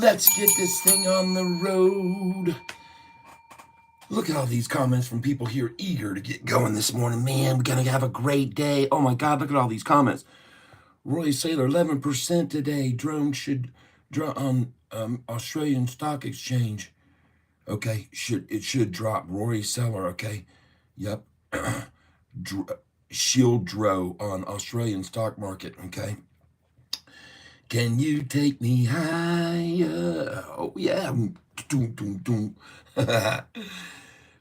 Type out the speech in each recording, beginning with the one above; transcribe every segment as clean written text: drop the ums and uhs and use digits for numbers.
Let's get this thing on the road. Look at all these comments from people here eager to get going this morning. Man, we're going to have a great day. Oh my God, look at all these comments. Roy Sailor, 11% today. Drone should draw on Australian Stock Exchange. Okay, it should drop. Rory Seller, okay. Yep. Shield Dro on Australian stock market, okay. Can you take me higher? Oh, yeah.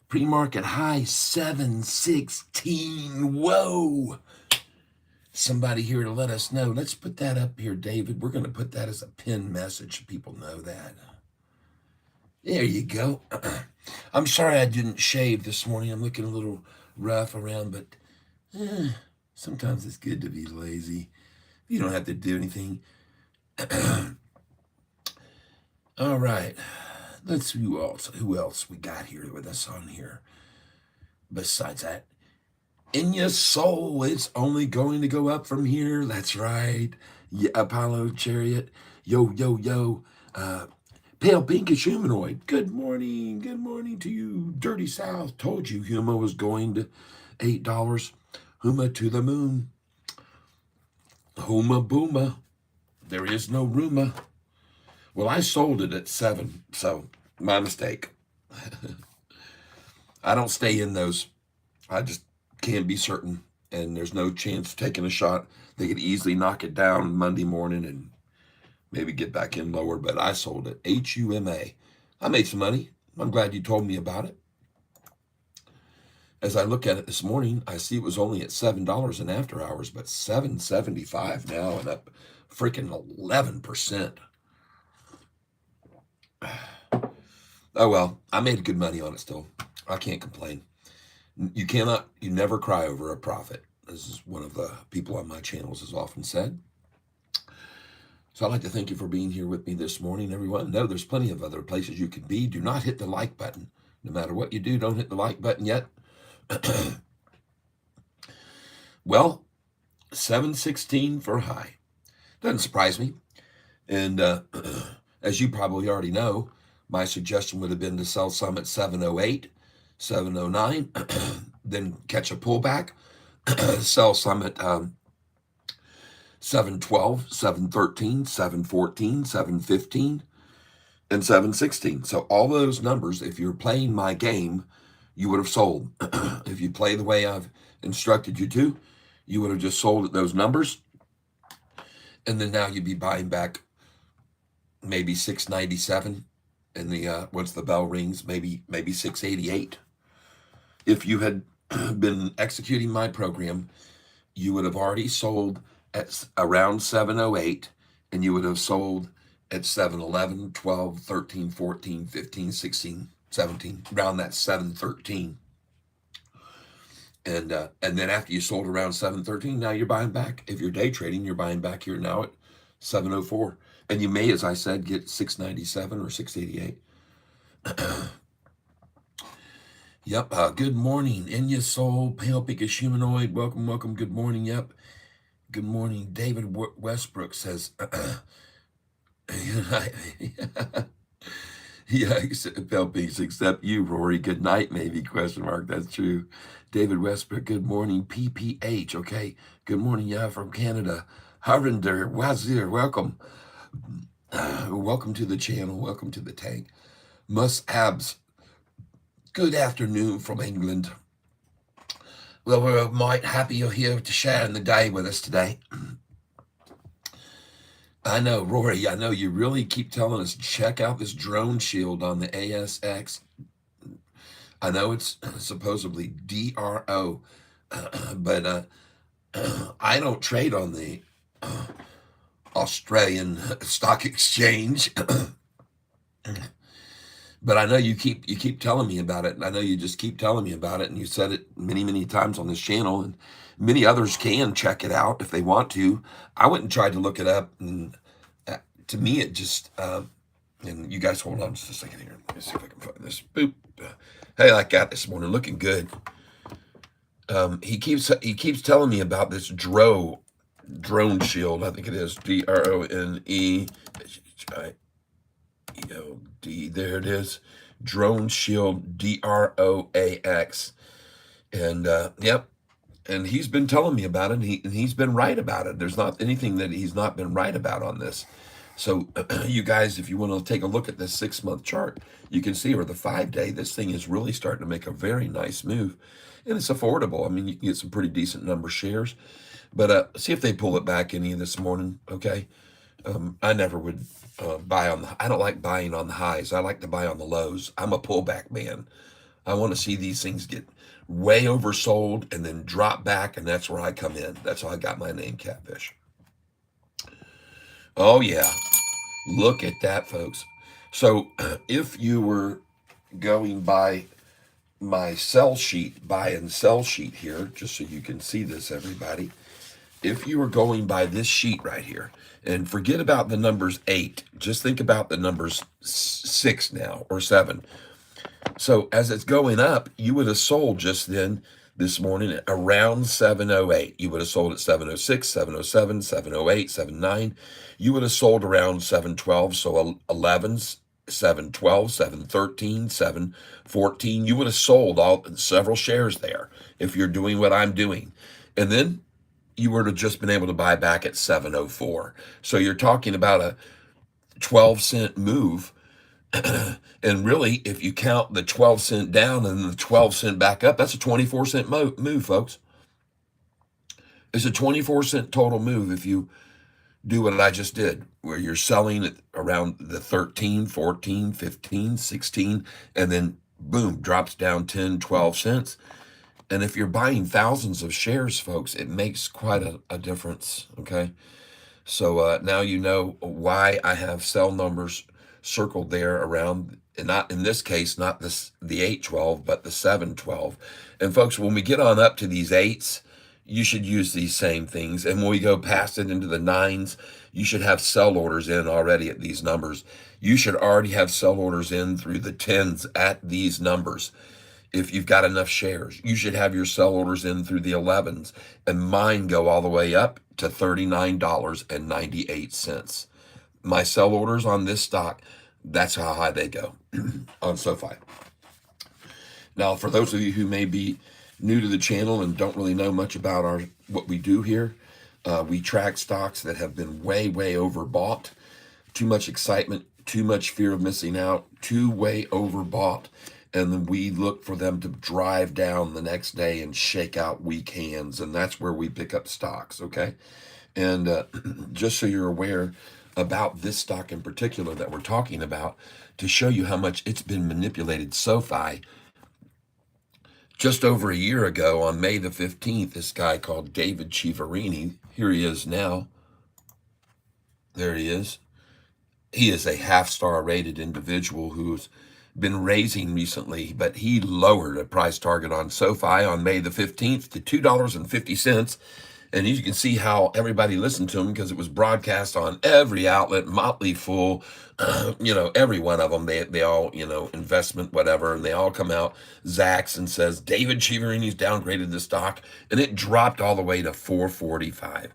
Pre-market high 716. Whoa. Somebody here to let us know. Let's put that up here, David. We're going to put that as a pinned message so people know that. There you go. I'm sorry I didn't shave this morning. I'm looking a little rough around, but sometimes it's good to be lazy. You don't have to do anything. All right. Let's see who else we got here with us on here. Besides that, in your soul, it's only going to go up from here. That's right. Yeah, Apollo Chariot. Yo, yo, yo. Pale pinkish humanoid. Good morning. Good morning to you. Dirty South. Told you Huma was going to $8. Huma to the moon. Huma booma. There is no Ruma. Well, I sold it at 7, so my mistake. I don't stay in those. I just can't be certain, and there's no chance of taking a shot. They could easily knock it down Monday morning and maybe get back in lower, but I sold it. HUMA. I made some money. I'm glad you told me about it. As I look at it this morning, I see it was only at $7 in after hours, but $7.75 now and up freaking 11%. Oh, well, I made good money on it still. I can't complain. You never cry over a profit. This is one of the people on my channels has often said. So I'd like to thank you for being here with me this morning, everyone. No, there's plenty of other places you could be. Do not hit the like button. No matter what you do, don't hit the like button yet. Well, 716 for high. Doesn't surprise me. And as you probably already know, my suggestion would have been to sell some at 708, 709, then catch a pullback, sell some at 712, 713, 714, 715, and 716. So all those numbers, if you're playing my game, you would have sold. If you play the way I've instructed you to, you would have just sold at those numbers. And then now you'd be buying back maybe 697. And once the bell rings, maybe 688. If you had been executing my program, you would have already sold at around 708, and you would have sold at 711, 12, 13, 14, 15, 16, 17, around that 713. And then after you sold around 713, now you're buying back. If you're day trading, you're buying back here now at 704. And you may, as I said, get 697 or 688. Yep. Good morning. In your soul, pale pinkish humanoid. Welcome, welcome. Good morning. Yep. Good morning. David Westbrook says, yeah, pale pinkish, except you, Rory. Good night, maybe, question mark. That's true. David Westbrook, good morning. PPH, okay. Good morning, yeah, from Canada. Harvinder, Wazir, welcome. Welcome to the channel. Welcome to the tank. Musabs, good afternoon from England. Well, we're might happy you're here to share in the day with us today. I know, Rory, I know you really keep telling us, check out this drone shield on the ASX. I know it's supposedly DRO, but I don't trade on the Australian Stock Exchange. But I know you keep telling me about it, and I know you just keep telling me about it, and you said it many, many times on this channel, and many others can check it out if they want to. I went and tried to look it up, and to me it just and you guys hold on just a second here. Let me see if I can find this. Boop. Hey, I got this morning looking good. He keeps telling me about this drone shield. I think it is DRONE. There it is. Drone Shield, DROAX. And yep, and he's been telling me about it, and he's been right about it. There's not anything that he's not been right about on this. So you guys, if you want to take a look at this 6-month chart, you can see, or the 5-day, this thing is really starting to make a very nice move. And it's affordable. I mean, you can get some pretty decent number of shares. But see if they pull it back any this morning, okay? I never would buy on I don't like buying on the highs. I like to buy on the lows. I'm a pullback man. I want to see these things get way oversold and then drop back, and that's where I come in. That's how I got my name, Catfish. Oh, yeah. Look at that, folks. So if you were going by my sell sheet, buy and sell sheet here, just so you can see this, everybody. If you were going by this sheet right here, and forget about the numbers 8, just think about the numbers 6 now, or 7. So as it's going up, you would have sold just then this morning at around 708. You would have sold at 706, 707, 708, 79. You would have sold around 712, so 11s, 712, 713, 714. You would have sold several shares there if you're doing what I'm doing. And then you would have just been able to buy back at 704. So you're talking about a 12-cent move. And really, if you count the 12 cent down and the 12 cent back up, that's a 24-cent move, folks. It's a 24-cent total move if you do what I just did, where you're selling at around the 13, 14, 15, 16, and then boom, drops down 10, 12 cents. And if you're buying thousands of shares, folks, it makes quite a difference, okay? So now you know why I have cell numbers circled there around, and not in this case, not the 812, but the 712. And folks, when we get on up to these 8s, you should use these same things. And when we go past it into the 9s, you should have sell orders in already at these numbers. You should already have sell orders in through the 10s at these numbers. If you've got enough shares, you should have your sell orders in through the 11s, and mine go all the way up to $39.98. My sell orders on this stock, that's how high they go on Sofi. Now, for those of you who may be new to the channel and don't really know much about what we do here, we track stocks that have been way, way overbought. Too much excitement, too much fear of missing out, way overbought. And then we look for them to drive down the next day and shake out weak hands. And that's where we pick up stocks, okay? And just so you're aware about this stock in particular that we're talking about, to show you how much it's been manipulated, Sofi, just over a year ago on May the 15th, this guy called David Chiaverini, here he is now. There he is. He is a half-star rated individual who's been raising recently, but he lowered a price target on Sofi on May the 15th to $2.50. And you can see how everybody listened to him because it was broadcast on every outlet, Motley Fool, every one of them. They all, investment, whatever, and they all come out, Zacks, and says, David Chiaverini's downgraded the stock, and it dropped all the way to $4.45.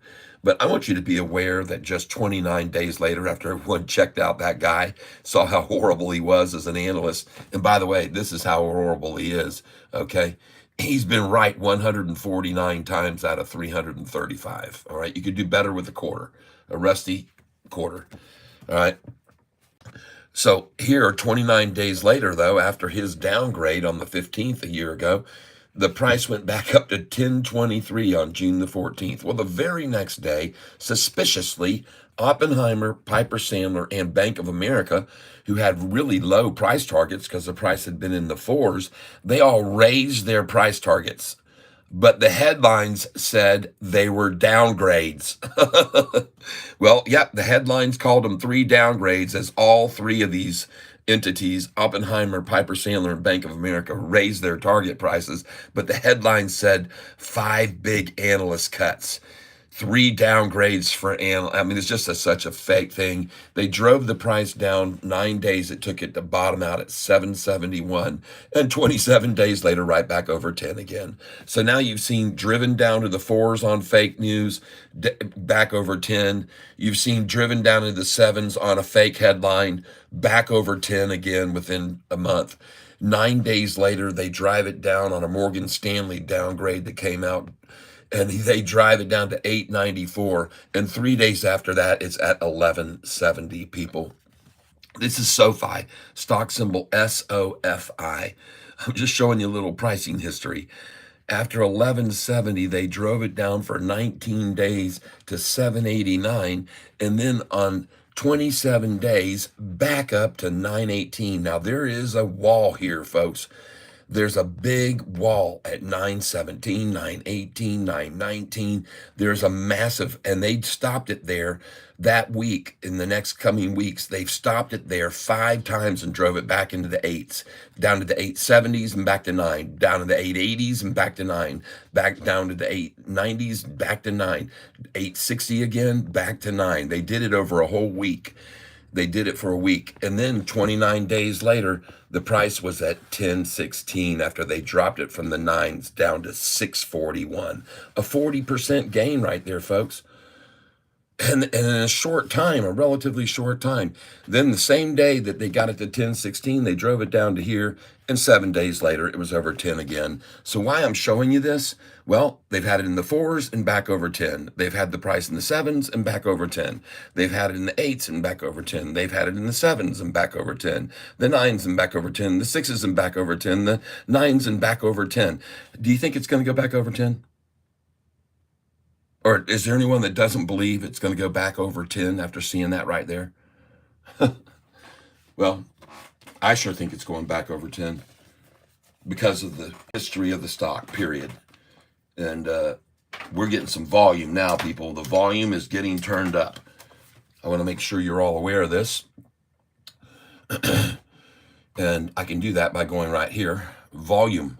But I want you to be aware that just 29 days later, after everyone checked out that guy, saw how horrible he was as an analyst, and by the way, this is how horrible he is, okay? He's been right 149 times out of 335, all right? You could do better with a rusty quarter, all right? So here, 29 days later, though, after his downgrade on the 15th a year ago, the price went back up to 1023 on June the 14th. Well, the very next day, suspiciously, Oppenheimer, Piper Sandler, and Bank of America, who had really low price targets because the price had been in the 4s, they all raised their price targets. But the headlines said they were downgrades. Well, the headlines called them 3 downgrades, as all 3 of these entities, Oppenheimer, Piper Sandler, and Bank of America, raised their target prices, but the headline said 5 big analyst cuts. 3 downgrades for I mean, it's just such a fake thing. They drove the price down 9 days. It took it to bottom out at 771, and 27 days later, right back over 10 again. So now you've seen driven down to the fours on fake news, back over 10. You've seen driven down to the sevens on a fake headline, back over 10 again within a month. 9 days later, they drive it down on a Morgan Stanley downgrade that came out, and they drive it down to 894, and 3 days after that it's at 1170. People, this is SoFi, stock symbol SOFI. I'm just showing you a little pricing history. After 1170, they drove it down for 19 days to 789, and then on 27 days back up to 918. Now there is a wall here, folks. There's a big wall at 917, 918, 919. There's a massive, and they stopped it there that week. In the next coming weeks, they've stopped it there 5 times and drove it back into the eights, down to the 870s and back to 9, down to the 880s and back to 9, back down to the 890s, back to 9, 860 again, back to 9. They did it over a whole week. They did it for a week. And then 29 days later, the price was at 1016 after they dropped it from the 9s down to 641. A 40% gain right there, folks. And in a short time, a relatively short time. Then the same day that they got it to 1016, they drove it down to here, and 7 days later, it was over 10 again. So why I'm showing you this? Well, they've had it in the 4s and back over 10. They've had the price in the 7s and back over 10. They've had it in the 8s and back over 10. They've had it in the 7s and back over 10. The 9s and back over 10. The 6s and back over 10. The 9s and back over 10. Do you think it's going to go back over 10? Or is there anyone that doesn't believe it's going to go back over 10 after seeing that right there? Well, I sure think it's going back over 10 because of the history of the stock, period. And we're getting some volume now, people. The volume is getting turned up. I want to make sure you're all aware of this. And I can do that by going right here. Volume.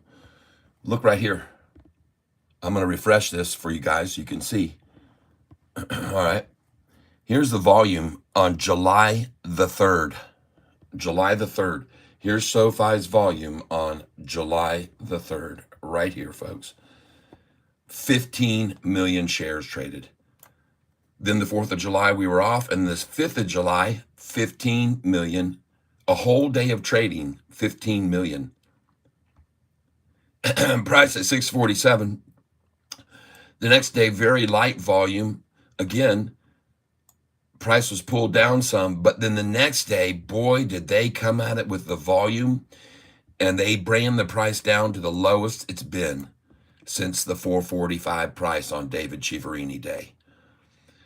Look right here. I'm going to refresh this for you guys so you can see. All right. Here's the volume on July the 3rd. July the 3rd. Here's SoFi's volume on July the 3rd. Right here, folks. 15 million shares traded. Then the 4th of July, we were off. And this 5th of July, 15 million. A whole day of trading, 15 million. Price at 647. The next day, very light volume. Again, price was pulled down some, but then the next day, boy, did they come at it with the volume, and they ran the price down to the lowest it's been since the 445 price on David Chiaverini Day.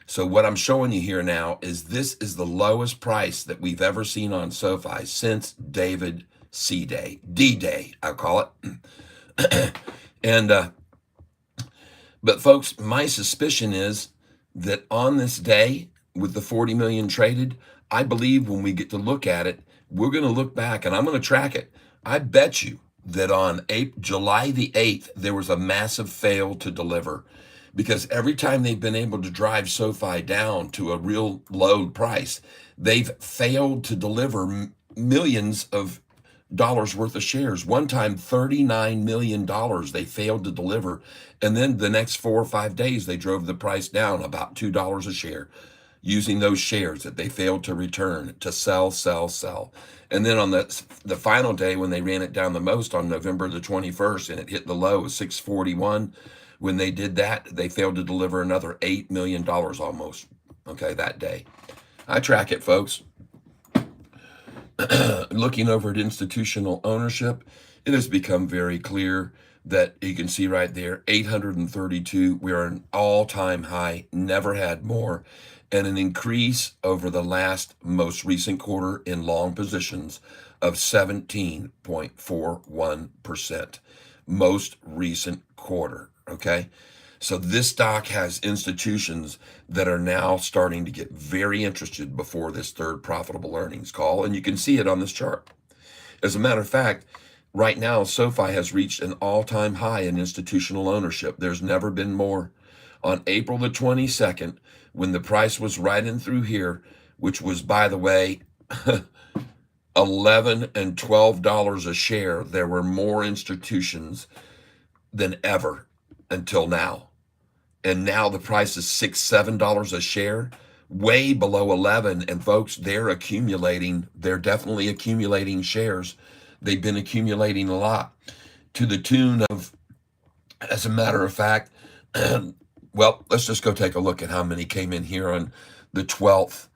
So what I'm showing you here now is this is the lowest price that we've ever seen on SoFi since David C Day, D-Day, I'll call it. And but folks, my suspicion is that on this day, with the 40 million traded, I believe when we get to look at it, we're going to look back, and I'm going to track it. I bet you that on July the 8th, there was a massive fail to deliver, because every time they've been able to drive SoFi down to a real low price, they've failed to deliver millions of dollars worth of shares. One time, $39 million they failed to deliver. And then the next 4 or 5 days, they drove the price down about $2 a share using those shares that they failed to return to sell, sell, sell. And then on the final day, when they ran it down the most on November the 21st, and it hit the low of 641, when they did that, they failed to deliver another $8 million almost, okay, that day. I track it, folks. Looking over at institutional ownership, it has become very clear that you can see right there, 832, we are an all-time high, never had more, and an increase over the last most recent quarter in long positions of 17.41%. Most recent quarter, okay? So this stock has institutions that are now starting to get very interested before this third profitable earnings call, and you can see it on this chart. As a matter of fact, right now, SoFi has reached an all-time high in institutional ownership. There's never been more. on April the 22nd, when the price was right in through here, which was, by the way, $11 and $12 a share. There were more institutions than ever until now. And now the price is $6, $7 a share, way below 11. And folks, they're accumulating. They're definitely accumulating shares. They've been accumulating a lot, to the tune of, as a matter of fact, well, let's just go take a look at how many came in here on the 12th.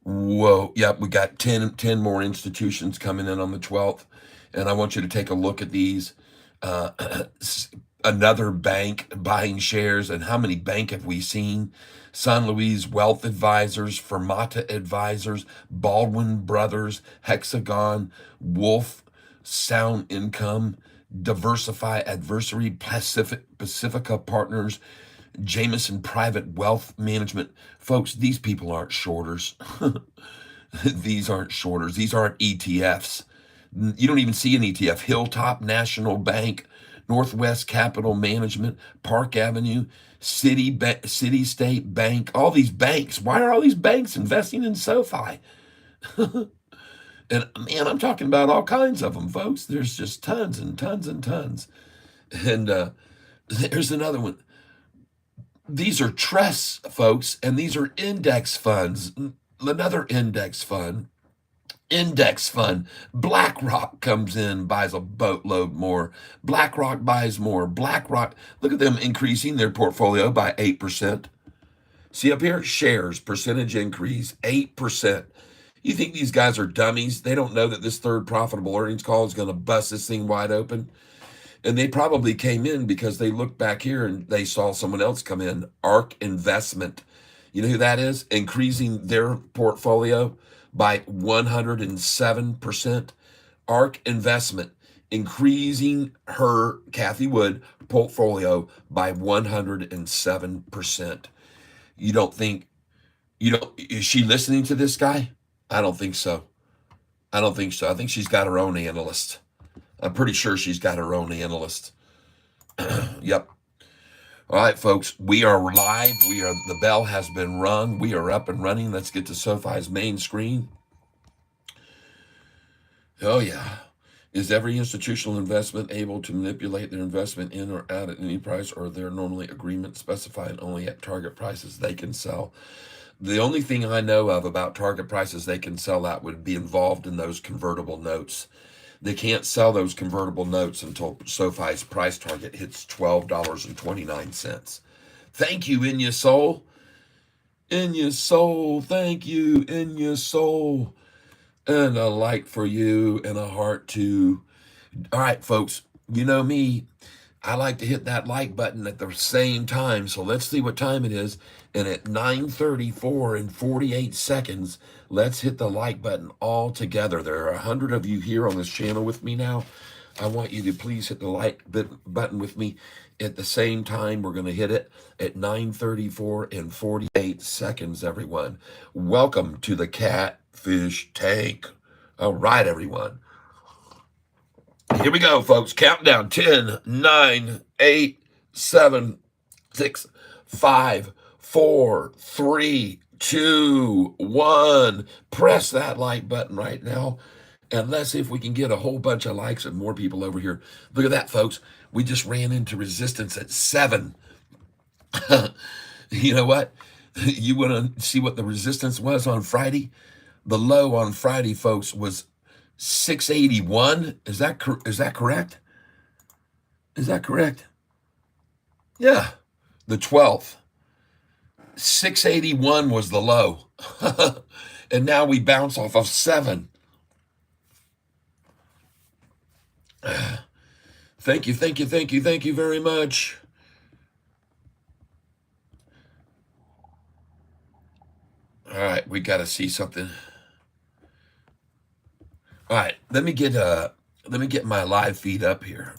Whoa, yep, we got 10 more institutions coming in on the 12th. And I want you to take a look at these. Another bank buying shares. And how many bank have we seen? San Luis Wealth Advisors, Fermata Advisors, Baldwin Brothers, Hexagon, Wolf, Sound Income, Diversify Adversary, Pacifica Partners, Jameson Private Wealth Management. Folks, these people aren't shorters. These aren't shorters. These aren't ETFs. You don't even see an ETF. Hilltop National Bank, Northwest Capital Management, Park Avenue, City State Bank, all these banks. Why are all these banks investing in SoFi? And man, I'm talking about all kinds of them, folks. There's just tons and tons and tons. And there's another one. These are trusts, folks, and these are index funds. Another index fund. BlackRock comes in, buys a boatload more. BlackRock buys more. BlackRock, look at them increasing their portfolio by 8%. See up here, shares, percentage increase, 8%. You think these guys are dummies? They don't know that this third profitable earnings call is going to bust this thing wide open. And they probably came in because they looked back here and they saw someone else come in, ARK Investment. You know who that is? Increasing their portfolio by 107%. ARK Investment increasing her, Kathy Wood, portfolio by 107%. Is she listening to this guy? I don't think so. I think she's got her own analyst. I'm pretty sure she's got her own analyst. Yep. All right, folks, we are live. The bell has been rung. We are up and running. Let's get to SoFi's main screen. Oh, yeah. Is every institutional investment able to manipulate their investment in or out at any price, or are there normally agreements specifying only at target prices they can sell? The only thing I know of about target prices they can sell at would be involved in those convertible notes. They can't sell those convertible notes until SoFi's price target hits $12.29. Thank you, In Your Soul. In Your Soul. Thank you, In Your Soul. And a like for you and a heart too. All right, folks, you know me. I like to hit that like button at the same time. So let's see what time it is. And at 9:34 and 48 seconds, let's hit the like button all together. There are 100 of you here on this channel with me now. I want you to please hit the like button with me at the same time. We're going to hit it at 9:34 and 48 seconds, everyone. Welcome to the Catfish Tank. All right, everyone. Here we go, folks. Countdown. 10, 9, 8, 7, 6, 5, 4, 3, 2, 1. Press that like button right now. And let's see if we can get a whole bunch of likes and more people over here. Look at that, folks. We just ran into resistance at 7. You know what? You want to see what the resistance was on Friday? The low on Friday, folks, was 681. Is that correct? Is that correct? Yeah. The 12th. 681 was the low. And now we bounce off of 7. Thank you very much. All right, we got to see something. All right, let me get my live feed up here.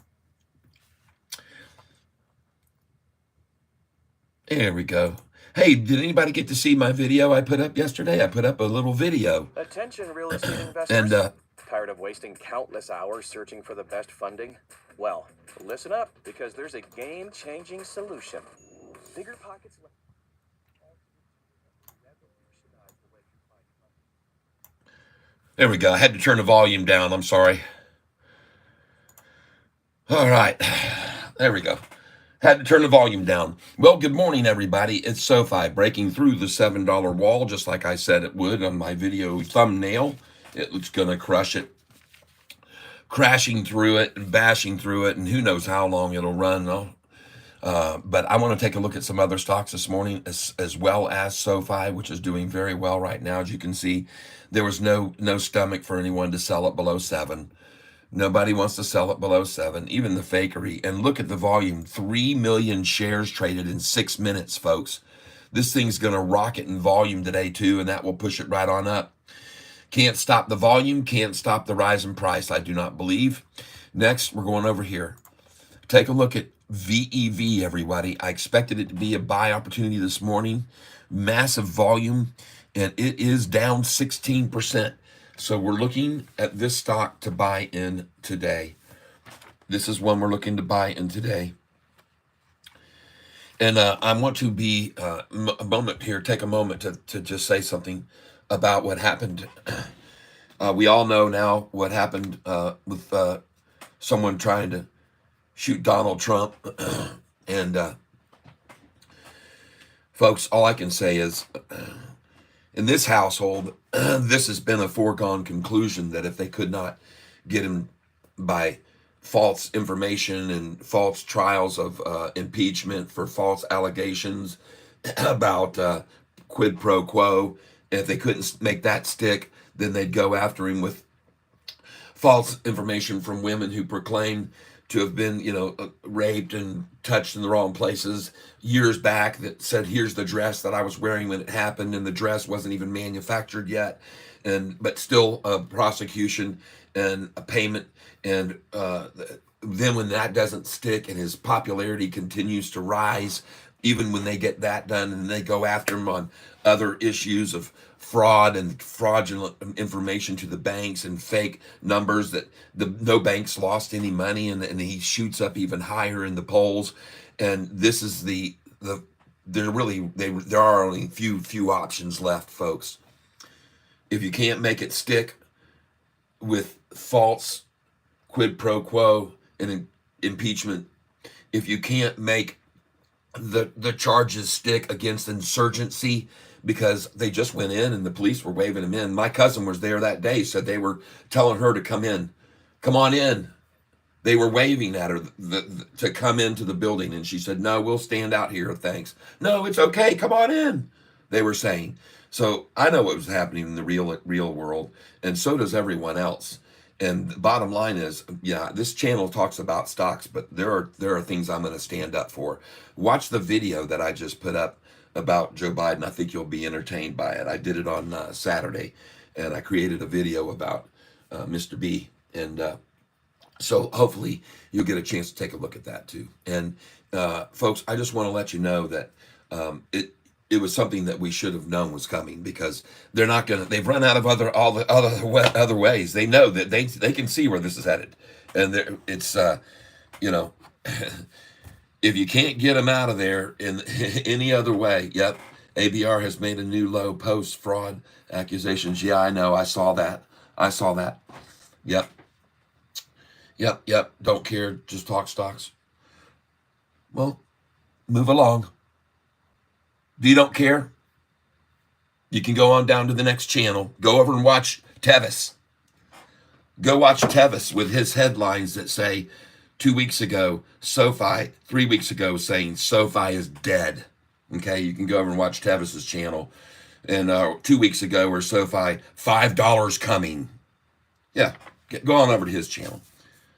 There we go. Hey, did anybody get to see my video I put up yesterday? I put up a little video. Attention, real estate investors. And tired of wasting countless hours searching for the best funding? Well, listen up, because there's a game-changing solution. Bigger pockets. There we go. I had to turn the volume down. I'm sorry. All right. There we go. Had to turn the volume down. Well, good morning, everybody. It's Sofi breaking through the $7 wall, just like I said it would on my video thumbnail. It's going to crush it, crashing through it and bashing through it, and who knows how long it'll run. But I want to take a look at some other stocks this morning, as well as Sofi, which is doing very well right now. As you can see, there was no stomach for anyone to sell it below 7. Nobody wants to sell it below 7, even the fakery. And look at the volume, 3 million shares traded in 6 minutes, folks. This thing's going to rocket in volume today, too, and that will push it right on up. Can't stop the volume, can't stop the rise in price, I do not believe. Next, we're going over here. Take a look at VEV, everybody. I expected it to be a buy opportunity this morning. Massive volume, and it is down 16%. So we're looking at this stock to buy in today. This is one we're looking to buy in today. And I want to be a moment here, take a moment to just say something about what happened. We all know now what happened with someone trying to shoot Donald Trump. And folks, all I can say is, in this household, this has been a foregone conclusion that if they could not get him by false information and false trials of impeachment for false allegations about quid pro quo, and if they couldn't make that stick, then they'd go after him with false information from women who proclaimed to have been, raped and touched in the wrong places years back, that said, here's the dress that I was wearing when it happened, and the dress wasn't even manufactured yet, but still a prosecution and a payment. And then when that doesn't stick and his popularity continues to rise, even when they get that done, and they go after him on other issues of fraud and fraudulent information to the banks and fake numbers that no banks lost any money, and he shoots up even higher in the polls. And this is there are only few options left, folks. If you can't make it stick with false quid pro quo and impeachment, if you can't make the charges stick against insurgency, because they just went in and the police were waving him in. My cousin was there that day, said they were telling her to come on in. They were waving at her to come into the building, and she said, no, we'll stand out here, thanks. No, it's okay, come on in, they were saying. So I know what was happening in the real world, and so does everyone else. And the bottom line is, yeah, this channel talks about stocks, but there are things I'm going to stand up for. Watch the video that I just put up about Joe Biden. I think you'll be entertained by it. I did it on Saturday, and I created a video about Mr. B. And so hopefully you'll get a chance to take a look at that too. And folks, I just want to let you know that it was something that we should have known was coming, because they've run out of other ways. They know that they can see where this is headed. And it's, if you can't get them out of there in any other way, yep, ABR has made a new low post fraud accusations. Yeah, I know. I saw that. Yep. Don't care. Just talk stocks. Well, move along. If you don't care, you can go on down to the next channel. Go over and watch Tevis. Go watch Tevis with his headlines that say 2 weeks ago, Sofi, 3 weeks ago, saying Sofi is dead. Okay, you can go over and watch Tevis's channel. And 2 weeks ago, where Sofi, $5 coming. Yeah, go on over to his channel,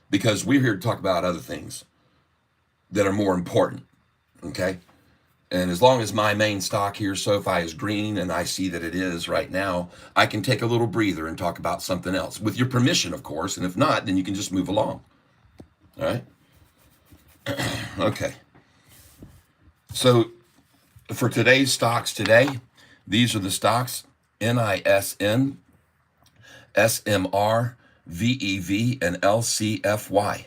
because we're here to talk about other things that are more important. Okay, and as long as my main stock here, Sofi, is green, and I see that it is right now, I can take a little breather and talk about something else, with your permission, of course. And if not, then you can just move along. All right. Okay. So for today's stocks today, these are the stocks: NISN, SMR, VEV, and LCFY.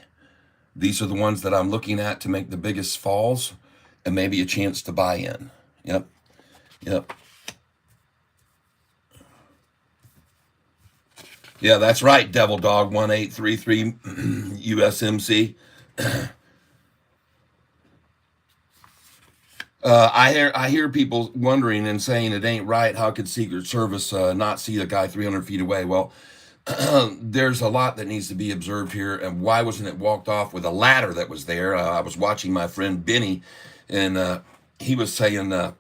These are the ones that I'm looking at to make the biggest falls. and maybe a chance to buy in. Yep. Yep. Yeah, that's right, Devil Dog 1833 USMC. I hear people wondering and saying it ain't right. How could Secret Service not see a guy 300 feet away? Well, there's a lot that needs to be observed here. And why wasn't it walked off with a ladder that was there? I was watching my friend Benny, and he was saying that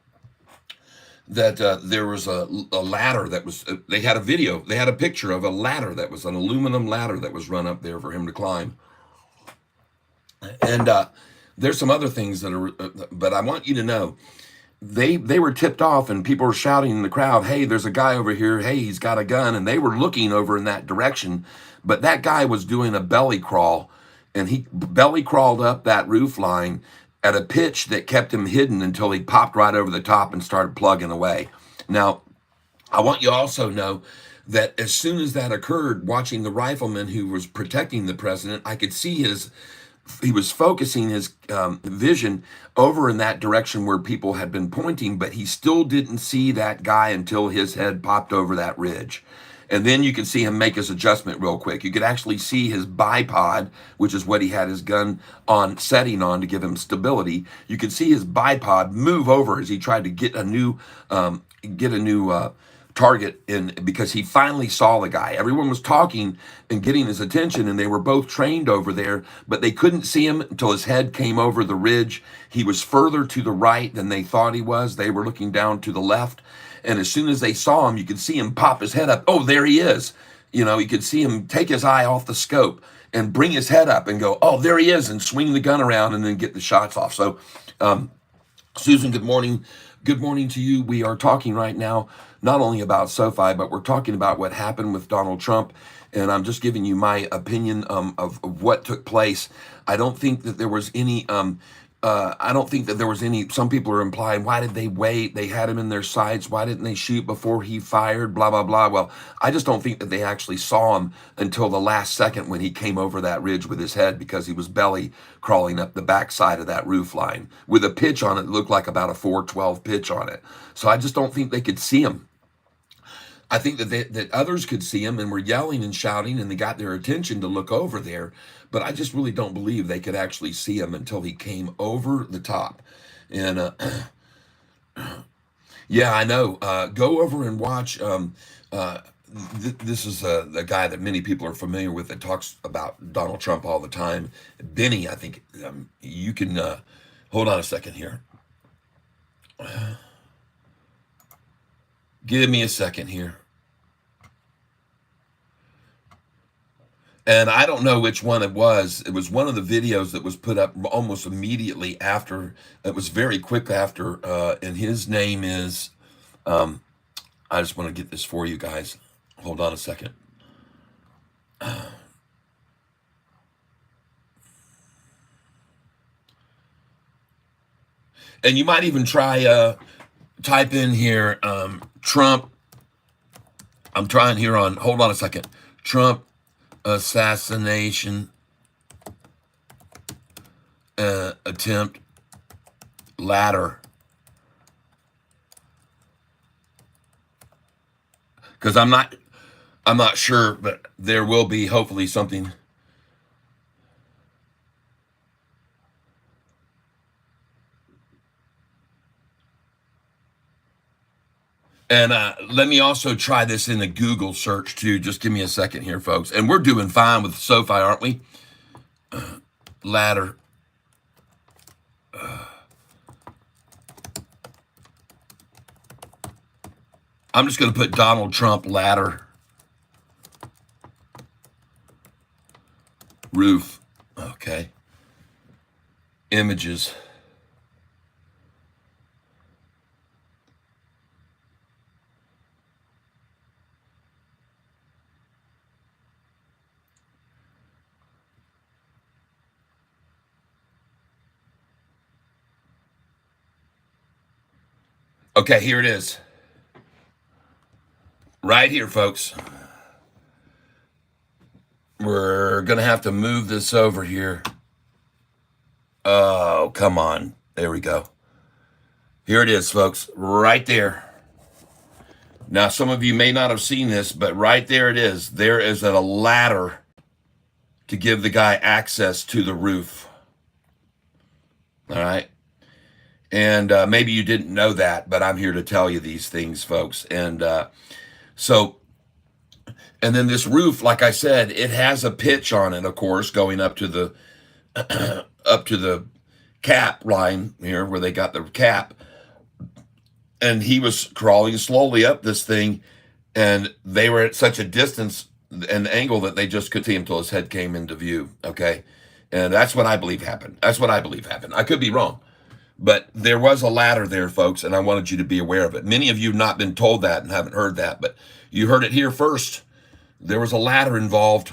there was a ladder that was. They had a video. They had a picture of a ladder that was an aluminum ladder that was run up there for him to climb. And there's some other things that are, but I want you to know they were tipped off, and people were shouting in the crowd, "Hey, there's a guy over here. Hey, he's got a gun." And they were looking over in that direction, but that guy was doing a belly crawl, and he belly crawled up that roof line at a pitch that kept him hidden until he popped right over the top and started plugging away. Now, I want you to also know that as soon as that occurred, watching the rifleman who was protecting the president, I could see he was focusing his vision over in that direction where people had been pointing, but he still didn't see that guy until his head popped over that ridge. And then you could see him make his adjustment real quick. You could actually see his bipod, which is what he had his gun on setting on to give him stability. You could see his bipod move over as he tried to get a new target in, because he finally saw the guy. Everyone was talking and getting his attention, and they were both trained over there, but they couldn't see him until his head came over the ridge. He was further to the right than they thought he was. They were looking down to the left, and as soon as they saw him, you could see him pop his head up. Oh, there he is. You know, you could see him take his eye off the scope and bring his head up and go, "Oh, there he is," and swing the gun around and then get the shots off. So Susan, good morning. Good morning to you. We are talking right now not only about Sofi, but we're talking about what happened with Donald Trump. And I'm just giving you my opinion of what took place. I don't think that there was any. I don't think that there was any. Some people are implying, why did they wait? They had him in their sights. Why didn't they shoot before he fired? Blah, blah, blah. Well, I just don't think that they actually saw him until the last second when he came over that ridge with his head, because he was belly crawling up the backside of that roof line with a pitch on it that looked like about a 412 pitch on it. So I just don't think they could see him. I think that others could see him and were yelling and shouting, and they got their attention to look over there. But I just really don't believe they could actually see him until he came over the top. And yeah, I know. Go over and watch. This is a guy that many people are familiar with that talks about Donald Trump all the time. Benny, I think you can hold on a second here. Give me a second here. And I don't know which one it was. It was one of the videos that was put up almost immediately after. It was very quick after. And his name is, I just want to get this for you guys. Hold on a second. And you might even try type in here Trump. I'm trying here on, hold on a second. Trump assassination attempt ladder. Because I'm not sure, but there will be hopefully something. And let me also try this in the Google search too. Just give me a second here, folks. And we're doing fine with Sofi, aren't we? Ladder. I'm just going to put Donald Trump ladder. Roof. Okay. Images. Okay, here it is. Right here, folks. We're going to have to move this over here. Oh, come on. There we go. Here it is, folks, right there. Now, some of you may not have seen this, but right there it is. There is a ladder to give the guy access to the roof. All right. And maybe you didn't know that, but I'm here to tell you these things, folks. And and then this roof, like I said, it has a pitch on it, of course, going up to the up to the cap line here where they got the cap. And he was crawling slowly up this thing, and they were at such a distance and angle that they just couldn't see him until his head came into view. Okay. And that's what I believe happened. That's what I believe happened. I could be wrong. But there was a ladder there, folks, and I wanted you to be aware of it. Many of you have not been told that and haven't heard that, but you heard it here first. There was a ladder involved,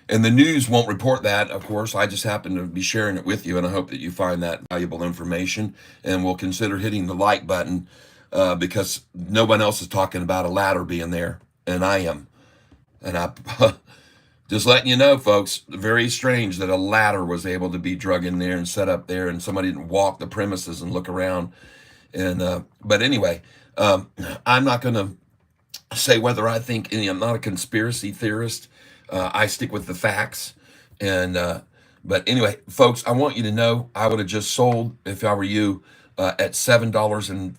and the news won't report that, of course. I just happen to be sharing it with you, and I hope that you find that valuable information and will consider hitting the like button because no one else is talking about a ladder being there, and I am. And I just letting you know, folks, very strange that a ladder was able to be drug in there and set up there, and somebody didn't walk the premises and look around. And but anyway, I'm not going to say whether I think I'm not a conspiracy theorist. I stick with the facts. And but anyway, folks, I want you to know I would have just sold if I were you at $7.13,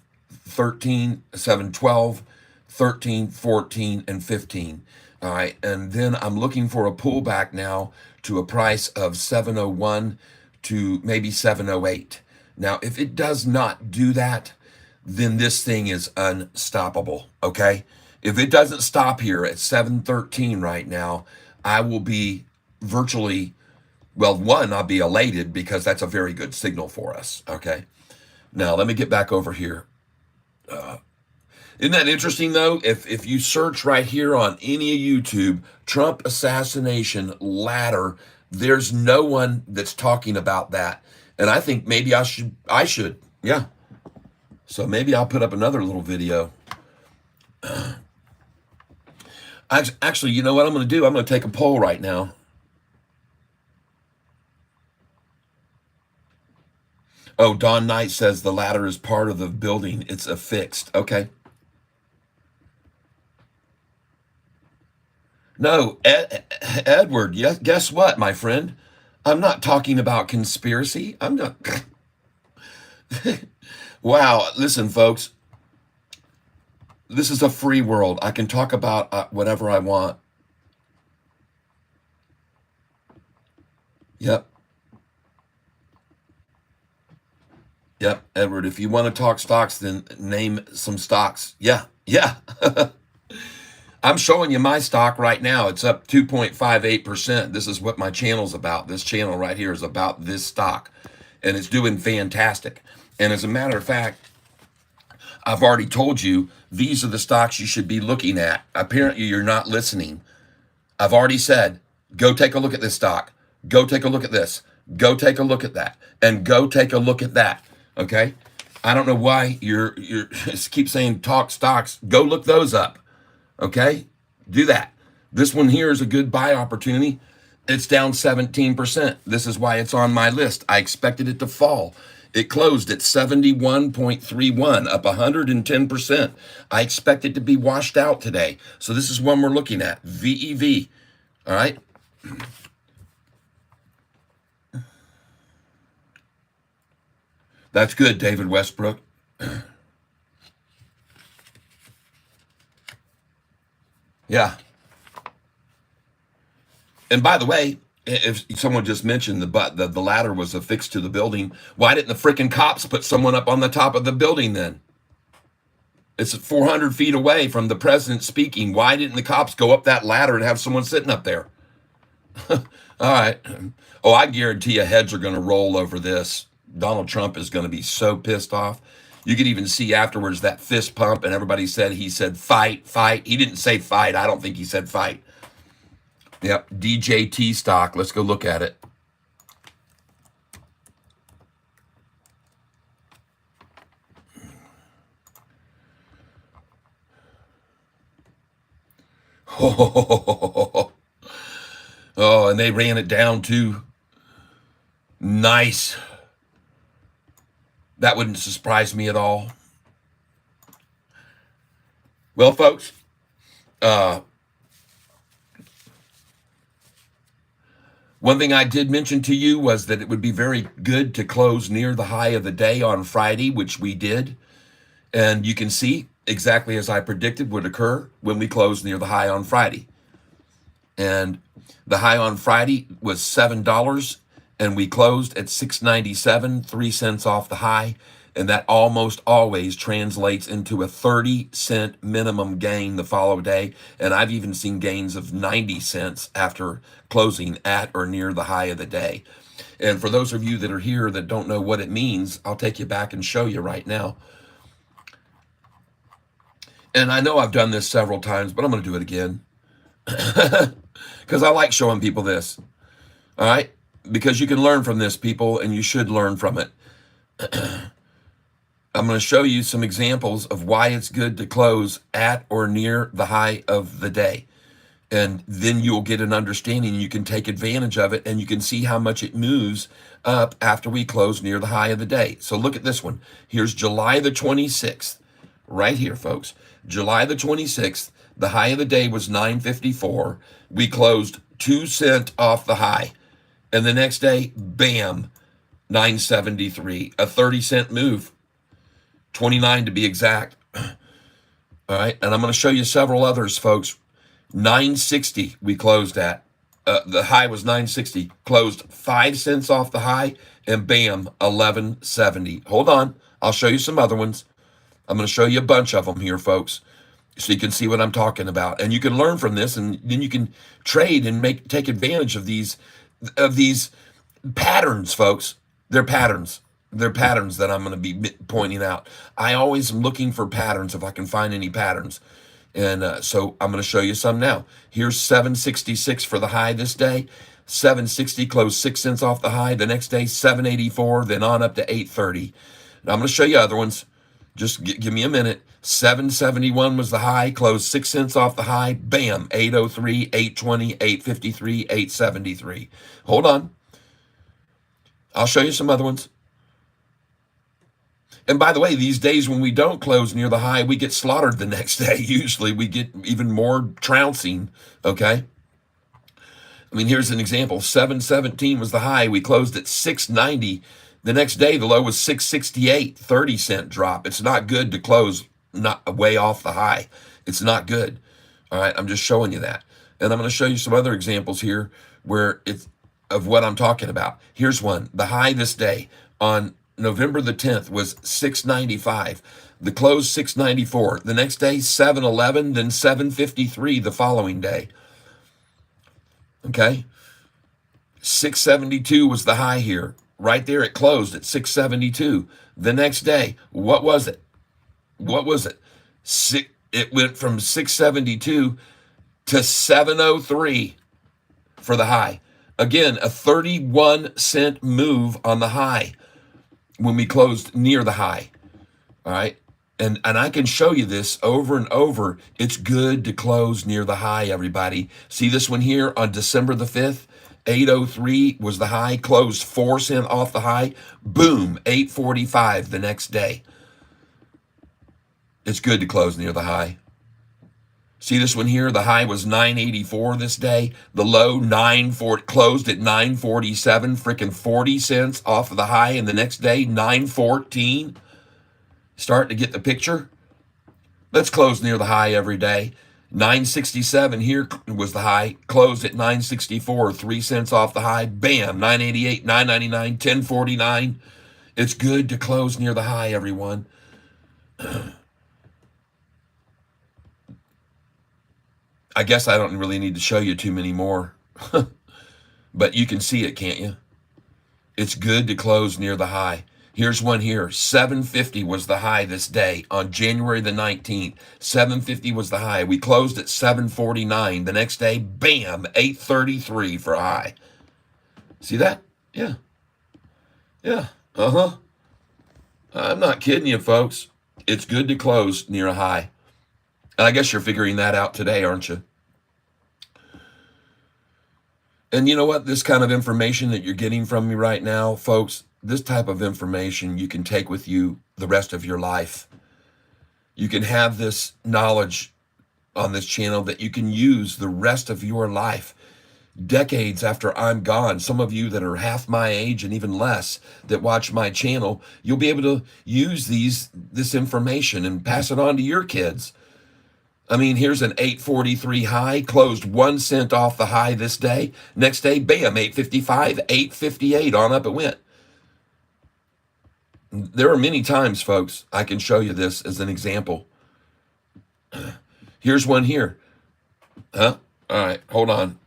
$7.12, 13, 14, and 15. All right, and then I'm looking for a pullback now to a price of 701 to maybe 708. Now, if it does not do that, then this thing is unstoppable, okay? If it doesn't stop here at 713 right now, I will be virtually, well, one, I'll be elated because that's a very good signal for us, okay? Now, let me get back over here. Isn't that interesting, though? If you search right here on any YouTube, Trump assassination ladder, there's no one that's talking about that. And I think maybe I should, yeah. So maybe I'll put up another little video. Actually, you know what I'm going to do? I'm going to take a poll right now. Oh, Don Knight says the ladder is part of the building. It's affixed. Okay. No, Edward, yes, guess what, my friend? I'm not talking about conspiracy. I'm not. Wow, listen, folks. This is a free world. I can talk about whatever I want. Yep. Yep, Edward, if you want to talk stocks, then name some stocks. Yeah. I'm showing you my stock right now. It's up 2.58%. This is what my channel's about. This channel right here is about this stock, and it's doing fantastic. And as a matter of fact, I've already told you these are the stocks you should be looking at. Apparently, you're not listening. I've already said, go take a look at this stock. Go take a look at this. Go take a look at that. And go take a look at that. Okay? I don't know why you're keep saying talk stocks. Go look those up. Okay? Do that. This one here is a good buy opportunity. It's down 17%. This is why it's on my list. I expected it to fall. It closed at 71.31, up 110%. I expect it to be washed out today. So this is one we're looking at, VEV. All right? That's good, David Westbrook. Yeah. And by the way, if someone just mentioned the ladder was affixed to the building, why didn't the freaking cops put someone up on the top of the building then? It's 400 feet away from the president speaking. Why didn't the cops go up that ladder and have someone sitting up there? All right. Oh, I guarantee you heads are going to roll over this. Donald Trump is going to be so pissed off. You could even see afterwards that fist pump, and everybody said he said fight, fight. He didn't say fight. I don't think he said fight. Yep, DJT stock. Let's go look at it. Oh, and they ran it down too. Nice. That wouldn't surprise me at all. Well, folks, one thing I did mention to you was that it would be very good to close near the high of the day on Friday, which we did. And you can see exactly as I predicted would occur when we closed near the high on Friday. And the high on Friday was $7, and we closed at $6.97, 3 cents off the high. And that almost always translates into a 30-cent minimum gain the following day. And I've even seen gains of 90 cents after closing at or near the high of the day. And for those of you that are here that don't know what it means, I'll take you back and show you right now. And I know I've done this several times, but I'm going to do it again. Because I like showing people this. All right? Because you can learn from this, people, and you should learn from it. I'm going to show you some examples of why it's good to close at or near the high of the day. And then you'll get an understanding. You can take advantage of it, and you can see how much it moves up after we close near the high of the day. So look at this one. Here's July the 26th. Right here, folks. July the 26th. The high of the day was $9.54. We closed 2 cents off the high. And the next day, bam, $9.73. A 30-cent move. 29 to be exact. All right. And I'm going to show you several others, folks. $9.60 we closed at. The high was $9.60. Closed 5 cents off the high. And bam, $11.70. Hold on. I'll show you some other ones. I'm going to show you a bunch of them here, folks, so you can see what I'm talking about. And you can learn from this, and then you can trade and take advantage of these patterns, folks. They're patterns. They're patterns that I'm going to be pointing out. I always am looking for patterns if I can find any patterns. And so I'm going to show you some now. Here's $7.66 for the high this day. $7.60 closed 6 cents off the high. The next day, $7.84, then on up to $8.30. Now I'm going to show you other ones. Just give me a minute. $7.71 was the high, closed 6 cents off the high. Bam, $8.03, $8.20, $8.53, $8.73. Hold on. I'll show you some other ones. And by the way, these days when we don't close near the high, we get slaughtered the next day. Usually we get even more trouncing, okay? I mean, here's an example. $7.17 was the high. We closed at $6.90. The next day, the low was $6.68, 30-cent drop. It's not good to close not way off the high. It's not good. All right, I'm just showing you that. And I'm going to show you some other examples here where it's of what I'm talking about. Here's one. The high this day on November the 10th was $6.95. The close $6.94. The next day, $7.11, then $7.53 the following day. Okay? $6.72 was the high here. Right there, it closed at $6.72. The next day, what was it? What was it? It went from $6.72 to $7.03 for the high. Again, a 31-cent move on the high when we closed near the high. All right? And I can show you this over and over. It's good to close near the high, everybody. See this one here on December the 5th? 8.03 was the high, closed 4 cents off the high. Boom, 8.45 the next day. It's good to close near the high. See this one here? The high was 9.84 this day. The low 9.40 closed at 9.47, freaking 40 cents off of the high. And the next day 9.14. Starting to get the picture? Let's close near the high every day. 9.67 here was the high, closed at 9.64, 3 cents off the high. Bam, 9.88, 9.99, 10.49. It's good to close near the high, everyone. I guess I don't really need to show you too many more. But you can see it, can't you? It's good to close near the high. Here's one here. 7.50 was the high this day on January the 19th. 7.50 was the high. We closed at 7.49. The next day, bam, 8.33 for a high. See that? Yeah. Yeah. Uh-huh. I'm not kidding you, folks. It's good to close near a high. And I guess you're figuring that out today, aren't you? And you know what? This kind of information that you're getting from me right now, folks, this type of information you can take with you the rest of your life. You can have this knowledge on this channel that you can use the rest of your life, decades after I'm gone. Some of you that are half my age and even less that watch my channel, you'll be able to use this information and pass it on to your kids. I mean, here's an 843 high, closed 1 cent off the high this day. Next day, bam, 855, 858, on up it went. There are many times, folks, I can show you this as an example. Here's one here. Huh? All right, hold on.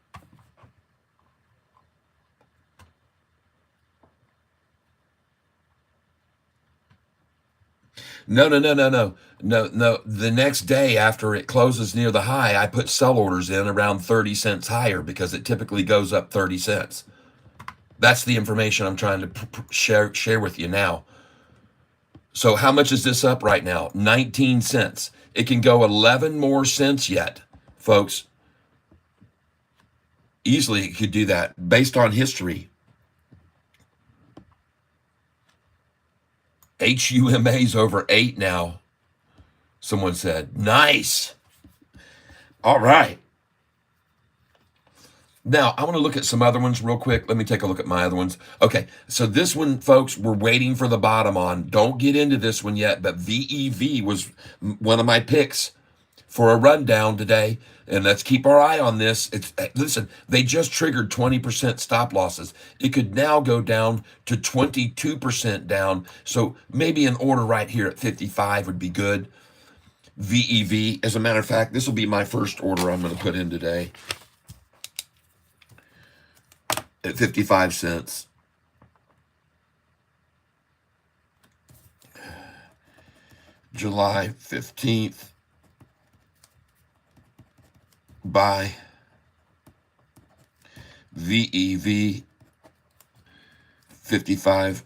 No. The next day after it closes near the high, I put sell orders in around 30 cents higher because it typically goes up 30 cents. That's the information I'm trying to share with you now. So how much is this up right now? 19 cents. It can go 11 more cents yet, folks. Easily it could do that based on history. HUMA's over 8 now. Someone said, nice. All right. Now, I want to look at some other ones real quick. Let me take a look at my other ones. Okay, so this one, folks, we're waiting for the bottom on. Don't get into this one yet, but VEV was one of my picks for a rundown today. And let's keep our eye on this. Listen, they just triggered 20% stop losses. It could now go down to 22% down. So maybe an order right here at 55 would be good. VEV, as a matter of fact, this will be my first order I'm going to put in today at 55 cents. July 15th. Buy VEV 55.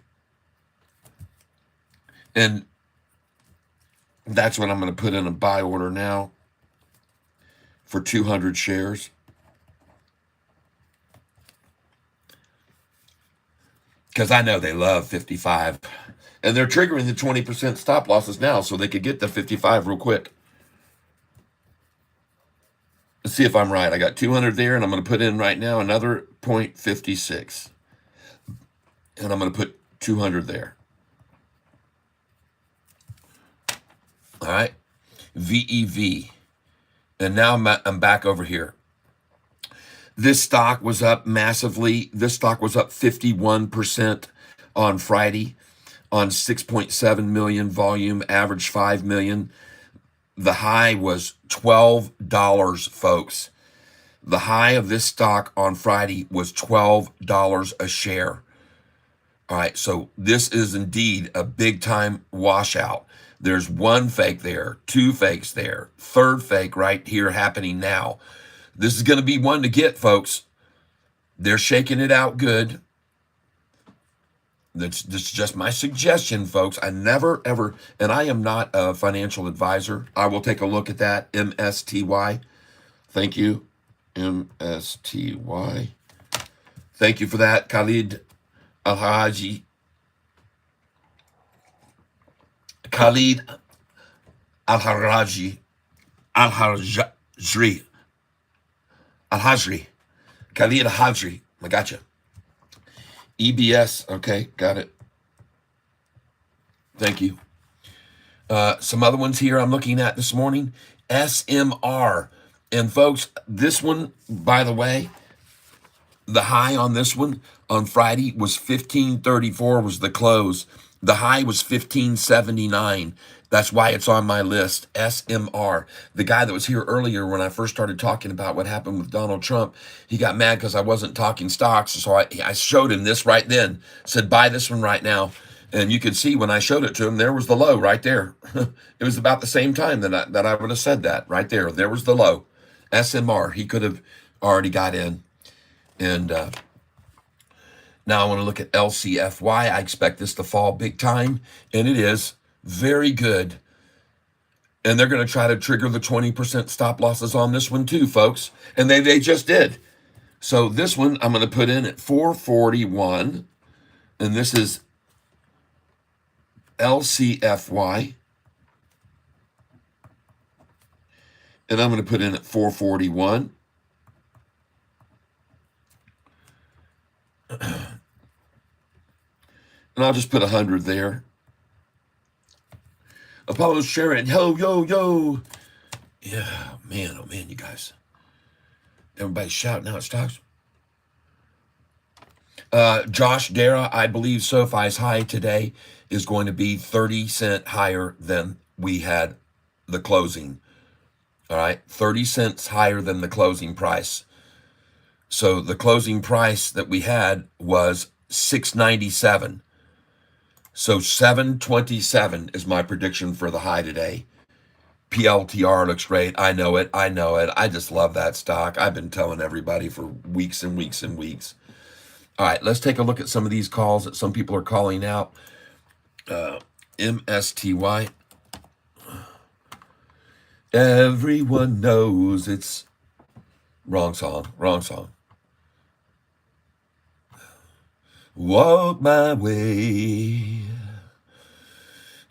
And that's what I'm going to put in a buy order now for 200 shares. Because I know they love 55. And they're triggering the 20% stop losses now so they could get to 55 real quick. Let's see if I'm right. I got 200 there, and I'm going to put in right now another 0.56. And I'm going to put 200 there. All right. VEV. And now I'm back over here. This stock was up massively. This stock was up 51% on Friday on 6.7 million volume, average 5 million. The high was $12, folks. The high of this stock on Friday was $12 a share. All right, so this is indeed a big time washout. There's one fake there, two fakes there, third fake right here happening now. This is going to be one to get, folks. They're shaking it out good. This is just my suggestion, folks. I never, ever, and I am not a financial advisor. I will take a look at that, MSTY. Thank you, MSTY. Thank you for that, Khalid Al-Haji. Khalid Al-Haraji. Al-Hajri. Al-Hajri. Khalid Al-Hajri. I got you. EBS. Okay, got it. Thank you. Some other ones here I'm looking at this morning. SMR. And folks, this one, by the way, the high on this one on Friday was 1534 was the close. The high was 1579. That's why it's on my list. SMR. The guy that was here earlier when I first started talking about what happened with Donald Trump, he got mad because I wasn't talking stocks. So I showed him this right then. Said, buy this one right now. And you could see when I showed it to him, there was the low right there. It was about the same time that I would have said that right there. There was the low. SMR. He could have already got in. And now I want to look at LCFY. I expect this to fall big time. And it is. Very good. And they're going to try to trigger the 20% stop losses on this one too, folks. And they just did. So this one I'm going to put in at 441. And this is LCFY. And I'm going to put in at 441. And I'll just put 100 there. Apollo Sharon, yo. Yeah, man, oh man, you guys. Everybody's shouting out stocks. Josh Dara, I believe SoFi's high today is going to be 30 cents higher than we had the closing. All right, 30 cents higher than the closing price. So the closing price that we had was $6.97. So 727 is my prediction for the high today. PLTR looks great. I know it. I just love that stock. I've been telling everybody for weeks and weeks and weeks. All right, let's take a look at some of these calls that some people are calling out. MSTY. Everyone knows it's wrong song. Walk my way,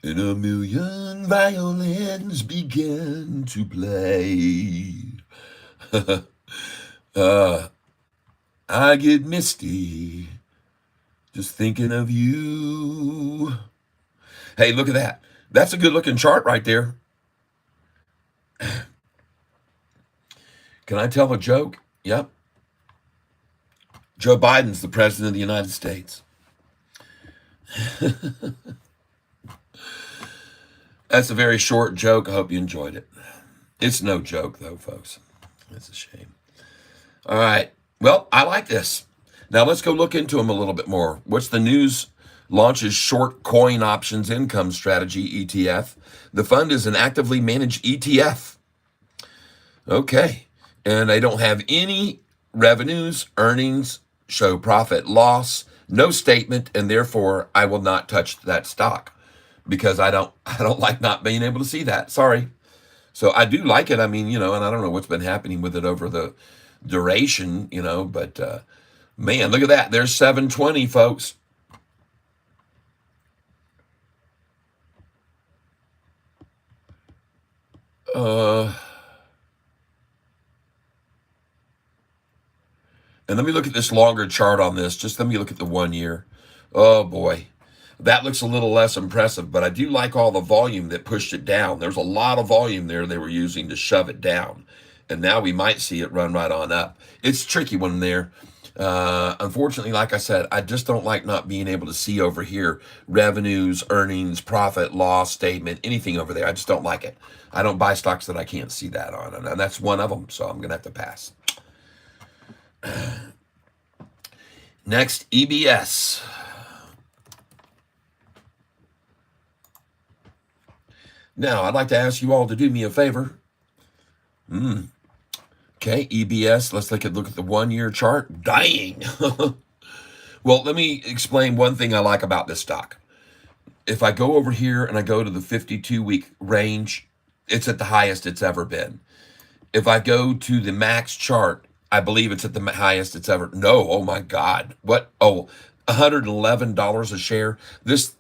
and a million violins begin to play. I get misty just thinking of you. Hey, look at that. That's a good looking chart right there. Can I tell a joke? Yep. Joe Biden's the president of the United States. That's a very short joke. I hope you enjoyed it. It's no joke, though, folks. It's a shame. All right. Well, I like this. Now let's go look into them a little bit more. What's the news? Launches short coin options income strategy, ETF. The fund is an actively managed ETF. Okay. And they don't have any revenues, earnings, show profit, loss, no statement, and therefore I will not touch that stock because I don't like not being able to see that. Sorry. So I do like it. I mean, and I don't know what's been happening with it over the duration, but man, look at that. There's 720, folks. And let me look at this longer chart on this. Just let me look at the 1 year. Oh boy, that looks a little less impressive, but I do like all the volume that pushed it down. There's a lot of volume there they were using to shove it down. And now we might see it run right on up. It's a tricky one there. Unfortunately, like I said, I just don't like not being able to see over here revenues, earnings, profit, loss statement, anything over there. I just don't like it. I don't buy stocks that I can't see that on, and that's one of them, so I'm going to have to pass. Next, EBS. Now, I'd like to ask you all to do me a favor. Okay, EBS, let's look at the 1 year chart. Dang. Well, let me explain one thing I like about this stock. If I go over here and I go to the 52-week range, it's at the highest it's ever been. If I go to the max chart, I believe it's at the highest it's ever. No, oh my God. What? Oh, $111 a share. This,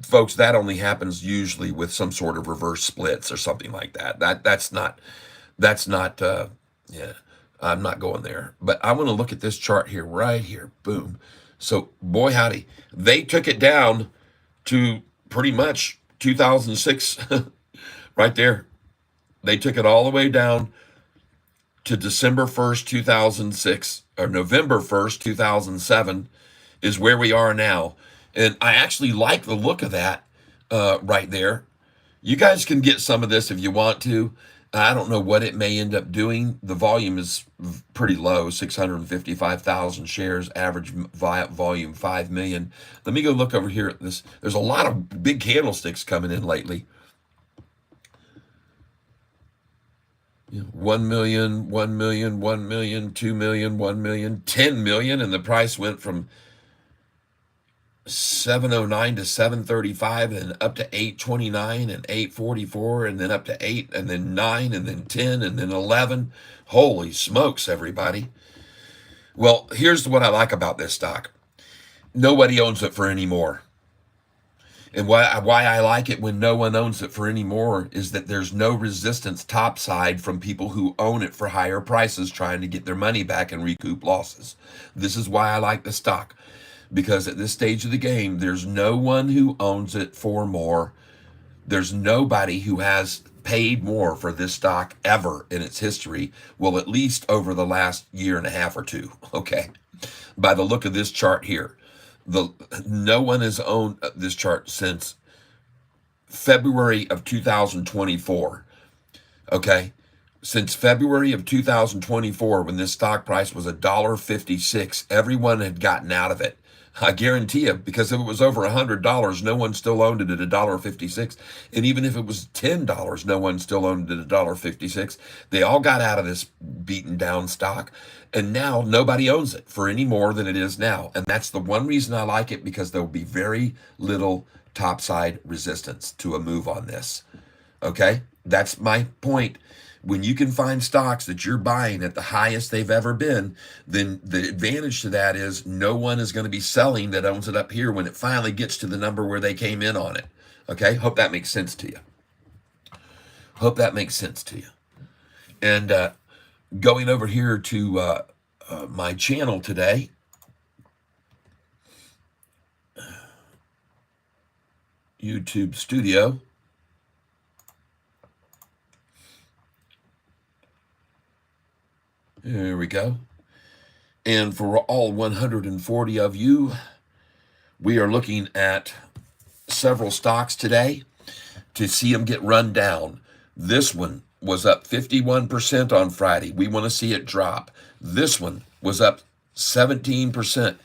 folks, that only happens usually with some sort of reverse splits or something like that. That's not, yeah, I'm not going there. But I want to look at this chart here, right here. Boom. So, boy, howdy. They took it down to pretty much 2006, right there. They took it all the way down to December 1st, 2006, or November 1st, 2007, is where we are now. And I actually like the look of that right there. You guys can get some of this if you want to. I don't know what it may end up doing. The volume is pretty low, 655,000 shares, average volume 5 million. Let me go look over here at this. There's a lot of big candlesticks coming in lately. 1 million, 1 million, 1 million, 2 million, 1 million, 10 million, and the price went from 709 to 735, and then up to 829 and 844, and then up to 8, and then 9, and then 10, and then 11. Holy smokes, everybody. Well, here's what I like about this stock. Nobody owns it for any more. And why I like it when no one owns it for any more is that there's no resistance topside from people who own it for higher prices trying to get their money back and recoup losses. This is why I like the stock, because at this stage of the game, there's no one who owns it for more. There's nobody who has paid more for this stock ever in its history. Well, at least over the last year and a half or two. Okay. By the look of this chart here, no one has owned this chart since February of 2024. Okay. Since February of 2024, when this stock price was $1.56, everyone had gotten out of it. I guarantee you, because if it was over $100, no one still owned it at $1.56. And even if it was $10, no one still owned it at $1.56. They all got out of this beaten down stock. And now nobody owns it for any more than it is now. And that's the one reason I like it, because there will be very little topside resistance to a move on this. Okay? That's my point. When you can find stocks that you're buying at the highest they've ever been, then the advantage to that is no one is going to be selling that owns it up here when it finally gets to the number where they came in on it. Okay? Hope that makes sense to you. Hope that makes sense to you. And going over here to my channel today, YouTube Studio. There we go. And for all 140 of you, we are looking at several stocks today to see them get run down. This one was up 51% on Friday. We want to see it drop. This one was up 17%.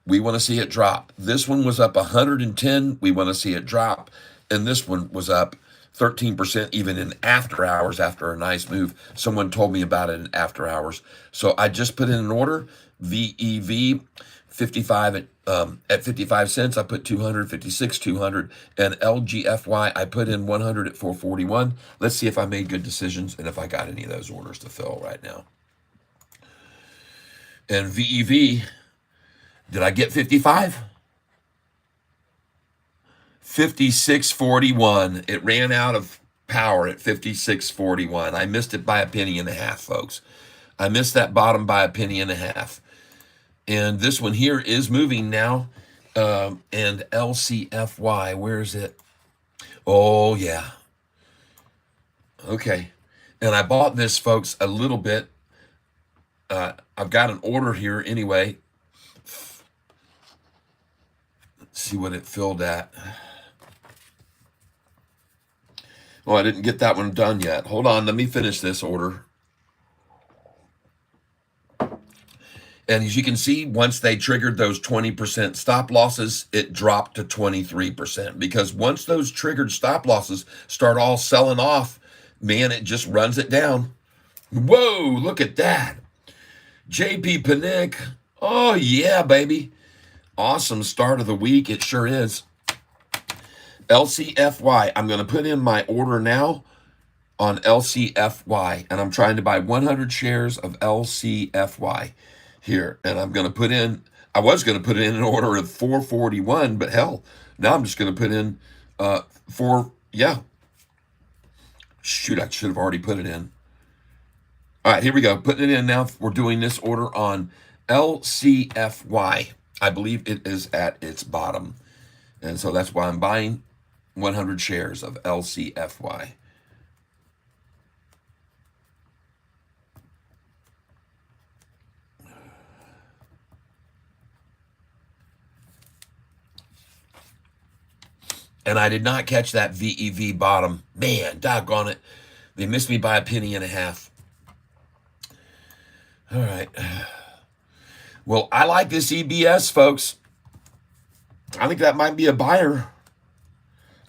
We want to see it drop. This one was up 110. We want to see it drop. And this one was up 13% even in after hours after a nice move. Someone told me about it in after hours. So I just put in an order, VEV 55 at 55 cents. I put 200, 56, 200, and LGFY, I put in 100 at 441. Let's see if I made good decisions and if I got any of those orders to fill right now. And VEV, did I get 55? 56.41. It ran out of power at 56.41. I missed it by a penny and a half, folks. I missed that bottom by a penny and a half. And this one here is moving now. And LCFY, where is it? Oh, yeah. Okay. And I bought this, folks, a little bit. I've got an order here anyway. Let's see what it filled at. Oh, I didn't get that one done yet. Hold on, let me finish this order. And as you can see, once they triggered those 20% stop losses, it dropped to 23%. Because once those triggered stop losses start all selling off, man, it just runs it down. Whoa, look at that. JP Panic. Oh, yeah, baby. Awesome start of the week. It sure is. LCFY. I'm going to put in my order now on LCFY. And I'm trying to buy 100 shares of LCFY here. And I'm going to put in, I was going to put in an order of 441, but hell, now I'm just going to put in Shoot, I should have already put it in. All right, here we go. Putting it in now. We're doing this order on LCFY. I believe it is at its bottom. And so that's why I'm buying 100 shares of LCFY. And I did not catch that VEV bottom. Man, doggone it. They missed me by a penny and a half. All right. Well, I like this EBS, folks. I think that might be a buyer.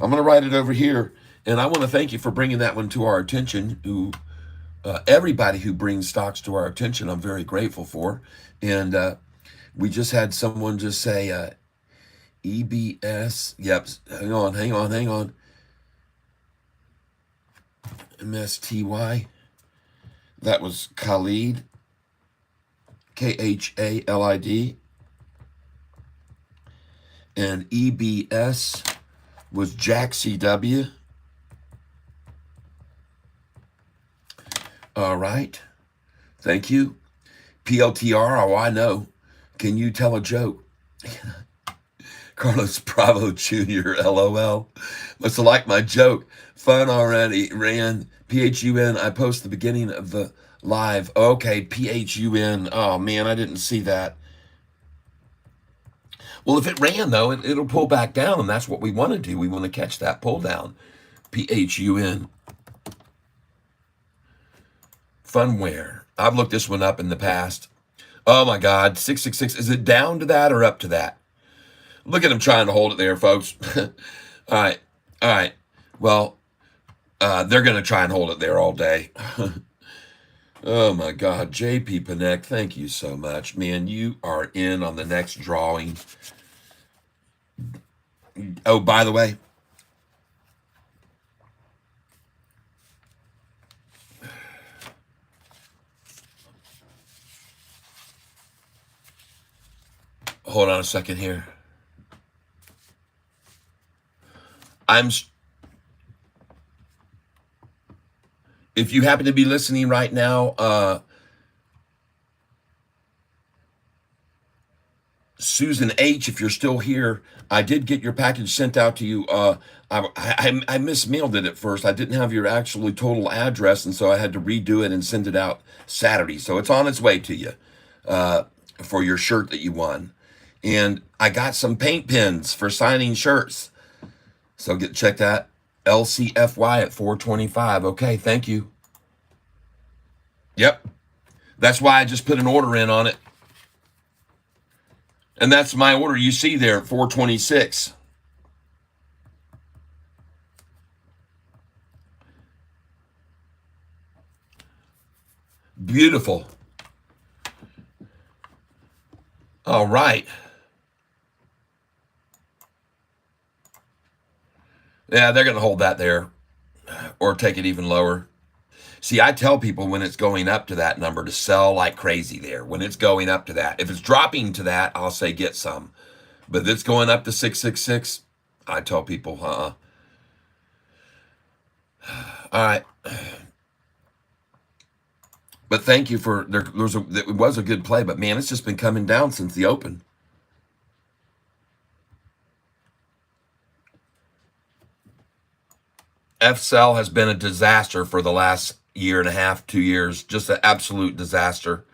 I'm going to write it over here. And I want to thank you for bringing that one to our attention. Everybody who brings stocks to our attention, I'm very grateful for. And we just had someone just say EBS. Yep. Hang on. MSTY. That was Khalid. KHALID. And EBS. was Jack CW. All right. Thank you. PLTR, oh, I know. Can you tell a joke? Carlos Bravo Jr., LOL. Must have liked my joke. Fun already. Ran. PHUN, I post the beginning of the live. Okay, PHUN. Oh, man, I didn't see that. Well, if it ran, though, it'll pull back down, and that's what we want to do. We want to catch that pull down. PHUN. Funware. I've looked this one up in the past. Oh, my God. 666. Is it down to that or up to that? Look at him trying to hold it there, folks. All right. All right. Well, they're going to try and hold it there all day. Oh, my God. JP Panek, thank you so much. Man, you are in on the next drawing. Oh, by the way, hold on a second here. If you happen to be listening right now, Susan H., if you're still here, I did get your package sent out to you. I mismailed it at first. I didn't have your actually total address, and so I had to redo it and send it out Saturday. So it's on its way to you for your shirt that you won. And I got some paint pens for signing shirts. So check that. LCFY at 425. Okay, thank you. Yep. That's why I just put an order in on it. And that's my order you see there at 426. Beautiful. All right. Yeah, they're going to hold that there or take it even lower. See, I tell people when it's going up to that number to sell like crazy there. When it's going up to that. If it's dropping to that, I'll say get some. But if it's going up to 666, I tell people, All right. But thank you for, it was a good play, but man, it's just been coming down since the open. FCell has been a disaster for the last year and a half, 2 years, just an absolute disaster.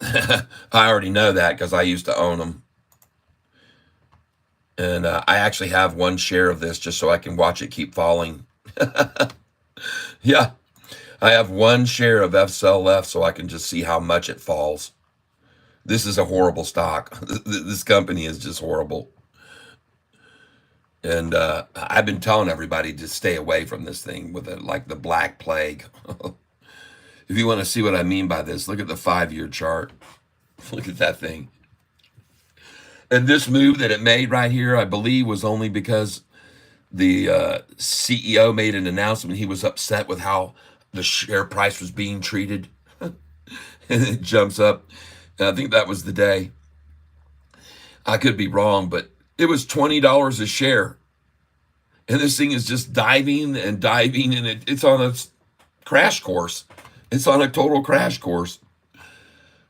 I already know that because I used to own them. And I actually have one share of this just so I can watch it keep falling. Yeah, I have one share of FCell left so I can just see how much it falls. This is a horrible stock. This company is just horrible. And I've been telling everybody to stay away from this thing with it, like the Black Plague. If you want to see what I mean by this, look at the 5-year chart. Look at that thing. And this move that it made right here, I believe, was only because the CEO made an announcement. He was upset with how the share price was being treated. And it jumps up. And I think that was the day. I could be wrong, but it was $20 a share. And this thing is just diving and diving, and it's on a crash course. It's on a total crash course.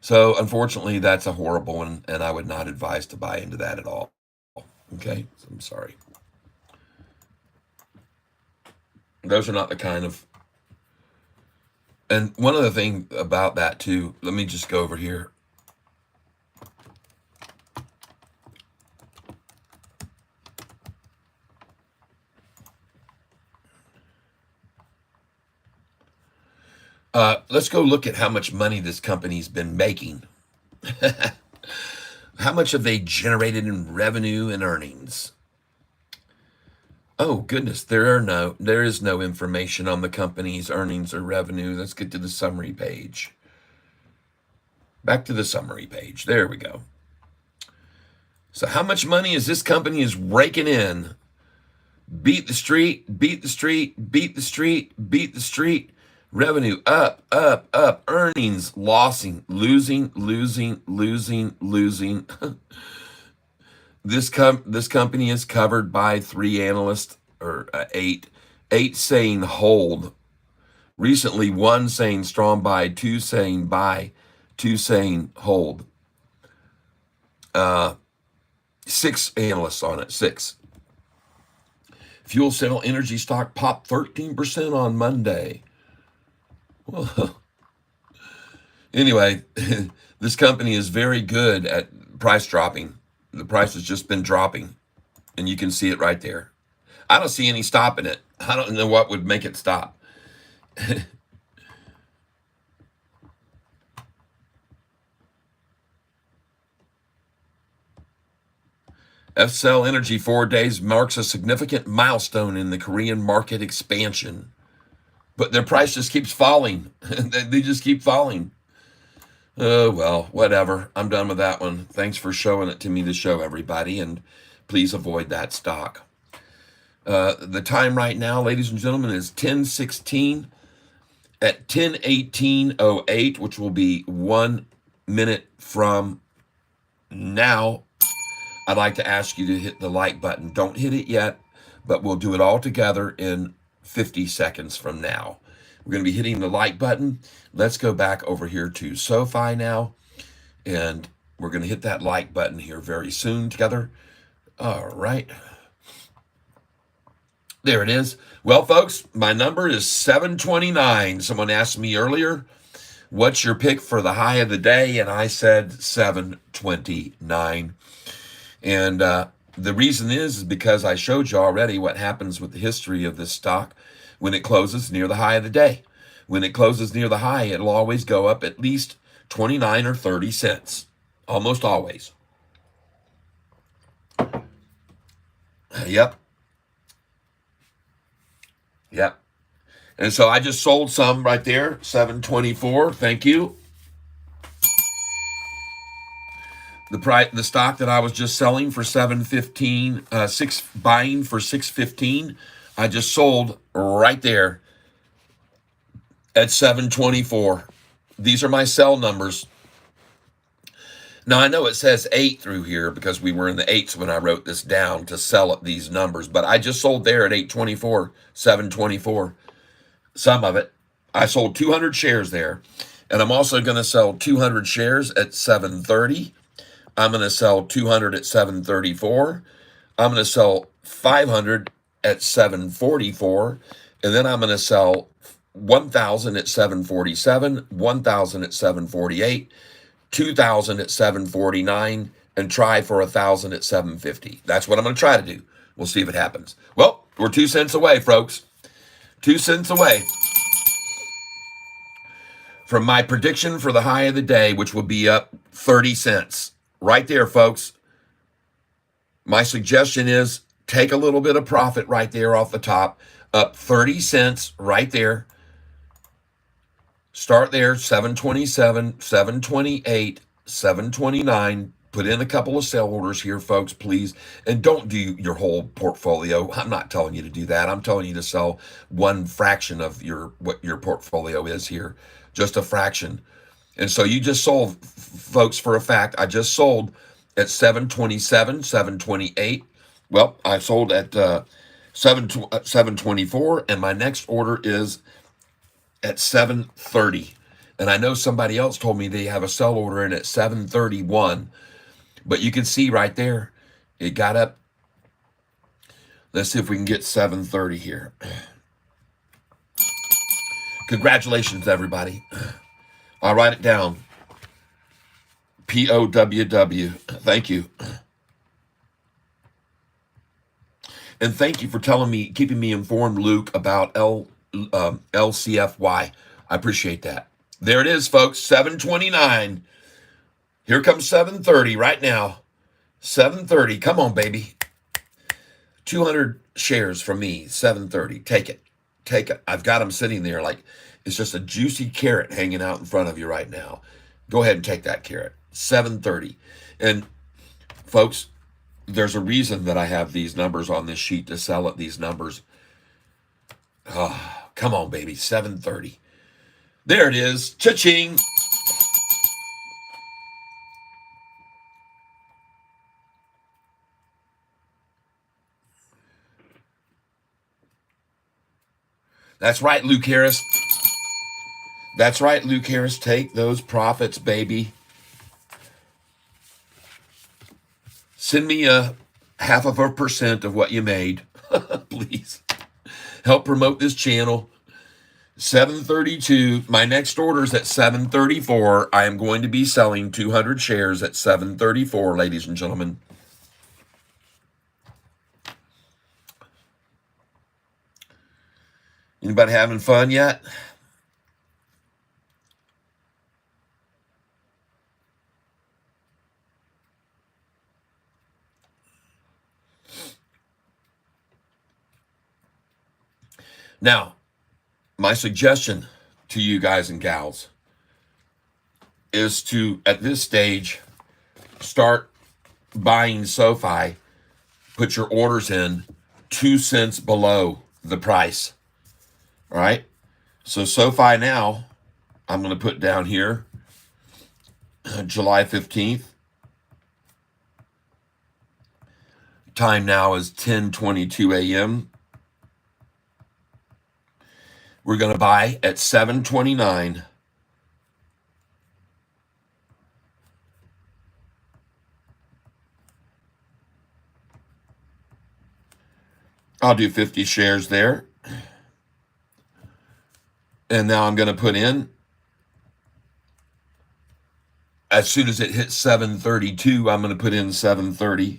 So, unfortunately, that's a horrible one, and I would not advise to buy into that at all. Okay? So I'm sorry. Those are not the kind of... And one other thing about that, too, let me just go over here. Let's go look at how much money this company's been making. How much have they generated in revenue and earnings? Oh, goodness, there is no information on the company's earnings or revenue. Let's get to the summary page. Back to the summary page. There we go. So how much money is this company is raking in? Beat the street, beat the street, beat the street, beat the street. Revenue up, up, up. Earnings losing, losing. This company is covered by 3 analysts, or eight saying hold. Recently, 1 saying strong buy, 2 saying buy, 2 saying hold. 6 analysts on it. 6. Fuel cell energy stock popped 13% on Monday. Well, anyway, this company is very good at price dropping. The price has just been dropping, and you can see it right there. I don't see any stopping it. I don't know what would make it stop. FCell Energy 4 days marks a significant milestone in the Korean market expansion. But their price just keeps falling. They just keep falling. Oh, well, whatever. I'm done with that one. Thanks for showing it to me to show everybody, and please avoid that stock. The time right now, ladies and gentlemen, is 10:16. At 10:18:08, which will be 1 minute from now, I'd like to ask you to hit the like button. Don't hit it yet, but we'll do it all together in 50 seconds from now. We're going to be hitting the like button. Let's go back over here to Sofi now, and we're going to hit that like button here very soon together. All right. There it is. Well, folks, my number is 729. Someone asked me earlier, what's your pick for the high of the day? And I said 729. And the reason is because I showed you already what happens with the history of this stock when it closes near the high of the day. When it closes near the high, it'll always go up at least 29 or 30 cents. Almost always. Yep. And so I just sold some right there, 724. Thank you. The stock that I was just selling for 715, buying for 615, I just sold right there at 724. These are my sell numbers. Now, I know it says 8 through here because we were in the 8s when I wrote this down to sell at these numbers, but I just sold there at 824, 724. Some of it. I sold 200 shares there, and I'm also going to sell 200 shares at 730. I'm going to sell 200 at 734. I'm going to sell 500 at 744, and then I'm going to sell 1,000 at 747, 1,000 at 748, 2,000 at 749, and try for 1,000 at 750. That's what I'm going to try to do. We'll see if it happens. Well, we're 2 cents away, folks. 2 cents away from my prediction for the high of the day, which will be up 30 cents. Right there, folks. My suggestion is take a little bit of profit right there off the top, up 30 cents right there. Start there, 727, 728, 729. Put in a couple of sell orders here, folks, please. And don't do your whole portfolio. I'm not telling you to do that. I'm telling you to sell one fraction of what your portfolio is here, just a fraction. And so you just sold, folks, for a fact, I just sold at 727, 728. Well, I sold at 724, and my next order is at 730. And I know somebody else told me they have a sell order in at 731. But you can see right there, it got up. Let's see if we can get 730 here. Congratulations, everybody. I'll write it down. POWW. Thank you. And thank you for keeping me informed, Luke, about LCFY. I appreciate that. There it is, folks, 729. Here comes 730 right now. 730. Come on, baby. 200 shares from me, 730. Take it. Take it. I've got them sitting there like it's just a juicy carrot hanging out in front of you right now. Go ahead and take that carrot. 730. And folks, there's a reason that I have these numbers on this sheet to sell at these numbers. Oh, come on, baby. 730. There it is. Cha-ching. That's right, Luke Harris. That's right, Luke Harris. Take those profits, baby. Send me a 0.5% of what you made, please. Help promote this channel. 732. My next order is at 734. I am going to be selling 200 shares at 734, ladies and gentlemen. Anybody having fun yet? Now, my suggestion to you guys and gals is to, at this stage, start buying Sofi. Put your orders in 2 cents below the price. All right. So Sofi now, I'm going to put down here, July 15th. Time now is 10:22 a.m. We're going to buy at 7:29. I'll do 50 shares there. And now I'm going to put in, as soon as it hits 7:32, I'm going to put in 7:30.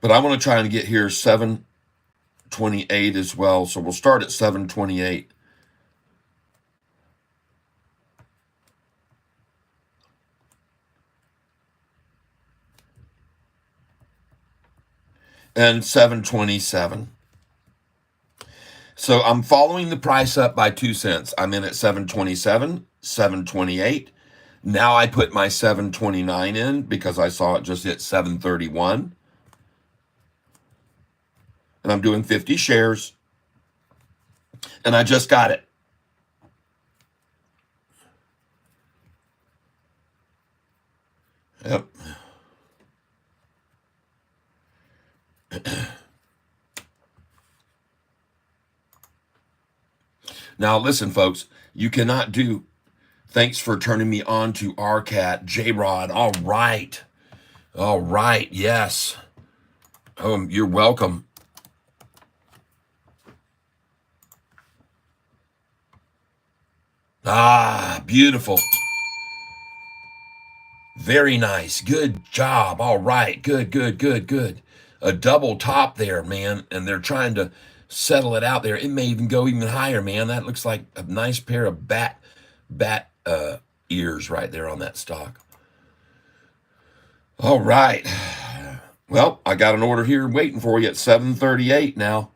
But I want to try and get here 7:28 as well. So we'll start at 7:28. And 7:27. So I'm following the price up by 2 cents. I'm in at 7:27, 7:28. Now I put my 7:29 in because I saw it just hit 7:31. And I'm doing 50 shares. And I just got it. Yep. Now, listen, folks, you cannot do. Thanks for turning me on to RCAT, J-Rod. All right. All right. Yes. You're welcome. Ah, beautiful. Very nice. Good job. All right. Good, good, good, good. A double top there, man. And they're trying to settle it out there. It may even go even higher, man. That looks like a nice pair of bat ears right there on that stock. All right. Well, I got an order here waiting for you at 7:38 now.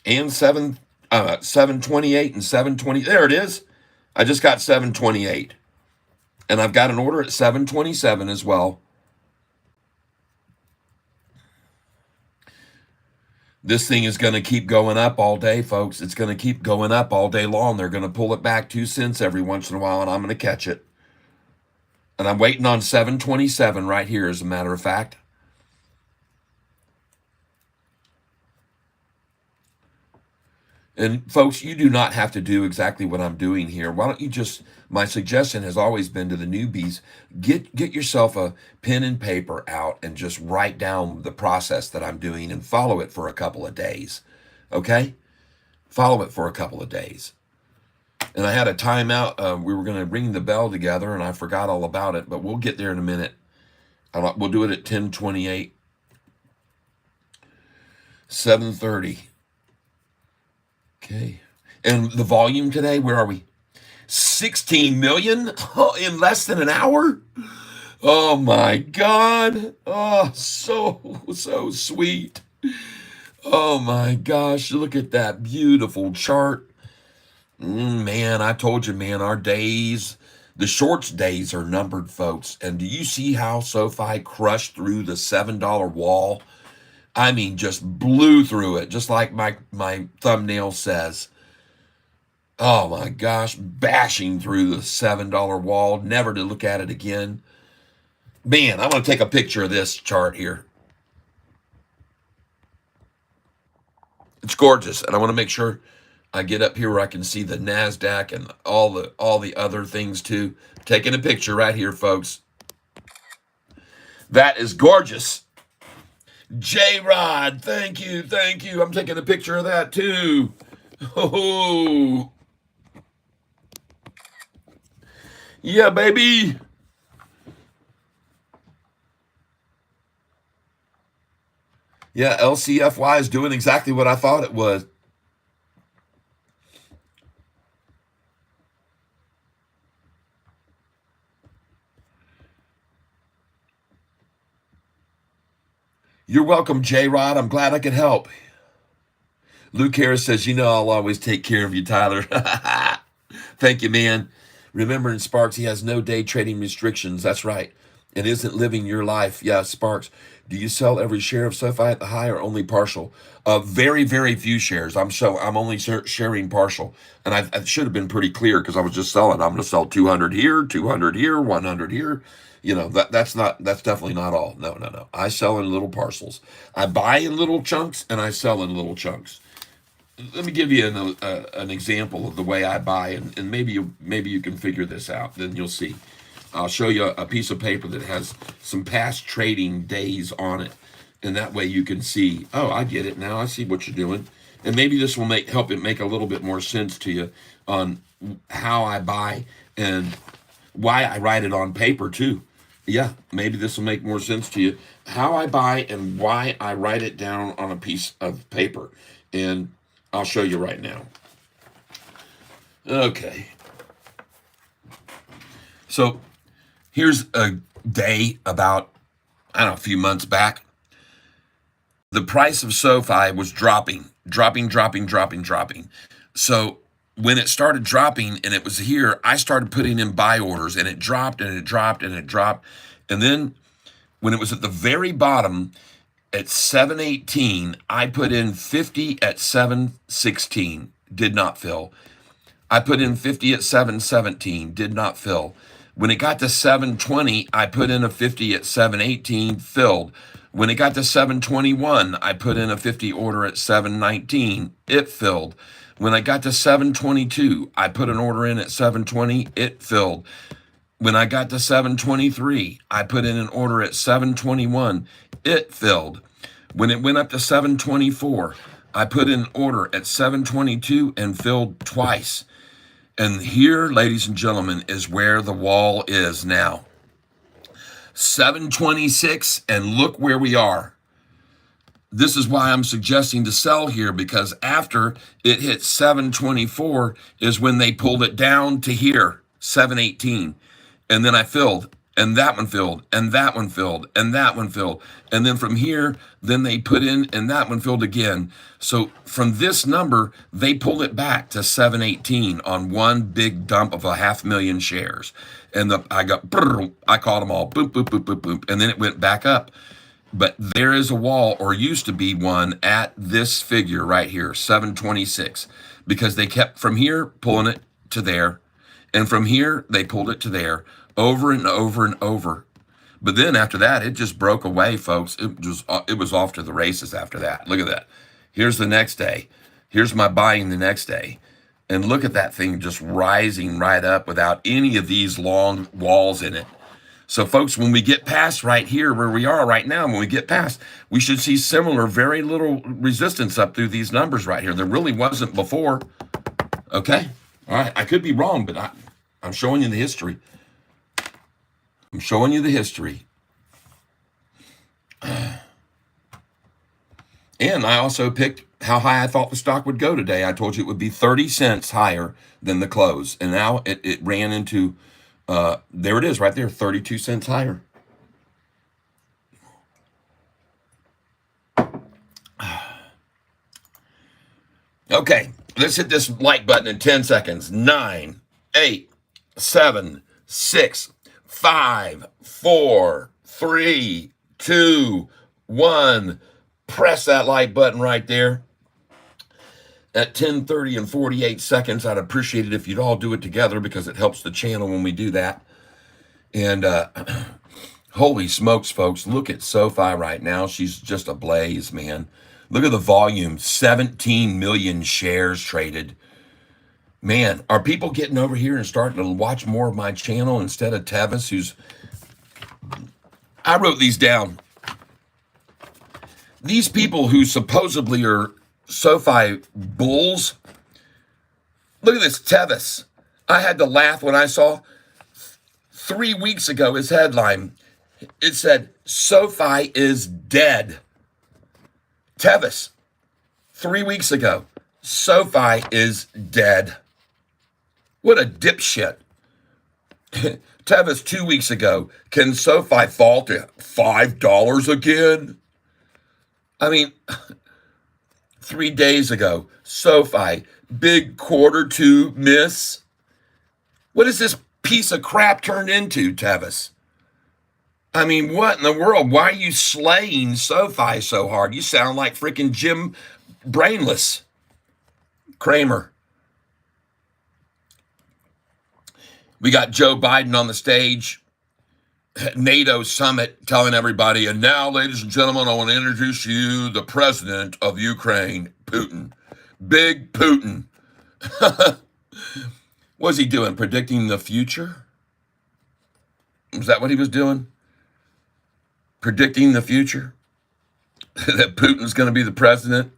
And 7:28 and 7:20. There it is. I just got 7:28. And I've got an order at 7:27 as well. This thing is going to keep going up all day, folks. It's going to keep going up all day long. They're going to pull it back 2 cents every once in a while, and I'm going to catch it. And I'm waiting on 7:27 right here, as a matter of fact. And folks, you do not have to do exactly what I'm doing here. Why don't you just, my suggestion has always been to the newbies, get yourself a pen and paper out and just write down the process that I'm doing and follow it for a couple of days. Okay? Follow it for a couple of days. And I had a timeout. We were going to ring the bell together, and I forgot all about it, but we'll get there in a minute. We'll do it at 10:28. 7:30. Okay. And the volume today, where are we? 16 million in less than an hour? Oh my God. Oh, so sweet. Oh my gosh. Look at that beautiful chart. Man, I told you, man, our days, the shorts days are numbered, folks. And do you see how Sofi crushed through the $7 wall? I mean, just blew through it, just like my thumbnail says. Oh my gosh, bashing through the $7 wall, never to look at it again. Man, I want to take a picture of this chart here. It's gorgeous, and I want to make sure I get up here where I can see the NASDAQ and all the other things too. Taking a picture right here, folks. That is gorgeous. J-Rod, thank you, thank you. I'm taking a picture of that too. Oh, yeah, baby. Yeah, LCFY is doing exactly what I thought it was. You're welcome, J-Rod. I'm glad I could help. Luke Harris says, I'll always take care of you, Tyler. Thank you, man. Remember, in Sparks, he has no day trading restrictions. That's right. And isn't living your life. Yeah, Sparks, do you sell every share of Sofi at the high or only partial? Very, very few shares. I'm only sharing partial. And I should have been pretty clear because I was just selling. I'm going to sell 200 here, 200 here, 100 here. That's definitely not all. No. I sell in little parcels. I buy in little chunks and I sell in little chunks. Let me give you an example of the way I buy, and maybe you can figure this out. Then you'll see. I'll show you a piece of paper that has some past trading days on it, and that way you can see. Oh, I get it now. I see what you're doing, and maybe this will help it make a little bit more sense to you on how I buy and why I write it on paper too. Yeah, maybe this will make more sense to you. How I buy and why I write it down on a piece of paper, and I'll show you right now. Okay. So here's a day about, a few months back. The price of Sofi was dropping. So when it started dropping and it was here, I started putting in buy orders, and it dropped and it dropped and it dropped. And then when it was at the very bottom, at 718, I put in 50 at 716, did not fill. I put in 50 at 717, did not fill. When it got to 720, I put in a 50 at 718, filled. When it got to 721, I put in a 50 order at 719, it filled. When I got to 722, I put an order in at 720, it filled. When I got to 723, I put in an order at 721, it filled. When it went up to 724, I put in an order at 722 and filled twice. And here, ladies and gentlemen, is where the wall is now. 726, and look where we are. This is why I'm suggesting to sell here, because after it hit 724 is when they pulled it down to here, 718. And then I filled, and that one filled, and that one filled, and that one filled. And then from here, then they put in, and that one filled again. So from this number, they pulled it back to 718 on one big dump of 500,000 shares. And I caught them all, boop, boop, boop, boop, boop. And then it went back up. But there is a wall, or used to be one, at this figure right here, 726, because they kept from here pulling it to there. And from here, they pulled it to there, over and over and over. But then after that, it just broke away, folks. It was off to the races after that. Look at that. Here's the next day. Here's my buying the next day. And look at that thing just rising right up without any of these long walls in it. So, folks, when we get past right here where we are right now, when we get past, we should see similar, very little resistance up through these numbers right here. There really wasn't before. Okay? All right. I could be wrong, but I'm showing you the history. I'm showing you the history. And I also picked how high I thought the stock would go today. I told you it would be 30 cents higher than the close. And now it ran into... there it is right there, 32 cents higher. Okay, let's hit this like button in 10 seconds. 9, 8, 7, 6, 5, 4, 3, 2, 1. Press that like button right there. At 10:30 and 48 seconds, I'd appreciate it if you'd all do it together, because it helps the channel when we do that. And Holy smokes, folks. Look at SoFi right now. She's just ablaze, man. Look at the volume, 17 million shares traded. Man, are people getting over here and starting to watch more of my channel instead of Tevis, who's... I wrote these down. These people who supposedly are SoFi bulls, look at this Tevis. I had to laugh when I saw 3 weeks ago his headline. It said, SoFi is dead. Tevis, 3 weeks ago, SoFi is dead. What a dipshit. Tevis, 2 weeks ago, can SoFi fall to $5 again? I mean, 3 days ago, SoFi, big Q2 miss. What is this piece of crap turned into, Tevis? I mean, what in the world? Why are you slaying SoFi so hard? You sound like freaking Jim Brainless. Kramer. We got Joe Biden on the stage, NATO summit, telling everybody, and now, ladies and gentlemen, I want to introduce you the president of Ukraine, Putin. Big Putin. What's he doing? Predicting the future? Was that what he was doing? Predicting the future? That Putin's going to be the president?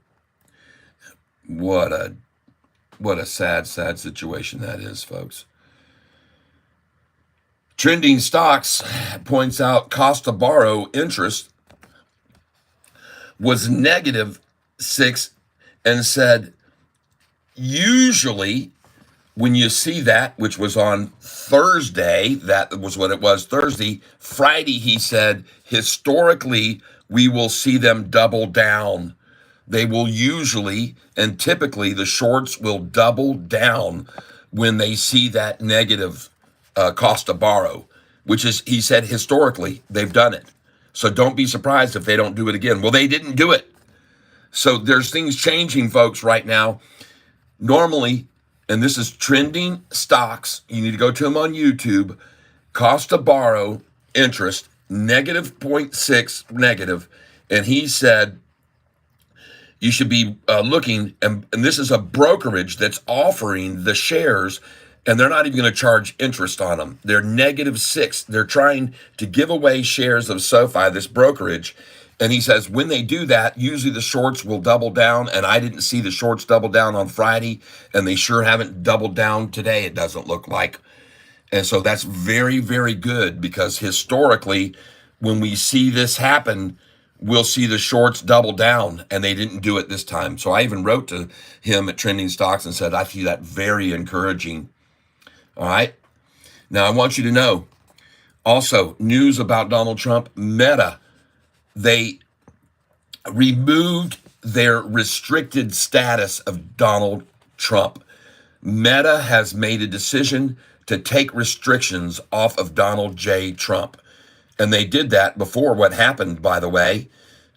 What a sad, sad situation that is, folks. Trending Stocks points out cost to borrow interest was -6 and said, usually when you see that, which was on Thursday, that was what it was Thursday, Friday, he said, historically, we will see them double down. They will usually, and typically, the shorts will double down when they see that negative cost to borrow, which is, he said, historically, they've done it. So don't be surprised if they don't do it again. Well, they didn't do it. So there's things changing, folks, right now. Normally, and this is Trending Stocks, you need to go to them on YouTube, cost to borrow interest, -0.6 negative. And he said, you should be looking, and this is a brokerage that's offering the shares, and they're not even going to charge interest on them. They're -6. They're trying to give away shares of SoFi, this brokerage. And he says, when they do that, usually the shorts will double down. And I didn't see the shorts double down on Friday, and they sure haven't doubled down today, it doesn't look like. And so that's very, very good, because historically, when we see this happen, we'll see the shorts double down, and they didn't do it this time. So I even wrote to him at Trending Stocks and said, I see that very encouraging. All right. Now, I want you to know also news about Donald Trump. Meta, they removed their restricted status of Donald Trump. Meta has made a decision to take restrictions off of Donald J. Trump. And they did that before what happened, by the way.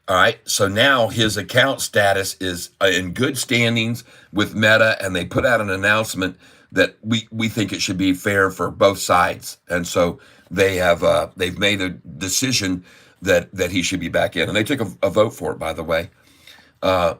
All right. So now his account status is in good standings with Meta, and they put out an announcement that we think it should be fair for both sides. And so they've made a decision that he should be back in. And they took a vote for it, by the way. And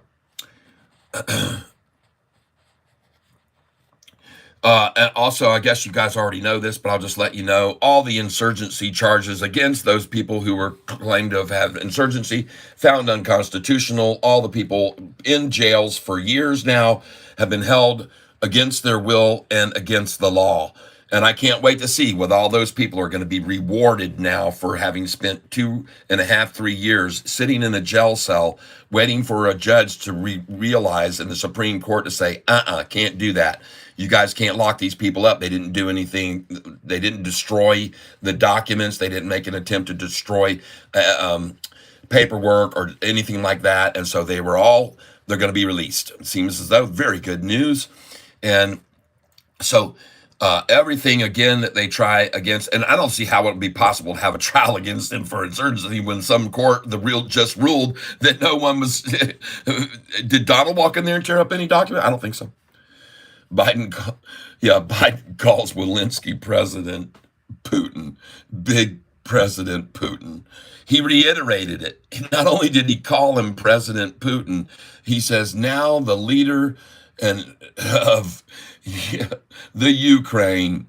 also, I guess you guys already know this, but I'll just let you know, all the insurgency charges against those people who were claimed to have insurgency found unconstitutional. All the people in jails for years now have been held against their will and against the law. And I can't wait to see what all those people are going to be rewarded now for having spent 2.5, 3 years sitting in a jail cell waiting for a judge to realize in the Supreme Court to say, can't do that. You guys can't lock these people up. They didn't do anything. They didn't destroy the documents. They didn't make an attempt to destroy paperwork or anything like that. And so they're going to be released. It seems as though very good news. And so everything, again, that they try against, and I don't see how it would be possible to have a trial against him for insurgency when some court, just ruled that no one was, did Donald walk in there and tear up any document? I don't think so. Biden calls Walensky President Putin. Big President Putin. He reiterated it. Not only did he call him President Putin, he says now the leader of the Ukraine,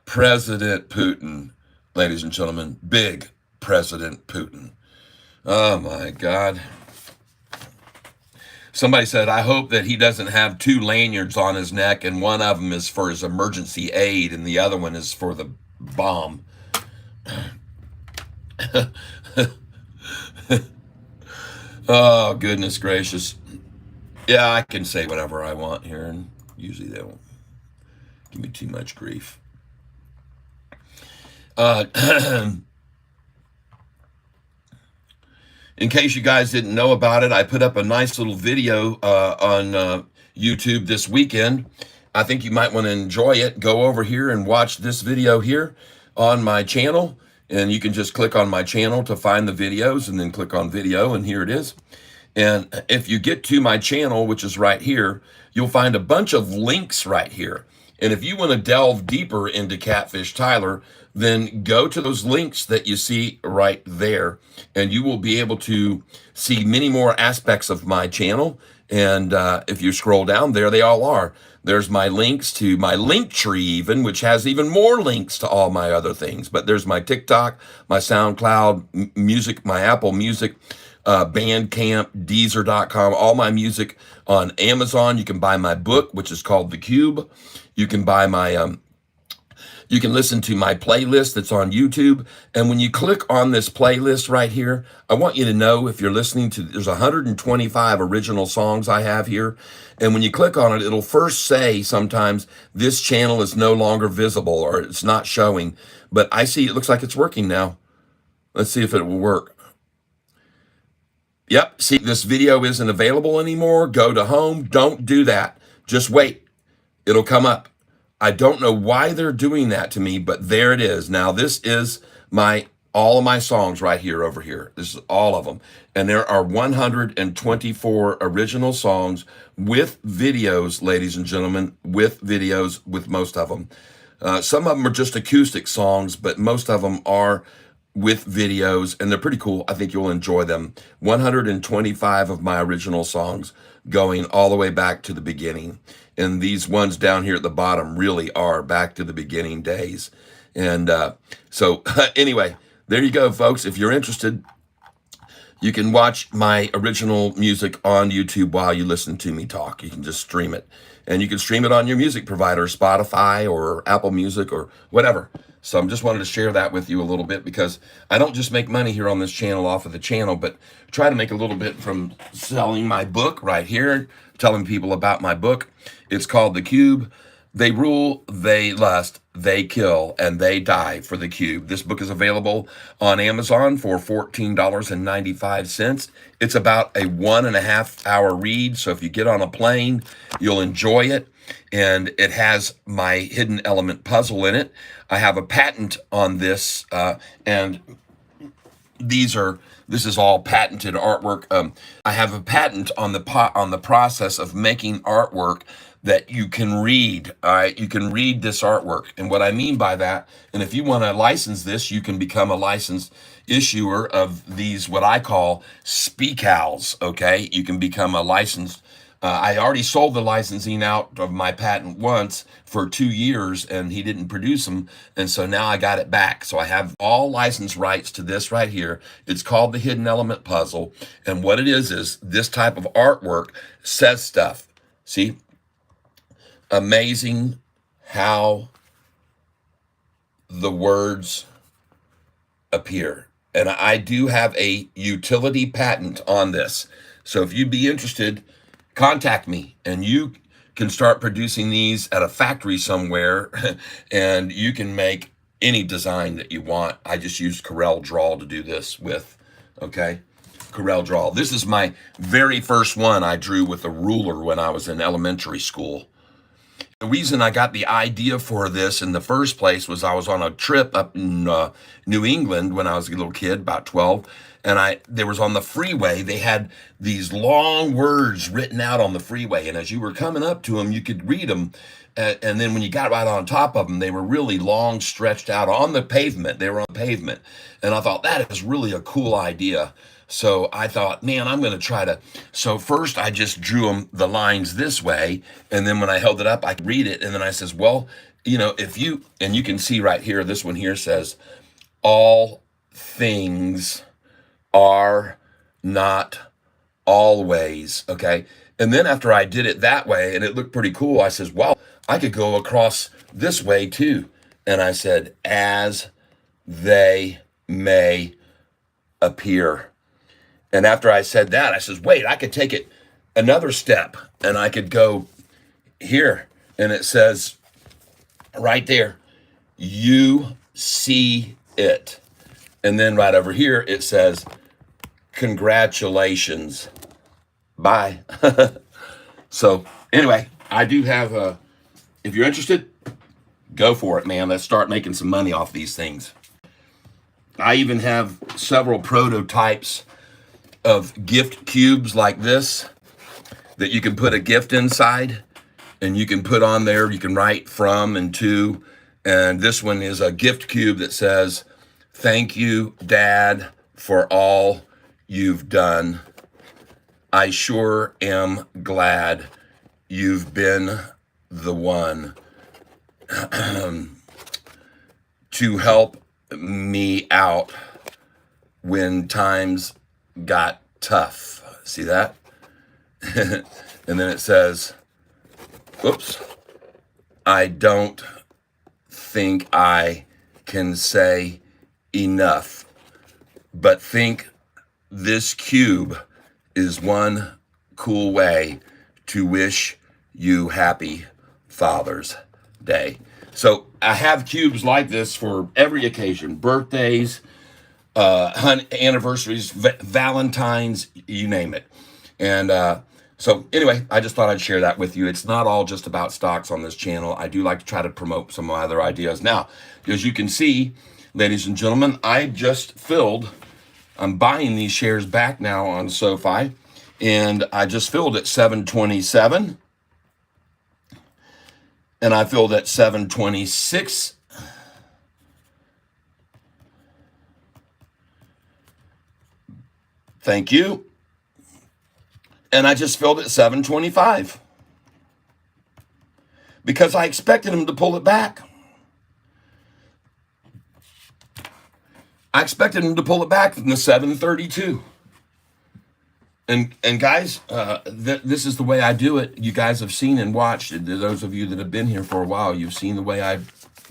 President Putin, ladies and gentlemen, big President Putin. Oh my God. Somebody said, I hope that he doesn't have two lanyards on his neck, and one of them is for his emergency aid, and the other one is for the bomb. Oh, goodness gracious. Yeah, I can say whatever I want here, and usually they won't give me too much grief. In case you guys didn't know about it, I put up a nice little video on YouTube this weekend. I think you might want to enjoy it. Go over here and watch this video here on my channel. And you can just click on my channel to find the videos and then click on video, and here it is. And if you get to my channel, which is right here, you'll find a bunch of links right here. And if you want to delve deeper into Catfish Tyler, then go to those links that you see right there, and you will be able to see many more aspects of my channel. And if you scroll down there, they all are. There's my links to my link tree even, which has even more links to all my other things. But there's my TikTok, my SoundCloud, music, my Apple Music, Bandcamp, Deezer.com, all my music on Amazon. You can buy my book, which is called The Cube. You can buy my, you can listen to my playlist that's on YouTube. And when you click on this playlist right here, I want you to know, if you're listening to, there's 125 original songs I have here. And when you click on it, it'll first say sometimes this channel is no longer visible or it's not showing. But I see it looks like it's working now. Let's see if it will work. Yep, see, this video isn't available anymore. Go to home. Don't do that. Just wait. It'll come up. I don't know why they're doing that to me, but there it is. Now, this is all of my songs right here over here. This is all of them. And there are 124 original songs with videos, ladies and gentlemen, with videos with most of them. Some of them are just acoustic songs, but most of them are with videos, and they're pretty cool. I think you'll enjoy them. 125 of my original songs going all the way back to the beginning. And these ones down here at the bottom really are back to the beginning days. And so anyway, there you go, folks. If you're interested, you can watch my original music on YouTube while you listen to me talk. You can just stream it. And you can stream it on your music provider, Spotify or Apple Music or whatever. So I just wanted to share that with you a little bit, because I don't just make money here on this channel off of the channel, but try to make a little bit from selling my book right here, telling people about my book. It's called The Cube. They rule, they lust, they kill, and they die for the cube. This book is available on Amazon for $14.95. It's about a 1.5 hour read. So if you get on a plane, you'll enjoy it. And it has my hidden element puzzle in it. I have a patent on this, and this is all patented artwork. I have a patent on the process of making artwork that you can read. All right, you can read this artwork, and what I mean by that, and if you want to license this, you can become a licensed issuer of these, what I call speakals. Okay, you can become a licensed. I already sold the licensing out of my patent once for 2 years, and he didn't produce them, and so now I got it back. So I have all license rights to this right here. It's called the Hidden Element Puzzle, and what it is this type of artwork says stuff. See? Amazing how the words appear. And I do have a utility patent on this. So if you'd be interested, contact me, and you can start producing these at a factory somewhere, and you can make any design that you want. I just used Corel Draw to do this with, okay? Corel Draw. This is my very first one I drew with a ruler when I was in elementary school. The reason I got the idea for this in the first place was I was on a trip up in New England when I was a little kid, about 12, and there was on the freeway, they had these long words written out on the freeway, and as you were coming up to them, you could read them, and then when you got right on top of them, they were really long, stretched out on the pavement. They were on the pavement, and I thought that is really a cool idea. So I thought, man, I'm going to try to. So first I just drew them the lines this way, and then when I held it up, I could read it, and then I says, well, if you, and you can see right here, this one here says, all things are not always, okay? And then after I did it that way, and it looked pretty cool, I says, well, I could go across this way too. And I said, as they may appear. And after I said that, I says, wait, I could take it another step, and I could go here. And it says right there, you see it. And then right over here, it says, congratulations. Bye. So anyway, I do have if you're interested, go for it, man. Let's start making some money off these things. I even have several prototypes of gift cubes like this that you can put a gift inside, and you can put on there, you can write from and to, and this one is a gift cube that says, thank you, Dad, for all you've done. I sure am glad you've been the one to help me out when times got tough. See that? And then it says, whoops, I don't think I can say enough, but think this cube is one cool way to wish you happy Father's Day. So I have cubes like this for every occasion, birthdays, anniversaries, Valentine's, you name it. And so anyway, I just thought I'd share that with you. It's not all just about stocks on this channel. I do like to try to promote some of my other ideas. Now, as you can see, ladies and gentlemen, I'm buying these shares back now on Sofi, and I just filled at 727, and I filled at 726. Thank you. And I just filled at 725 because I expected him to pull it back. I expected him to pull it back from the 732. And guys, this is the way I do it. You guys have seen and watched it. Those of you that have been here for a while, you've seen the way I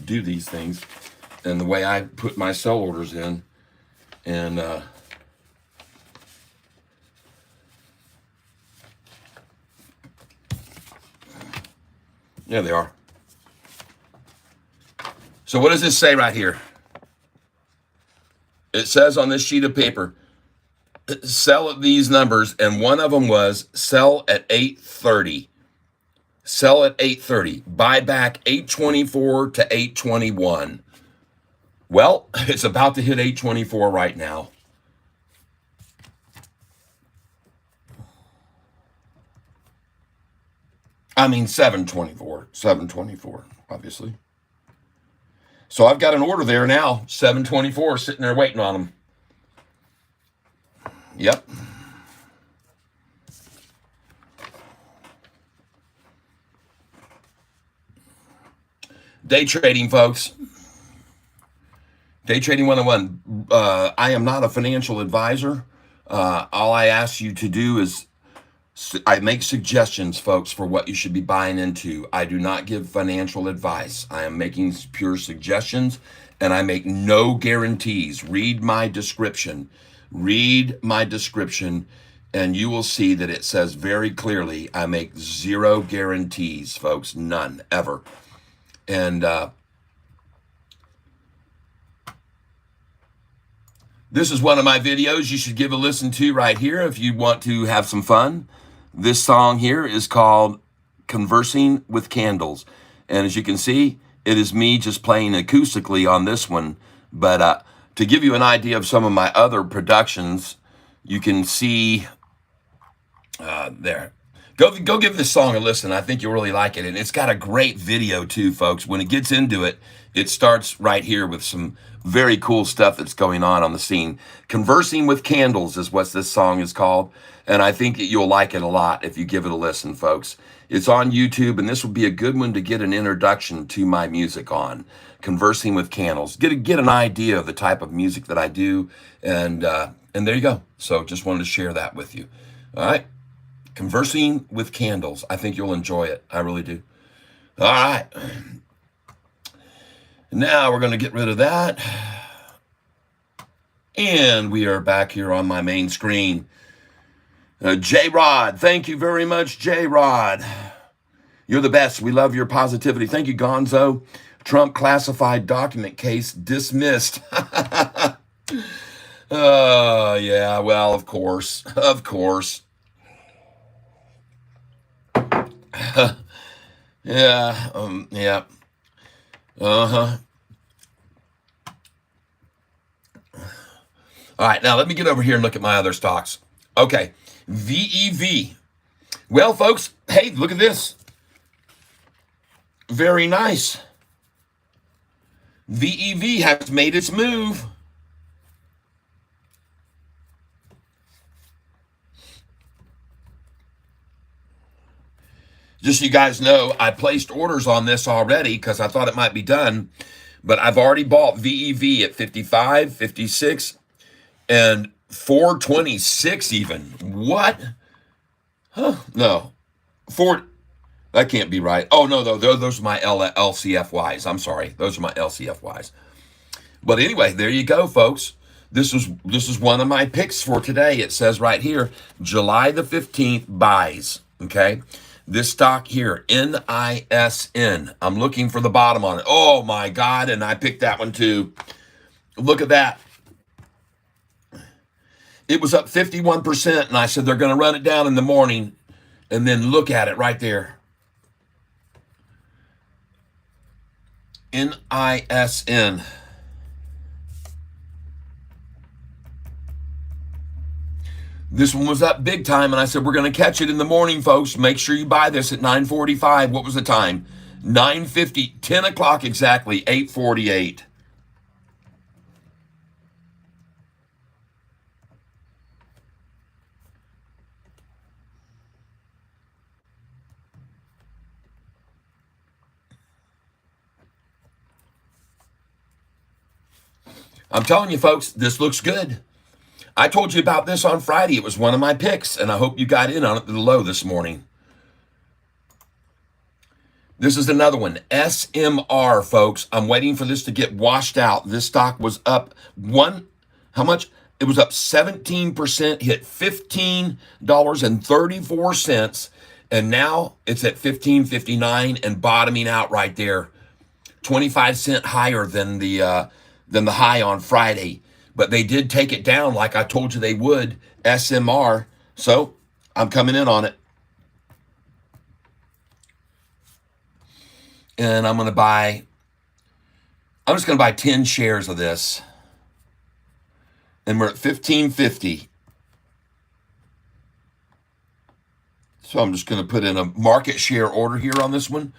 do these things and the way I put my sell orders in. And yeah, they are. So what does this say right here? It says on this sheet of paper, sell at these numbers, and one of them was sell at 830. Sell at 830. Buy back 824 to 821. Well, it's about to hit 824 right now. I mean 724, obviously. So I've got an order there now, 724, sitting there waiting on them. Yep. Day trading, folks. Day trading 101. I am not a financial advisor. All I ask you to do is I make suggestions, folks, for what you should be buying into. I do not give financial advice. I am making pure suggestions, and I make no guarantees. Read my description. Read my description, and you will see that it says very clearly, I make zero guarantees, folks. None, ever. And this is one of my videos you should give a listen to right here if you want to have some fun. This song here is called Conversing with Candles. And as you can see, it is me just playing acoustically on this one. But to give you an idea of some of my other productions, you can see there. Go give this song a listen. I think you'll really like it. And it's got a great video too, folks. When it gets into it, it starts right here with some very cool stuff that's going on the scene. Conversing with Candles is what this song is called. And I think that you'll like it a lot if you give it a listen, folks. It's on YouTube, and this would be a good one to get an introduction to my music on. Conversing with Candles. Get an idea of the type of music that I do. And there you go. So just wanted to share that with you. All right. Conversing with Candles. I think you'll enjoy it. I really do. All right. Now we're going to get rid of that. And we are back here on my main screen. J-Rod. Thank you very much, J-Rod. You're the best. We love your positivity. Thank you, Gonzo. Trump classified document case dismissed. Yeah, well, of course. Of course. Yeah, yeah. Uh-huh. All right, now let me get over here and look at my other stocks. Okay, VEV. Well, folks, hey, look at this. Very nice. VEV has made its move. Just so you guys know, I placed orders on this already because I thought it might be done, but I've already bought VEV at 55, 56, and 426 even. What? Huh? No. That can't be right. Oh, no, those are my LCFYs. I'm sorry. Those are my LCFYs. But anyway, there you go, folks. This is one of my picks for today. It says right here, July the 15th buys, okay? This stock here, NISN. I'm looking for the bottom on it. Oh, my God, and I picked that one too. Look at that. It was up 51%, and I said they're going to run it down in the morning, and then look at it right there. NISN. This one was up big time, and I said, we're going to catch it in the morning, folks. Make sure you buy this at 9:45. What was the time? 9:50, 10 o'clock exactly, 8:48. I'm telling you, folks, this looks good. I told you about this on Friday. It was one of my picks, and I hope you got in on it to the low this morning. This is another one, SMR, folks. I'm waiting for this to get washed out. This stock was up how much? It was up 17%, hit $15.34, and now it's at $15.59 and bottoming out right there. 25 cents higher than the high on Friday. But they did take it down like I told you they would, SMR. So I'm coming in on it. And I'm just going to buy 10 shares of this. And we're at $15.50. So I'm just going to put in a market share order here on this one.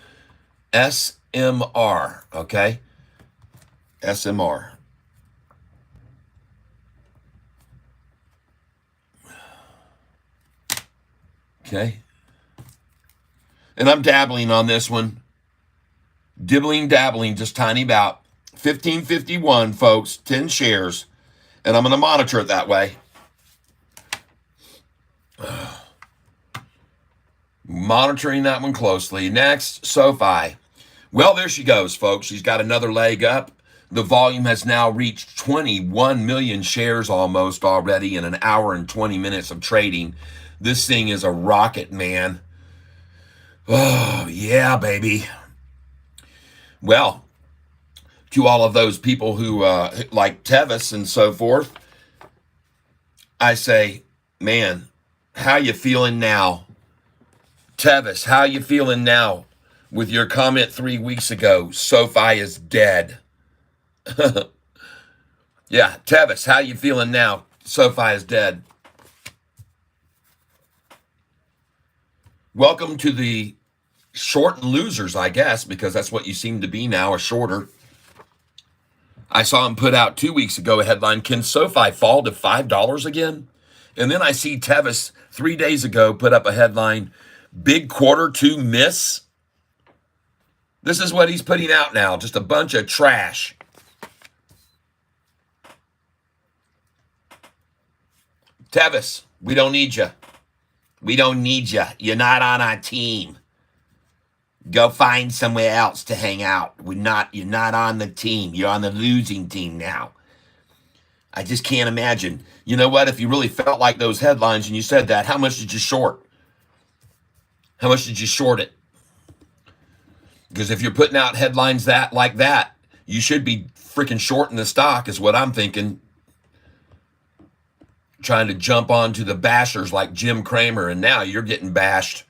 SMR, okay? SMR. Okay. And I'm dabbling on this one. Dabbling, just tiny about. 1551, folks, 10 shares. And I'm going to monitor it that way. Monitoring that one closely. Next, Sofi. Well, there she goes, folks. She's got another leg up. The volume has now reached 21 million shares almost already in an hour and 20 minutes of trading. This thing is a rocket, man. Oh, yeah, baby. Well, to all of those people who like Tevis and so forth, I say, man, how you feeling now? Tevis, how you feeling now with your comment 3 weeks ago? Sofi is dead. Yeah, Tevis, how you feeling now? Sofi is dead. Welcome to the short and losers, I guess, because that's what you seem to be now, a shorter. I saw him put out 2 weeks ago a headline, can SoFi fall to $5 again? And then I see Tevis 3 days ago put up a headline, big quarter two miss. This is what he's putting out now, just a bunch of trash. Tevis, we don't need you. We don't need you. You're not on our team. Go find somewhere else to hang out. You're not on the team. You're on the losing team now. I just can't imagine. You know what? If you really felt like those headlines and you said that, how much did you short? How much did you short it? Because if you're putting out headlines like that, you should be freaking shorting the stock, is what I'm thinking. Trying to jump onto the bashers like Jim Cramer, and now you're getting bashed.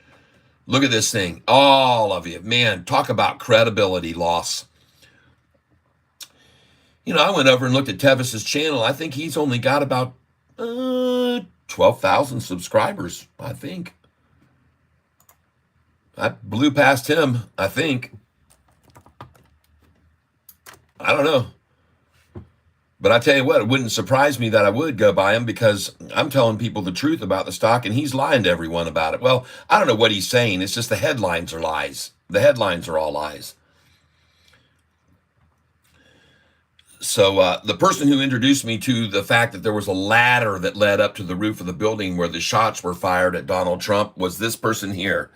Look at this thing. All of you. Man, talk about credibility loss. You know, I went over and looked at Tevis's channel. I think he's only got about 12,000 subscribers, I think. I blew past him, I think. I don't know. But I tell you what, it wouldn't surprise me that I would go by him, because I'm telling people the truth about the stock and he's lying to everyone about it. Well, I don't know what he's saying. It's just the headlines are lies. The headlines are all lies. So the person who introduced me to the fact that there was a ladder that led up to the roof of the building where the shots were fired at Donald Trump was this person here,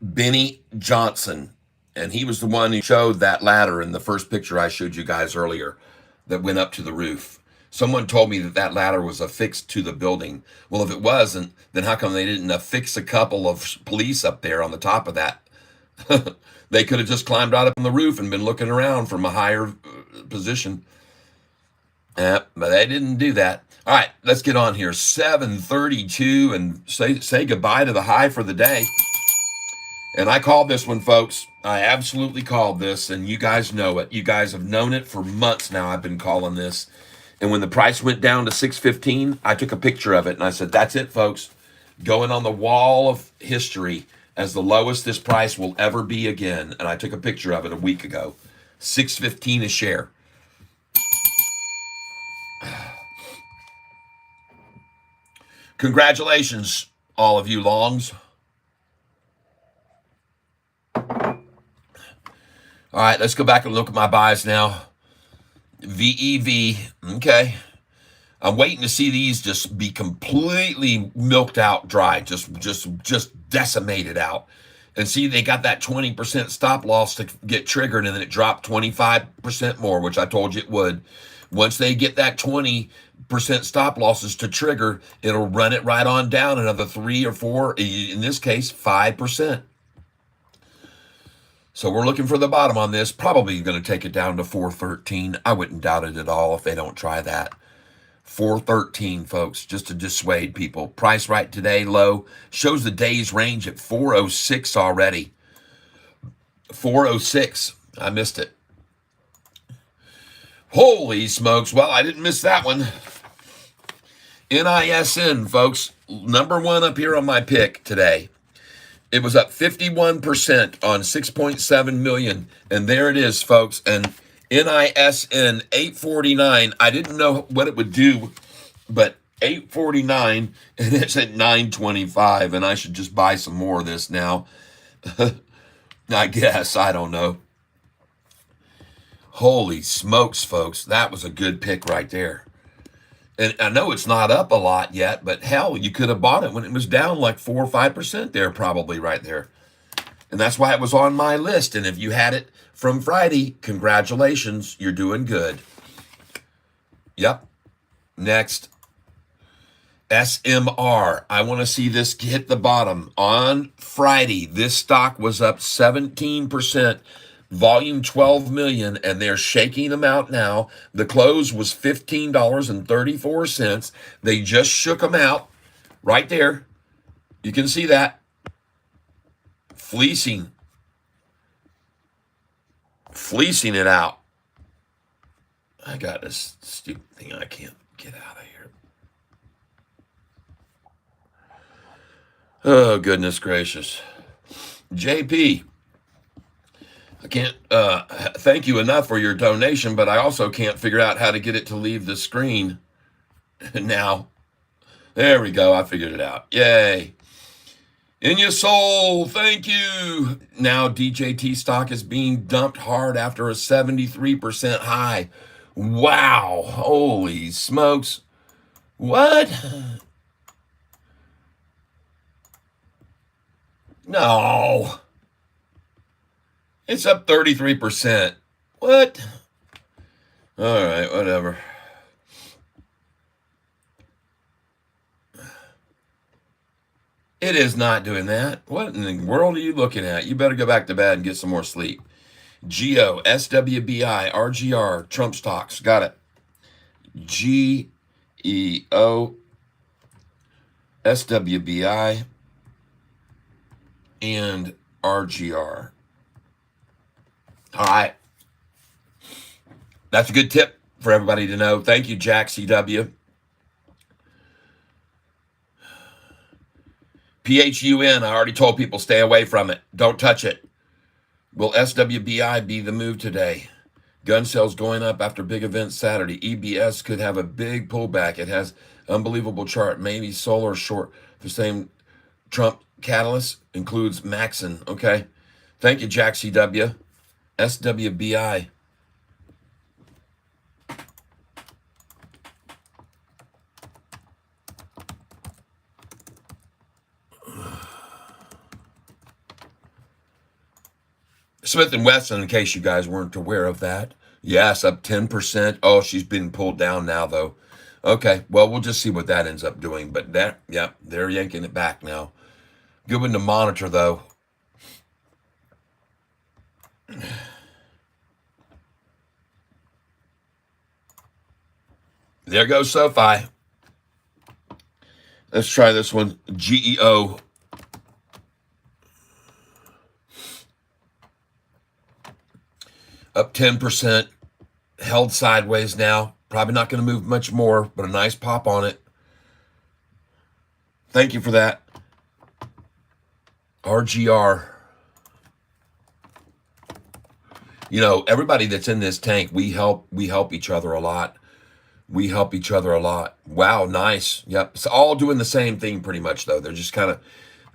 Benny Johnson. And he was the one who showed that ladder in the first picture I showed you guys earlier that went up to the roof. Someone told me that that ladder was affixed to the building. Well, if it wasn't, then how come they didn't affix a couple of police up there on the top of that? They could have just climbed out up on the roof and been looking around from a higher position. But they didn't do that. All right, let's get on here. 7:32, and say goodbye to the high for the day. And I called this one, folks. I absolutely called this, and you guys know it. You guys have known it for months now. I've been calling this. And when the price went down to 615, I took a picture of it, and I said, that's it, folks. Going on the wall of history as the lowest this price will ever be again. And I took a picture of it a week ago. 615 a share. Congratulations, all of you longs. All right, let's go back and look at my buys now. VEV, okay. I'm waiting to see these just be completely milked out dry, just decimated out. And see, they got that 20% stop loss to get triggered, and then it dropped 25% more, which I told you it would. Once they get that 20% stop losses to trigger, it'll run it right on down another 3 or 4, in this case, 5%. So we're looking for the bottom on this. Probably going to take it down to 413. I wouldn't doubt it at all if they don't try that. 413, folks, just to dissuade people. Price right today, low. Shows the day's range at 406 already. 406. I missed it. Holy smokes. Well, I didn't miss that one. NISN, folks. Number one up here on my pick today. It was up 51% on 6.7 million. And there it is, folks. And NISN 849. I didn't know what it would do, but 849, and it's at 925. And I should just buy some more of this now. I guess. I don't know. Holy smokes, folks. That was a good pick right there. And I know it's not up a lot yet, but hell, you could have bought it when it was down like 4 or 5% there, probably right there. And that's why it was on my list. And if you had it from Friday, congratulations, you're doing good. Yep. Next, SMR. I want to see this hit the bottom. On Friday, this stock was up 17%. Volume 12 million, and they're shaking them out now. The close was $15.34. They just shook them out right there. You can see that. Fleecing it out. I got this stupid thing I can't get out of here. Oh, goodness gracious. JP, I can't thank you enough for your donation, but I also can't figure out how to get it to leave the screen now. There we go. I figured it out. Yay. In your soul, thank you. Now DJT stock is being dumped hard after a 73% high. Wow. Holy smokes. What? No. It's up 33%. What? All right, whatever. It is not doing that. What in the world are you looking at? You better go back to bed and get some more sleep. GEO, SWBI, RGR, Trump stocks. Got it. GEO, SWBI, and RGR. All right. That's a good tip for everybody to know. Thank you, Jack CW. PHUN, I already told people stay away from it. Don't touch it. Will SWBI be the move today? Gun sales going up after big events Saturday. EBS could have a big pullback. It has unbelievable chart. Maybe solar short. The same Trump catalyst includes Maxon. Okay. Thank you, Jack CW. SWBI. Smith & Wesson, in case you guys weren't aware of that. Yes, up 10%. Oh, she's been pulled down now, though. Okay, well, we'll just see what that ends up doing. But that, yep, they're yanking it back now. Good one to monitor, though. There goes Sofi. Let's try this one. GEO. Up 10%. Held sideways now. Probably not going to move much more, but a nice pop on it. Thank you for that. RGR. You know, everybody that's in this tank, we help each other a lot. We help each other a lot. Wow, nice. Yep. It's all doing the same thing pretty much, though. They're just kind of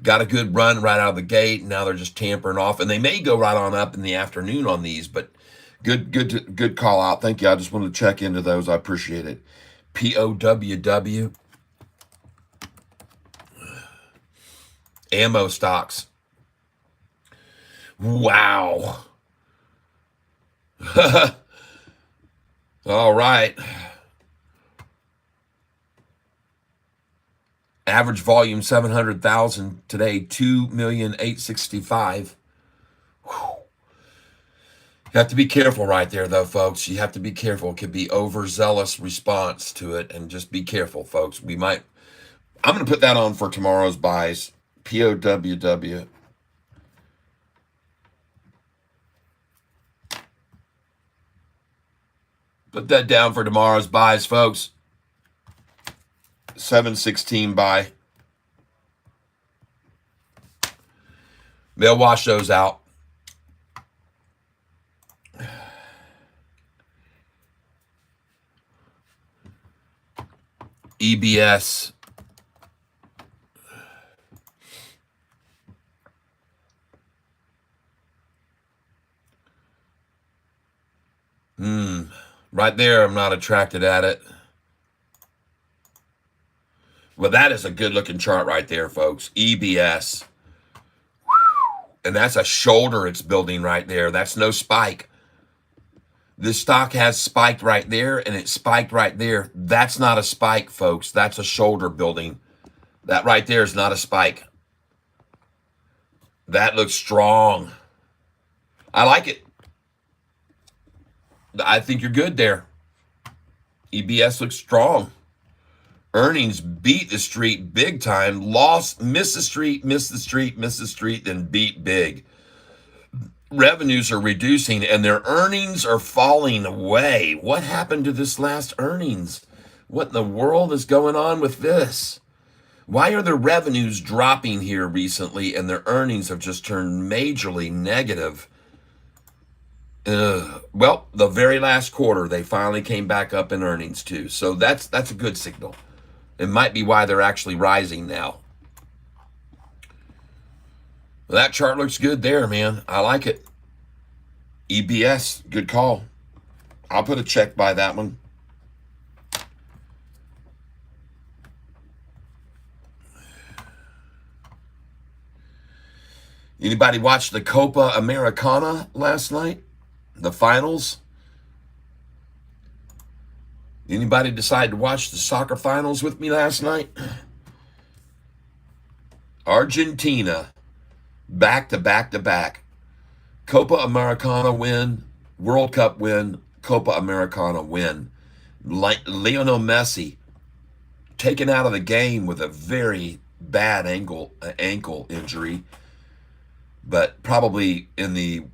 got a good run right out of the gate. Now they're just tampering off. And they may go right on up in the afternoon on these, but good call out. Thank you. I just wanted to check into those. I appreciate it. POWW. Ammo stocks. Wow. All right. Average volume 700,000 today, 2,865,000. You have to be careful right there, though, folks. You have to be careful. It could be overzealous response to it, and just be careful, folks. I'm going to put that on for tomorrow's buys. POWW. Put that down for tomorrow's buys, folks. 716 buy. They'll wash those out. EBS. Right there, I'm not attracted at it. Well, that is a good-looking chart right there, folks. EBS. And that's a shoulder it's building right there. That's no spike. This stock has spiked right there, and it spiked right there. That's not a spike, folks. That's a shoulder building. That right there is not a spike. That looks strong. I like it. I think you're good there. EBS looks strong. Earnings beat the street big time. Lost, missed the street, then beat big. revenues are reducing and their earnings are falling away. What happened to this last earnings? What in the world is going on with this? Why are their revenues dropping here recently and their earnings have just turned majorly negative? Well, the very last quarter, they finally came back up in earnings too. So that's a good signal. It might be why they're actually rising now. Well, that chart looks good there, man. I like it. EBS, good call. I'll put a check by that one. Anybody watch the Copa Americana last night? The finals? Anybody decide to watch the soccer finals with me last night? Argentina, back to back to back. Copa Americana win, World Cup win, Copa Americana win. Lionel Messi taken out of the game with a very bad ankle injury, but probably in the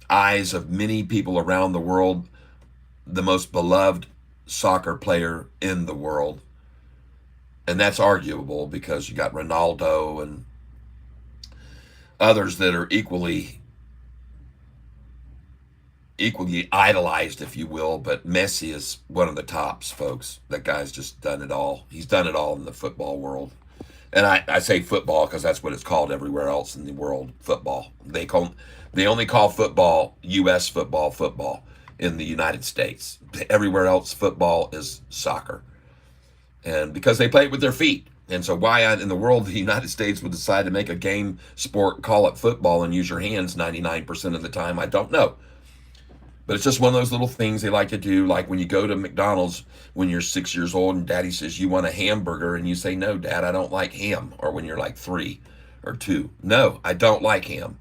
eyes of many people around the world, the most beloved soccer player in the world. And that's arguable because you got Ronaldo and others that are equally idolized, if you will, but Messi is one of the tops, folks. That guy's just done it all. He's done it all in the football world. And I say football because that's what it's called everywhere else in the world, football. They only call football U.S. football in the United States. Everywhere else, football is soccer. And because they play it with their feet. And so why in the world the United States would decide to make a game sport, call it football, and use your hands 99% of the time, I don't know. But it's just one of those little things they like to do, like when you go to McDonald's when you're 6 years old and daddy says, you want a hamburger? And you say, no, dad, I don't like ham. Or when you're like 3 or 2. No, I don't like ham.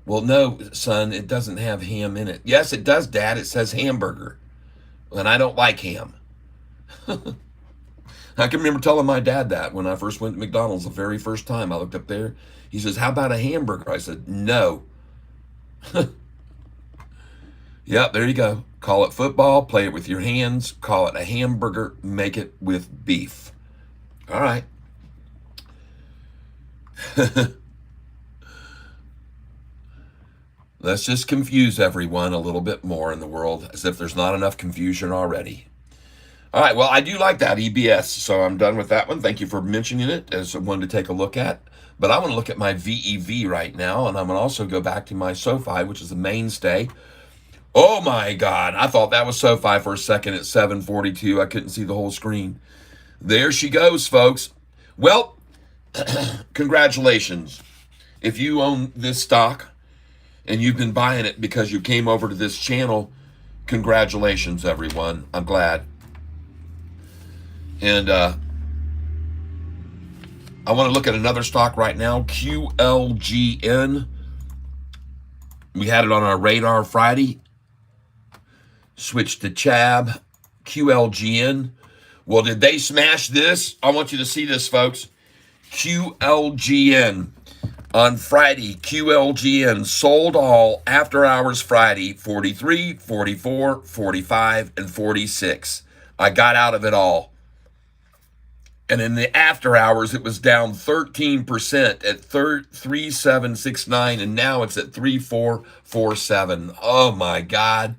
Well, no, son, it doesn't have ham in it. Yes, it does, Dad. It says hamburger. And I don't like ham. I can remember telling my dad that when I first went to McDonald's the very first time. I looked up there. He says, how about a hamburger? I said, no. Yep, there you go. Call it football, play it with your hands, call it a hamburger, make it with beef. All right. Let's just confuse everyone a little bit more in the world, as if there's not enough confusion already. All right, well, I do like that, EBS, so I'm done with that one. Thank you for mentioning it as one to take a look at. But I want to look at my VEV right now, and I'm going to also go back to my Sofi, which is the mainstay. Oh my God, I thought that was Sofi for a second at 742. I couldn't see the whole screen. There she goes, folks. Well, congratulations. If you own this stock and you've been buying it because you came over to this channel, congratulations, everyone. I'm glad. And I want to look at another stock right now, QLGN. We had it on our radar Friday. Switch to CHAB, QLGN. Well, did they smash this? I want you to see this, folks. QLGN. On Friday, QLGN sold all after hours Friday, 43, 44, 45, and 46. I got out of it all. And in the after hours, it was down 13% at 3769, and now it's at 3447. Oh my God.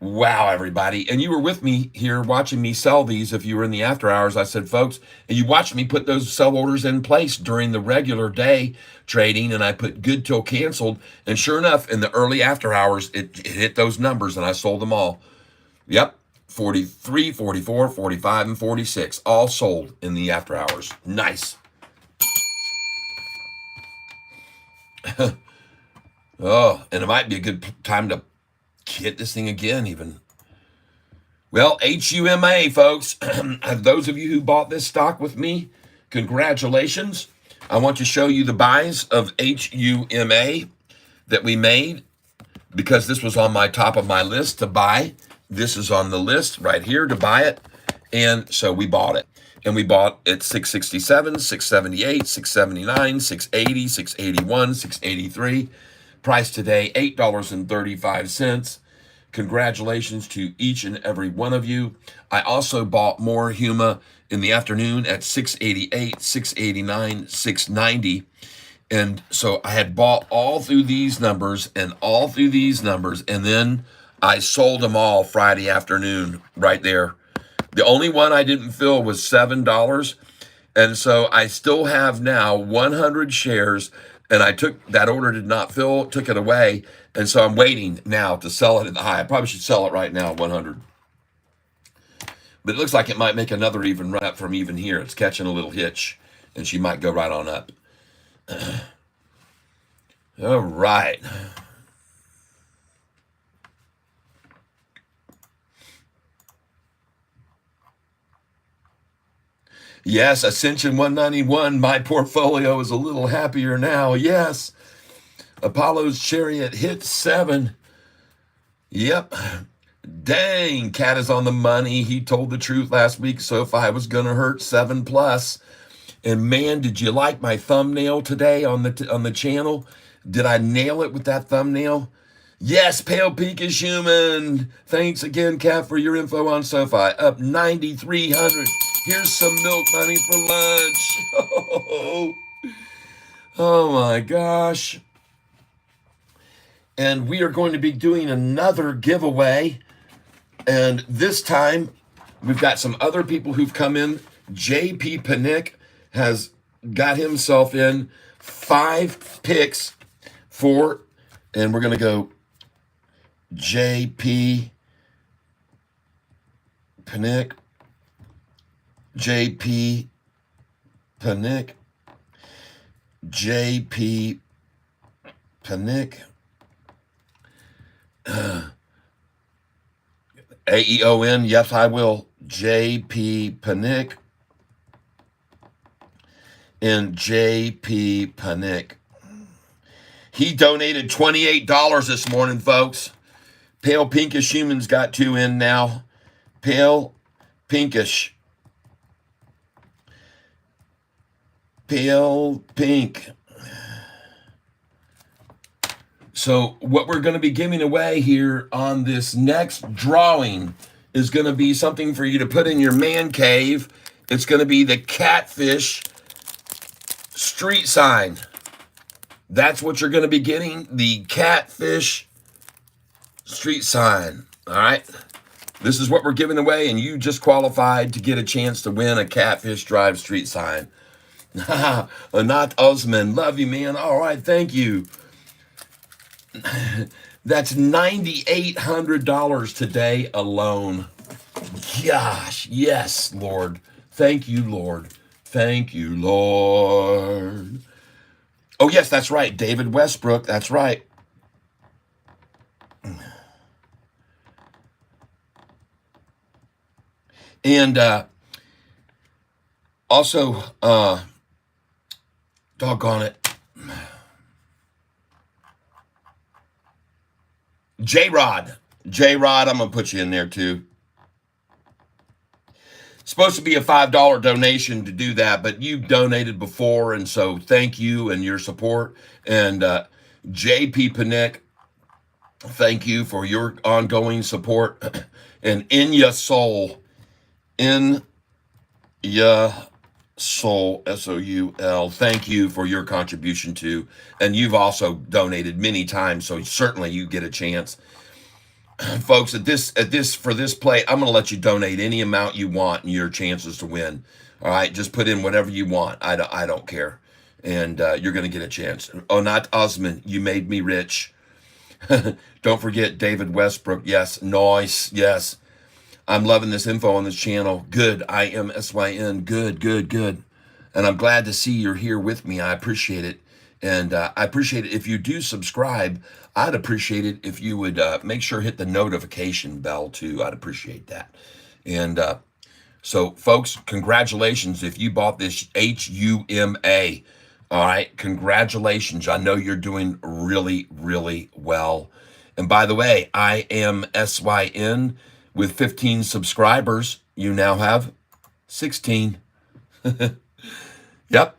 Wow, everybody. And you were with me here watching me sell these. If you were in the after hours, I said, folks, and you watched me put those sell orders in place during the regular day trading, and I put good till canceled. And sure enough, in the early after hours, it hit those numbers, and I sold them all. Yep, 43, 44, 45, and 46, all sold in the after hours. Nice. Oh, and it might be a good time to hit this thing again even. Well, HUMA, folks. Those of you who bought this stock with me, congratulations. I want to show you the buys of HUMA that we made because this was on my top of my list to buy. This is on the list right here to buy it. And so we bought it. And we bought at 667, 678, 679, 680, 681, 683. Price today, $8.35. Congratulations to each and every one of you. I also bought more Huma in the afternoon at $6.88, $6.89, $6.90. And so I had bought all through these numbers and all through these numbers, and then I sold them all Friday afternoon right there. The only one I didn't fill was $7. And so I still have now 100 shares, and I took that order, did not fill, took it away. And so I'm waiting now to sell it at the high. I probably should sell it right now, 100. But it looks like it might make another even run up from even here. It's catching a little hitch, and she might go right on up. All right. Yes, Ascension 191. My portfolio is a little happier now. Yes. Apollo's Chariot hit 7. Yep. Dang, Cat is on the money. He told the truth last week. Sofi was going to hurt 7 plus. And man, did you like my thumbnail today on the channel? Did I nail it with that thumbnail? Yes, Pale Pink is human. Thanks again, Cat, for your info on Sofi. Up 9,300. Here's some milk money for lunch. Oh my gosh. And we are going to be doing another giveaway. And this time, we've got some other people who've come in. JP Panic has got himself in 5 picks for, and we're going to go JP Panic, JP Panic, JP Panic, AEON, yes I will, JP Panic, and JP Panic. He donated $28 this morning, folks. Pale Pinkish Human's got 2 in now. Pale Pinkish. Pale Pink. So what we're going to be giving away here on this next drawing is going to be something for you to put in your man cave. It's going to be the Catfish street sign. That's what you're going to be getting, the Catfish street sign. All right. This is what we're giving away, and you just qualified to get a chance to win a Catfish Drive street sign. Not Osman. Love you, man. All right. Thank you. That's $9,800 today alone. Gosh. Yes, Lord. Thank you, Lord. Thank you, Lord. Oh, yes, that's right. David Westbrook. That's right. And also, doggone it, J-Rod. J-Rod, I'm going to put you in there too. Supposed to be a $5 donation to do that, but you donated before, and so thank you and your support. And JP Panic, thank you for your ongoing support. And in your soul, S-O-U-L, thank you for your contribution too. And you've also donated many times, so certainly you get a chance. Folks, for this play, I'm going to let you donate any amount you want and your chances to win. All right, just put in whatever you want. I don't care, and you're going to get a chance. Oh, not Osman, you made me rich. Don't forget David Westbrook. Yes, nice. Yes, I'm loving this info on this channel. Good, IMSYN. Good. And I'm glad to see you're here with me. I appreciate it. And I appreciate it if you do subscribe. I'd appreciate it if you would make sure hit the notification bell too. I'd appreciate that. And so, folks, congratulations if you bought this HUMA. All right, congratulations. I know you're doing really, really well. And by the way, IMSYN with 15 subscribers, you now have 16. Yep.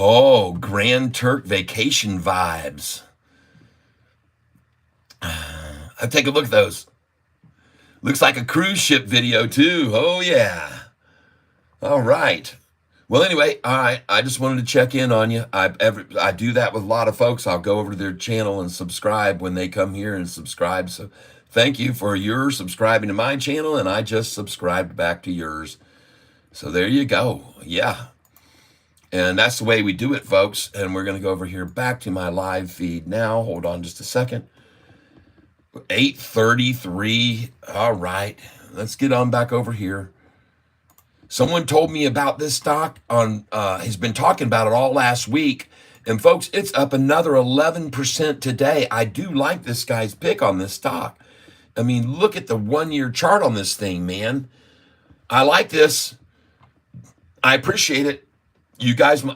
Oh, Grand Turk vacation vibes. I'll take a look at those. Looks like a cruise ship video too. Oh yeah. All right. Well, anyway, I just wanted to check in on you. I do that with a lot of folks. I'll go over to their channel and subscribe when they come here and subscribe. So thank you for your subscribing to my channel, and I just subscribed back to yours. So there you go. Yeah. And that's the way we do it, folks. And we're going to go over here back to my live feed now. Hold on just a second. 8:33. All right. Let's get on back over here. Someone told me about this stock on, he's been talking about it all last week. And folks, it's up another 11% today. I do like this guy's pick on this stock. I mean, look at the 1-year chart on this thing, man. I like this. I appreciate it. You guys,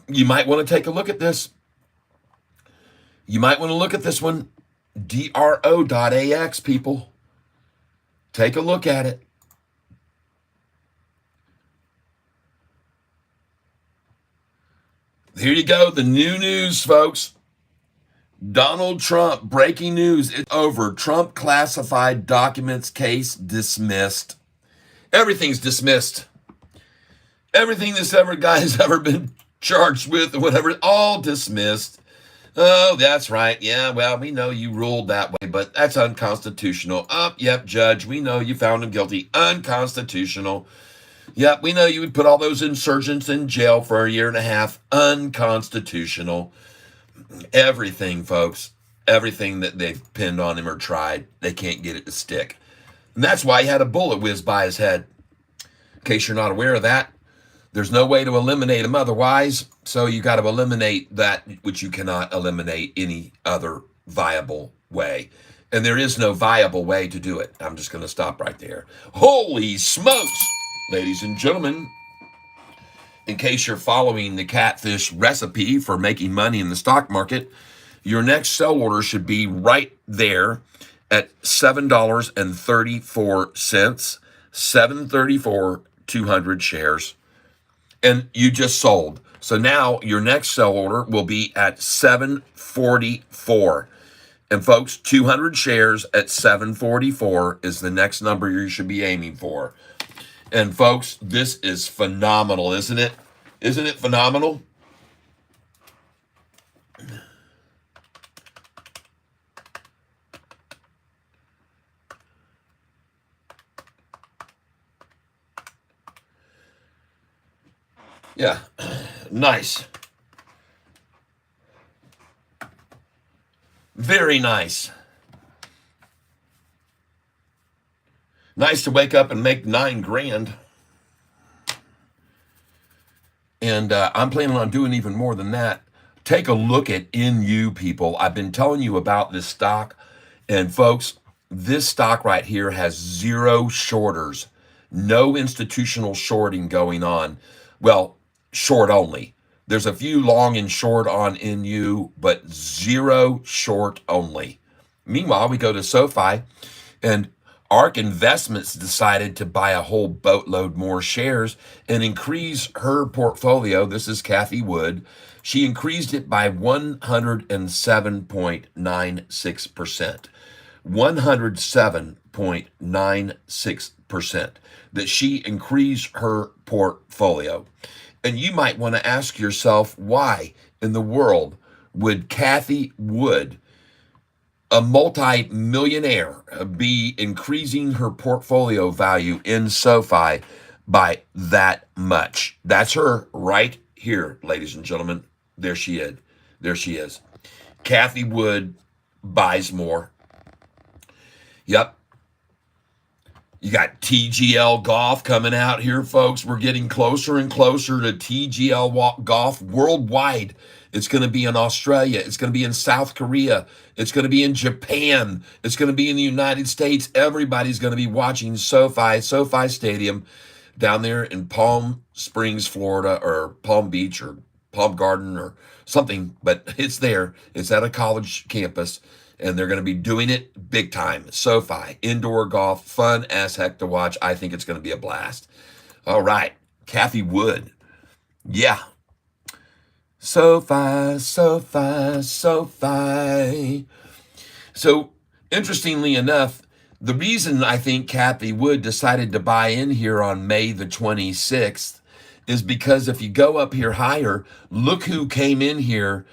you might want to take a look at this. You might want to look at this one. DRO.AX, people. Take a look at it. Here you go, the new news, folks. Donald Trump, breaking news, it's over. Trump classified documents case dismissed. Everything's dismissed. Everything this guy has ever been charged with or whatever, all dismissed. Oh, that's right. Yeah, well, we know you ruled that way, but that's unconstitutional. Yep, judge, we know you found him guilty. Unconstitutional. Yep, we know you would put all those insurgents in jail for 1.5 years. Unconstitutional. Everything, folks. Everything that they've pinned on him or tried, they can't get it to stick. And that's why he had a bullet whiz by his head. In case you're not aware of that, there's no way to eliminate him otherwise, so you got to eliminate that which you cannot eliminate any other viable way. And there is no viable way to do it. I'm just going to stop right there. Holy smokes, ladies and gentlemen. In case you're following the Catfish recipe for making money in the stock market, your next sell order should be right there at $7.34, 734, 200 shares. And you just sold. So now your next sell order will be at 744. And folks, 200 shares at 744 is the next number you should be aiming for. And folks, this is phenomenal, isn't it? Isn't it phenomenal? Yeah, nice. Very nice. Nice to wake up and make $9,000. And I'm planning on doing even more than that. Take a look at NU, people. I've been telling you about this stock. And folks, this stock right here has 0 shorters. No institutional shorting going on. Well, short only. There's a few long and short on NU, but 0 short only. Meanwhile, we go to Sofi, and ARK Investments decided to buy a whole boatload more shares and increase her portfolio. This is Cathie Wood. She increased it by 107.96%. 107.96%. That she increased her portfolio. And you might want to ask yourself, why in the world would Cathie Wood, a multi-millionaire, be increasing her portfolio value in Sofi by that much? That's her right here, ladies and gentlemen. There she is. There she is. Cathie Wood buys more. Yep. You got TGL Golf coming out here, folks. We're getting closer and closer to TGL Golf worldwide. It's going to be in Australia. It's going to be in South Korea. It's going to be in Japan. It's going to be in the United States. Everybody's going to be watching SoFi Stadium down there in Palm Springs, Florida, or Palm Beach, or Palm Garden, or something. But it's there. It's at a college campus. And they're going to be doing it big time. SoFi, indoor golf, fun as heck to watch. I think it's going to be a blast. All right, Cathie Wood. Yeah. Sofi, Sofi, Sofi. So, interestingly enough, the reason I think Kathy Wood decided to buy in here on May the 26th is because if you go up here higher, look who came in here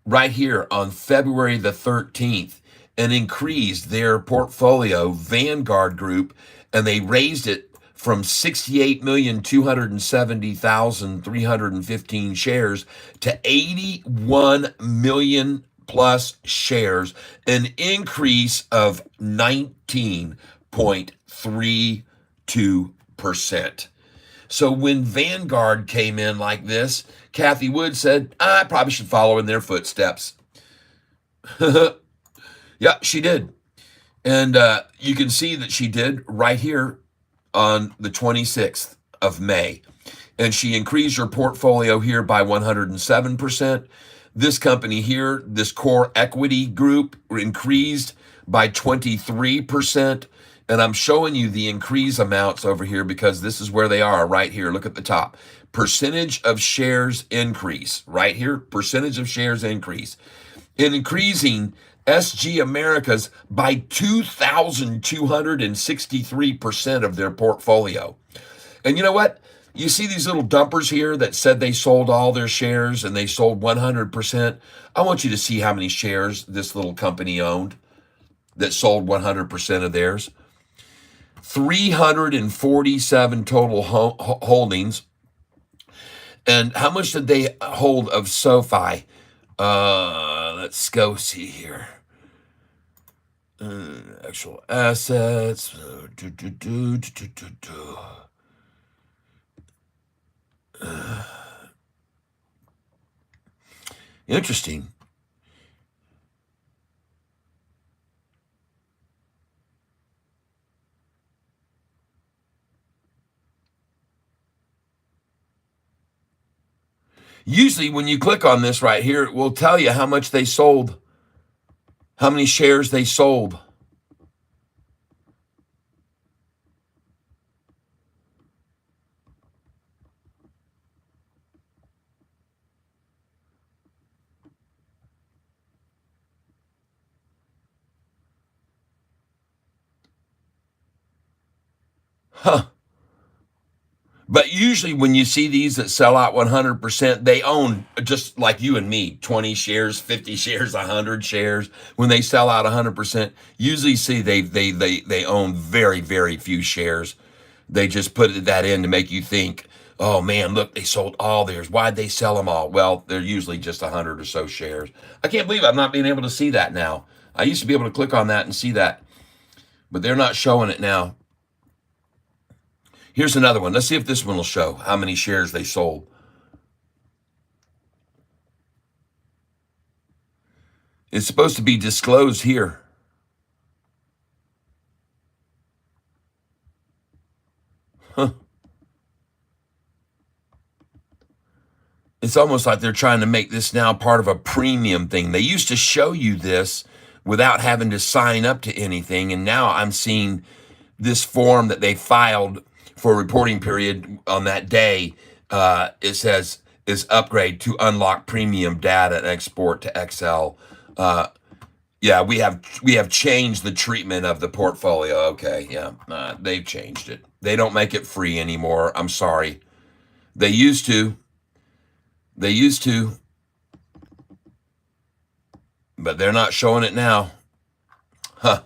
right here on February the 13th and increased their portfolio, Vanguard Group, and they raised it from 68,270,315 shares to 81 million plus shares, an increase of 19.32%. So when Vanguard came in like this, Kathy Wood said, I probably should follow in their footsteps. Yeah, she did. And you can see that she did right here on the 26th of May. And she increased her portfolio here by 107%. This company here, this core equity group, increased by 23%. And I'm showing you the increase amounts over here because this is where they are right here. Look at the top. Percentage of shares increase right here. Percentage of shares increase. In increasing SG Americas by 2,263% of their portfolio. And you know what? You see these little dumpers here that said they sold all their shares and they sold 100%. I want you to see how many shares this little company owned that sold 100% of theirs. 347 total holdings. And how much did they hold of Sofi? Let's go see here. Actual assets. Interesting. Usually when you click on this right here, it will tell you how much they sold, how many shares they sold. Huh. But usually when you see these that sell out 100%, they own, just like you and me, 20 shares, 50 shares, 100 shares. When they sell out 100%, usually see they own very, very few shares. They just put that in to make you think, oh man, look, they sold all theirs. Why'd they sell them all? Well, they're usually just 100 or so shares. I can't believe I'm not being able to see that now. I used to be able to click on that and see that, but they're not showing it now. Here's another one. Let's see if this one will show how many shares they sold. It's supposed to be disclosed here. Huh. It's almost like they're trying to make this now part of a premium thing. They used to show you this without having to sign up to anything, and now I'm seeing this form that they filed for a reporting period on that day. It says is upgrade to unlock premium data and export to Excel. Yeah, we have changed the treatment of the portfolio. Okay, yeah, they've changed it. They don't make it free anymore. I'm sorry. They used to, but they're not showing it now. Huh.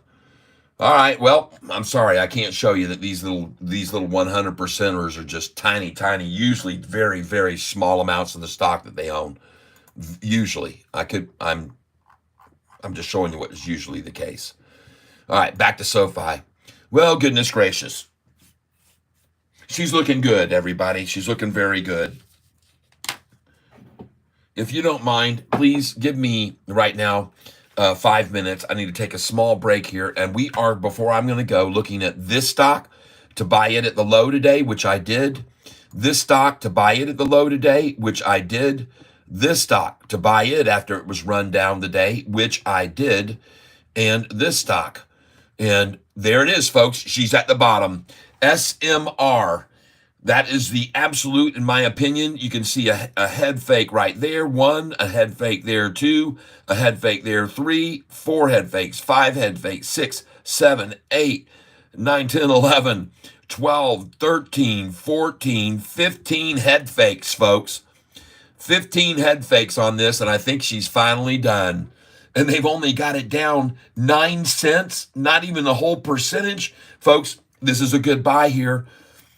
All right, well, I'm sorry, I can't show you that these little 100%ers are just tiny, usually very, very small amounts of the stock that they own. Usually, I'm just showing you what is usually the case. All right, back to Sofi. Well, goodness gracious, she's looking good, everybody. She's looking very good. If you don't mind, please give me right now 5 minutes. I need to take a small break here. And we are, before I'm going to go, looking at this stock to buy it at the low today, which I did. This stock to buy it at the low today, which I did. This stock to buy it after it was run down today, which I did. And this stock. And there it is, folks. She's at the bottom. SMR. That is the absolute, in my opinion. You can see a head fake right there. One, a head fake there. Two, a head fake there. Three, four head fakes. Five head fakes. 6, 7, 8, 9, 10, 11, 12, 13, 14, 15 head fakes, folks. 15 head fakes on this, and I think she's finally done. And they've only got it down 9 cents, not even the whole percentage. Folks, this is a good buy here.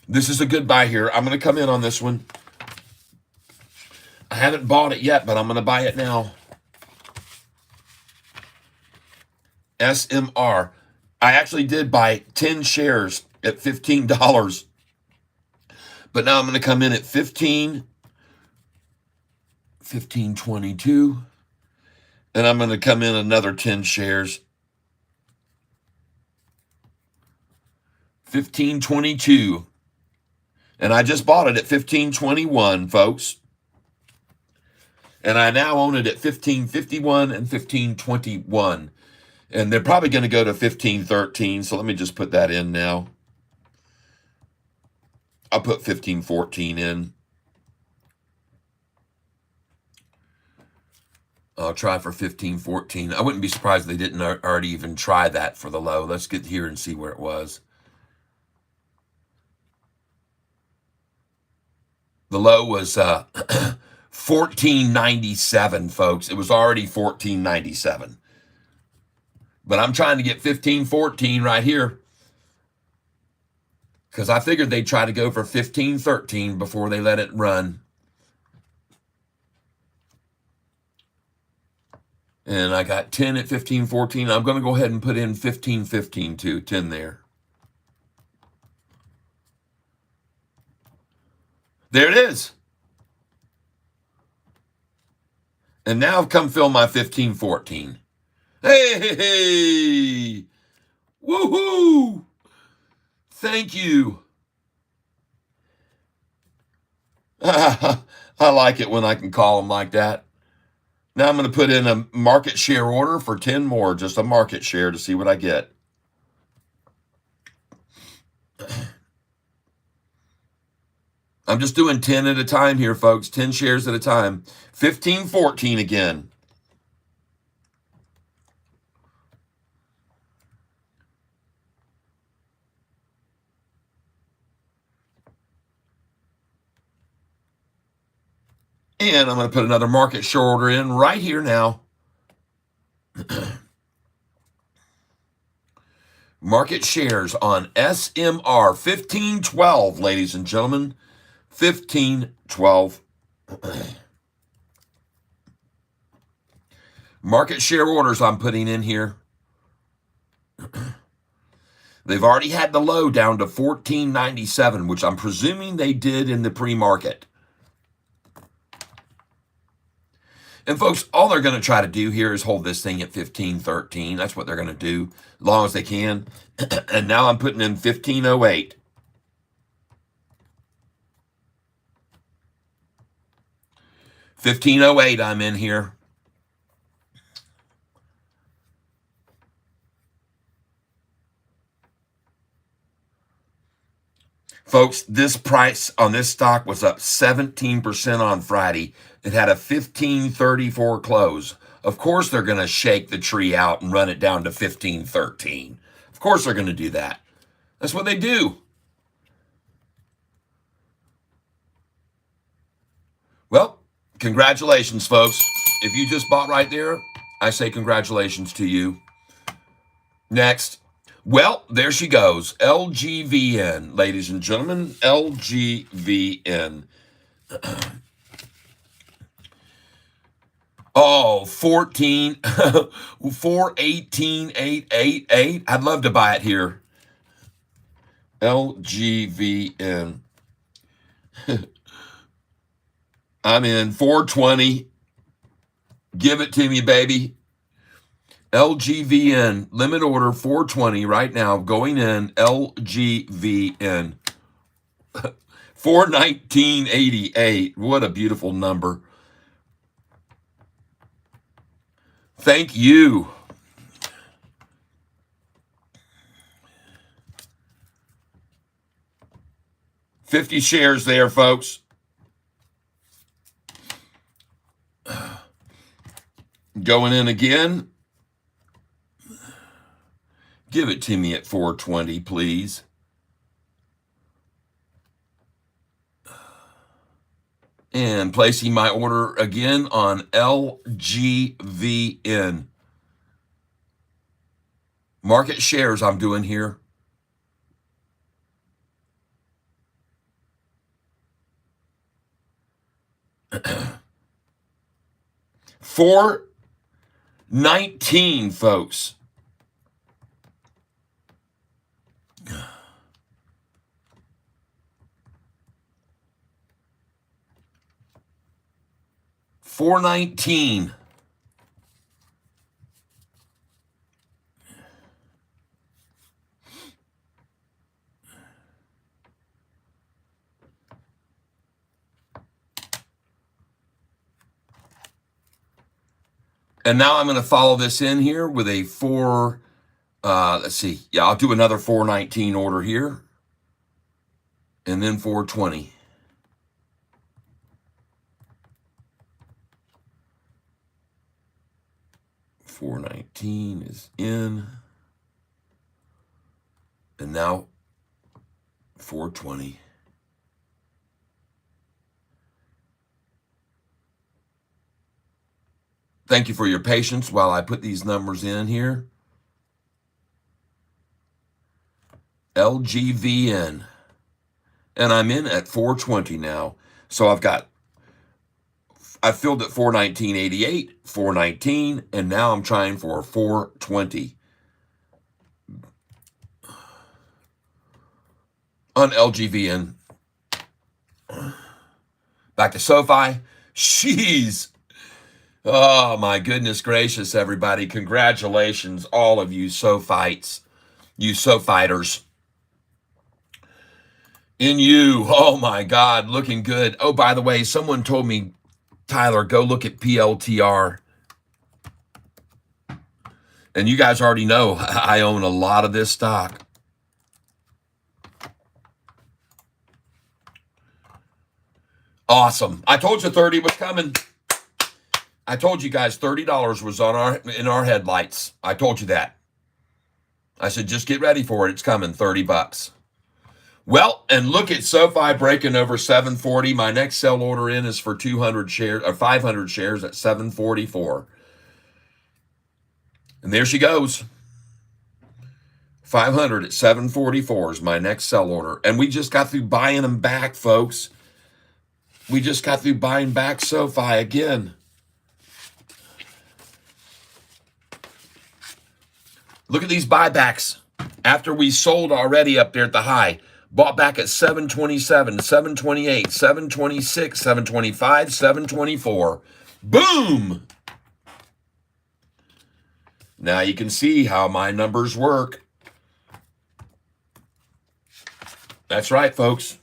This is a good buy here. I'm going to come in on this one. I haven't bought it yet, but I'm going to buy it now. SMR. I actually did buy 10 shares at $15. But now I'm going to come in at 15.22. And I'm going to come in another 10 shares. 15.22. And I just bought it at 15.21, folks. And I now own it at 15.51 and 15.21. And they're probably going to go to 15.13. So let me just put that in now. I'll put 15.14 in. I'll try for 15.14. I wouldn't be surprised if they didn't already even try that for the low. Let's get here and see where it was. The low was 14.97, folks. It was already 14.97. But I'm trying to get 15.14 right here, because I figured they'd try to go for 15.13 before they let it run. And I got 10 at 15.14. I'm going to go ahead and put in 15.15 too, 10 there. There it is. And now I've come fill my 15.14. Hey! Woohoo! Thank you. I like it when I can call them like that. Now I'm going to put in a market share order for 10 more, just a market share to see what I get. I'm just doing 10 at a time here, folks. 10 shares at a time. 15.14 again. And I'm going to put another market share order in right here now. Market shares on SMR 1512, ladies and gentlemen. 1512. Market share orders I'm putting in here. They've already had the low down to 14.97, which I'm presuming they did in the pre-market. And folks, all they're going to try to do here is hold this thing at 15.13. That's what they're going to do, as long as they can. And now I'm putting in 15.08. $15.08 I'm in here. Folks, this price on this stock was up 17% on Friday. It had a 15.34 close. Of course they're going to shake the tree out and run it down to 15.13. Of course they're going to do that. That's what they do. Well, congratulations, folks. If you just bought right there, I say congratulations to you. Next. Well, there she goes. LGVN, ladies and gentlemen. LGVN. Oh, 418,888. I'd love to buy it here. LGVN. I'm in 420. Give it to me, baby. LGVN, limit order 420 right now, going in. LGVN. 419.88. What a beautiful number. Thank you. 50 shares there, folks. Going in again. Give it to me at 420, please. And placing my order again on LGVN. Market shares I'm doing here. $4.19, folks. $4.19. And now I'm going to follow this in here with a let's see. Yeah, I'll do another 419 order here. And then 420. $419 is in. And now 420. Thank you for your patience while I put these numbers in here. LGVN. And I'm in at 420 now. So I filled at 419.88, 419, and now I'm trying for 420. On LGVN. Back to Sofi. Jeez. Oh, my goodness gracious, everybody. Congratulations, all of you SoFites, you SoFighters. In you, oh my God, looking good. Oh, by the way, someone told me, Tyler, go look at PLTR. And you guys already know I own a lot of this stock. Awesome. I told you 30 was coming. I told you guys $30 was in our headlights. I told you that. I said, just get ready for it. It's coming, $30. Well, and look at Sofi breaking over 740. My next sell order in is for 200 shares or 500 shares at 744. And there she goes. 500 at 744 is my next sell order. And we just got through buying them back, folks. We just got through buying back Sofi again. Look at these buybacks. After we sold already up there at the high, bought back at 727, 728, 726, 725, 724. Boom! Now you can see how my numbers work. That's right, folks.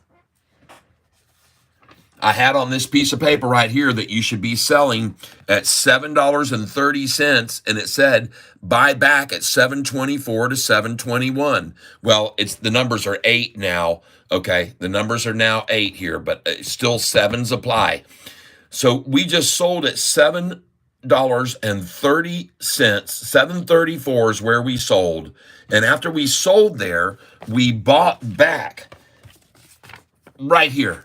I had on this piece of paper right here that you should be selling at $7.30, and it said buy back at 724 to 721. Well, the numbers are 8 now. Okay, the numbers are now 8 here, but still 7s apply. So we just sold at $7.30. 734 is where we sold, and after we sold there, we bought back right here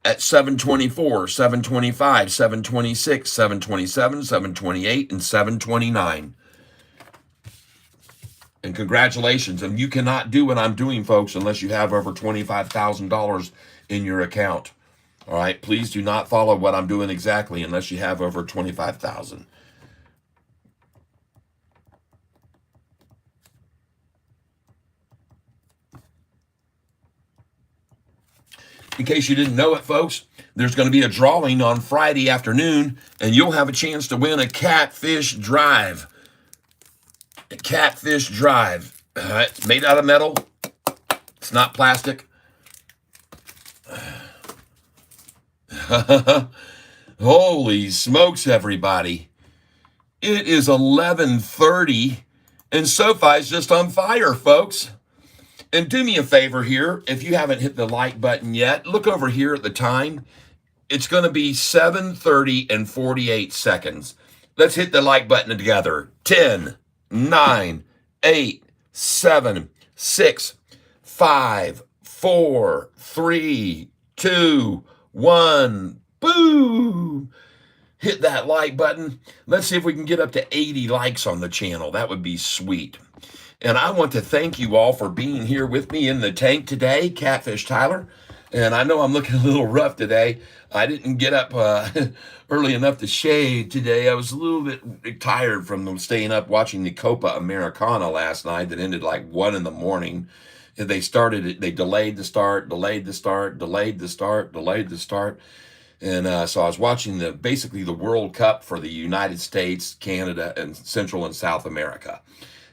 at 724, 725, 726, 727, 728, and 729. And congratulations. And you cannot do what I'm doing, folks, unless you have over $25,000 in your account. All right? Please do not follow what I'm doing exactly unless you have over $25,000. In case you didn't know it, folks, there's going to be a drawing on Friday afternoon, and you'll have a chance to win a Catfish drive. A Catfish drive. It's made out of metal. It's not plastic. Holy smokes, everybody. It is 11:30, and Sofi's just on fire, folks. And do me a favor here. If you haven't hit the like button yet, look over here at the time. It's going to be 7:30 and 48 seconds. Let's hit the like button together. 10, 9, 8, 7, 6, 5, 4, 3, 2, 1. Boom! Hit that like button. Let's see if we can get up to 80 likes on the channel. That would be sweet. And I want to thank you all for being here with me in the tank today, Catfish Tyler. And I know I'm looking a little rough today. I didn't get up early enough to shave today. I was a little bit tired from staying up watching the Copa Americana last night that ended like 1 in the morning. And they delayed the start. And so I was watching basically the World Cup for the United States, Canada, and Central and South America.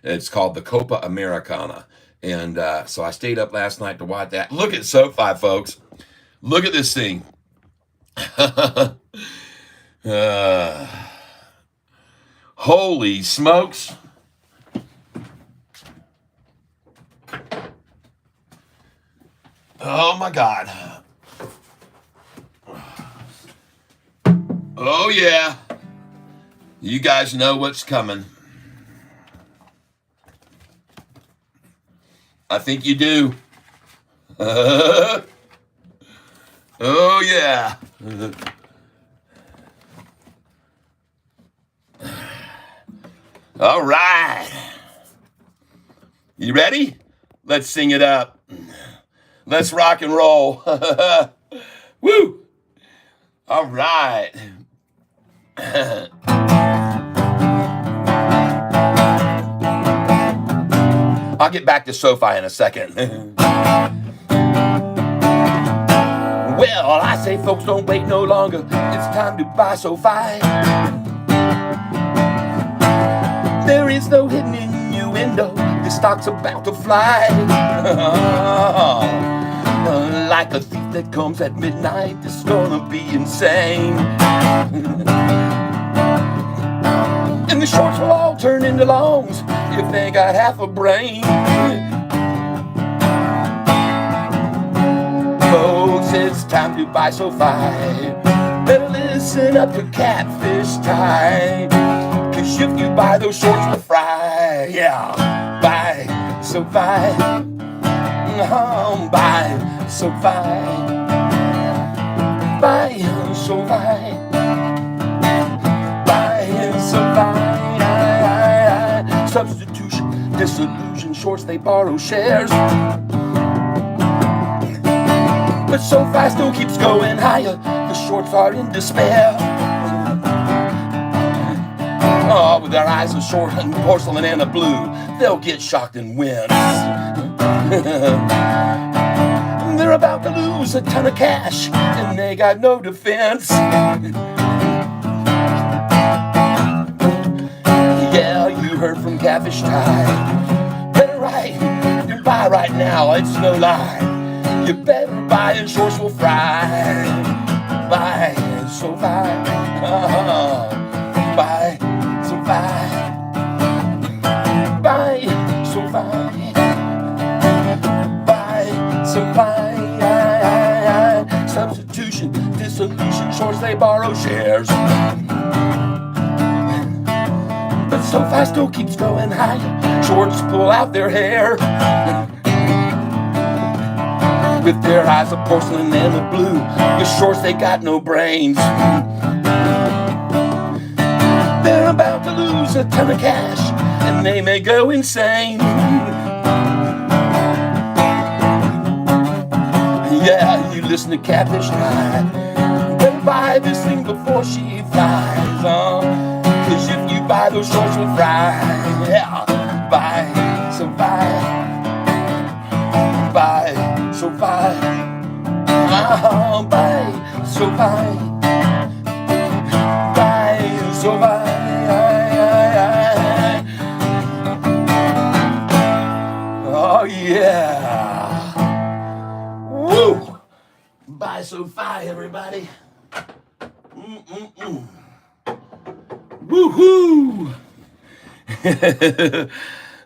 It's called the Copa Americana. And so I stayed up last night to watch that. Look at Sofi, folks. Look at this thing. Holy smokes. Oh, my God. Oh, yeah. You guys know what's coming. I think you do. Oh, yeah. All right. You ready? Let's sing it up. Let's rock and roll. Woo! All right. I'll get back to Sofi in a second. Well, I say, folks, don't wait no longer. It's time to buy Sofi. There is no hidden innuendo. This stock's about to fly. Like a thief that comes at midnight, it's gonna be insane. And the shorts will all turn into longs if they got half a brain. Folks, it's time to buy Sofi. Better listen up to Catfish time. Cause if you buy those shorts will fry. Yeah, buy Sofi. Buy Sofi. Buy Sofi. Buy Sofi. Substitution, disillusion, shorts, they borrow shares. But Sofi still keeps going higher. The shorts are in despair. Oh, with their eyes of short and porcelain and a blue, they'll get shocked and win. They're about to lose a ton of cash, and they got no defense. Yeah, you heard from Catfish Tide. Better write and buy right now, it's no lie. You better buy and shorts will fry. Buy Sofi. Buy Sofi. Buy Sofi. Buy Sofi. Substitution, dissolution, shorts, they borrow shares. But Sofi still keeps going higher. Shorts pull out their hair. With their eyes of porcelain and of blue, the shorts, they got no brains. They're about to lose a ton of cash, and they may go insane. Yeah, you listen to Catfish Tide. Better buy this thing before she flies. Cause if you buy those shorts will fry. Yeah, buy Sofi. Buy Sofi. Buy Sofi. Buy Sofi. Oh yeah. Woo! Buy Sofi, everybody. Woohoo!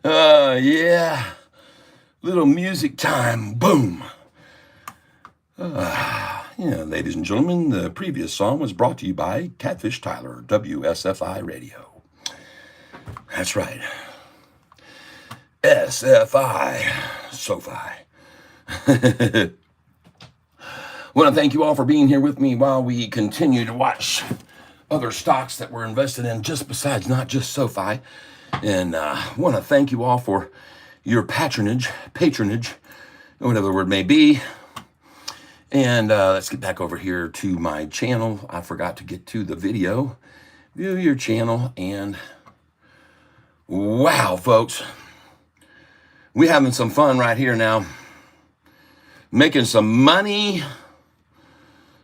Yeah. Little music time. Boom. Yeah, ladies and gentlemen, the previous song was brought to you by Catfish Tyler, WSFI Radio. That's right. SFI, Sofi. Want to thank you all for being here with me while we continue to watch other stocks that we're invested in, just besides not just Sofi. And want to thank you all for your patronage, whatever the word may be. And let's get back over here to my channel. I forgot to get to the video. View your channel, and wow, folks, we're having some fun right here now. Making some money.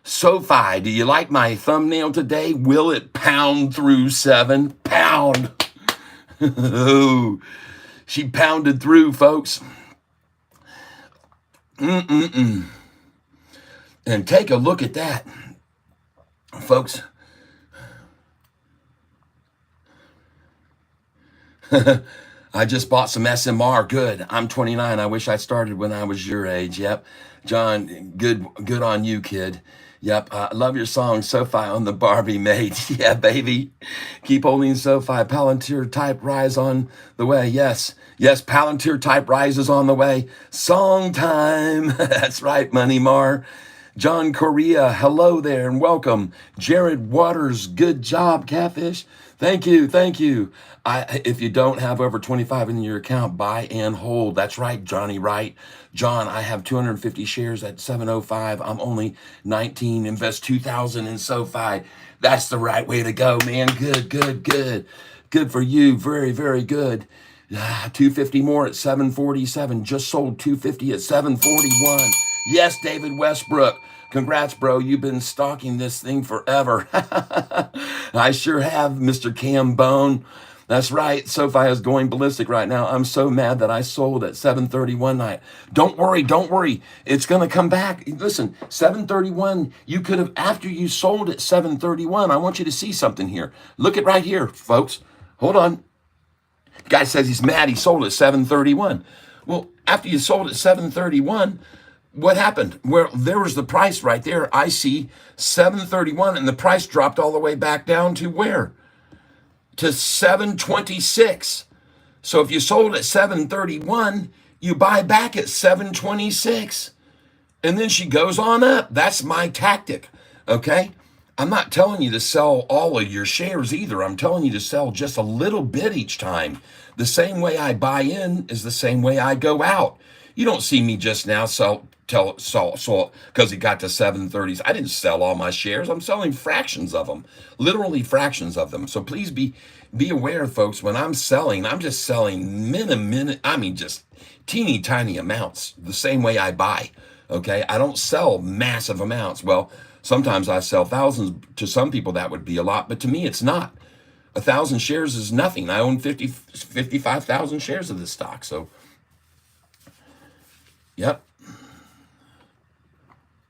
Sofi, do you like my thumbnail today? Will it pound through 7? Pound. Oh, she pounded through, folks. And take a look at that, folks. I just bought some SMR. Good. I'm 29. I wish I started when I was your age. Yep. John, good on you, kid. Yep. I love your song, Sofi on the Barbie mate. Yeah, baby. Keep holding Sofi. Palantir type rise on the way. Yes. Yes, Palantir type rise is on the way. Song time. That's right, Money Mar. John Correa, hello there and welcome. Jared Waters, good job, Catfish. Thank you, thank you. If you don't have over 25 in your account, buy and hold. That's right, Johnny Wright. John, I have 250 shares at 705. I'm only 19. Invest 2,000 in SoFi. That's the right way to go, man. Good, good, good. Good for you. Very, very good. 250 more at 747. Just sold 250 at 741. Yes, David Westbrook. Congrats, bro. You've been stalking this thing forever. I sure have, Mr. Cam Bone. That's right. SoFi is going ballistic right now. I'm so mad that I sold at 731 night. Don't worry. It's going to come back. Listen, 731, you could have, after you sold at 731, I want you to see something here. Look at right here, folks. Hold on. The guy says he's mad he sold at 731. Well, after you sold at 731, what happened? Well, there was the price right there. I see 731, and the price dropped all the way back down to where? To 726. So if you sold at 731, you buy back at 726. And then she goes on up. That's my tactic, okay? I'm not telling you to sell all of your shares either. I'm telling you to sell just a little bit each time. The same way I buy in is the same way I go out. You don't see me just now sell because it got to 730s. I didn't sell all my shares. I'm selling fractions of them, literally fractions of them. So please be aware, folks. When I'm selling, I'm just selling just teeny tiny amounts, the same way I buy. Okay, I don't sell massive amounts. Well, sometimes I sell thousands. To some people that would be a lot, but to me it's not. 1,000 shares is nothing. I own 55,000 shares of this stock. So, yep.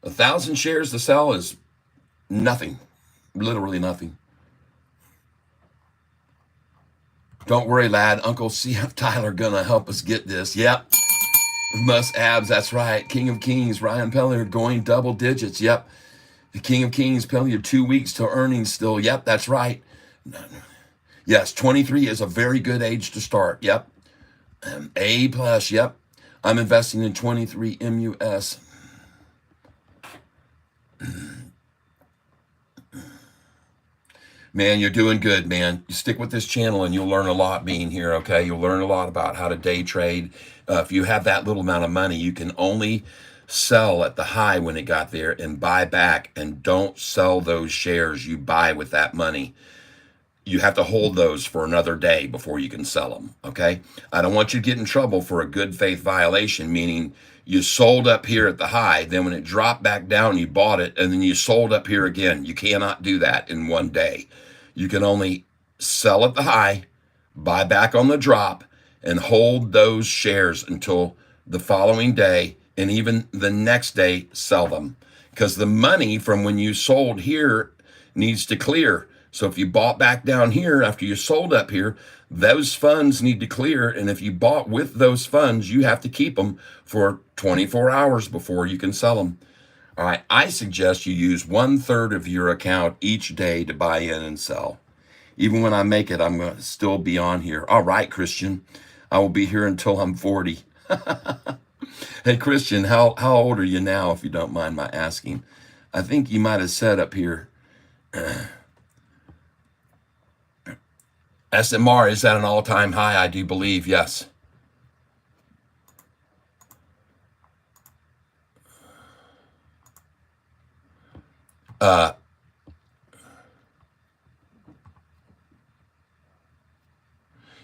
1,000 shares to sell is nothing, literally nothing. Don't worry, lad. Uncle CF Tyler gonna help us get this. Yep. Must abs, that's right. King of Kings, Ryan Pellier going double digits. Yep. The King of Kings, Pellier, 2 weeks till earnings still. Yep, that's right. Yes, 23 is a very good age to start. Yep. A plus, yep. I'm investing in 23 MUS. Man, you're doing good, man. You stick with this channel and you'll learn a lot being here, okay? You'll learn a lot about how to day trade. If you have that little amount of money, you can only sell at the high when it got there and buy back, and don't sell those shares you buy with that money. You have to hold those for another day before you can sell them, okay? I don't want you to get in trouble for a good faith violation, meaning you sold up here at the high, then when it dropped back down, you bought it, and then you sold up here again. You cannot do that in one day. You can only sell at the high, buy back on the drop, and hold those shares until the following day, and even the next day, sell them. Because the money from when you sold here needs to clear. So if you bought back down here after you sold up here, those funds need to clear. And if you bought with those funds, you have to keep them for 24 hours before you can sell them. All right. I suggest you use 1/3 of your account each day to buy in and sell. Even when I make it, I'm going to still be on here. All right, Christian. I will be here until I'm 40. Hey, Christian, how old are you now, if you don't mind my asking? I think you might have said up here, SMR is at an all-time high, I do believe, yes.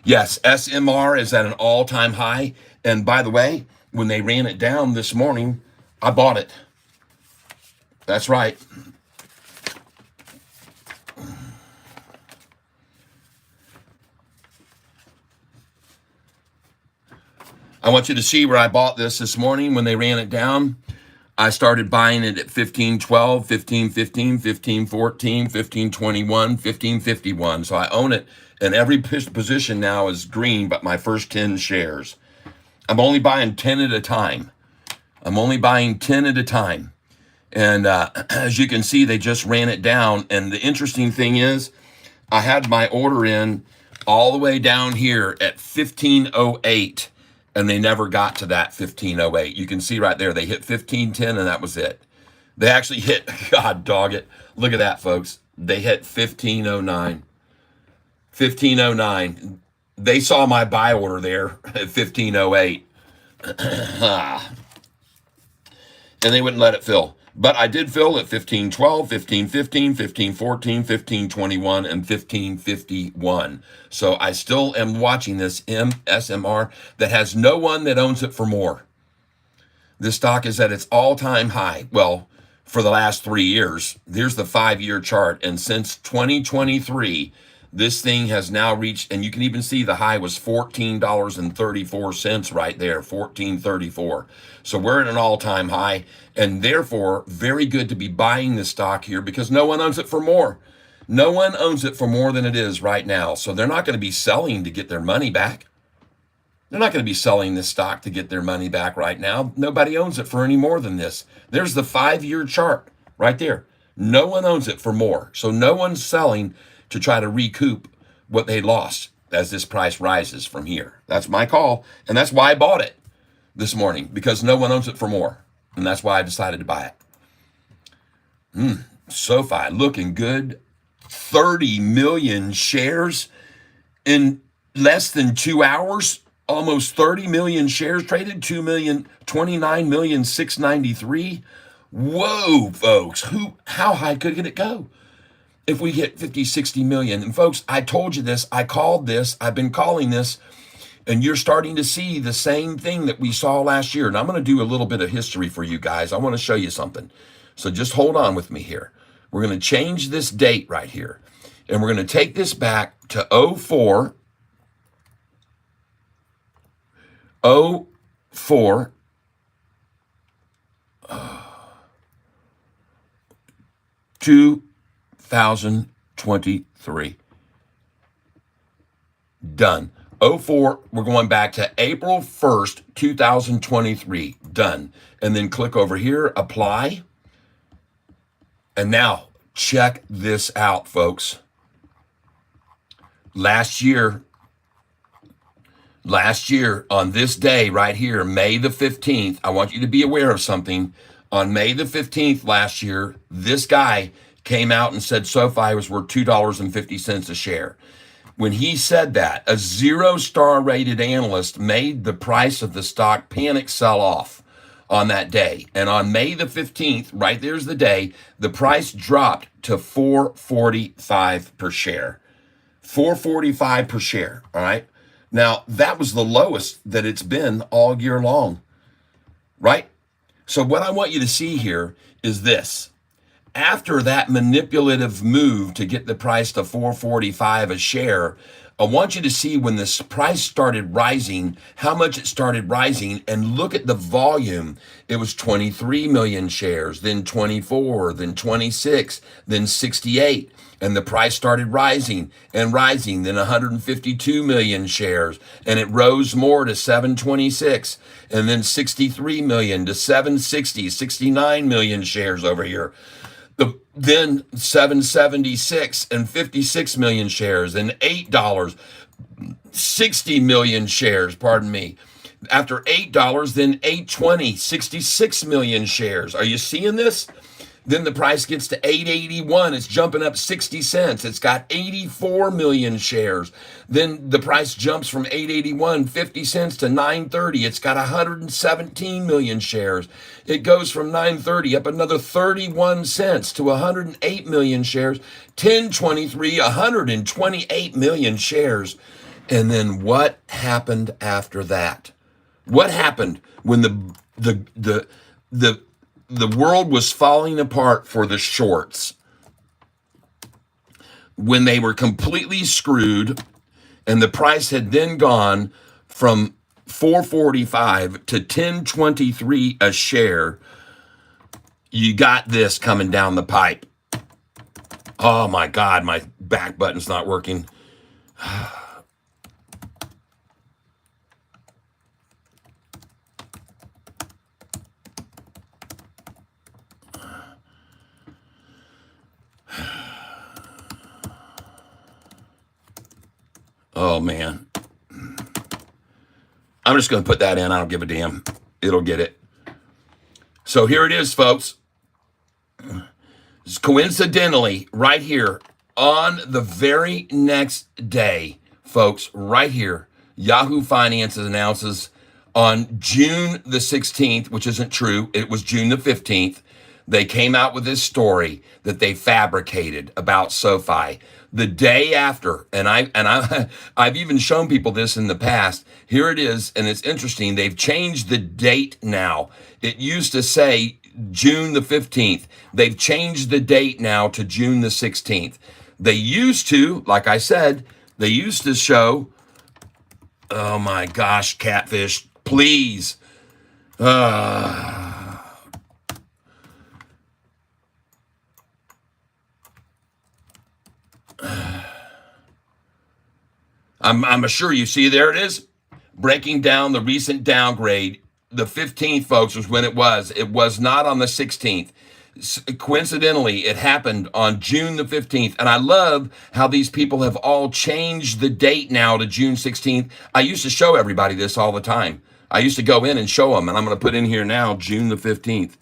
Yes, SMR is at an all-time high. And by the way, when they ran it down this morning, I bought it. That's right. I want you to see where I bought this morning when they ran it down. I started buying it at 15.12, 15.15, 15.14, 15.21, 15.51. So I own it, and every position now is green but my first 10 shares. I'm only buying 10 at a time. And as you can see, they just ran it down. And the interesting thing is, I had my order in all the way down here at 15.08. And they never got to that 15.08. You can see right there, they hit 15.10 and that was it. They actually hit, God dog it. Look at that, folks. They hit 15.09. 15.09. They saw my buy order there at 15.08. And they wouldn't let it fill. But I did fill at 15.12, 15.15, 15.14, 15.21, and 15.51. So I still am watching this SMR that has no one that owns it for more. This stock is at its all-time high. Well, for the last 3 years. There's the 5-year chart. And since 2023, this thing has now reached, and you can even see the high was $14.34 right there, $14.34. So we're at an all-time high, and therefore very good to be buying this stock here because no one owns it for more. No one owns it for more than it is right now. So they're not going to be selling to get their money back. They're not going to be selling this stock to get their money back right now. Nobody owns it for any more than this. There's the 5-year chart right there. No one owns it for more. So no one's selling to try to recoup what they lost as this price rises from here. That's my call. And that's why I bought it this morning, because no one owns it for more. And that's why I decided to buy it. Sofi looking good. 30 million shares in less than 2 hours. Almost 30 million shares traded. 29,693,000. Whoa, folks. How high could it go? If we hit 50, 60 million. And folks, I told you this, I called this, I've been calling this, and you're starting to see the same thing that we saw last year. And I'm going to do a little bit of history for you guys. I want to show you something. So just hold on with me here. We're going to change this date right here. And we're going to take this back to 04, 2023. Done. 04, we're going back to April 1st, 2023. Done. And then click over here, apply. And now, check this out, folks. Last year, on this day right here, May the 15th, I want you to be aware of something. On May the 15th last year, this guy came out and said SoFi was worth $2.50 a share. When he said that, a 0-star rated analyst made the price of the stock panic sell off on that day. And on May the 15th, right there's the day, the price dropped to $4.45 per share. $4.45 per share, all right? Now, that was the lowest that it's been all year long, right? So what I want you to see here is this. After that manipulative move to get the price to $4.45 a share, I want you to see when this price started rising, how much it started rising, and look at the volume. It was 23 million shares, then 24, then 26, then 68. And the price started rising and rising, then 152 million shares, and it rose more to 726, and then 63 million to 760, 69 million shares over here. Then 776 and 56 million shares, and $8, 60 million shares, pardon me. After $8, then 820, 66 million shares. Are you seeing this? Then the price gets to 881. It's jumping up 60 cents. It's got 84 million shares. Then the price jumps from 881, 50 cents to 930. It's got 117 million shares. It goes from 930 up another 31 cents to 108 million shares. 1023, 128 million shares. And then what happened after that? What happened when the world was falling apart for the shorts? When they were completely screwed, and the price had then gone from 445 to 1023 a share, you got this coming down the pipe. Oh my God, my back button's not working. Oh man. I'm just going to put that in. I don't give a damn. It'll get it. So here it is, folks. Coincidentally, right here on the very next day, folks, right here, Yahoo Finances announces on June the 16th, which isn't true. It was June the 15th. They came out with this story that they fabricated about SoFi the day after, and I've even shown people this in the past. Here it is, and it's interesting. They've changed the date now. It used to say June the 15th. They've changed the date now to June the 16th. They used to, like I said, they used to show, oh my gosh, Catfish, please. I'm sure you see, there it is, breaking down the recent downgrade. The 15th, folks, was when it was. It was not on the 16th. Coincidentally, it happened on June the 15th. And I love how these people have all changed the date now to June 16th. I used to show everybody this all the time. I used to go in and show them, and I'm going to put in here now, June the 15th.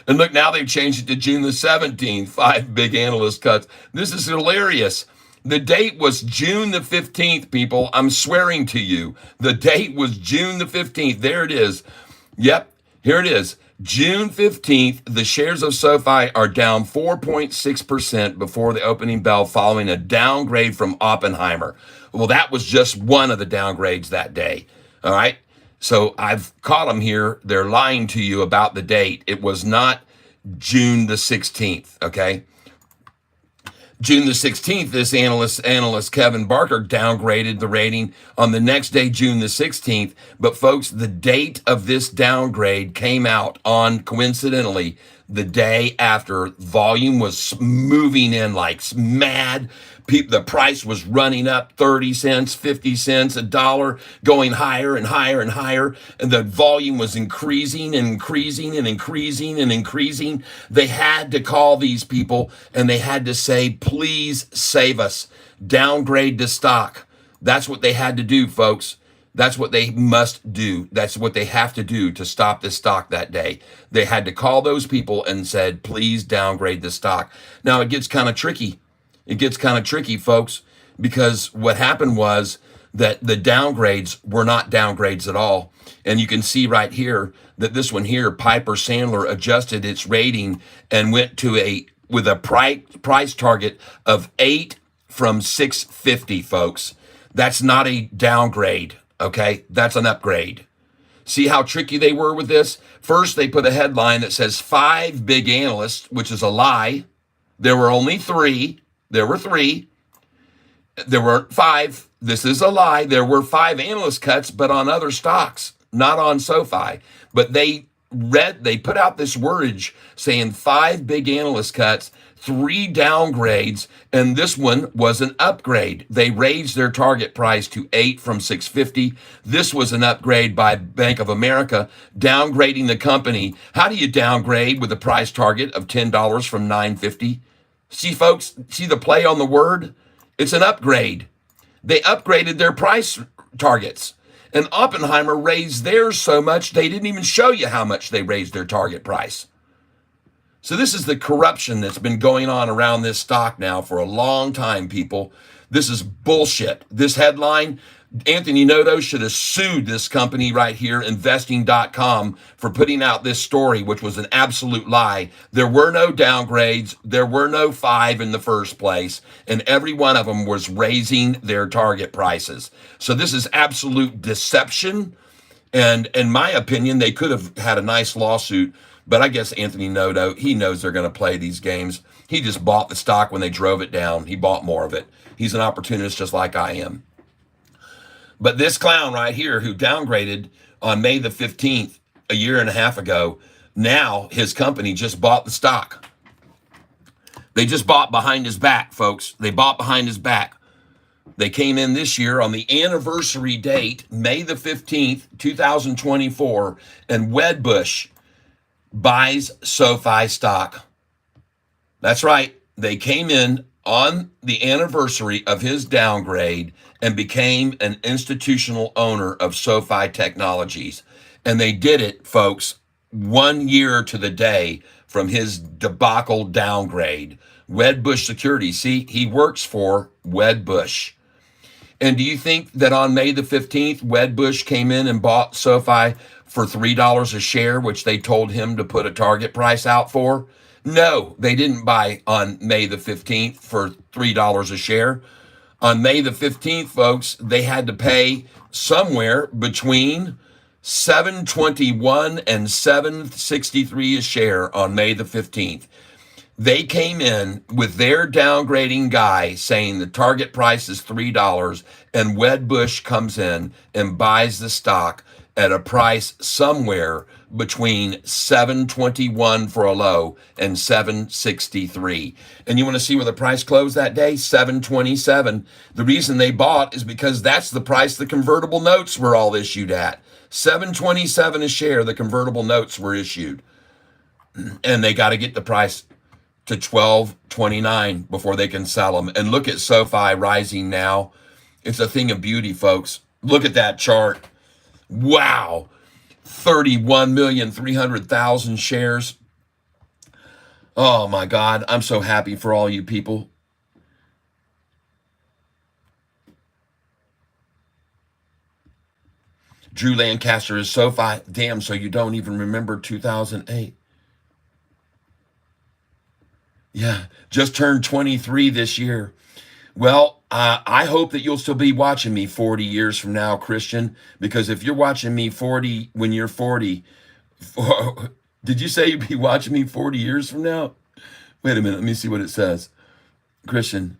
And look, now they've changed it to June the 17th. 5 big analyst cuts. This is hilarious. The date was June the 15th, people. I'm swearing to you. The date was June the 15th. There it is. Yep, here it is. June 15th, the shares of SoFi are down 4.6% before the opening bell following a downgrade from Oppenheimer. Well, that was just one of the downgrades that day. All right. So I've caught them here. They're lying to you about the date. It was not June the 16th, okay? June the 16th, this analyst Kevin Barker downgraded the rating on the next day, June the 16th. But folks, the date of this downgrade came out on, coincidentally, the day after volume was moving in like mad. The price was running up 30 cents, 50 cents, $1, going higher and higher and higher. And the volume was increasing and increasing and increasing and increasing. They had to call these people and they had to say, please save us. Downgrade the stock. That's what they had to do, folks. That's what they must do. That's what they have to do to stop this stock that day. They had to call those people and said, please downgrade the stock. Now it gets kind of tricky. It gets kind of tricky, folks, because what happened was that the downgrades were not downgrades at all. And you can see right here that this one here, Piper Sandler, adjusted its rating and went to with a price target of 8 from 650, folks. That's not a downgrade, okay? That's an upgrade. See how tricky they were with this? First, they put a headline that says 5 big analysts, which is a lie. There were only 3. There were 3. There were 5. This is a lie. There were 5 analyst cuts, but on other stocks, not on SoFi. But they put out this wordage saying 5 big analyst cuts, 3 downgrades, and this one was an upgrade. They raised their target price to 8 from 650. This was an upgrade by Bank of America, downgrading the company. How do you downgrade with a price target of $10 from 950? See, folks, see the play on the word? It's an upgrade. They upgraded their price targets. And Oppenheimer raised theirs so much, they didn't even show you how much they raised their target price. So this is the corruption that's been going on around this stock now for a long time, people. This is bullshit. This headline, Anthony Noto should have sued this company right here, investing.com, for putting out this story, which was an absolute lie. There were no downgrades. There were no 5 in the first place. And every one of them was raising their target prices. So this is absolute deception. And in my opinion, they could have had a nice lawsuit. But I guess Anthony Noto, he knows they're going to play these games. He just bought the stock when they drove it down. He bought more of it. He's an opportunist just like I am. But this clown right here who downgraded on May the 15th, a year and a half ago, now his company just bought the stock. They just bought behind his back, folks. They bought behind his back. They came in this year on the anniversary date, May the 15th, 2024, and Wedbush buys SoFi stock. That's right. They came in on the anniversary of his downgrade and became an institutional owner of SoFi Technologies. And they did it, folks, 1 year to the day from his debacle downgrade. Wedbush Securities, see, he works for Wedbush. And do you think that on May the 15th, Wedbush came in and bought SoFi for $3 a share, which they told him to put a target price out for? No, they didn't buy on May the 15th for $3 a share. On May the 15th, folks, they had to pay somewhere between $7.21 and $7.63 a share on May the 15th. They came in with their downgrading guy saying the target price is $3, and Wedbush comes in and buys the stock at a price somewhere between $7.21 for a low and $7.63. And you want to see where the price closed that day? $7.27. The reason they bought is because that's the price the convertible notes were all issued at. $7.27 a share, the convertible notes were issued. And they got to get the price to $12.29 before they can sell them. And look at SoFi rising now. It's a thing of beauty, folks. Look at that chart. Wow. 31,300,000 shares. Oh my God. I'm so happy for all you people. Drew Lancaster is SoFi. Damn, so you don't even remember 2008. Yeah, just turned 23 this year. Well, I hope that you'll still be watching me 40 years from now, Christian, because if you're watching me 40 when you're 40, did you say you'd be watching me 40 years from now? Wait a minute, let me see what it says. Christian,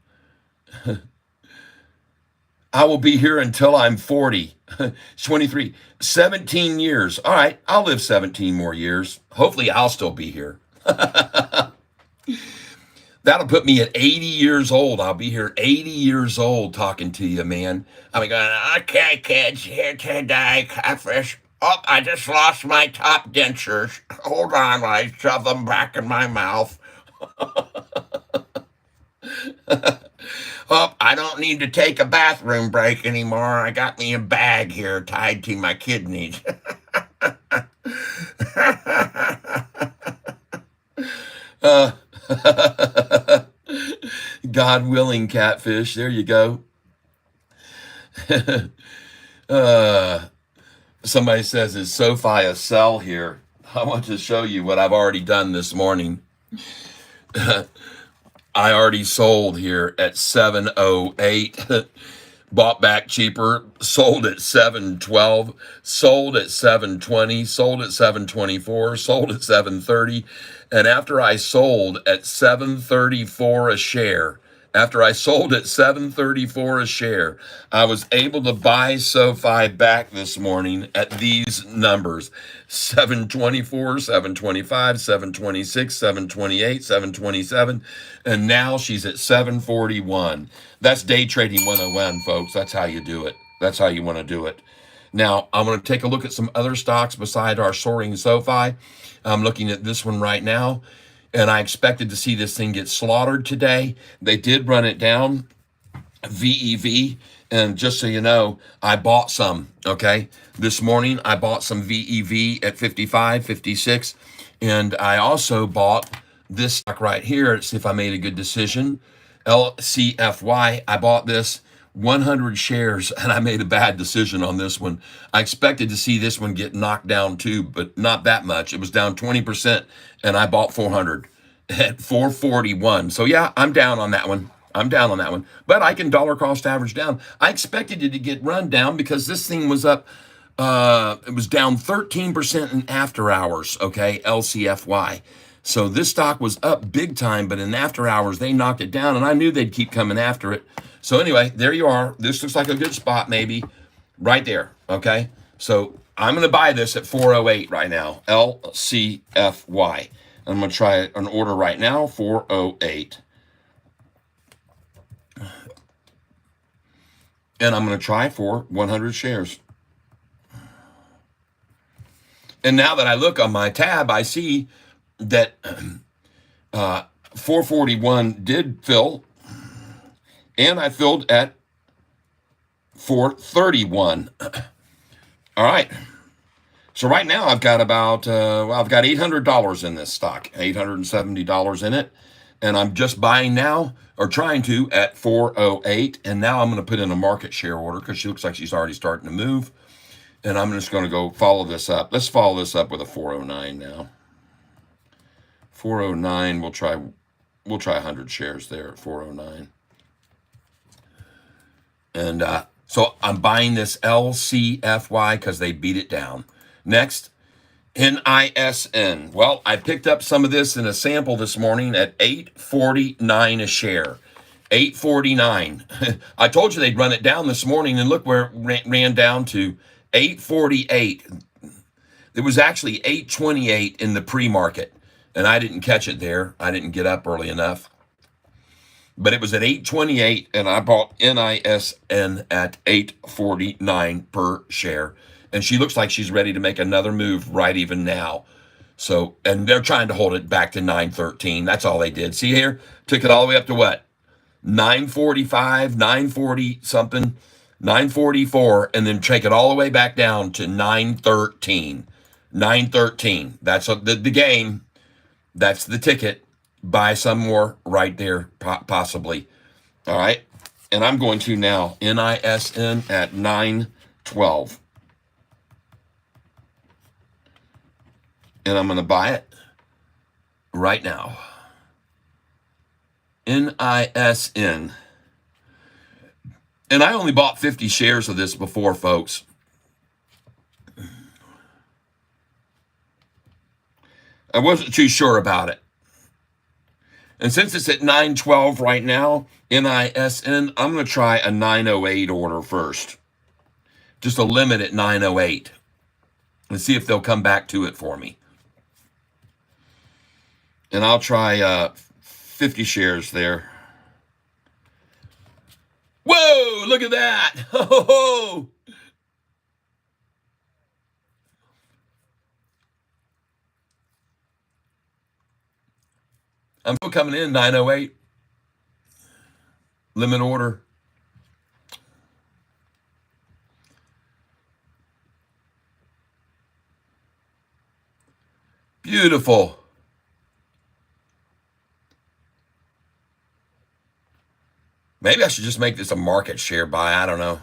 I will be here until I'm 40. It's 23. 17 years. All right, I'll live 17 more years. Hopefully, I'll still be here. That'll put me at 80 years old. I'll be here 80 years old talking to you, man. I'll be going, okay, kids, here today, Catfish. Oh, I just lost my top dentures. Hold on while I shove them back in my mouth. Oh, I don't need to take a bathroom break anymore. I got me a bag here tied to my kidneys. God willing, Catfish. There you go. Somebody says, is SoFi a sell here? I want to show you what I've already done this morning. I already sold here at 7:08. bought back cheaper, sold at 712, sold at 720, sold at 724, sold at 730. And after I sold at 734 a share, after I sold at 734 a share, I was able to buy SoFi back this morning at these numbers: 724, 725, 726, 728, 727, and now she's at 741. That's day trading 101, folks. That's how you do it. That's how you want to do it. Now, I'm going to take a look at some other stocks beside our soaring SoFi. I'm looking at this one right now, and I expected to see this thing get slaughtered today. They did run it down, VEV, and just so you know, I bought some, okay? This morning, I bought some VEV at 55, 56, and I also bought this stock right here. Let's see if I made a good decision. LCFY, I bought this 100 shares, and I made a bad decision on this one. I expected to see this one get knocked down too, but not that much. It was down 20%, and I bought 400 at 441. So yeah, I'm down on that one. I'm down on that one, but I can dollar cost average down. I expected it to get run down because this thing was up. It was down 13% in after hours. Okay, LCFY. So this stock was up big time, but in after hours they knocked it down, and I knew they'd keep coming after it. So anyway, there you are. This looks like a good spot, maybe right there. Okay, so I'm going to buy this at 408 right now. LCFY. I'm going to try an order right now. 408. And I'm going to try for 100 shares. And now that I look on my tab, I see that 441 did fill, and I filled at 431. All right. So right now I've got about, I've got $800 in this stock, $870 in it. And I'm just buying now, or trying to, at 408. And now I'm going to put in a market share order because she looks like she's already starting to move. And I'm just going to go follow this up. Let's follow this up with a 409 now. 409, we'll try 100 shares there at 409. And so I'm buying this LCFY because they beat it down. Next, NISN. Well, I picked up some of this in a sample this morning at $8.49 a share. $8.49. I told you they'd run it down this morning, and look where it ran down to $8.48. It was actually $8.28 in the pre-market, and I didn't catch it there. I didn't get up early enough. But it was at $8.28, and I bought NISN at $8.49 per share. And she looks like she's ready to make another move right even now. So, and they're trying to hold it back to 913. That's all they did. See here? Took it all the way up to what? 945, 940 something, 944, and then take it all the way back down to 913. 913. That's the game. That's the ticket. Buy some more right there, possibly. All right. And I'm going to now NISN at 912. And I'm going to buy it right now. NISN. And I only bought 50 shares of this before, folks. I wasn't too sure about it. And since it's at 912 right now, NISN, I'm going to try a 908 order first. Just a limit at 908. And see if they'll come back to it for me. And I'll try 50 shares there. Whoa, look at that. Oh, I'm still coming in 908. Limit order. Beautiful. Maybe I should just make this a market share buy. I don't know.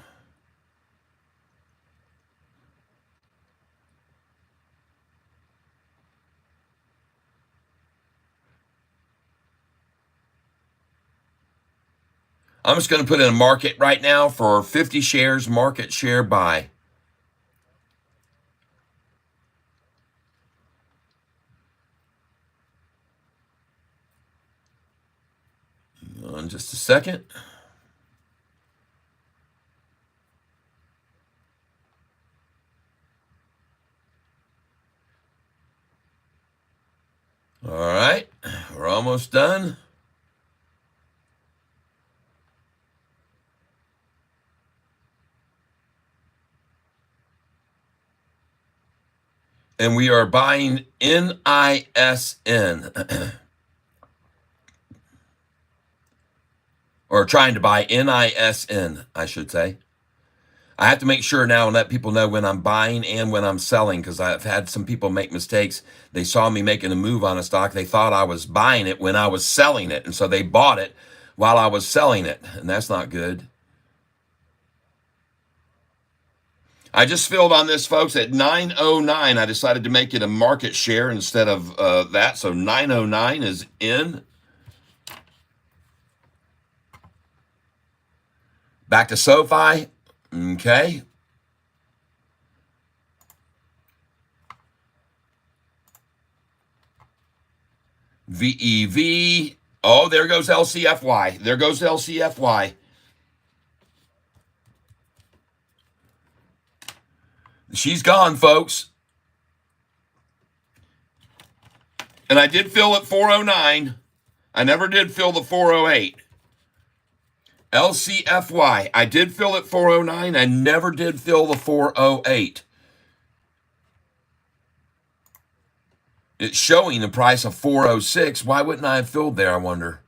I'm just going to put in a market right now for 50 shares, market share buy. Hang on just a second. All right, we're almost done. And we are buying NISN, or trying to buy NISN, I should say. I have to make sure now and let people know when I'm buying and when I'm selling, because I've had some people make mistakes. They saw me making a move on a stock. They thought I was buying it when I was selling it. And so they bought it while I was selling it. And that's not good. I just filled on this, folks, at 909. I decided to make it a market share instead of that. So 909 is in. Back to Sofi. Okay. VEV. Oh, there goes LCFY. There goes LCFY. She's gone, folks. And I did fill at 409. I never did fill the 408. LCFY. I did fill at 409. I never did fill the 408. It's showing the price of 406. Why wouldn't I have filled there, I wonder?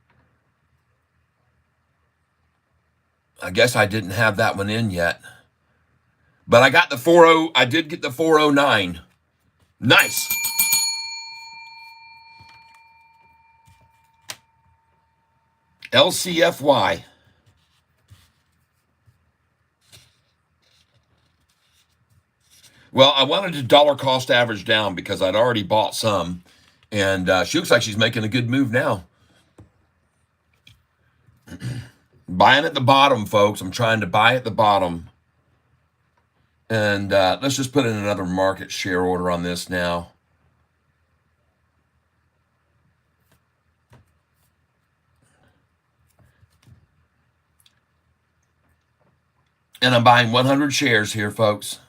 I guess I didn't have that one in yet. But I got the 40. I did get the 409. Nice. LCFY. Well, I wanted to dollar cost average down because I'd already bought some. And she looks like she's making a good move now. Buying at the bottom, folks. I'm trying to buy at the bottom. And let's just put in another market share order on this now. And I'm buying 100 shares here, folks.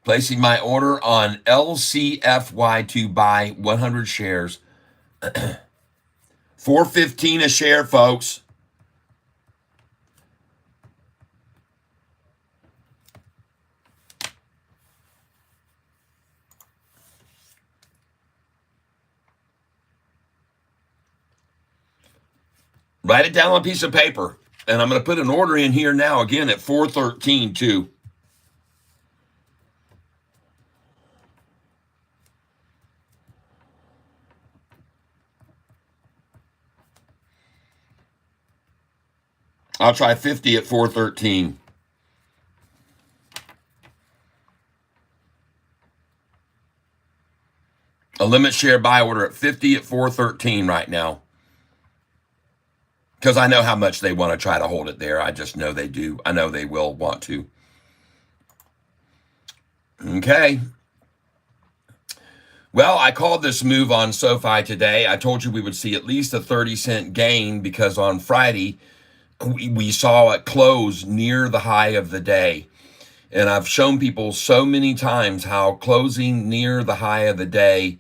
Placing my order on LCFY to buy 100 shares. $4.15 a share, folks. Write it down on a piece of paper. And I'm going to put an order in here now again at 413 too. I'll try 50 at 413. A limit share buy order at 50 at 413 right now. Because I know how much they want to try to hold it there. I just know they do. I know they will want to. Okay. Well, I called this move on Sofi today. I told you we would see at least a 30-cent gain because on Friday, we saw it close near the high of the day. And I've shown people so many times how closing near the high of the day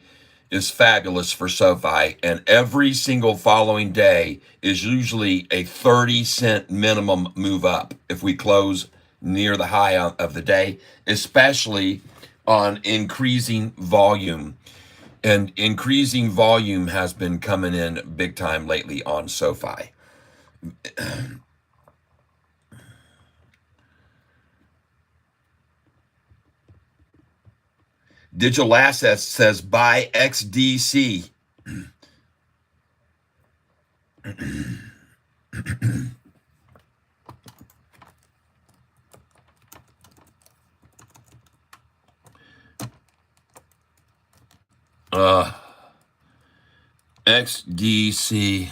is fabulous for Sofi. And every single following day is usually a 30-cent minimum move up if we close near the high of the day, especially on increasing volume. And increasing volume has been coming in big time lately on Sofi. Digital Assets says buy XDC. XDC.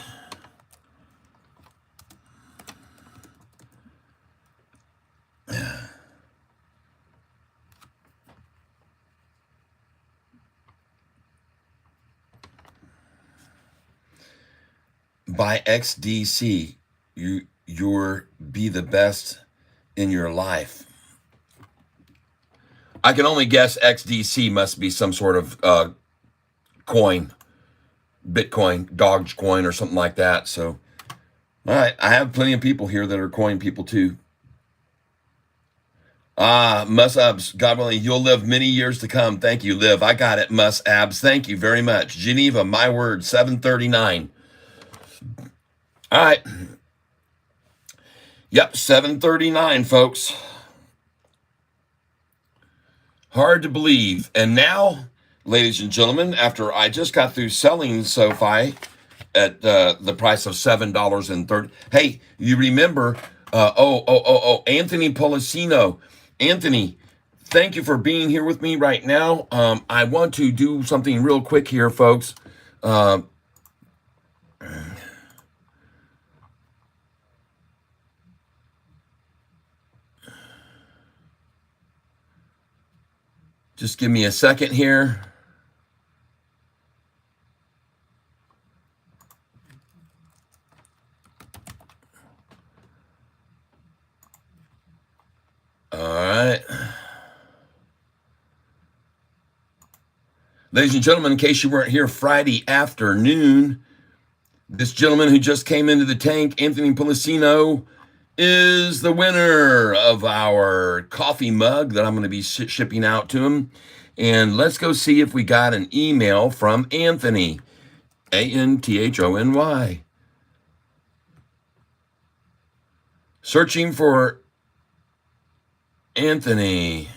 By XDC, you're be the best in your life. I can only guess XDC must be some sort of coin, Bitcoin, Dogecoin, or something like that. So, all right, I have plenty of people here that are coin people too. Musabs, God willing, you'll live many years to come. Thank you, Liv. I got it, Musabs. Thank you very much. Geneva, my word, 739. All right. Yep, 739, folks. Hard to believe. And now, ladies and gentlemen, after I just got through selling Sofi at the price of $7.30. Hey, you remember, Anthony Policino. Anthony, thank you for being here with me right now. I want to do something real quick here, folks. Just give me a second here. All right. Ladies and gentlemen, in case you weren't here Friday afternoon, this gentleman who just came into the tank, Anthony Policino, is the winner of our coffee mug that I'm going to be shipping out to him. And let's go see if we got an email from Anthony, Anthony. Searching for Anthony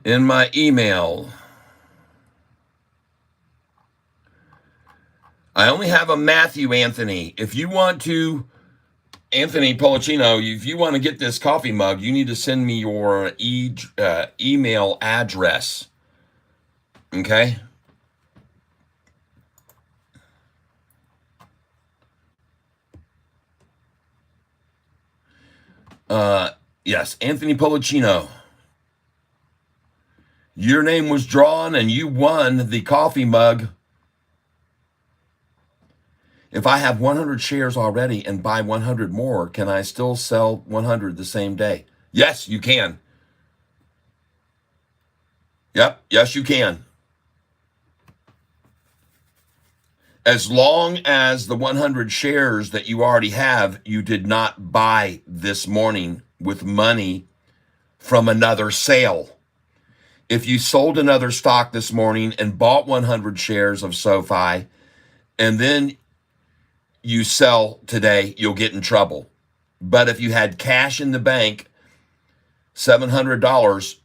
in my email. I only have a Matthew Anthony. If you want to, Anthony Policino, if you want to get this coffee mug, you need to send me your email address. Okay? Yes, Anthony Policino. Your name was drawn and you won the coffee mug. If I have 100 shares already and buy 100 more, can I still sell 100 the same day? Yes, you can. Yep, yes, you can. As long as the 100 shares that you already have, you did not buy this morning with money from another sale. If you sold another stock this morning and bought 100 shares of Sofi, and then you sell today, you'll get in trouble. But if you had cash in the bank, $700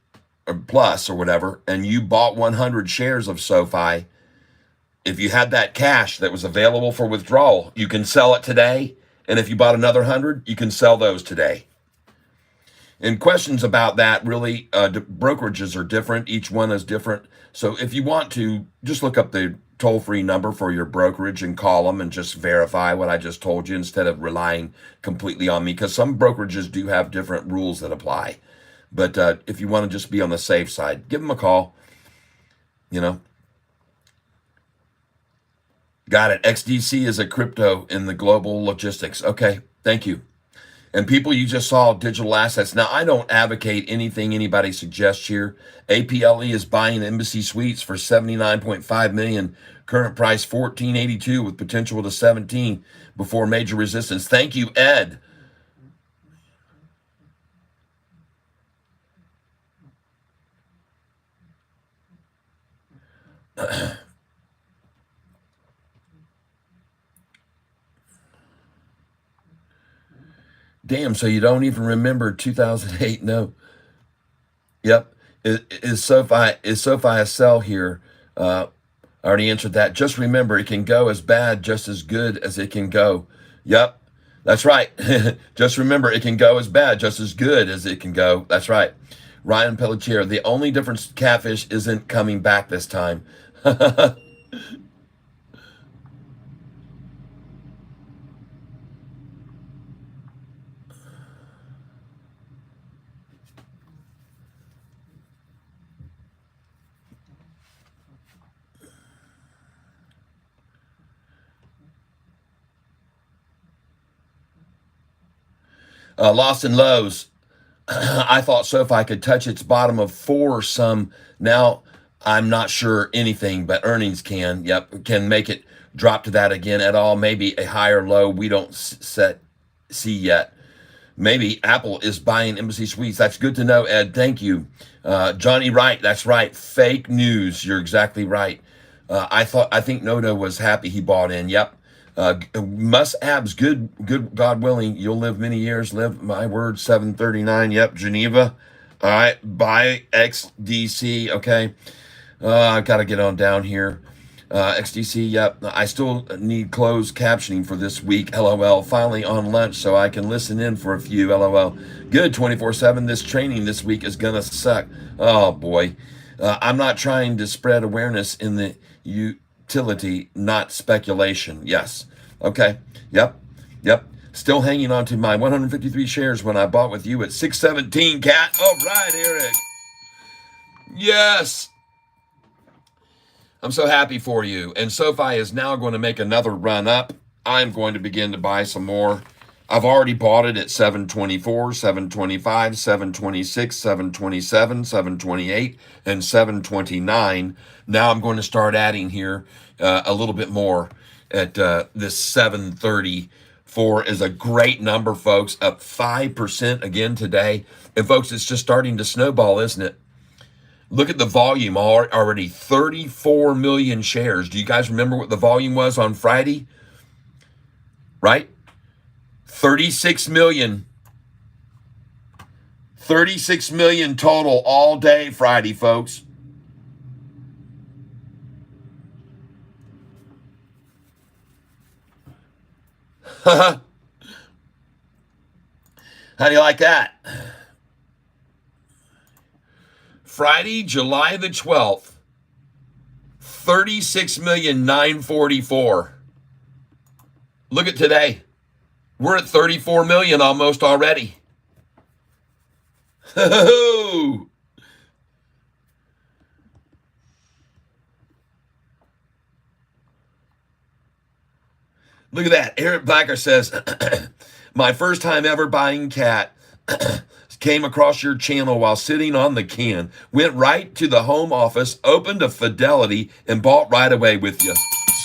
or plus or whatever, and you bought 100 shares of Sofi, if you had that cash that was available for withdrawal, you can sell it today. And if you bought another 100, you can sell those today. And questions about that, really, brokerages are different. Each one is different. So if you want to, just look up the toll-free number for your brokerage and call them and just verify what I just told you instead of relying completely on me, because some brokerages do have different rules that apply. But if you want to just be on the safe side, give them a call. You know. Got it. XDC is a crypto in the global logistics. Okay, thank you. And people, you just saw digital assets. Now, I don't advocate anything anybody suggests here. APLE is buying Embassy Suites for $79.5 million. Current price $14.82 with potential to $17 before major resistance. Thank you, Ed. Damn, so you don't even remember 2008? No. Yep. Is Sofi a sell here? I already answered that. Just remember, it can go as bad, just as good as it can go. Yep. That's right. Just remember, it can go as bad, just as good as it can go. That's right. Ryan Pelletier, the only difference, Catfish isn't coming back this time. Lost and Lows. I thought SoFi could touch its bottom of 4 some. Now I'm not sure anything, but earnings can. Yep, can make it drop to that again at all. Maybe a higher low we don't see yet. Maybe Apple is buying Embassy Suites. That's good to know, Ed. Thank you. Johnny Wright, that's right. Fake news. You're exactly right. I think Noto was happy he bought in. Yep. Must abs, good, God willing, you'll live many years. Live, my word, 739. Yep, Geneva. All right, buy XDC. Okay. I got to get on down here. XDC, yep. I still need closed captioning for this week. LOL. Finally on lunch so I can listen in for a few. LOL. Good 24/7. This training this week is going to suck. Oh, boy. I'm not trying to spread awareness in the utility, not speculation. Yes. Okay. Yep. Still hanging on to my 153 shares when I bought with you at 617, Cat. All right, Eric. Yes. I'm so happy for you. And SoFi is now going to make another run up. I'm going to begin to buy some more. I've already bought it at 724, 725, 726, 727, 728, and 729. Now I'm going to start adding here a little bit more at this 734 is a great number, folks. Up 5% again today. And folks, it's just starting to snowball, isn't it? Look at the volume, already 34 million shares. Do you guys remember what the volume was on Friday? Right? 36 million. 36 million total all day Friday, folks. How do you like that? Friday, July the 12th, 36,944,000. Look at today. We're at 34 million almost already. Look at that. Eric Blacker says, my first time ever buying cat. Came across your channel while sitting on the can, went right to the home office, opened a Fidelity, and bought right away with you.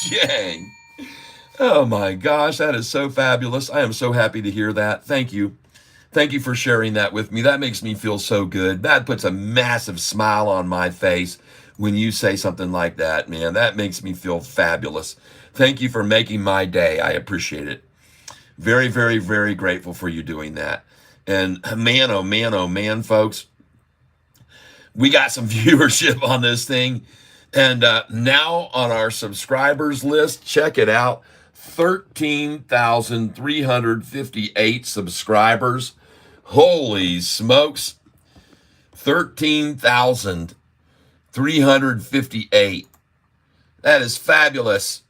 Dang. Oh my gosh, that is so fabulous. I am so happy to hear that. Thank you. Thank you for sharing that with me. That makes me feel so good. That puts a massive smile on my face when you say something like that, man. That makes me feel fabulous. Thank you for making my day. I appreciate it. Very, very, very grateful for you doing that. And man, oh man, folks, we got some viewership on this thing. And now on our subscribers list, check it out, 13,358 subscribers. Holy smokes, 13,358. That is fabulous.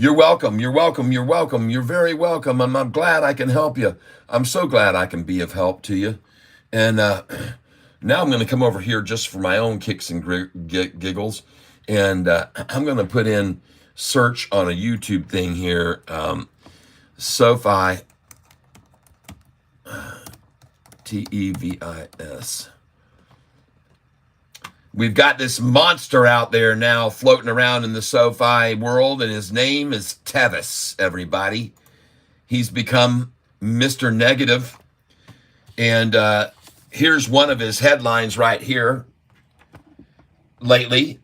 You're welcome. You're welcome. You're welcome. You're very welcome. I'm glad I can help you. I'm so glad I can be of help to you. And now I'm going to come over here just for my own kicks and giggles. And I'm going to put in search on a YouTube thing here. SoFi, Tevis. We've got this monster out there now floating around in the SoFi world, and his name is Tevis, everybody. He's become Mr. Negative. And here's one of his headlines right here. Lately,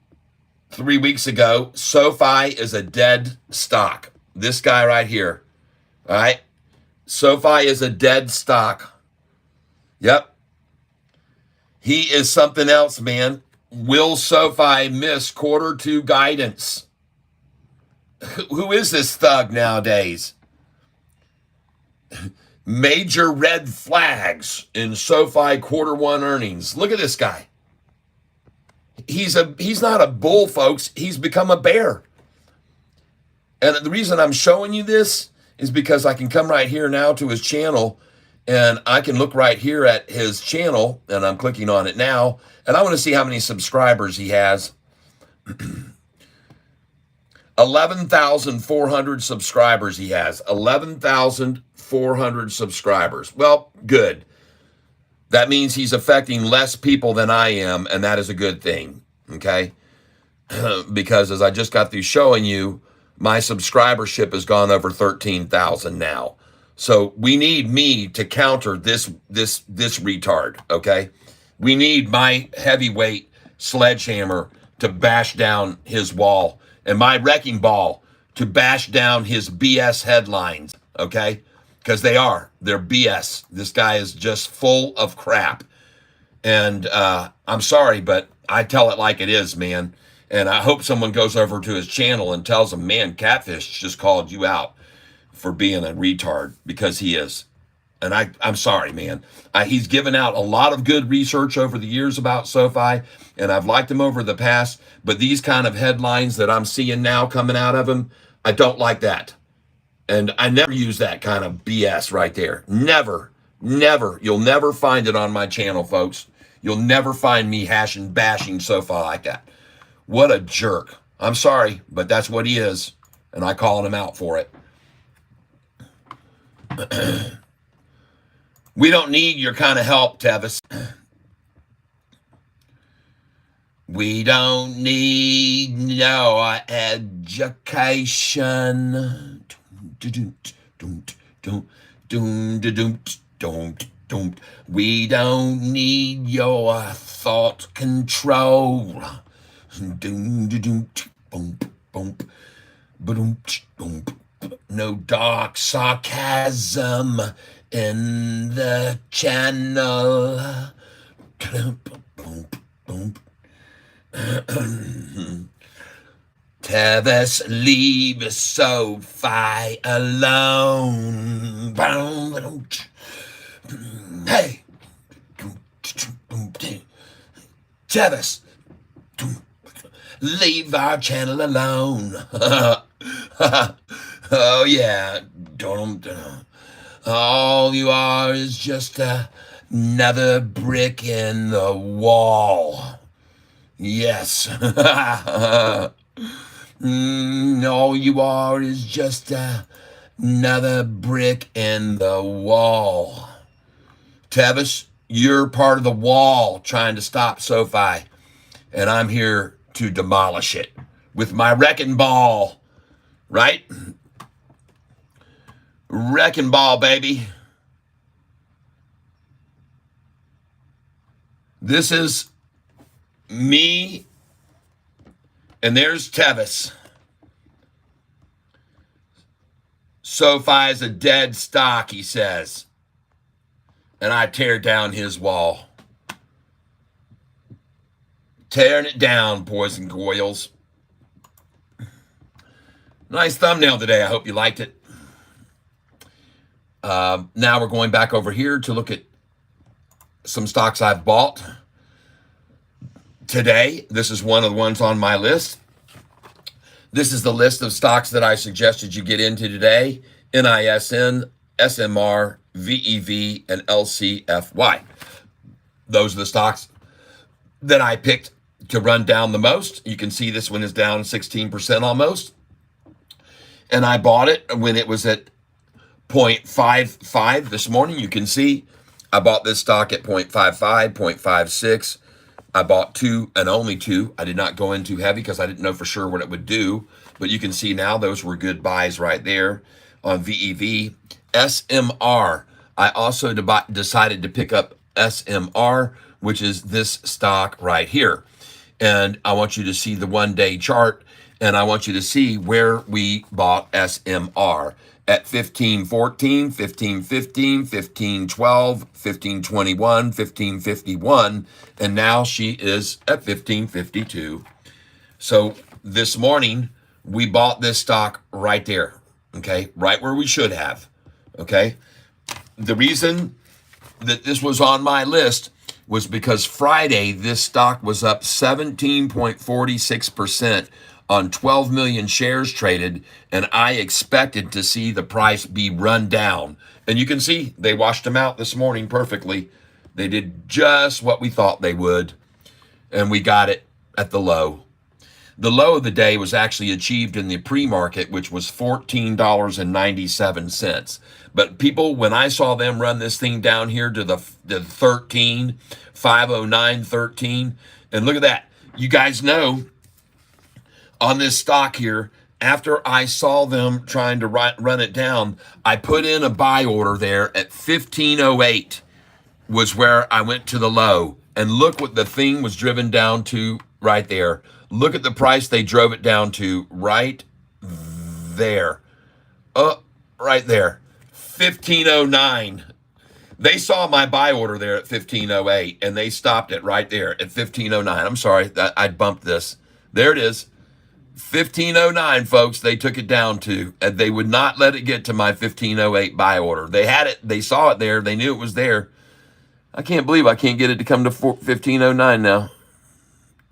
3 weeks ago, SoFi is a dead stock. This guy right here. All right? SoFi is a dead stock. Yep. He is something else, man. Will SoFi miss Q2 guidance? Who is this thug nowadays? Major red flags in SoFi Q1 earnings. Look at this guy. He's not a bull, folks. He's become a bear. And the reason I'm showing you this is because I can come right here now to his channel, and I can look right here at his channel, and I'm clicking on it now, and I want to see how many subscribers he has. 11,400 subscribers he has. 11,400 400 subscribers. Well, good. That means he's affecting less people than I am, and that is a good thing, okay? Because as I just got through showing you, my subscribership has gone over 13,000 now. So we need me to counter this retard, okay? We need my heavyweight sledgehammer to bash down his wall and my wrecking ball to bash down his BS headlines, okay? Because they're BS. This guy is just full of crap. And I'm sorry, but I tell it like it is, man. And I hope someone goes over to his channel and tells him, man, Catfish just called you out for being a retard, because he is. And I'm sorry, man. He's given out a lot of good research over the years about Sofi, and I've liked him over the past, but these kind of headlines that I'm seeing now coming out of him, I don't like that. And I never use that kind of BS right there. Never, never. You'll never find it on my channel, folks. You'll never find me bashing Sofi like that. What a jerk. I'm sorry, but that's what he is, and I calling him out for it. We don't need your kind of help, Tevis. We don't need no education. We don't need your thought control. No dark sarcasm in the channel. Tevis, leave Sofi alone. Hey, Tevis, leave our channel alone. Oh yeah, all you are is just another brick in the wall. Yes. All you are is just another brick in the wall. Tevis, you're part of the wall trying to stop Sofi, and I'm here to demolish it with my wrecking ball, right? Wrecking ball, baby. This is me, and there's Tevis. Sofi is a dead stock, he says. And I tear down his wall. Tearing it down, boys and girls. Nice thumbnail today. I hope you liked it. Now we're going back over here to look at some stocks I've bought today. This is one of the ones on my list. This is the list of stocks that I suggested you get into today. NISN, SMR, VEV, and LCFY. Those are the stocks that I picked to run down the most. You can see this one is down 16% almost. And I bought it when it was at 0.55 this morning. You can see I bought this stock at 0.55, 0.56. I bought two and only two. I did not go in too heavy because I didn't know for sure what it would do. But you can see now those were good buys right there on VEV. SMR. I also decided to pick up SMR, which is this stock right here. And I want you to see the one-day chart, and I want you to see where we bought SMR. At 15.14, 15.15, 15.12, 15.21, 15.51, and now she is at 15.52. So this morning, we bought this stock right there, okay? Right where we should have, okay? The reason that this was on my list was because Friday, this stock was up 17.46%. on 12 million shares traded, and I expected to see the price be run down. And you can see they washed them out this morning perfectly. They did just what we thought they would, and we got it at the low. The low of the day was actually achieved in the pre-market, which was $14.97. But people, when I saw them run this thing down here to the 13, 509, 13, and look at that. You guys know on this stock here, after I saw them trying to run it down, I put in a buy order there at 1508 was where I went to the low. And look what the thing was driven down to right there. Look at the price they drove it down to right there. Right there. 1509. They saw my buy order there at 1508 and they stopped it right there at 1509. I'm sorry, I bumped this. There it is. 1509, folks, they took it down to, and they would not let it get to my 1508 buy order. They had it, they saw it there, they knew it was there. I can't believe I can't get it to come to 1509 now.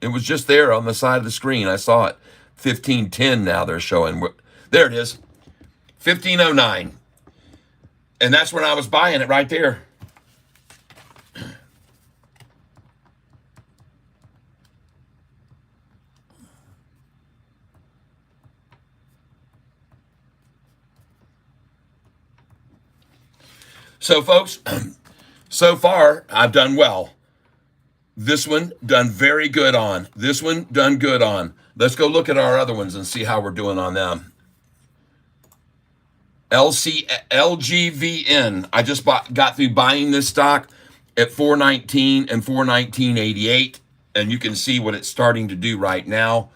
It was just there on the side of the screen. I saw it. 1510 now they're showing. There it is. 1509. And that's when I was buying it right there. So, folks, so far, I've done well. This one, done very good on. This one, done good on. Let's go look at our other ones and see how we're doing on them. LGVN. I just got through buying this stock at 419 and 419.88. And you can see what it's starting to do right now.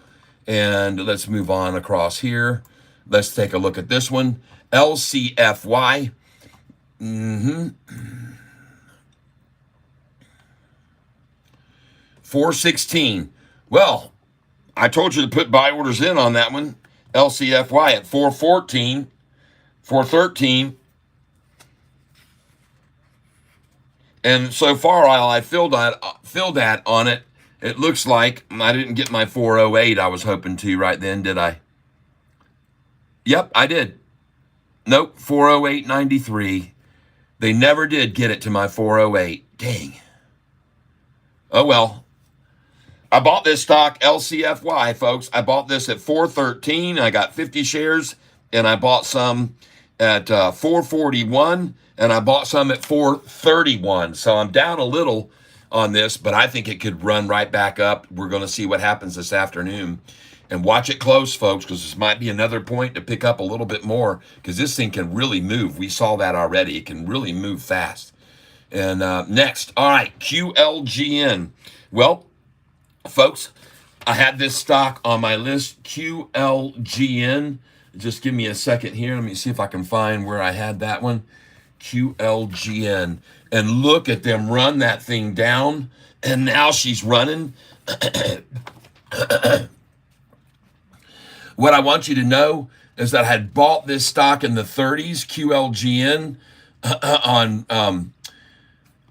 And let's move on across here. Let's take a look at this one. LCFY. 416. Well, I told you to put buy orders in on that one. LCFY at 414, 413. And so far, while I filled that on it, it looks like I didn't get my 408 I was hoping to right then, did I? Yep, I did. Nope, 408.93. They never did get it to my 408. Dang. Oh, well. I bought this stock, LCFY, folks. I bought this at 413. I got 50 shares, and I bought some at 441, and I bought some at 431. So I'm down a little on this, but I think it could run right back up. We're going to see what happens this afternoon. And watch it close, folks, because this might be another point to pick up a little bit more, because this thing can really move. We saw that already. It can really move fast. And next, all right, QLGN. Well, folks, I had this stock on my list, QLGN. Just give me a second here. Let me see if I can find where I had that one. QLGN. And look at them run that thing down. And now she's running. What I want you to know is that I had bought this stock in the 30s, QLGN,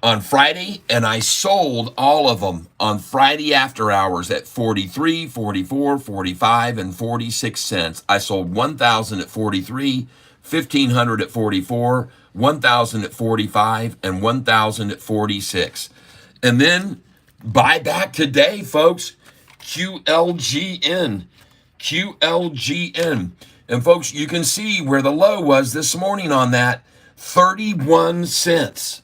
on Friday, and I sold all of them on Friday after hours at 43, 44, 45, and 46 cents. I sold 1,000 at 43, 1,500 at 44, 1,000 at 45, and 1,000 at 46. And then buy back today, folks, QLGN. QLGN. And folks, you can see where the low was this morning on that, 31 cents.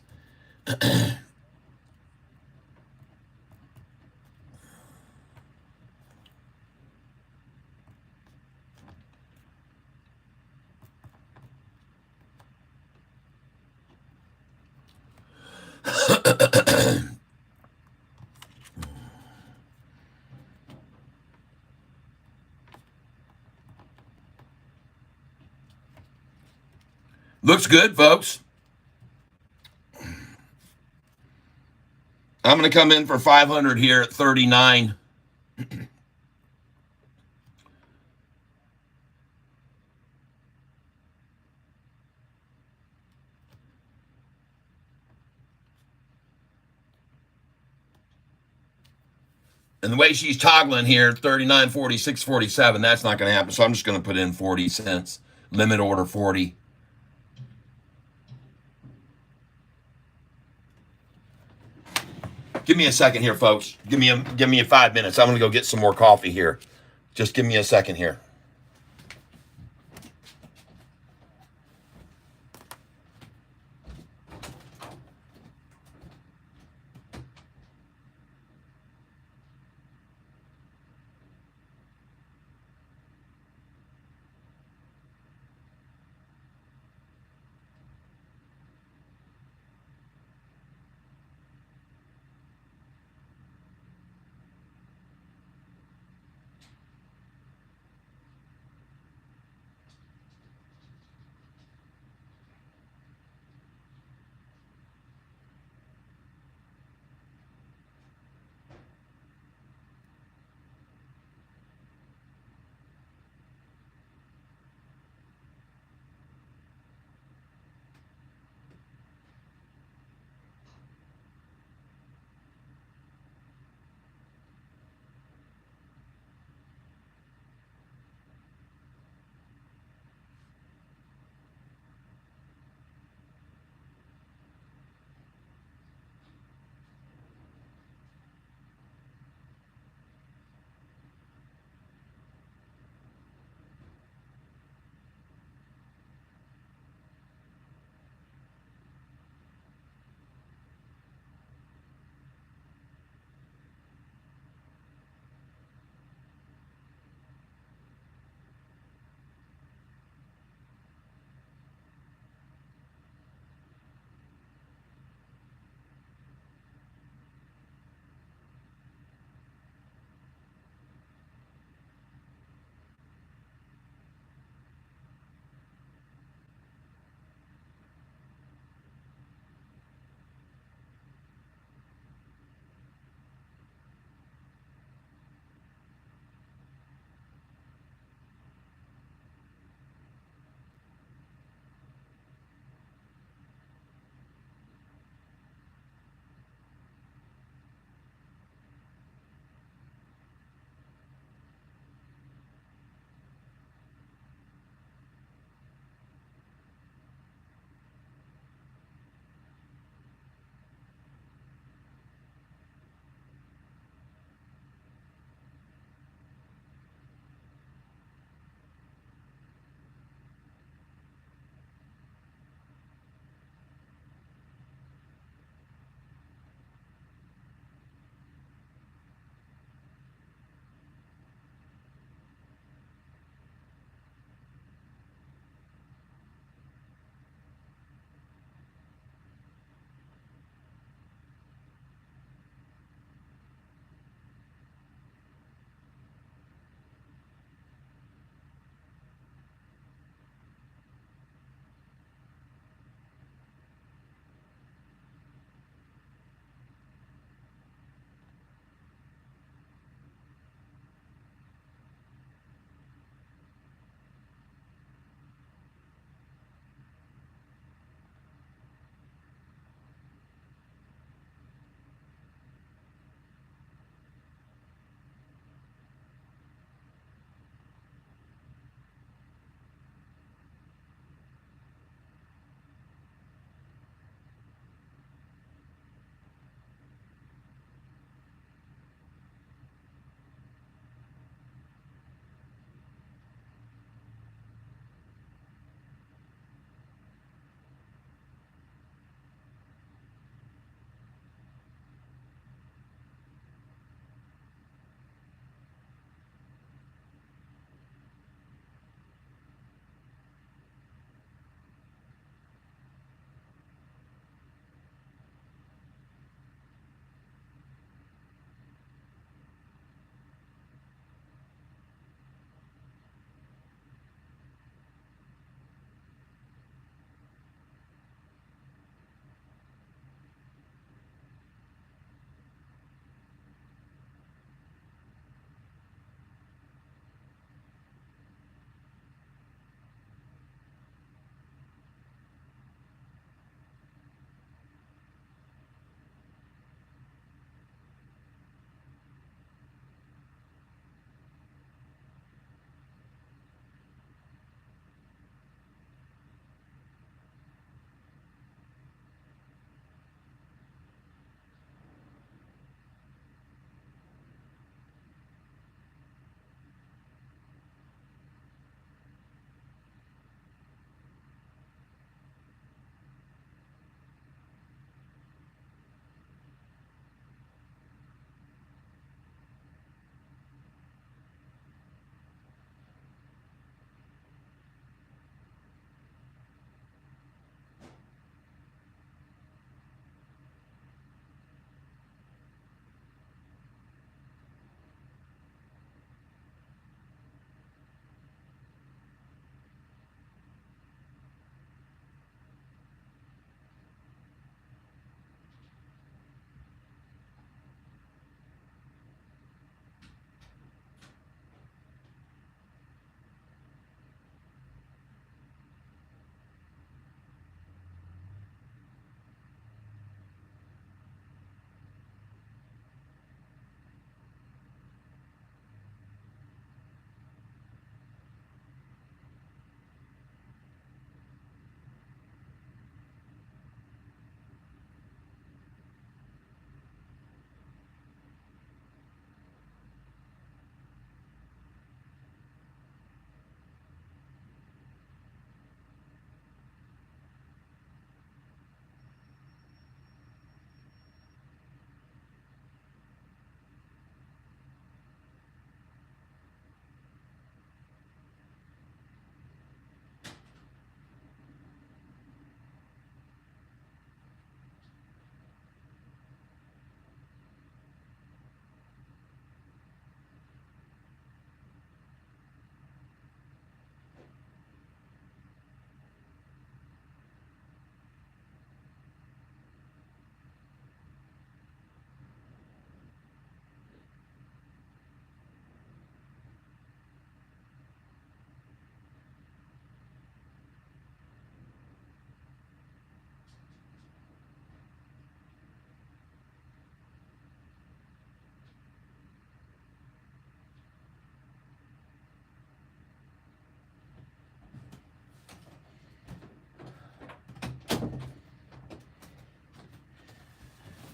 Looks good, folks. I'm going to come in for 500 here at 39. And the way she's toggling here, 39, 46, 47, that's not going to happen. So I'm just going to put in 40 cents. Limit order 40. Give me a second here, folks. Give me 5 minutes. I'm going to go get some more coffee here. Just give me a second here.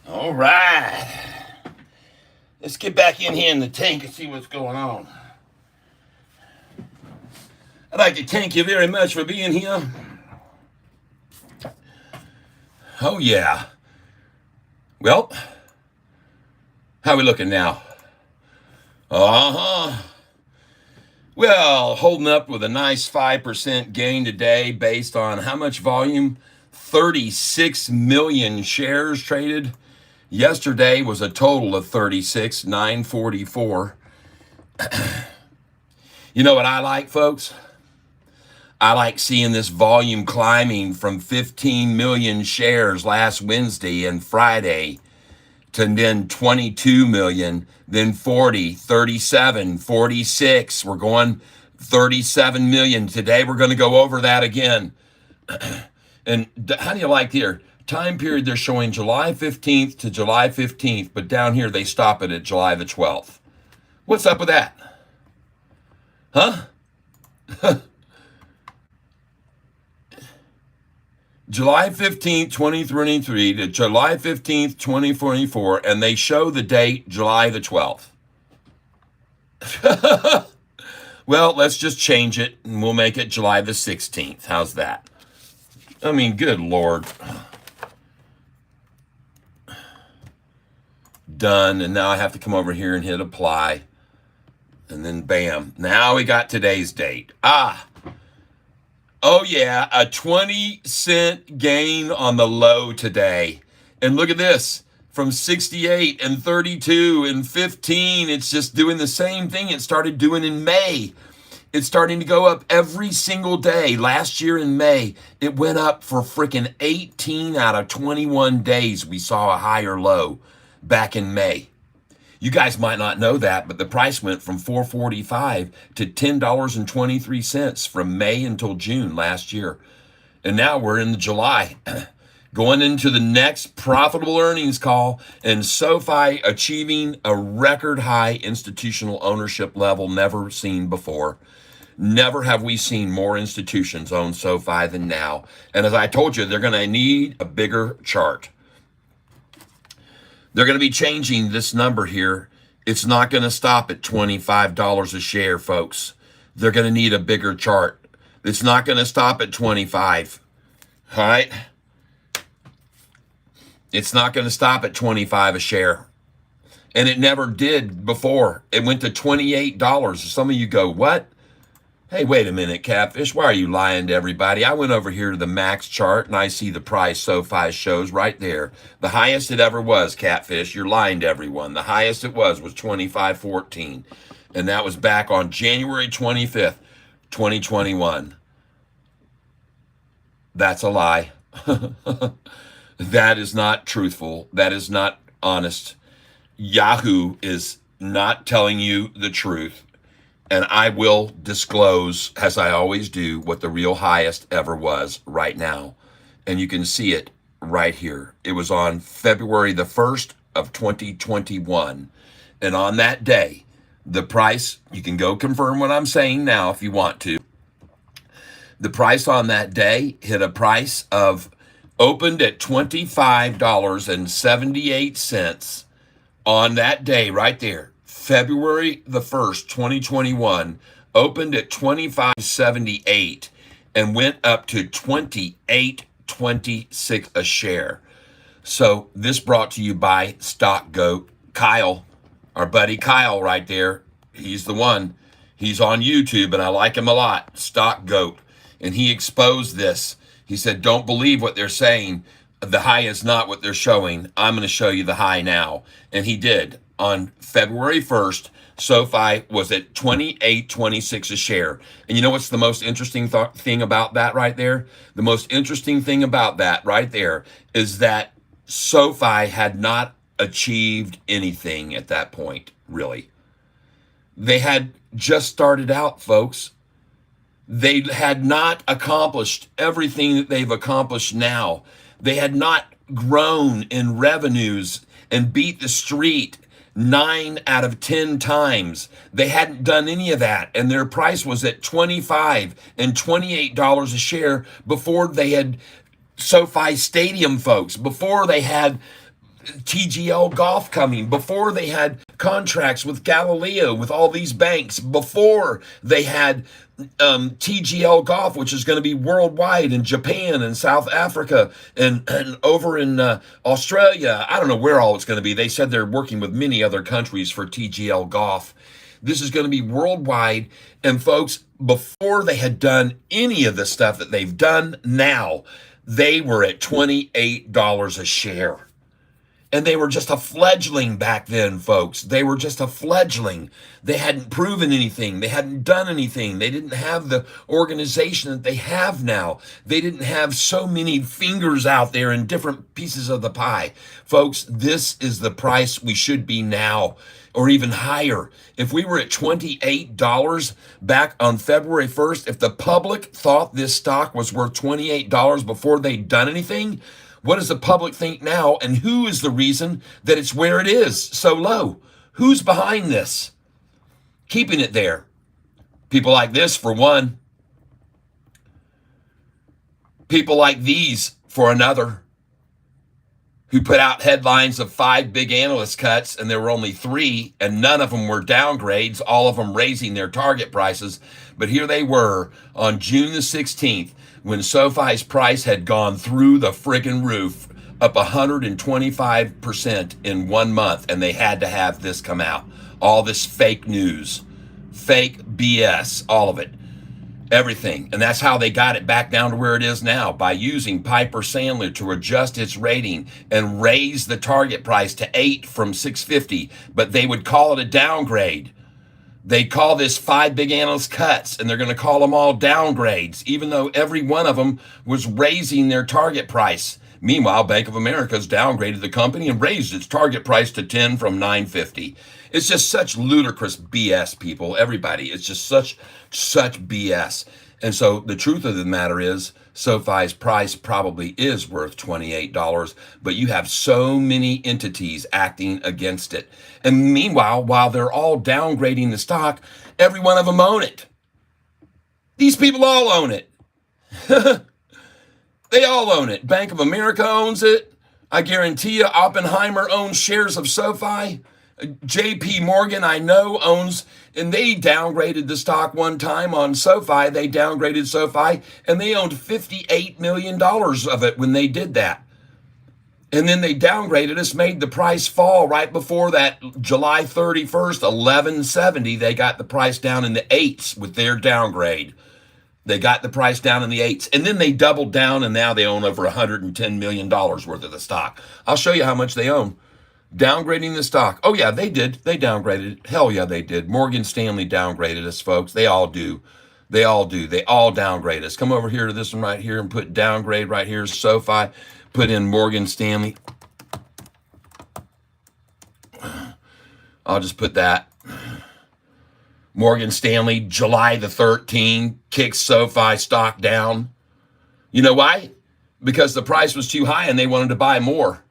All right. Let's get back in here in the tank and see what's going on. I'd like to thank you very much for being here. Oh, yeah. Well, how are we looking now? Uh-huh. Well, holding up with a nice 5% gain today based on how much volume? 36 million shares traded. Yesterday was a total of 36,944. You know what I like, folks? I like seeing this volume climbing from 15 million shares last Wednesday and Friday to then 22 million, then 40, 37, 46. We're going 37 million. Today we're going to go over that again. And how do you like here? Time period they're showing July 15th to July 15th, but down here they stop it at July the 12th. What's up with that? Huh? July 15th, 2023 to July 15th, 2024, and they show the date July the 12th. Well, let's just change it and we'll make it July the 16th. How's that? I mean, good Lord. Done, and now I have to come over here and hit apply. And then bam, now we got today's date. Oh yeah, a 20-cent gain on the low today. And look at this, from 68 and 32 and 15, it's just doing the same thing it started doing in May. It's starting to go up every single day. Last year in May, it went up for freaking 18 out of 21 days. We saw a higher low back in May. You guys might not know that, but the price went from $4.45 to $10.23 from May until June last year. And now we're in July, going into the next profitable earnings call, and SoFi achieving a record high institutional ownership level never seen before. Never have we seen more institutions own SoFi than now. And as I told you, they're going to need a bigger chart. They're going to be changing this number here. It's not going to stop at $25 a share, folks. They're going to need a bigger chart. It's not going to stop at 25. All right? It's not going to stop at 25 a share. And it never did before. It went to $28. Some of you go, what? Hey, wait a minute, Catfish. Why are you lying to everybody? I went over here to the max chart, and I see the price SoFi shows right there. The highest it ever was, Catfish. You're lying to everyone. The highest it was $25.14, and that was back on January 25th, 2021. That's a lie. That is not truthful. That is not honest. Yahoo is not telling you the truth. And I will disclose, as I always do, what the real highest ever was right now. And you can see it right here. It was on February the 1st of 2021. And on that day, the price, you can go confirm what I'm saying now if you want to. The price on that day hit a price of, opened at $25.78 on that day right there. February the 1st, 2021, opened at $25.78 and went up to $28.26 a share. So this brought to you by Stock Goat Kyle, our buddy Kyle right there. He's the one. He's on YouTube and I like him a lot, Stock Goat. And he exposed this. He said, don't believe what they're saying. The high is not what they're showing. I'm going to show you the high now. And he did. On February 1st, SoFi was at $28.26 a share. And you know what's the most interesting thing about that right there? The most interesting thing about that right there is that SoFi had not achieved anything at that point, really. They had just started out, folks. They had not accomplished everything that they've accomplished now. They had not grown in revenues and beat the street 9 out of 10 times. They hadn't done any of that, and their price was at $25 and $28 a share before they had SoFi Stadium, folks, before they had TGL Golf coming, before they had contracts with Galileo, with all these banks, before they had TGL Golf, which is going to be worldwide in Japan and South Africa and over in Australia. I don't know where all it's going to be. They said they're working with many other countries for TGL Golf. This is going to be worldwide. And folks, before they had done any of the stuff that they've done now, they were at $28 a share. And they were just a fledgling back then, folks. They were just a fledgling. They hadn't proven anything. They hadn't done anything. They didn't have the organization that they have now. They didn't have so many fingers out there in different pieces of the pie. Folks, this is the price we should be now, or even higher. If we were at $28 back on February 1st, if the public thought this stock was worth $28 before they'd done anything, what does the public think now? And who is the reason that it's where it is so low? Who's behind this? Keeping it there. People like this, for one. People like these, for another, who put out headlines of 5 big analyst cuts, and there were only 3, and none of them were downgrades, all of them raising their target prices. But here they were on June the 16th, when SoFi's price had gone through the friggin' roof, up 125% in 1 month, and they had to have this come out. All this fake news, fake BS, all of it, everything. And that's how they got it back down to where it is now, by using Piper Sandler to adjust its rating and raise the target price to 8 from 650, but they would call it a downgrade. They call this 5 big analyst cuts, and they're going to call them all downgrades, even though every one of them was raising their target price. Meanwhile, Bank of America's downgraded the company and raised its target price to 10 from 950. It's just such ludicrous BS, people. Everybody, it's just such BS. And so the truth of the matter is, SoFi's price probably is worth $28, but you have so many entities acting against it. And meanwhile, while they're all downgrading the stock, every one of them own it. These people all own it. They all own it. Bank of America owns it. I guarantee you, Oppenheimer owns shares of SoFi. JP Morgan, I know, owns, and they downgraded the stock one time on SoFi. They downgraded SoFi, and they owned $58 million of it when they did that. And then they downgraded us, made the price fall right before that July 31st, 1170. They got the price down in the 8s with their downgrade. They got the price down in the 8s. And then they doubled down, and now they own over $110 million worth of the stock. I'll show you how much they own. Downgrading the stock. Oh, yeah, they did. They downgraded it. Hell yeah, they did. Morgan Stanley downgraded us, folks. They all do. They all do. They all downgrade us. Come over here to this one right here and put downgrade right here. SoFi. Put in Morgan Stanley. I'll just put that. Morgan Stanley, July the 13th, kicks SoFi stock down. You know why? Because the price was too high and they wanted to buy more.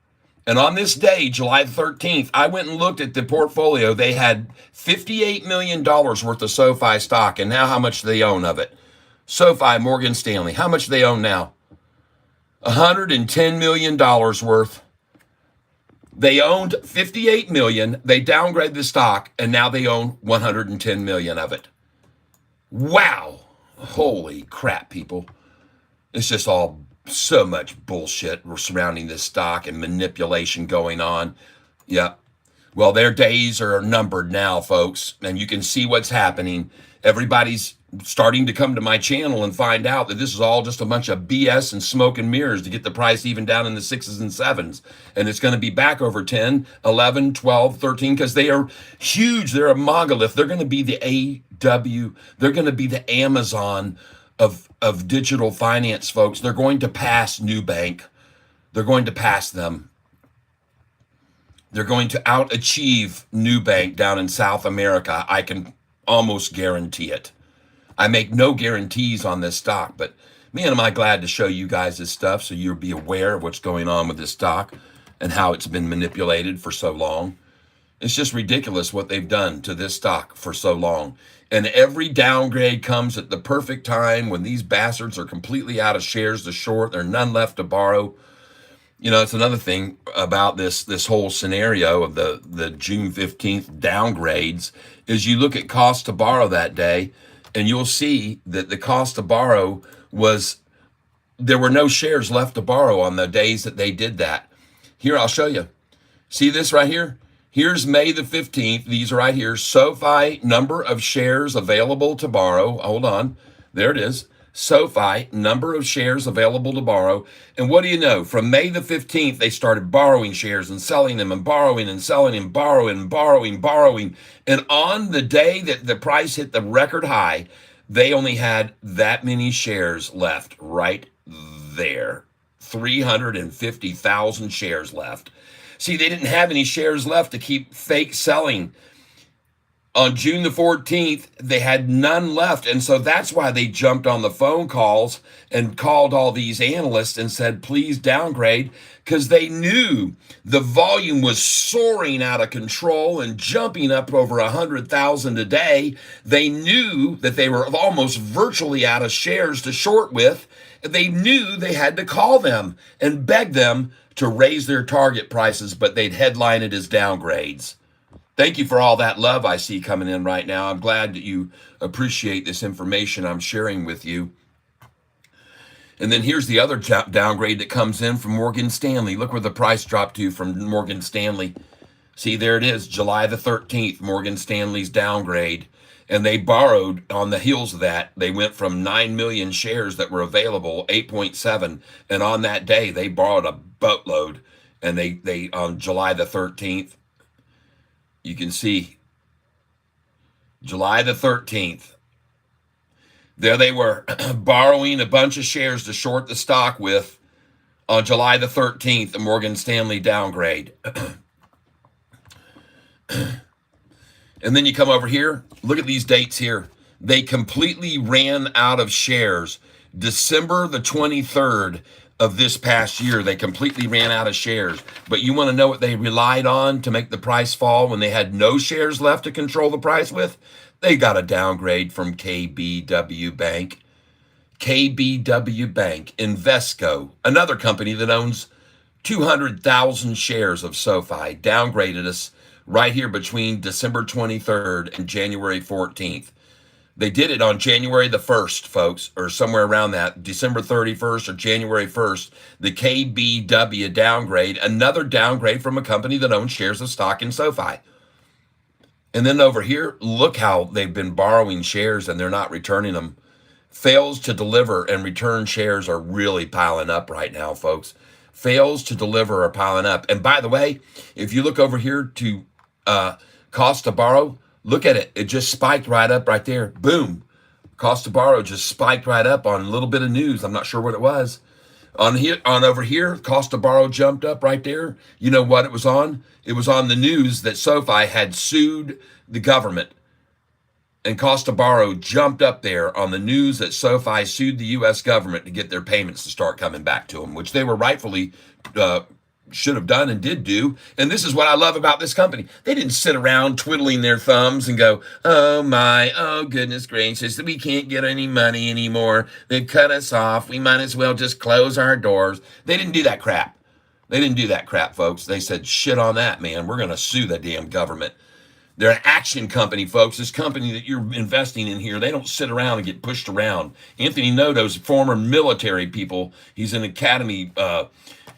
And on this day, July the 13th, I went and looked at the portfolio. They had $58 million worth of SoFi stock. And now how much do they own of it? SoFi, Morgan Stanley. How much do they own now? $110 million worth. They owned $58 million. They downgraded the stock, and now they own $110 million of it. Wow. Holy crap, people. It's just all so much bullshit surrounding this stock and manipulation going on. Yep. Well, their days are numbered now, folks, and you can see what's happening. Everybody's starting to come to my channel and find out that this is all just a bunch of BS and smoke and mirrors to get the price even down in the 6s and 7s. And it's going to be back over 10, 11, 12, 13, because they are huge. They're a monolith. They're going to be the AW. They're going to be the Amazon of digital finance, folks. They're going to pass Nubank. They're going to pass them. They're going to out-achieve Nubank down in South America. I can almost guarantee it. I make no guarantees on this stock, but man, am I glad to show you guys this stuff so you'll be aware of what's going on with this stock and how it's been manipulated for so long. It's just ridiculous what they've done to this stock for so long. And every downgrade comes at the perfect time when these bastards are completely out of shares to short. There are none left to borrow. You know, it's another thing about this whole scenario of the June 15th downgrades is you look at cost to borrow that day, and you'll see that the cost to borrow was there were no shares left to borrow on the days that they did that. Here, I'll show you. See this right here? Here's May the 15th. These are right here. SoFi, number of shares available to borrow. Hold on. There it is. SoFi, number of shares available to borrow. And what do you know? From May the 15th, they started borrowing shares and selling them and borrowing and selling and borrowing and borrowing. And on the day that the price hit the record high, they only had that many shares left right there. 350,000 shares left. See, they didn't have any shares left to keep fake selling. On June the 14th, they had none left. And so that's why they jumped on the phone calls and called all these analysts and said, please downgrade, because they knew the volume was soaring out of control and jumping up over 100,000 a day. They knew that they were almost virtually out of shares to short with. They knew they had to call them and beg them to raise their target prices, but they'd headline it as downgrades. Thank you for all that love I see coming in right now. I'm glad that you appreciate this information I'm sharing with you. And then here's the other downgrade that comes in from Morgan Stanley. Look where the price dropped to from Morgan Stanley. See, there it is, July the 13th, Morgan Stanley's downgrade. And they borrowed on the heels of that. They went from 9 million shares that were available, 8.7. And on that day, they borrowed a boatload. And they on July the 13th, you can see July the 13th, there they were borrowing a bunch of shares to short the stock with on July the 13th, the Morgan Stanley downgrade. And then you come over here, look at these dates here. They completely ran out of shares. December the 23rd of this past year, they completely ran out of shares. But you want to know what they relied on to make the price fall when they had no shares left to control the price with? They got a downgrade from KBW Bank. KBW Bank, Invesco, another company that owns 200,000 shares of SoFi, downgraded us right here between December 23rd and January 14th. They did it on January the 1st, folks, or somewhere around that, December 31st or January 1st, the KBW downgrade, another downgrade from a company that owns shares of stock in SoFi. And then over here, look how they've been borrowing shares and they're not returning them. Fails to deliver and return shares are really piling up right now, folks. Fails to deliver are piling up. And by the way, if you look over here to cost to borrow, look at it. It just spiked right up right there. Boom. Cost to borrow just spiked right up on a little bit of news. I'm not sure what it was. On over here, cost to borrow jumped up right there. You know what it was on? It was on the news that SoFi had sued the government. And cost to borrow jumped up there on the news that SoFi sued the U.S. government to get their payments to start coming back to them, which they were rightfully should have done and did do. And this is what I love about this company. They didn't sit around twiddling their thumbs and go, oh my, oh goodness gracious, we can't get any money anymore. They've cut us off. We might as well just close our doors. They didn't do that crap. They didn't do that crap, folks. They said, shit on that, man. We're going to sue the damn government. They're an action company, folks. This company that you're investing in here, they don't sit around and get pushed around. Anthony Noto's former military people. He's an academy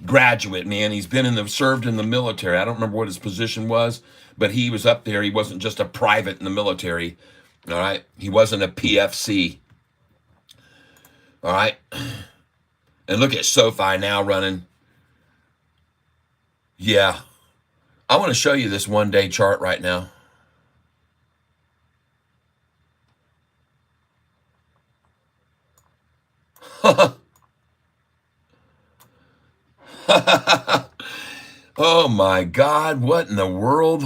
graduate, man. He's been served in the military. I don't remember what his position was, but he was up there. He wasn't just a private in the military. All right. He wasn't a PFC. All right. And look at SoFi now running. Yeah. I want to show you this one-day chart right now. Oh my God, what in the world?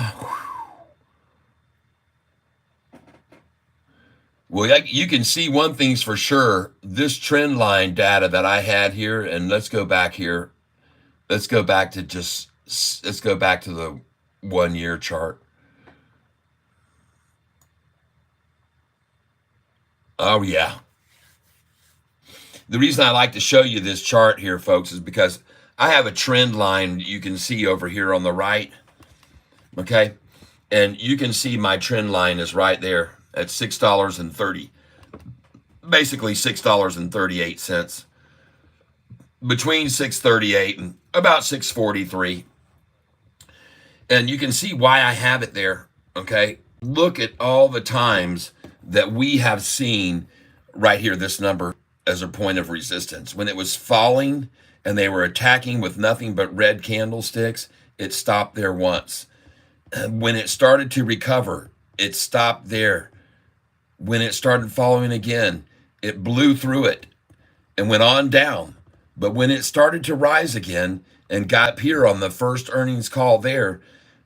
Well, you can see one thing's for sure. This trend line data that I had here, and let's go back here. Let's go back to the 1 year chart. Oh yeah. The reason I like to show you this chart here, folks, is because I have a trend line you can see over here on the right. Okay. And you can see my trend line is right there at $6.30, basically $6.38, between 638 and about 643. And you can see why I have it there. Okay. Look at all the times that we have seen right here, this number as a point of resistance. When it was falling and they were attacking with nothing but red candlesticks, it stopped there once. When it started to recover, it stopped there. When it started falling again, it blew through it and went on down. But when it started to rise again and got up here on the first earnings call there,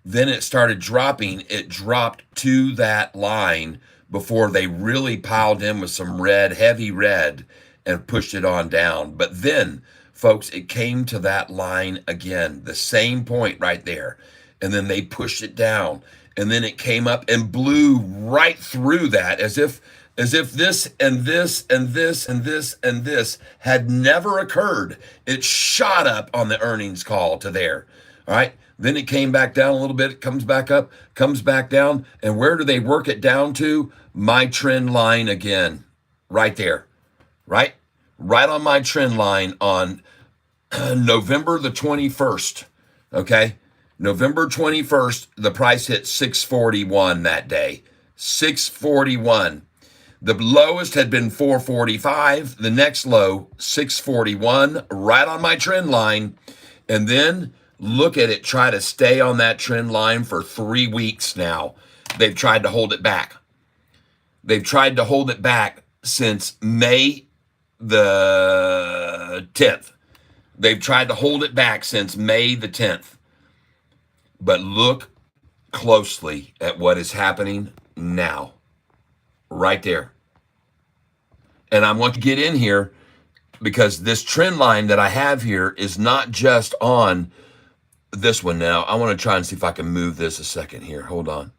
then it started dropping. It dropped to that line before they really piled in with some red, heavy red, and pushed it on down. But then, folks, it came to that line again, the same point right there. And then they pushed it down. And then it came up and blew right through that as if this and this and this and this and this had never occurred. It shot up on the earnings call to there. All right. Then it came back down a little bit. It comes back up, comes back down. And where do they work it down to? My trend line again, right there, right? Right on my trend line on November the 21st. Okay. November 21st, the price hit 641 that day. 641. The lowest had been 445. The next low, 641, right on my trend line. And then look at it try to stay on that trend line for 3 weeks now. They've tried to hold it back. They've tried to hold it back since May the 10th. They've tried to hold it back since May the 10th. But look closely at what is happening now, right there. And I want to get in here because this trend line that I have here is not just on this one now. I want to try and see if I can move this a second here. Hold on.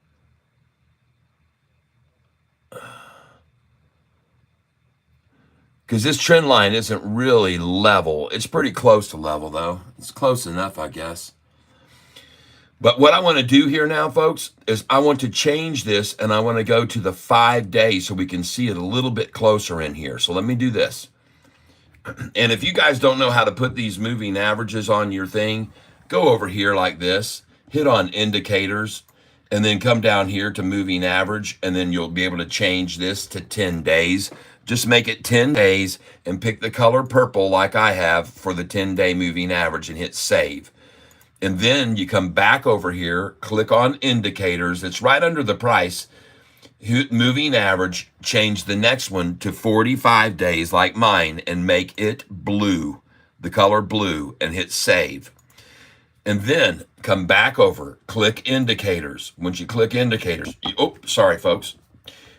Because this trend line isn't really level. It's pretty close to level, though. It's close enough, I guess. But what I want to do here now, folks, is I want to change this and I want to go to the 5 days so we can see it a little bit closer in here. So let me do this. And if you guys don't know how to put these moving averages on your thing, go over here like this, hit on indicators, and then come down here to moving average, and then you'll be able to change this to 10 days. Just make it 10 days and pick the color purple like I have for the 10-day moving average and hit save. And then you come back over here, click on indicators. It's right under the price. Moving average, change the next one to 45 days like mine and make it blue, the color blue, and hit save. And then come back over, click indicators. Once you click indicators, sorry folks.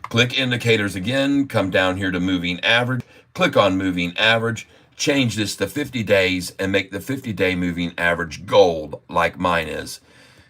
Click indicators again, come down here to moving average, click on moving average, change this to 50 days and make the 50-day moving average gold like mine is.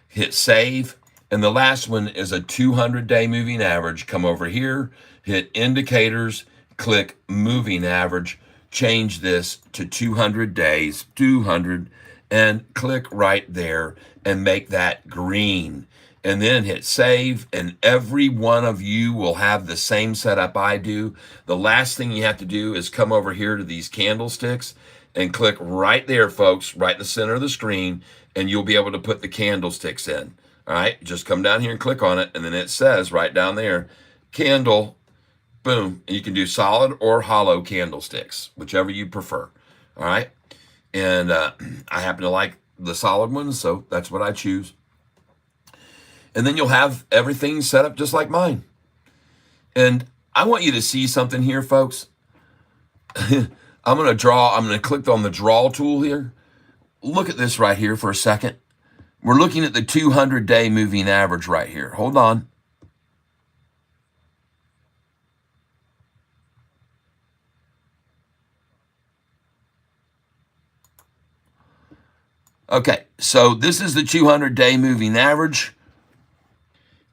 Hit save. And the last one is a 200-day moving average. Come over here, hit indicators, click moving average, change this to 200 days, 200, and click right there and make that green. And then hit save, and every one of you will have the same setup I do. The last thing you have to do is come over here to these candlesticks and click right there, folks, right in the center of the screen, and you'll be able to put the candlesticks in. All right, just come down here and click on it, and then it says right down there, candle, boom. And you can do solid or hollow candlesticks, whichever you prefer. All right, and I happen to like the solid ones, so that's what I choose. And then you'll have everything set up just like mine. And I want you to see something here, folks. I'm going to click on the draw tool here. Look at this right here for a second. We're looking at the 200-day moving average right here. Hold on. Okay, so this is the 200-day moving average.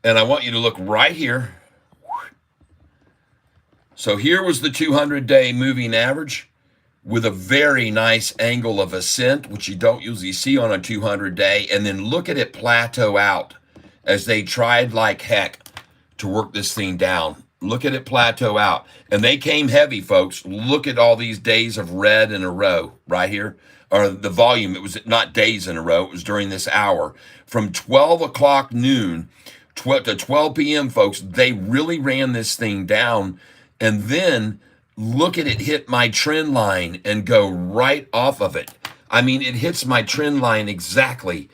And I want you to look right here. So here was the 200-day moving average. with a very nice angle of ascent, which you don't usually see on a 200-day, and then look at it plateau out as they tried like heck to work this thing down. Look at it plateau out. And they came heavy, folks. Look at all these days of red in a row right here. Or the volume, it was not days in a row, it was during this hour. From 12 o'clock noon to 12 p.m., folks, they really ran this thing down. And then look at it hit my trend line and go right off of it. I mean, it hits my trend line exactly.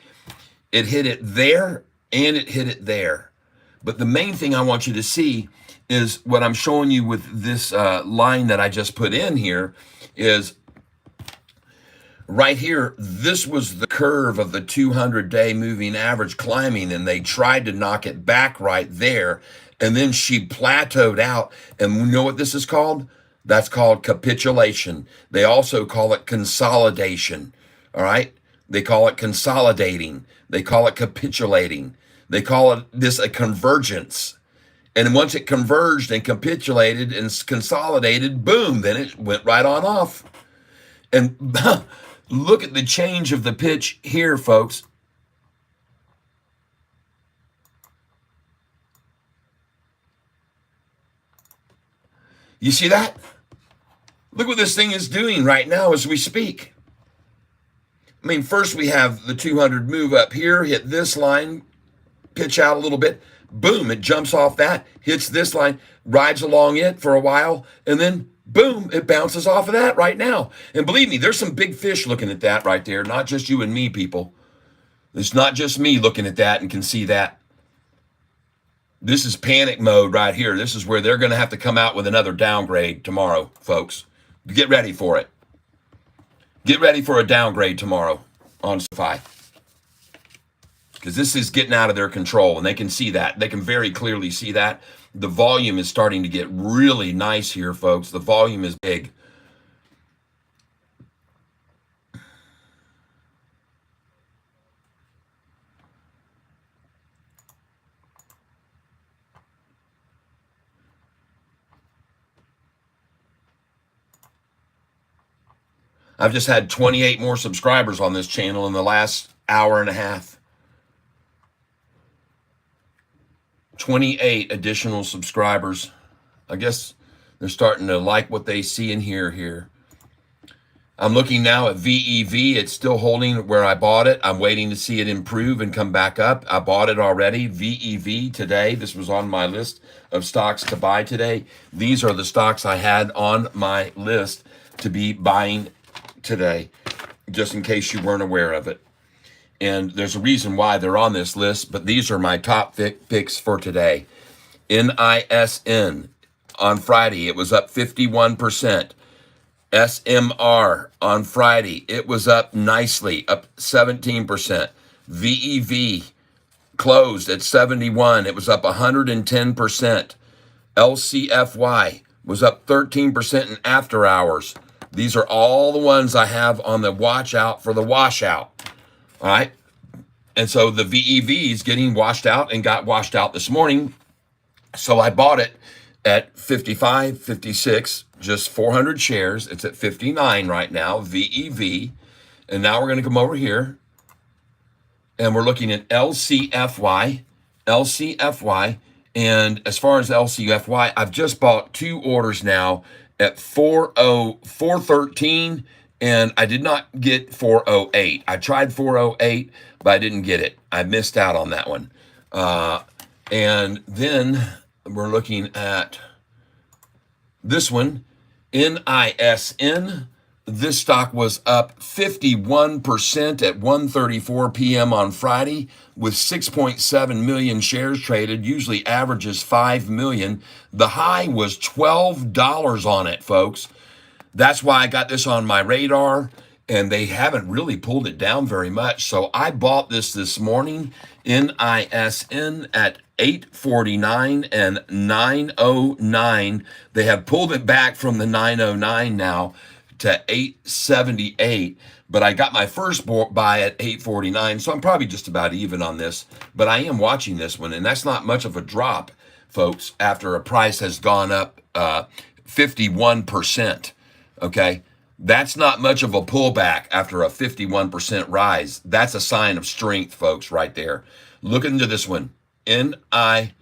It hit it there and it hit it there. But the main thing I want you to see is what I'm showing you with this line that I just put in here is right here. This was the curve of the 200-day moving average climbing, and they tried to knock it back right there. And then she plateaued out. And you know what this is called? That's called capitulation. They also call it consolidation. All right? They call it consolidating. They call it capitulating. They call it this a convergence. And once it converged and capitulated and consolidated, boom, then it went right on off. And look at the change of the pitch here, folks. You see that? Look what this thing is doing right now as we speak. I mean, first we have the 200 move up here, hit this line, pitch out a little bit. Boom, it jumps off that, hits this line, rides along it for a while, and then boom, it bounces off of that right now. And believe me, there's some big fish looking at that right there, not just you and me, people. It's not just me looking at that and can see that. This is panic mode right here. This is where they're going to have to come out with another downgrade tomorrow, folks. Get ready for it. Get ready for a downgrade tomorrow on Sofi. Because this is getting out of their control, and they can see that. They can very clearly see that. The volume is starting to get really nice here, folks. The volume is big. I've just had 28 more subscribers on this channel in the last hour and a half. 28 additional subscribers. I guess they're starting to like what they see and hear here. I'm looking now at VEV. It's still holding where I bought it. I'm waiting to see it improve and come back up. I bought it already. VEV today. This was on my list of stocks to buy today. These are the stocks I had on my list to be buying today, just in case you weren't aware of it. And there's a reason why they're on this list, but these are my top picks for today. NISN on Friday, it was up 51%. SMR on Friday, it was up nicely, up 17%. VEV closed at 71, it was up 110%. LCFY was up 13% in after hours. These are all the ones I have on the watch out for the washout. All right. And so the VEV is getting washed out and got washed out this morning. So I bought it at 55, 56, just 400 shares. It's at 59 right now, VEV. And now we're going to come over here and we're looking at LCFY. And as far as LCFY, I've just bought two orders now at 413, and I did not get 408. I tried 408, but I didn't get it. I missed out on that one. And then we're looking at this one, NISN. This stock was up 51% at 1:34 p.m. on Friday with 6.7 million shares traded, usually averages 5 million. The high was $12 on it, folks. That's why I got this on my radar, and they haven't really pulled it down very much. So I bought this morning, NISN, at 849 and 909. They have pulled it back from the 909 now to 878, but I got my first buy at 849, so I'm probably just about even on this, but I am watching this one, and that's not much of a drop, folks, after a price has gone up 51%, okay? That's not much of a pullback after a 51% rise. That's a sign of strength, folks, right there. Look into this one. NISN.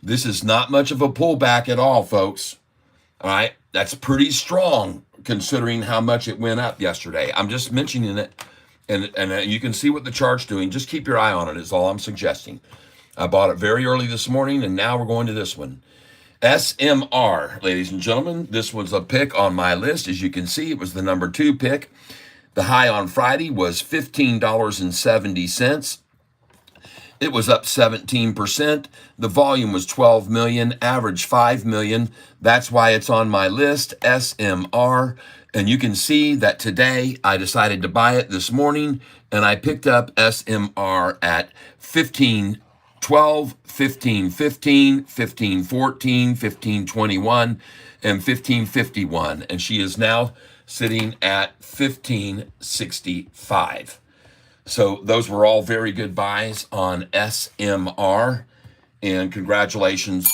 This is not much of a pullback at all, folks. All right. That's pretty strong considering how much it went up yesterday. I'm just mentioning it. And you can see what the chart's doing. Just keep your eye on it is all I'm suggesting. I bought it very early this morning, and now we're going to this one. SMR, ladies and gentlemen, this was a pick on my list. As you can see, it was the number 2 pick. The high on Friday was $15.70. It was up 17%. The volume was 12 million, average 5 million. That's why it's on my list, SMR. And you can see that today I decided to buy it this morning, and I picked up SMR at 15.12, 15.15, 15.14, 15.21, and 15.51. And she is now sitting at 15.65. So those were all very good buys on SMR. And congratulations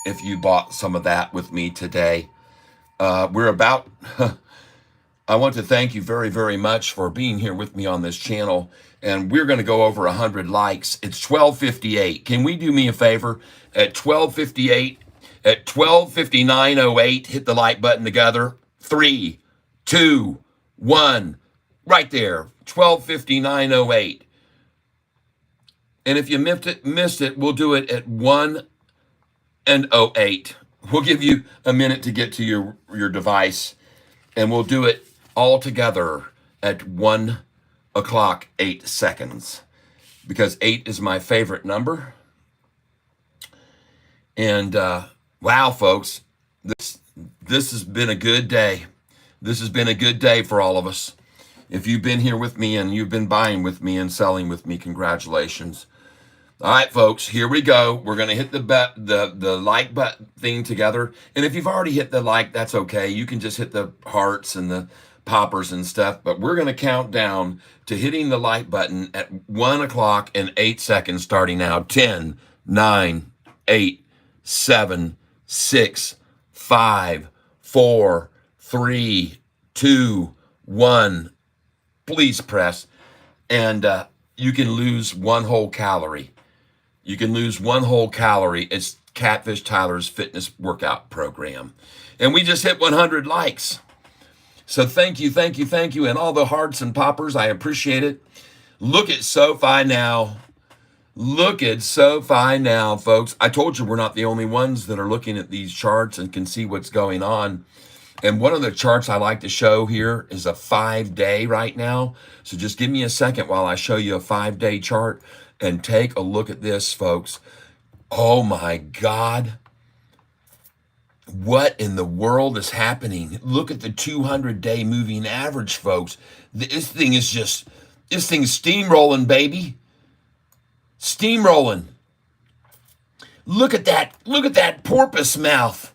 if you bought some of that with me today. I want to thank you very, very much for being here with me on this channel. And we're going to go over 100 likes. It's 12:58. Can we do me a favor? At 12:58, at 12:59:08, hit the like button together. 3, 2, 1. Right there. 12:59:08. And if you missed it, we'll do it at 1:08. We'll give you a minute to get to your device, and we'll do it all together at 1:08, 8 seconds, because 8 is my favorite number. And wow, folks, this has been a good day. This has been a good day for all of us. If you've been here with me and you've been buying with me and selling with me, congratulations. All right, folks, here we go. We're going to hit the like button thing together. And if you've already hit the like, that's okay. You can just hit the hearts and the poppers and stuff. But we're going to count down to hitting the like button at 1:08 seconds starting now. 10, 9, 8, 7, 6, 5, 4, 3, 2, 1. Please press. And you can lose 1 whole calorie. You can lose 1 whole calorie. It's Catfish Tyler's fitness workout program. And we just hit 100 likes. So thank you, thank you, thank you. And all the hearts and poppers, I appreciate it. Look at Sofi now. Look at Sofi now, folks. I told you we're not the only ones that are looking at these charts and can see what's going on. And one of the charts I like to show here is a 5-day right now. So just give me a second while I show you a 5-day chart and take a look at this, folks. Oh my God. What in the world is happening? Look at the 200-day moving average, folks. This thing is steamrolling, baby. Steamrolling. Look at that porpoise mouth.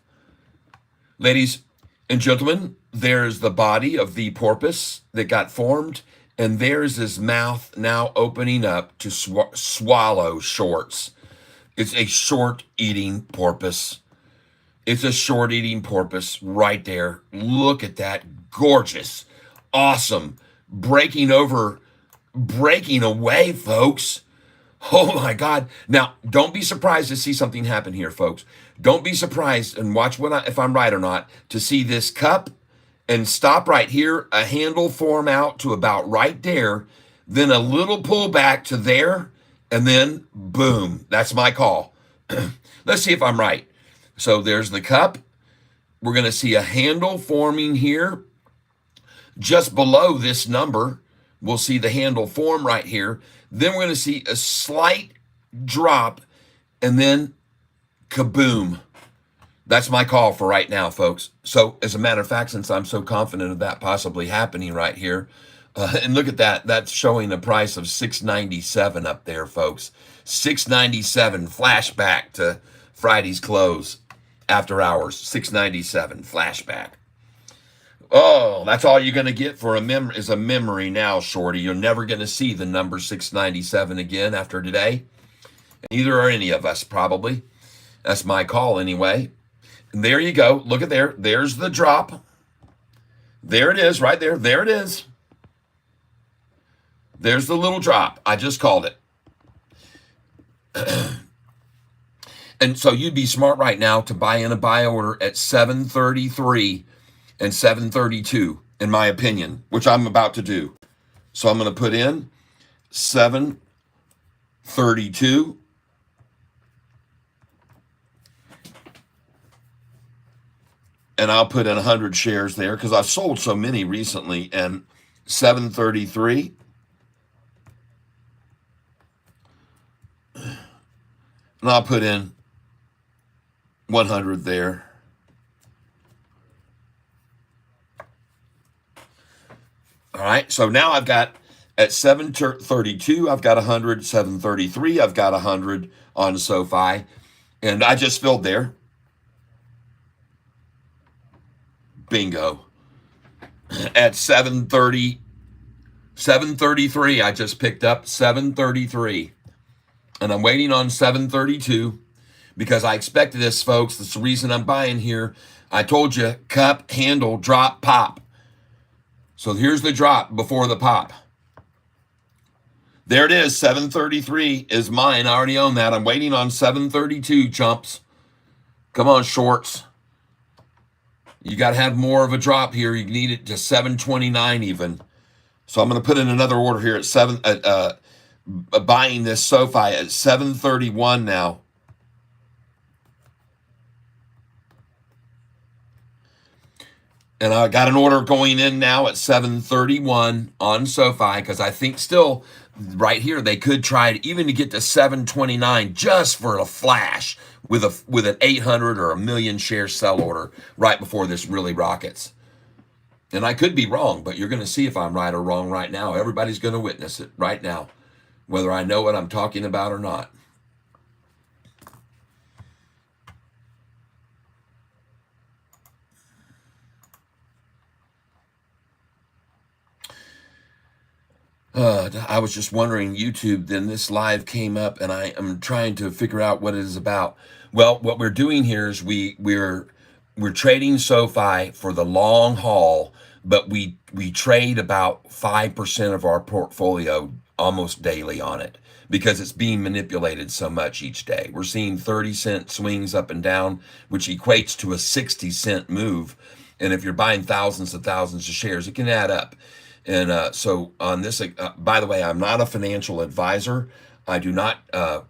Ladies and gentlemen, there's the body of the porpoise that got formed, and there's his mouth now opening up to swallow shorts. It's a short-eating porpoise. It's a short-eating porpoise right there. Look at that. Gorgeous. Awesome. Breaking away, folks. Oh my God. Now, don't be surprised to see something happen here, folks. Don't be surprised, and watch if I'm right or not, to see this cup and stop right here, a handle form out to about right there, then a little pullback to there, and then boom. That's my call. Let's see if I'm right. So there's the cup. We're going to see a handle forming here just below this number. We'll see the handle form right here. Then we're going to see a slight drop and then kaboom. That's my call for right now, folks. So as a matter of fact, since I'm so confident of that possibly happening right here, and look at that, that's showing a price of $6.97 up there, folks. $6.97, flashback to Friday's close after hours, $6.97, flashback. Oh, that's all you're going to get for a memory now, shorty. You're never going to see the number 697 again after today. Neither are any of us, probably. That's my call anyway. And there you go. Look at there. There's the drop. There it is right there. There it is. There's the little drop. I just called it. And so you'd be smart right now to buy in a buy order at 733 and 732, in my opinion, which I'm about to do. So I'm going to put in 732. And I'll put in 100 shares there because I've sold so many recently. And 733. And I'll put in 100 there. All right, so now I've got at 732, I've got 100, 733, I've got 100 on SoFi, and I just filled there. Bingo. At 733, I just picked up 733, and I'm waiting on 732. Because I expected this, folks. That's the reason I'm buying here. I told you, cup, handle, drop, pop. So here's the drop before the pop. There it is. 733 is mine. I already own that. I'm waiting on 732, chumps. Come on, shorts. You got to have more of a drop here. You need it to 729 even. So I'm going to put in another order here at buying this SoFi at 731 now. And I got an order going in now at 731 on SoFi because I think still right here they could try to, even to get to 729 just for a flash with an 800 or a million share sell order right before this really rockets. And I could be wrong, but you're going to see if I'm right or wrong right now. Everybody's going to witness it right now, whether I know what I'm talking about or not. I was just wondering, YouTube, then this live came up and I am trying to figure out what it is about. Well, what we're doing here is we're trading SoFi for the long haul, but we trade about 5% of our portfolio almost daily on it because it's being manipulated so much each day. We're seeing 30-cent swings up and down, which equates to a 60-cent move. And if you're buying thousands of shares, it can add up. And so on this, by the way, I'm not a financial advisor. I do not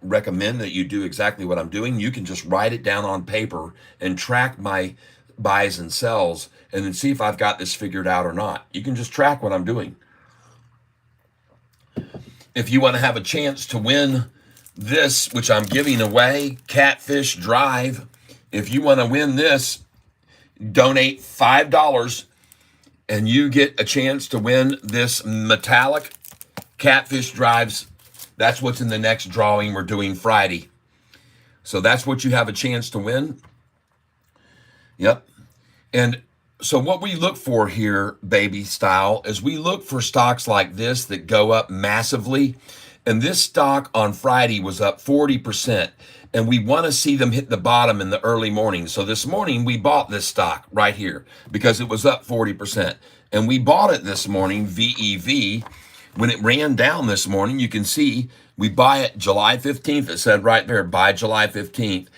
recommend that you do exactly what I'm doing. You can just write it down on paper and track my buys and sells and then see if I've got this figured out or not. You can just track what I'm doing. If you want to have a chance to win this, which I'm giving away, Catfish Drive, if you want to win this, donate $5 and you get a chance to win this metallic Catfish Drives. That's what's in the next drawing we're doing Friday. So that's what you have a chance to win. Yep. And so what we look for here, baby style, is we look for stocks like this that go up massively. And this stock on Friday was up 40%. And we want to see them hit the bottom in the early morning. So this morning we bought this stock right here because it was up 40%. And we bought it this morning, VEV. When it ran down this morning, you can see we buy it July 15th. It said right there, buy July 15th,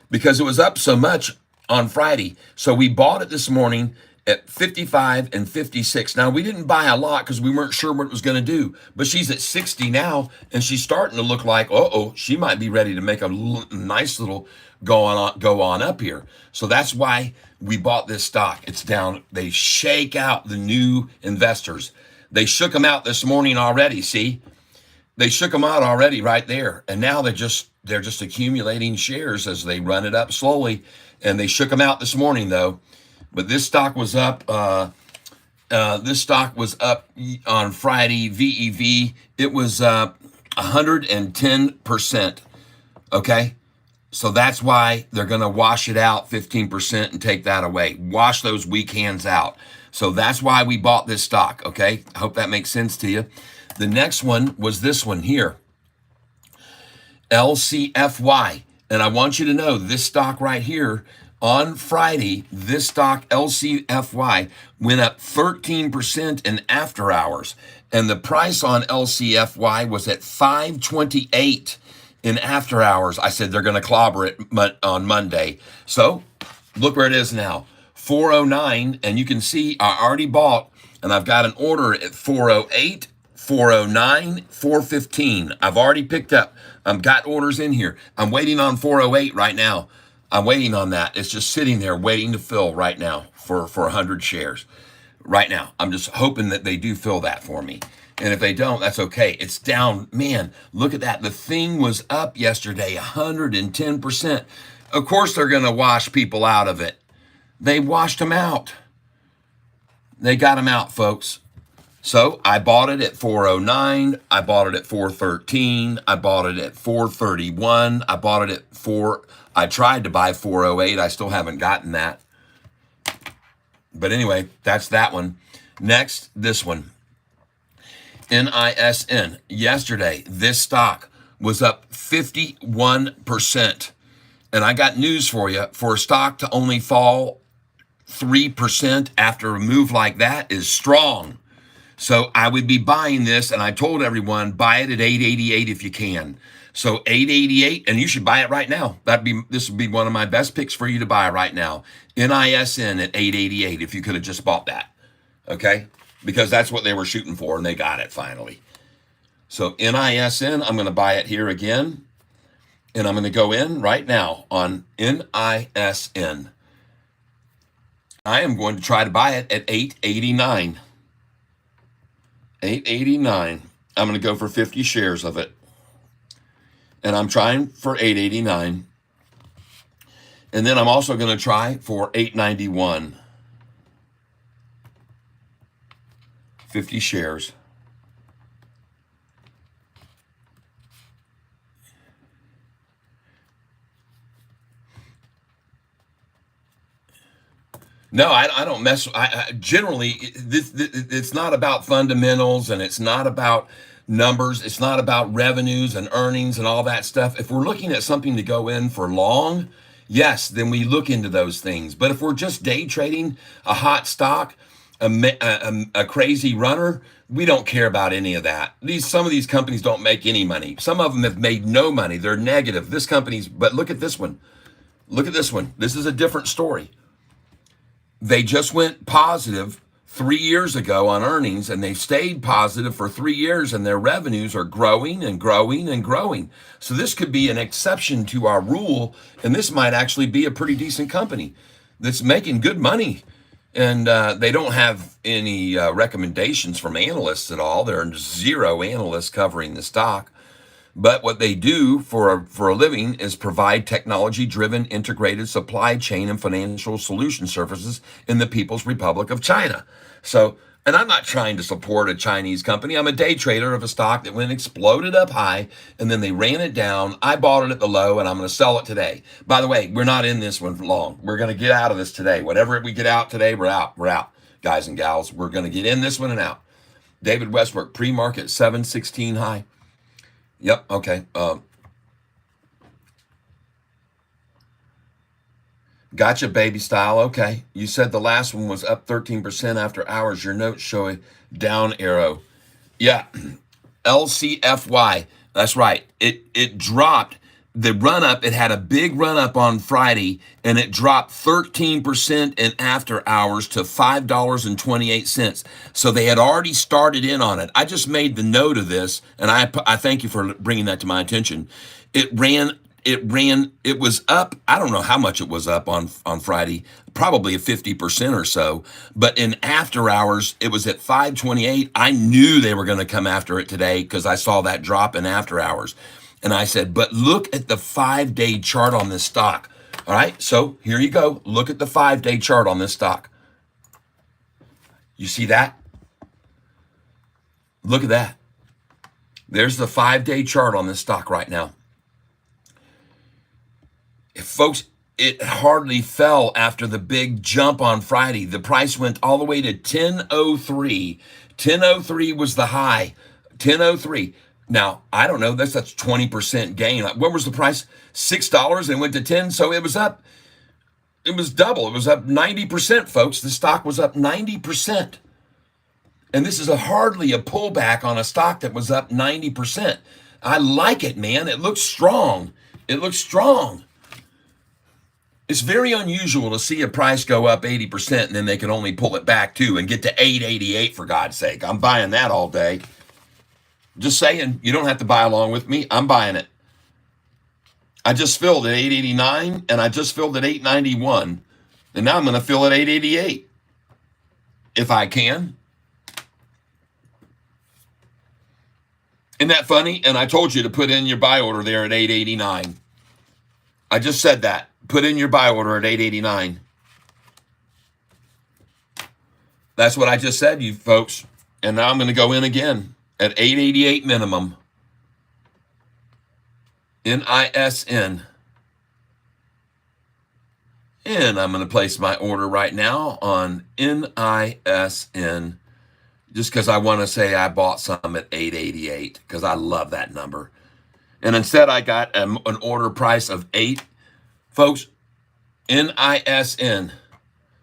because it was up so much on Friday. So we bought it this morning at 55 and 56. Now, we didn't buy a lot because we weren't sure what it was going to do, but she's at 60 now, and she's starting to look like, she might be ready to make a nice little go on up here. So that's why we bought this stock. It's down. They shake out the new investors. They shook them out this morning already. See, they shook them out already right there, and now they're just accumulating shares as they run it up slowly. And they shook them out this morning though. But this stock was up. This stock was up on Friday. VEV. It was 110%. Okay, so that's why they're going to wash it out 15% and take that away. Wash those weak hands out. So that's why we bought this stock. Okay, I hope that makes sense to you. The next one was this one here, LCFY. And I want you to know this stock right here On Friday, this stock LCFY went up 13% in after hours, and the price on LCFY was at 528 in after hours. I said they're going to clobber it on Monday. So look where it is now, 409, and you can see I already bought, and I've got an order at 408, 409, 415. I've already picked up. I've got orders in here. I'm waiting on 408 right now. I'm waiting on that. It's just sitting there waiting to fill right now for 100 shares. Right now, I'm just hoping that they do fill that for me. And if they don't, that's okay. It's down. Man, look at that. The thing was up yesterday, 110%. Of course, they're going to wash people out of it. They washed them out. They got them out, folks. So I bought it at 409. I bought it at 413. I bought it at 431. I bought it at 4. I tried to buy 408. I still haven't gotten that. But anyway, that's that one. Next, this one. NISN. Yesterday, this stock was up 51%. And I got news for you. For a stock to only fall 3% after a move like that is strong. So I would be buying this, and I told everyone, buy it at 888 if you can. So 888, and you should buy it right now. This would be one of my best picks for you to buy right now. NISN at 888 if you could have just bought that. Okay? Because that's what they were shooting for, and they got it finally. So NISN, I'm going to buy it here again. And I'm going to go in right now on NISN. I am going to try to buy it at 889. 889. I'm going to go for 50 shares of it. And I'm trying for 889. And then I'm also going to try for 891. 50 shares. No, I don't mess. Generally, it's not about fundamentals, and it's not about numbers. It's not about revenues and earnings and all that stuff. If we're looking at something to go in for long, yes, then we look into those things. But if we're just day trading a hot stock, a crazy runner, we don't care about any of that. Some of these companies don't make any money. Some of them have made no money. They're negative. But look at this one. Look at this one. This is a different story. They just went positive 3 years ago on earnings, and they've stayed positive for 3 years, and their revenues are growing and growing and growing. So this could be an exception to our rule, and this might actually be a pretty decent company that's making good money. And they don't have any recommendations from analysts at all. There are zero analysts covering the stock. But what they do for a living is provide technology-driven integrated supply chain and financial solution services in the People's Republic of China. So, and I'm not trying to support a Chinese company. I'm a day trader of a stock that exploded up high, and then they ran it down. I bought it at the low, and I'm going to sell it today. By the way, we're not in this one for long. We're going to get out of this today. Whatever we get out today, we're out. We're out, guys and gals. We're going to get in this one and out. David Westbrook, pre-market 716 high. Yep, okay. Gotcha, baby style. Okay. You said the last one was up 13% after hours. Your notes show a down arrow. Yeah. LCFY. That's right. It dropped. The run up, it had a big run up on Friday, and it dropped 13% in after hours to $5.28. So they had already started in on it. I just made the note of this, and I thank you for bringing that to my attention. It was up. I don't know how much it was up on Friday, probably a 50% or so. But in after hours, it was at 528. I knew they were going to come after it today because I saw that drop in after hours. And I said, but look at the 5-day chart on this stock. All right, so here you go. Look at the 5-day chart on this stock. You see that? Look at that. There's the 5-day chart on this stock right now. Folks, it hardly fell after the big jump on Friday. The price went all the way to 10.03. 10.03 was the high. 10.03. Now, I don't know, that's 20% gain. What was the price? $6 and went to 10, so it was up It was double. It was up 90%, folks. The stock was up 90%. And this is hardly a pullback on a stock that was up 90%. I like it, man. It looks strong. It looks strong. It's very unusual to see a price go up 80% and then they can only pull it back too and get to 888 for God's sake. I'm buying that all day. Just saying, you don't have to buy along with me. I'm buying it. I just filled at 889 and I just filled at 891. And now I'm going to fill at 888 if I can. Isn't that funny? And I told you to put in your buy order there at 889. I just said that. Put in your buy order at 889. That's what I just said, you folks. And now I'm going to go in again at 888 minimum. NISN. And I'm going to place my order right now on NISN. Just because I want to say I bought some at 888 because I love that number. And instead I got an order price of 8. Folks, NISN.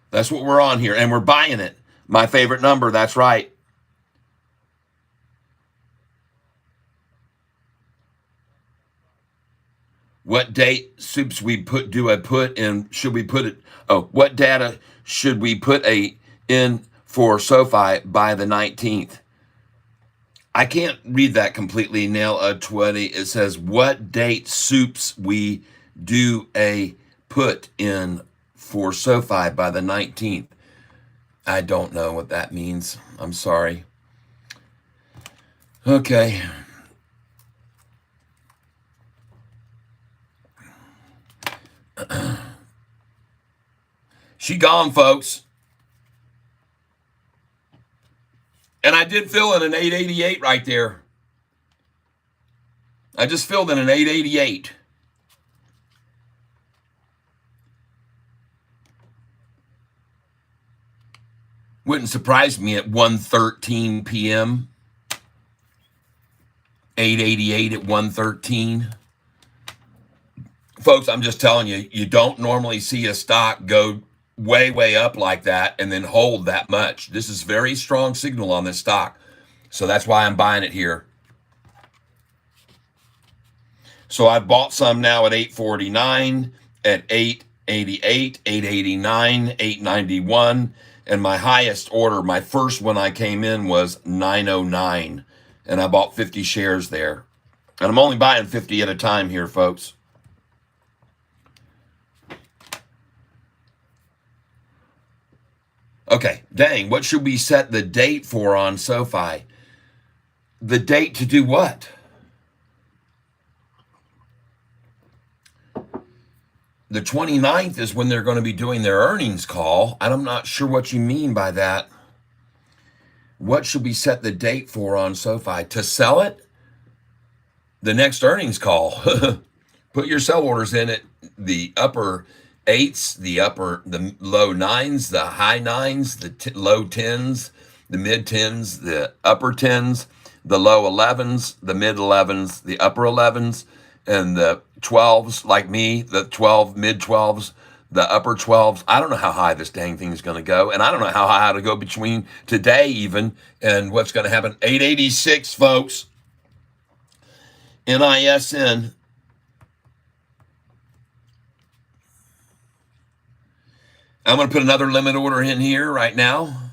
That's what we're on here. And we're buying it. My favorite number. That's right. What date should we put in? Should we put it? Oh, what data should we put in for Sofi by the 19th? I can't read that completely. Nail a 20. It says, what date soups we do a put in for Sofi by the 19th? I don't know what that means. I'm sorry. Okay. She gone, folks. And I did fill in an 888 right there. I just filled in an 888. Wouldn't surprise me at 1:13 p.m. 888 at 1:13. Folks, I'm just telling you, you don't normally see a stock go way up like that and then hold that much. This is very strong signal on this stock. So that's why I'm buying it here. So I've bought some now at 849, at 888, 889, 891. And my highest order, my first one I came in was 909. And I bought 50 shares there. And I'm only buying 50 at a time here, folks. Okay, dang, what should we set the date for on Sofi? The date to do what? The 29th is when they're going to be doing their earnings call. I'm not sure what you mean by that. What should we set the date for on Sofi? To sell it? The next earnings call. Put your sell orders in at the upper 8s, the low 9s, the high 9s, the low 10s, the mid 10s, the upper 10s, the low 11s, the mid 11s, the upper 11s, and the 12s like me, the 12, mid 12s, the upper 12s. I don't know how high this dang thing is going to go, and I don't know how high to go between today even and what's going to happen. 886, folks. NISN. I'm going to put another limit order in here right now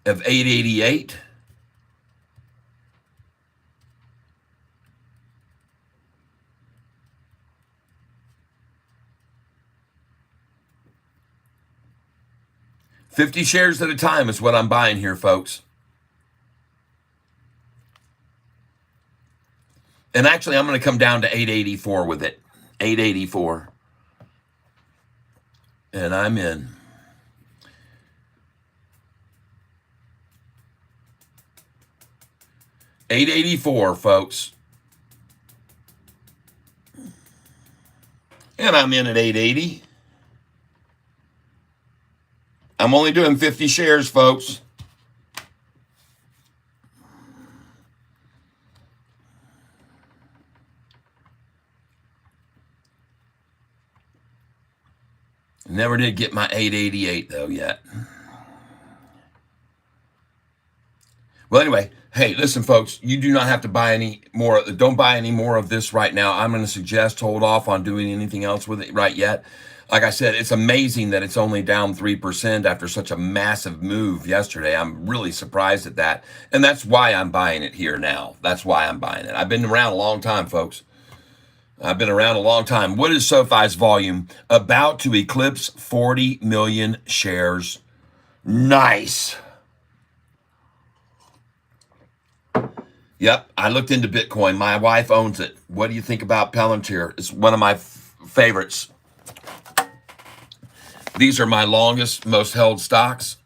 of 888. $50 shares at a time is what I'm buying here, folks. And actually, I'm going to come down to 884 with it. 884. And I'm in. $884, folks. And I'm in at 880. I'm only doing 50 shares, folks. Never did get my 888 though yet. Well, anyway, hey, listen, folks, you do not have to buy any more. Don't buy any more of this right now. I'm going to suggest hold off on doing anything else with it right yet. Like I said, it's amazing that it's only down 3% after such a massive move yesterday. I'm really surprised at that. And that's why I'm buying it here now. That's why I'm buying it. I've been around a long time, folks. I've been around a long time. What is SoFi's volume? About to eclipse 40 million shares. Nice. Yep, I looked into Bitcoin. My wife owns it. What do you think about Palantir? It's one of my favorites. These are my longest, most held stocks.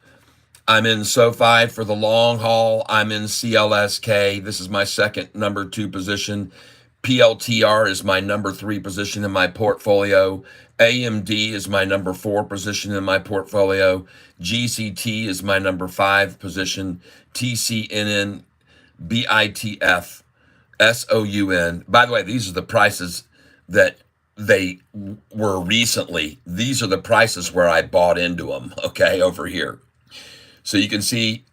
I'm in SoFi for the long haul. I'm in CLSK. This is my second number 2 position. PLTR is my number 3 position in my portfolio. AMD is my number 4 position in my portfolio. GCT is my number 5 position. TCNN, BITF, SOUN. By the way, these are the prices that they were recently. These are the prices where I bought into them, okay, over here. So you can see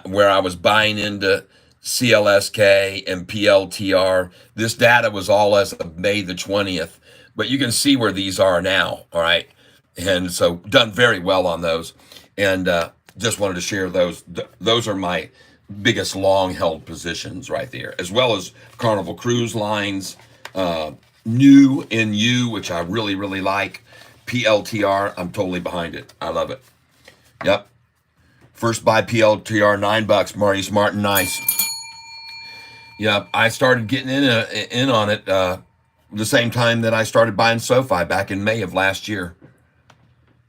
where I was buying into CLSK and PLTR. This data was all as of May the 20th, but you can see where these are now, all right? And so done very well on those. And just wanted to share those. Those are my biggest long-held positions right there, as well as Carnival Cruise Lines, New NU, which I really, really like. PLTR, I'm totally behind it. I love it. Yep. First buy PLTR, $9. Maurice Martin, nice. Yep, I started getting in on it the same time that I started buying SoFi back in May of last year.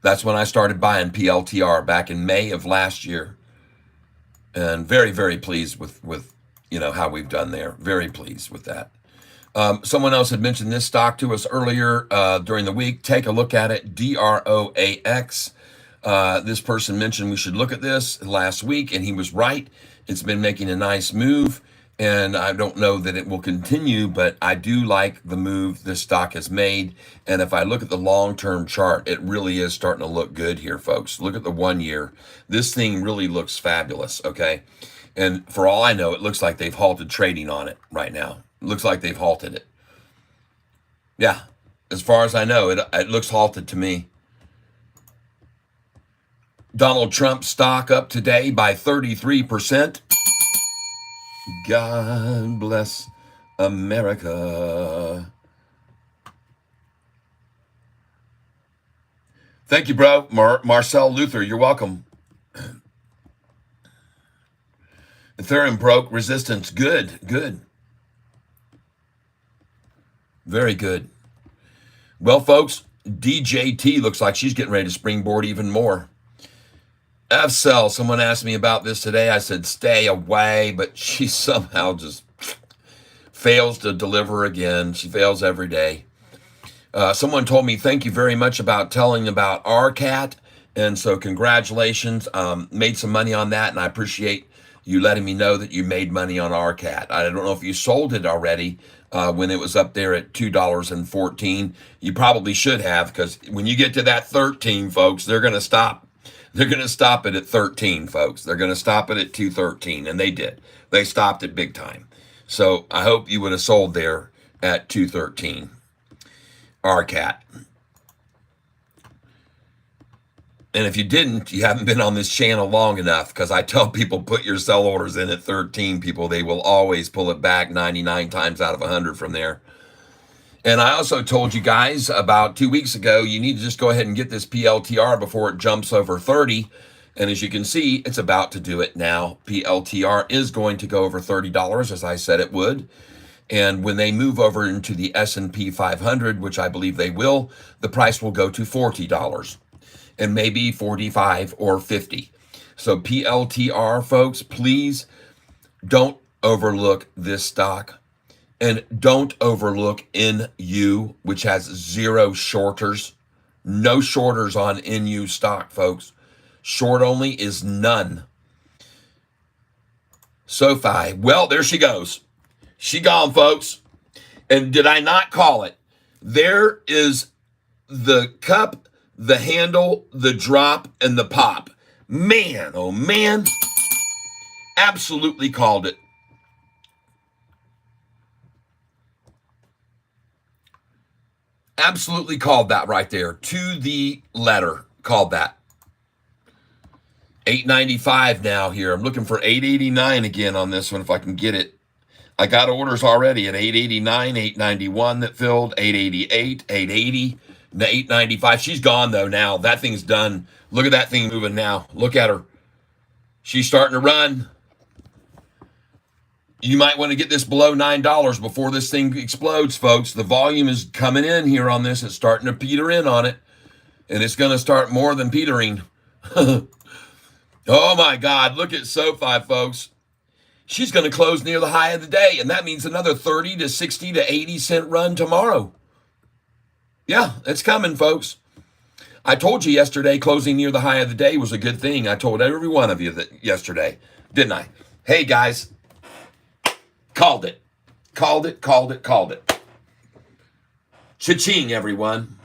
That's when I started buying PLTR back in May of last year. And very, very pleased with how we've done there. Very pleased with that. Someone else had mentioned this stock to us earlier during the week. Take a look at it. DROAX. This person mentioned we should look at this last week, and he was right. It's been making a nice move, and I don't know that it will continue, but I do like the move this stock has made. And if I look at the long-term chart, it really is starting to look good here, folks. Look at the 1 year. This thing really looks fabulous, okay? And for all I know, it looks like they've halted trading on it right now. It looks like they've halted it. Yeah, as far as I know, it looks halted to me. Donald Trump stock up today by 33%. God bless America. Thank you, bro. Marcel Luther, you're welcome. Ethereum broke resistance. Good, good. Very good. Well, folks, DJT looks like she's getting ready to springboard even more. F-Cell, someone asked me about this today. I said, stay away, but she somehow just fails to deliver again. She fails every day. Someone told me, thank you very much about telling about RCAT. And so congratulations. Made some money on that, and I appreciate you letting me know that you made money on RCAT. I don't know if you sold it already when it was up there at $2.14. You probably should have, because when you get to that 13, folks, they're going to stop. They're going to stop it at 13, folks. They're going to stop it at 213, and they did. They stopped it big time. So I hope you would have sold there at 213. RCAT. And if you didn't, you haven't been on this channel long enough, because I tell people put your sell orders in at 13, people. They will always pull it back 99 times out of 100 from there. And I also told you guys about 2 weeks ago, you need to just go ahead and get this PLTR before it jumps over 30. And as you can see, it's about to do it now. PLTR is going to go over $30, as I said it would. And when they move over into the S&P 500, which I believe they will, the price will go to $40 and maybe 45 or 50. So PLTR, folks, please don't overlook this stock. And don't overlook NU, which has 0 shorters. No shorters on NU stock, folks. Short only is none. SoFi, well, there she goes. She gone, folks. And did I not call it? There is the cup the handle, the drop, and the pop. Man, oh man, absolutely called it. Absolutely called that right there. To the letter, called that. 895 now here. I'm looking for 889 again on this one if I can get it. I got orders already at 889, 891 that filled, 888, 880, 895. She's gone though now. That thing's done. Look at that thing moving now. Look at her. She's starting to run. You might want to get this below $9 before this thing explodes, folks. The volume is coming in here on this. It's starting to peter in on it. And it's going to start more than petering. Oh my God, look at Sofi, folks. She's going to close near the high of the day, and that means another 30 to 60 to 80 cent run tomorrow. Yeah, it's coming, folks. I told you yesterday closing near the high of the day was a good thing. I told every one of you that yesterday, didn't I? Hey, guys, called it. Called it, called it, called it. Cha-ching, everyone.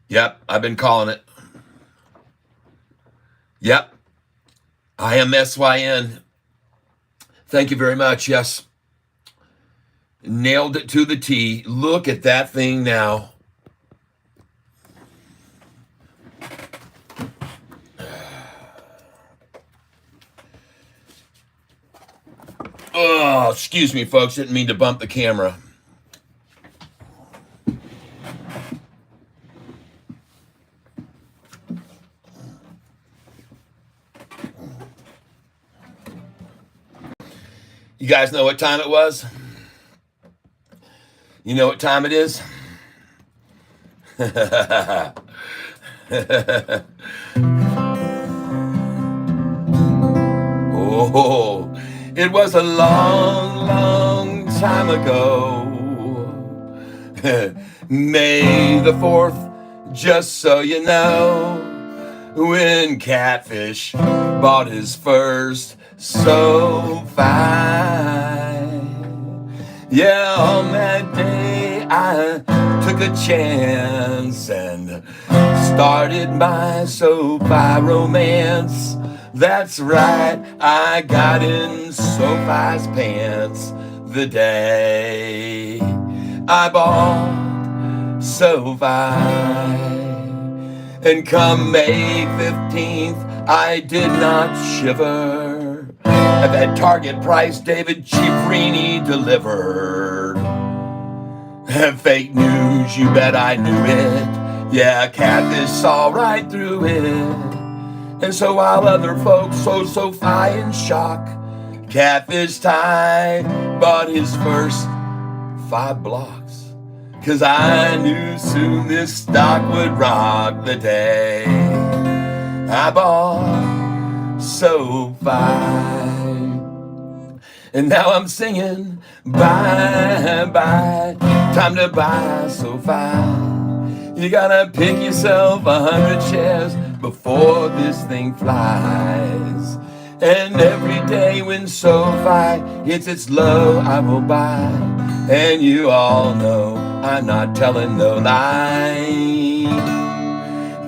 Yep, I've been calling it. Yep, IMSYN. Thank you very much. Yes, nailed it to the T. Look at that thing now. Oh, excuse me, folks. Didn't mean to bump the camera. You guys know what time it was? You know what time it is? Oh, it was a long, long time ago. May the 4th, just so you know, when Catfish bought his first Sofi. Yeah, on that day I took a chance and started my Sofi romance. That's right, I got in Sofi's pants the day I bought Sofi. And come May 15th, I did not shiver at that target price David Cipriani delivered. Fake news, you bet I knew it. Yeah, Catfish saw right through it. And so while other folks sold Sofi in shock, Catfish Ty bought his first 5 blocks. 'Cause I knew soon this stock would rock the day I bought Sofi. And now I'm singing, bye, bye, time to buy Sofi. You gotta pick yourself 100 shares before this thing flies. And every day when Sofi hits its low, I will buy. And you all know I'm not telling no lie.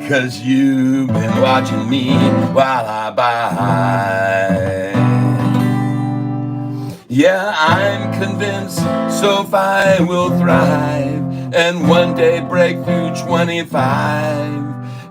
'Cause you've been watching me while I buy. Yeah, I'm convinced Sofi will thrive and one day break through 25.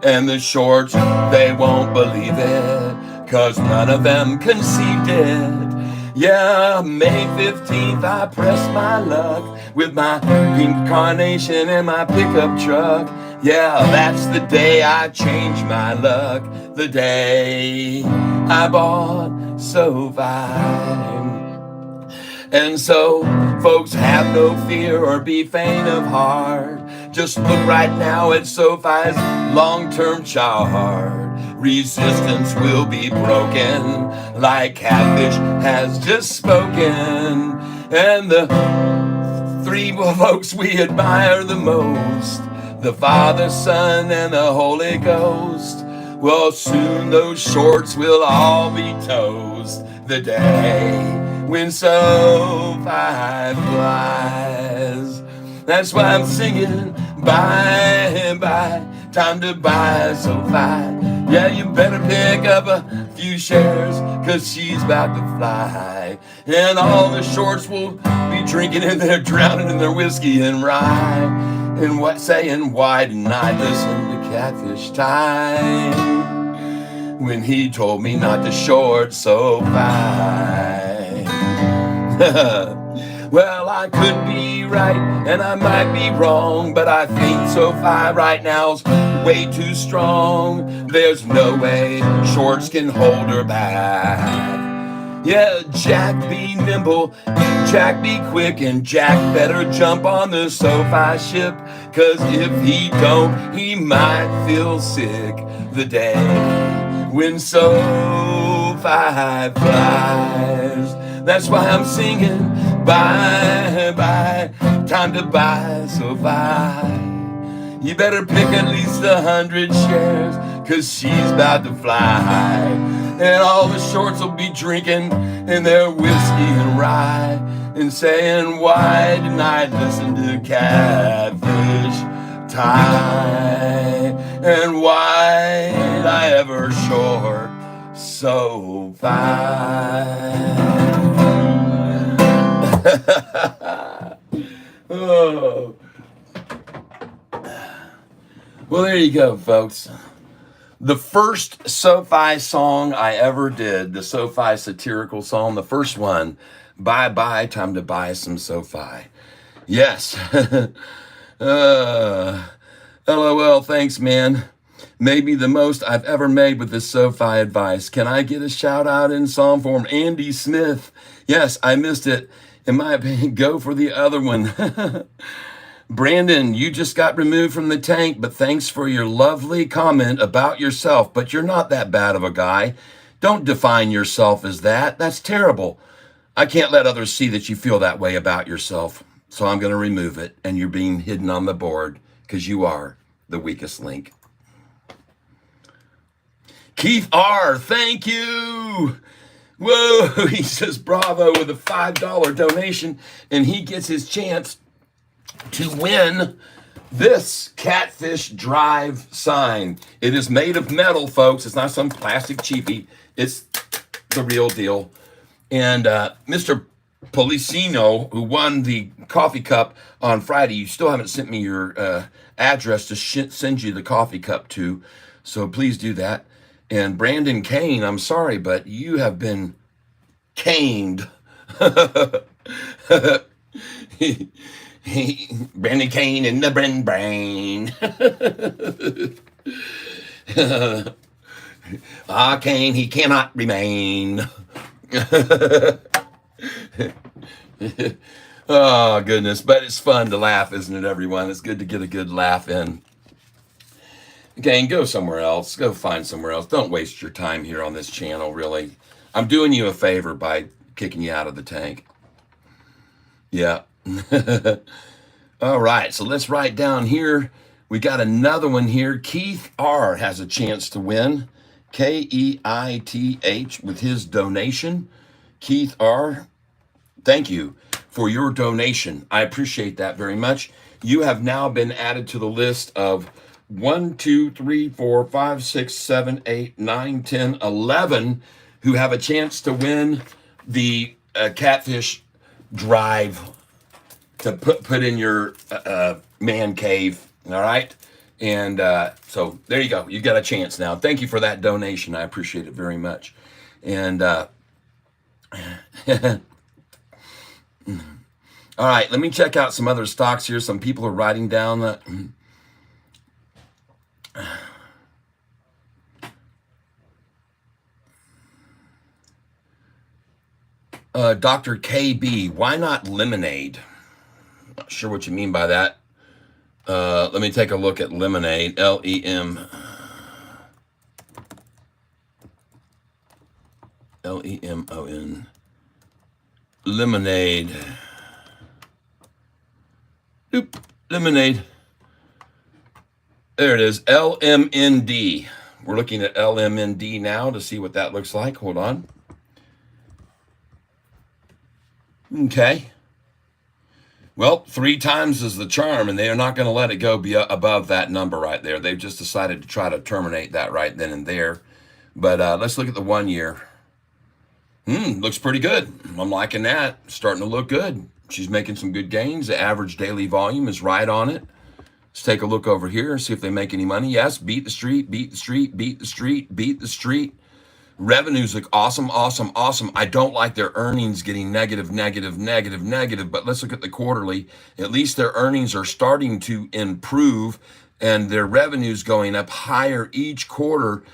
And the shorts, they won't believe it, 'cause none of them conceived it. Yeah, May 15th I pressed my luck with my pink carnation and my pickup truck. Yeah, that's the day I changed my luck, the day I bought Sofi. And so, folks, have no fear or be faint of heart. Just look right now at Sofi's long-term chart. Resistance will be broken, like Catfish has just spoken. And the 3 folks we admire the most, the Father, Son, and the Holy Ghost. Well, soon those shorts will all be toast the day when Sofi flies. That's why I'm singing, bye, bye, time to buy Sofi. Yeah, you better pick up a few shares, cause she's about to fly. And all the shorts will be drinking and they're drowning in their whiskey and rye. And what saying, why didn't I listen to Catfish time when he told me not to short Sofi? Well, I could be right and I might be wrong, but I think Sofi right now's way too strong. There's no way shorts can hold her back. Yeah, Jack be nimble, Jack be quick, and Jack better jump on the Sofi ship, cause if he don't, he might feel sick the day when Sofi flies. That's why I'm singing, bye, bye, time to buy Sofi. You better pick at least 100 shares, cause she's about to fly. And all the shorts will be drinking in their whiskey and rye, and saying, why didn't I listen to Catfish time? And why did I ever short Sofi? Oh. Well, there you go, folks. The first Sofi song I ever did, the Sofi satirical song, the first one, bye bye, time to buy some Sofi. Yes. LOL, thanks, man. Maybe the most I've ever made with this Sofi advice. Can I get a shout out in song form? Andy Smith. Yes, I missed it. In my opinion, go for the other one. Brandon, you just got removed from the tank, but thanks for your lovely comment about yourself. But you're not that bad of a guy. Don't define yourself as that. That's terrible. I can't let others see that you feel that way about yourself. So I'm going to remove it, and you're being hidden on the board because you are the weakest link. Keith R., thank you. Whoa, he says bravo with a $5 donation, and he gets his chance to win this Catfish Drive sign. It is made of metal, folks. It's not some plastic cheapie. It's the real deal. And Mr. Policino, who won the coffee cup on Friday, you still haven't sent me your address to send you the coffee cup to, so please do that. And Brandon Kane, I'm sorry, but you have been caned. Brandon Kane in the brain. Kane, he cannot remain. Oh, goodness. But it's fun to laugh, isn't it, everyone? It's good to get a good laugh in. Gang, go somewhere else. Go find somewhere else. Don't waste your time here on this channel, really. I'm doing you a favor by kicking you out of the tank. Yeah. All right, so let's write down here. We got another one here. Keith R. has a chance to win. Keith with his donation. Keith R., thank you for your donation. I appreciate that very much. You have now been added to the list of 1, 2, 3, 4, 5, 6, 7, 8, 9, 10, 11 who have a chance to win the Catfish Drive to put in your man cave, all right? And so there you go. You got a chance now. Thank you for that donation. I appreciate it very much. And all right, let me check out some other stocks here. Some people are writing down Dr. KB, why not lemonade? Not sure what you mean by that. Let me take a look at lemonade. Lemon. Lemonade. Oop, lemonade. There it is. LMND. We're looking at LMND now to see what that looks like. Hold on. Okay. Well, 3 times is the charm, and they are not going to let it go be above that number right there. They've just decided to try to terminate that right then and there. But let's look at the 1 year. Looks pretty good. I'm liking that. Starting to look good. She's making some good gains. The average daily volume is right on it. Let's take a look over here and see if they make any money. Yes, beat the street, beat the street, beat the street, beat the street. Revenues look awesome, awesome, awesome. I don't like their earnings getting negative, negative, negative, negative, but let's look at the quarterly. At least their earnings are starting to improve and their revenues going up higher each quarter.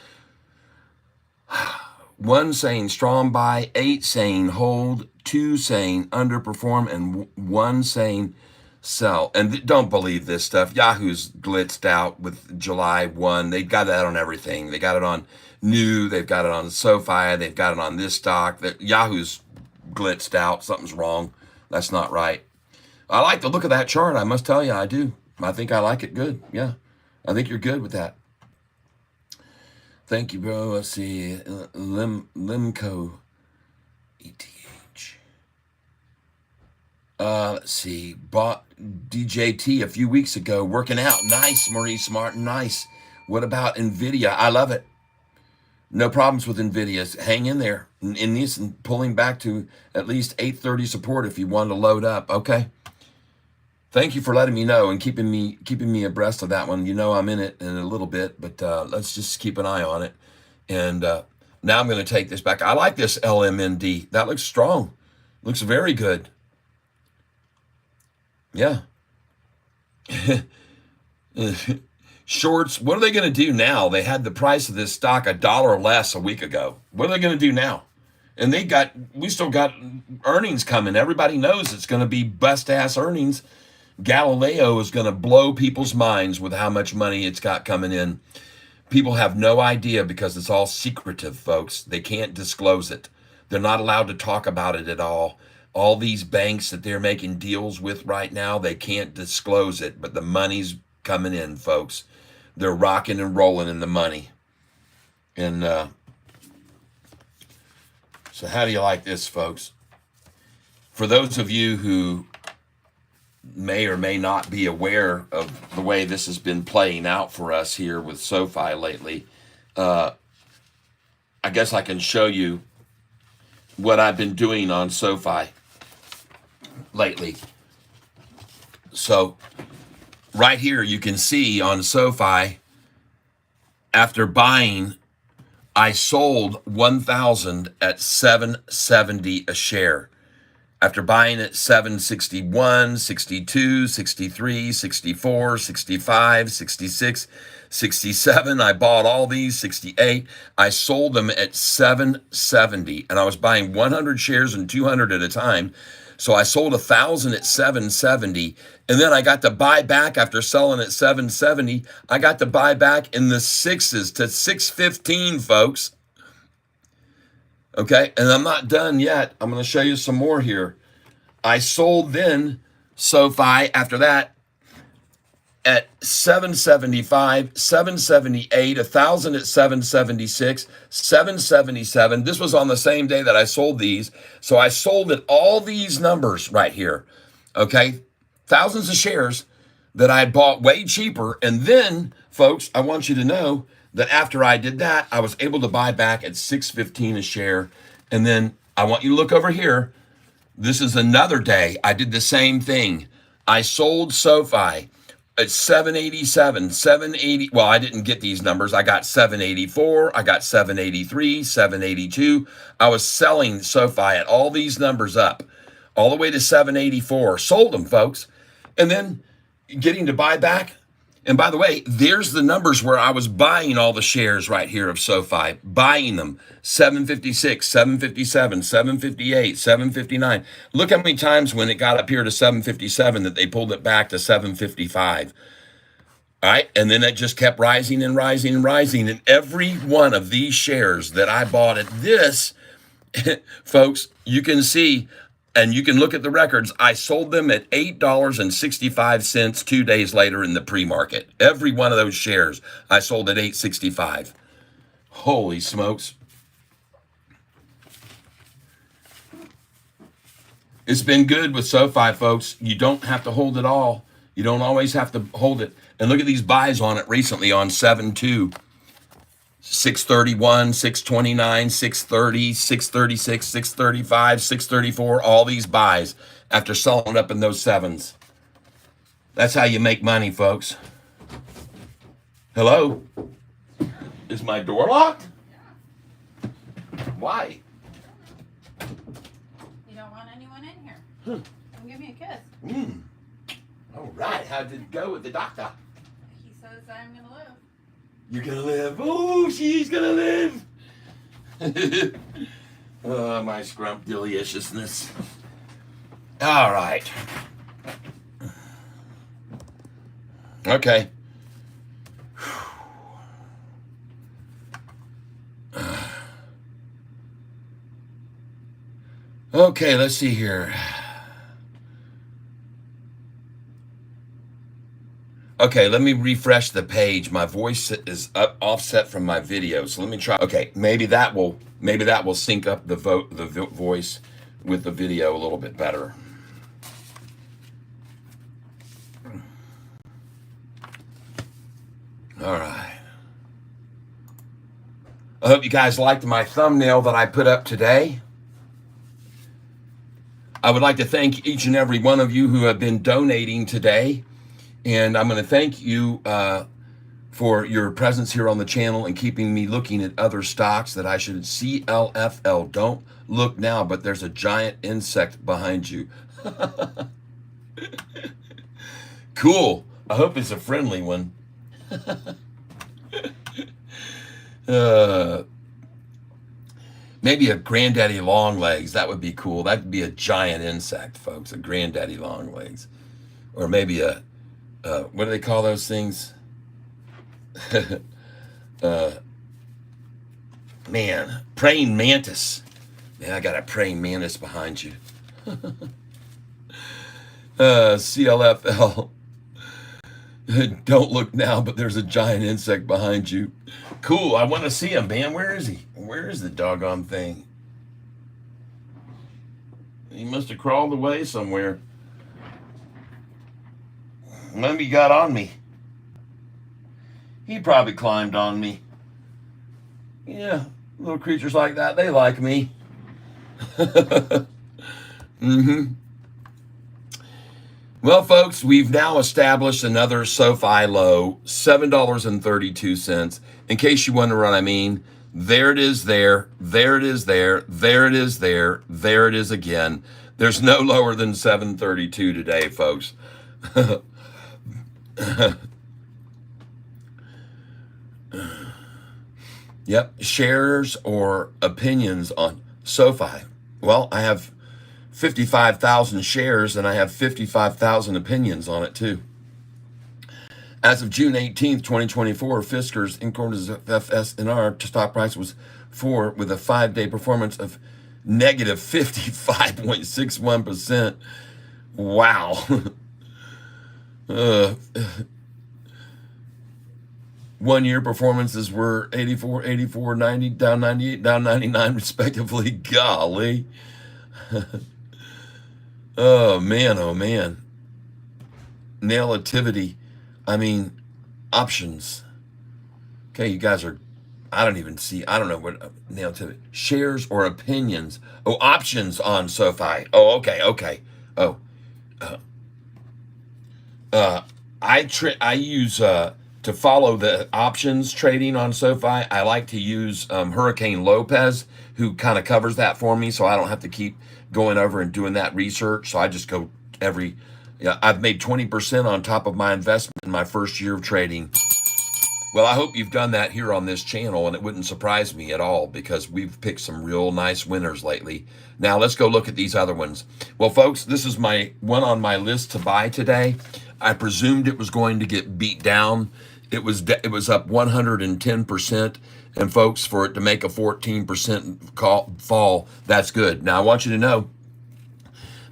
1 saying strong buy, 8 saying hold, 2 saying underperform, and 1 saying sell. And don't believe this stuff. Yahoo's blitzed out with July 1. They got that on everything. They got it on New. They've got it on Sofi. They've got it on this stock. Yahoo's blitzed out. Something's wrong. That's not right. I like the look of that chart. I must tell you, I do. I think I like it good. Yeah. I think you're good with that. Thank you, bro. Let's see. Limco ETH. Let's see. Bought DJT a few weeks ago. Working out. Nice, Maurice Martin. Nice. What about NVIDIA? I love it. No problems with NVIDIA. Hang in there. In this and pulling back to at least 830 support if you want to load up. Okay. Thank you for letting me know and keeping me abreast of that one. You know I'm in it in a little bit, but let's just keep an eye on it. And now I'm going to take this back. I like this LMND. That looks strong. Looks very good. Yeah. Shorts, what are they going to do now? They had the price of this stock $1 less a week ago. What are they going to do now? And we still got earnings coming. Everybody knows it's going to be bust-ass earnings. Galileo is going to blow people's minds with how much money it's got coming in. People have no idea because it's all secretive, folks. They can't disclose it. They're not allowed to talk about it at all. All these banks that they're making deals with right now, they can't disclose it, but the money's coming in, folks. They're rocking and rolling in the money. And so how do you like this, folks? For those of you who may or may not be aware of the way this has been playing out for us here with Sofi lately, I guess I can show you what I've been doing on Sofi lately. So right here you can see on Sofi, after buying, I sold 1,000 at 770 a share. After buying at 761, 62, 63, 64, 65, 66, 67, I bought all these, 68. I sold them at 770, and I was buying 100 shares and 200 at a time. So I sold 1,000 at 770, and then I got to buy back after selling at 770. I got to buy back in the sixes to 615, folks. Okay, and I'm not done yet. I'm going to show you some more here. I sold then Sofi after that at 775, 778, 1,000 at 776, 777. This was on the same day that I sold these. So I sold at all these numbers right here. Okay, thousands of shares that I bought way cheaper. And then, folks, I want you to know that after I did that, I was able to buy back at 615 a share. And then I want you to look over here. This is another day. I did the same thing. I sold Sofi at 787, 780. Well, I didn't get these numbers. I got 784. I got 783, 782. I was selling Sofi at all these numbers up, all the way to 784. Sold them, folks. And then getting to buy back. And by the way, there's the numbers where I was buying all the shares right here of Sofi, buying them 756, 757, 758, 759. Look how many times when it got up here to 757 that they pulled it back to 755. All right. And then it just kept rising and rising and rising. And every one of these shares that I bought at this, folks, you can see. And you can look at the records. I sold them at $8.65 2 days later in the pre-market. Every one of those shares I sold at $8.65. Holy smokes. It's been good with SoFi, folks. You don't have to hold it all. You don't always have to hold it. And look at these buys on it recently on 7-2. 631, 629, 630, 636, 635, 634, all these buys after selling up in those sevens. That's how you make money, folks. Hello? Is my door locked? Why? You don't want anyone in here. Come give me a kiss. All right. How did it go with the doctor? He says I'm gonna live. You're gonna live. Oh, she's gonna live. Oh, my scrumptious. All right. Okay. Okay, let's see here. Okay, let me refresh the page. My voice is offset from my video, so let me try. Okay, maybe that will sync up the voice with the video a little bit better. All right. I hope you guys liked my thumbnail that I put up today. I would like to thank each and every one of you who have been donating today. And I'm going to thank you for your presence here on the channel and keeping me looking at other stocks that I should. CLFL. Don't look now, but there's a giant insect behind you. Cool. I hope it's a friendly one. Maybe a granddaddy long legs. That would be cool. That would be a giant insect, folks. A granddaddy long legs. Or maybe a what do they call those things? Man, praying mantis. Man, I got a praying mantis behind you. CLFL. Don't look now, but there's a giant insect behind you. Cool. I want to see him, man. Where is he? Where is the doggone thing? He must have crawled away somewhere. Maybe he got on me. He probably climbed on me. Yeah, little creatures like that, they like me. Well, folks, we've now established another SoFi low, $7.32. In case you wonder what I mean, there it is there, there it is there, there it is there, there it is again. There's no lower than 732 today, folks. Yep, shares or opinions on SoFi. Well, I have 55,000 shares and I have 55,000 opinions on it too. As of June 18th, 2024, Fisker's in accordance with FSNR stock price was 4 with a 5-day performance of negative 55.61%. Wow. 1 year performances were 84, 84, 90, down 98, down 99 respectively. Golly. Oh man. Nailtivity. I mean, options. Okay, you guys are, I don't know what nailtivity. Shares or opinions. Oh, options on SoFi. Oh, okay. Oh, I use, to follow the options trading on SoFi, I like to use Hurricane Lopez, who kind of covers that for me, so I don't have to keep going over and doing that research. So I just go I've made 20% on top of my investment in my first year of trading. Well, I hope you've done that here on this channel, and it wouldn't surprise me at all because we've picked some real nice winners lately. Now, let's go look at these other ones. Well, folks, this is my one on my list to buy today. I presumed it was going to get beat down. It was up 110%. And folks, for it to make a 14% fall, that's good. Now, I want you to know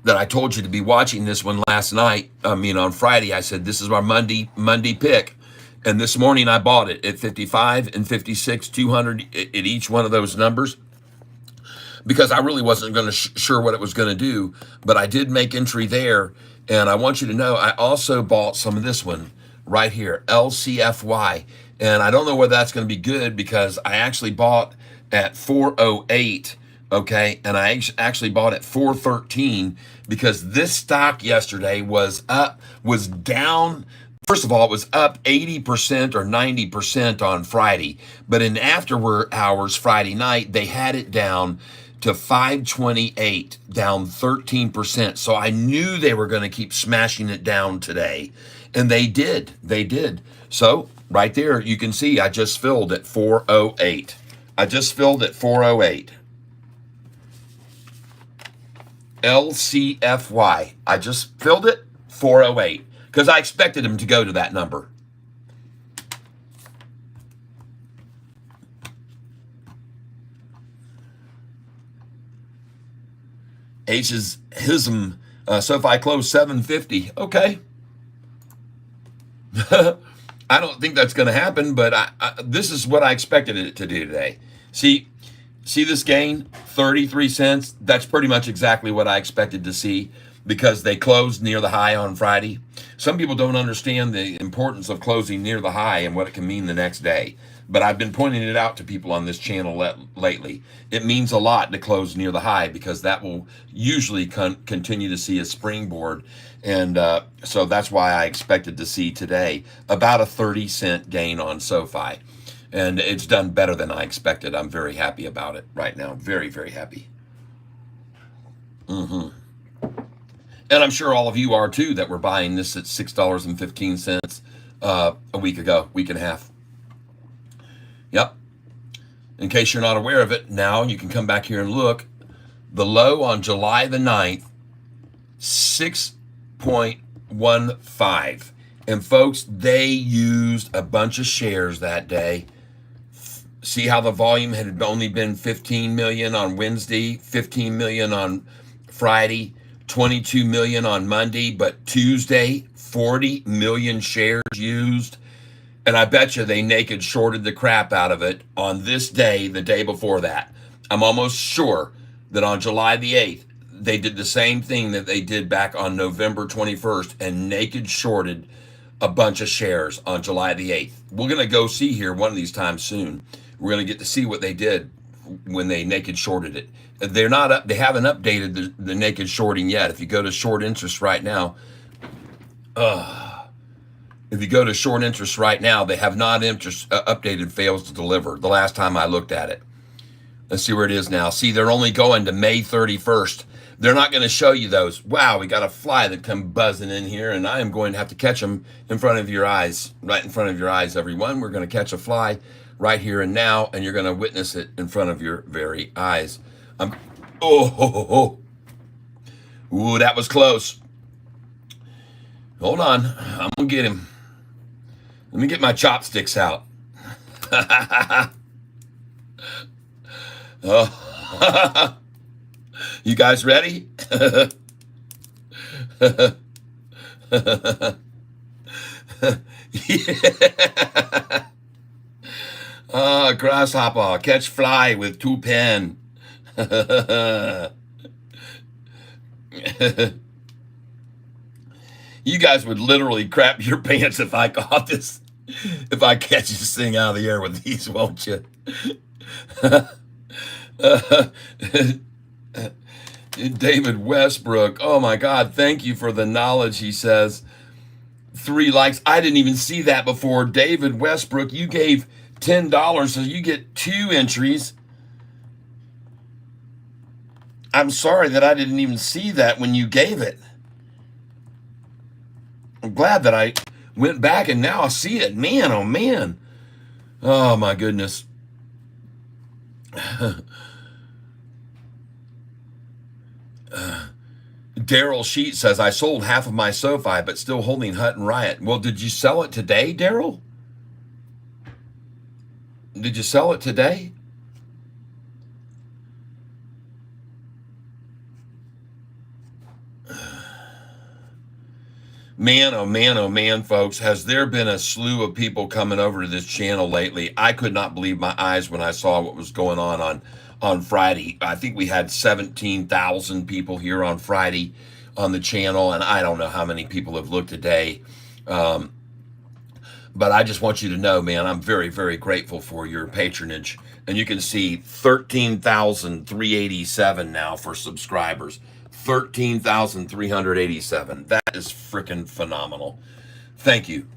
that I told you to be watching this one last night. On Friday, I said, this is our Monday pick. And this morning I bought it at 55 and 56, 200 at each one of those numbers. because I really wasn't going to sure what it was going to do, but I did make entry there. And I want you to know, I also bought some of this one right here, LCFY. And I don't know whether that's going to be good because I actually bought at 408, okay? And I actually bought at 413 because this stock yesterday was down. First of all, it was up 80% or 90% on Friday. But in after hours Friday night, they had it down to 528, down 13%. So I knew they were going to keep smashing it down today. And they did. They did. So right there, you can see I just filled at 408. I just filled at 408. LCFY. I just filled it 408 because I expected them to go to that number. H's hism. Sofi closed 750. Okay. I don't think that's going to happen, but this is what I expected it to do today. See this gain, 33 cents? That's pretty much exactly what I expected to see because they closed near the high on Friday. Some people don't understand the importance of closing near the high and what it can mean the next day. But I've been pointing it out to people on this channel lately. It means a lot to close near the high because that will usually continue to see a springboard. And so that's why I expected to see today about a 30-cent gain on SoFi. And it's done better than I expected. I'm very happy about it right now. Very, very happy. And I'm sure all of you are too that were buying this at $6.15 a week ago, week and a half. Yep. In case you're not aware of it, now you can come back here and look. The low on July the 9th, 6.15. And folks, they used a bunch of shares that day. See how the volume had only been 15 million on Wednesday, 15 million on Friday, 22 million on Monday, but Tuesday, 40 million shares used. And I bet you they naked shorted the crap out of it on this day, the day before that. I'm almost sure that on July the 8th, they did the same thing that they did back on November 21st and naked shorted a bunch of shares on July the 8th. We're going to go see here one of these times soon. We're going to get to see what they did when they naked shorted it. They're not up. They haven't updated the naked shorting yet. If you go to short interest right now, if you go to short interest right now, they have not updated fails to deliver the last time I looked at it. Let's see where it is now. See, they're only going to May 31st. They're not going to show you those. Wow, we got a fly that come buzzing in here, and I am going to have to catch them in front of your eyes, right in front of your eyes, everyone. We're going to catch a fly right here and now, and you're going to witness it in front of your very eyes. Ooh, that was close. Hold on, I'm going to get him. Let me get my chopsticks out. Oh. You guys ready? Yeah. Grasshopper, catch fly with 2 pen. You guys would literally crap your pants if I caught this, if I catch this thing out of the air with these, won't you? David Westbrook, oh my God, thank you for the knowledge, he says. 3 likes. I didn't even see that before. David Westbrook, you gave $10, so you get 2 entries. I'm sorry that I didn't even see that when you gave it. I'm glad that I went back and now I see it. Man, oh man. Oh my goodness. Daryl Sheet says, I sold half of my SoFi, but still holding Hut and Riot. Well, did you sell it today, Daryl? Did you sell it today? Man, oh man, folks, has there been a slew of people coming over to this channel lately? I could not believe my eyes when I saw what was going on Friday. I think we had 17,000 people here on Friday on the channel, and I don't know how many people have looked today. But I just want you to know, man, I'm very, very grateful for your patronage. And you can see 13,387 now for subscribers. 13,387. That is freaking phenomenal. Thank you.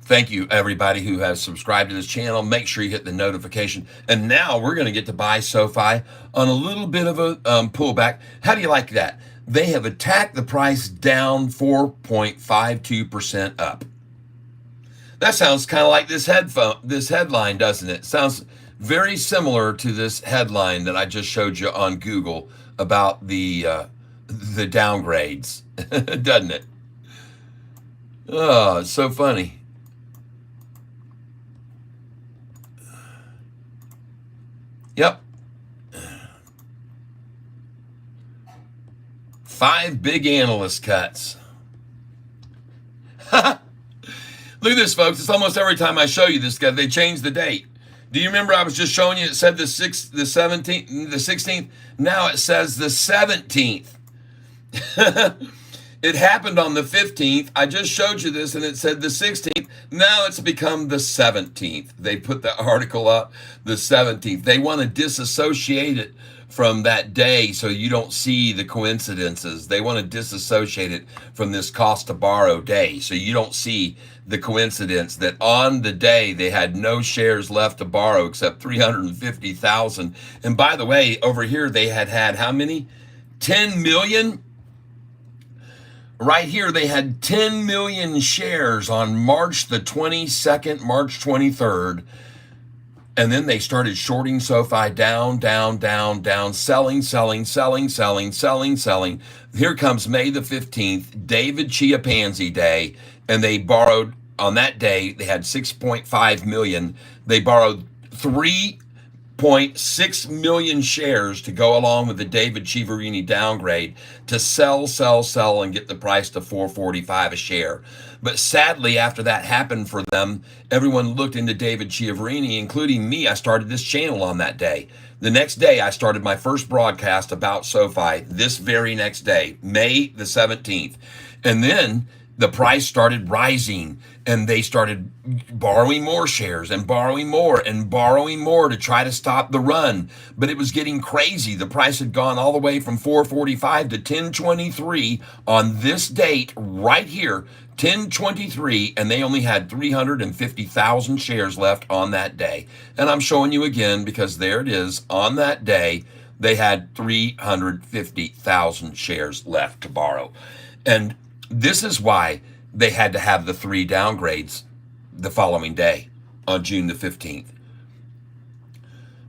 Thank you, everybody who has subscribed to this channel. Make sure you hit the notification. And now we're going to get to buy Sofi on a little bit of a pullback. How do you like that? They have attacked the price down 4.52% up. That sounds kind of like this headline, doesn't it? Sounds very similar to this headline that I just showed you on Google about the downgrades, doesn't it? Oh, it's so funny. Yep. 5 big analyst cuts. Look at this, folks. It's almost every time I show you this guy, they change the date. Do you remember I was just showing you it said the 17th, the 16th? Now it says the 17th. It happened on the 15th. I just showed you this and it said the 16th. Now it's become the 17th. They put the article up the 17th. They want to disassociate it from that day so you don't see the coincidences. They want to disassociate it from this cost to borrow day so you don't see the coincidence that on the day they had no shares left to borrow except 350,000. And by the way, over here they had how many? 10 million? Right here, they had 10 million shares on March the 22nd, March 23rd. And then they started shorting Sofi down, selling. Here comes May the 15th, David Chiapanzi Day. And they borrowed, on that day, they had 6.5 million. They borrowed 3.6 million shares to go along with the David Chiaverini downgrade to sell, and get the price to $4.45 a share. But sadly, after that happened for them, everyone looked into David Chiaverini, including me. I started this channel on that day. The next day, I started my first broadcast about Sofi this very next day, May the 17th. And then the price started rising and they started borrowing more shares and borrowing more to try to stop the run. But it was getting crazy. The price had gone all the way from $4.45 to $10.23 on this date right here, $10.23, and they only had 350,000 shares left on that day. And I'm showing you again because there it is. On that day, they had 350,000 shares left to borrow. And this is why they had to have the 3 downgrades the following day on June the 15th.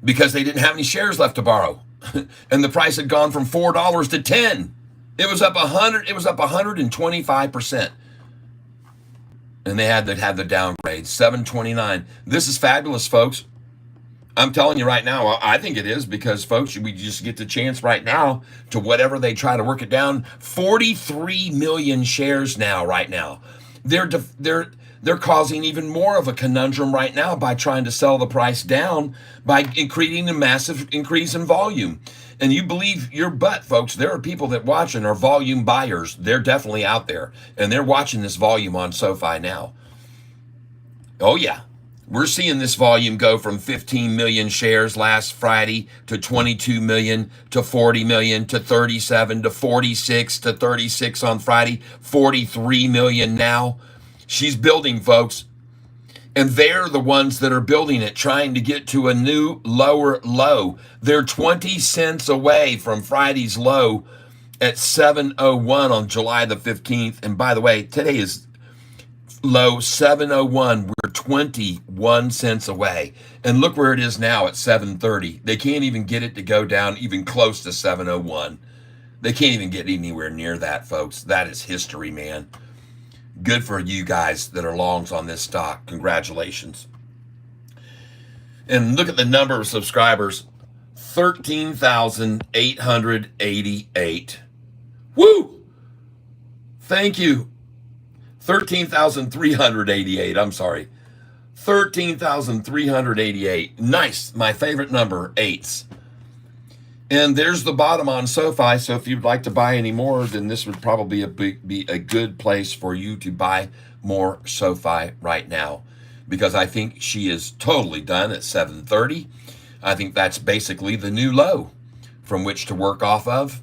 Because they didn't have any shares left to borrow. And the price had gone from $4 to $10. It was up 125%. And they had to have the downgrade, $7.29. This is fabulous, folks. I'm telling you right now, I think it is because, folks, we just get the chance right now to whatever they try to work it down. 43 million shares now, right now. They're causing even more of a conundrum right now by trying to sell the price down by creating a massive increase in volume. And you believe your butt, folks, there are people that watch and are volume buyers. They're definitely out there, and they're watching this volume on Sofi now. Oh, yeah. We're seeing this volume go from 15 million shares last Friday to 22 million to 40 million to 37 to 46 to 36 on Friday, 43 million now. She's building, folks. And they're the ones that are building it, trying to get to a new lower low. They're 20 cents away from Friday's low at 7.01 on July the 15th. And by the way, today is low 7.01. We're 21 cents away. And look where it is now at 7.30. They can't even get it to go down even close to 7.01. They can't even get anywhere near that, folks. That is history, man. Good for you guys that are longs on this stock. Congratulations. And look at the number of subscribers. 13,888. Woo! Thank you. 13,388. I'm sorry. 13,388. Nice. My favorite number, eights. And there's the bottom on Sofi. So if you'd like to buy any more, then this would probably be a good place for you to buy more Sofi right now, because I think she is totally done at 730. I think that's basically the new low from which to work off of.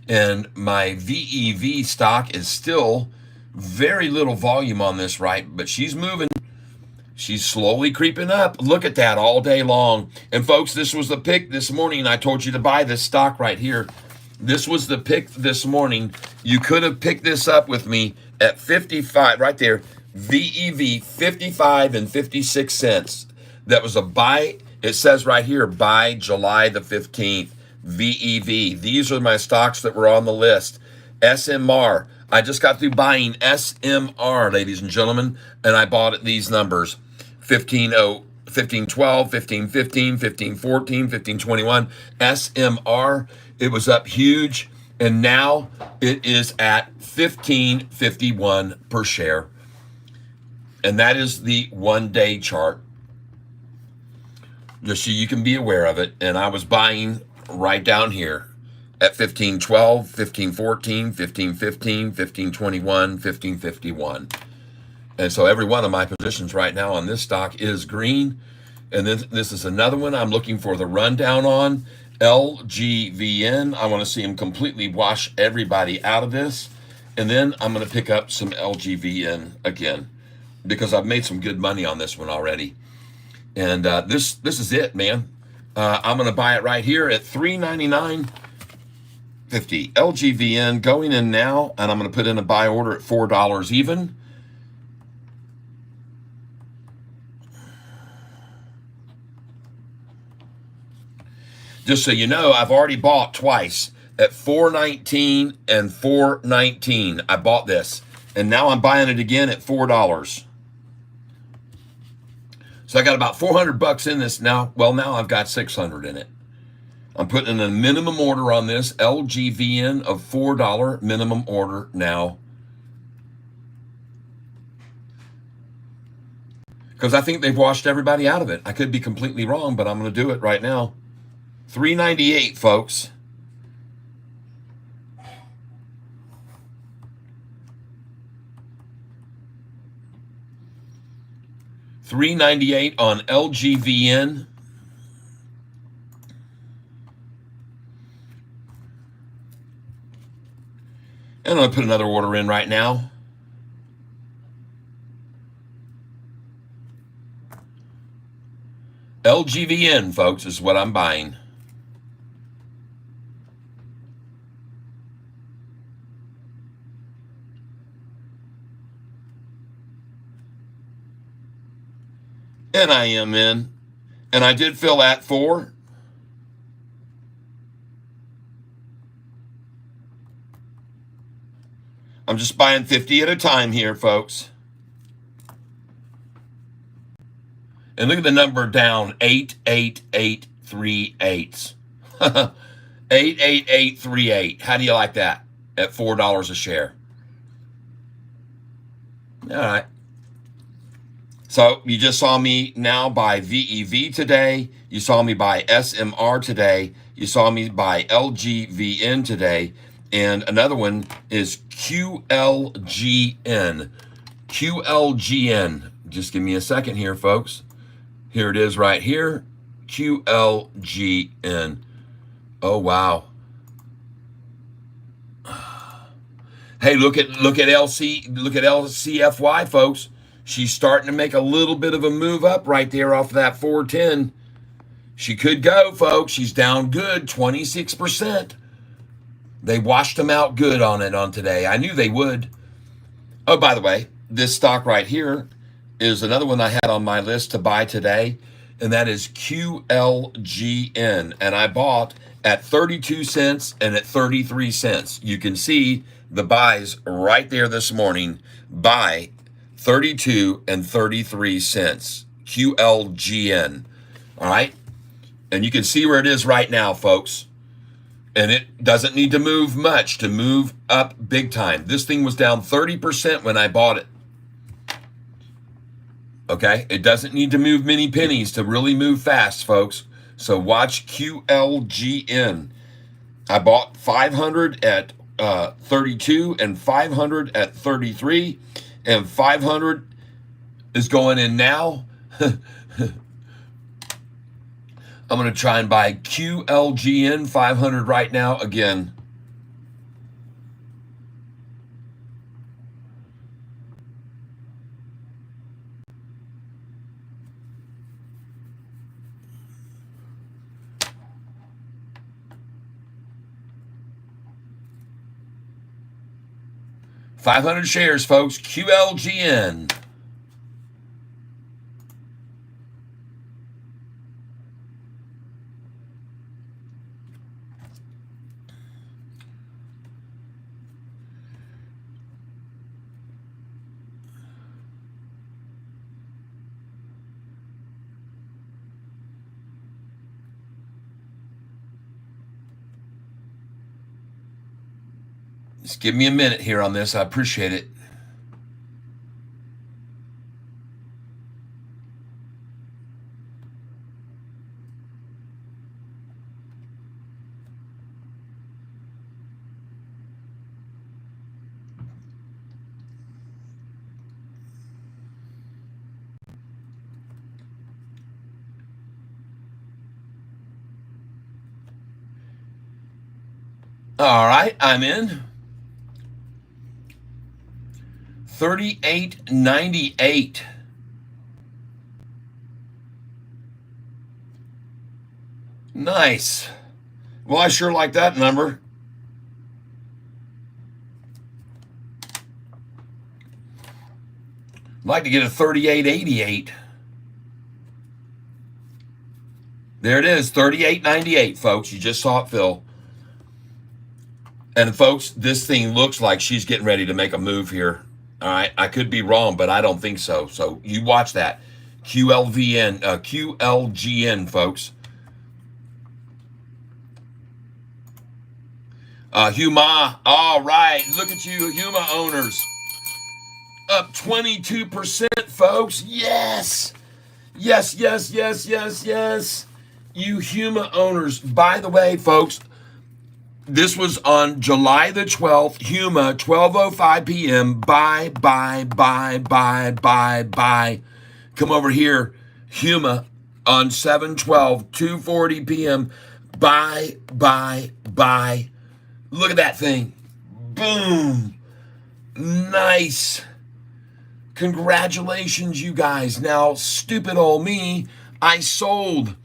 And my VEV stock is still very little volume on this, right? But she's moving. She's slowly creeping up. Look at that all day long. And folks, this was the pick this morning. I told you to buy this stock right here. This was the pick this morning. You could have picked this up with me at 55, right there. VEV, 55 and 56 cents. That was a buy. It says right here, buy July the 15th. VEV. These are my stocks that were on the list. SMR. I just got through buying SMR, ladies and gentlemen, and I bought at these numbers. 1512, 1515, 1514, 1521. SMR, it was up huge, and now it is at 1551 per share. And that is the one-day chart, just so you can be aware of it. And I was buying right down here at 1512, 1514, 1515, 1521, 1551. And so every one of my positions right now on this stock is green. And then this is another one I'm looking for the rundown on. LGVN. I want to see them completely wash everybody out of this. And then I'm going to pick up some LGVN again, because I've made some good money on this one already. And this is it, man. I'm going to buy it right here at $399.50. LGVN going in now, and I'm going to put in a buy order at $4 even. Just so you know, I've already bought twice at $4.19 and $4.19. I bought this, and now I'm buying it again at $4. So I got about 400 bucks in this now. Well, now I've got 600 in it. I'm putting in a minimum order on this LGVN of $4 minimum order now, because I think they've washed everybody out of it. I could be completely wrong, but I'm going to do it right now. $3.98, folks. $3.98 on LGVN. And I'm going to put another order in right now. LGVN, folks, is what I'm buying. And I am in. And I did fill at 4. I'm just buying 50 at a time here, folks. And look at the number down, 88838. 88838. How do you like that at $4 a share? All right. So you just saw me now buy VEV today. You saw me buy SMR today. You saw me buy LGVN today. And another one is QLGN. QLGN. Just give me a second here, folks. Here it is right here. QLGN. Oh, wow. Hey, look at LCFY, folks. She's starting to make a little bit of a move up right there off of that 410. She could go, folks. She's down good, 26%. They washed them out good on it on today. I knew they would. Oh, by the way, this stock right here is another one I had on my list to buy today, and that is QLGN. And I bought at 32 cents and at 33 cents. You can see the buys right there this morning. Buy 32 and 33 cents. QLGN. All right? And you can see where it is right now, folks. And it doesn't need to move much to move up big time. This thing was down 30% when I bought it. Okay, it doesn't need to move many pennies to really move fast, folks. So watch QLGN. I bought 500 at 32 and 500 at 33, and 500 is going in now. I'm going to try and buy QLGN 500 right now again. $500 shares, folks. QLGN. Just give me a minute here on this. I appreciate it. All right, I'm in. 38.98. Nice. Well, I sure like that number. I'd like to get a 38.88. There it is, 38.98, folks. You just saw it fill. And folks, this thing looks like she's getting ready to make a move here. All right, I could be wrong, but I don't think so. So you watch that. QLGN, folks. Huma, all right. Look at you, Huma owners. Up 22%, folks. Yes. Yes, yes, yes, yes, yes. You Huma owners. By the way, folks, this was on July the 12th, Huma, 12:05 p.m. Buy. Come over here, Huma, on 7/12, 2:40 p.m. Buy. Look at that thing. Boom. Nice. Congratulations, you guys. Now, stupid old me, I sold.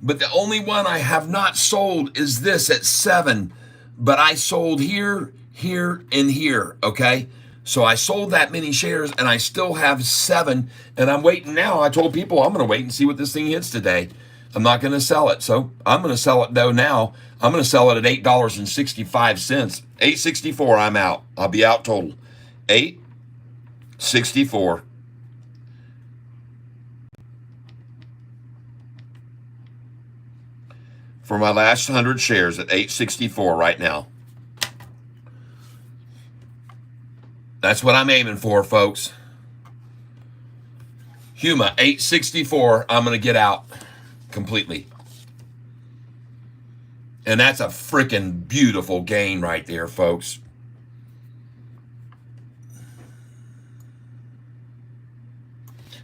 But the only one I have not sold is this at 7. But I sold here, here, and here, okay? So I sold that many shares, and I still have 7. And I'm waiting now. I told people I'm going to wait and see what this thing hits today. I'm not going to sell it. So I'm going to sell it, though, now. I'm going to sell it at $8.65. $8.64, I'm out. I'll be out total. $8.64. For my last 100 shares at $8.64 right now. That's what I'm aiming for, folks. Huma, $8.64. I'm going to get out completely. And that's a freaking beautiful gain right there, folks.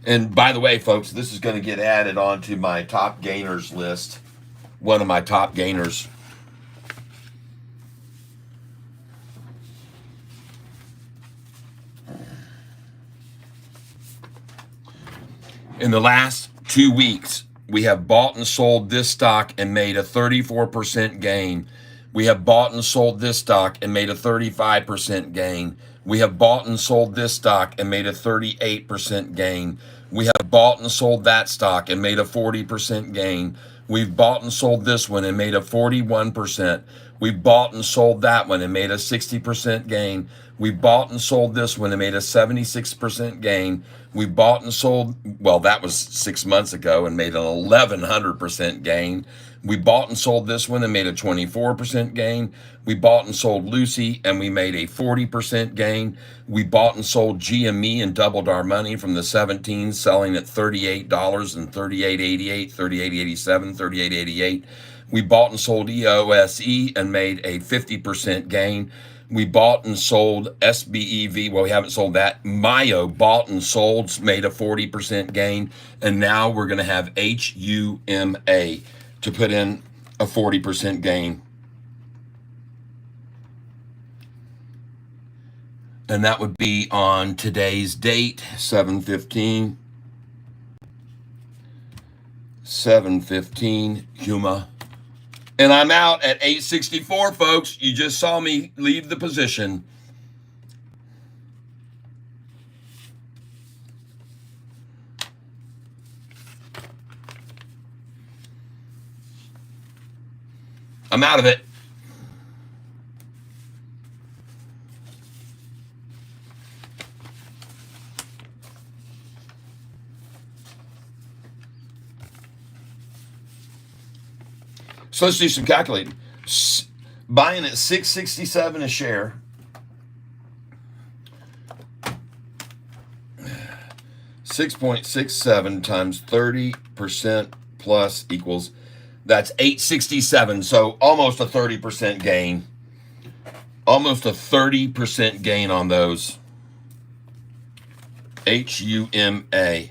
And by the way, folks, this is going to get added onto my top gainers list. One of my top gainers. In the last 2 weeks, we have bought and sold this stock and made a 34% gain. We have bought and sold this stock and made a 35% gain. We have bought and sold this stock and made a 38% gain. We have bought and sold that stock and made a 40% gain. We've bought and sold this one and made a 41%. We bought and sold that one and made a 60% gain. We bought and sold this one and made a 76% gain. We bought and sold, well, that was 6 months ago and made an 1100% gain. We bought and sold this one and made a 24% gain. We bought and sold Lucy and we made a 40% gain. We bought and sold GME and doubled our money from the 17, selling at $38 and $38.88, $38.87, $38.88. We bought and sold EOSE and made a 50% gain. We bought and sold SBEV. Well, we haven't sold that. Mayo bought and sold, made a 40% gain. And now we're going to have HUMA to put in a 40% gain. And that would be on today's date, 7/15. 7/15, HUMA. And I'm out at 864, folks. You just saw me leave the position. I'm out of it. So let's do some calculating. Buying at $6.67 a share. $6.67 times 30% plus equals, that's $8.67. So almost a 30% gain. Almost a 30% gain on those. HUMA.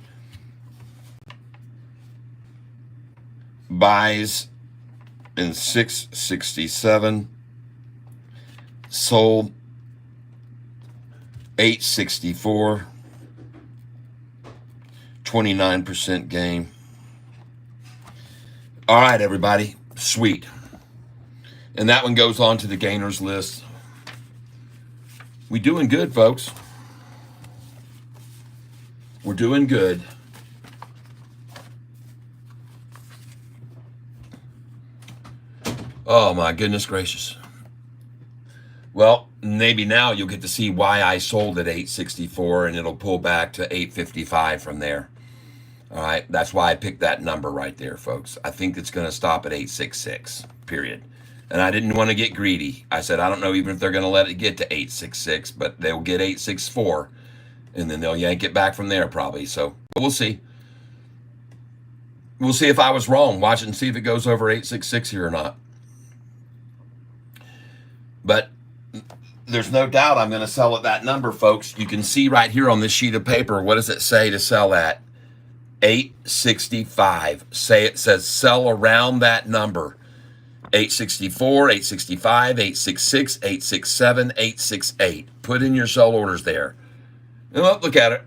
Buys in 667, sold 864, 29% gain. All right, everybody, sweet. And that one goes on to the gainers list. We doing good, folks. We're doing good. Oh, my goodness gracious. Well, maybe now you'll get to see why I sold at 864 and it'll pull back to 855 from there. All right, that's why I picked that number right there, folks. I think it's going to stop at 866, period. And I didn't want to get greedy. I said, I don't know even if they're going to let it get to 866, but they'll get 864, and then they'll yank it back from there probably. So we'll see. We'll see if I was wrong. Watch it and see if it goes over 866 here or not. But there's no doubt I'm going to sell at that number, folks. You can see right here on this sheet of paper, what does it say to sell at? 865. It says sell around that number. 864, 865, 866, 867, 868. Put in your sell orders there. And look at it.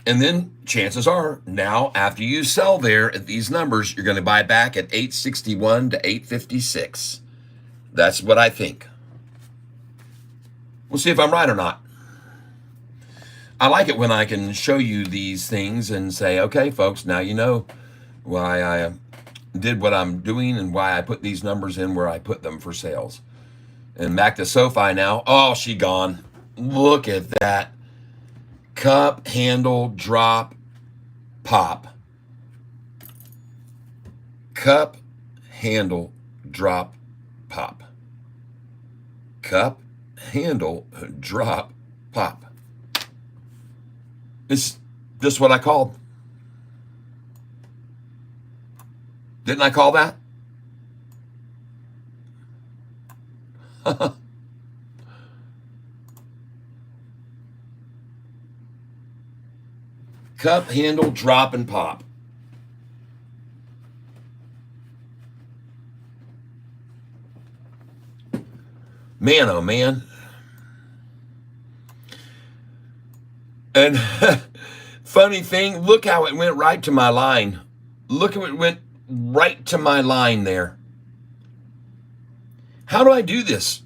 And then chances are now after you sell there at these numbers, you're going to buy back at 861 to 856. That's what I think. We'll see if I'm right or not. I like it when I can show you these things and say, okay, folks, now you know why I did what I'm doing and why I put these numbers in where I put them for sales. And back to Sofi now. Oh, she gone. Look at that. Cup, handle, drop, pop. Cup, handle, drop, pop. Cup, handle, drop, pop. It's just what I called. Didn't I call that? Cup, handle, drop, and pop. Man, oh man. And funny thing, look how it went right to my line. Look how it went right to my line there. How do I do this?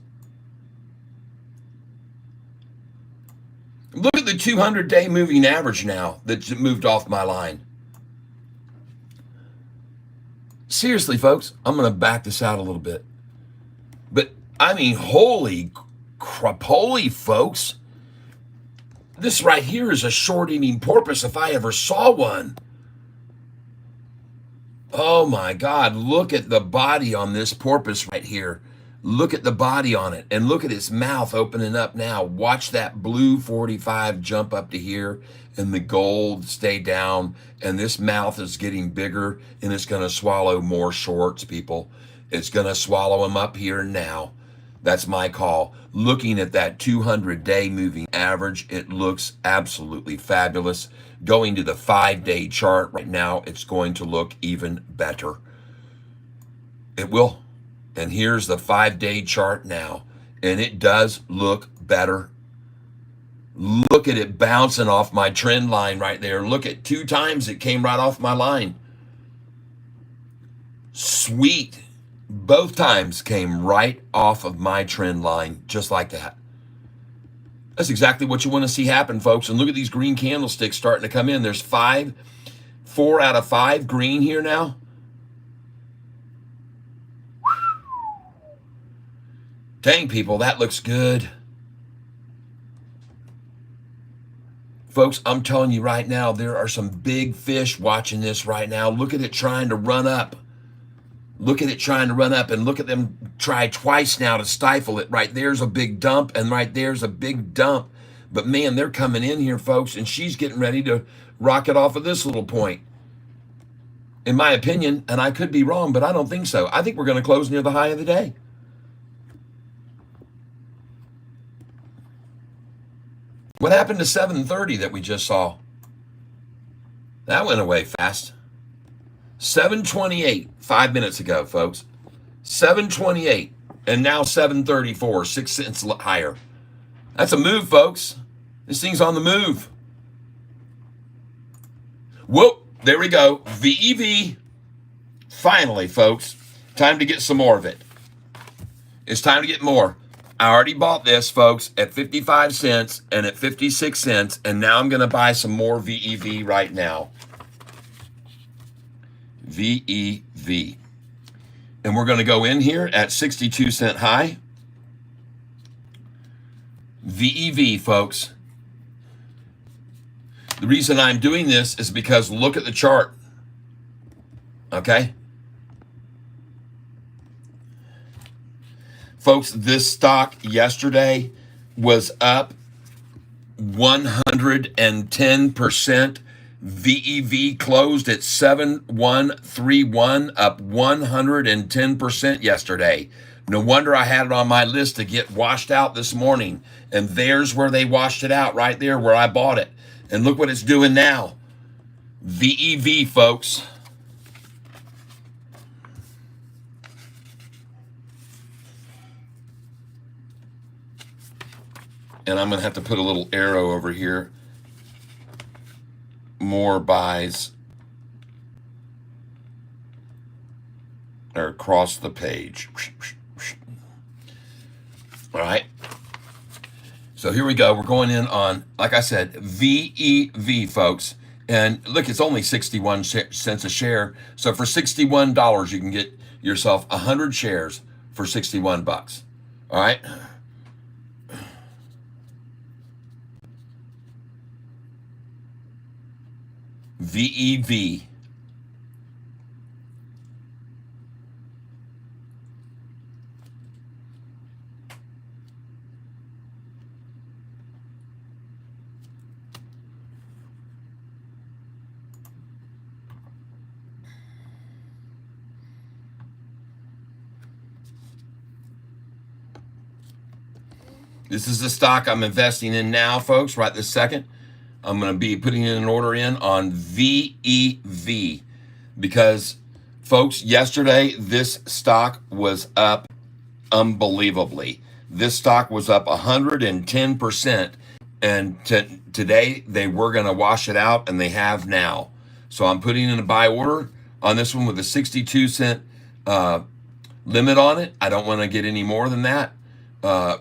Look at the 200-day moving average now that's moved off my line. Seriously, folks, I'm going to back this out a little bit. But, I mean, holy crapoly, folks. This right here is a short-eating porpoise if I ever saw one. Oh, my God. Look at the body on this porpoise right here. Look at the body on it. And look at its mouth opening up now. Watch that blue 45 jump up to here and the gold stay down. And this mouth is getting bigger and it's going to swallow more shorts, people. It's going to swallow them up here now. That's my call. Looking at that 200-day moving average, it looks absolutely fabulous. Going to the 5-day chart right now, it's going to look even better. It will. And here's the 5-day chart now. And it does look better. Look at it bouncing off my trend line right there. Look at 2 times it came right off my line. Sweet. Both times came right off of my trend line, just like that. That's exactly what you want to see happen, folks. And look at these green candlesticks starting to come in. There's 4 out of 5 green here now. Dang, people, that looks good. Folks, I'm telling you right now, there are some big fish watching this right now. Look at it trying to run up. Look at it trying to run up, and look at them try twice now to stifle it. Right there's a big dump, and right there's a big dump. But man, they're coming in here, folks, and she's getting ready to rocket off of this little point. In my opinion, and I could be wrong, but I don't think so. I think we're going to close near the high of the day. What happened to 7:30 that we just saw? That went away fast. 7:28, 5 minutes ago, folks. 7:28, and now 7:34, 6 cents higher. That's a move, folks. This thing's on the move. Whoop, there we go. VEV. Finally, folks. Time to get some more of it. It's time to get more. I already bought this, folks, at 55 cents and at 56 cents, and now I'm going to buy some more VEV right now. VEV. And we're going to go in here at 62-cent high. VEV, folks. The reason I'm doing this is because look at the chart. Okay? Folks, this stock yesterday was up 110%. VEV closed at 7131, up 110% yesterday. No wonder I had it on my list to get washed out this morning. And there's where they washed it out, right there where I bought it. And look what it's doing now. VEV, folks. And I'm going to have to put a little arrow over here. More buys or across the page. All right. So here we go. We're going in on, like I said, VEV, folks. And look, it's only 61 cents a share. So for $61, you can get yourself 100 shares for 61 bucks. All right. VEV. This is the stock I'm investing in now, folks, right this second. I'm going to be putting in an order in on VEV because, folks, yesterday this stock was up unbelievably. This stock was up 110%, and today they were going to wash it out, and they have now. So I'm putting in a buy order on this one with a 62-cent limit on it. I don't want to get any more than that.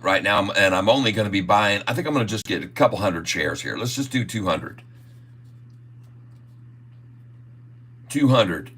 Right now, and I'm only going to be buying, I think I'm going to just get a couple hundred shares here. Let's just do 200. 200.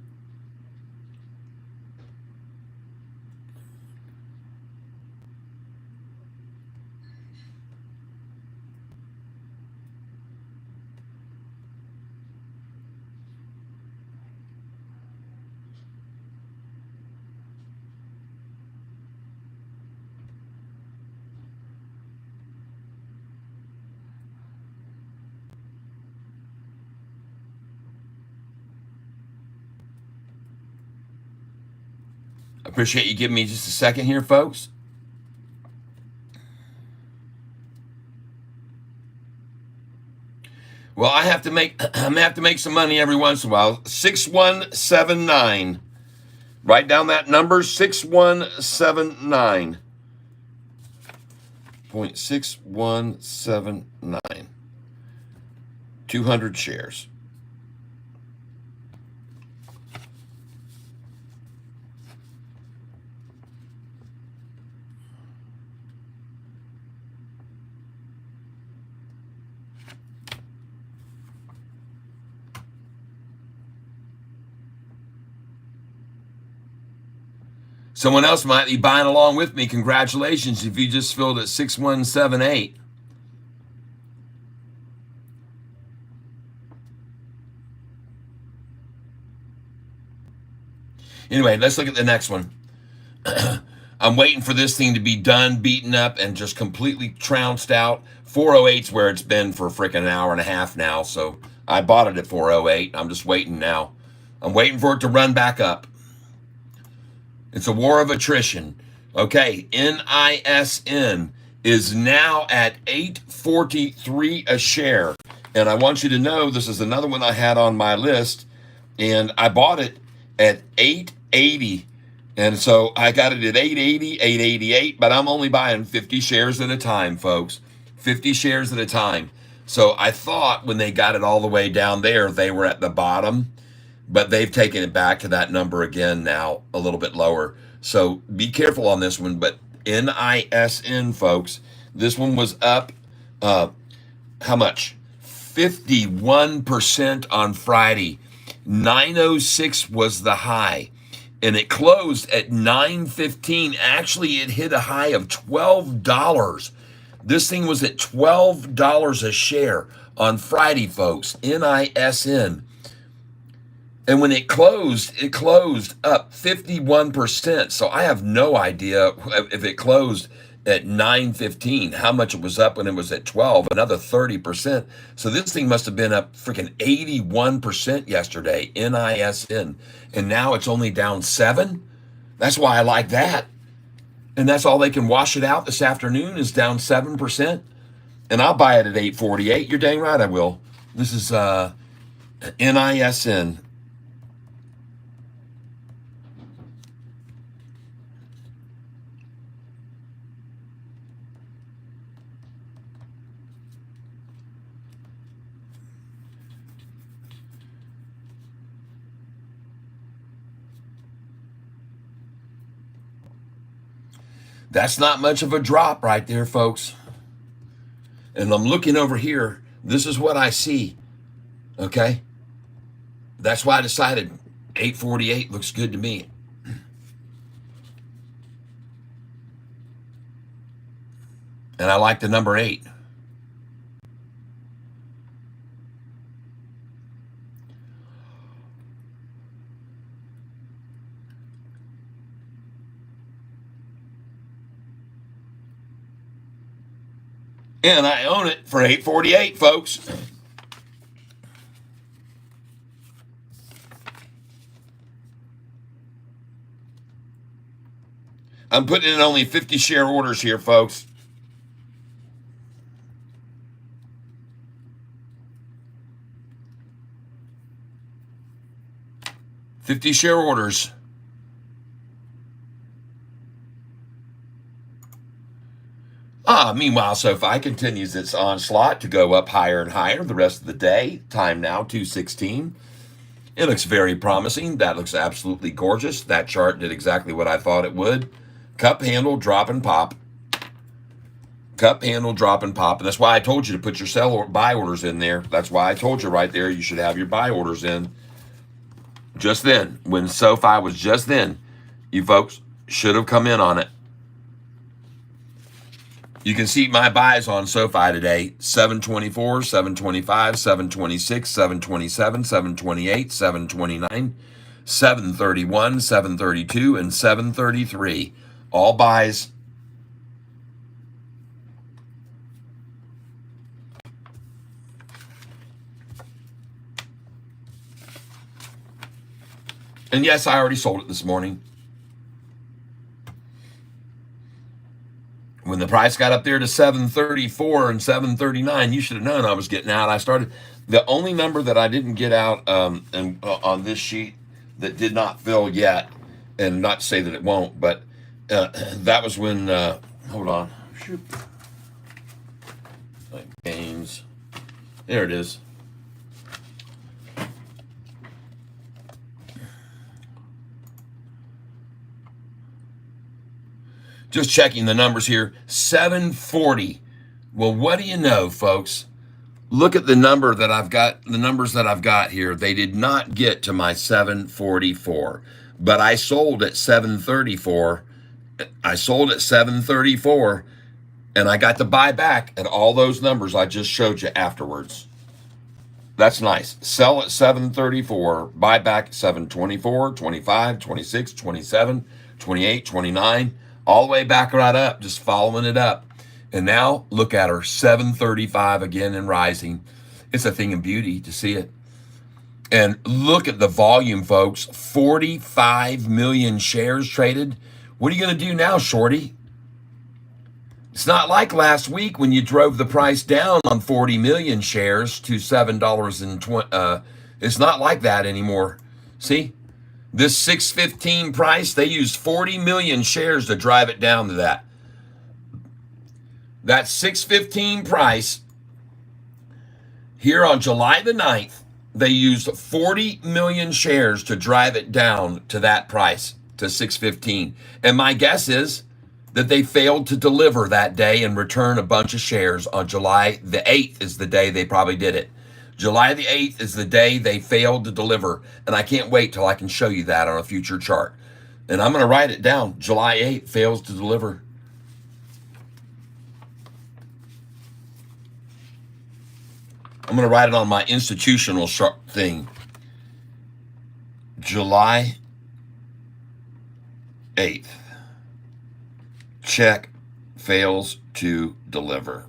Appreciate you giving me just a second here, folks. Well, I'm gonna have to make some money every once in a while. 6179. Write down that number, 6179. 0.6179. 200 shares. Someone else might be buying along with me. Congratulations if you just filled at 6178. Anyway, let's look at the next one. I'm waiting for this thing to be done, beaten up, and just completely trounced out. 408's where it's been for freaking an hour and a half now, so I bought it at 408. I'm just waiting now. I'm waiting for it to run back up. It's a war of attrition. Okay, NISN is now at $8.43 a share. And I want you to know this is another one I had on my list, and I bought it at $8.80. And so I got it at $8.80, $8.88, but I'm only buying 50 shares at a time, folks. 50 shares at a time. So I thought when they got it all the way down there, they were at the bottom, but they've taken it back to that number again now, a little bit lower. So be careful on this one. But NISN, folks, this one was up, how much? 51% on Friday. 906 was the high, and it closed at 915. Actually, it hit a high of $12. This thing was at $12 a share on Friday, folks. NISN. And when it closed up 51%. So I have no idea if it closed at 915, how much it was up when it was at 12, another 30%. So this thing must have been up freaking 81% yesterday, NISN. And now it's only down 7. That's why I like that. And that's all they can wash it out this afternoon is down 7%. And I'll buy it at 848. You're dang right I will. This is NISN. That's not much of a drop right there, folks. And I'm looking over here. This is what I see. Okay? That's why I decided 848 looks good to me. And I like the number 8. And I own it for $8.48, folks. I'm putting in only 50 share orders here, folks. $50 share orders. Meanwhile, Sofi continues its onslaught to go up higher and higher the rest of the day. Time now, 2:16. It looks very promising. That looks absolutely gorgeous. That chart did exactly what I thought it would. Cup handle, drop and pop. Cup handle, drop and pop. And that's why I told you to put your sell or buy orders in there. That's why I told you right there you should have your buy orders in. Just then, when Sofi was just then, you folks should have come in on it. You can see my buys on Sofi today: 724, 725, 726, 727, 728, 729, 731, 732, and 733. All buys. And yes, I already sold it this morning. when the price got up there to 734 and 739, you should have known I was getting out. I started. The only number that I didn't get out on this sheet that did not fill yet, and not to say that it won't, but that was when, hold on. Shoot. Games. There it is. Just checking the numbers here. 740. Well, what do you know, folks? Look at the number that I've got, the numbers that I've got here. They did not get to my 744, but I sold at 734. I sold at 734, and I got to buy back at all those numbers I just showed you afterwards. That's nice. Sell at 734, buy back at 724, 25, 26, 27, 28, 29, all the way back right up, just following it up. And now look at her, 735 again and rising. It's a thing of beauty to see it. And look at the volume, folks. 45 million shares traded. What are you going to do now, Shorty? It's not like last week when you drove the price down on 40 million shares to $7.20. It's not like that anymore. See? This 615 price, they used 40 million shares to drive it down to that. That 615 price, here on July the 9th, they used 40 million shares to drive it down to that price, to 615. And my guess is that they failed to deliver that day and return a bunch of shares on July the 8th is the day they probably did it. July the 8th is the day they failed to deliver. And I can't wait till I can show you that on a future chart. And I'm going to write it down. July 8th fails to deliver. I'm going to write it on my institutional thing. July 8th. Check fails to deliver.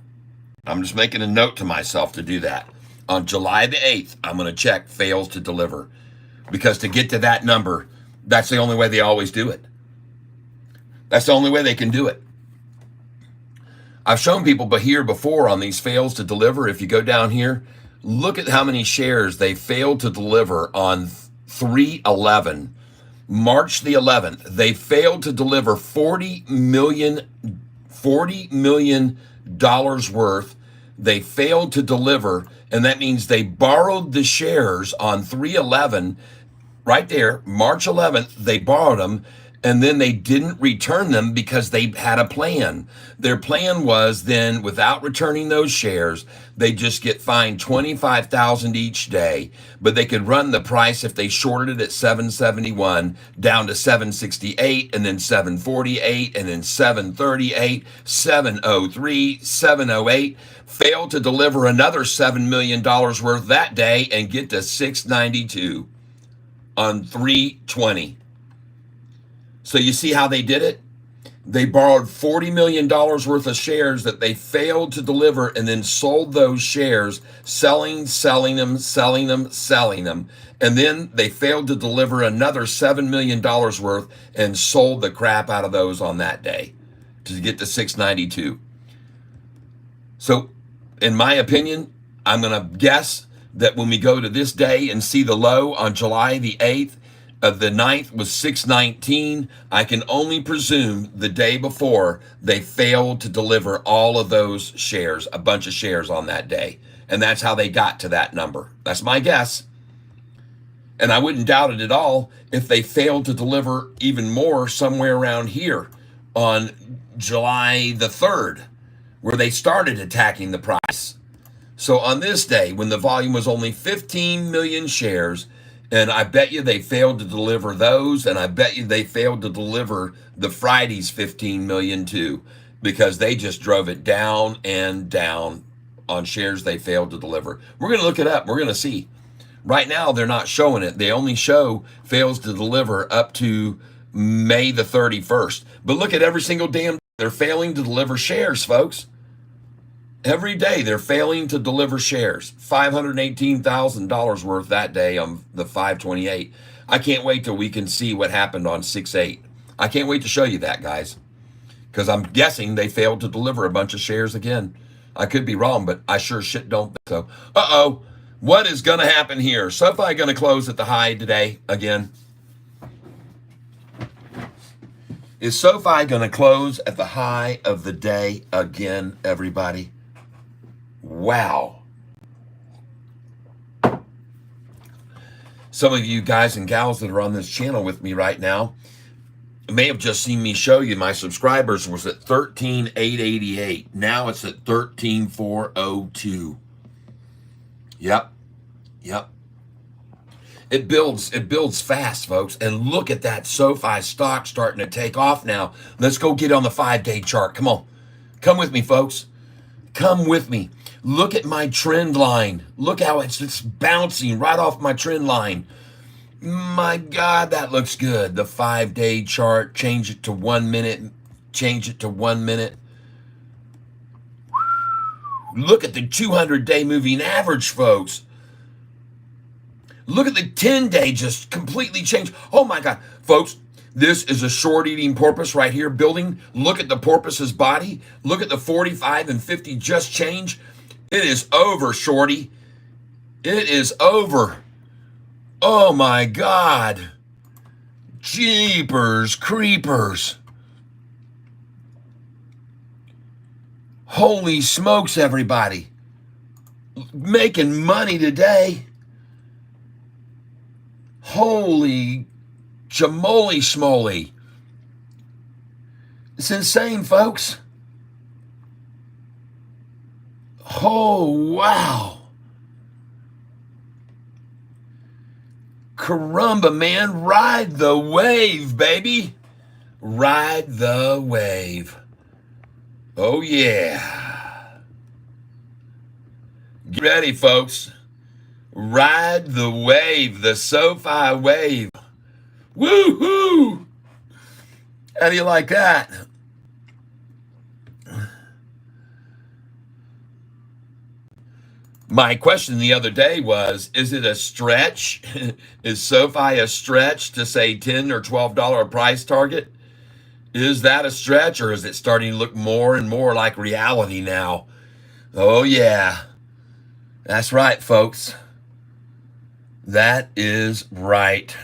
I'm just making a note to myself to do that. On July the 8th, I'm going to check fails to deliver. Because to get to that number, that's the only way they always do it. That's the only way they can do it. I've shown people here before on these fails to deliver. If you go down here, look at how many shares they failed to deliver on 3/11. March the 11th, they failed to deliver $40 million worth. They failed to deliver, and that means they borrowed the shares on 3/11, right there, March 11th, they borrowed them, and then they didn't return them because they had a plan. Their plan was then, without returning those shares, they just get fined $25,000 each day, but they could run the price if they shorted it at 771 down to 768, and then 748, and then 738, 703, 708. Failed to deliver another $7 million worth that day and get to 692 on 320. So you see how they did it? They borrowed $40 million worth of shares that they failed to deliver and then sold those shares, selling them. And then they failed to deliver another $7 million worth and sold the crap out of those on that day to get to 692. So in my opinion, I'm going to guess that when we go to this day and see the low on July the 8th, the 9th was 619. I can only presume the day before they failed to deliver all of those shares, a bunch of shares on that day. And that's how they got to that number. That's my guess. And I wouldn't doubt it at all if they failed to deliver even more somewhere around here on July the 3rd, where they started attacking the price. So on this day, when the volume was only 15 million shares, and I bet you they failed to deliver those, and I bet you they failed to deliver the Friday's 15 million too, because they just drove it down and down on shares they failed to deliver. We're going to look it up. We're going to see. Right now, they're not showing it. They only show fails to deliver up to May the 31st. But look at every single damn day. They're failing to deliver shares, folks. Every day they're failing to deliver shares. $518,000 worth that day on the 528. I can't wait till we can see what happened on 6/8. I can't wait to show you that, guys. because I'm guessing they failed to deliver a bunch of shares again. I could be wrong, but I sure shit don't think so. Uh-oh. What is going to happen here? SoFi going to close at the high today again? Is SoFi going to close at the high of the day again, everybody? Wow. Some of you guys and gals that are on this channel with me right now may have just seen me show you my subscribers was at 13,888. Now it's at 13,402. Yep. It builds fast, folks. And look at that SoFi stock starting to take off now. Let's go get on the 5-day chart. Come on. Come with me, folks. Come with me. Look at my trend line. Look how it's bouncing right off my trend line. My God, that looks good. The 5-day chart, change it to 1 minute. Change it to 1 minute. Look at the 200-day moving average, folks. Look at the 10-day just completely changed. Oh my God. Folks, this is a short eating porpoise right here building. Look at the porpoise's body. Look at the 45 and 50 just change. It is over, shorty. It is over. Oh my God. Jeepers creepers. Holy smokes, everybody. Making money today. Holy jamoly schmoly. It's insane, folks. Oh, wow. Caramba, man. Ride the wave, baby. Ride the wave. Oh, yeah. Get ready, folks. Ride the wave, the SoFi wave. Woo-hoo! How do you like that? My question the other day was, is it a stretch? Is SoFi a stretch to say $10 or $12 price target? Is that a stretch, or is it starting to look more and more like reality now? Oh, yeah. That's right, folks. That is right.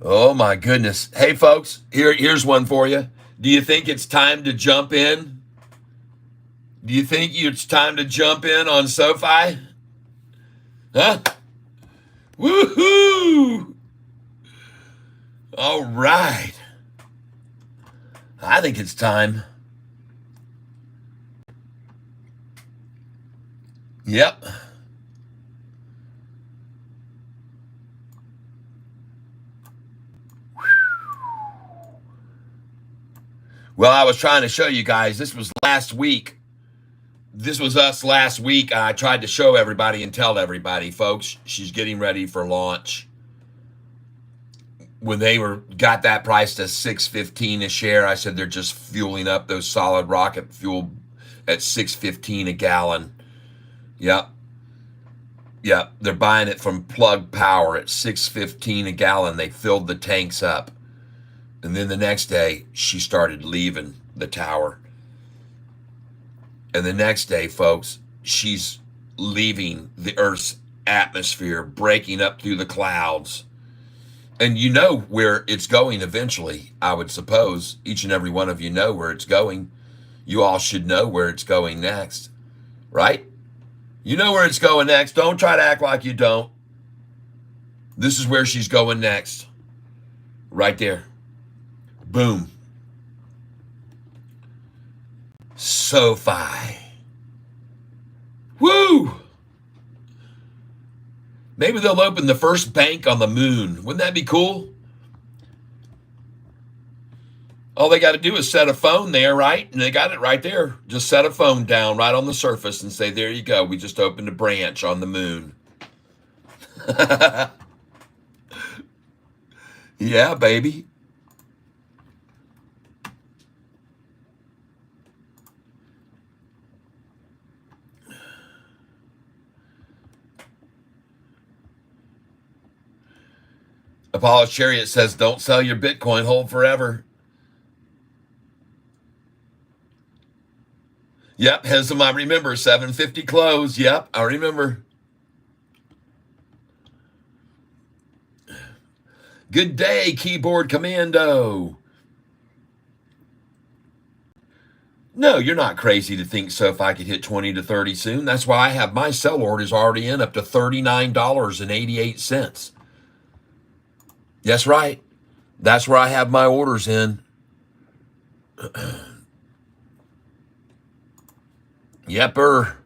Oh, my goodness. Hey, folks, here's one for you. Do you think it's time to jump in? Do you think it's time to jump in on SoFi? Huh? Woohoo! All right. I think it's time. Yep. Well, I was trying to show you guys, this was last week. This was us last week. I tried to show everybody and tell everybody, folks, she's getting ready for launch. When they got that price to $6.15 a share, I said they're just fueling up those solid rocket fuel at $6.15 a gallon. Yep. They're buying it from Plug Power at $6.15 a gallon. They filled the tanks up. And then the next day, she started leaving the tower. And the next day, folks, she's leaving the Earth's atmosphere, breaking up through the clouds. And you know where it's going eventually, I would suppose. Each and every one of you know where it's going. You all should know where it's going next, right? You know where it's going next. Don't try to act like you don't. This is where she's going next. Right there. Boom. SoFi. Woo! Maybe they'll open the first bank on the moon. Wouldn't that be cool? All they got to do is set a phone there, right? And they got it right there. Just set a phone down right on the surface and say, there you go. We just opened a branch on the moon. Yeah, baby. Apollo's Chariot says, don't sell your Bitcoin, hold forever. Yep, Hesam, I remember. 750 close. Yep, I remember. Good day, Keyboard Commando. No, you're not crazy to think so if I could hit 20 to 30 soon. That's why I have my sell orders already in up to $39.88. That's right. That's where I have my orders in. Yepper.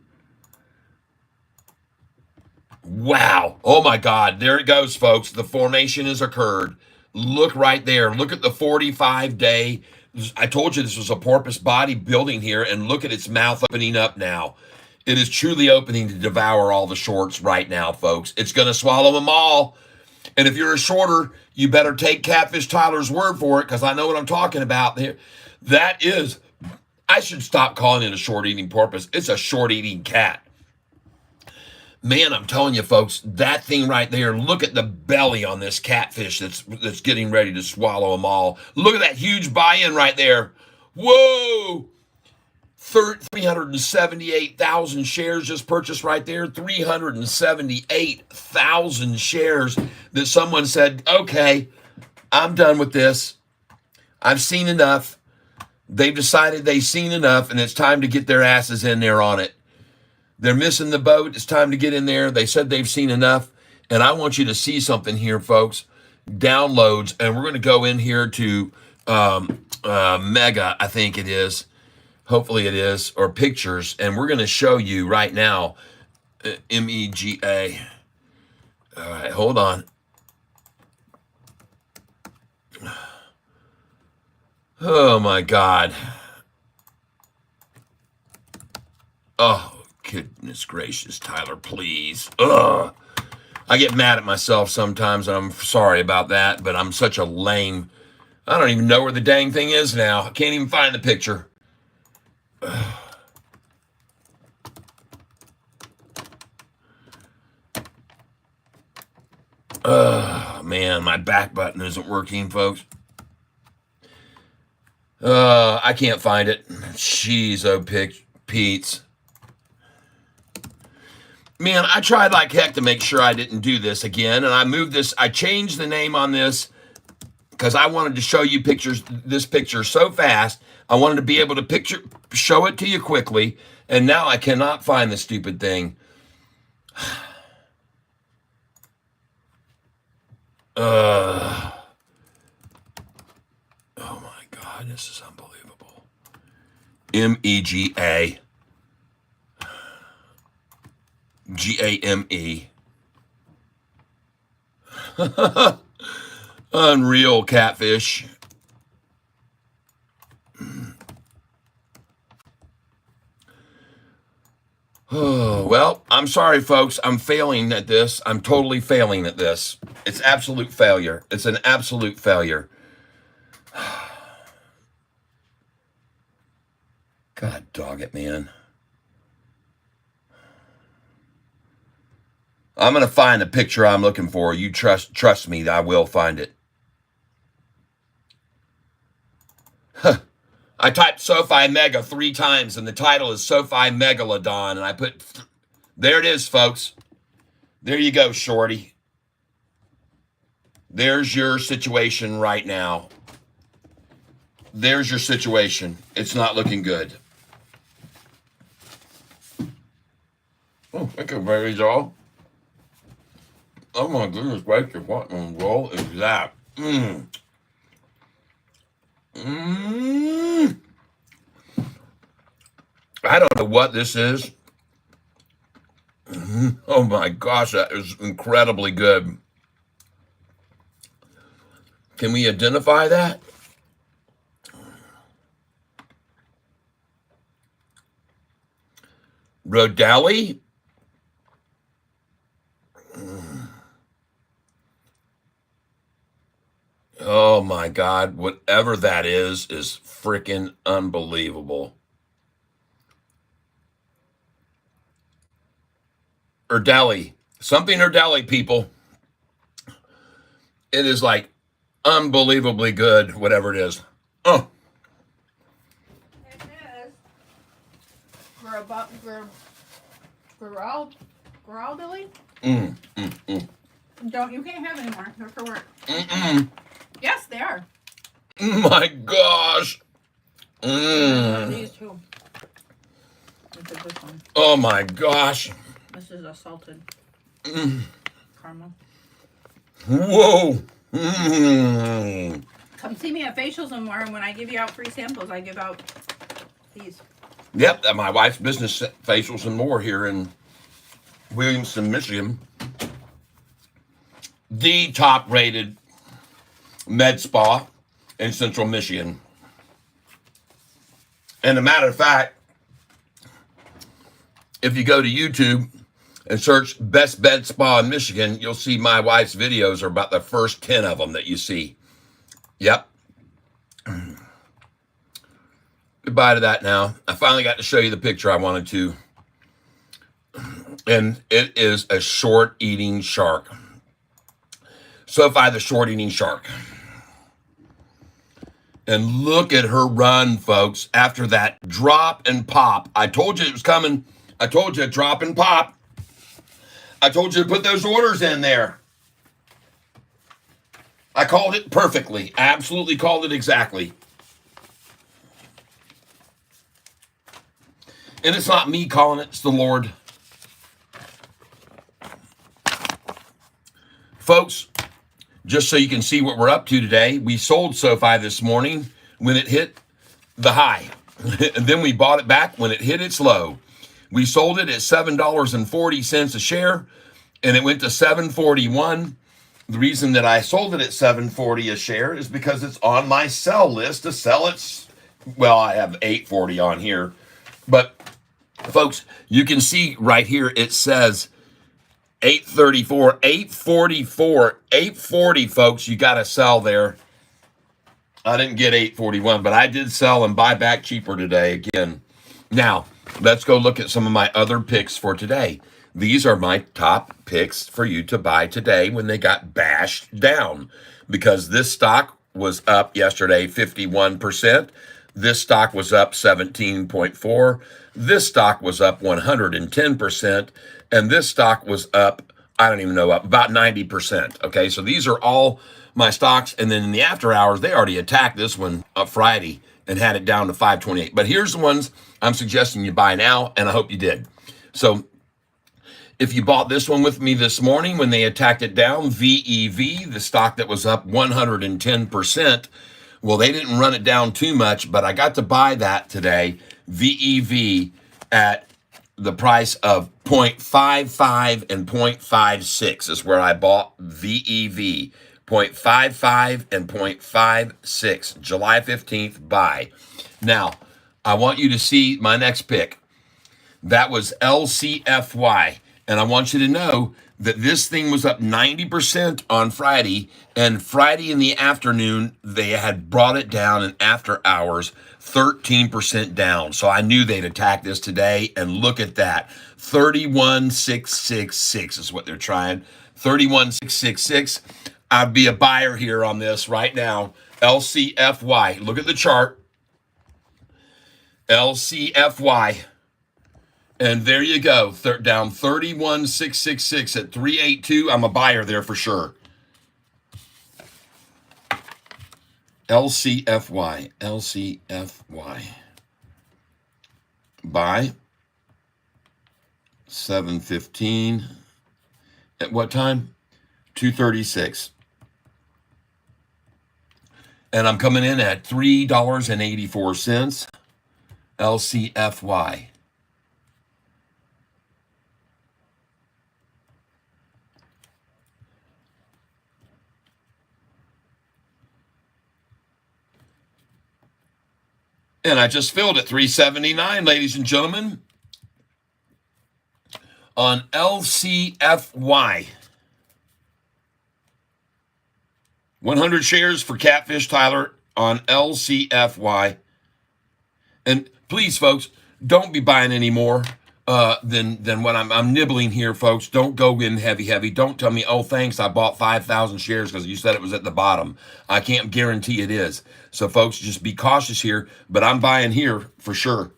Wow. Oh my God. There it goes, folks. The formation has occurred. Look right there. Look at the 45-day. I told you this was a porpoise body building here, and look at its mouth opening up now. It is truly opening to devour all the shorts right now, folks. It's going to swallow them all. And if you're a shorter, you better take Catfish Tyler's word for it, because I know what I'm talking about here. That is, I should stop calling it a short-eating porpoise. It's a short-eating cat. Man, I'm telling you, folks, that thing right there, look at the belly on this catfish that's getting ready to swallow them all. Look at that huge buy-in right there. Whoa! 378,000 shares just purchased right there. 378,000 shares that someone said, okay, I'm done with this. I've seen enough. They've decided they've seen enough, and it's time to get their asses in there on it. They're missing the boat. It's time to get in there. They said they've seen enough. And I want you to see something here, folks. Downloads. And we're going to go in here to Mega, I think it is. Hopefully it is. Or pictures. And we're going to show you right now. MEGA. All right, hold on. Oh, my God. Oh. Goodness gracious, Tyler, please. Ugh. I get mad at myself sometimes, and I'm sorry about that, but I'm such a lame. I don't even know where the dang thing is now. I can't even find the picture. Man, my back button isn't working, folks. I can't find it. Jeez, oh, Pete's. Man, I tried like heck to make sure I didn't do this again, and I moved this. I changed the name on this because I wanted to show you this picture so fast. I wanted to be able to show it to you quickly, and now I cannot find the stupid thing. Oh my God, this is unbelievable. MEGA. GAME. Unreal catfish. Oh, well, I'm sorry, folks. I'm failing at this. I'm totally failing at this. It's absolute failure. It's an absolute failure. God dog it, man. I'm going to find the picture I'm looking for. You trust me, I will find it. Huh. I typed Sofi Mega 3 times, and the title is Sofi Megalodon, and I put, there it is, folks. There you go, shorty. There's your situation right now. There's your situation. It's not looking good. Oh, thank you, baby doll. Oh my goodness gracious, what in the world is that? I don't know what this is. Oh my gosh, that is incredibly good. Can we identify that? Rodeli? Oh my God, whatever that is freaking unbelievable. Erdeli. Something Erdeli, people. It is like unbelievably good, whatever it is. Oh, It is. Graldily? Don't, you can't have any more. They're for work. Yes, they are. my gosh. These two. This is this one. Oh my gosh. This is a salted caramel. Whoa. Come see me at facials and more, and when I give you out free samples, I give out these. Yep, at my wife's business, facials and more here in Williamson, Michigan. The top rated med spa in central Michigan. And a matter of fact, if you go to YouTube and search best bed spa in Michigan, you'll see my wife's videos are about the first 10 of them that you see. Yep. Goodbye to that now. I finally got to show you the picture I wanted to. And it is a short eating shark. Sofi the short eating shark. And look at her run, folks, after that drop and pop. I told you it was coming. I told you drop and pop. I told you to put those orders in there. I called it perfectly. Absolutely called it exactly. And it's not me calling it, it's the Lord. Folks, just so you can see what we're up to today, we sold Sofi this morning when it hit the high. And then we bought it back when it hit its low. We sold it at $7.40 a share, and it went to $7.41. The reason that I sold it at $7.40 a share is because it's on my sell list to sell it. Well, I have $8.40 on here. But, folks, you can see right here it says $8.34, $8.44, $8.40, folks. You got to sell there. I didn't get $8.41, but I did sell and buy back cheaper today again. Now, let's go look at some of my other picks for today. These are my top picks for you to buy today when they got bashed down, because this stock was up yesterday 51%. This stock was up 17.4. This stock was up 110%. And this stock was up, I don't even know, up about 90%. Okay, so these are all my stocks. And then in the after hours, they already attacked this one up Friday and had it down to 528. But here's the ones I'm suggesting you buy now, and I hope you did. So if you bought this one with me this morning when they attacked it down, VEV, the stock that was up 110%, well, they didn't run it down too much, but I got to buy that today, VEV, at the price of 0.55 and 0.56 is where I bought VEV. 0.55 and 0.56, July 15th buy. Now, I want you to see my next pick. That was LCFY. And I want you to know that this thing was up 90% on Friday. And Friday in the afternoon, they had brought it down in after hours, 13% down. So I knew they'd attack this today. And look at that. 31,666 is what they're trying. 31,666. I'd be a buyer here on this right now. LCFY. Look at the chart. LCFY. And there you go. Down 31,666 at 382. I'm a buyer there for sure. LCFY. LCFY. Buy. 7:15. At what time? 2:36. And I'm coming in at $3.84. LCFY. And I just filled at $3.79, ladies and gentlemen, on LCFY. 100 shares for Catfish, Tyler, on LCFY. And please, folks, don't be buying any more. than what I'm nibbling here, folks. Don't go in heavy. Don't tell me, oh, thanks, I bought 5,000 shares because you said it was at the bottom. I can't guarantee it is. So, folks, just be cautious here. But I'm buying here for sure.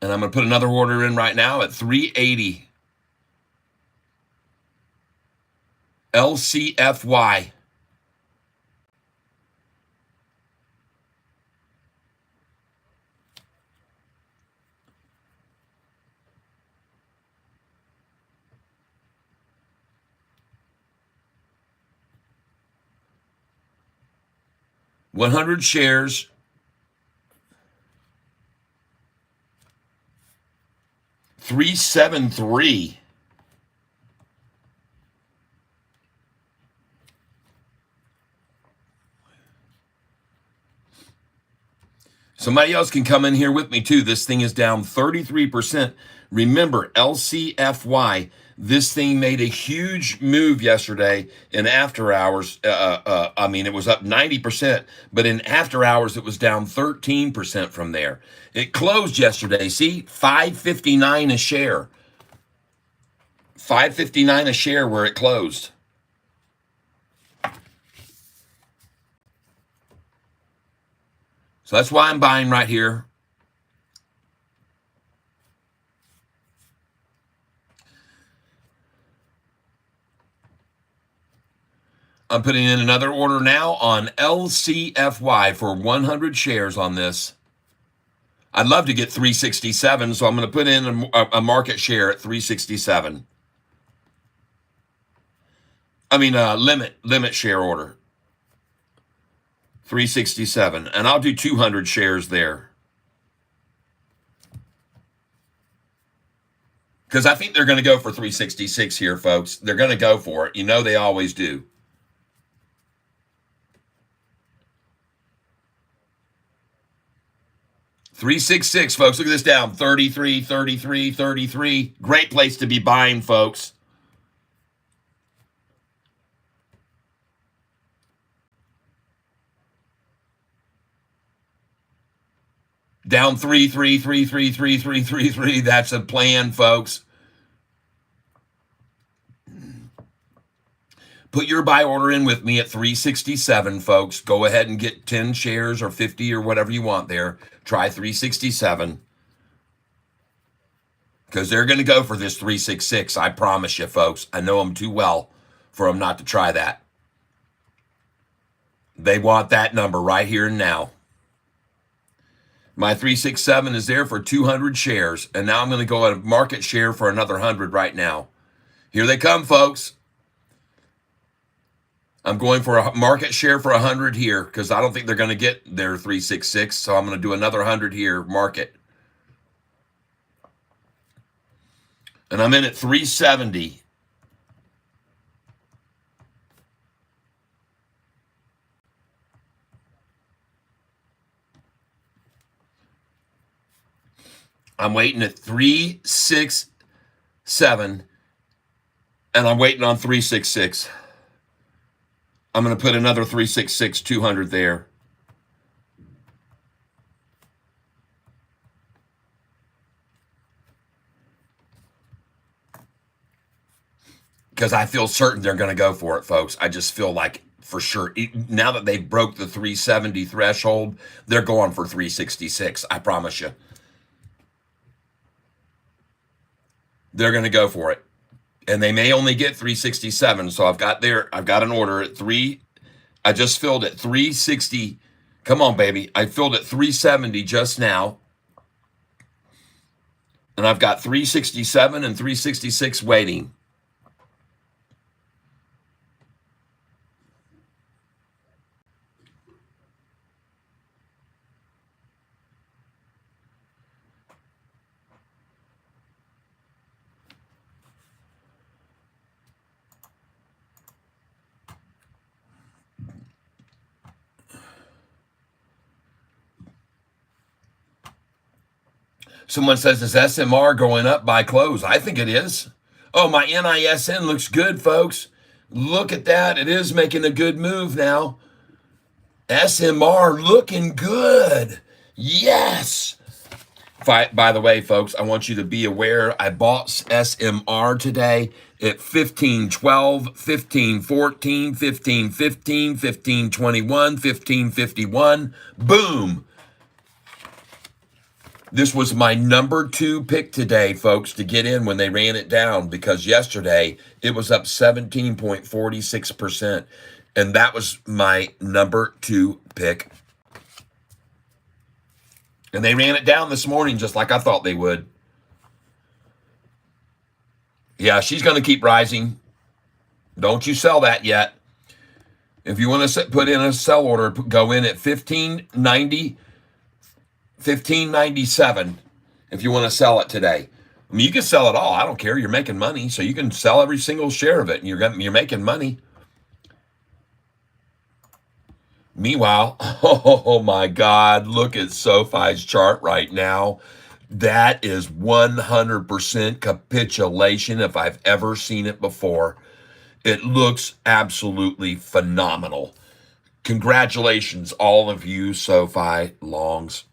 And I'm going to put another order in right now at 380. LCFY. $100 shares. $373. Somebody else can come in here with me too. This thing is down 33%. Remember, LCFY, this thing made a huge move yesterday in after hours. I mean, it was up 90%, but in after hours, it was down 13% from there. It closed yesterday. See, $5.59 a share. $5.59 a share where it closed. So that's why I'm buying right here. I'm putting in another order now on LCFY for 100 shares on this. I'd love to get 367, so I'm going to put in a market share at 367. I mean, limit share order. 367, and I'll do 200 shares there. Because I think they're going to go for 366 here, folks. They're going to go for it. You know they always do. $366, folks. Look at this down. 33, 33, 33. Great place to be buying, folks. Down 3, 3, 3, 3, 3, 3, 3, 3. That's a plan, folks. Put your buy order in with me at 367, folks. Go ahead and get 10 shares or 50 or whatever you want there. Try 367. Because they're going to go for this 366. I promise you, folks. I know them too well for them not to try that. They want that number right here and now. My 367 is there for 200 shares. And now I'm going to go at a market share for another 100 right now. Here they come, folks. I'm going for a market share for 100 here because I don't think they're going to get their 366. So I'm going to do another 100 here, market. And I'm in at 370. I'm waiting at 367, and I'm waiting on 366. I'm going to put another 366, 200 there. Because I feel certain they're going to go for it, folks. I just feel like for sure. Now that they've broke the 370 threshold, they're going for 366. I promise you. They're going to go for it. And they may only get 367. So I've got an order at 3. I just filled at 360. Come on, baby. I filled at 370 just now. And I've got 367 and 366 waiting. Someone says, is SMR going up by close? I think it is. Oh, my NISN looks good, folks. Look at that. It is making a good move now. SMR looking good. Yes. By the way, folks, I want you to be aware I bought SMR today at 15.12, 15.14, 15.15, 15.21, 15.51. Boom. This was my number 2 pick today, folks, to get in when they ran it down, because yesterday it was up 17.46%. And that was my number 2 pick. And they ran it down this morning just like I thought they would. Yeah, she's going to keep rising. Don't you sell that yet. If you want to put in a sell order, go in at 15.90, 15.97 if you want to sell it today. I mean, you can sell it all. I don't care. You're making money, so you can sell every single share of it, and you're making money. Meanwhile, oh my God, look at Sofi's chart right now. That is 100% capitulation if I've ever seen it before. It looks absolutely phenomenal. Congratulations, all of you Sofi longs.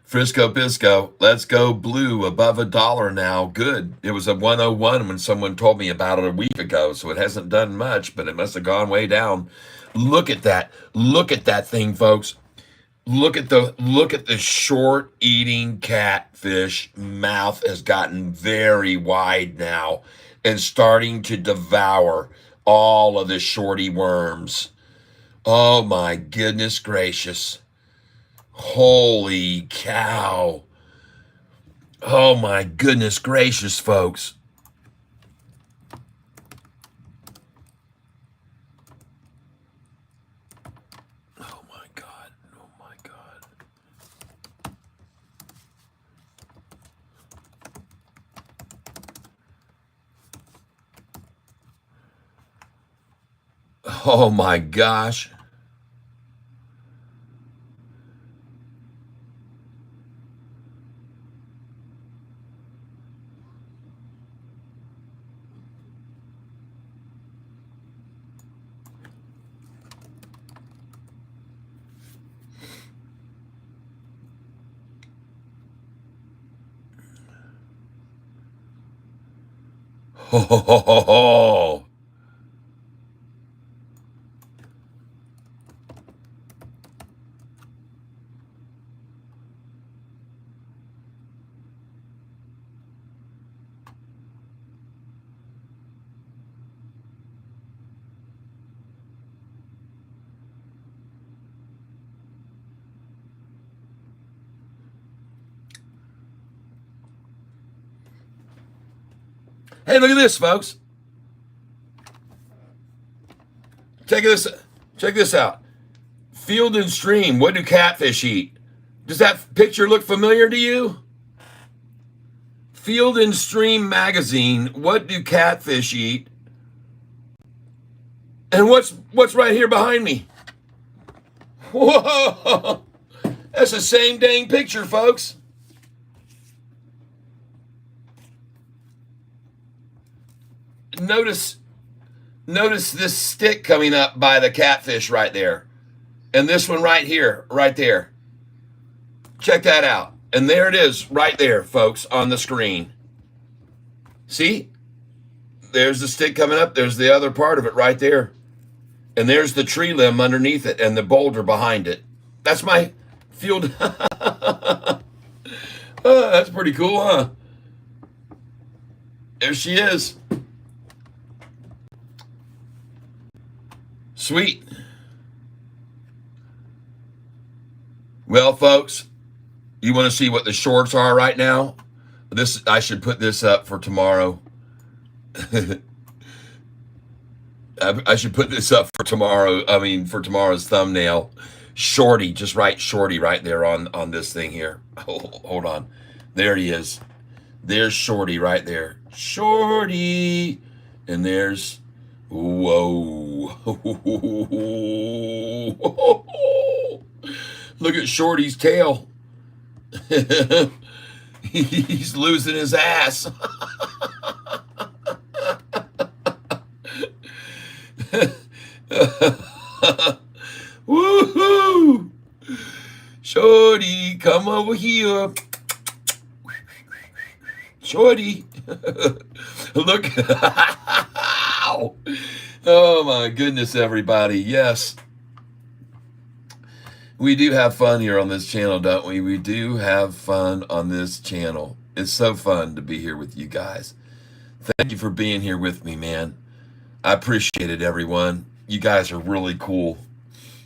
Frisco Bisco, let's go blue, above $1 now. Good. It was a 101 when someone told me about it a week ago, so it hasn't done much, but it must have gone way down. Look at that. Look at that thing, folks. Look at the short eating catfish mouth has gotten very wide now and starting to devour all of the shorty worms. Oh my goodness gracious. Holy cow. Oh my goodness gracious, folks. Oh my God. Oh my God. Oh my gosh. Ho, ho, ho, ho, ho. Hey, look at this, folks. Check this out. Field and Stream, what do catfish eat? Does that picture look familiar to you? Field and Stream magazine, what do catfish eat? And what's right here behind me? Whoa! That's the same dang picture, folks. Notice this stick coming up by the catfish right there. And this one right here, right there. Check that out. And there it is right there, folks, on the screen. See? There's the stick coming up. There's the other part of it right there. And there's the tree limb underneath it and the boulder behind it. That's my field. Oh, that's pretty cool, huh? There she is. Sweet. Well, folks, you want to see what the shorts are right now? I should put this up for tomorrow. I should put this up for tomorrow. I mean, for tomorrow's thumbnail. Shorty, just write Shorty right there on this thing here. Oh, hold on. There he is. There's Shorty right there. Shorty. And there's, whoa. Look at Shorty's tail. He's losing his ass. Woohoo! Shorty, come over here. Shorty. Look. Oh my goodness, everybody. Yes. We do have fun here on this channel, don't we? We do have fun on this channel. It's so fun to be here with you guys. Thank you for being here with me, man. I appreciate it, everyone. You guys are really cool.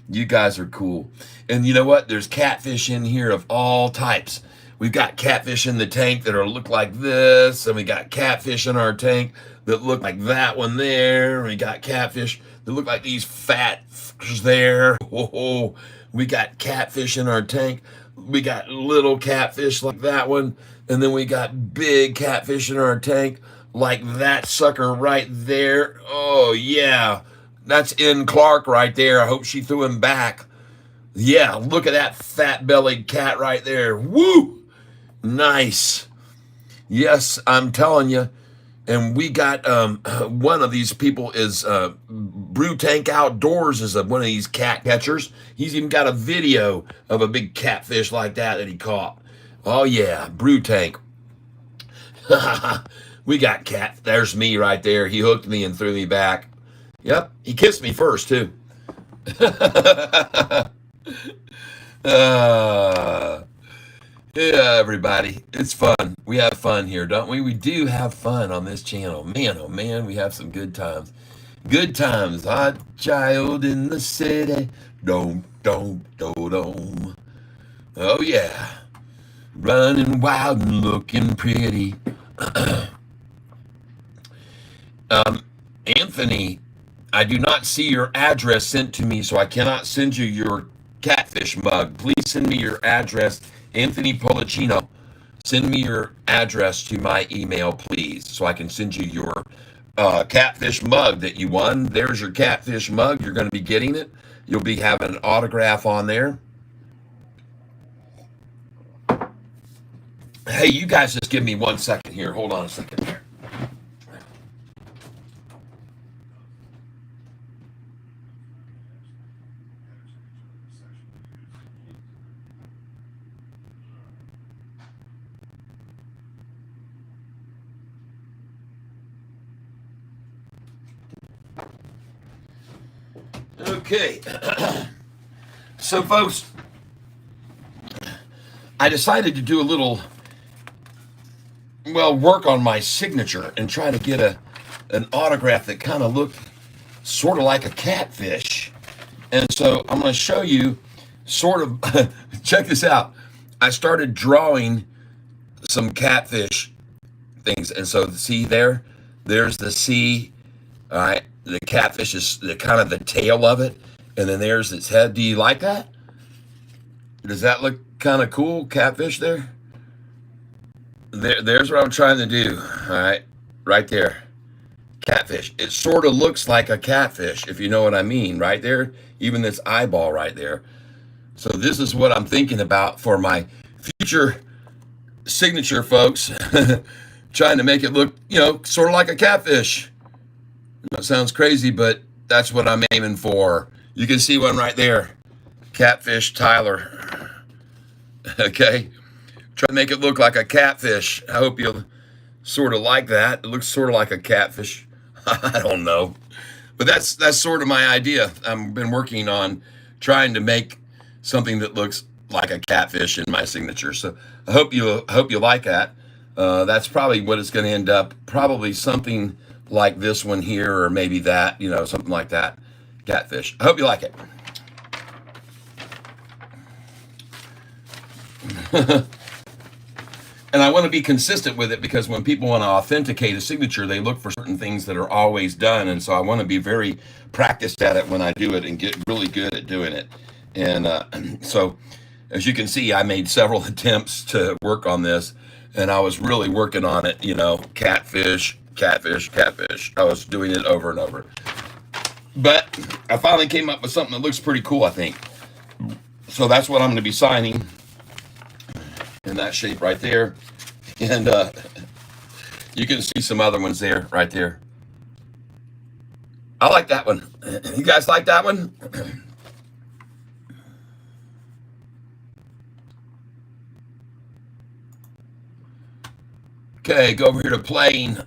You guys are cool. And you know what? There's catfish in here of all types. We've got catfish in the tank that look like this, and we got catfish in our tank that look like that one there. We got catfish that look like these fat f***ers there. Oh, we got catfish in our tank. We got little catfish like that one, and then we got big catfish in our tank like that sucker right there. Oh yeah, that's N. Clark right there. I hope she threw him back. Yeah, look at that fat-bellied cat right there. Woo! Nice. Yes, I'm telling you. And we got one of these people is Brew Tank Outdoors is one of these cat catchers. He's even got a video of a big catfish like that he caught. Oh yeah, Brew Tank. We got cat. There's me right there. He hooked me and threw me back. Yep, he kissed me first too. Yeah, everybody, it's fun. We have fun here, don't we? We do have fun on this channel. Man, oh man, we have some good times. Good times. Hot child in the city. Dome, dome, dome, dome. Oh yeah. Running wild and looking pretty. Anthony, I do not see your address sent to me, so I cannot send you your catfish mug. Please send me your address. Anthony Policino, send me your address to my email, please, so I can send you your catfish mug that you won. There's your catfish mug. You're going to be getting it. You'll be having an autograph on there. Hey, you guys just give me 1 second here. Hold on a second here. Okay, so folks, I decided to do a little, work on my signature and try to get an autograph that kind of looked sort of like a catfish. And so I'm going to show you sort of, check this out. I started drawing some catfish things. And so see there's the C, all right. The catfish is the kind of the tail of it, and then there's its head. Do you like that? Does that look kind of cool, catfish there? There's what I'm trying to do, all right, right there. Catfish. It sort of looks like a catfish, if you know what I mean, right there. Even this eyeball right there. So this is what I'm thinking about for my future signature, folks. Trying to make it look, sort of like a catfish. That sounds crazy, but that's what I'm aiming for. You can see one right there. Catfish Tyler. Okay. Try to make it look like a catfish. I hope you'll sort of like that. It looks sort of like a catfish. I don't know. But that's sort of my idea. I've been working on trying to make something that looks like a catfish in my signature. So I hope you like that. That's probably what it's going to end up. Probably something like this one here, or maybe that, something like that. Catfish. I hope you like it. And I want to be consistent with it, because when people want to authenticate a signature, they look for certain things that are always done. And so I want to be very practiced at it when I do it and get really good at doing it. And so as you can see, I made several attempts to work on this, and I was really working on it, catfish, catfish, catfish. I was doing it over and over. But I finally came up with something that looks pretty cool, I think. So that's what I'm going to be signing in that shape right there. And you can see some other ones there, right there. I like that one. You guys like that one? Okay, go over here to playing.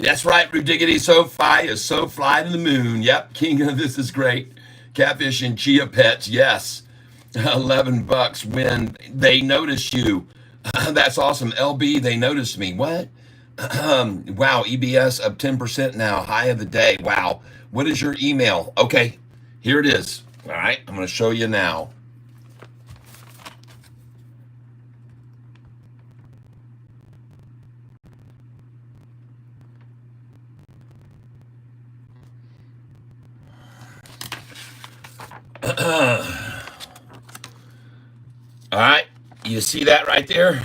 That's right, Rudiggity. Sofi is so fly to the moon. Yep, King of this is great. Catfish and Chia Pets, yes. $11 when they notice you. That's awesome. LB, they noticed me. What? Wow, EBS up 10% now. High of the day. Wow. What is your email? Okay, here it is. All right, I'm going to show you now. All right, you see that right there?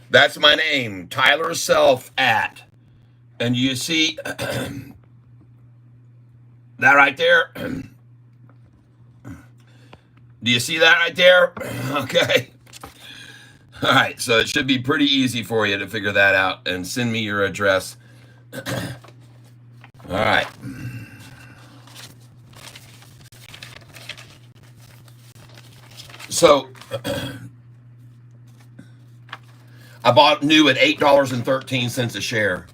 That's my name, Tyler Self at. And you see that right there? Do you see that right there? Okay. All right, so it should be pretty easy for you to figure that out and send me your address. All right. So I bought new at $8.13 a share.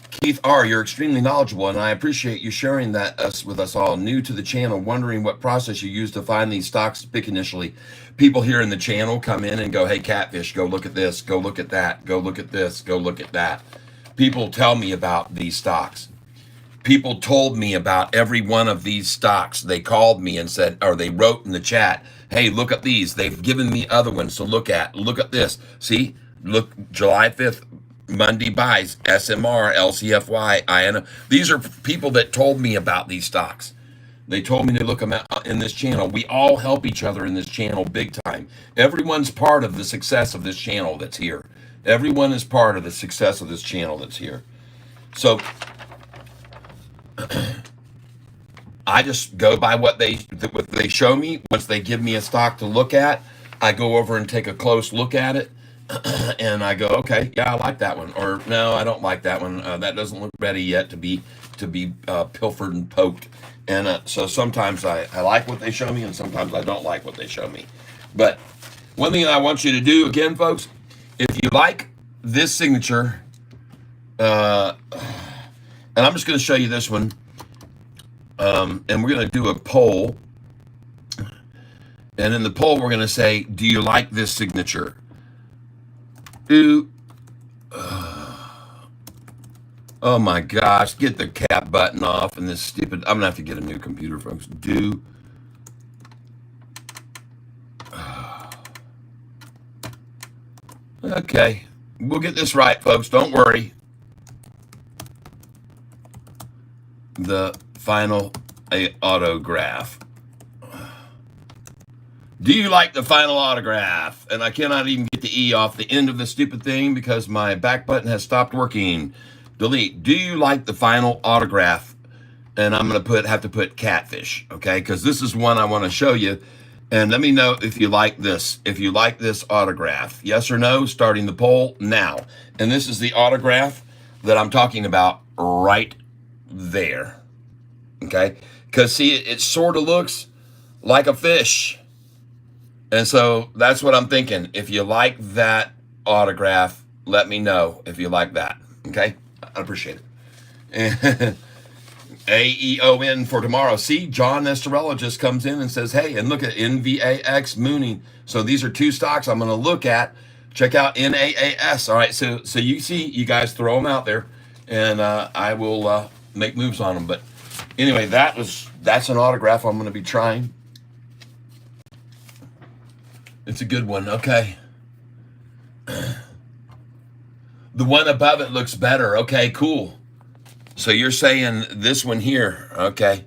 Keith R., you're extremely knowledgeable, and I appreciate you sharing that with us all. New to the channel, wondering what process you use to find these stocks to pick initially. People here in the channel come in and go, hey, Catfish, go look at this, go look at that, go look at this, go look at that. People tell me about these stocks. People told me about every one of these stocks. They called me and said, or they wrote in the chat, hey, look at these. They've given me other ones to look at. Look at this. See, look, July 5th, Monday buys, SMR, LCFY, INO. These are people that told me about these stocks. They told me to look them out in this channel. We all help each other in this channel big time. Everyone's part of the success of this channel that's here. Everyone is part of the success of this channel that's here. So I just go by what they show me. Once they give me a stock to look at, I go over and take a close look at it. And I go, okay, yeah, I like that one, or no, I don't like that one. That doesn't look ready yet to be pilfered and poked. And so sometimes I like what they show me, and sometimes I don't like what they show me. But one thing I want you to do again, folks, if you like this signature, and I'm just going to show you this one, and we're going to do a poll. And in the poll, we're going to say, do you like this signature? Oh my gosh, get the cap button off and this stupid, I'm gonna have to get a new computer, folks. Okay, we'll get this right, folks, don't worry. The final autograph. Do you like the final autograph? And I cannot even get the E off the end of the stupid thing because my back button has stopped working. Delete. Do you like the final autograph? And I'm going to have to put Catfish, okay? Because this is one I want to show you. And let me know if you like this. If you like this autograph. Yes or no? Starting the poll now. And this is the autograph that I'm talking about right there. Okay? Because see, it sort of looks like a fish. And so that's what I'm thinking. If you like that autograph, let me know if you like that. Okay? I appreciate it. AEON for tomorrow. See, John Nestorella just comes in and says, hey, and look at NVAX Mooning. So these are two stocks I'm going to look at. Check out NAAS. All right, so you see, you guys throw them out there, and I will make moves on them. But anyway, that's an autograph I'm going to be trying. It's a good one. Okay. The one above it looks better. Okay, cool. So you're saying this one here. Okay.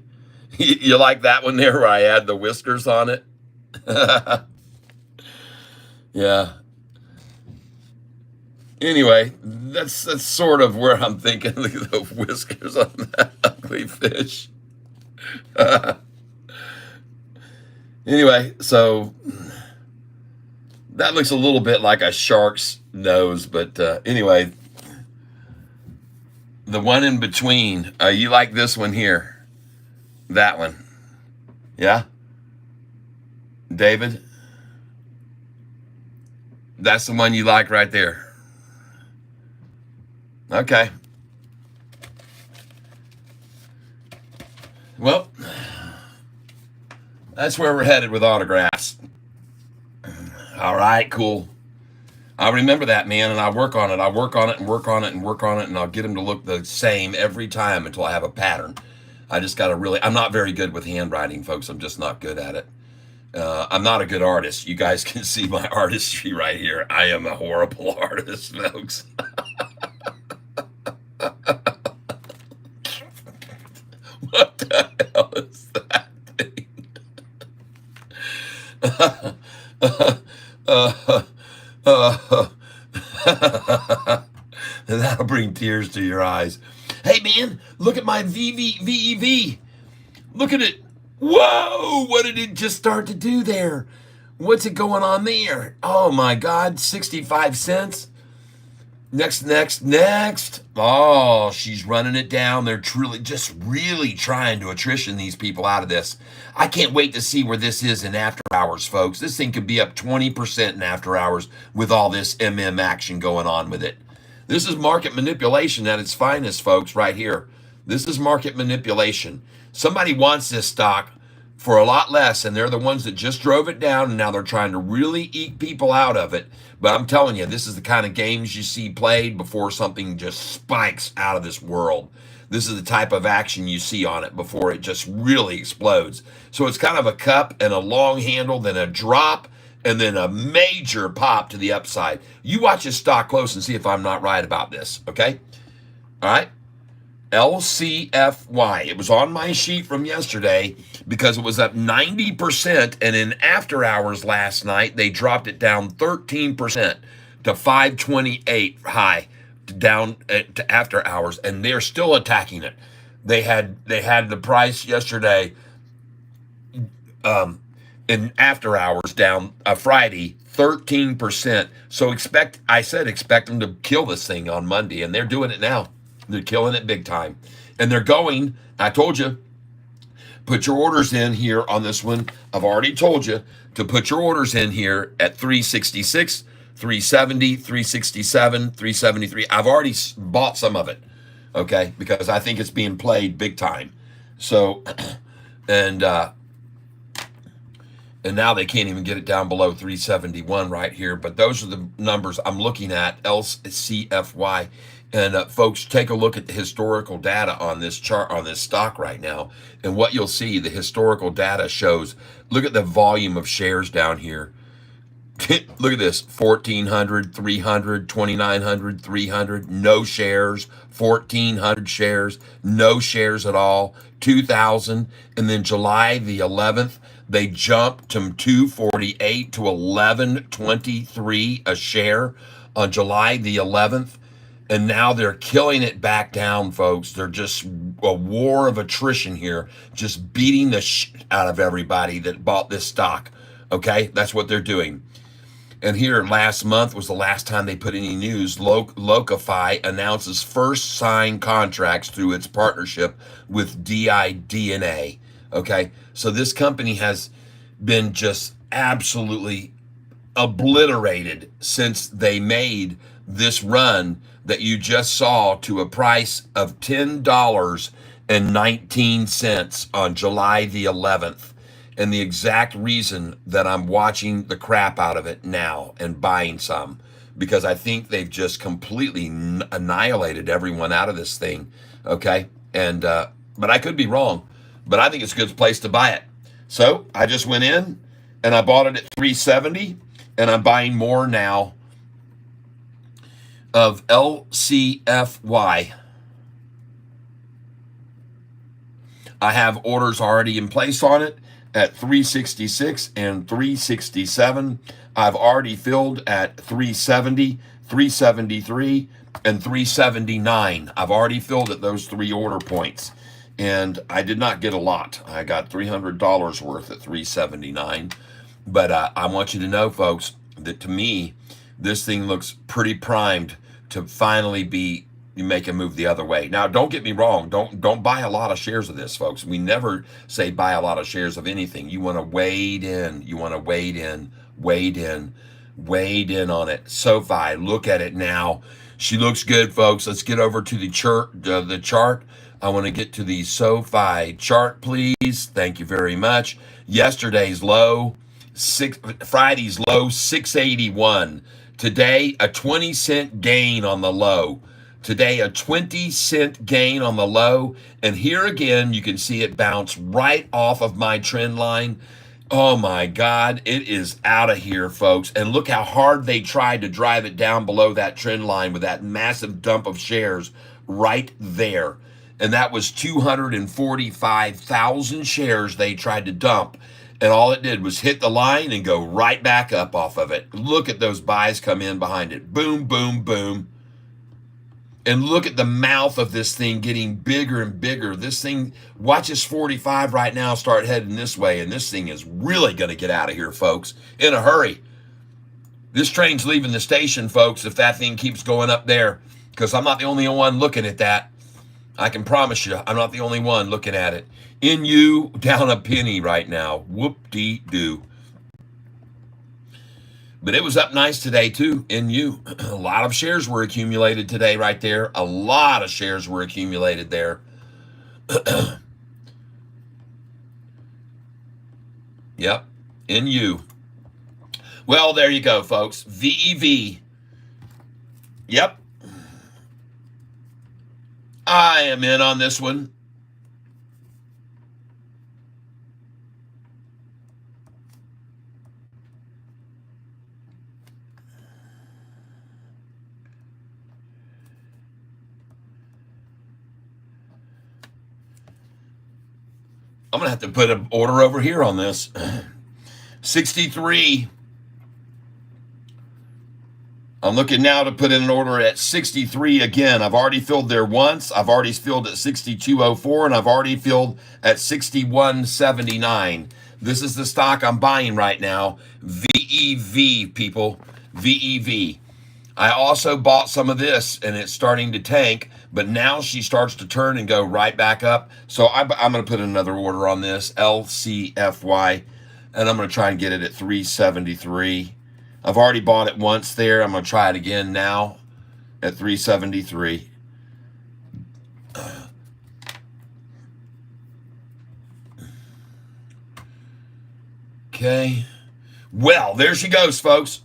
You like that one there where I add the whiskers on it? Yeah. Anyway, that's sort of where I'm thinking. Look at the whiskers on that ugly fish. Anyway, so that looks a little bit like a shark's nose, but anyway, the one in between, you like this one here, that one, yeah, David, that's the one you like right there. Okay. Well, that's where we're headed with autographs. All right, cool. I'll remember that, man, and I'll work on it. I'll work on it and work on it and work on it, and I'll get them to look the same every time until I have a pattern. I just got to really, I'm not very good with handwriting, folks. I'm just not good at it. I'm not a good artist. You guys can see my artistry right here. I am a horrible artist, folks. What the hell is that thing? That'll bring tears to your eyes. Hey, man, look at my VEV. Look at it. Whoa, what did it just start to do there? What's it going on there? Oh, my God, 65 cents. Next. Oh, she's running it down. They're truly just really trying to attrition these people out of this. I can't wait to see where this is in after hours, folks. This thing could be up 20% in after hours with all this MM action going on with it. This is market manipulation at its finest, folks, right here. This is market manipulation. Somebody wants this stock for a lot less, and they're the ones that just drove it down, and now they're trying to really eke people out of it. But I'm telling you, this is the kind of games you see played before something just spikes out of this world. This is the type of action you see on it before it just really explodes. So it's kind of a cup and a long handle, then a drop, and then a major pop to the upside. You watch this stock close and see if I'm not right about this, okay? All right? LCFY. It was on my sheet from yesterday because it was up 90%, and in after hours last night, they dropped it down 13% to 528 high, down to after hours, and they're still attacking it. They had the price yesterday in after hours down Friday 13%. So expect them to kill this thing on Monday, and they're doing it now. They're killing it big time. And they're going, I told you, put your orders in here on this one. I've already told you to put your orders in here at 366, 370, 367, 373. I've already bought some of it, okay, because I think it's being played big time. So, and now they can't even get it down below 371 right here. But those are the numbers I'm looking at, LCFY. And folks, take a look at the historical data on this chart, on this stock right now. And what you'll see, the historical data shows, look at the volume of shares down here. Look at this, 1,400, 300, 2,900, 300, no shares, 1,400 shares, no shares at all, 2,000. And then July the 11th, they jumped from 248 to 1123 a share on July the 11th. And now they're killing it back down, folks. They're just a war of attrition here, just beating the shit out of everybody that bought this stock. Okay, that's what they're doing. And here, last month was the last time they put any news. Locify announces first signed contracts through its partnership with DIDNA. Okay, so this company has been just absolutely obliterated since they made this run that you just saw to a price of $10.19 on July the 11th. And the exact reason that I'm watching the crap out of it now and buying some, because I think they've just completely annihilated everyone out of this thing. Okay. And, but I could be wrong, but I think it's a good place to buy it. So I just went in and I bought it at 370, and I'm buying more now of LCFY. I have orders already in place on it at 366 and 367. I've already filled at 370, 373, and 379. I've already filled at those three order points. and I did not get a lot. I got $300 worth at 379. But I want you to know, folks, that to me, this thing looks pretty primed to finally be make a move the other way. Now, don't get me wrong. Don't buy a lot of shares of this, folks. We never say buy a lot of shares of anything. You want to wade in. You want to wade in, wade in, wade in on it. Sofi, look at it now. She looks good, folks. Let's get over to the chart. I want to get to the SoFi chart, please. Thank you very much. Yesterday's low, Friday's low, 681. Today, a 20-cent gain on the low. Today, a 20-cent gain on the low. And here again, you can see it bounce right off of my trend line. Oh my God, it is out of here, folks. And look how hard they tried to drive it down below that trend line with that massive dump of shares right there. And that was 245,000 shares they tried to dump. And all it did was hit the line and go right back up off of it. Look at those buys come in behind it. Boom, boom, boom. And look at the mouth of this thing getting bigger and bigger. This thing, watch this 45 right now start heading this way. And this thing is really going to get out of here, folks, in a hurry. This train's leaving the station, folks, if that thing keeps going up there. Because I'm not the only one looking at that. I can promise you, I'm not the only one looking at it. NU down a penny right now. Whoop-dee-doo. But it was up nice today, too, NU. A lot of shares were accumulated today right there. A lot of shares were accumulated there. Yep, NU. Well, there you go, folks. VEV. Yep. I am in on this one. I'm going to have to put an order over here on this. 63. I'm looking now to put in an order at 63 again. I've already filled there once. I've already filled at 62.04, and I've already filled at 61.79. This is the stock I'm buying right now. VEV, people. VEV. I also bought some of this, and it's starting to tank, but now she starts to turn and go right back up. So I'm going to put another order on this, LCFY, and I'm going to try and get it at 373. I've already bought it once there. I'm going to try it again now at 373. Okay. Well, there she goes, folks.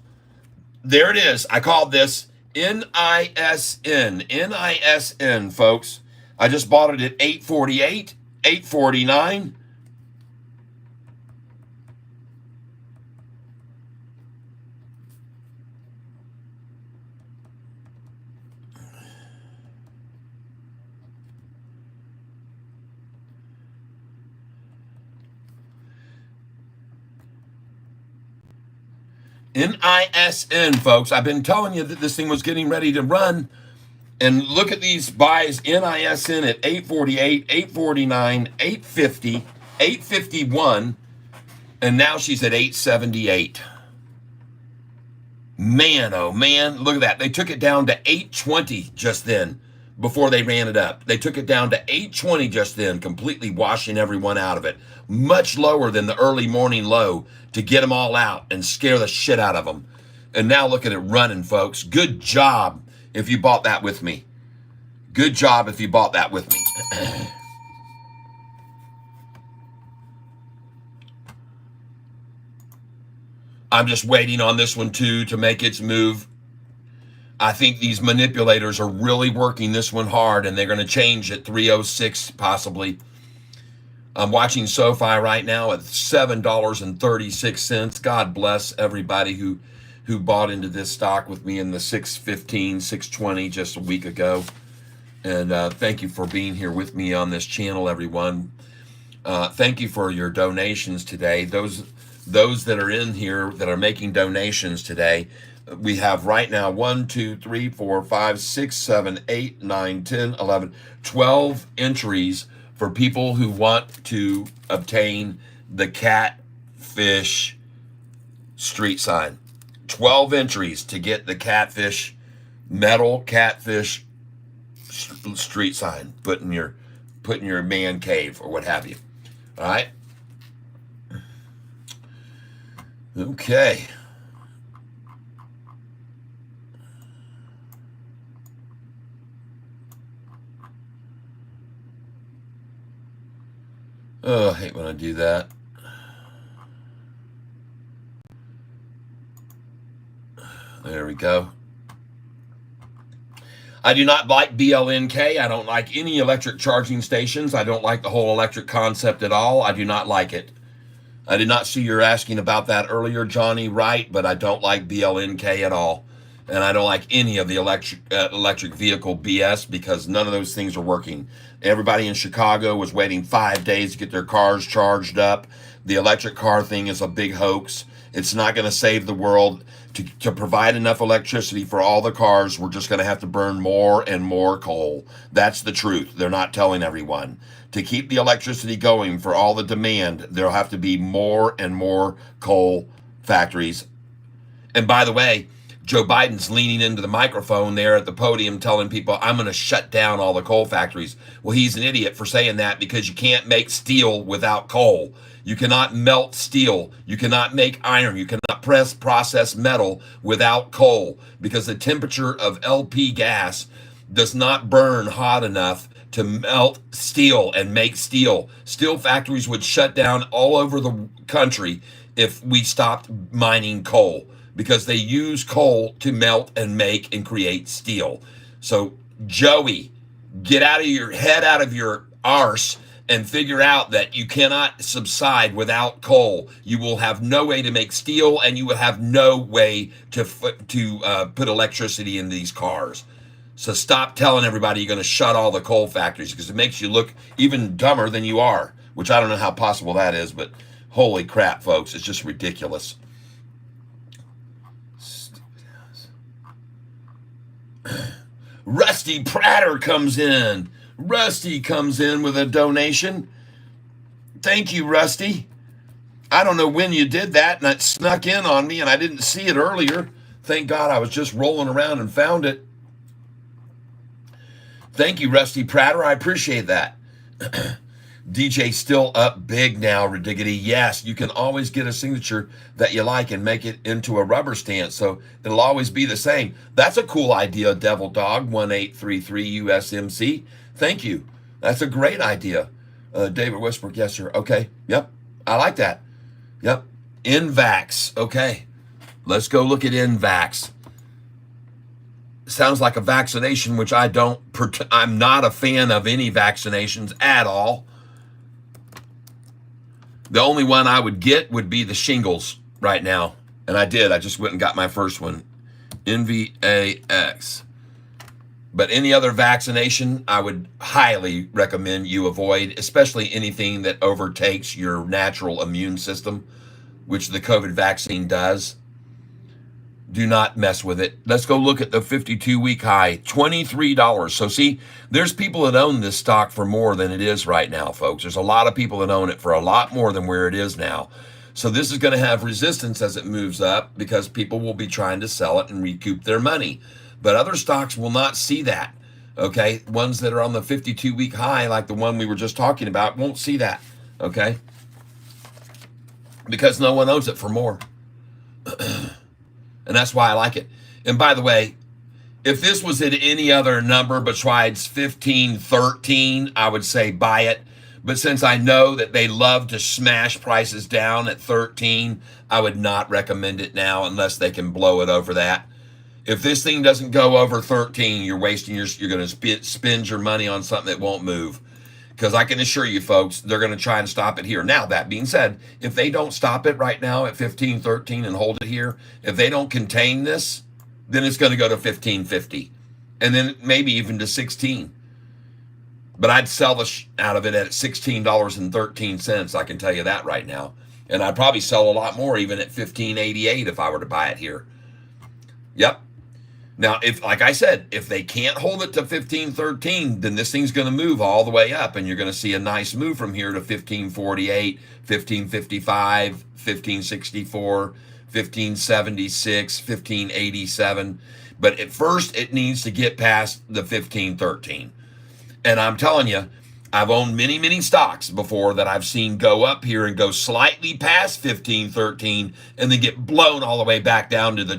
There it is. I called this NISN. NISN, folks. I just bought it at 848, 849. NISN, folks. I've been telling you that this thing was getting ready to run. And look at these buys. NISN at 848, 849, 850, 851. And now she's at 878. Man, oh man, look at that. They took it down to 820 just then before they ran it up. They took it down to 820 just then, completely washing everyone out of it. Much lower than the early morning low to get them all out and scare the shit out of them. And now look at it running, folks. Good job if you bought that with me. Good job if you bought that with me. I'm just waiting on this one too to make its move. I think these manipulators are really working this one hard, and they're going to change at 306 possibly. I'm watching SoFi right now at $7.36. God bless everybody who bought into this stock with me in the 615, 620 just a week ago. And thank you for being here with me on this channel, everyone. Thank you for your donations today. Those that are in here that are making donations today, we have right now 1, 2, 3, 4, 5, 6, 7, 8, 9, 10, 11, 12 entries for people who want to obtain the Catfish street sign. 12 entries to get the Catfish, metal Catfish street sign put in your man cave or what have you. All right. Okay. Oh, I hate when I do that. There we go. I do not like BLNK. I don't like any electric charging stations. I don't like the whole electric concept at all. I do not like it. I did not see you asking about that earlier, Johnny Wright, but I don't like BLNK at all. And I don't like any of the electric vehicle BS because none of those things are working. Everybody in Chicago was waiting 5 days to get their cars charged up. The electric car thing is a big hoax. It's not going to save the world. To provide enough electricity for all the cars, we're just going to have to burn more and more coal. That's the truth. They're not telling everyone. To keep the electricity going for all the demand, there'll have to be more and more coal factories. And by the way, Joe Biden's leaning into the microphone there at the podium telling people, I'm going to shut down all the coal factories. Well, he's an idiot for saying that because you can't make steel without coal. You cannot melt steel. You cannot make iron. You cannot process metal without coal because the temperature of LP gas does not burn hot enough to melt steel and make steel. Steel factories would shut down all over the country if we stopped mining coal because they use coal to melt and make and create steel. So, Joey, get out of your head out of your arse and figure out that you cannot subside without coal. You will have no way to make steel, and you will have no way to put electricity in these cars. So stop telling everybody you're going to shut all the coal factories because it makes you look even dumber than you are, which I don't know how possible that is, but holy crap, folks, it's just ridiculous. Rusty Prater comes in. Rusty comes in with a donation. Thank you, Rusty. I don't know when you did that, and it snuck in on me, and I didn't see it earlier. Thank God I was just rolling around and found it. Thank you, Rusty Prater. I appreciate that. DJ still up big now, Rediggity. Yes, you can always get a signature that you like and make it into a rubber stamp, so it'll always be the same. That's a cool idea, Devil Dog 1833 USMC. Thank you. That's a great idea. David Westbrook, yes, sir. Okay. Yep. I like that. Yep. NVAX. Okay. Let's go look at NVAX. Sounds like a vaccination, which I'm not a fan of any vaccinations at all. The only one I would get would be the shingles right now. And I did. I just went and got my first one. NVAX. But any other vaccination, I would highly recommend you avoid, especially anything that overtakes your natural immune system, which the COVID vaccine does. Do not mess with it. Let's go look at the 52-week high, $23. So see, there's people that own this stock for more than it is right now, folks. There's a lot of people that own it for a lot more than where it is now. So this is going to have resistance as it moves up because people will be trying to sell it and recoup their money. But other stocks will not see that, okay? Ones that are on the 52-week high, like the one we were just talking about, won't see that, okay? Because no one owns it for more. And that's why I like it. And by the way, if this was at any other number besides 15, 13, I would say buy it. But since I know that they love to smash prices down at 13, I would not recommend it now unless they can blow it over that. If this thing doesn't go over 13, you're wasting you're going to spend your money on something that won't move. Because I can assure you, folks, they're going to try and stop it here. Now, that being said, if they don't stop it right now at 15, 13 and hold it here, if they don't contain this, then it's going to go to 15.50. And then maybe even to 16. But I'd sell the out of it at $16.13. I can tell you that right now. And I'd probably sell a lot more even at $15.88 if I were to buy it here. Yep. Now, if, like I said, if they can't hold it to 1513, then this thing's going to move all the way up, and you're going to see a nice move from here to 1548, 1555, 1564, 1576, 1587. But at first, it needs to get past the 1513. And I'm telling you, I've owned many, many stocks before that I've seen go up here and go slightly past 1513 and then get blown all the way back down to the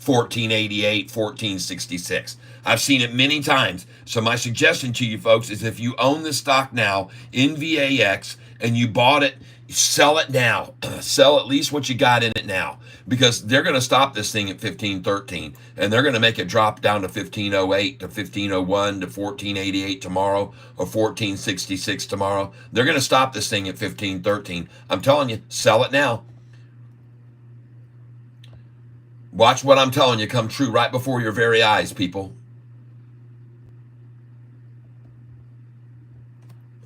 1488, 1466. I've seen it many times. So my suggestion to you folks is if you own this stock now in VAX and you bought it, sell it now. Sell at least what you got in it now, because they're going to stop this thing at 1513 and they're going to make it drop down to 1508 to 1501 to 1488 tomorrow or 1466 tomorrow. They're going to stop this thing at 1513. I'm telling you, sell it now. Watch what I'm telling you come true right before your very eyes, people.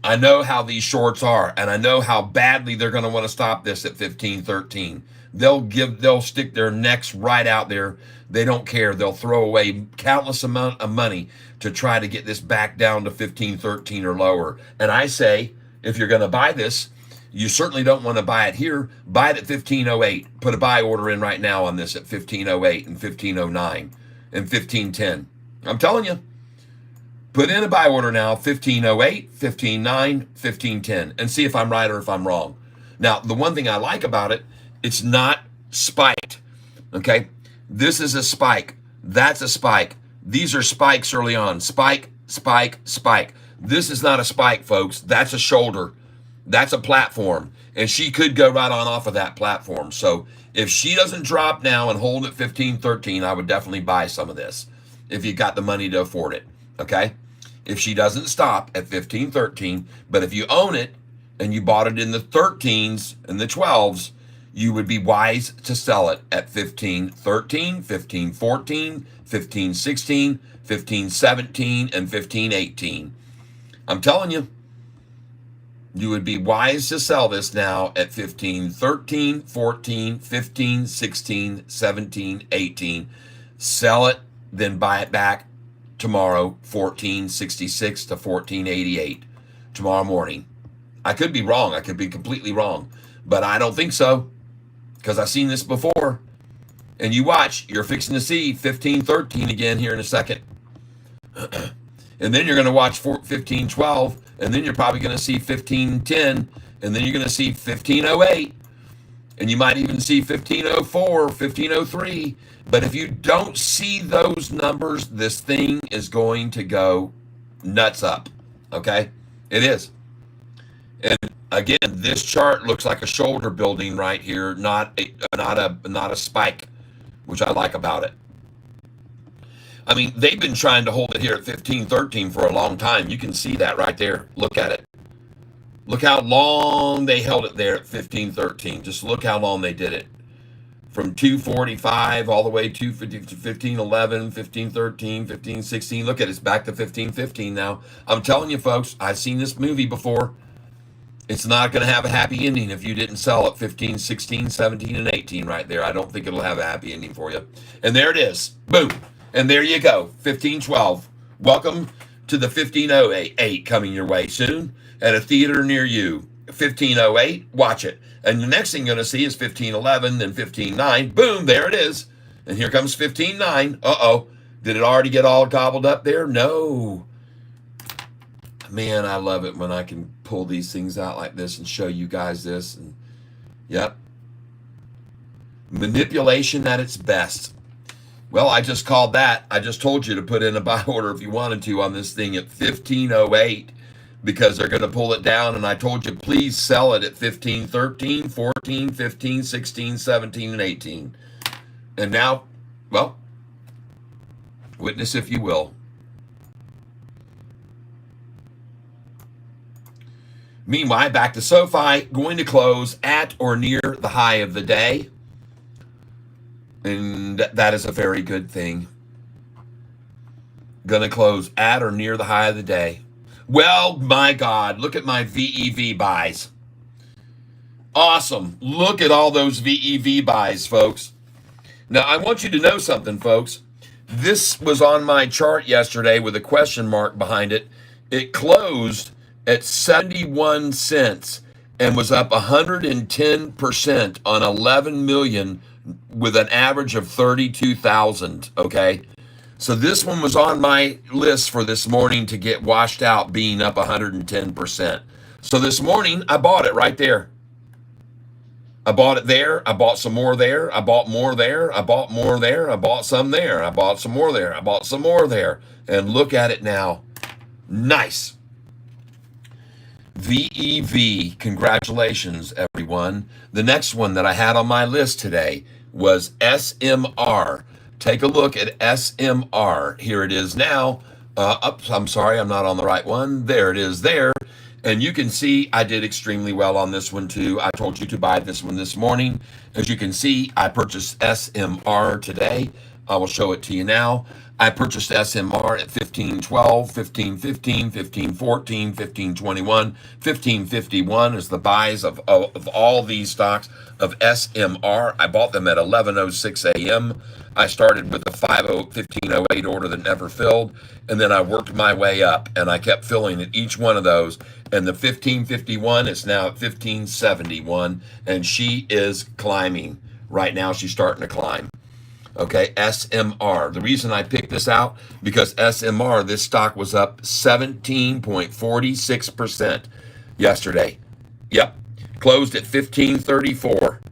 I know how these shorts are, and I know how badly they're going to want to stop this at 1513. They'll stick their necks right out there. They don't care. They'll throw away countless amount of money to try to get this back down to 1513 or lower. And I say, if you're going to buy this, you certainly don't want to buy it here. Buy it at 1508. Put a buy order in right now on this at 1508 and 1509 and 1510. I'm telling you. Put in a buy order now, 1508, 1509, 1510, and see if I'm right or if I'm wrong. Now, the one thing I like about it, it's not spiked, okay? This is a spike. That's a spike. These are spikes early on. Spike, spike, spike. This is not a spike, folks. That's a shoulder. That's a platform, and she could go right on off of that platform. So if she doesn't drop now and hold at 1513, I would definitely buy some of this if you got the money to afford it, okay? If she doesn't stop at 1513, but if you own it and you bought it in the 13s and the 12s, you would be wise to sell it at 1513, 1514, 1516, 1517, and 1518. I'm telling you, you would be wise to sell this now at 1513, 14, 15, 16, 17, 18. Sell it, then buy it back tomorrow, 1466 to 1488 tomorrow morning. I could be wrong. I could be completely wrong, but I don't think so, because I've seen this before. And you watch, you're fixing to see 1513 again here in a second. And then you're going to watch 1512, and then you're probably going to see 1510, and then you're going to see 1508, and you might even see 1504, 1503. But if you don't see those numbers, this thing is going to go nuts up, okay? It is. And again, this chart looks like a shoulder building right here, not a spike, which I like about it. I mean, they've been trying to hold it here at 1513 for a long time. You can see that right there. Look at it. Look how long they held it there at 1513. Just look how long they did it. From 245 all the way to 1511, 1513, 1516. Look at it. It's back to 1515 now. I'm telling you, folks, I've seen this movie before. It's not going to have a happy ending if you didn't sell at 15, 16, 17, and 18 right there. I don't think it'll have a happy ending for you. And there it is. Boom. And there you go. 1512. Welcome to the 1508 coming your way soon at a theater near you. 1508. Watch it. And the next thing you're going to see is 1511, then 1509. Boom. There it is. And here comes 1509. Uh-oh. Did it already get all gobbled up there? No. Man, I love it when I can pull these things out like this and show you guys this. And yep. Manipulation at its best. Well, I just called that. I just told you to put in a buy order if you wanted to on this thing at 1508 because they're going to pull it down. And I told you, please sell it at 1513, 14, 15, 16, 17, and 18. And now, well, witness if you will. Meanwhile, back to Sofi, going to close at or near the high of the day. And that is a very good thing. Going to close at or near the high of the day. Well, my God, look at my VEV buys. Awesome. Look at all those VEV buys, folks. Now, I want you to know something, folks. This was on my chart yesterday with a question mark behind it. It closed at 71 cents and was up 110% on 11 million with an average of 32,000. Okay. So this one was on my list for this morning to get washed out, being up 110%. So this morning I bought it right there. I bought it there. I bought some more there. I bought more there. I bought more there. I bought some there. I bought some more there. I bought some more there. And look at it now. Nice. VEV. Congratulations, everyone. The next one that I had on my list today was SMR. Take a look at SMR. Here it is now. I'm sorry, I'm not on the right one. There it is there. And you can see I did extremely well on this one too. I told you to buy this one this morning. As you can see, I purchased SMR today. I will show it to you now. I purchased SMR at 1512, 1515, 1514, 1521, 1551 is the buys of all these stocks of SMR. I bought them at 11:06 a.m. I started with a 1508 order that never filled, and then I worked my way up, and I kept filling at each one of those. And the 1551 is now at 1571, and she is climbing. Right now, she's starting to climb. Okay, SMR. The reason I picked this out, because SMR, this stock was up 17.46% yesterday. Yep, closed at 1534.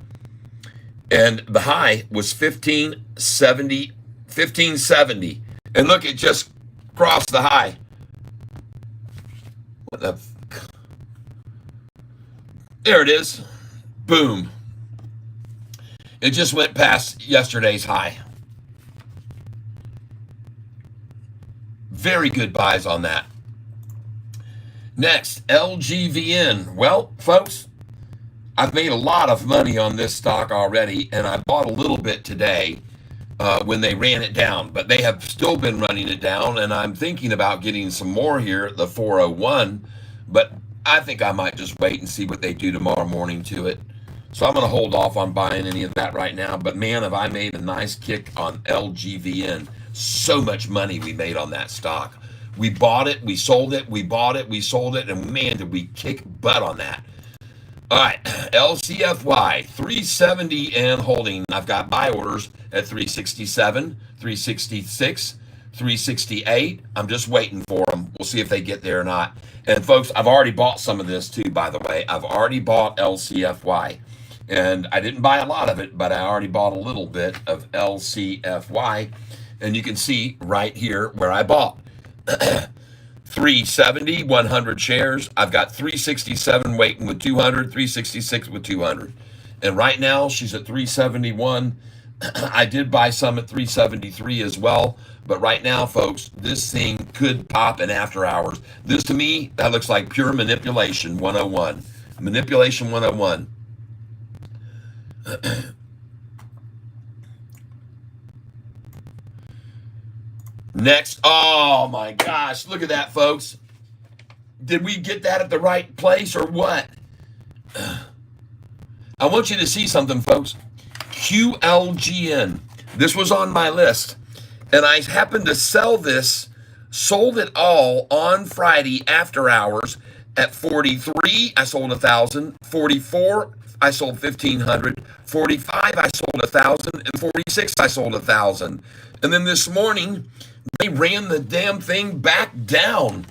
And the high was 1570. And look, it just crossed the high. What the? There it is. Boom. It just went past yesterday's high. Very good buys on that. Next, LGVN. Well, folks, I've made a lot of money on this stock already, and I bought a little bit today when they ran it down, but they have still been running it down, and I'm thinking about getting some more here at the 401, but I think I might just wait and see what they do tomorrow morning to it. So I'm going to hold off on buying any of that right now, but man, have I made a nice kick on LGVN. So much money we made on that stock. We bought it, we sold it, we bought it, we sold it, and man, did we kick butt on that. All right, LCFY, 370 and holding. I've got buy orders at 367, 366, 368. I'm just waiting for them. We'll see if they get there or not. And folks, I've already bought some of this too, by the way. I've already bought LCFY. And I didn't buy a lot of it, but I already bought a little bit of LCFY. And you can see right here where I bought. 370, 100 shares. I've got 367 waiting with 200, 366 with 200. And right now she's at 371. I did buy some at 373 as well. But right now, folks, this thing could pop in after hours. This to me, that looks like pure manipulation 101. Manipulation 101. Next, oh my gosh, look at that, folks. Did we get that at the right place or what? I want you to see something, folks. QLGN. This was on my list, and I happened to sell this, sold it all on Friday after hours at 43. I sold 1,000. 44, I sold 1,500. 45, I sold 1,000. And 46, I sold 1,000. And then this morning, they ran the damn thing back down.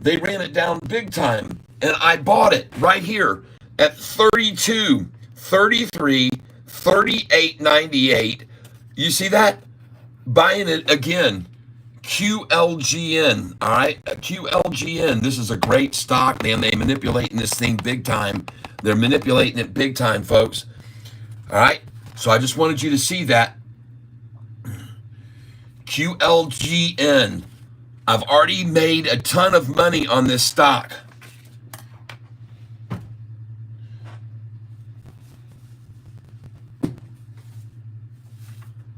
They ran it down big time. And I bought it right here at 32, 33, 38.98. You see that? Buying it again. QLGN. All right. QLGN. This is a great stock, man. They're manipulating this thing big time. They're manipulating it big time, folks. All right. So I just wanted you to see that. QLGN. I've already made a ton of money on this stock.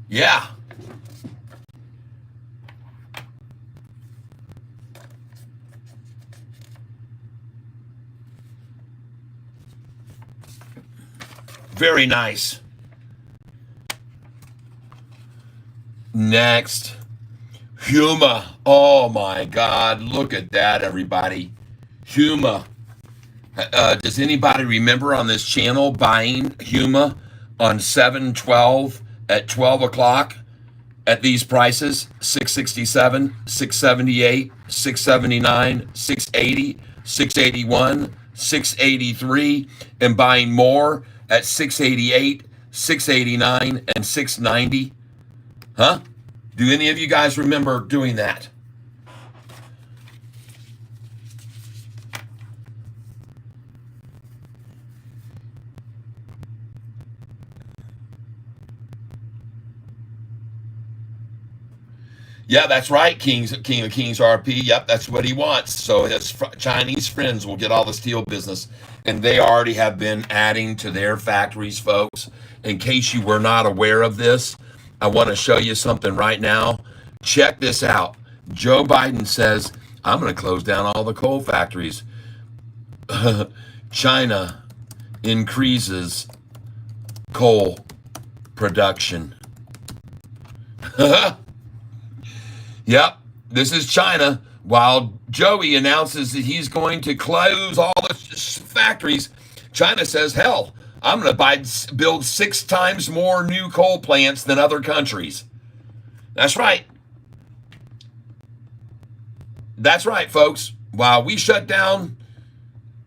Yeah. Very nice. Next, Huma. Oh my God. Look at that, everybody. Huma. Does anybody remember on this channel buying Huma on 7/12 at 12 o'clock at these prices? 667, 678, 679, 680, 681, 683, and buying more at 688, 689, and 690? Huh? Do any of you guys remember doing that? Yeah, that's right, King of Kings RP. Yep, that's what he wants. So his Chinese friends will get all the steel business, and they already have been adding to their factories, folks. In case you were not aware of this, I want to show you something right now. Check this out. Joe Biden says, I'm going to close down all the coal factories. China increases coal production. Yep, this is China. While Joey announces that he's going to close all the factories, China says, hell, I'm going to build 6 times more new coal plants than other countries. That's right. That's right, folks. While we shut down,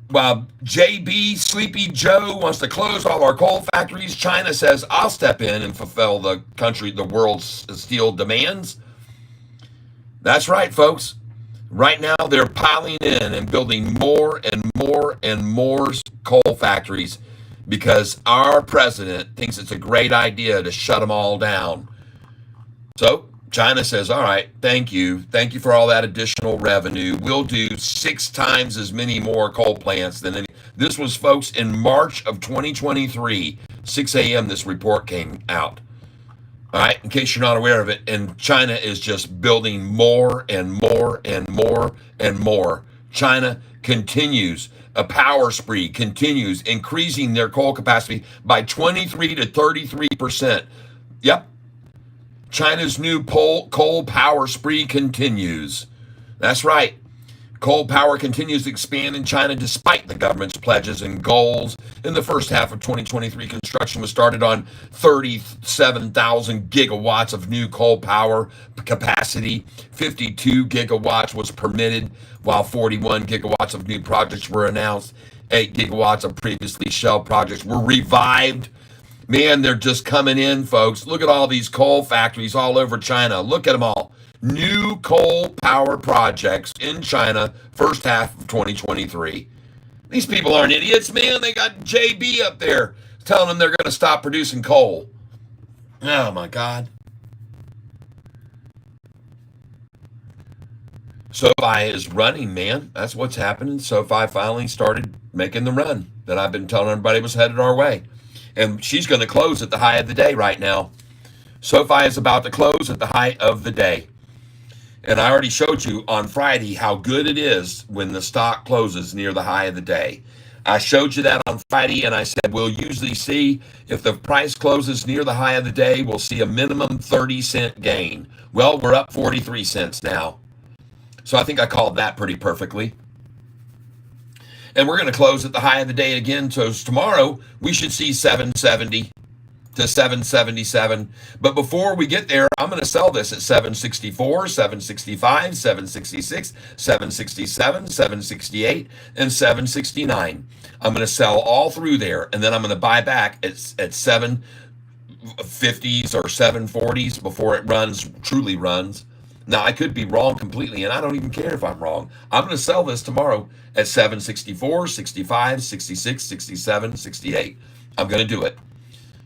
while JB, Sleepy Joe wants to close all our coal factories, China says, I'll step in and fulfill the world's steel demands. That's right, folks. Right now, they're piling in and building more and more and more coal factories because our president thinks it's a great idea to shut them all down. So China says, all right, thank you. Thank you for all that additional revenue. We'll do 6 times as many more coal plants than any. This was, folks, in March of 2023, 6 a.m. this report came out. All right, in case you're not aware of it, and China is just building more and more and more and more. China continues, a power spree continues, increasing their coal capacity by 23 to 33%. Yep, China's new coal power spree continues. That's right. Coal power continues to expand in China despite the government's pledges and goals. In the first half of 2023, construction was started on 37,000 gigawatts of new coal power capacity. 52 gigawatts was permitted, while 41 gigawatts of new projects were announced. 8 gigawatts of previously shelved projects were revived. Man, they're just coming in, folks. Look at all these coal factories all over China. Look at them all. New coal power projects in China, first half of 2023. These people aren't idiots, man. They got JB up there telling them they're going to stop producing coal. Oh, my God. Sofi is running, man. That's what's happening. Sofi finally started making the run that I've been telling everybody was headed our way. And she's going to close at the high of the day right now. Sofi is about to close at the height of the day. And I already showed you on Friday how good it is when the stock closes near the high of the day. I showed you that on Friday, and I said we'll usually see if the price closes near the high of the day, we'll see a minimum 30-cent gain. Well, we're up 43 cents now. So I think I called that pretty perfectly. And we're going to close at the high of the day again. So tomorrow, we should see 770 to 777. But before we get there, I'm going to sell this at 764, 765, 766, 767, 768, and 769. I'm going to sell all through there, and then I'm going to buy back at 750s or 740s before it truly runs. Now, I could be wrong completely, and I don't even care if I'm wrong. I'm going to sell this tomorrow at 764, 65, 66, 67, 68. I'm going to do it.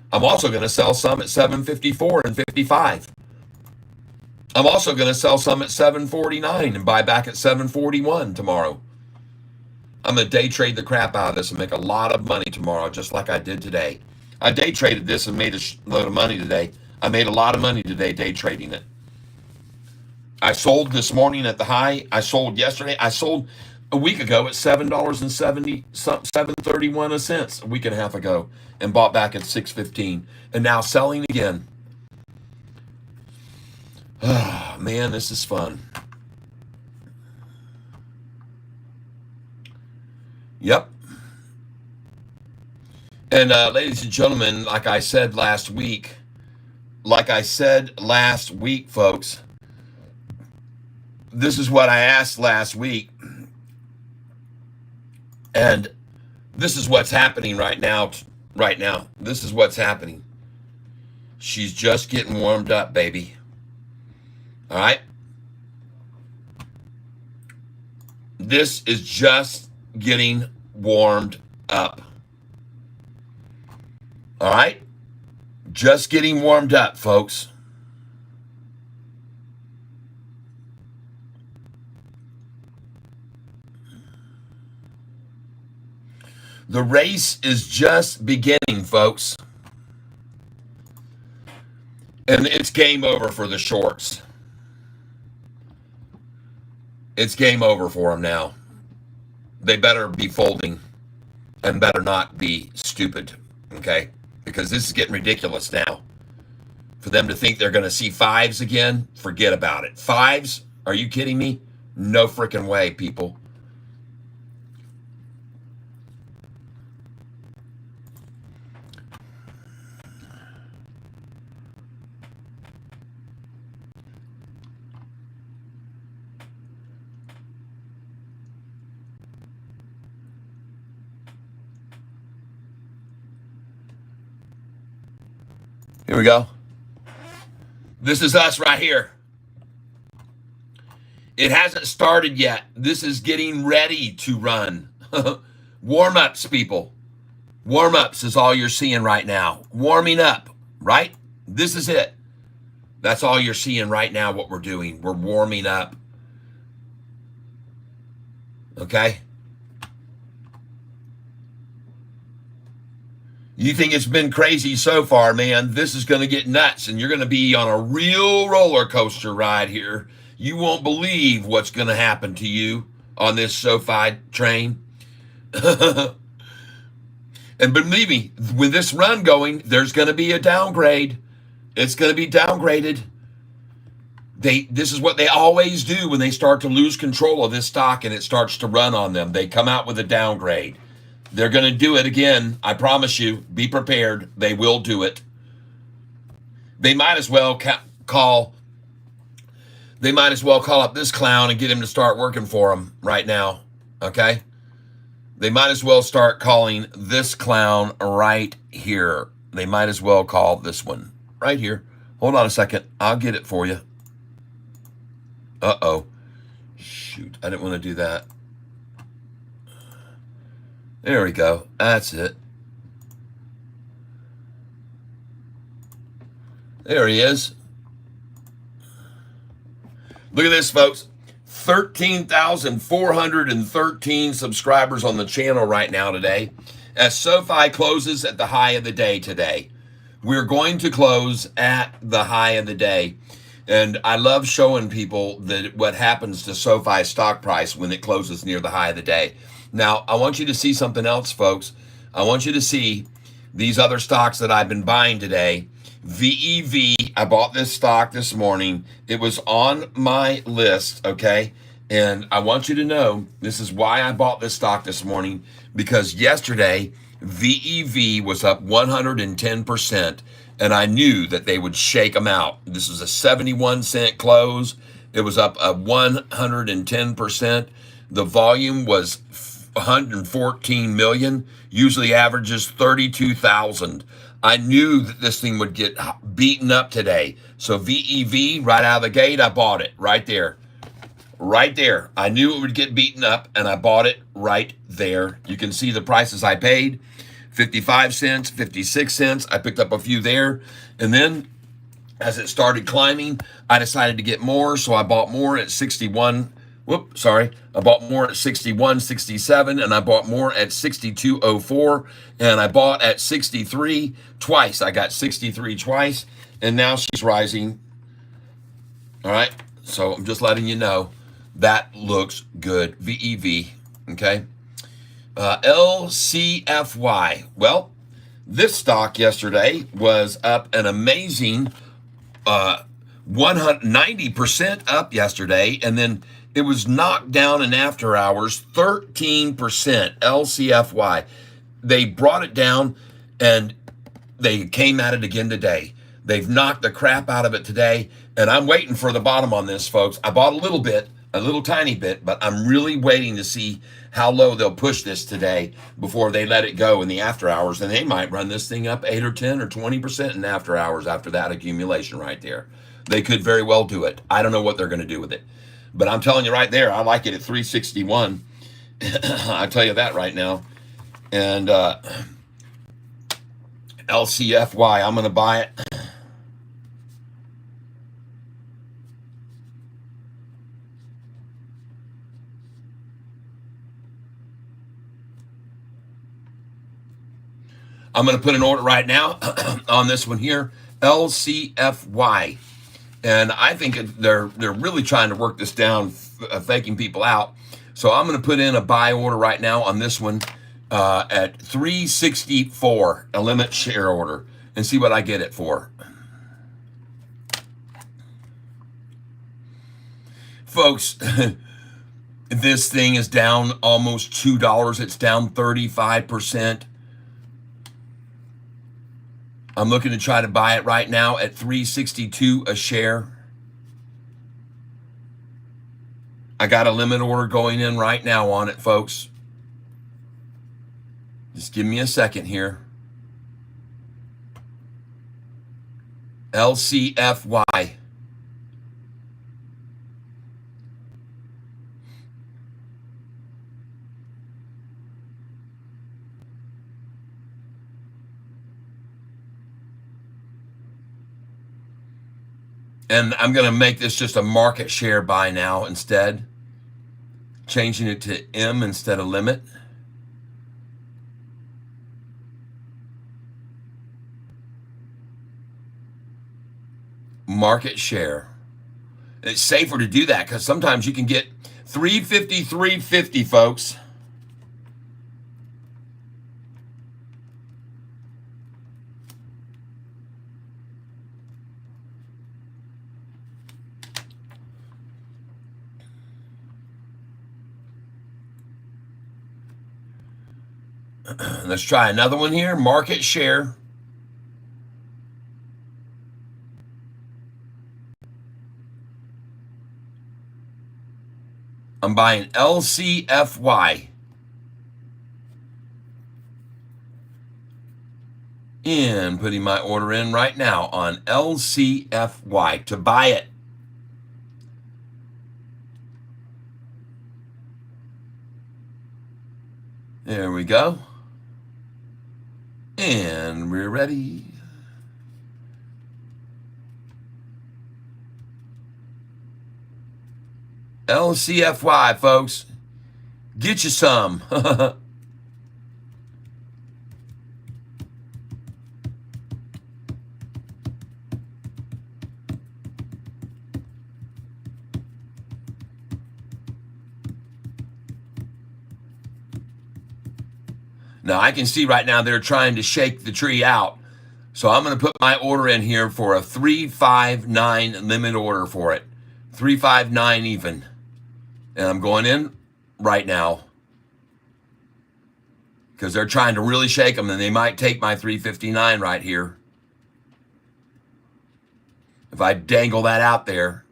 I'm also going to sell some at 754 and 55. I'm also going to sell some at 749 and buy back at 741 tomorrow. I'm going to day trade the crap out of this and make a lot of money tomorrow, just like I did today. I day traded this and made a load of money today. I made a lot of money today day trading it. I sold this morning at the high. I sold yesterday. I sold a week ago at $7.31 a week and a half ago, and bought back at $6.15, and now selling again. Oh, man, this is fun. Yep. And ladies and gentlemen, like I said last week, folks, this is what I asked last week. And this is what's happening right now. Right now. This is what's happening. She's just getting warmed up, baby. All right? This is just getting warmed up. All right? Just getting warmed up, folks. The race is just beginning, folks. And it's game over for the shorts. It's game over for them now. They better be folding and better not be stupid, okay? Because this is getting ridiculous now. For them to think they're going to see fives again, forget about it. Fives? Are you kidding me? No freaking way, people. Here we go. This is us right here. It hasn't started yet. This is getting ready to run. Warm-ups, people. Warm-ups is all you're seeing right now. Warming up, right? This is it. That's all you're seeing right now, what we're doing. We're warming up. Okay? You think it's been crazy so far, man. This is going to get nuts, and you're going to be on a real roller coaster ride here. You won't believe what's going to happen to you on this SoFi train. And believe me, with this run going, there's going to be a downgrade. It's going to be downgraded. This is what they always do when they start to lose control of this stock and it starts to run on them. They come out with a downgrade. They're going to do it again. I promise you. Be prepared. They will do it. They might as well call up this clown and get him to start working for them right now. Okay? They might as well start calling this clown right here. They might as well call this one right here. Hold on a second. I'll get it for you. Uh-oh. Shoot. I didn't want to do that. There we go. That's it. There he is. Look at this, folks. 13,413 subscribers on the channel right now today. As SoFi closes at the high of the day today. We're going to close at the high of the day. And I love showing people that what happens to SoFi stock price when it closes near the high of the day. Now, I want you to see something else, folks. I want you to see these other stocks that I've been buying today. VEV, I bought this stock this morning. It was on my list, okay? And I want you to know this is why I bought this stock this morning, because yesterday, VEV was up 110%, and I knew that they would shake them out. This was a 71-cent close. It was up 110%. The volume was 114 million, usually averages 32,000. I knew that this thing would get beaten up today. So VEV, right out of the gate, I bought it right there. Right there. I knew it would get beaten up, and I bought it right there. You can see the prices I paid. 55 cents, 56 cents. I picked up a few there. And then as it started climbing, I decided to get more, so I bought more at 61. I bought more at 61.67, and I bought more at 62.04, and I bought at 63 twice. I got 63 twice, and now she's rising. All right, so I'm just letting you know that looks good. VEV, okay? LCFY. Well, this stock yesterday was up an amazing 190% up yesterday, and then it was knocked down in after hours 13%. LCFY. They brought it down, and they came at it again today. They've knocked the crap out of it today, and I'm waiting for the bottom on this, folks. I bought a little bit, a little tiny bit, but I'm really waiting to see how low they'll push this today before they let it go in the after hours. And they might run this thing up 8 or 10 or 20% in after hours after that accumulation right there. They could very well do it. I don't know what they're going to do with it. But I'm telling you right there, I like it at 361. I'll tell you that right now. And LCFY, I'm going to buy it. I'm going to put an order right now on this one here, LCFY. And I think they're really trying to work this down, faking people out. So I'm going to put in a buy order right now on this one at 364, a limit share order, and see what I get it for. Folks, this thing is down almost $2. It's down 35%. I'm looking to try to buy it right now at 362 a share. I got a limit order going in right now on it, folks. Just give me a second here. LCFY. And I'm going to make this just a market share buy now instead. Changing it to M instead of limit. Market share. It's safer to do that because sometimes you can get 350, 350, folks. Let's try another one here. Market share. I'm buying LCFY. And putting my order in right now on LCFY to buy it. There we go. And we're ready. LCFY, folks. Get you some. Now, I can see right now they're trying to shake the tree out. So I'm going to put my order in here for a 359 limit order for it. 359 even. And I'm going in right now. Because they're trying to really shake them, and they might take my 359 right here. If I dangle that out there.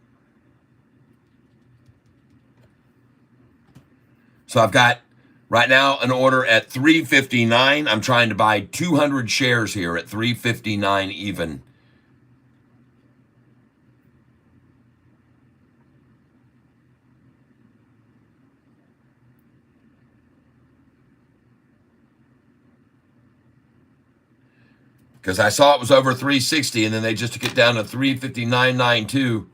So I've got right now an order at 359. I'm trying to buy 200 shares here at 359 even. Because I saw it was over 360, and then they just took it down to 359.92.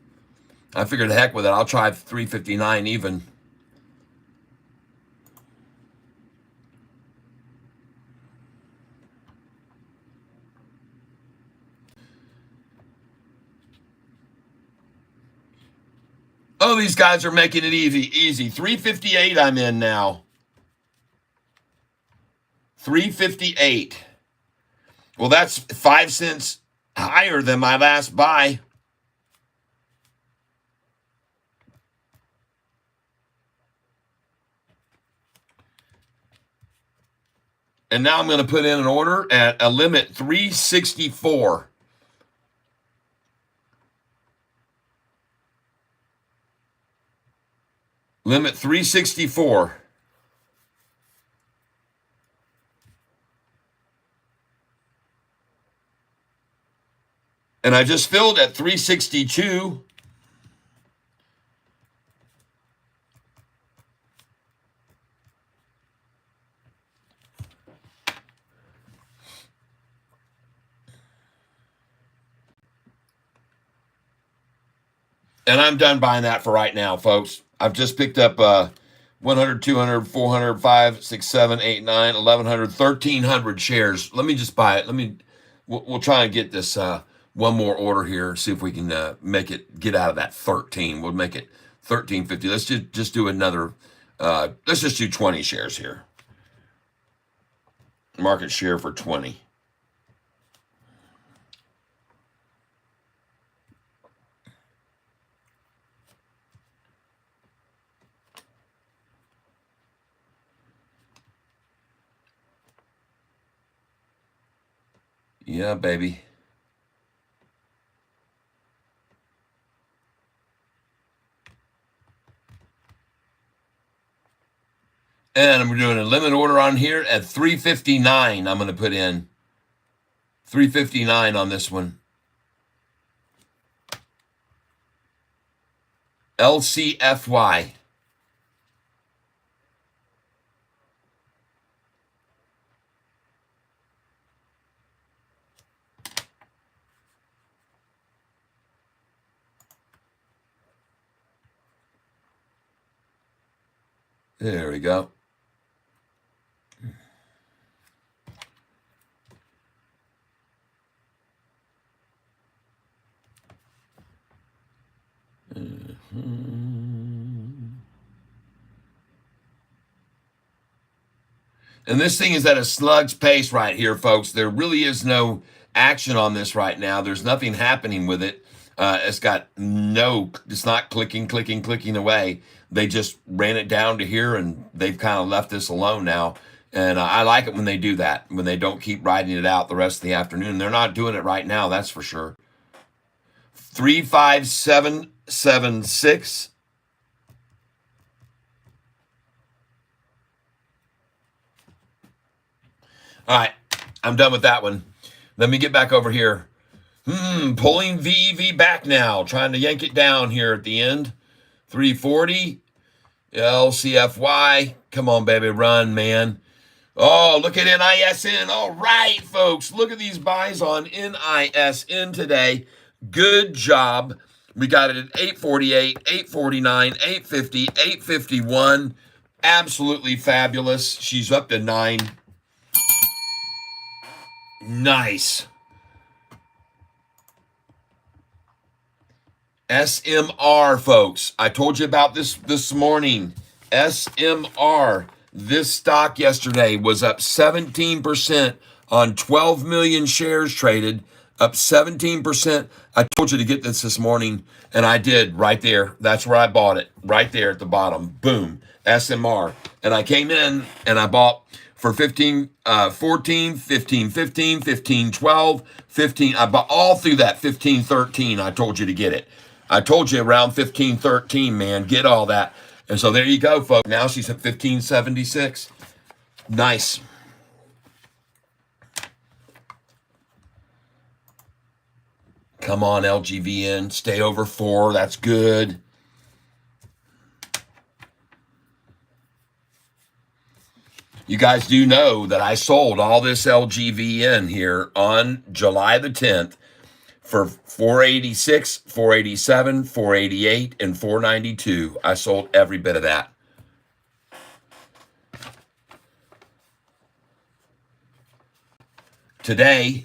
I figured, the heck with it. I'll try 359 even. Oh, these guys are making it easy. 358 I'm in now. 358. Well, that's 5 cents higher than my last buy. And now I'm going to put in an order at a limit 364. Limit 364. And I just filled at 362. And I'm done buying that for right now, folks. I've just picked up 100, 200, 400, 5, 6, 7, 8, 9, 1,100, 1,300 shares. Let me just buy it. We'll try and get this one more order here. See if we can make it get out of that 13. We'll make it 1350. Let's just do another. Let's just do 20 shares here. Market share for 20. Yeah, baby. And I'm doing a limit order on here at 359. I'm going to put in 359 on this one. LCFY. There we go. And this thing is at a slug's pace right here, folks. There really is no action on this right now. There's nothing happening with it. It's not clicking away. They just ran it down to here, and they've kind of left this alone now. And I like it when they do that, when they don't keep riding it out the rest of the afternoon. They're not doing it right now, that's for sure. 35776. All right, I'm done with that one. Let me get back over here. Pulling VEV back now, trying to yank it down here at the end. 340. LCFY. Come on, baby, run, man. Oh, look at NISN. All right, folks, look at these buys on NISN today. Good job. We got it at 848, 849, 850, 851. Absolutely fabulous. She's up to 9. Nice. SMR, folks. I told you about this morning. SMR. This stock yesterday was up 17% on 12 million shares traded. Up 17%. I told you to get this morning, and I did right there. That's where I bought it. Right there at the bottom. Boom. SMR. And I came in and I bought for 14, 15, 15, 15, 12, 15. I bought all through that 15, 13. I told you to get it. I told you around 15, 13, man. Get all that. And so there you go, folks. Now she's at 1576. Nice. Come on, LGVN. Stay over 4. That's good. You guys do know that I sold all this LGVN here on July the 10th for 486, 487, 488, and 492. I sold every bit of that. Today,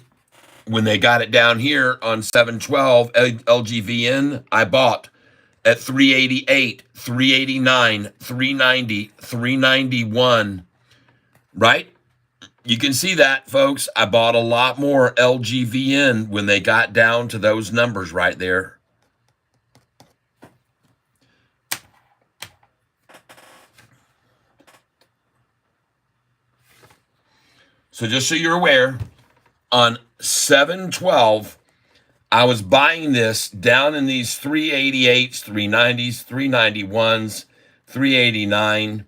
when they got it down here on 712 LGVN, I bought at 388, 389, 390, 391. Right? You can see that, folks. I bought a lot more LGVN when they got down to those numbers right there. So just so you're aware, on 7/12, I was buying this down in these 388s, 390s, 391s, 389.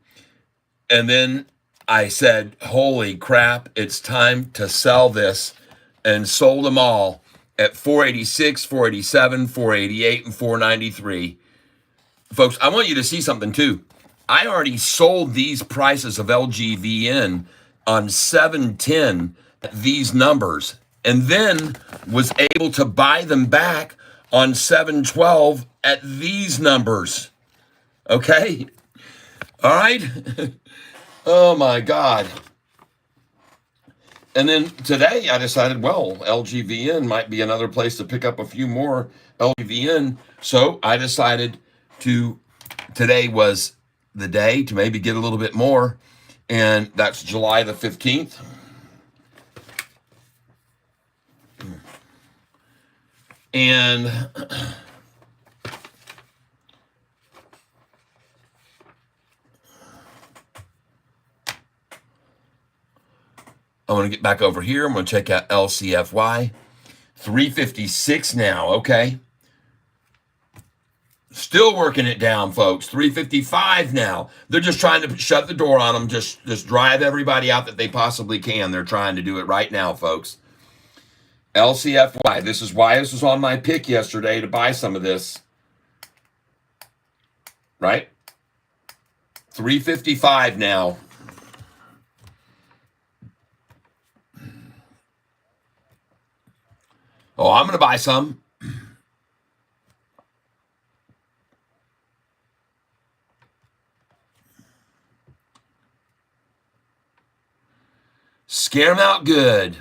And then I said, holy crap, it's time to sell this, and sold them all at 486, 487, 488, and 493. Folks, I want you to see something too. I already sold these prices of LGVN on 710 at these numbers, and then was able to buy them back on 712 at these numbers. Okay? All right? Oh my God. And then today I decided, well, LGVN might be another place to pick up a few more LGVN. So I decided today was the day to maybe get a little bit more. And that's July the 15th. And I want to get back over here. I'm going to check out LCFY. 356 now. Okay. Still working it down, folks. 355 now. They're just trying to shut the door on them. Just drive everybody out that they possibly can. They're trying to do it right now, folks. LCFY. This is why this was on my pick yesterday to buy some of this. Right? 355 now. Oh, I'm going to buy some. Scare them out good.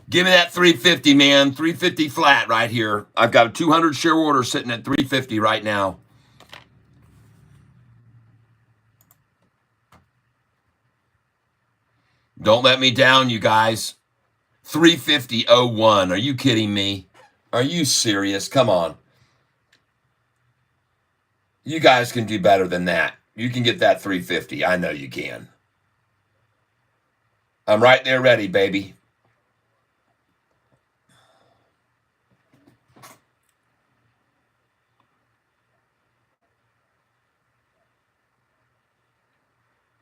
Give me that 350, man. 350 flat right here. I've got a 200 share order sitting at 350 right now. Don't let me down, you guys. 350.01. Are you kidding me? Are you serious? Come on. You guys can do better than that. You can get that 350. I know you can. I'm right there ready, baby.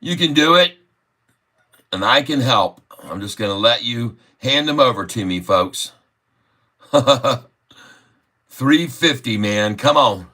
You can do it, and I can help. I'm just going to let you hand them over to me, folks. 350, man. Come on.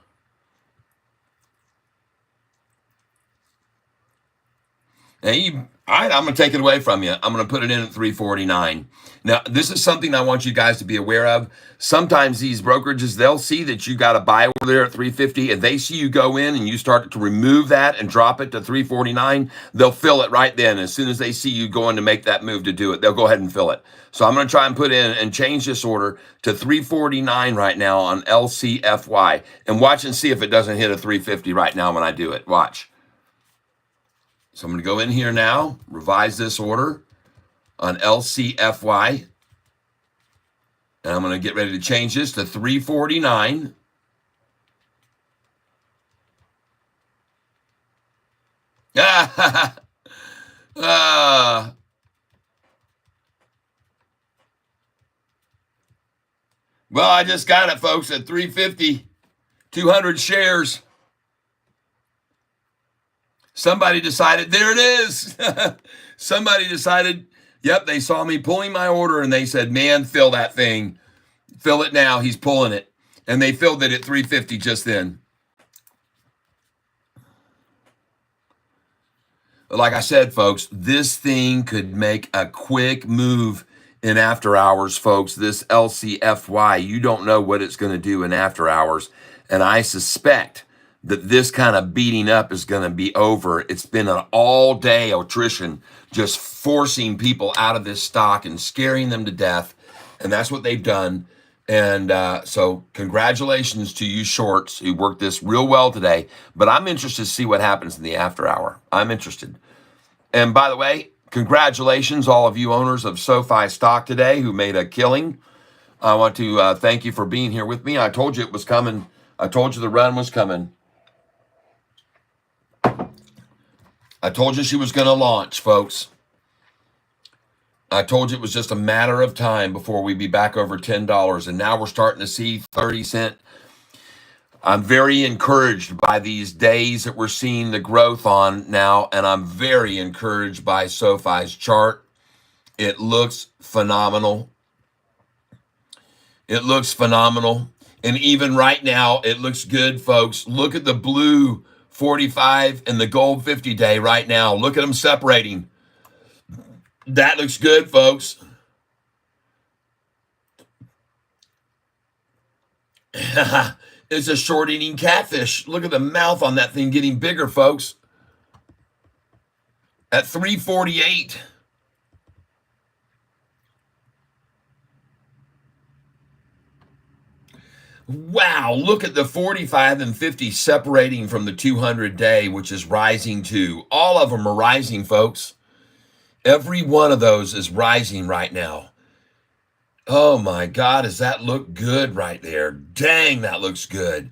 Hey, all right, I'm going to take it away from you. I'm going to put it in at 349. Now, this is something I want you guys to be aware of. Sometimes these brokerages, they'll see that you got a buy over there at 350, and they see you go in and you start to remove that and drop it to 349. They'll fill it right then. As soon as they see you going to make that move to do it, they'll go ahead and fill it. So I'm going to try and put in and change this order to 349 right now on LCFY. And watch and see if it doesn't hit a 350 right now when I do it. Watch. So I'm going to go in here now, revise this order on LCFY. And I'm going to get ready to change this to 349. Well, I just got it, folks, at 350, 200 shares. Somebody decided, there it is. Somebody decided, yep, they saw me pulling my order and they said, man, fill that thing. Fill it now. He's pulling it. And they filled it at 350 just then. Like I said, folks, this thing could make a quick move in after hours, folks. This LCFY, you don't know what it's going to do in after hours. And I suspect that this kind of beating up is going to be over. It's been an all-day attrition, just forcing people out of this stock and scaring them to death. And that's what they've done. And so congratulations to you shorts who worked this real well today. But I'm interested to see what happens in the after hour. I'm interested. And by the way, congratulations, all of you owners of SoFi stock today who made a killing. I want to thank you for being here with me. I told you it was coming. I told you the run was coming. I told you she was going to launch, folks. I told you it was just a matter of time before we'd be back over $10. And now we're starting to see 30 cent. I'm very encouraged by these days that we're seeing the growth on now. And I'm very encouraged by SoFi's chart. It looks phenomenal. It looks phenomenal. And even right now, it looks good, folks. Look at the blue 45 and the gold 50 day right now. Look at them separating. That looks good, folks. It's a short eating catfish. Look at the mouth on that thing getting bigger, folks. At 348. Wow, look at the 45 and 50 separating from the 200 day, which is rising too. All of them are rising, folks. Every one of those is rising right now. Oh my God, does that look good right there? Dang, that looks good.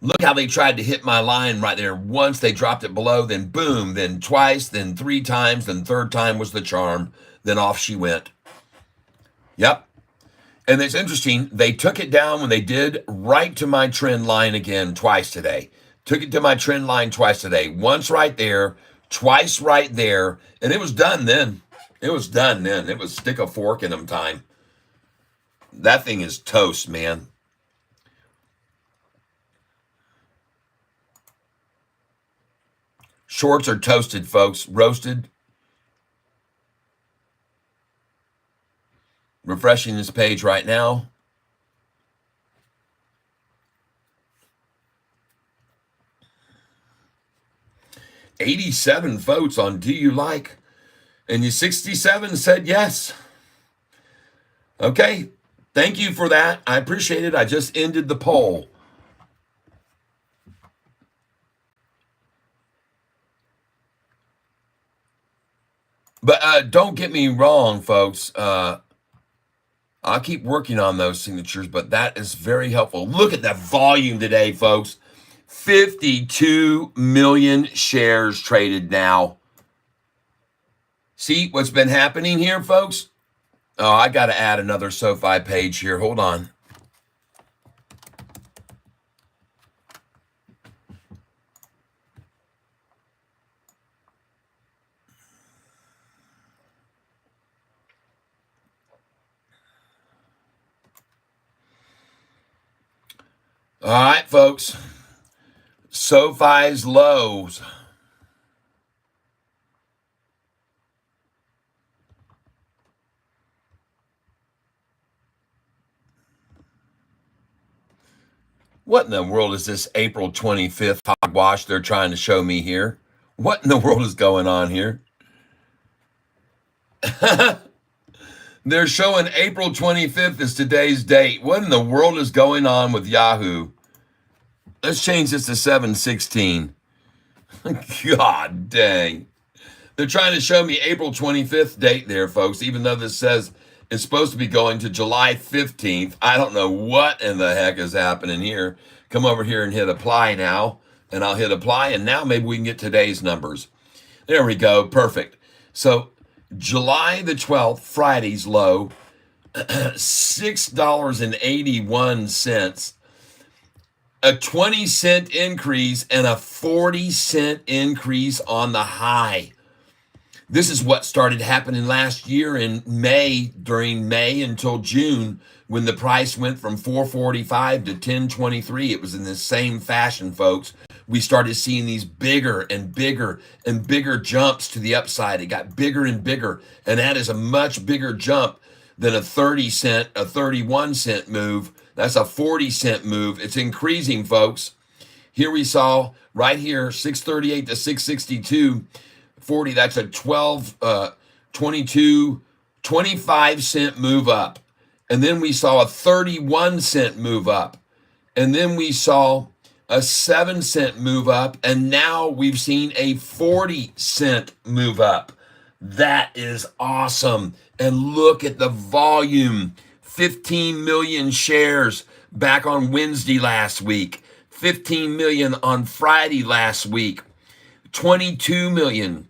Look how they tried to hit my line right there. Once they dropped it below, then boom, then twice, then 3 times, then third time was the charm. Then off she went. Yep. And it's interesting, they took it down when they did right to my trend line again twice today. Took it to my trend line twice today. Once right there, twice right there, and it was done then. It was done then. It was stick a fork in them time. That thing is toast, man. Shorts are toasted, folks. Roasted. Refreshing this page right now. $87 votes on do you like? And you 67 said yes. Okay. Thank you for that. I appreciate it. I just ended the poll. But don't get me wrong, folks. I'll keep working on those signatures, but that is very helpful. Look at that volume today, folks. 52 million shares traded now. See what's been happening here, folks? Oh, I got to add another SoFi page here. Hold on. All right, folks. SoFi's lows. What in the world is this April 25th hogwash they're trying to show me here? What in the world is going on here? They're showing April 25th as today's date. What in the world is going on with Yahoo? Let's change this to 7/16. God dang. They're trying to show me April 25th date there, folks, even though this says it's supposed to be going to July 15th. I don't know what in the heck is happening here. Come over here and hit apply now, and I'll hit apply, and now maybe we can get today's numbers. There we go. Perfect. So July the 12th, Friday's low, $6.81. A 20-cent increase and a 40-cent increase on the high. This is what started happening last year in May, during May until June, when the price went from 445 to 1023. It was in the same fashion, folks. We started seeing these bigger and bigger and bigger jumps to the upside. It got bigger and bigger, and that is a much bigger jump than a 30 cent, a 31 cent move. That's a 40 cent move. It's increasing, folks. Here we saw right here, 638 to 662. 40, that's a 12, 22, 25 cent move up. And then we saw a 31-cent move up. And then we saw a 7-cent move up. And now we've seen a 40-cent move up. That is awesome. And look at the volume. 15 million shares back on Wednesday last week. 15 million on Friday last week. 22 million.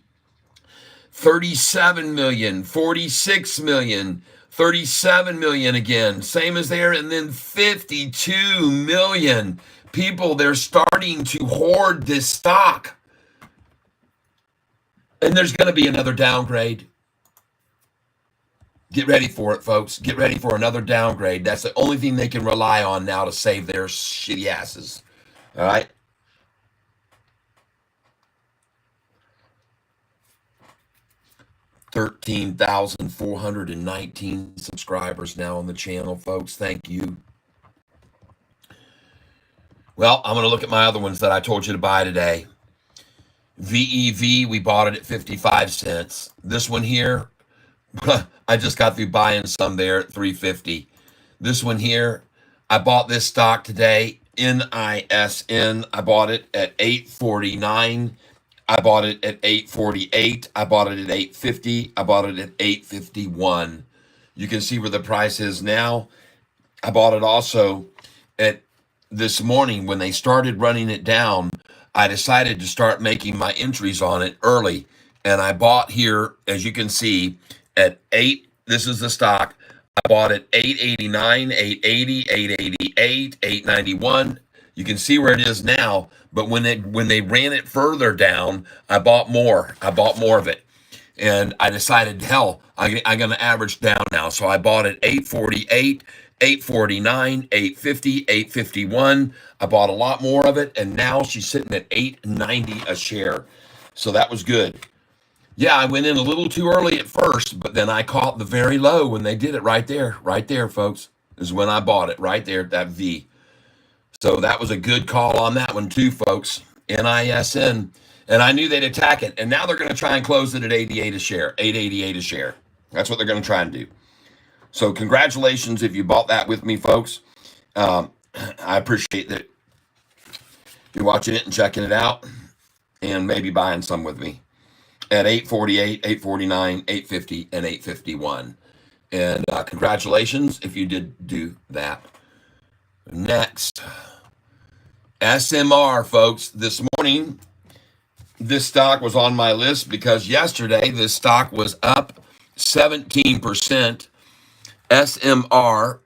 37 million. 46 million. 37 million again, same as there, and then 52 million people. They're starting to hoard this stock. And there's going to be another downgrade. Get ready for it, folks. Get ready for another downgrade. That's the only thing they can rely on now to save their shitty asses. All right? 13,419 subscribers now on the channel, folks. Thank you. Well, I'm going to look at my other ones that I told you to buy today. VEV, we bought it at 55 cents. This one here, I just got through buying some there at 350. This one here, I bought this stock today, NISN. I bought it at 849. I bought it at 848. I bought it at 850. I bought it at 851. You can see where the price is now. I bought it also at this morning when they started running it down. I decided to start making my entries on it early. And I bought here, as you can see, at 8. This is the stock. I bought it 889, 880, 888, 891. You can see where it is now, but when they ran it further down, I bought more. I bought more of it. And I decided, hell, I'm going to average down now. So I bought it 848, 849, 850, 851. I bought a lot more of it, and now she's sitting at 890 a share. So that was good. Yeah, I went in a little too early at first, but then I caught the very low when they did it right there. Right there, folks, is when I bought it, right there at that V. So that was a good call on that one too, folks. NISN. And I knew they'd attack it. And now they're going to try and close it at 88 a share, 888 a share. That's what they're going to try and do. So congratulations if you bought that with me, folks. I appreciate that you're watching it and checking it out and maybe buying some with me at 848, 849, 850, and 851. And congratulations if you did do that. Next, SMR, folks. This morning, this stock was on my list because yesterday this stock was up 17%. SMR,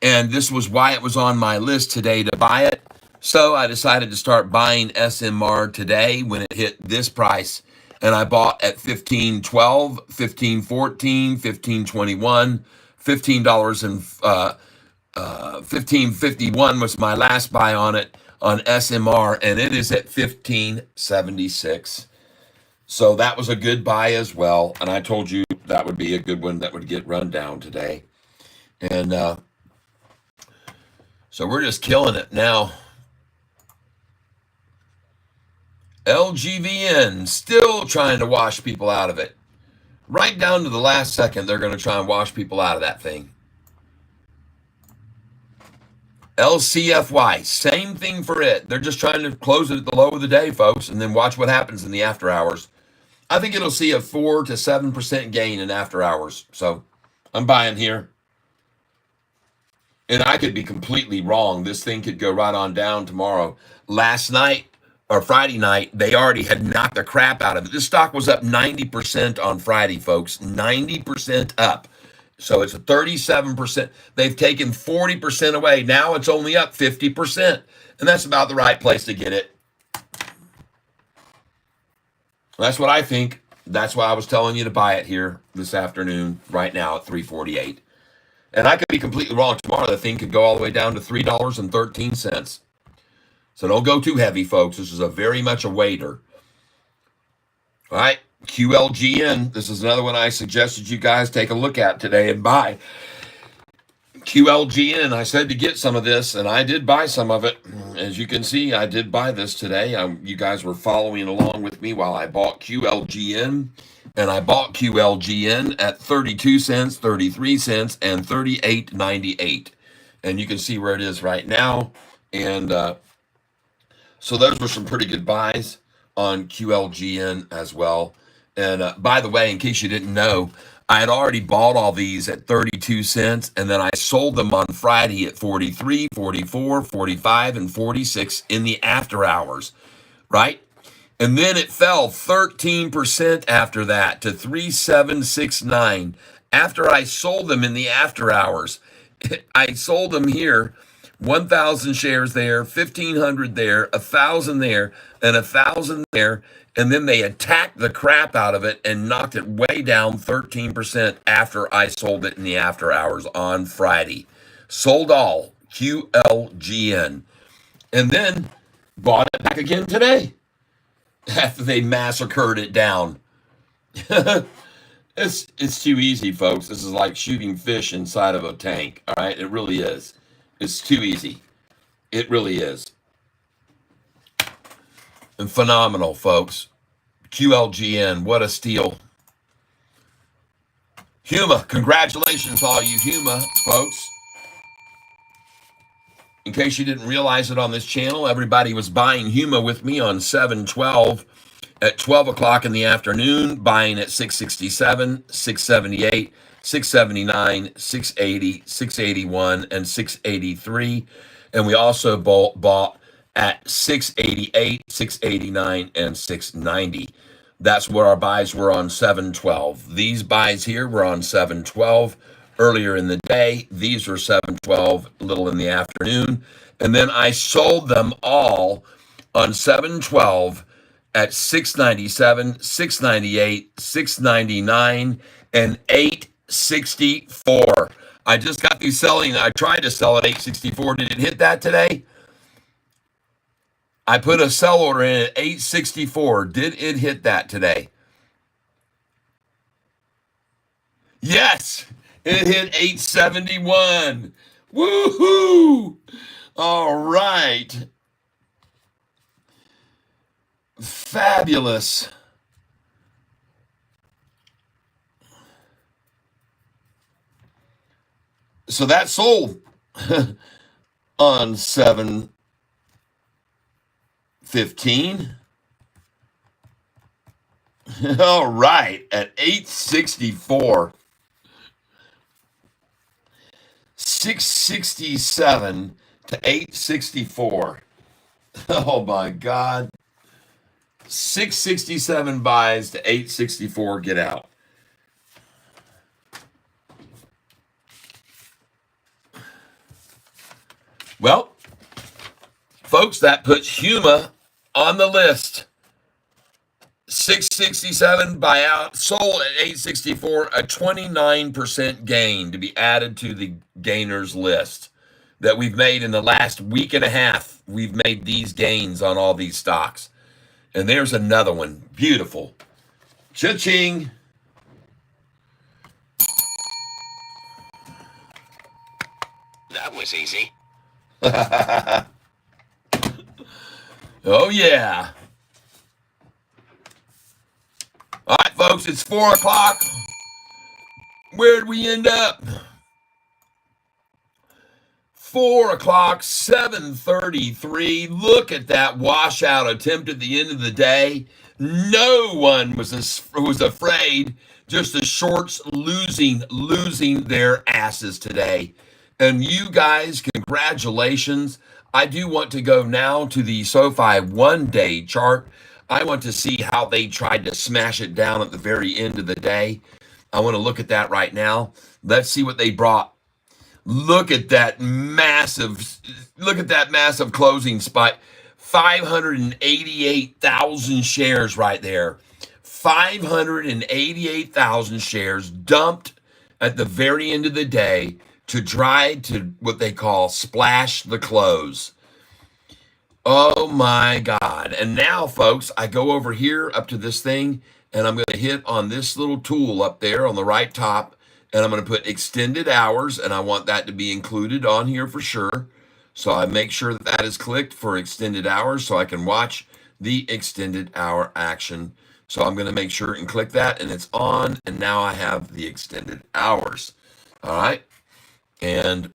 and this was why it was on my list today to buy it. So I decided to start buying SMR today when it hit this price, and I bought at $15.12, $15.14, $15.21, $15 and $15.51 was my last buy on it on SMR, and it is at $15.76. So that was a good buy as well, and I told you that would be a good one that would get run down today. And so we're just killing it now. LGVN, still trying to wash people out of it. Right down to the last second, they're going to try and wash people out of that thing. LCFY, same thing for it. They're just trying to close it at the low of the day, folks, and then watch what happens in the after hours. I think it'll see a 4 to 7% gain in after hours. So I'm buying here. And I could be completely wrong. This thing could go right on down tomorrow. Last night, or Friday night, they already had knocked the crap out of it. This stock was up 90% on Friday, folks. 90% up. So it's a 37%. They've taken 40% away. Now it's only up 50%. And that's about the right place to get it. That's what I think. That's why I was telling you to buy it here this afternoon, right now at 348. And I could be completely wrong. Tomorrow the thing could go all the way down to $3.13. So don't go too heavy, folks. This is a very much a waiter. All right. QLGN. This is another one I suggested you guys take a look at today and buy. QLGN, I said to get some of this, and I did buy some of it. As you can see, I did buy this today. You guys were following along with me while I bought QLGN, and I bought QLGN at 32 cents, 33 cents, and 38.98. And you can see where it is right now. And so those were some pretty good buys on QLGN as well. And by the way, in case you didn't know, I had already bought all these at 32 cents, and then I sold them on Friday at 43, 44, 45, and 46 in the after hours, right? And then it fell 13% after that to 3769 after I sold them in the after hours. I sold them here, 1,000 shares there, 1,500 there, 1,000 there, and 1,000 there. And then they attacked the crap out of it and knocked it way down 13% after I sold it in the after hours on Friday. Sold all, QLGN. And then bought it back again today after they massacred it down. It's too easy, folks. This is like shooting fish inside of a tank, all right? It really is. It's too easy. It really is. And phenomenal, folks. QLGN, what a steal. Huma, congratulations, all you Huma folks. In case you didn't realize it on this channel, everybody was buying Huma with me on 7/12 at 12 o'clock in the afternoon, buying at 667, 678, 679, 680, 681, and 683. And we also bought at 688, 689, and 690. That's where our buys were on 7/12. These buys here were on 7/12 earlier in the day. These were 7/12 a little in the afternoon. And then I sold them all on 7/12 at 697, 698, 699, and 864. I just got these selling. I tried to sell at 864. Did it hit that today? I put a sell order in at 864. Did it hit that today? Yes, it hit 871. Woohoo! All right. Fabulous. So that sold on 7/15. All right, at 864. 667 to 864. Oh my God. 667 buys to 864 get out. Well, folks, that puts Huma on the list. 667 buyout, sold at 864, a 29% gain to be added to the gainers list that we've made in the last week and a half. We've made these gains on all these stocks. And there's another one. Beautiful. Cha-ching. That was easy. Oh, yeah. All right, folks, it's 4 o'clock. Where'd we end up? 4 o'clock, 7:33. Look at that washout attempt at the end of the day. No one was afraid. Just the shorts losing their asses today. And you guys, congratulations. I do want to go now to the Sofi one-day chart. I want to see how they tried to smash it down at the very end of the day. I want to look at that right now. Let's see what they brought. Look at that massive closing spike. 588,000 shares right there. 588,000 shares dumped at the very end of the day to try to what they call splash the close. Oh my God. And now, folks, I go over here up to this thing, and I'm going to hit on this little tool up there on the right top, And I'm going to put extended hours, and I want that to be included on here for sure. So I make sure that that is clicked for extended hours so I can watch the extended hour action. So I'm going to make sure and click that, and it's on, and now I have the extended hours. All right. And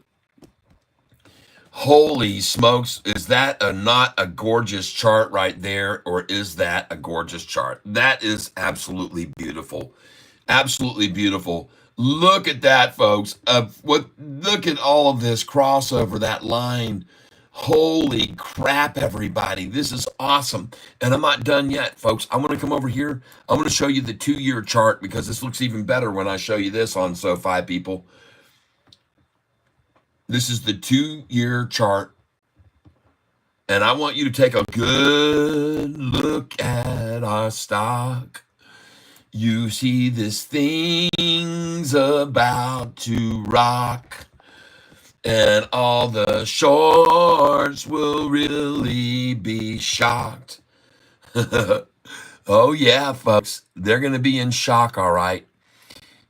holy smokes, is that not a gorgeous chart right there, or is that a gorgeous chart? That is absolutely beautiful. Absolutely beautiful. Look at that, folks. Look at all of this crossover, that line. Holy crap, everybody. This is awesome. And I'm not done yet, folks. I'm going to come over here. I'm going to show you the 2-year chart because this looks even better when I show you this on Sofi, people. This is the 2-year chart. And I want you to take a good look at our stock. You see this thing's about to rock, and all the shorts will really be shocked. Oh yeah, folks, they're going to be in shock, all right.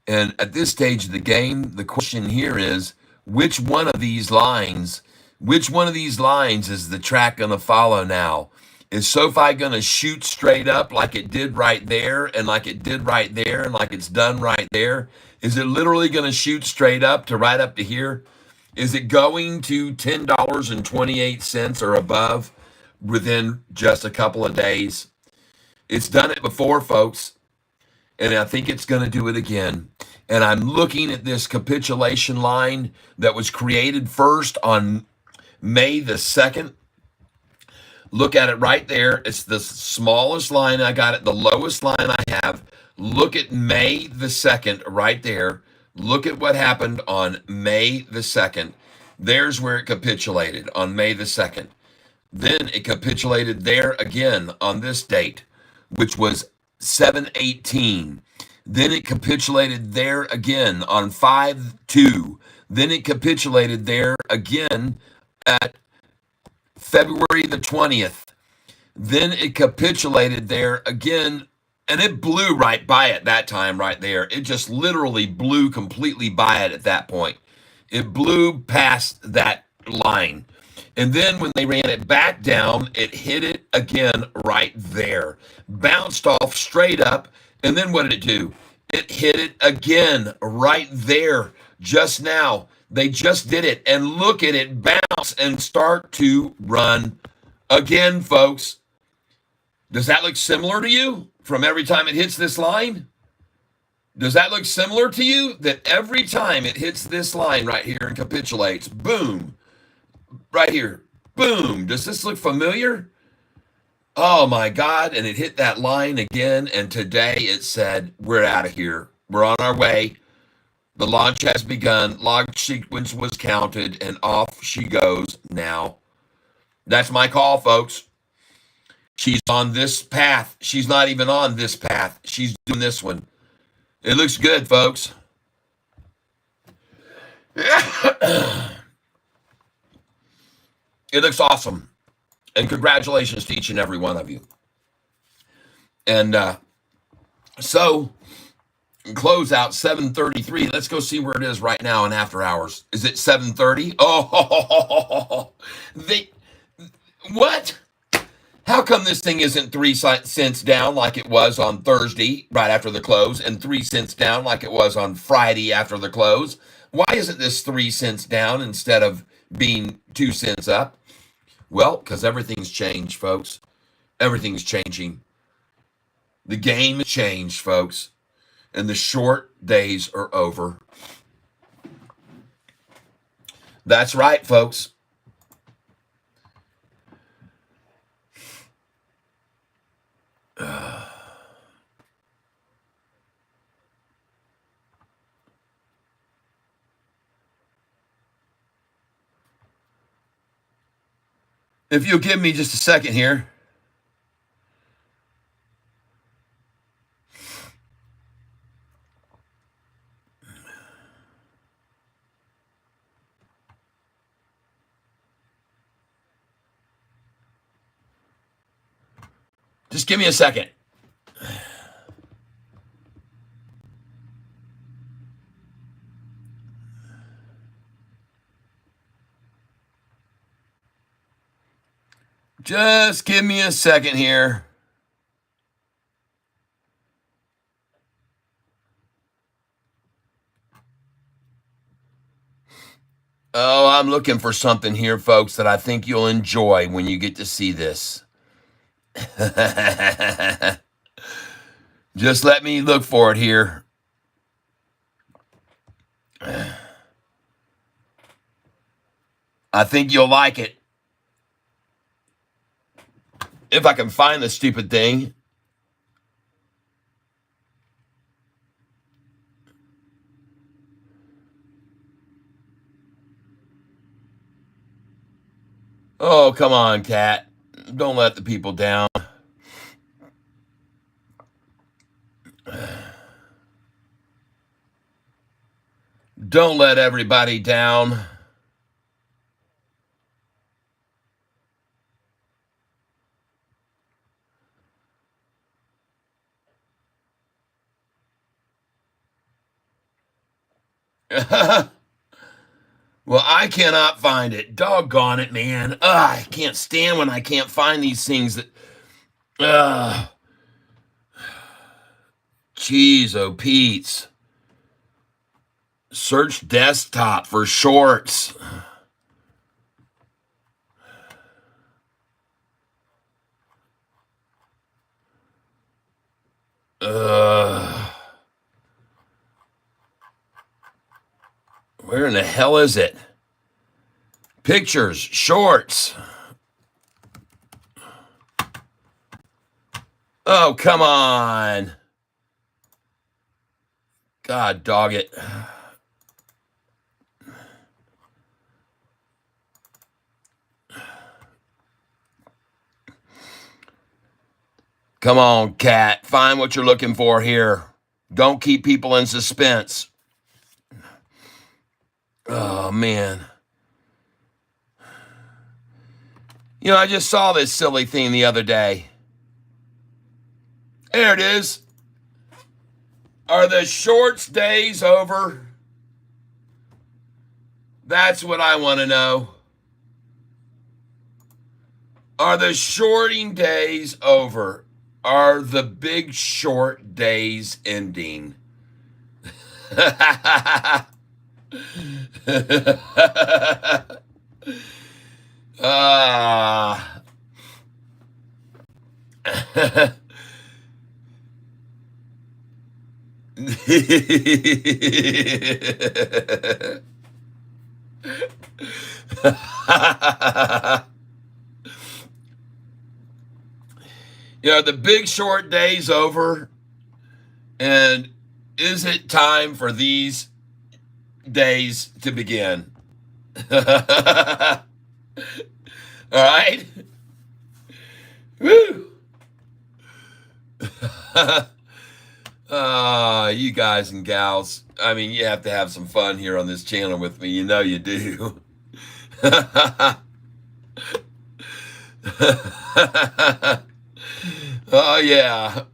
And at this stage of the game, the question here is, which one of these lines is the track going to follow now? Is Sofi going to shoot straight up like it did right there and like it did right there and like it's done right there? Is it literally going to shoot straight up to right up to here? Is it going to $10.28 or above within just a couple of days? It's done it before, folks, and I think it's going to do it again. And I'm looking at this capitulation line that was created first on May the 2nd. Look at it right there. It's the smallest line I got it, the lowest line I have. Look at May the 2nd right there. Look at what happened on May the 2nd. There's where it capitulated on May the 2nd. Then it capitulated there again on this date, which was 7/18. Then it capitulated there again on 5/2. Then it capitulated there again at February the 20th. Then it capitulated there again, and it blew right by it that time right there. It just literally blew completely by it at that point. It blew past that line. And then when they ran it back down, it hit it again right there. Bounced off straight up. And then what did it do? It hit it again right there just now. They just did it. And look at it bounce and start to run again, folks. Does that look similar to you from every time it hits this line? Does that look similar to you? That every time it hits this line right here and capitulates, boom, right here, boom. Does this look familiar? Oh my God. And it hit that line again. And today it said, we're out of here. We're on our way. The launch has begun. Log sequence was counted, and off she goes now. That's my call, folks. She's on this path. She's not even on this path. She's doing this one. It looks good, folks. It looks awesome. And congratulations to each and every one of you. And so, close out 7:33. Let's go see where it is right now in after hours. Is it 7:30? Oh, what? How come this thing isn't 3 cents down like it was on Thursday right after the close and 3 cents down like it was on Friday after the close? Why isn't this 3 cents down instead of being 2 cents up? Well, because everything's changed, folks. Everything's changing. The game has changed, folks. And the short days are over. That's right, folks. If you'll give me just a second here. Just give me a second. Just give me a second here. Oh, I'm looking for something here, folks, that I think you'll enjoy when you get to see this. Just let me look for it here. I think you'll like it. If I can find the stupid thing. Oh, come on, Cat. Don't let the people down. Don't let everybody down. Well, I cannot find it. Doggone it, man. Ugh, I can't stand when I can't find these things that... Jeez, oh, Pete's. Search desktop for shorts. Where in the hell is it? Pictures, shorts. Oh, come on. God dog it. Come on, Cat. Find what you're looking for here. Don't keep people in suspense. Oh, man. You know, I just saw this silly thing the other day. There it is. Are the shorts days over? That's what I want to know. Are the shorting days over? Are the big short days ending? You know, the big short day's over, and is it time for these days to begin? All right? Woo! You guys and gals, I mean, you have to have some fun here on this channel with me. You know you do. Oh, yeah.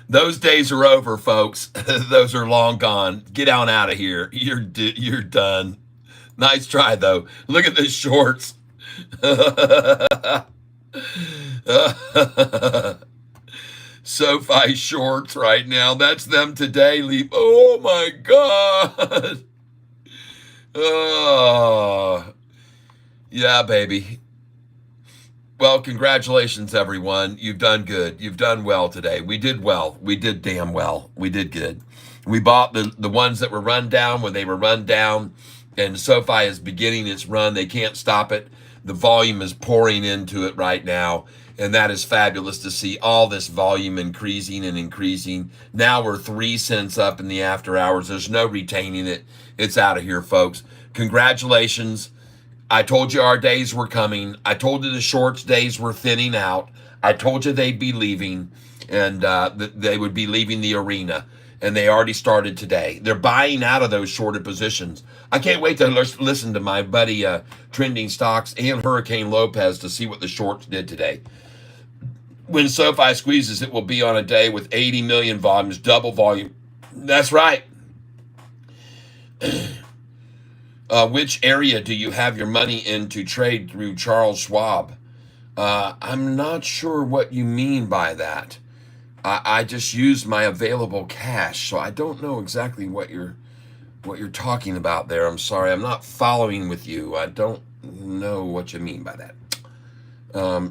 Those days are over, folks. Those are long gone. Get on out of here. You're done. Nice try, though. Look at the shorts. Sofi shorts right now. That's them today. Oh, my God. Oh, yeah, baby. Well, congratulations, everyone. You've done good. You've done well today. We did well. We did damn well. We did good. We bought the ones that were run down when they were run down, and Sofi is beginning its run. They can't stop it. The volume is pouring into it right now, and that is fabulous to see all this volume increasing and increasing. Now we're 3 cents up in the after hours. There's no retaining it. It's out of here, folks. Congratulations. I told you our days were coming. I told you the shorts days were thinning out. I told you they'd be leaving, and they would be leaving the arena. And they already started today. They're buying out of those shorted positions. I can't wait to listen to my buddy Trending Stocks and Hurricane Lopez to see what the shorts did today. When Sofi squeezes, it will be on a day with 80 million volumes, double volume. That's right. Which area do you have your money in to trade through Charles Schwab? I'm not sure what you mean by that. I just used my available cash, so I don't know exactly what you're talking about there. I'm sorry, I'm not following with you. I don't know what you mean by that.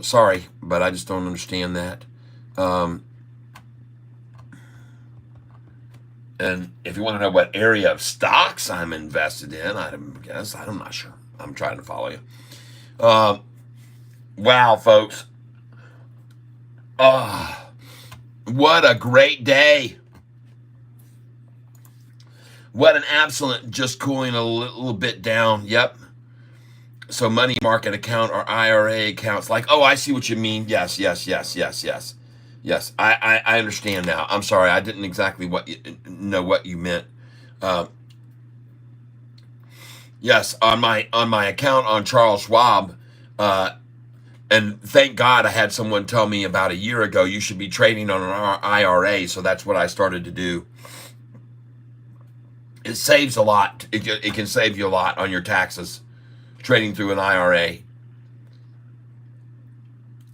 Sorry, but I just don't understand that. And if you want to know what area of stocks I'm invested in, I'm not sure. I'm trying to follow you. Wow, folks. What a great day. What an absolute, just cooling a little bit down. Yep. So money market account or IRA accounts, like, oh, I see what you mean. Yes. Yes, I understand now. I'm sorry, I didn't exactly know what you meant. Yes, on my account on Charles Schwab, and thank God I had someone tell me about a year ago you should be trading on an IRA, so that's what I started to do. It saves a lot. It can save you a lot on your taxes, trading through an IRA.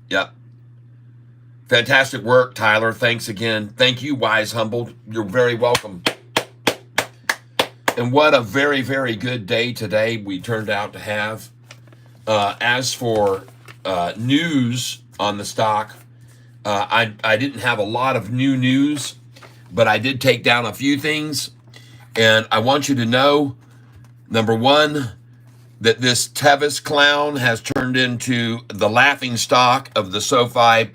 Yep. Fantastic work, Tyler. Thanks again. Thank you, Wise Humbled. You're very welcome. And what a very, very good day today we turned out to have. As for news on the stock, I didn't have a lot of new news, but I did take down a few things. And I want you to know, number one, that this Tevis clown has turned into the laughing stock of the SoFi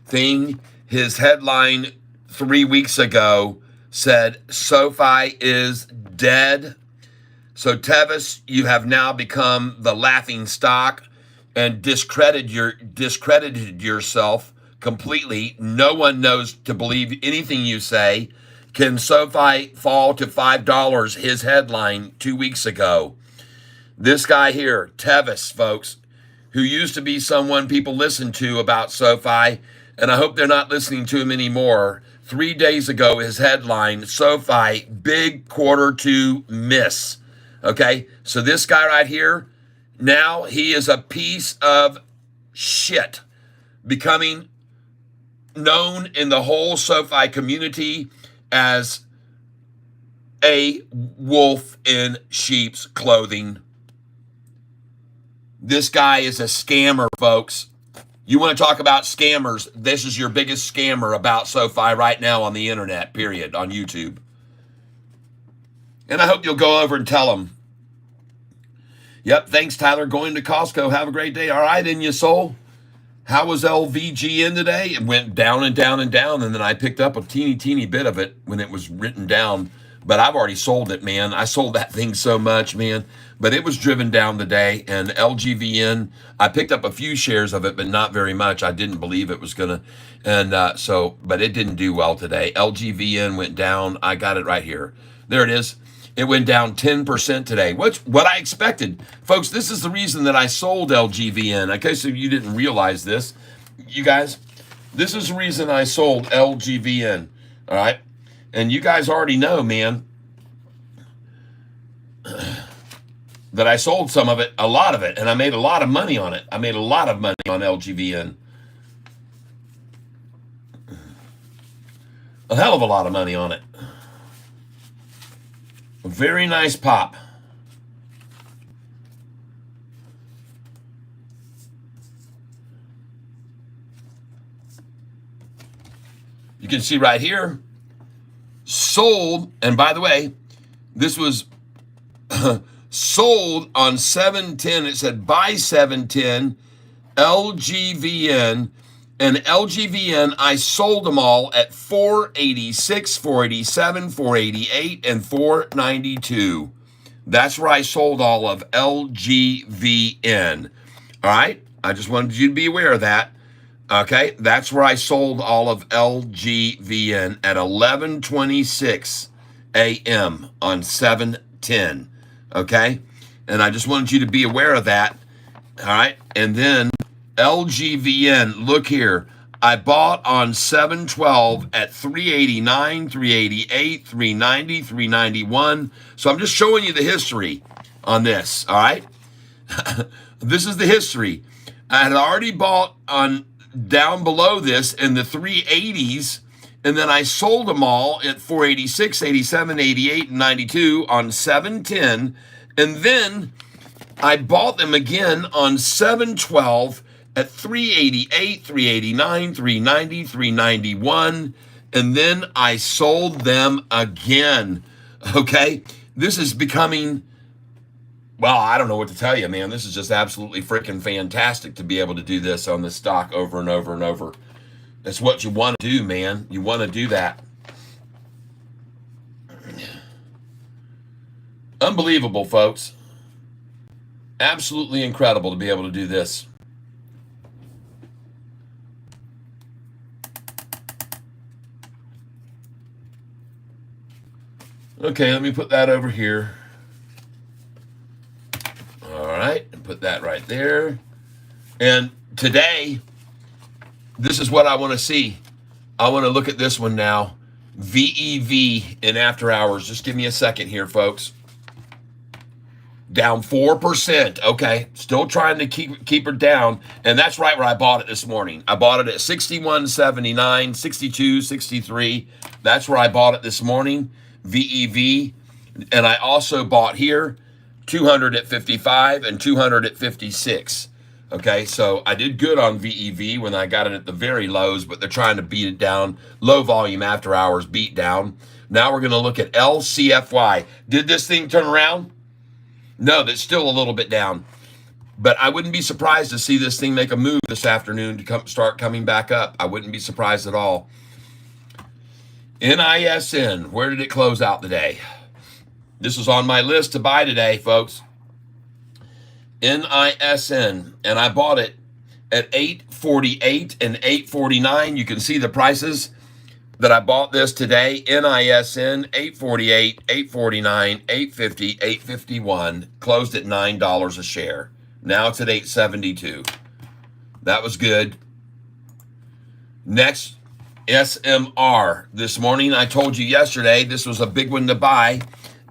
thing. His headline 3 weeks ago said, SoFi is dead. So Tevis, you have now become the laughing stock and discredited yourself completely. No one knows to believe anything you say. Can SoFi fall to $5? His headline 2 weeks ago. This guy here, Tevis, folks, who used to be someone people listened to about SoFi, and I hope they're not listening to him anymore. 3 days ago, his headline, SoFi, big Q2 miss. Okay, so this guy right here, now he is a piece of shit, becoming known in the whole SoFi community as a wolf in sheep's clothing. This guy is a scammer, folks. You want to talk about scammers? This is your biggest scammer about SoFi right now on the internet, period, on YouTube. And I hope you'll go over and tell him. Yep, thanks, Tyler. Going to Costco. Have a great day. All right, in your soul. How was LVGN today? It went down and down and down, and then I picked up a teeny bit of it when it was written down. But I've already sold it, man. I sold that thing so much, man. But it was driven down today. And LGVN, I picked up a few shares of it, but not very much. I didn't believe it was going to. And but it didn't do well today. LGVN went down. I got it right here. There it is. It went down 10% today. What I expected. Folks, this is the reason that I sold LGVN. In case you didn't realize this, you guys, this is the reason I sold LGVN. All right? And you guys already know, man, that I sold some of it, a lot of it, and I made a lot of money on it. I made a lot of money on LGVN. A hell of a lot of money on it. A very nice pop. You can see right here, sold, and by the way, this was sold on 710. It said buy 710, LGVN, and LGVN, I sold them all at 486, 487, 488, and 492. That's where I sold all of LGVN. All right? I just wanted you to be aware of that. Okay? That's where I sold all of LGVN at 11:26 a.m. on 7/10. Okay? And I just wanted you to be aware of that. All right? And then LGVN, look here. I bought on 7/12 at 389, 388, 390, 391. So I'm just showing you the history. on this, all right? This is the history. I had already bought on down below this in the 380s, and then I sold them all at 486, 87, 88, and 92 on 710, and then I bought them again on 712 at 388, 389, 390, 391, and then I sold them again. Okay? This is becoming, well, I don't know what to tell you, man. This is just absolutely freaking fantastic to be able to do this on this stock over and over and over. That's what you want to do, man. You want to do that. Unbelievable, folks. Absolutely incredible to be able to do this. Okay, let me put that over here. All right, and put that right there. And today, this is what I want to see. I want to look at this one now. VEV in after hours. Just give me a second here, folks. Down 4%. Okay, still trying to keep her down, and that's right where I bought it this morning. I bought it at 61.79, 62.63. That's where I bought it this morning. VEV, and I also bought here 200 at 55 and 200 at 56. Okay, so I did good on VEV when I got it at the very lows, but they're trying to beat it down. Low volume after hours beat down. Now we're going to look at LCFY. Did this thing turn around? No, that's still a little bit down. But I wouldn't be surprised to see this thing make a move this afternoon to start coming back up. I wouldn't be surprised at all. NISN, where did it close out today? This is on my list to buy today, folks. NISN, and I bought it at 848 and 849. You can see the prices that I bought this today. NISN, 848, 849, 850, 851. Closed at $9 a share. Now it's at 872. That was good. Next, SMR. This morning, I told you yesterday, this was a big one to buy.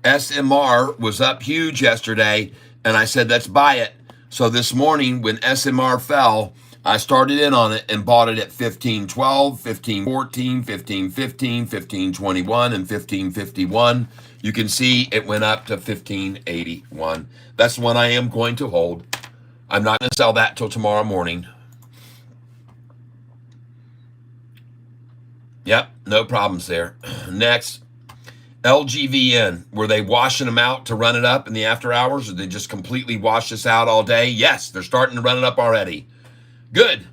SMR was up huge yesterday, and I said, let's buy it. So this morning, when SMR fell, I started in on it and bought it at 15.12, 15.14, 15.15, 15.21, and 15.51. You can see it went up to 15.81. That's the one I am going to hold. I'm not going to sell that till tomorrow morning. Yep, no problems there. Next, LGVN. Were they washing them out to run it up in the after hours, or did they just completely wash this out all day? Yes, they're starting to run it up already. Good.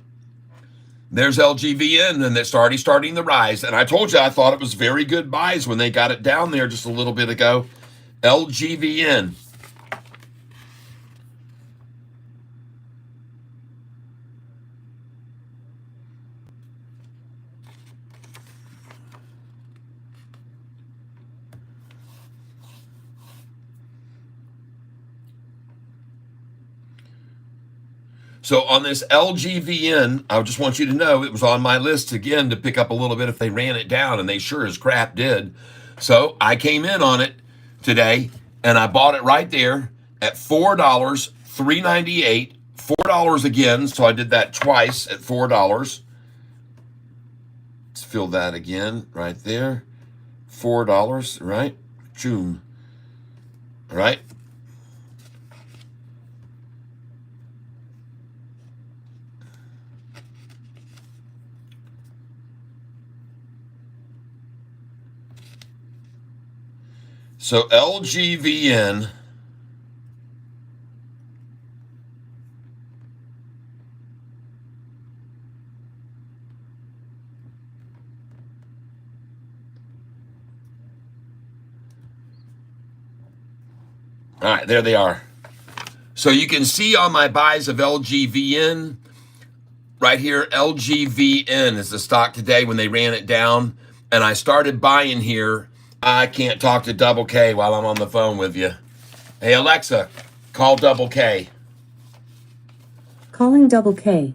There's LGVN, and it's already starting to rise. And I told you I thought it was very good buys when they got it down there just a little bit ago. LGVN. So on this LGVN, I just want you to know it was on my list again to pick up a little bit if they ran it down, and they sure as crap did. So I came in on it today, and I bought it right there at $4, $3.98, $4 again. So I did that twice at $4. Let's fill that again right there. $4, right? June. All right. So LGVN, all right, there they are. So you can see on my buys of LGVN, right here, LGVN is the stock today when they ran it down. And I started buying here. I can't talk to Double K while I'm on the phone with you. Hey, Alexa, call Double K. Calling Double K.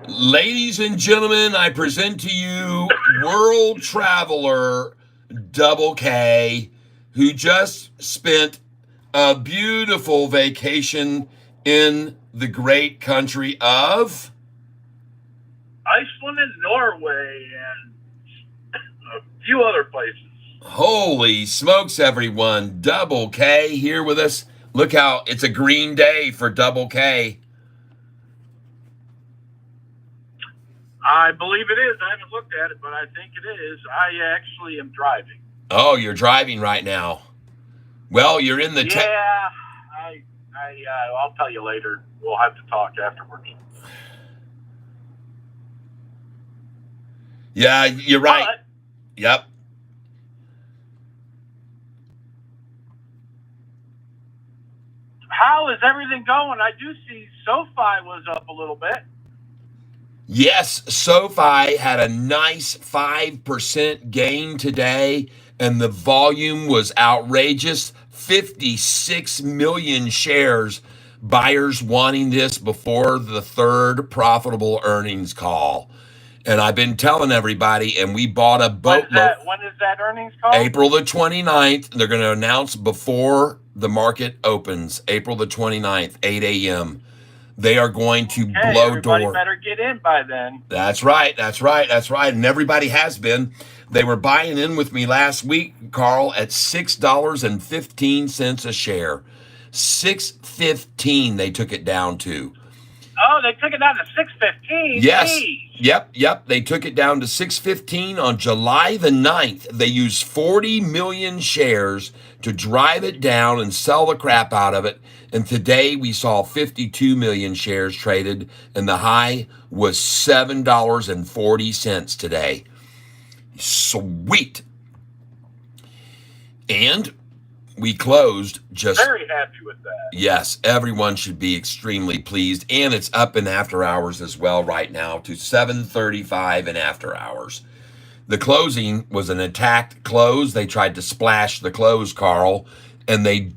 Ladies and gentlemen, I present to you world traveler Double K, who just spent a beautiful vacation in the great country of Iceland and Norway and a few other places. Holy smokes, everyone. Double K here with us. Look how it's a green day for Double K. I believe it is. I haven't looked at it, but I think it is. I actually am driving. Oh, you're driving right now. Well, you're in the Yeah, I'll tell you later. We'll have to talk afterwards. Yeah, you're right. But Yep. how is everything going? I do see Sofi was up a little bit. Yes, SoFi had a nice 5% gain today, and the volume was outrageous. 56 million shares. Buyers wanting this before the third profitable earnings call. And I've been telling everybody, and we bought a boatload. When is that earnings call? April the 29th. They're going to announce before the market opens, April the 29th, 8 a.m. They are going to blow everybody door. Better get in by then. That's right. That's right. That's right. And everybody has been. They were buying in with me last week, Carl, at $6.15 a share. $6.15 they took it down to. Oh, they took it down to $6.15. Yes. Jeez. Yep. They took it down to $6.15 on July the 9th. They used 40 million shares to drive it down and sell the crap out of it. And today we saw 52 million shares traded, and the high was $7.40 today. Sweet. And we closed just... Very happy with that. Yes, everyone should be extremely pleased. And it's up in after hours as well right now to 7:35 in after hours. The closing was an attacked close. They tried to splash the close, Carl, and they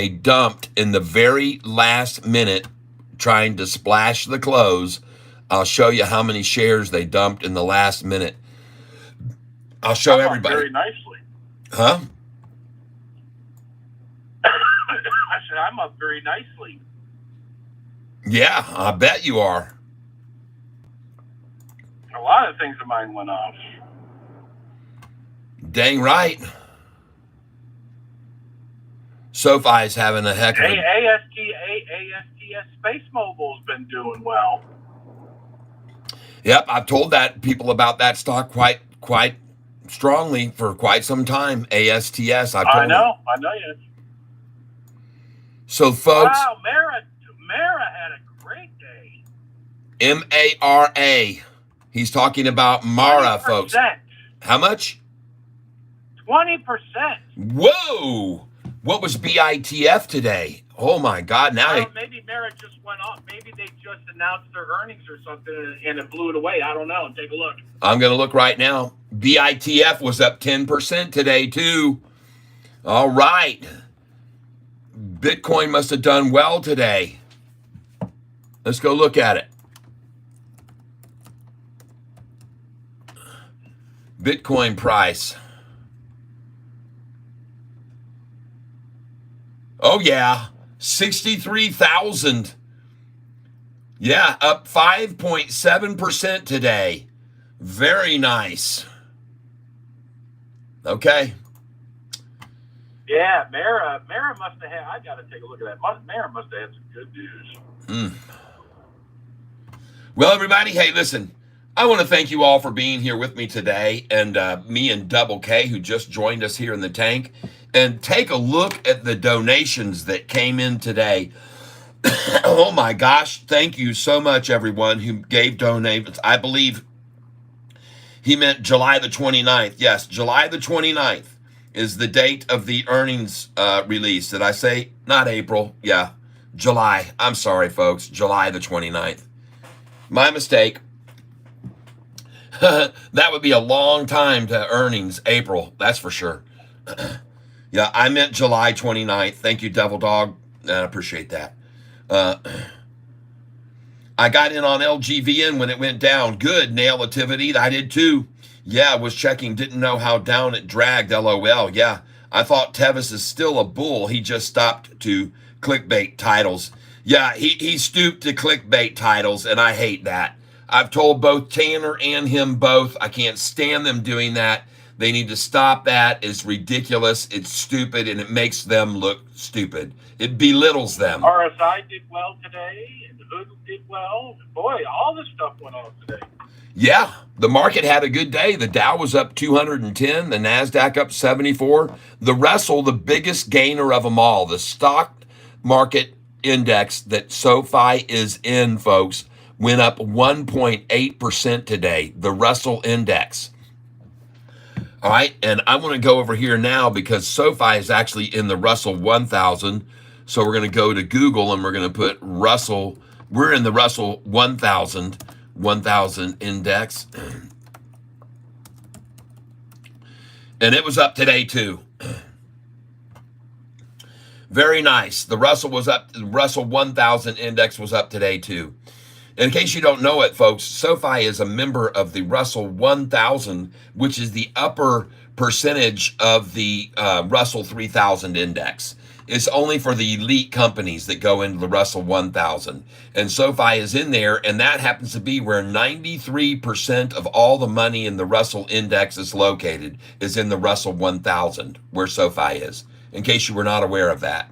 dumped in the very last minute trying to splash the close. I'll show you how many shares they dumped in the last minute. I'll show everybody. Very nicely. Huh? I said, I'm up very nicely. Yeah, I bet you are. A lot of things of mine went off. Dang right. SoFi's having a heck of a... ASTS Space Mobile's been doing well. Yep, I've told people about that stock quite strongly for quite some time. ASTS, I've told I know you. So, folks... Wow, Mara had a great day. M-A-R-A. He's talking about Mara, 20%. folks. How much? 20%. Whoa! What was BITF today? Oh my God! Now maybe Mara just went off. Maybe they just announced their earnings or something and it blew it away. I don't know. Take a look. I'm going to look right now. BITF was up 10% today too. All right. Bitcoin must have done well today. Let's go look at it. Bitcoin price. Oh, yeah. 63,000. Yeah, up 5.7% today. Very nice. Okay. Yeah, Mara must have had, I got to take a look at that. Mara must have had some good news. Well, everybody, hey, listen. I want to thank you all for being here with me today, and me and Double K, who just joined us here in the tank. And take a look at the donations that came in today. Oh my gosh, thank you so much, everyone who gave donations. I believe he meant July the 29th. Yes, July the 29th is the date of the earnings release. Did I say not April? Yeah, July. I'm sorry, folks. July the 29th. My mistake. That would be a long time to earnings, April. That's for sure. Yeah, I meant July 29th. Thank you, Devil Dog. I appreciate that. I I got in on LGVN when it went down. Good, Nailtivity. I did too. Yeah, was checking. Didn't know how down it dragged. LOL. Yeah, I thought Tevis is still a bull. He just stopped to clickbait titles. Yeah, he stooped to clickbait titles, and I hate that. I've told both Tanner and him both. I can't stand them doing that. They need to stop that. It's ridiculous. It's stupid, and it makes them look stupid. It belittles them. RSI did well today, and the Hood did well. Boy, all this stuff went on today. Yeah, the market had a good day. The Dow was up 210, the NASDAQ up 74. The Russell, the biggest gainer of them all, the stock market index that SoFi is in, folks, went up 1.8% today, the Russell index. All right, and I want to go over here now because SoFi is actually in the Russell 1000. So we're going to go to Google and we're going to put Russell. We're in the Russell 1000 index. And it was up today too. Very nice. The Russell was up. The Russell 1000 index was up today too. In case you don't know it, folks, SoFi is a member of the Russell 1000, which is the upper percentage of the Russell 3000 index. It's only for the elite companies that go into the Russell 1000. And SoFi is in there, and that happens to be where 93% of all the money in the Russell index is located, is in the Russell 1000, where SoFi is, in case you were not aware of that.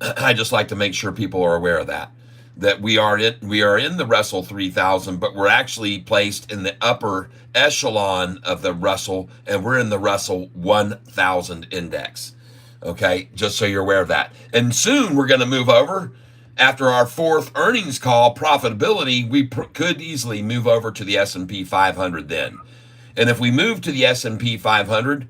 I just like to make sure people are aware of that. That we are in the Russell 3000, but we're actually placed in the upper echelon of the Russell, and we're in the Russell 1000 index. Okay, just so you're aware of that. And soon we're going to move over. After our fourth earnings call, profitability, we could easily move over to the S&P 500 then. And if we move to the S&P 500,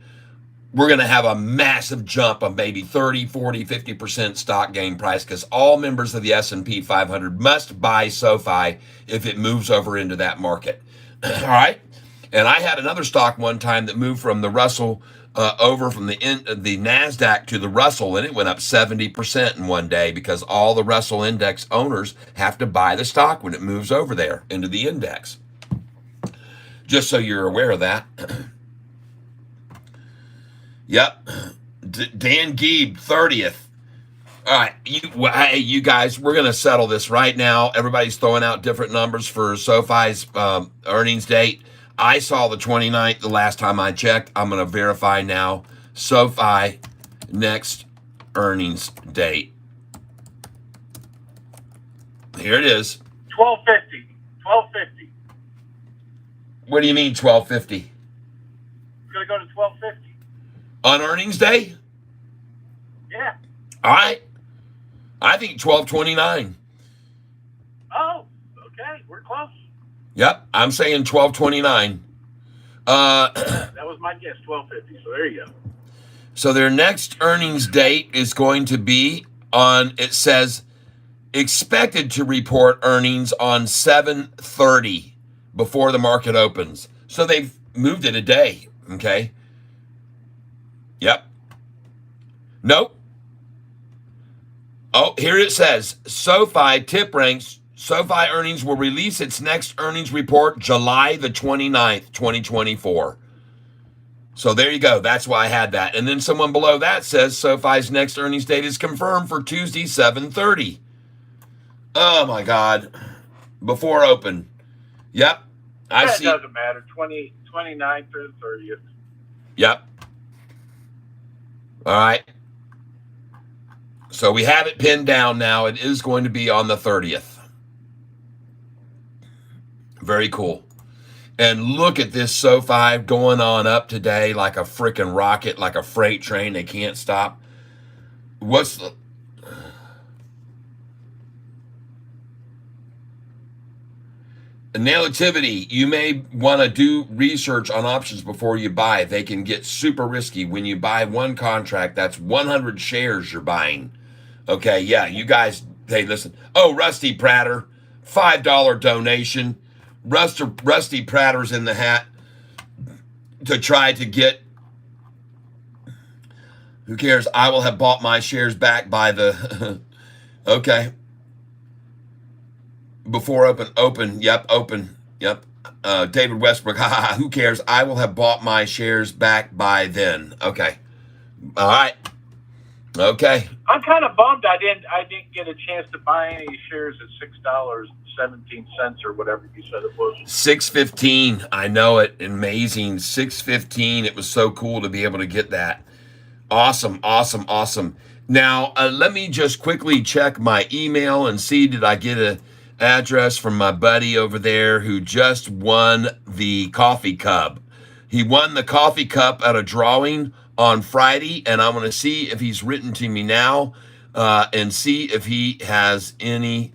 we're going to have a massive jump of maybe 30, 40, 50% stock gain price because all members of the S&P 500 must buy SoFi if it moves over into that market. All right? And I had another stock one time that moved from the Russell over from the NASDAQ to the Russell, and it went up 70% in one day because all the Russell index owners have to buy the stock when it moves over there into the index. Just so you're aware of that. Yep. Dan Geeb, 30th. All right, you guys, we're going to settle this right now. Everybody's throwing out different numbers for SoFi's earnings date. I saw the 29th the last time I checked. I'm going to verify now. SoFi next earnings date. Here it is. 1250. 1250. What do you mean 1250? It's going to go to 1250. On earnings day? Yeah. All right. I think 1229. Oh, okay. We're close. Yep, I'm saying 1229. That was my guess, 1250. So there you go. So their next earnings date is going to be on, it says, expected to report earnings on 7:30 before the market opens. So they've moved it a day, okay? Yep. Nope. Oh, here it says, SoFi tip ranks. SoFi earnings will release its next earnings report July the 29th, 2024. So there you go. That's why I had that. And then someone below that says SoFi's next earnings date is confirmed for Tuesday, 7:30. Oh, my God. Before open. Yep. I see. It doesn't matter. 29th or 30th. Yep. All right. So we have it pinned down now. It is going to be on the 30th. Very cool. And look at this SoFi going on up today like a freaking rocket, like a freight train. They can't stop. What's the... Nailtivity, you may want to do research on options before you buy. They can get super risky. When you buy one contract, that's 100 shares you're buying. Okay, yeah, you guys, hey, listen. Oh, Rusty Prater, $5 donation. Rusty Prater's in the hat to try to get, who cares? I will have bought my shares back by the, okay. before open. Yep, open. Yep. David Westbrook. Ha ha ha. Who cares? I will have bought my shares back by then. Okay. All right. Okay. I'm kind of bummed I didn't get a chance to buy any shares at $6.17 or whatever you said it was. 6:15. I know it. Amazing. 6:15. It was so cool to be able to get that. Awesome. Awesome. Awesome. Now, let me just quickly check my email and see, did I get an address from my buddy over there who just won the coffee cup. He won the coffee cup at a drawing on Friday, and I'm going to see if he's written to me now and see if he has any.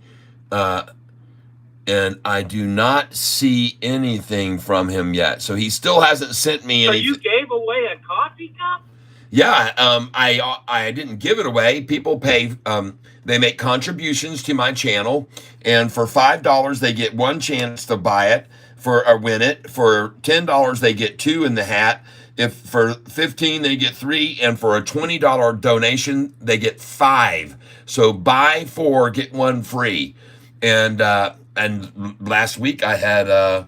And I do not see anything from him yet. So he still hasn't sent me anything. So you gave away a coffee cup? Yeah, I didn't give it away. People pay, they make contributions to my channel, and for $5 they get one chance to buy it or win it. For $10 they get two in the hat. If for $15 they get three, and for a $20 donation they get five. So buy four, get one free. And last week I had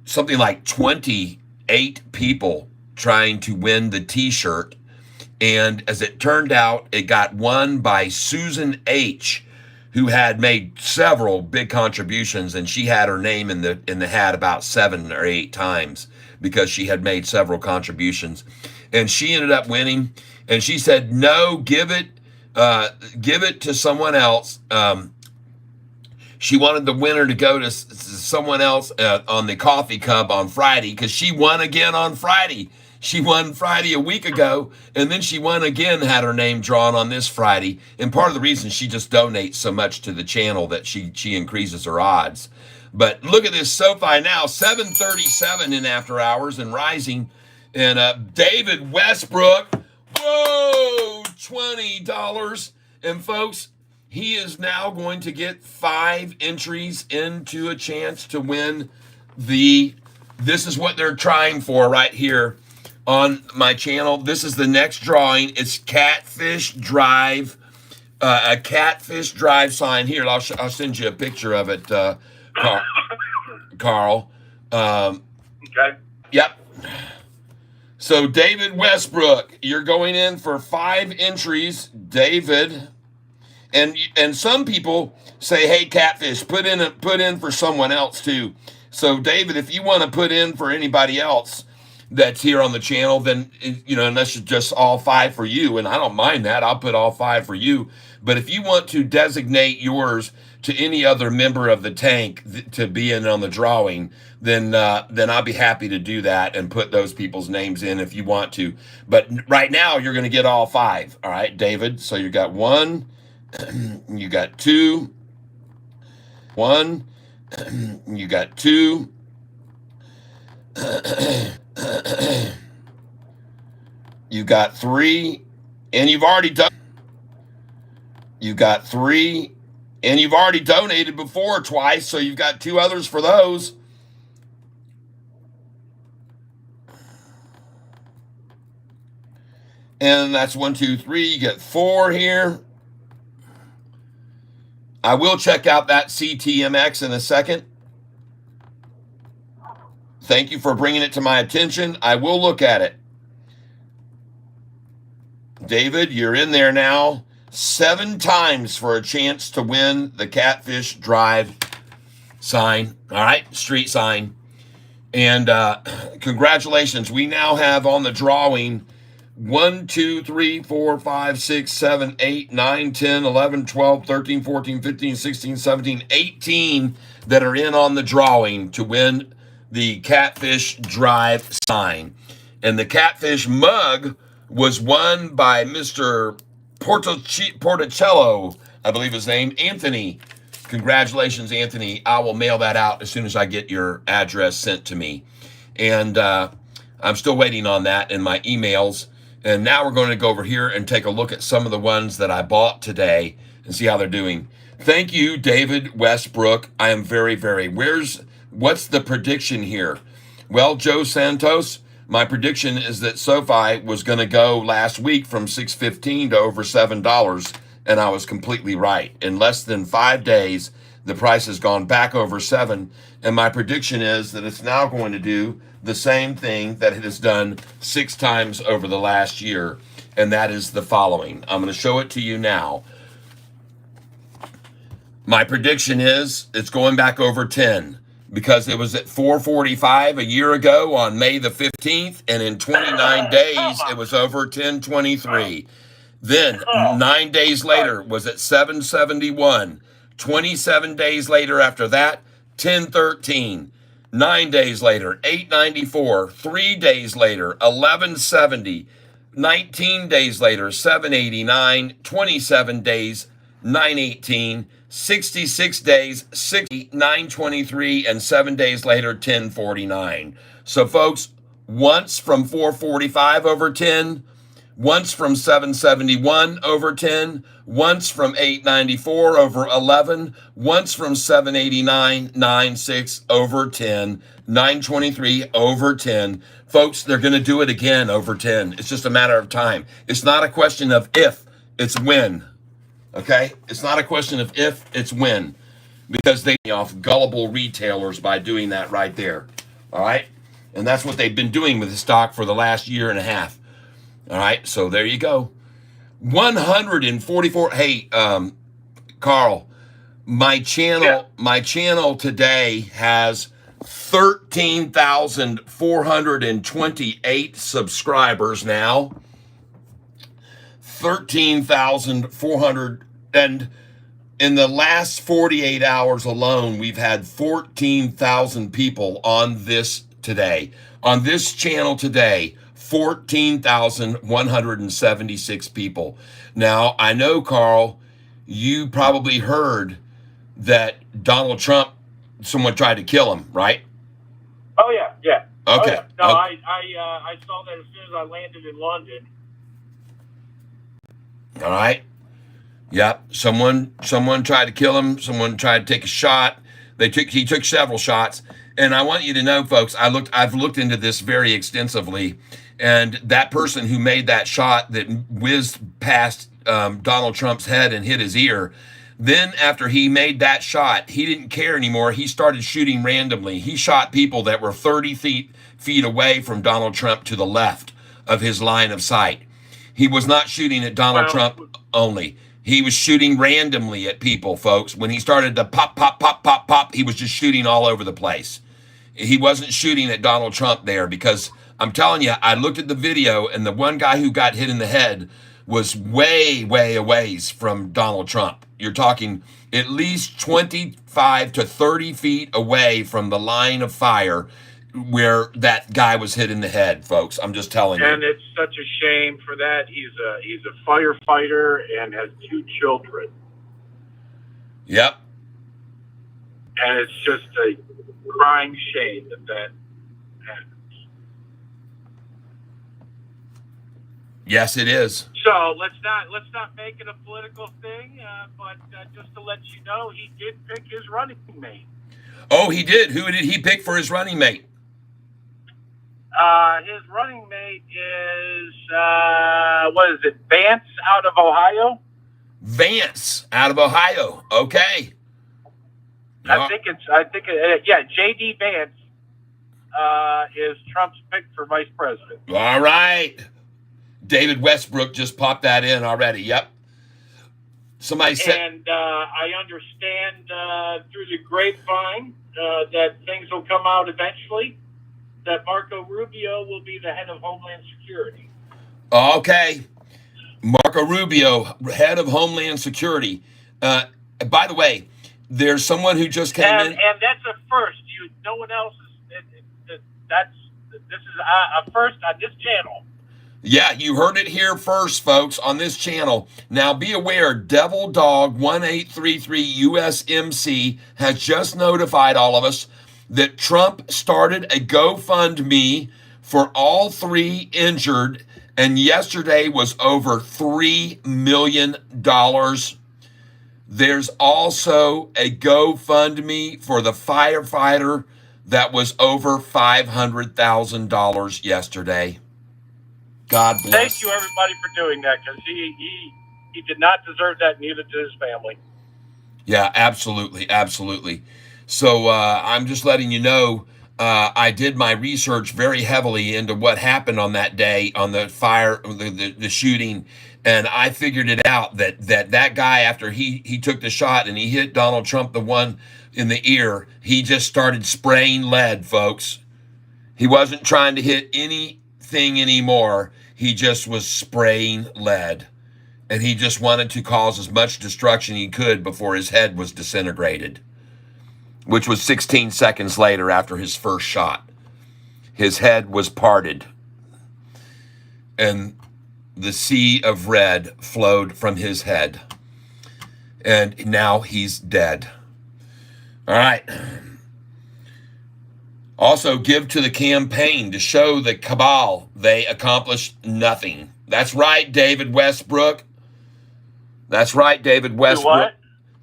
something like 28 people trying to win the t-shirt, and as it turned out, it got won by Susan H., who had made several big contributions, and she had her name in the hat about 7 or 8 times because she had made several contributions, and she ended up winning. And she said, "No, give it to someone else." She wanted the winner to go to someone else on the coffee cup on Friday, because she won again on Friday. She won Friday a week ago, and then she won again, had her name drawn on this Friday. And part of the reason, she just donates so much to the channel that she increases her odds. But look at this Sofi now, 7:37 in after hours and rising. And David Westbrook, whoa, $20. And folks, he is now going to get 5 entries into a chance to win this is what they're trying for right here on my channel. This is the next drawing. It's Catfish Drive, a Catfish Drive sign. Here, I'll send you a picture of it, Carl. Okay. Yep. So David Westbrook, you're going in for 5 entries, David. And some people say, "Hey, Catfish, put in for someone else too." So David, if you want to put in for anybody else that's here on the channel, then unless it's just all 5 for you, and I don't mind that, I'll put all 5 for you. But if you want to designate yours to any other member of the tank to be in on the drawing, then I'll be happy to do that and put those people's names in if you want to. But right now you're going to get all 5. All right, David. So you got 1. You got 2, 1, you got 2, you got 3, and you've already done. You got 3, and you've already donated before twice, so you've got 2 others for those. And that's 1, 2, 3. You get 4 here. I will check out that CTMX in a second. Thank you for bringing it to my attention. I will look at it. David, you're in there now. 7 times for a chance to win the Catfish Drive sign. All right, street sign. And congratulations. We now have on the drawing 1, 2, 3, 4, 5, 6, 7, 8, 9, 10, 11, 12, 13, 14, 15, 16, 17, 18 that are in on the drawing to win the Catfish Drive sign. And the Catfish mug was won by Mr. Porticello, I believe his name, Anthony. Congratulations, Anthony. I will mail that out as soon as I get your address sent to me. And I'm still waiting on that in my emails. And now we're going to go over here and take a look at some of the ones that I bought today and see how they're doing. Thank you, David Westbrook. I am very, very, what's the prediction here? Well, Joe Santos, my prediction is that Sofi was going to go last week from $6.15 to over $7, and I was completely right. In less than 5 days, The price has gone back over 7. And my prediction is that it's now going to do the same thing that it has done 6 times over the last year. And that is the following. I'm going to show it to you now. My prediction is it's going back over 10 because it was at 445 a year ago on May the 15th. And in 29 days, it was over 1023. Then 9 days later was at 771. 27 days later after that, 1013. 9 days later, 894. 3 days later, 1170. 19 days later, 789. 27 days, 918. 66 days, 923, and 7 days later, 1049. So folks, once from 445 over 10, once from 771 over 10, once from 894 over 11, once from 789.96 over 10, 923 over 10. Folks, they're going to do it again over 10. It's just a matter of time. It's not a question of if, it's when. Okay? It's not a question of if, it's when. Because they off gullible retailers by doing that right there. All right? And that's what they've been doing with the stock for the last year and a half. All right, so there you go. 144. Hey, Carl, my channel today has 13,428 subscribers now. 13,400, and in the last 48 hours alone, we've had 14,000 people on this today. On this channel today, 14,176 people. Now, I know, Carl, you probably heard that Donald Trump, someone tried to kill him, right? Oh yeah. Okay. Oh, yeah. No, Okay. I saw that as soon as I landed in London. All right. Yep. Someone tried to kill him. Someone tried to take a shot. He took several shots. And I want you to know, folks, I've looked into this very extensively. And that person who made that shot that whizzed past Donald Trump's head and hit his ear, then after he made that shot, he didn't care anymore. He started shooting randomly. He shot people that were 30 feet away from Donald Trump to the left of his line of sight. He was not shooting at Donald Trump only. He was shooting randomly at people, folks. When he started to pop, pop, pop, pop, pop, he was just shooting all over the place. He wasn't shooting at Donald Trump there because I'm telling you, I looked at the video and the one guy who got hit in the head was way, way away from Donald Trump. You're talking at least 25 to 30 feet away from the line of fire where that guy was hit in the head, folks. I'm just telling you. And it's such a shame for that. He's a firefighter and has 2 children. Yep. And it's just a crying shame that happens. Yes, it is. So let's not make it a political thing, but just to let you know, he did pick his running mate. Oh, he did. Who did he pick for his running mate? His running mate is what is it? Vance out of Ohio. Vance out of Ohio. Okay. I think J.D. Vance is Trump's pick for vice president. All right. David Westbrook just popped that in already. Yep. Somebody said. And I understand through the grapevine that things will come out eventually, that Marco Rubio will be the head of Homeland Security. Okay. Marco Rubio, head of Homeland Security. By the way, there's someone who just came in. And that's a first. No one else is. This is a first on this channel. Yeah, you heard it here first, folks, on this channel. Now, be aware, Devil Dog 1833 USMC has just notified all of us that Trump started a GoFundMe for all 3 injured, and yesterday was over $3 million. There's also a GoFundMe for the firefighter that was over $500,000 yesterday. God bless. Thank you, everybody, for doing that, because he did not deserve that, neither did his family. Yeah, absolutely, absolutely. So I'm just letting you know, I did my research very heavily into what happened on that day on the fire, the shooting, and I figured it out that guy, after he took the shot and he hit Donald Trump the one in the ear, he just started spraying lead, folks. He wasn't trying to hit anything anymore. He just was spraying lead. And he just wanted to cause as much destruction he could before his head was disintegrated, which was 16 seconds later after his first shot. His head was parted, and the sea of red flowed from his head. And now he's dead. All right. Also, give to the campaign to show the cabal they accomplished nothing. That's right, David Westbrook. That's right, David Westbrook. what?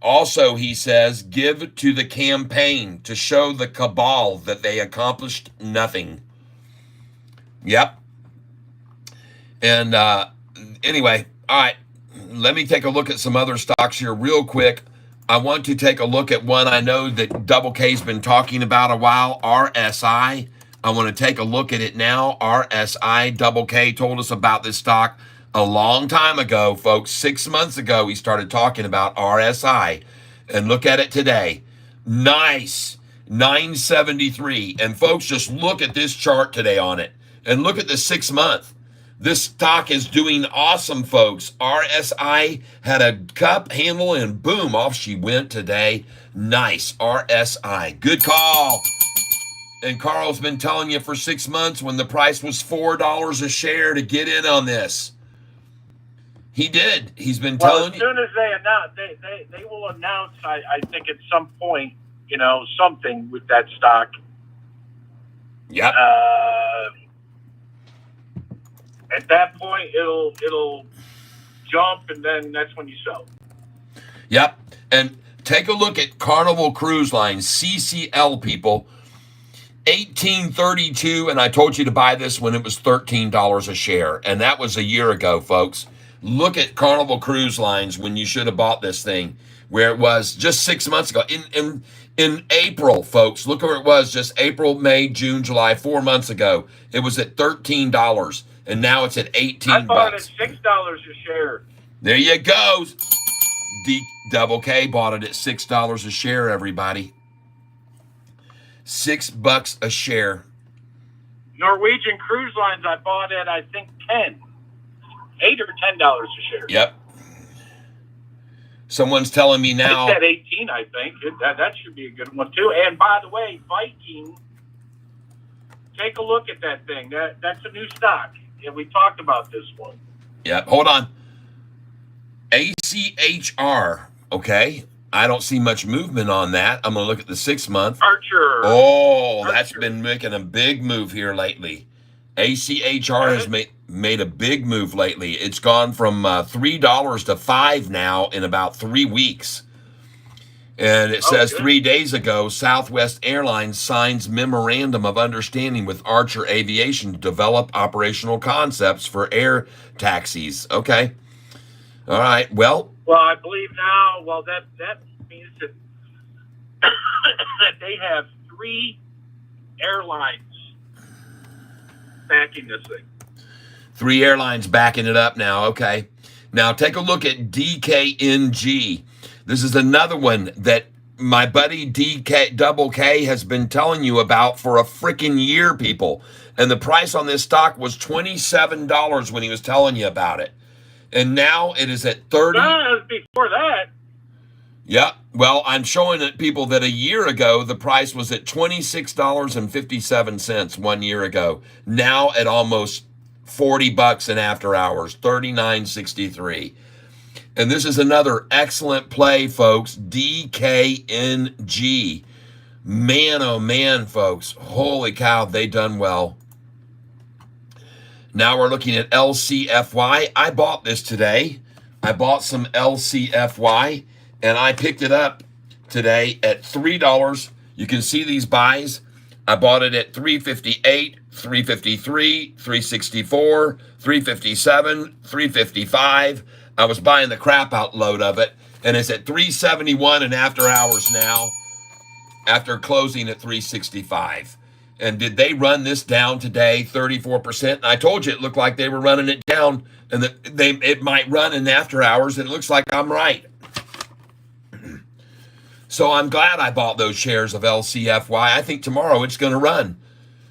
Also, he says, give to the campaign to show the cabal that they accomplished nothing. Yep. And anyway, all right, let me take a look at some other stocks here real quick. I want to take a look at one I know that Double K's been talking about a while, RSI. I want to take a look at it now. RSI, Double K told us about this stock a long time ago, folks. 6 months ago, he started talking about RSI. And look at it today. Nice. 973. And folks, just look at this chart today on it. And look at the 6 month. This stock is doing awesome, folks. RSI had a cup handle and boom, off she went today. Nice. RSI. Good call. And Carl's been telling you for 6 months when the price was $4 a share to get in on this. He did. He's been telling As you. soon as they announce, they will announce, I think at some point, something with that stock. Yep. At that point, it'll jump, and then that's when you sell. Yep. And take a look at Carnival Cruise Line, CCL, people. 1832, and I told you to buy this when it was $13 a share, and that was a year ago, folks. Look at Carnival Cruise Lines when you should have bought this thing, where it was just 6 months ago. In April, folks, look where it was just April, May, June, July, 4 months ago. It was at $13, and now it's at $18. I bought it at $6 a share. There you go. Double K bought it at $6 a share, everybody. $6 a share. Norwegian Cruise Lines, I bought at, I think, $8 or $10 a share. Yep. Someone's telling me now. It's at 18, I think. That should be a good one, too. And by the way, Viking, take a look at that thing. That's a new stock. And we talked about this one. Yep. Hold on. ACHR. Okay. I don't see much movement on that. I'm going to look at the 6 month. Archer. Oh, that's Archer. been making a big move here lately. ACHR has made a big move lately. It's gone from $3 to $5 now in about 3 weeks. And it says good. 3 days ago, Southwest Airlines signs memorandum of understanding with Archer Aviation to develop operational concepts for air taxis. Okay. All right. Well, I believe now, that means that they have 3 airlines backing this thing. 3 airlines backing it up now. Okay. Now take a look at DKNG. This is another one that my buddy Double K has been telling you about for a freaking year, people. And the price on this stock was $27 when he was telling you about it. And now it is at 30. No, it was before that. Yeah. Well, I'm showing it people that a year ago, the price was at $26.57 1 year ago. Now at almost $40 in after hours, $39.63. And this is another excellent play, folks. DKNG. Man, oh man, folks. Holy cow, they done well. Now we're looking at LCFY. I bought this today. I bought some LCFY, and I picked it up today at $3. You can see these buys. I bought it at $3.58, $3.53, $3.64, $3.57, $3.55. I was buying the crap out load of it, And it's at 371 and after hours now, after closing at 365. And did they run this down today 34%? And I told you it looked like they were running it down, and that it might run in after hours, and it looks like I'm right. So I'm glad I bought those shares of LCFY. I think tomorrow it's going to run.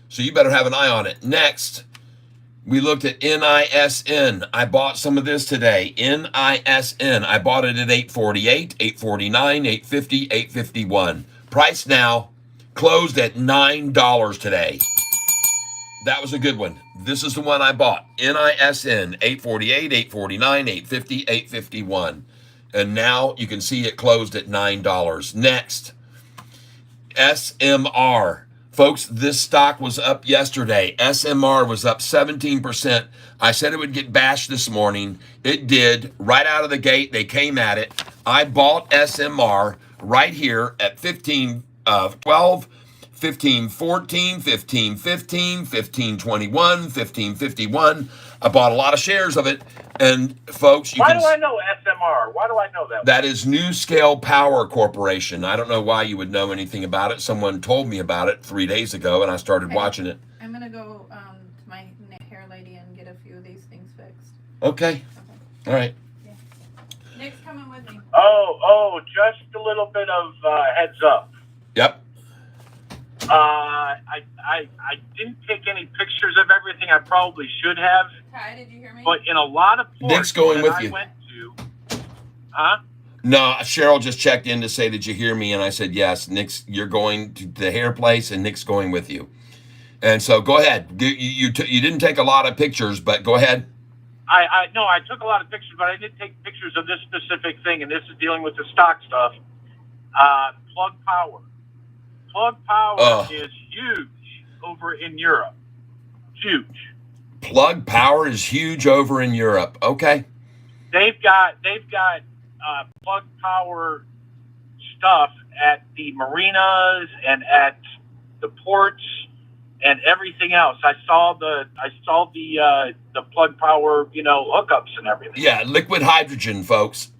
So you better have an eye on it. Next, we looked at NISN. I bought some of this today. NISN. I bought it at 848, 849, 850, 851. Price now closed at $9 today. That was a good one. This is the one I bought. NISN, 848, 849, 850, 851. And now you can see it closed at $9. Next, SMR. Folks, this stock was up yesterday. SMR was up 17%. I said it would get bashed this morning. It did. Right out of the gate, they came at it. I bought SMR right here at 15.12, 15.14, 15.15, 15.21, 15.51. I bought a lot of shares of it. And folks, Why do I know SMR? Why do I know that? That is New Scale Power Corporation. I don't know why you would know anything about it. Someone told me about it 3 days ago, and I started watching it. I'm gonna go to my hair lady and get a few of these things fixed. Okay. All right. Yeah. Nick's coming with me. Oh, just a little bit of heads up. Yep. I didn't take any pictures of everything. I probably should have. Ty, did you hear me? But in a lot of ports Nick's going that with I you. went to, huh? No, Cheryl just checked in to say, did you hear me? And I said, yes. Nick's, you're going to the hair place, and Nick's going with you. And so go ahead. You didn't take a lot of pictures, but go ahead. No, I took a lot of pictures, but I didn't take pictures of this specific thing, and this is dealing with the stock stuff. Plug Power. Plug Power is huge over in Europe. Huge. Plug Power is huge over in Europe. Okay. They've got Plug Power stuff at the marinas and at the ports and everything else. I saw the Plug Power, hookups and everything. Yeah, liquid hydrogen, folks.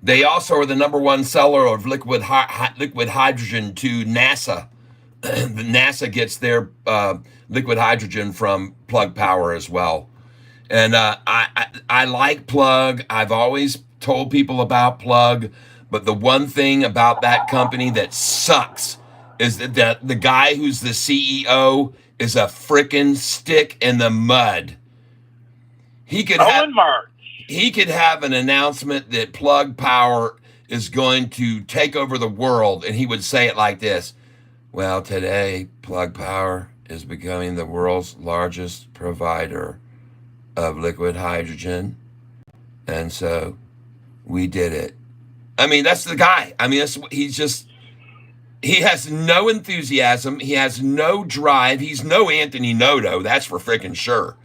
They also are the number one seller of liquid hydrogen to NASA. NASA gets their liquid hydrogen from Plug Power as well. And I like Plug. I've always told people about Plug, but the one thing about that company that sucks is that the guy who's the CEO is a frickin' stick in the mud. He could have an announcement that Plug Power is going to take over the world, and he would say it like this. Well, today, Plug Power is becoming the world's largest provider of liquid hydrogen, and so we did it. I mean, that's the guy. I mean, he has no enthusiasm. He has no drive. He's no Anthony Noto, that's for freaking sure.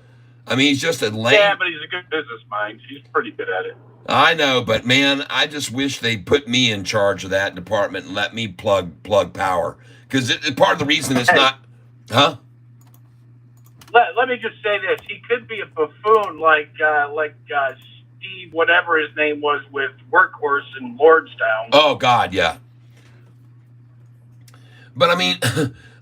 I mean, he's just a lame. Yeah, but he's a good business mind. He's pretty good at it. I know, but man, I just wish they put me in charge of that department and let me plug Power. Because part of the reason it's not, huh? Let me just say this: he could be a buffoon like Steve, whatever his name was, with Workhorse in Lordstown. Oh God, yeah. But I mean,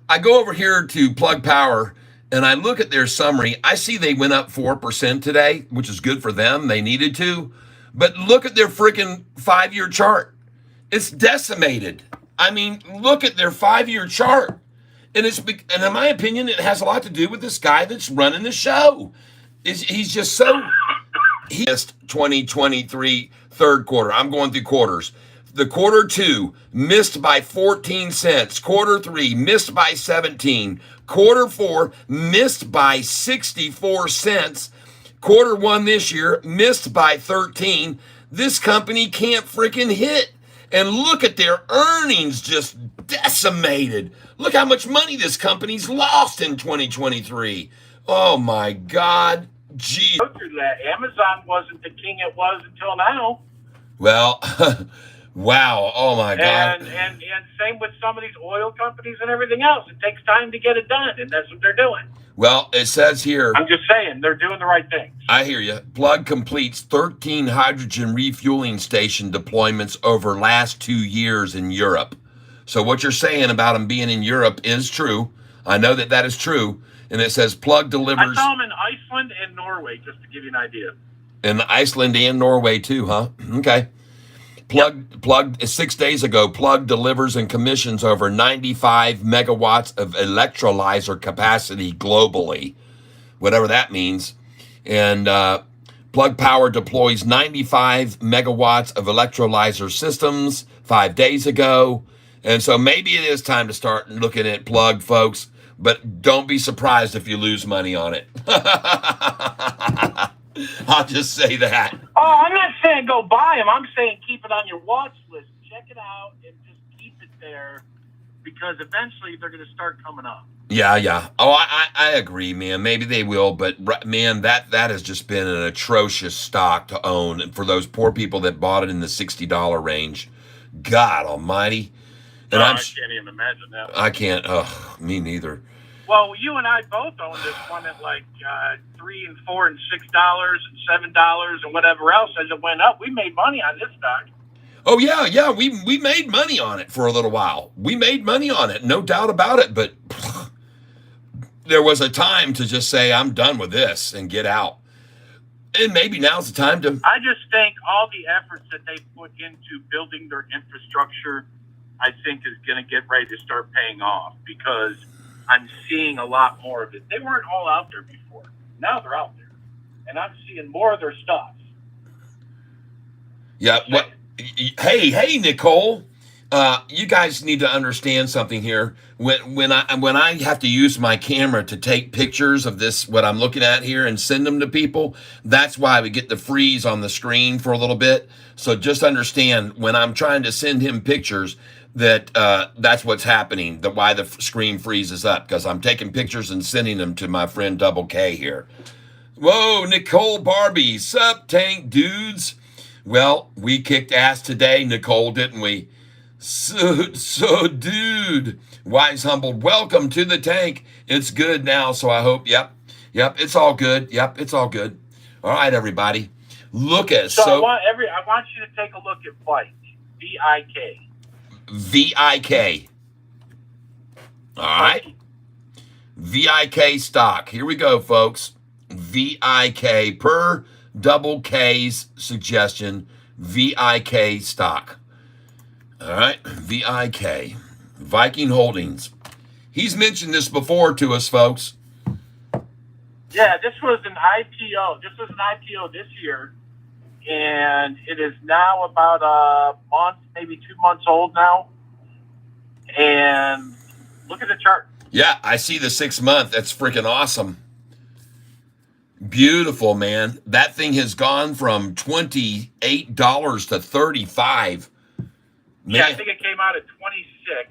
I go over here to Plug Power and I look at their summary. I see they went up 4% today, which is good for them. They needed to. But look at their freaking 5-year chart. It's decimated. I mean, look at their 5-year chart. And and in my opinion, it has a lot to do with this guy that's running the show. He's just so... He missed 2023 third quarter. I'm going through quarters. The quarter 2 missed by 14 cents. Quarter 3 missed by 17. Quarter 4 missed by 64 cents. Quarter 1 this year missed by 13. This company can't freaking hit. And look at their earnings, just decimated. Look how much money this company's lost in 2023. Oh my God. Gee. Go through that. Amazon wasn't the king it was until now. Well, Wow. Oh my God. And same with some of these oil companies and everything else. It takes time to get it done, and that's what they're doing. Well, it says here, I'm just saying they're doing the right things. I hear you. Plug completes 13 hydrogen refueling station deployments over last 2 years in Europe. So what you're saying about them being in Europe is true. I know that that is true. And it says Plug I delivers saw them in Iceland and Norway, just to give you an idea. in Iceland and Norway too, huh? Okay. Plug 6 days ago, Plug delivers and commissions over 95 megawatts of electrolyzer capacity globally, whatever that means. And Plug Power deploys 95 megawatts of electrolyzer systems 5 days ago. And so maybe it is time to start looking at Plug, folks, but don't be surprised if you lose money on it. I'll just say that. Oh, I'm not saying go buy them. I'm saying keep it on your watch list. Check it out and just keep it there, because eventually they're going to start coming up. Yeah. Oh, I agree, man. Maybe they will, but man, that has just been an atrocious stock to own. And for those poor people that bought it in the $60 range, God Almighty. And I can't even imagine that. I can't. Me neither. Well, you and I both own this one at like $3 and $4 and $6 and $7 and whatever else as it went up. We made money on this stock. Oh yeah. We made money on it for a little while. We made money on it, no doubt about it. But there was a time to just say, I'm done with this and get out. And maybe now's the time to. I just think all the efforts that they put into building their infrastructure, I think is going to get ready to start paying off, because I'm seeing a lot more of it. They weren't all out there before. Now they're out there. And I'm seeing more of their stuff. Yeah. What? Hey, Nicole. You guys need to understand something here. When I have to use my camera to take pictures of this, what I'm looking at here, and send them to people, that's why we get the freeze on the screen for a little bit. So just understand, when I'm trying to send him pictures, that that's what's happening, why the screen freezes up, because I'm taking pictures and sending them to my friend Double K here. Whoa, Nicole Barbie, sup, tank dudes? Well, we kicked ass today, Nicole, didn't we? So, dude, wise humbled, welcome to the tank. It's good now, so I hope, yep, it's all good. Yep, it's all good. All right, everybody, look at I want you to take a look at Vik, V-I-K. VIK. All right. VIK stock. Here we go, folks. VIK, per Double K's suggestion, VIK stock. All right. VIK. Viking Holdings. He's mentioned this before to us, folks. Yeah, this was an IPO. This was an IPO this year. And it is now about a month, maybe 2 months old now. And look at the chart. Yeah, I see the 6 month. That's freaking awesome. Beautiful, man. That thing has gone from $28 to $35. Man. Yeah, I think it came out at 26,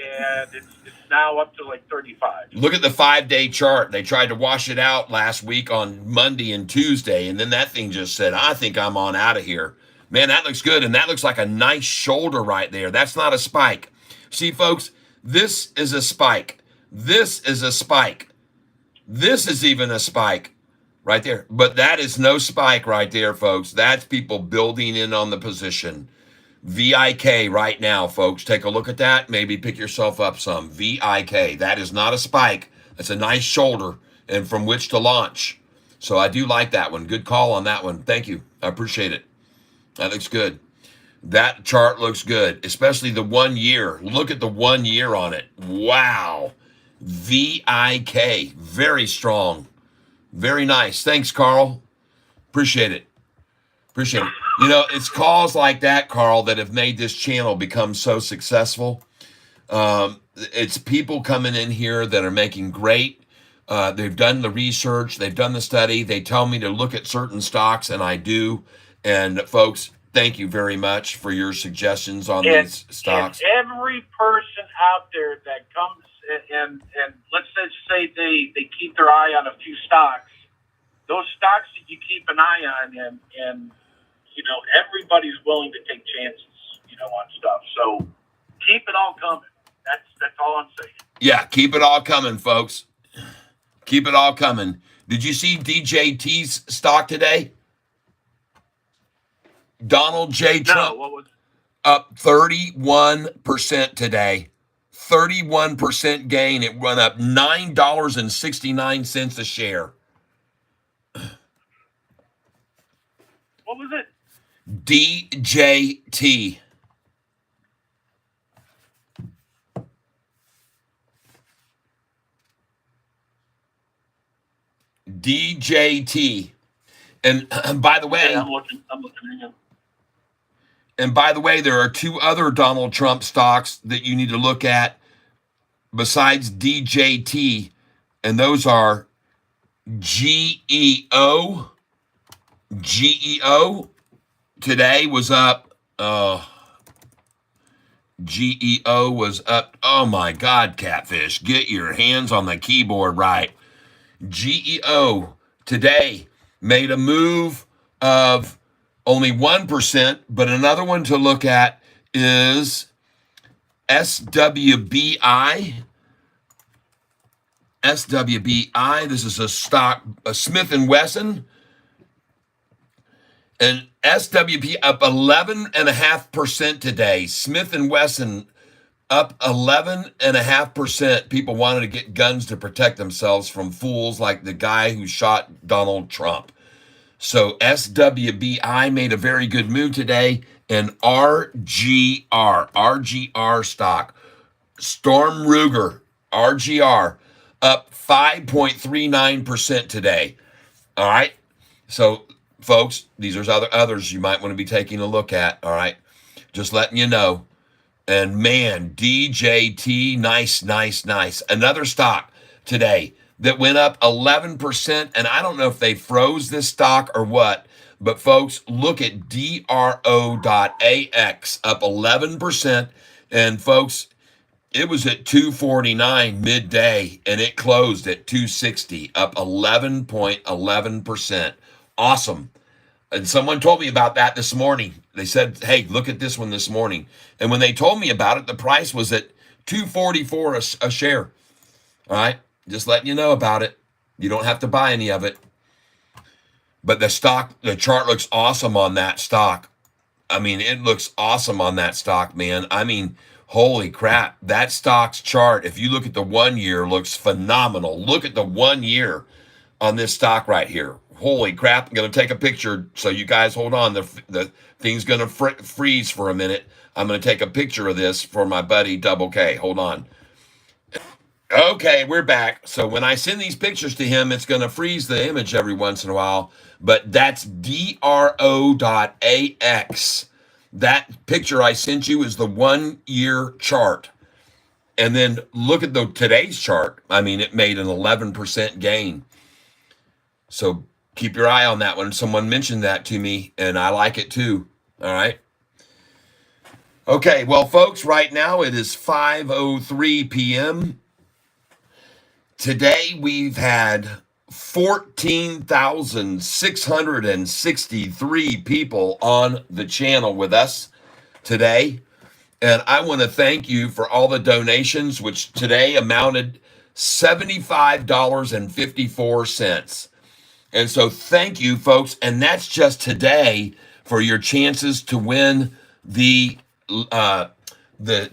and it's now up to like 35. Look at the 5-day chart. They tried to wash it out last week on Monday and Tuesday, and then that thing just said, I think I'm on out of here. Man, that looks good, and that looks like a nice shoulder right there. That's not a spike. See, folks, this is a spike. This is a spike. This is even a spike right there. But that is no spike right there, folks. That's people building in on the position. VIK right now, folks. Take a look at that. Maybe pick yourself up some. VIK. That is not a spike. That's a nice shoulder and from which to launch. So I do like that one. Good call on that one. Thank you. I appreciate it. That looks good. That chart looks good, especially the 1 year. Look at the 1 year on it. Wow. VIK. Very strong. Very nice. Thanks, Carl. Appreciate it. Appreciate it. You know, it's calls like that, Carl, that have made this channel become so successful. It's people coming in here that are making great. They've done the research. They've done the study. They tell me to look at certain stocks, and I do. And, folks, thank you very much for your suggestions on these stocks. And every person out there that comes and let's just say they keep their eye on a few stocks, those stocks that you keep an eye on, and you know, everybody's willing to take chances. on stuff. So keep it all coming. That's all I'm saying. Yeah, keep it all coming, folks. Keep it all coming. Did you see DJT's stock today? Donald J. Trump No, what was up 31% today. 31% gain. It went up $9.69 a share. what was it? DJT. DJT. And by the way, Okay, I'm looking at him. and by the way, there are two other Donald Trump stocks that you need to look at besides DJT, and those are GEO. GEO today was up. GEO was up. Oh my God, Catfish, get your hands on the keyboard right. GEO today made a move of only 1%, but another one to look at is SWBI. SWBI, this is a stock, a Smith & Wesson, and SWB up 11.5% today. Smith & Wesson up 11.5%. People wanted to get guns to protect themselves from fools like the guy who shot Donald Trump. So SWBI made a very good move today. And RGR stock, Storm Ruger, RGR, up 5.39% today. All right. So, folks, these are others you might want to be taking a look at. All right. Just letting you know. And man, DJT, nice. Another stock today that went up 11%. And I don't know if they froze this stock or what, but folks, look at DRO.AX up 11%. And folks, it was at 249 midday and it closed at 260, up 11.11%. Awesome. And someone told me about that this morning. They said, hey, look at this one this morning. And when they told me about it, the price was at $244 a share. All right. Just letting you know about it. You don't have to buy any of it. But the chart looks awesome on that stock. I mean, it looks awesome on that stock, man. I mean, holy crap. That stock's chart, if you look at the 1 year, looks phenomenal. Look at the 1 year on this stock right here. Holy crap. I'm going to take a picture. So you guys hold on. The thing's going to freeze for a minute. I'm going to take a picture of this for my buddy Double K. Hold on. Okay, we're back. So when I send these pictures to him, it's going to freeze the image every once in a while. But that's DRO.AX. That picture I sent you is the 1 year chart. And then look at today's chart. I mean, it made an 11% gain. So keep your eye on that one. Someone mentioned that to me, and I like it too. All right. Okay, well, folks, right now it is 5:03 p.m. Today we've had 14,663 people on the channel with us today. And I want to thank you for all the donations, which today amounted $75.54. And so thank you, folks. And that's just today for your chances to win the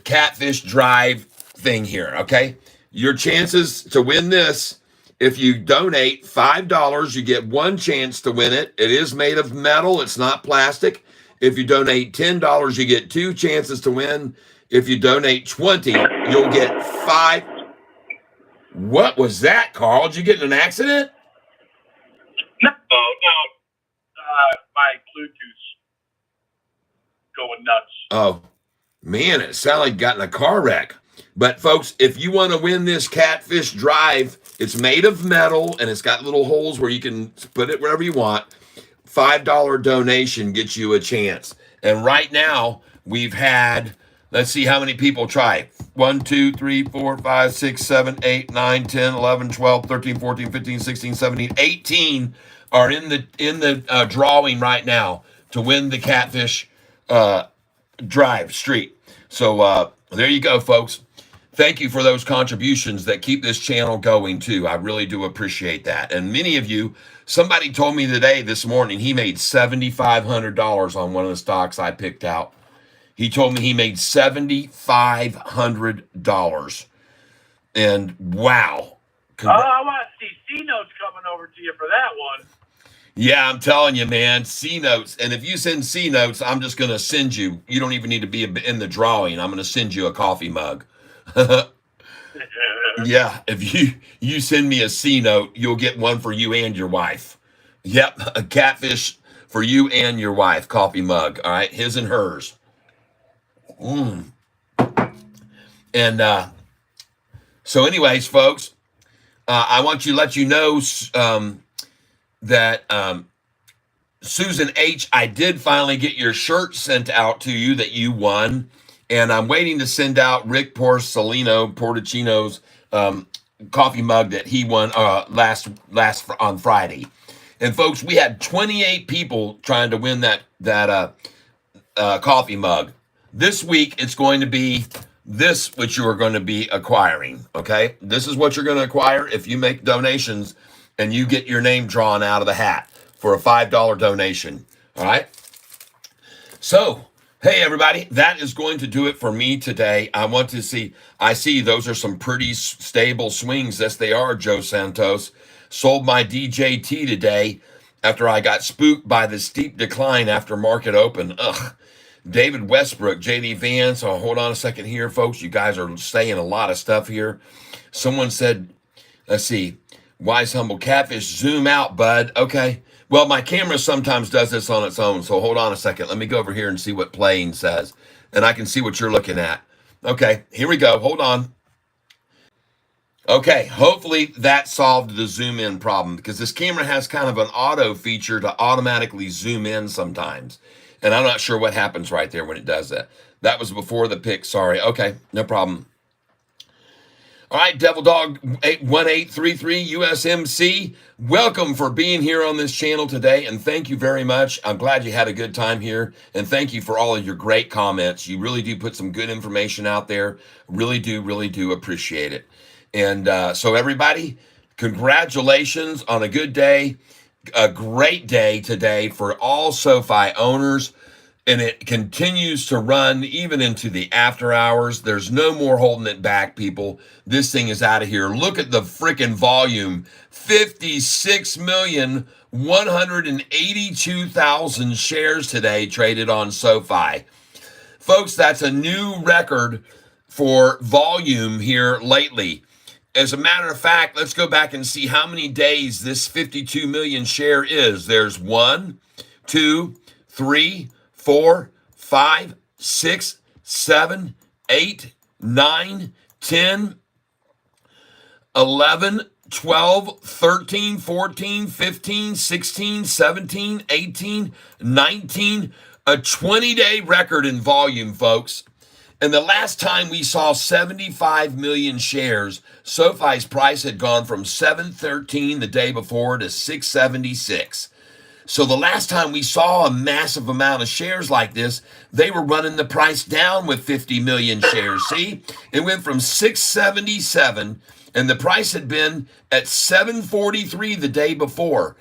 Catfish Drive thing here, okay? Your chances to win this, if you donate $5, you get one chance to win it. It is made of metal. It's not plastic. If you donate $10, you get two chances to win. If you donate $20, you'll get 5. What was that, Carl? Did you get in an accident? No. My Bluetooth's going nuts. Oh, man, it sounded like you got in a car wreck. But, folks, if you want to win this Catfish Drive, it's made of metal, and it's got little holes where you can put it wherever you want. $5 donation gets you a chance. And right now, we've had, let's see how many people try. 1, 2, 3, 4, 5, 6, 7, 8, 9, 10, 11, 12, 13, 14, 15, 16, 17, 18 are in the drawing right now to win the Catfish Drive Street. So there you go, folks. Thank you for those contributions that keep this channel going too. I really do appreciate that. And many of you, somebody told me this morning, he made $7,500 on one of the stocks I picked out. He told me he made $7,500. And wow. I want to see C-Notes coming over to you for that one. Yeah, I'm telling you, man, C notes. And if you send C notes, I'm just going to send you. You don't even need to be in the drawing. I'm going to send you a coffee mug. Yeah, if you send me a C note, you'll get one for you and your wife. Yep, a Catfish for you and your wife coffee mug. All right, his and hers. And so, anyways, folks, I want to let you know that Susan H., I did finally get your shirt sent out to you that you won. And I'm waiting to send out Rick Portocino's coffee mug that he won last on Friday. And folks, we had 28 people trying to win that coffee mug. This week, it's going to be this which you are going to be acquiring, okay? This is what you're going to acquire if you make donations and you get your name drawn out of the hat for a $5 donation, all right? So, hey, everybody, that is going to do it for me today. I see those are some pretty stable swings. Yes, they are, Joe Santos. Sold my DJT today after I got spooked by the steep decline after market open. Ugh. David Westbrook, JD Vance. Oh, hold on a second here, folks. You guys are saying a lot of stuff here. Someone said, let's see, Wise Humble Catfish, zoom out, bud. Okay. Well, my camera sometimes does this on its own, so hold on a second. Let me go over here and see what playing says, and I can see what you're looking at. Okay, here we go. Hold on. Okay, hopefully that solved the zoom in problem, because this camera has kind of an auto feature to automatically zoom in sometimes, and I'm not sure what happens right there when it does that. That was before the pick, sorry. Okay, no problem. All right, Devil Dog 1833 USMC, welcome for being here on this channel today, and thank you very much. I'm glad you had a good time here, and thank you for all of your great comments. You really do put some good information out there. Really do appreciate it. And so everybody, congratulations on a good day, a great day today for all SoFi owners. And it continues to run even into the after hours. There's no more holding it back, people. This thing is out of here. Look at the freaking volume. 56,182,000 shares today traded on SoFi. Folks, that's a new record for volume here lately. As a matter of fact, let's go back and see how many days this 52 million share is. There's 1, 2, 3, 4, 5, 6, 7, 8, 9, 10, 11, 12, 13, 14, 15, 16, 17, 18, 19, a 20-day record in volume, folks. And the last time we saw 75 million shares, SoFi's price had gone from 713 the day before to 676. So the last time we saw a massive amount of shares like this, they were running the price down with 50 million shares. See, it went from 677 and the price had been at 743 the day before.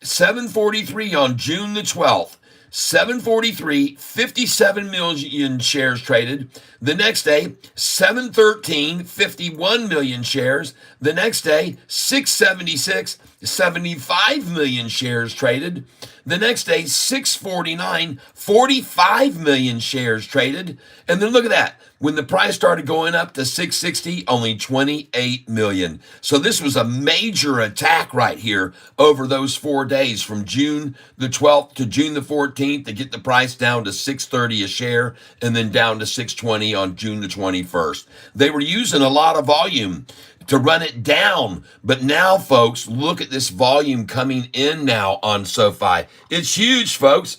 743 on June the 12th. 743, 57 million shares traded. The next day, 713, 51 million shares. The next day, 676, 75 million shares traded. The next day, 649, 45 million shares traded. And then look at that. When the price started going up to 660, only 28 million. So this was a major attack right here over those 4 days from June the 12th to June the 14th to get the price down to 630 a share and then down to 620 on June the 21st. They were using a lot of volume to run it down. But now, folks, look at this volume coming in now on SoFi. It's huge, folks.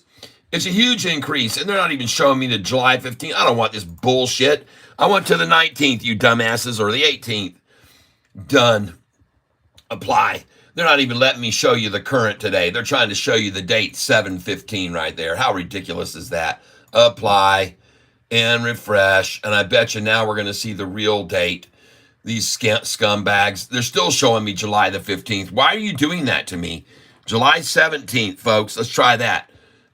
It's a huge increase, and they're not even showing me the July 15th. I don't want this bullshit. I went to the 19th, you dumbasses, or the 18th. Done. Apply. They're not even letting me show you the current today. They're trying to show you the date, 7/15 right there. How ridiculous is that? Apply. and refresh. And I bet you now we're going to see the real date. These scumbags, they're still showing me July the 15th. Why are you doing that to me? July 17th, folks. Let's try that.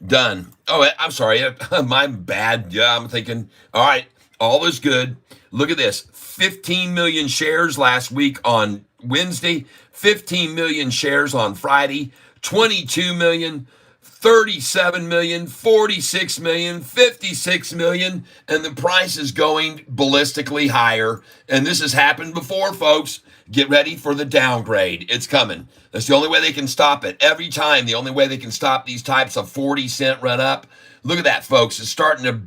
Done. Oh, I'm sorry. My bad. Yeah, I'm thinking, all right, all is good. Look at this. 15 million shares last week on Wednesday, 15 million shares on Friday, 22 million, 37 million, 46 million, 56 million, and the price is going ballistically higher. And this has happened before, folks. Get ready for the downgrade. It's coming. That's the only way they can stop it. Every time, the only way they can stop these types of 40-cent run up. Look at that, folks. It's starting to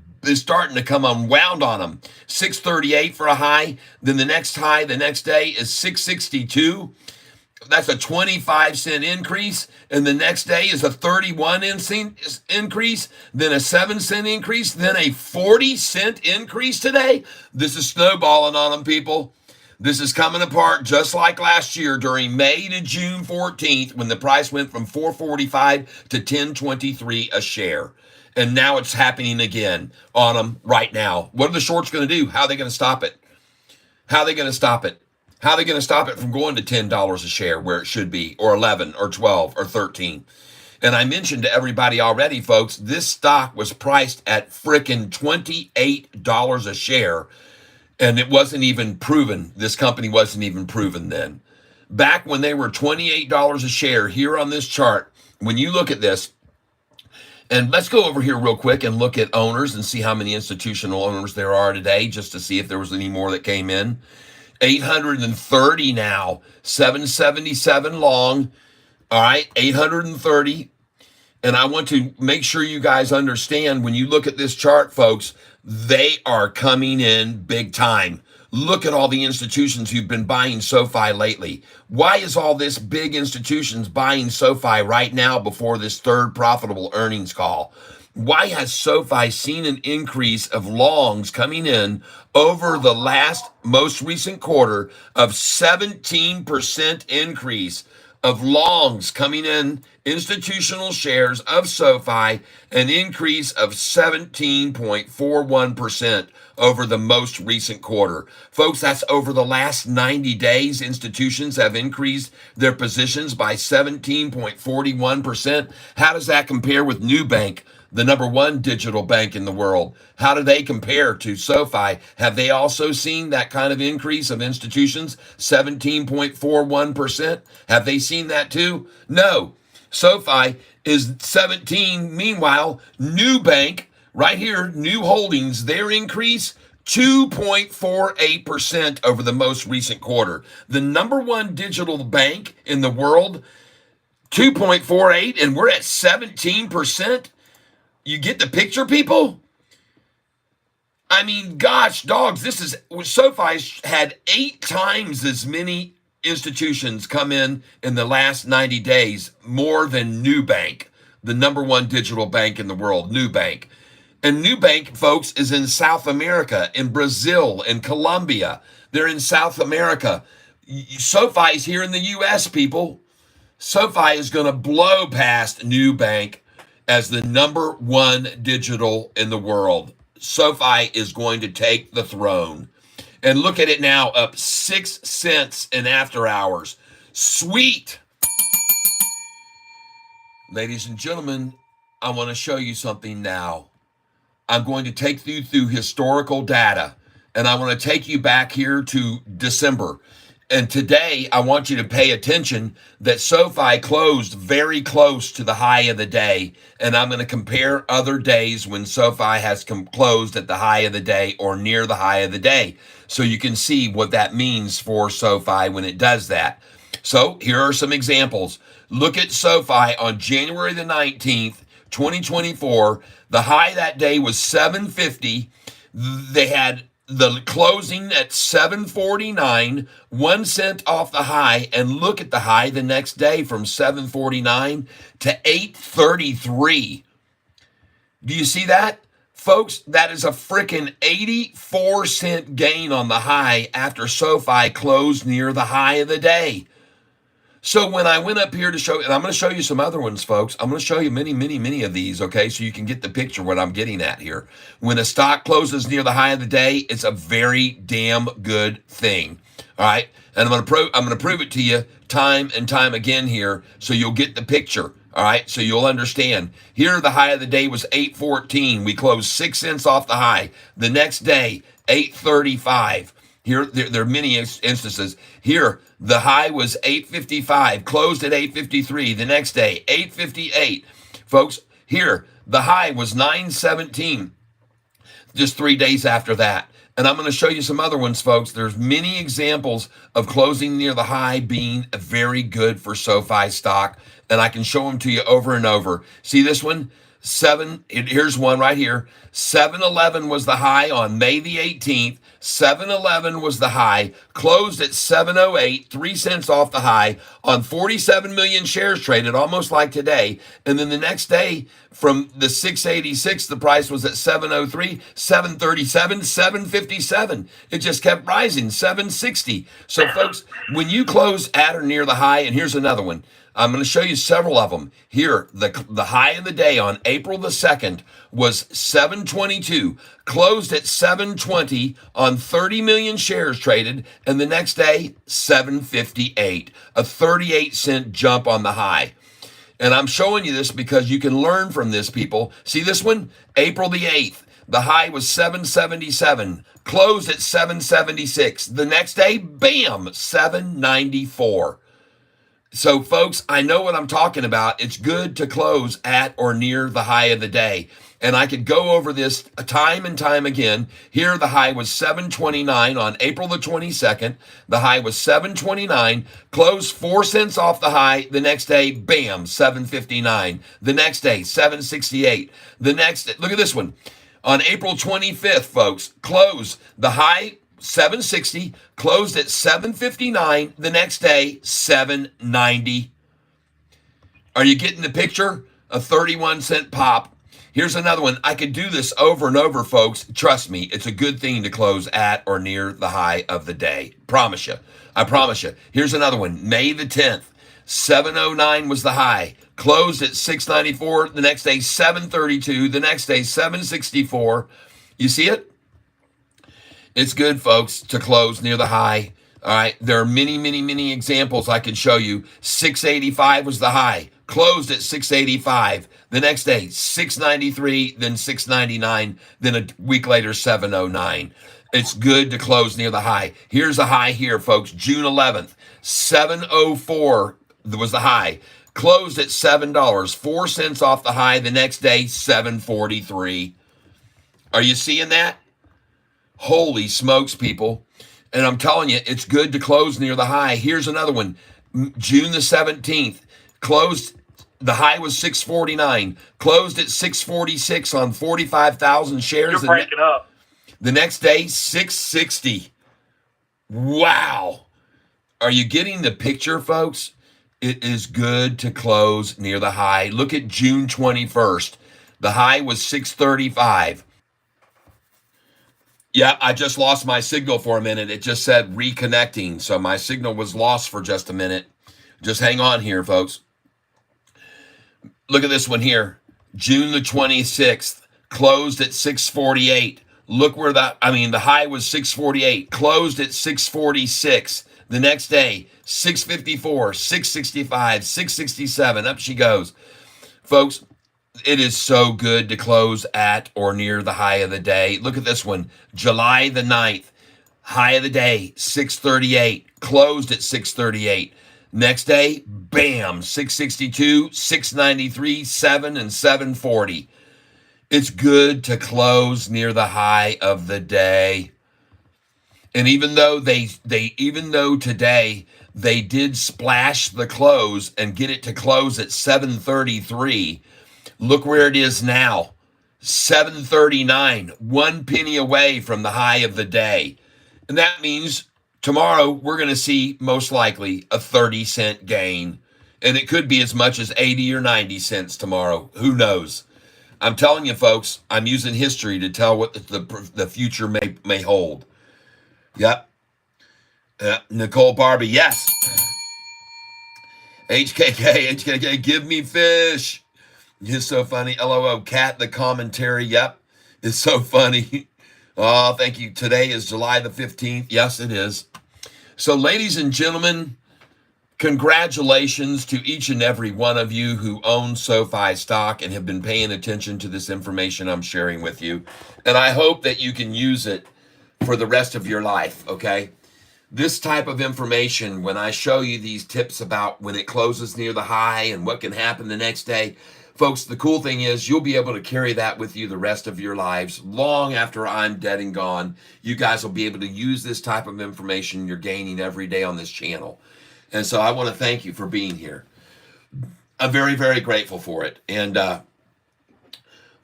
come unwound on them. 638 for a high. Then the next high the next day is 662. That's a 25-cent increase. And the next day is a 31-cent increase, then a 7-cent increase, then a 40-cent increase today. This is snowballing on them, people. This is coming apart just like last year during May to June 14th when the price went from $4.45 to $10.23 a share. And now it's happening again on them right now. What are the shorts going to do? How are they going to stop it? How are they going to stop it? How are they going to stop it from going to $10 a share where it should be, or 11, or 12, or 13? And I mentioned to everybody already, folks, this stock was priced at frickin' $28 a share, and it wasn't even proven. This company wasn't even proven then. Back when they were $28 a share here on this chart, when you look at this, and let's go over here real quick and look at owners and see how many institutional owners there are today, just to see if there was any more that came in. 830 now, 777 long. All right, 830. And I want to make sure you guys understand when you look at this chart, folks, they are coming in big time. Look at all the institutions who've been buying SoFi lately. Why is all this big institutions buying SoFi right now before this third profitable earnings call? Why has SoFi seen an increase of longs coming in over the last most recent quarter of 17% increase of longs coming in, institutional shares of SoFi, an increase of 17.41% over the most recent quarter. Folks, that's over the last 90 days. Institutions have increased their positions by 17.41%. How does that compare with Nubank, the number one digital bank in the world? How do they compare to SoFi? Have they also seen that kind of increase of institutions, 17.41%? Have they seen that too? No. SoFi is 17. Meanwhile, Nubank, right here, New Holdings, their increase, 2.48% over the most recent quarter. The number one digital bank in the world, 2.48, and we're at 17%. You get the picture, people? I mean, gosh, dogs, SoFi's had 8 times as many institutions come in the last 90 days, more than Nubank, the number one digital bank in the world, Nubank. And Nubank, folks, is in South America, in Brazil, in Colombia. They're in South America. SoFi's here in the U.S., people. SoFi is going to blow past Nubank as the number one digital in the world. SoFi is going to take the throne. And look at it now, up 6 cents in after hours. Sweet. Ladies and gentlemen, I want to show you something now. I'm going to take you through historical data, and I want to take you back here to December. And today, I want you to pay attention that SoFi closed very close to the high of the day. And I'm going to compare other days when SoFi has closed at the high of the day or near the high of the day, so you can see what that means for SoFi when it does that. So here are some examples. Look at SoFi on January the 19th, 2024. The high that day was 750. They had the closing at 749, 1 cent off the high, and look at the high the next day from 749 to 833. Do you see that? Folks, that is a frickin' 84-cent gain on the high after SoFi closed near the high of the day. So when I went up here to show, and I'm going to show you some other ones, folks. I'm going to show you many, many, many of these, okay? So you can get the picture what I'm getting at here. When a stock closes near the high of the day, it's a very damn good thing, all right? And I'm going to prove it to you time and time again here so you'll get the picture, all right? So you'll understand. Here, the high of the day was 8.14. We closed 6 cents off the high. The next day, 8.35. Here, there are many instances. Here, the high was 8.55, closed at 8.53. The next day, 8.58. Folks, here, the high was 9.17, just 3 days after that. And I'm going to show you some other ones, folks. There's many examples of closing near the high being very good for SoFi stock. And I can show them to you over and over. See this one? Here's one right here. 7-Eleven was the high on May the 18th. 7-Eleven was the high, closed at 7.08, 3 cents off the high on 47 million shares traded, almost like today. And then the next day, from the 686, the price was at 703, 737, 757. It just kept rising, 760. So, folks, when you close at or near the high, and here's another one. I'm going to show you several of them. Here, the high of the day on April the 2nd was 722, closed at 720 on 30 million shares traded, and the next day, 758, a 38-cent jump on the high. And I'm showing you this because you can learn from this, people. See this one? April the 8th, the high was 777, closed at 776. The next day, bam, 794. So, folks, I know what I'm talking about. It's good to close at or near the high of the day. And I could go over this time and time again. Here, the high was 729 on April the 22nd. The high was 729, closed 4 cents off the high. The next day, bam, 759. The next day, 768. The next, look at this one. On April 25th, folks, close the high 760, closed at 759. The next day, 790. Are you getting the picture? A 31-cent pop. Here's another one. I could do this over and over, folks. Trust me, it's a good thing to close at or near the high of the day. Promise you. I promise you. Here's another one. May the 10th, 709 was the high. Closed at 694. The next day, 732. The next day, 764. You see it? It's good, folks, to close near the high. All right. There are many, many, many examples I could show you. 685 was the high. Closed at 685. The next day, 693, then 699, then a week later, 709. It's good to close near the high. Here's a high here, folks. June 11th, 704 was the high. Closed at $7, 4 cents off the high. The next day, 743. Are you seeing that? Holy smokes, people. And I'm telling you, it's good to close near the high. Here's another one. June the 17th, closed, the high was 649, closed at 646 on 45,000 shares. You're breaking up. The next day, 660. Wow. Are you getting the picture, folks? It is good to close near the high. Look at June 21st. The high was 635. Yeah, I just lost my signal for a minute. It just said reconnecting, so my signal was lost for just a minute. Just hang on here, folks. Look at this one here. June the 26th, closed at 648. Look where the high was 648, closed at 646. The next day, 654, 665, 667. Up she goes. Folks, it is so good to close at or near the high of the day. Look at this one. July the 9th, high of the day, 638, closed at 638. Next day, bam, 662, 693, 7, and 740. It's good to close near the high of the day. And even though today they did splash the close and get it to close at 733, look where it is now, 739, 1 penny away from the high of the day. And that means tomorrow we're going to see most likely a 30-cent gain. And it could be as much as 80 or 90 cents tomorrow. Who knows? I'm telling you, folks, I'm using history to tell what the future may hold. Yep. Nicole Barbie, yes. HKK, give me fish. It's so funny. LOO, Cat, the commentary. Yep, it's so funny. Oh, thank you. Today is July the 15th. Yes, it is. So, ladies and gentlemen, congratulations to each and every one of you who own SoFi stock and have been paying attention to this information I'm sharing with you. And I hope that you can use it for the rest of your life, okay? This type of information, when I show you these tips about when it closes near the high and what can happen the next day, folks, the cool thing is you'll be able to carry that with you the rest of your lives. Long after I'm dead and gone, you guys will be able to use this type of information you're gaining every day on this channel. And so I want to thank you for being here. I'm very, very grateful for it. And,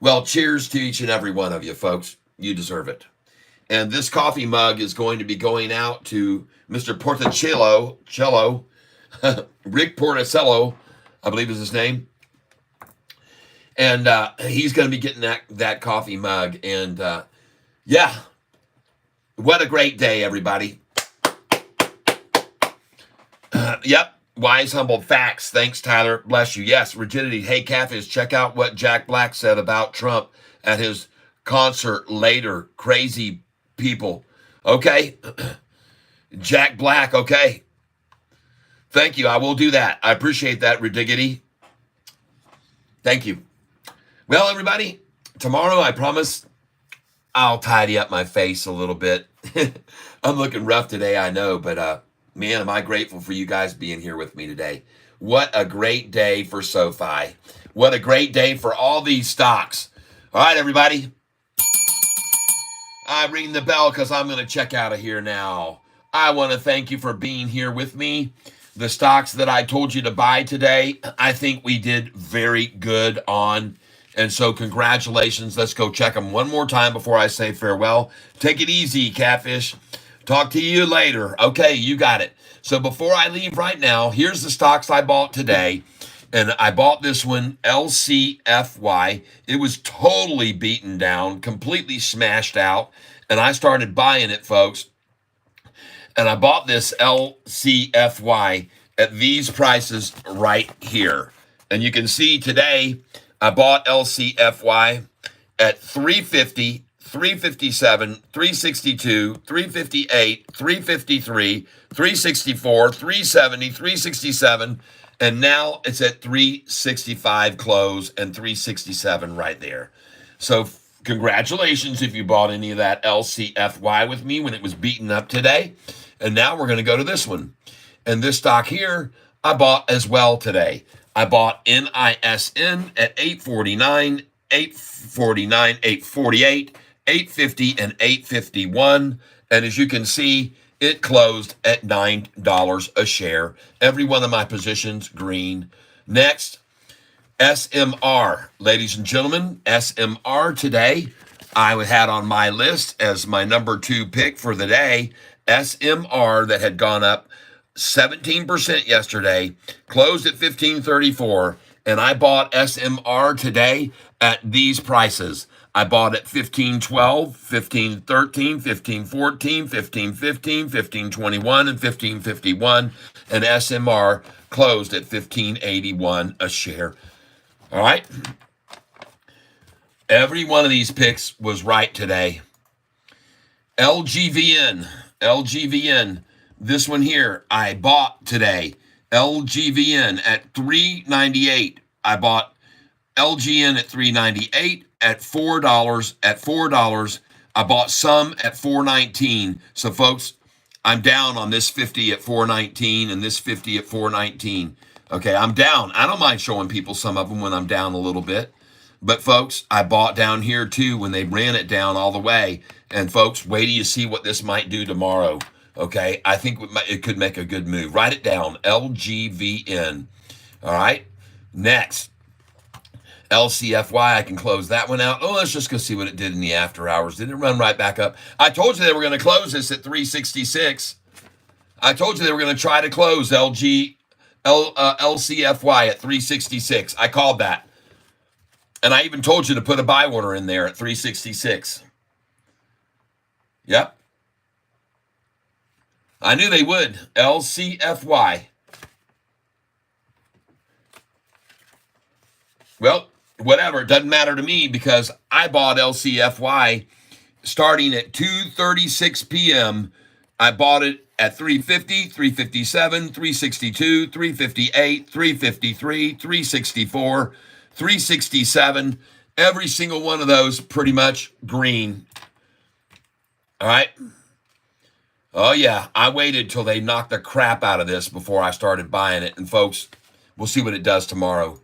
well, cheers to each and every one of you, folks. You deserve it. And this coffee mug is going to be going out to Mr. Porticello, Rick Porticello, I believe is his name. And he's going to be getting that coffee mug. And, yeah, what a great day, everybody. Yep. Wise, humble facts. Thanks, Tyler. Bless you. Yes, rigidity. Hey, Catfish, check out what Jack Black said about Trump at his concert later. Crazy people. Okay. Jack Black. Okay. Thank you. I will do that. I appreciate that, Ridiggity. Thank you. Well, everybody, tomorrow, I promise I'll tidy up my face a little bit. I'm looking rough today, I know, but, man, am I grateful for you guys being here with me today. What a great day for SoFi. What a great day for all these stocks. All right, everybody. I ring the bell because I'm going to check out of here now. I want to thank you for being here with me. The stocks that I told you to buy today, I think we did very good on. And so congratulations. Let's go check them one more time before I say farewell. Take it easy, Catfish. Talk to you later. Okay, you got it. So before I leave right now, here's the stocks I bought today. And I bought this one, LCFY. It was totally beaten down, completely smashed out. And I started buying it, folks. And I bought this LCFY at these prices right here. And you can see today, I bought LCFY at $350. 357, 362, 358, 353, 364, 370, 367, and now it's at 365 close and 367 right there. So congratulations if you bought any of that LCFY with me when it was beaten up today. And now we're going to go to this one. And this stock here, I bought as well today. I bought NISN at 849, 849, 848, 850 and 851, and as you can see, it closed at $9 a share. Every one of my positions green. Next, SMR, ladies and gentlemen, SMR today I had on my list as my number 2 pick for the day. SMR that had gone up 17% yesterday, closed at 1534, and I bought SMR today at these prices. I bought at 1512, 1513, 1514, 1515, 1521, and 1551, and SMR closed at 1581 a share. All right. Every one of these picks was right today. LGVN, this one here, I bought today. LGVN at $3.98. I bought LGN at $3.98. At $4. I bought some at $4.19. So, folks, I'm down on this 50 at $4.19 and this 50 at $4.19. Okay, I'm down. I don't mind showing people some of them when I'm down a little bit. But, folks, I bought down here, too, when they ran it down all the way. And, folks, wait till you see what this might do tomorrow. Okay, I think it could make a good move. Write it down, LGVN. All right, next. LCFY, I can close that one out. Oh, let's just go see what it did in the after hours. Did it run right back up? I told you they were going to close this at 366. I told you they were going to try to close LCFY at 366. I called that. And I even told you to put a buy order in there at 366. Yep. I knew they would. LCFY. Well, whatever. It doesn't matter to me because I bought LCFY starting at 2:36 p.m. I bought it at 350, 357, 362, 358, 353, 364, 367. Every single one of those pretty much green. All right. Oh, yeah. I waited till they knocked the crap out of this before I started buying it. And, folks, we'll see what it does tomorrow.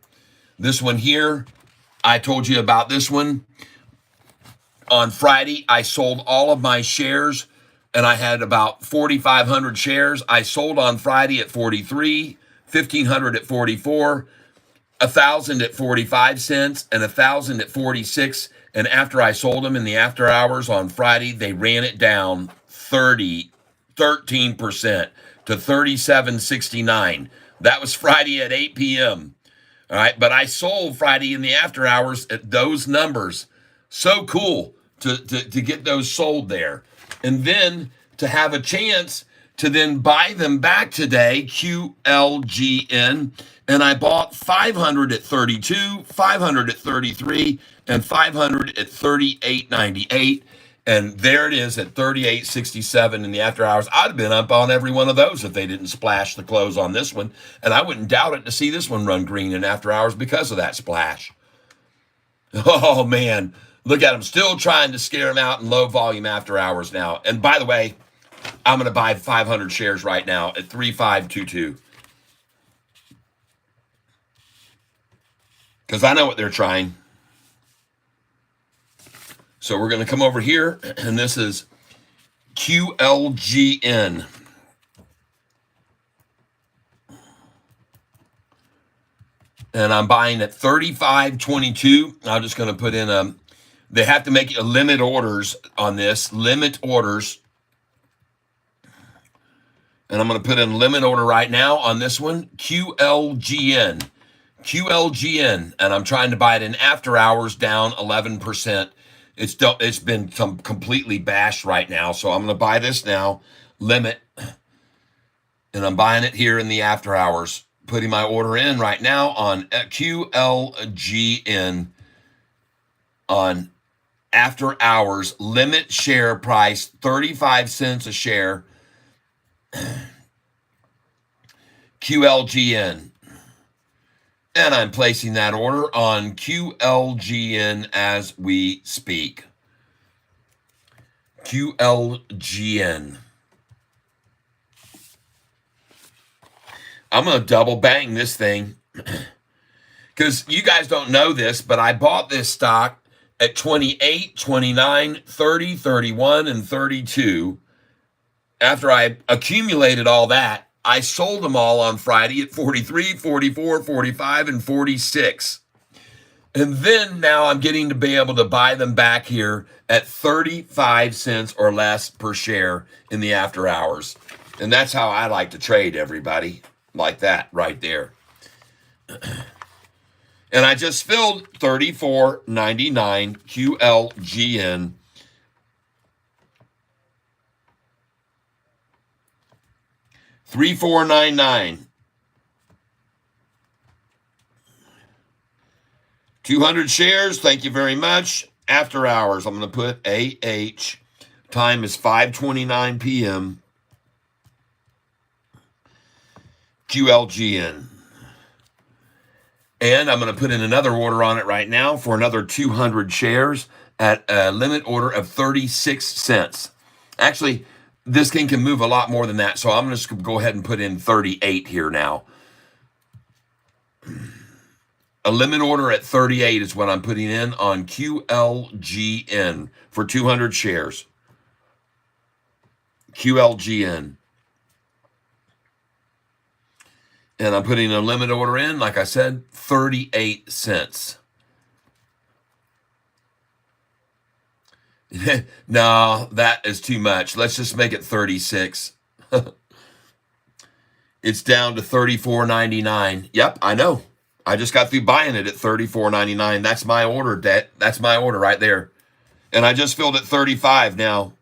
This one here, I told you about this one. On Friday, I sold all of my shares, and I had about 4,500 shares. I sold on Friday at 43, 1,500 at 44, 1,000 at 45 cents, and 1,000 at 46. And after I sold them in the after hours on Friday, they ran it down 13% to 37.69. That was Friday at 8 p.m. All right, but I sold Friday in the after hours at those numbers. So cool to get those sold there. And then to have a chance to then buy them back today, QLGN. And I bought 500 at 32, 500 at 33, and 500 at 38.98. And there it is at 38.67 in the after hours. I'd have been up on every one of those if they didn't splash the close on this one. And I wouldn't doubt it to see this one run green in after hours because of that splash. Oh, man. Look at them. Still trying to scare them out in low volume after hours now. And by the way, I'm going to buy 500 shares right now at 3,522. Because I know what they're trying. So we're going to come over here, and this is QLGN. And I'm buying at 35.22. I'm just going to put in they have to make a limit orders on this, limit orders. And I'm going to put in limit order right now on this one, QLGN. QLGN, and I'm trying to buy it in after hours down 11%. It's been completely bashed right now, so I'm going to buy this now, limit, and I'm buying it here in the after hours. Putting my order in right now on QLGN on after hours, limit share price 35 cents a share. QLGN. And I'm placing that order on QLGN as we speak. QLGN. I'm going to double bang this thing. Because you guys don't know this, but I bought this stock at 28, 29, 30, 31, and 32. After I accumulated all that, I sold them all on Friday at 43, 44, 45, and 46. And then now I'm getting to be able to buy them back here at 35 cents or less per share in the after hours. And that's how I like to trade, everybody. Like that right there. And I just filled 34.99 QLGN. $3,499. 200 shares. Thank you very much. After hours, I'm going to put AH. Time is 5:29 p.m. QLGN. And I'm going to put in another order on it right now for another 200 shares at a limit order of 36 cents. Actually, this thing can move a lot more than that, so I'm just going to go ahead and put in 38 here now. A limit order at 38 is what I'm putting in on QLGN for 200 shares. QLGN. And I'm putting a limit order in, like I said, 38 cents. No, that is too much. Let's just make it 36. It's down to $34.99. Yep, I know. I just got through buying it at $34.99. That's my order, that's my order right there. And I just filled at 35 now.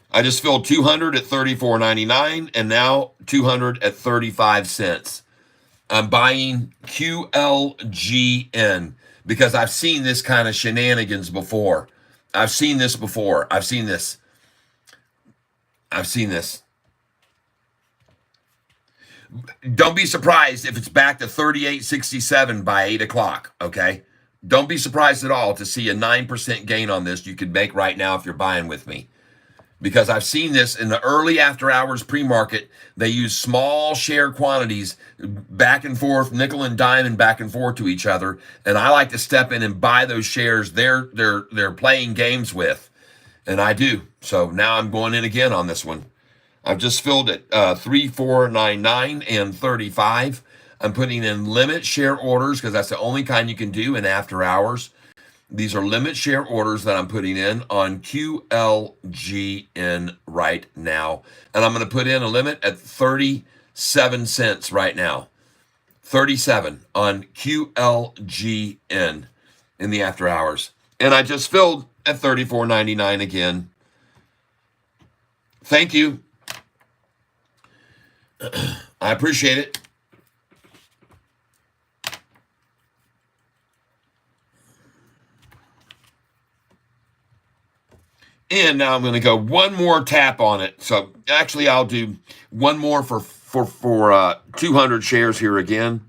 I just filled 200 at $34.99 and now 200 at 35 cents. I'm buying QLGN because I've seen this kind of shenanigans before. I've seen this before. I've seen this. Don't be surprised if it's back to 38.67 by 8 o'clock, okay? Don't be surprised at all to see a 9% gain on this you could make right now if you're buying with me. Because I've seen this in the early after hours pre-market. They use small share quantities back and forth, nickel and dime and back and forth to each other. And I like to step in and buy those shares they're playing games with. And I do. So now I'm going in again on this one. I've just filled it 3, 4, 9, 9, and 35. I'm putting in limit share orders because that's the only kind you can do in after hours. These are limit share orders that I'm putting in on QLGN right now. And I'm going to put in a limit at 37 cents right now. 37 on QLGN in the after hours. And I just filled at $34.99 again. Thank you. I appreciate it. And now I'm going to go one more tap on it. So actually, I'll do one more for 200 shares here again.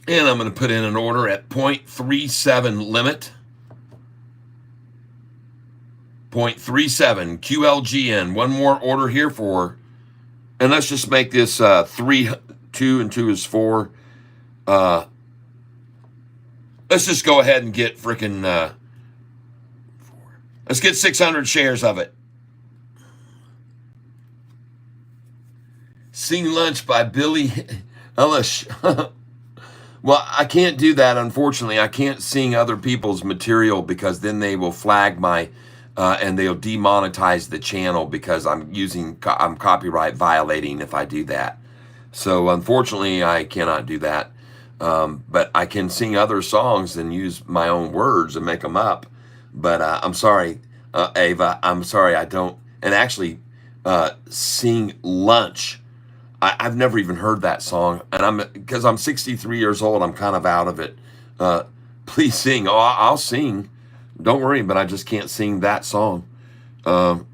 And I'm going to put in an order at 0.37 limit. 0.37 QLGN. One more order here for, and let's just make this 3, 2 and 2 is 4. Let's just go ahead and get freaking, let's get 600 shares of it. Sing Lunch by Billy Ellis. Well, I can't do that, unfortunately. I can't sing other people's material because then they will flag my, and they'll demonetize the channel because I'm copyright violating if I do that. So unfortunately, I cannot do that. But I can sing other songs and use my own words and make them up. But I'm sorry, Ava, I'm sorry I don't. And actually, Sing Lunch. I've never even heard that song, and because I'm 63 years old, I'm kind of out of it. Please sing. Oh, I'll sing. Don't worry, but I just can't sing that song. So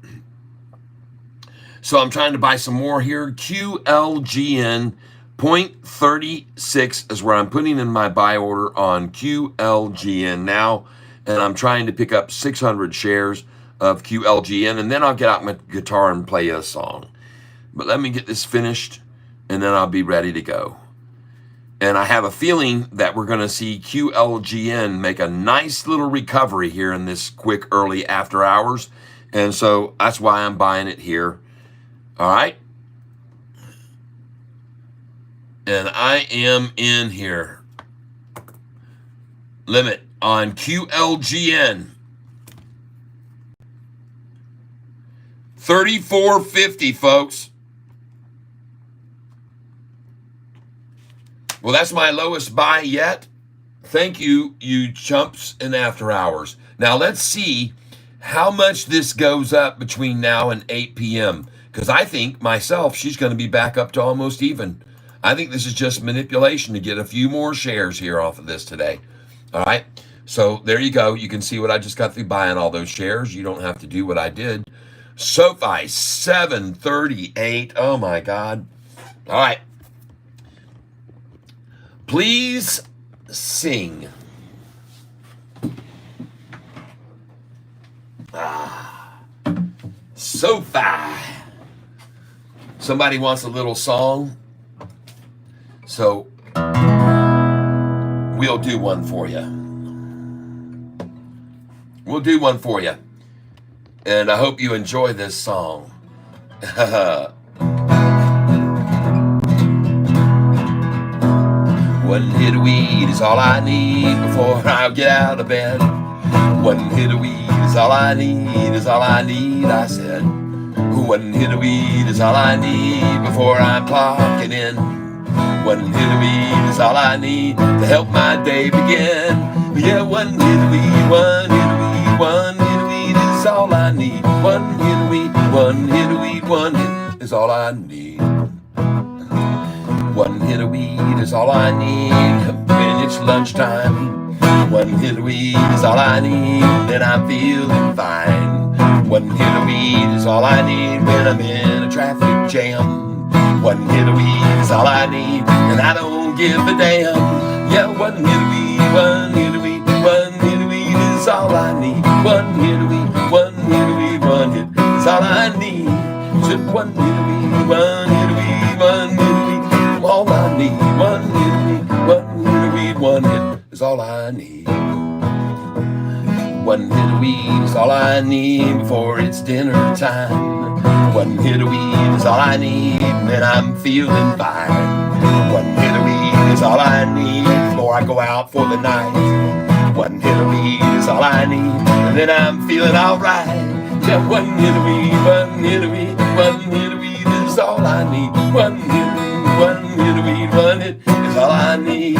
I'm trying to buy some more here. QLGN 0.36 is where I'm putting in my buy order on QLGN now, and I'm trying to pick up 600 shares of QLGN, and then I'll get out my guitar and play a song. But let me get this finished, and then I'll be ready to go. And I have a feeling that we're going to see QLGN make a nice little recovery here in this quick early after hours. And so that's why I'm buying it here. All right. And I am in here. Limit on QLGN. 34.50, folks. Well, that's my lowest buy yet. Thank you, you chumps in after hours. Now, let's see how much this goes up between now and 8 p.m. Because I think, myself, she's going to be back up to almost even. I think this is just manipulation to get a few more shares here off of this today. All right? So, there you go. You can see what I just got through buying all those shares. You don't have to do what I did. Sofi, 738. Oh, my God. All right. Please sing. Sofi. Somebody wants a little song, so we'll do one for you. We'll do one for you. And I hope you enjoy this song. One hit of weed is all I need before I get out of bed. One hit of weed is all I need, I said. One hit of weed is all I need before I'm clocking in. One hit of weed is all I need to help my day begin. Yeah, one hit of weed, one hit of weed, one hit of weed is is all I need. One hit of weed, one hit of weed, one hit is all I need. One hit of weed is all I need when it's lunchtime. One hit of weed is all I need, then I'm feeling fine. One hit of weed is all I need when I'm in a traffic jam. One hit of weed is all I need, and I don't give a damn. Yeah, one hit of weed, one hit of weed, one hit of weed is all I need. One hit of weed, one hit of weed, one hit is all I need. Said one hit of weed, one hit of weed, one hit of weed, all I need. One hit of weed, one hit of weed, one hit is all I need. One hit of weed is all I need before it's dinner time. One hit of weed is all I need when I'm feeling fine. One hit of weed is all I need before I go out for the night. One hit of weed is all I need, and then I'm feeling alright. Yeah, one hit of weed, one hit of weed, one hit of weed is all I need. One hit of weed, one hit of weed, one hit is all I need.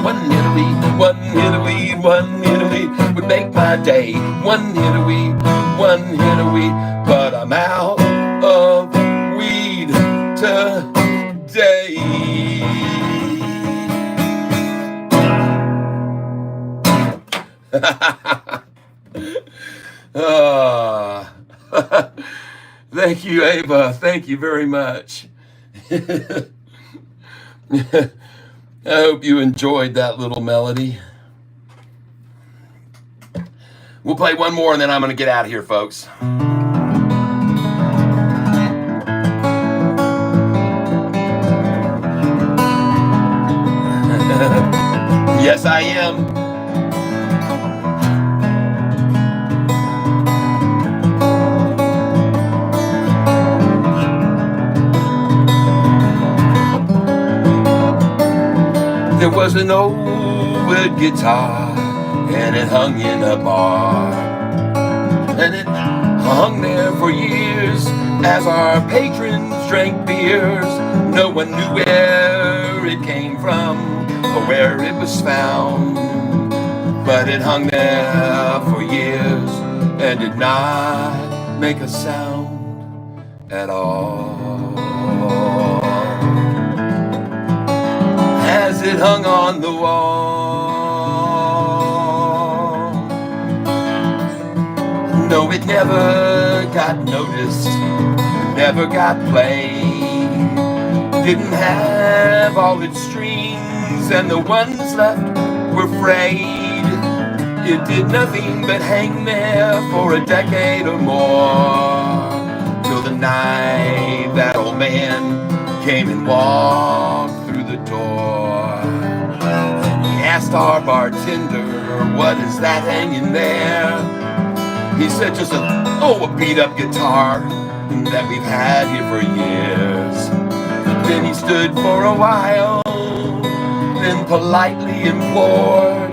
One hit of weed, one hit of weed, one hit of weed would make my day. One hit of weed, one hit of weed, but I'm out of weed today. Thank you, Ava. Thank you very much. I hope you enjoyed that little melody. We'll play one more and then I'm going to get out of here, folks. Yes, I am. There was an old wood guitar, and it hung in a bar. And it hung there for years as our patrons drank beers. No one knew where it came from or where it was found. But it hung there for years and did not make a sound at all. As it hung on the wall. No, it never got noticed, never got played. Didn't have all its strings, and the ones left were frayed. It did nothing but hang there for a decade or more, till the night that old man came and walked through the door. He asked our bartender, "What is that hanging there?" He said, "Just a beat up guitar that we've had here for years." Then he stood for a while, then politely implored,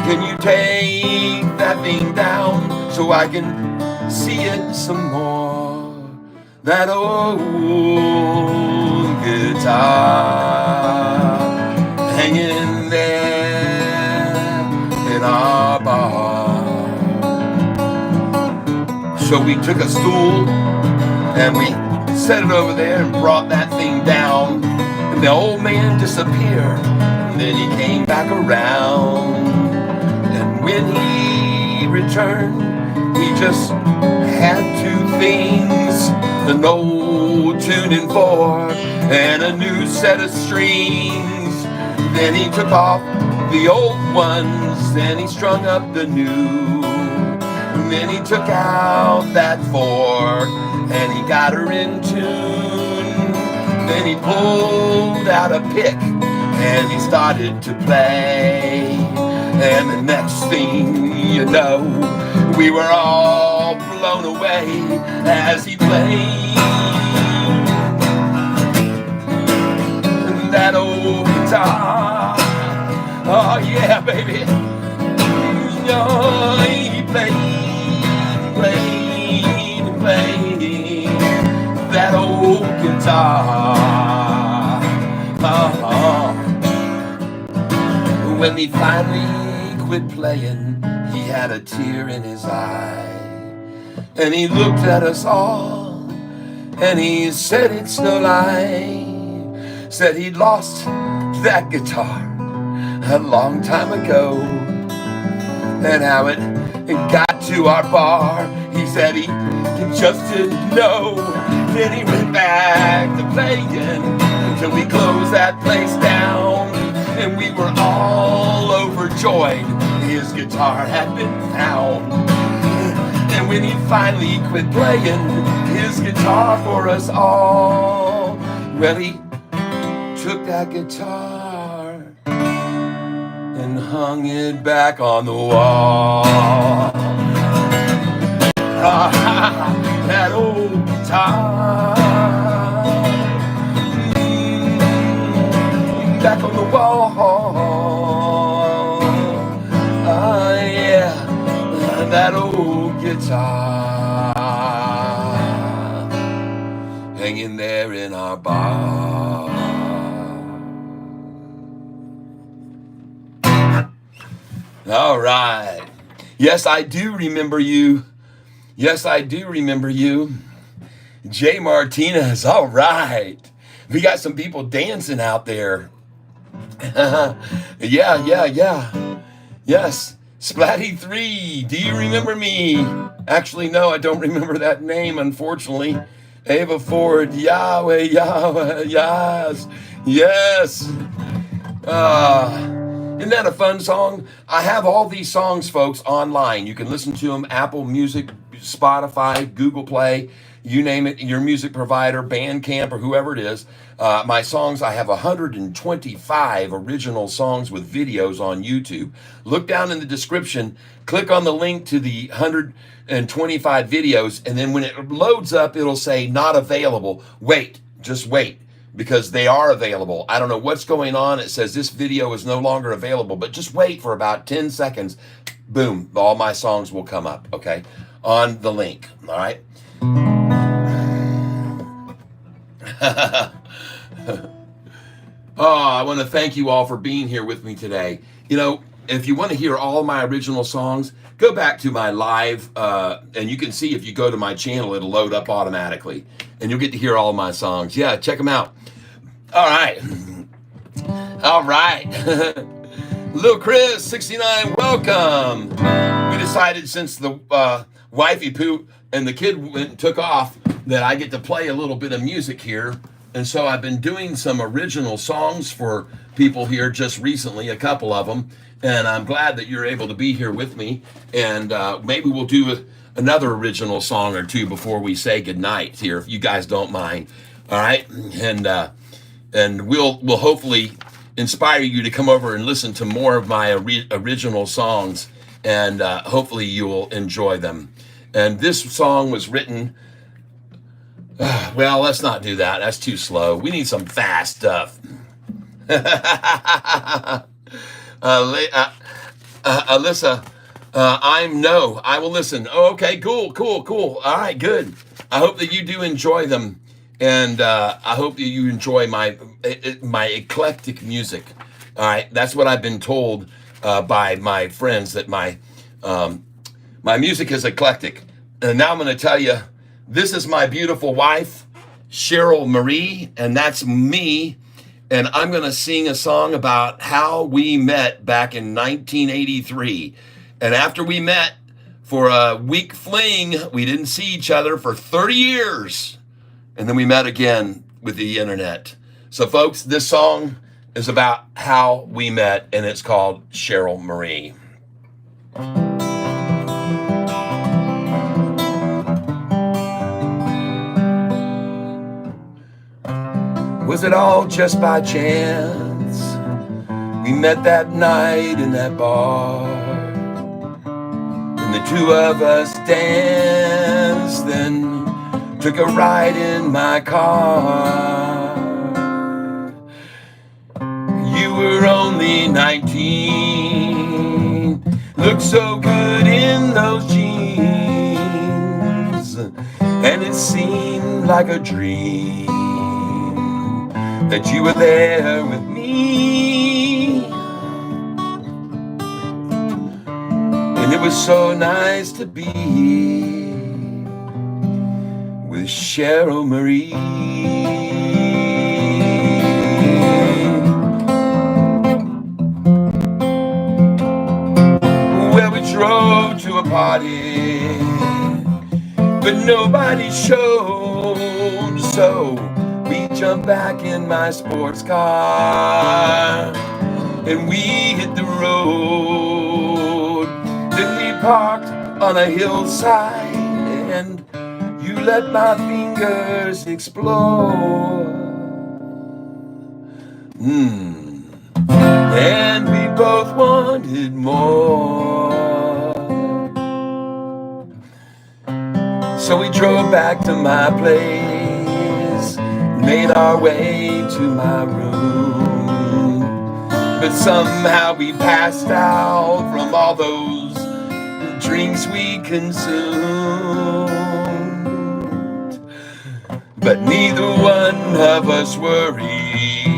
"Can you take that thing down so I can see it some more?" That old guitar hanging there in our bar. So we took a stool and we set it over there and brought that thing down. And the old man disappeared, and then he came back around. And when he returned, he just had two things: an old tuning fork and a new set of strings. Then he took off the old ones and he strung up the new. And then he took out that fork and he got her in tune. Then he pulled out a pick and he started to play. And the next thing you know, we were all blown away as he played. That old guitar, oh yeah, baby. Oh, he played that old guitar. When he finally quit playing, he had a tear in his eye. And he looked at us all, and he said it's no lie. Said he'd lost that guitar a long time ago, and how it got to our bar. He said he just didn't know. Then he went back to playing until we closed that place down, and we were all overjoyed his guitar had been found. And when he finally quit playing his guitar for us all, well, he took that guitar and hung it back on the wall. That old guitar, back on the wall. Yeah, that old guitar hanging there in our bar. All right. Yes, I do remember you. Yes, I do remember you. Jay Martinez. All right. We got some people dancing out there. Yeah. Yes. Splatty 3. Do you remember me? Actually, no, I don't remember that name, unfortunately. Ava Ford. Yahweh, yes. Yes. Isn't that a fun song? I have all these songs, folks, online. You can listen to them, Apple Music, Spotify, Google Play, you name it, your music provider, Bandcamp, or whoever it is. My songs, I have 125 original songs with videos on YouTube. Look down in the description, click on the link to the 125 videos, and then when it loads up, it'll say not available. Wait, just wait, because they are available. I don't know what's going on. It says this video is no longer available, but just wait for about 10 seconds. Boom, all my songs will come up, okay, on the link, all right? Oh, I want to thank you all for being here with me today. You know, if you want to hear all my original songs, go back to my live, and you can see if you go to my channel, it'll load up automatically, and you'll get to hear all my songs. Yeah, check them out. All right. All right. Little Chris, 69, welcome. We decided since the wifey poo and the kid went and took off that I get to play a little bit of music here. And so I've been doing some original songs for people here just recently, a couple of them. And I'm glad that you're able to be here with me. And maybe we'll do another original song or two before we say goodnight here, if you guys don't mind. All right. And we'll hopefully inspire you to come over and listen to more of my original songs. And hopefully you'll enjoy them. And this song was written... well, let's not do that. That's too slow. We need some fast stuff. Alyssa, I will listen. Oh, okay, cool. All right, good. I hope that you do enjoy them, and I hope that you enjoy my eclectic music. All right, that's what I've been told by my friends, that my music is eclectic. And now I'm going to tell you. This is my beautiful wife, Cheryl Marie, and that's me. And I'm going to sing a song about how we met back in 1983. And after we met for a week fling, we didn't see each other for 30 years. And then we met again with the internet. So, folks, this song is about how we met, and it's called Cheryl Marie. Was it all just by chance? We met that night in that bar, and the two of us danced, then took a ride in my car. You were only 19, looked so good in those jeans, and it seemed like a dream that you were there with me. And it was so nice to be Cheryl Marie. Well, we drove to a party, but nobody showed, so we jumped back in my sports car and we hit the road. Then we parked on a hillside and you let my fingers explore. And we both wanted more. So we drove back to my place, made our way to my room. But somehow we passed out from all those drinks we consumed. But neither one of us worried.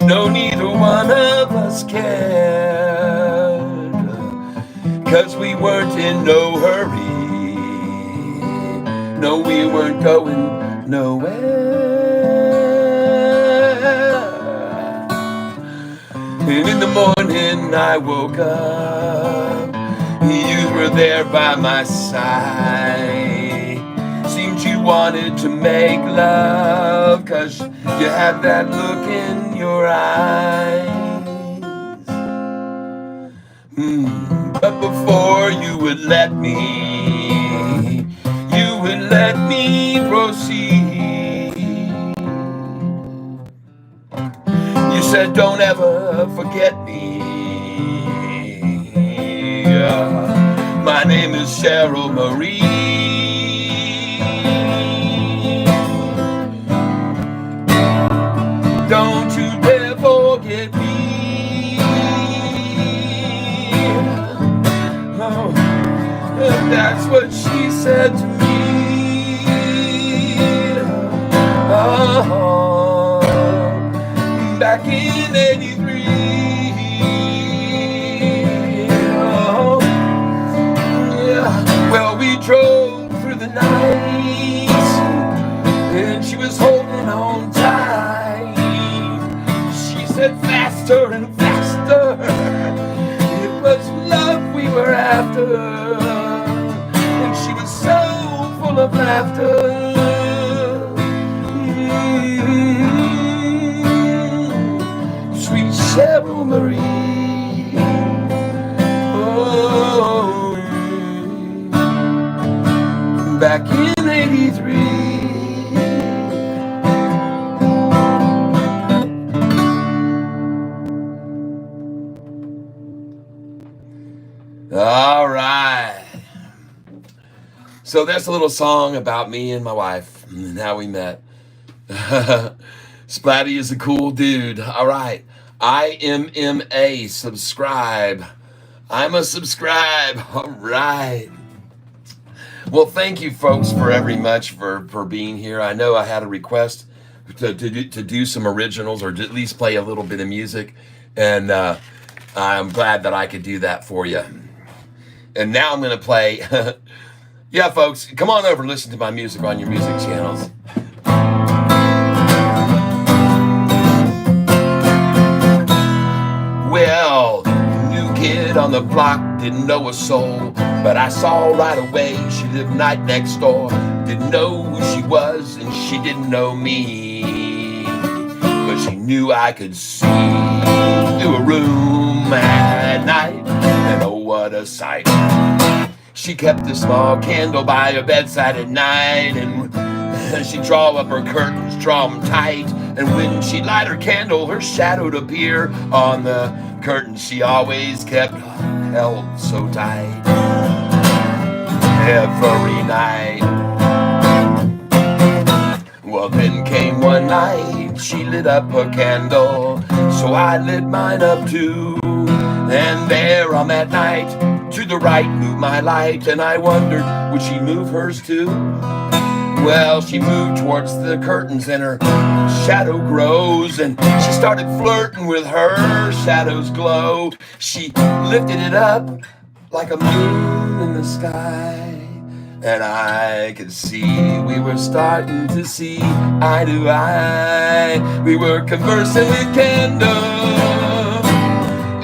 No, neither one of us cared, 'cause we weren't in no hurry. No, we weren't going nowhere. And in the morning I woke up, you were there by my side. Seemed you wanted to make love, 'cause you had that look in your eyes. But before you would let me, you would let me proceed. You said, don't ever forget me. My name is Cheryl Marie. Don't you dare forget me. Oh, and that's what she said to me. Oh, back in '83. Oh, yeah. Well, we drove through the night, and she was holding on tight. She said faster and faster. It was love we were after, and she was so full of laughter. Sweet Cheryl Marie. Oh, back in '83. All right. So that's a little song about me and my wife and how we met. Splatty is a cool dude. All right. IMMA, subscribe. I'm a subscribe. All right. Well, thank you, folks, very much for being here. I know I had a request to do some originals, or at least play a little bit of music, and I'm glad that I could do that for you. And now I'm going to play. Yeah, folks, come on over and listen to my music on your music channels. Well, new kid on the block, didn't know a soul, but I saw right away she lived right next door. Didn't know who she was, and she didn't know me, but she knew I could see through a room at night, and oh, what a sight. She kept a small candle by her bedside at night, and she'd draw up her curtains, draw them tight, and when she'd light her candle, her shadow'd appear on the curtains she always kept held so tight. Every night. Well, then came one night, she lit up her candle, so I lit mine up too. And there on that night, to the right moved my light, and I wondered, would she move hers too? Well, she moved towards the curtains and her shadow grows, and she started flirting with her shadow's glow. She lifted it up like a moon in the sky, And I could see we were starting to see eye to eye. We were conversing with candles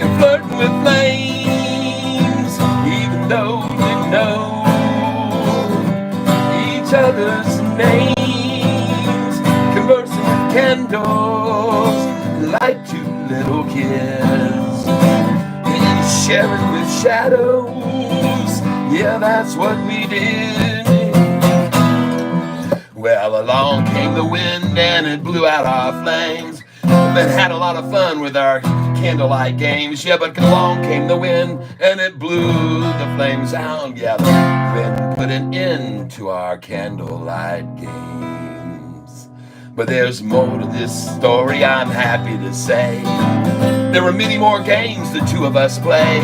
and flirting with flames, even though we didn't know each other's names. Conversing with candles like two little kids, and sharing with shadows. Yeah, that's what we did. Well, along came the wind and it blew out our flames. Then had a lot of fun with our candlelight games. Yeah, but along came the wind and it blew the flames out. Yeah, then put an end to our candlelight games. But there's more to this story, I'm happy to say. There were many more games the two of us played.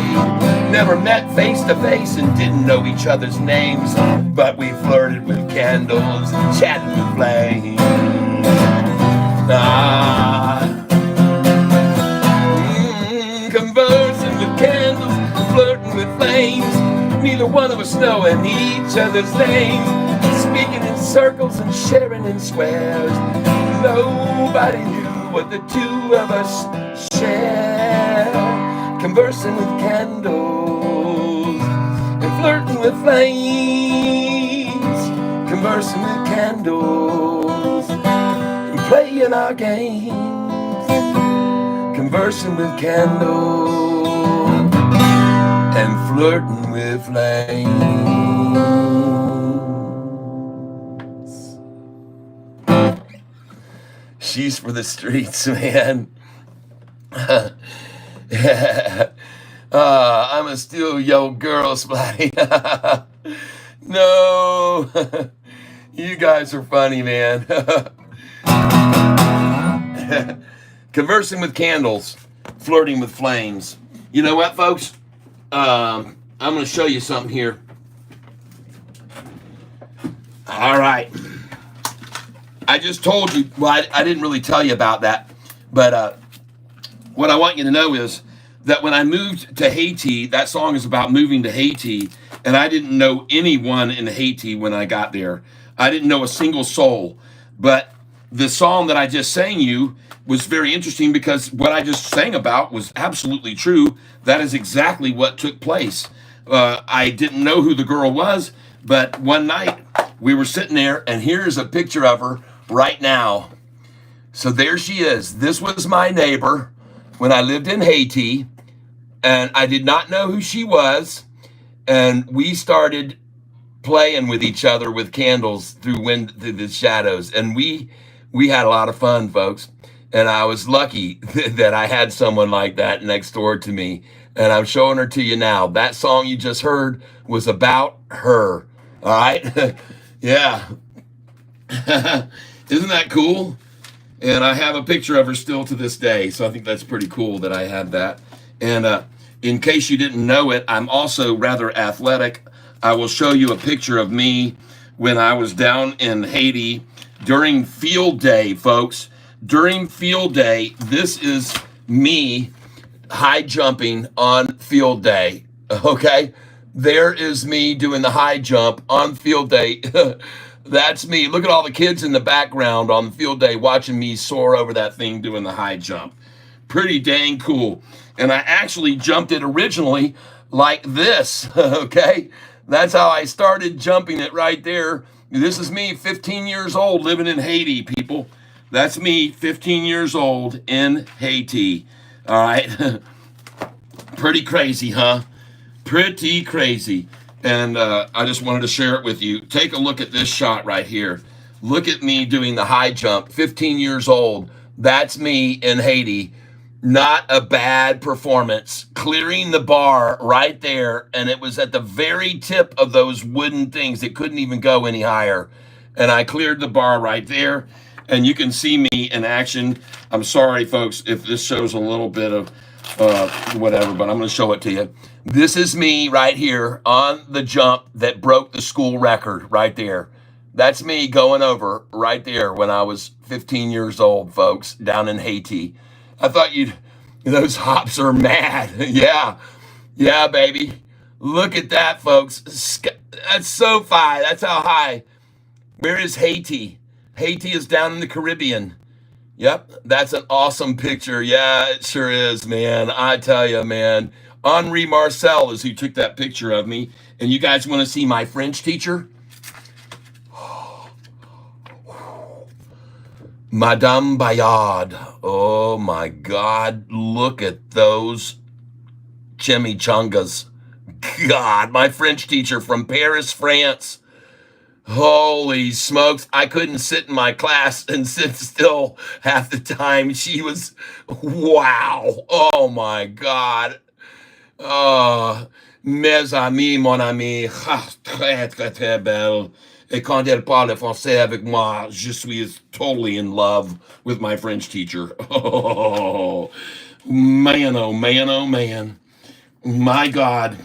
Never met face to face and didn't know each other's names, but we flirted with candles and chatted with flames. Conversing with candles, flirting with flames. Neither one of us knowing each other's names. Speaking in circles and sharing in squares. Nobody knew what the two of us share. Conversing with candles and flirting with flames. Conversing with candles and playing our games. Conversing with candles and flirting with flames. She's for the streets, man. I'm a still young girl, Splatty. No. You guys are funny, man. Conversing with candles, flirting with flames. You know what, folks? I'm going to show you something here. All right. I just told you, well, I didn't really tell you about that, but what I want you to know is that when I moved to Haiti, that song is about moving to Haiti, and I didn't know anyone in Haiti when I got there. I didn't know a single soul, but the song that I just sang you was very interesting because what I just sang about was absolutely true. That is exactly what took place. I didn't know who the girl was, but one night we were sitting there, and here's a picture of her right now. So there she is. This was my neighbor when I lived in Haiti, and I did not know who she was, and we started playing with each other with candles through the shadows, and we had a lot of fun, folks. And I was lucky that I had someone like that next door to me, and I'm showing her to you now. That song you just heard was about her. All right. Yeah. Isn't that cool? And I have a picture of her still to this day. So I think that's pretty cool that I had that. And in case you didn't know it, I'm also rather athletic. I will show you a picture of me when I was down in Haiti during field day, folks. During field day, this is me high jumping on field day. Okay? There is me doing the high jump on field day. That's me. Look at all the kids in the background on the field day watching me soar over that thing doing the high jump. Pretty dang cool. And I actually jumped it originally like this. Okay? That's how I started jumping it right there. This is me, 15 years old, living in Haiti, people. That's me, 15 years old in Haiti. All right? Pretty crazy, huh? Pretty crazy. And I just wanted to share it with you. Take a look at this shot right here. Look at me doing the high jump, 15 years old. That's me in Haiti. Not a bad performance. Clearing the bar right there, and it was at the very tip of those wooden things. It couldn't even go any higher. And I cleared the bar right there, and you can see me in action. I'm sorry, folks, if this shows a little bit of whatever, but I'm going to show it to you. This is me right here on the jump that broke the school record right there. That's me going over right there when I was 15 years old, folks, down in Haiti. I thought those hops are mad. Yeah, baby. Look at that, folks. That's Sofi. That's how high. Where is Haiti? Haiti is down in the Caribbean. Yep, that's an awesome picture. Yeah, it sure is, man. I tell you, man. Henri Marcel is who took that picture of me. And you guys want to see my French teacher? Madame Bayard. Oh my God, look at those chimichangas. God, my French teacher from Paris, France. Holy smokes, I couldn't sit in my class and sit still half the time. She was, wow. Oh my God. Mes amis, mon ami, très, très, très belle. Et quand elle parle français avec moi, je suis totally in love with my French teacher. Oh, man, oh, man, oh, man. My God.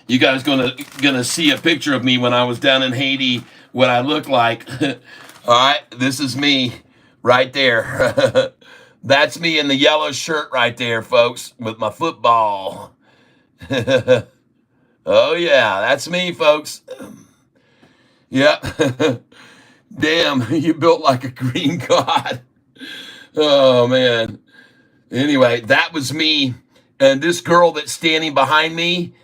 You guys gonna see a picture of me when I was down in Haiti, what I look like. All right, this is me right there. That's me in the yellow shirt right there, folks, with my football. Oh yeah, that's me, folks. Yep. Damn, you built like a green god. Oh man. Anyway, that was me. And this girl that's standing behind me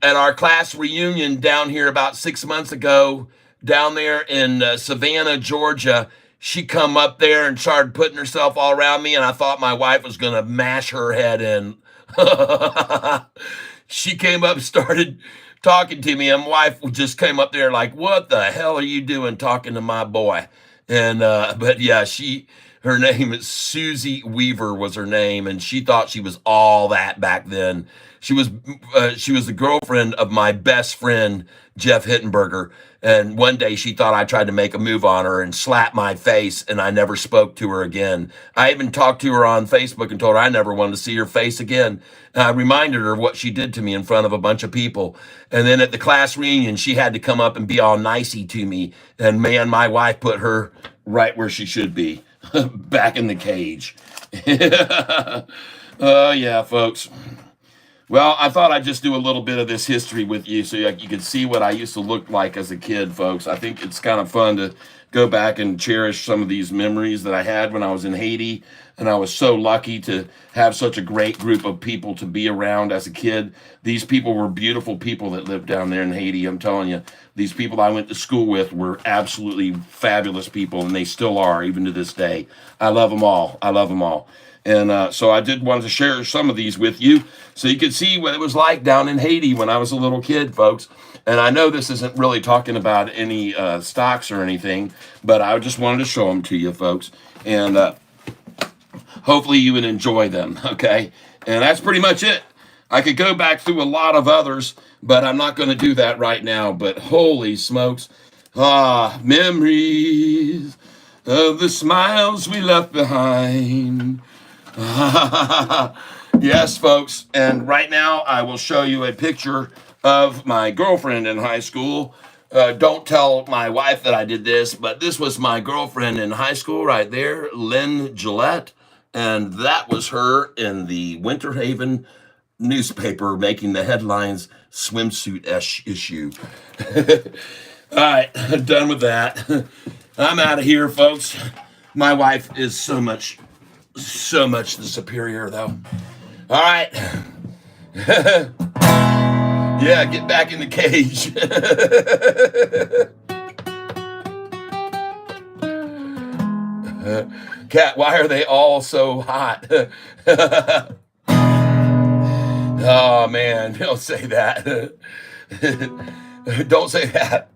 at our class reunion down here about 6 months ago, down there in Savannah, Georgia, she come up there and started putting herself all around me, and I thought my wife was going to mash her head in. She came up, started talking to me, and my wife just came up there like, what the hell are you doing talking to my boy? And but yeah, her name is Susie Weaver was her name, and she thought she was all that back then. She was the girlfriend of my best friend Jeff Hittenberger, and one day she thought I tried to make a move on her and slap my face, and I never spoke to her again. I even talked to her on Facebook and told her I never wanted to see her face again. And I reminded her of what she did to me in front of a bunch of people. And then at the class reunion, she had to come up and be all nicey to me. And man, my wife put her right where she should be, back in the cage. Oh yeah, folks. Well, I thought I'd just do a little bit of this history with you so you could see what I used to look like as a kid, folks. I think it's kind of fun to go back and cherish some of these memories that I had when I was in Haiti. And I was so lucky to have such a great group of people to be around as a kid. These people were beautiful people that lived down there in Haiti. I'm telling you, these people I went to school with were absolutely fabulous people, and they still are, even to this day. I love them all. I love them all. And so I did want to share some of these with you so you could see what it was like down in Haiti when I was a little kid, folks. And I know this isn't really talking about any stocks or anything, but I just wanted to show them to you, folks. And hopefully you would enjoy them, okay? And that's pretty much it. I could go back through a lot of others, but I'm not going to do that right now. But holy smokes. Memories of the smiles we left behind. Yes, folks. And right now I will show you a picture of my girlfriend in high school. Don't tell my wife that I did this, but this was my girlfriend in high school right there, Lynn Gillette. And that was her in the Winter Haven newspaper making the headlines swimsuit issue. All right, done with that. I'm out of here, folks. My wife is so much the superior, though. All right. Yeah, get back in the cage. Cat, why are they all so hot? Oh, man, don't say that. Don't say that.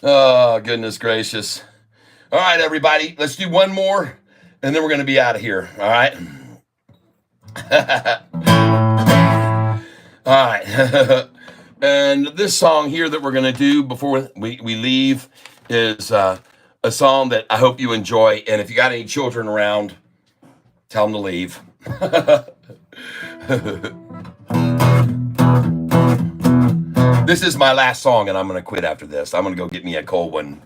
Oh, goodness gracious. All right, everybody, let's do one more, and then we're going to be out of here, all right? All right. And this song here that we're going to do before we leave is a song that I hope you enjoy. And if you got any children around, tell them to leave. This is my last song, and I'm going to quit after this. I'm going to go get me a cold one.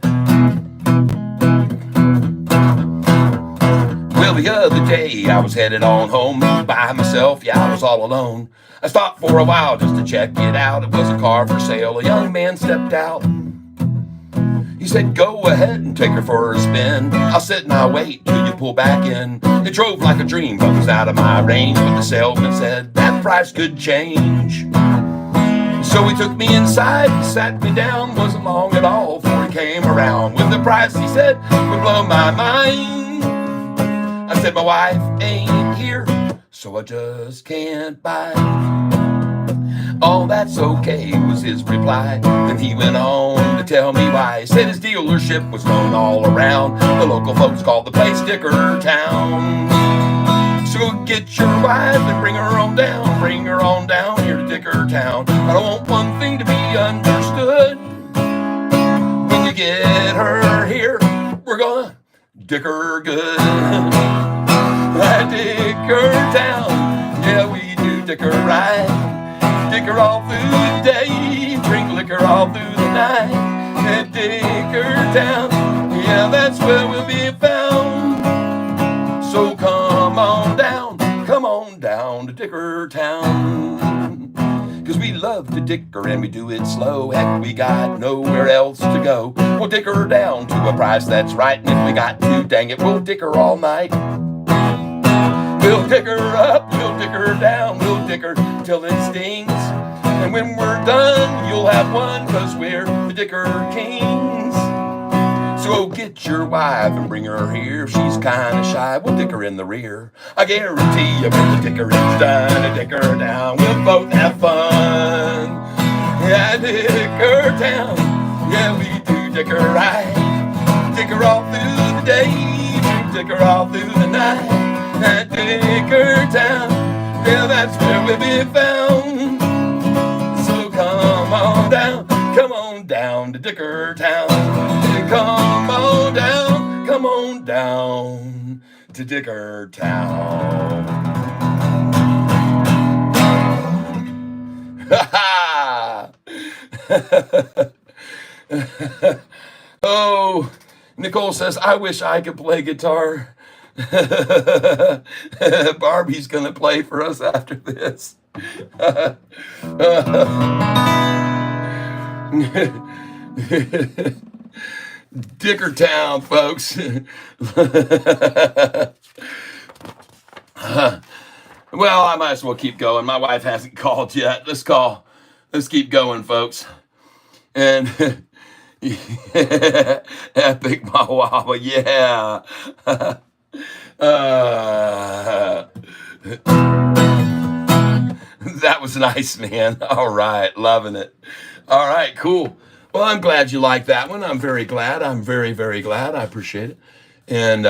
Well, the other day I was headed on home by myself, yeah, I was all alone. I stopped for a while just to check it out. It was a car for sale. A young man stepped out. He said, go ahead and take her for a spin. I'll sit and I'll wait till you pull back in. It drove like a dream, but was out of my range. But the salesman said that price could change. So he took me inside and sat me down. Wasn't long at all before he came around with the price he said would blow my mind. I said, my wife ain't here, so I just can't buy. Oh, that's okay, was his reply. Then he went on to tell me why. He said his dealership was known all around. The local folks called the place Dicker Town. So get your wife and bring her on down. Bring her on down here to Dicker Town. I don't want one thing to be understood. When you get her here, we're gonna dick her good. At Dicker Town, yeah, we do dick her right. Dick her all through the day, drink liquor all through the night. At Dicker Town, yeah, that's where we'll be found. So come on down to Dicker Town. Cause we love to dicker and we do it slow. Heck, we got nowhere else to go. We'll dick her down to a price that's right. And if we got to, dang it, we'll dick her all night. We'll dick her up, we'll dick her down, we'll dick her till it stings. And when we're done, you'll have one, cause we're the Dicker Kings. So get your wife and bring her here. If she's kinda shy, we'll dick her in the rear. I guarantee you when the dicker is done and dick her down, we'll both have fun. Yeah, Dicker Town, yeah, we do dick her right. Dick her all through the day, dick her all through the night. At Dicker Town, yeah, that's where we'll be found. So come on down to Dicker Town. Come on down to Dicker Town. Oh, Nicole says, I wish I could play guitar. Barbie's gonna play for us after this. Dickertown, folks. Well, I might as well keep going. My wife hasn't called yet. Let's keep going, folks. And epic Mawaba, yeah. That was nice, man. All right, loving it. All right, cool. Well, I'm glad you like that one. I'm very glad. I'm very, very glad. I appreciate it. And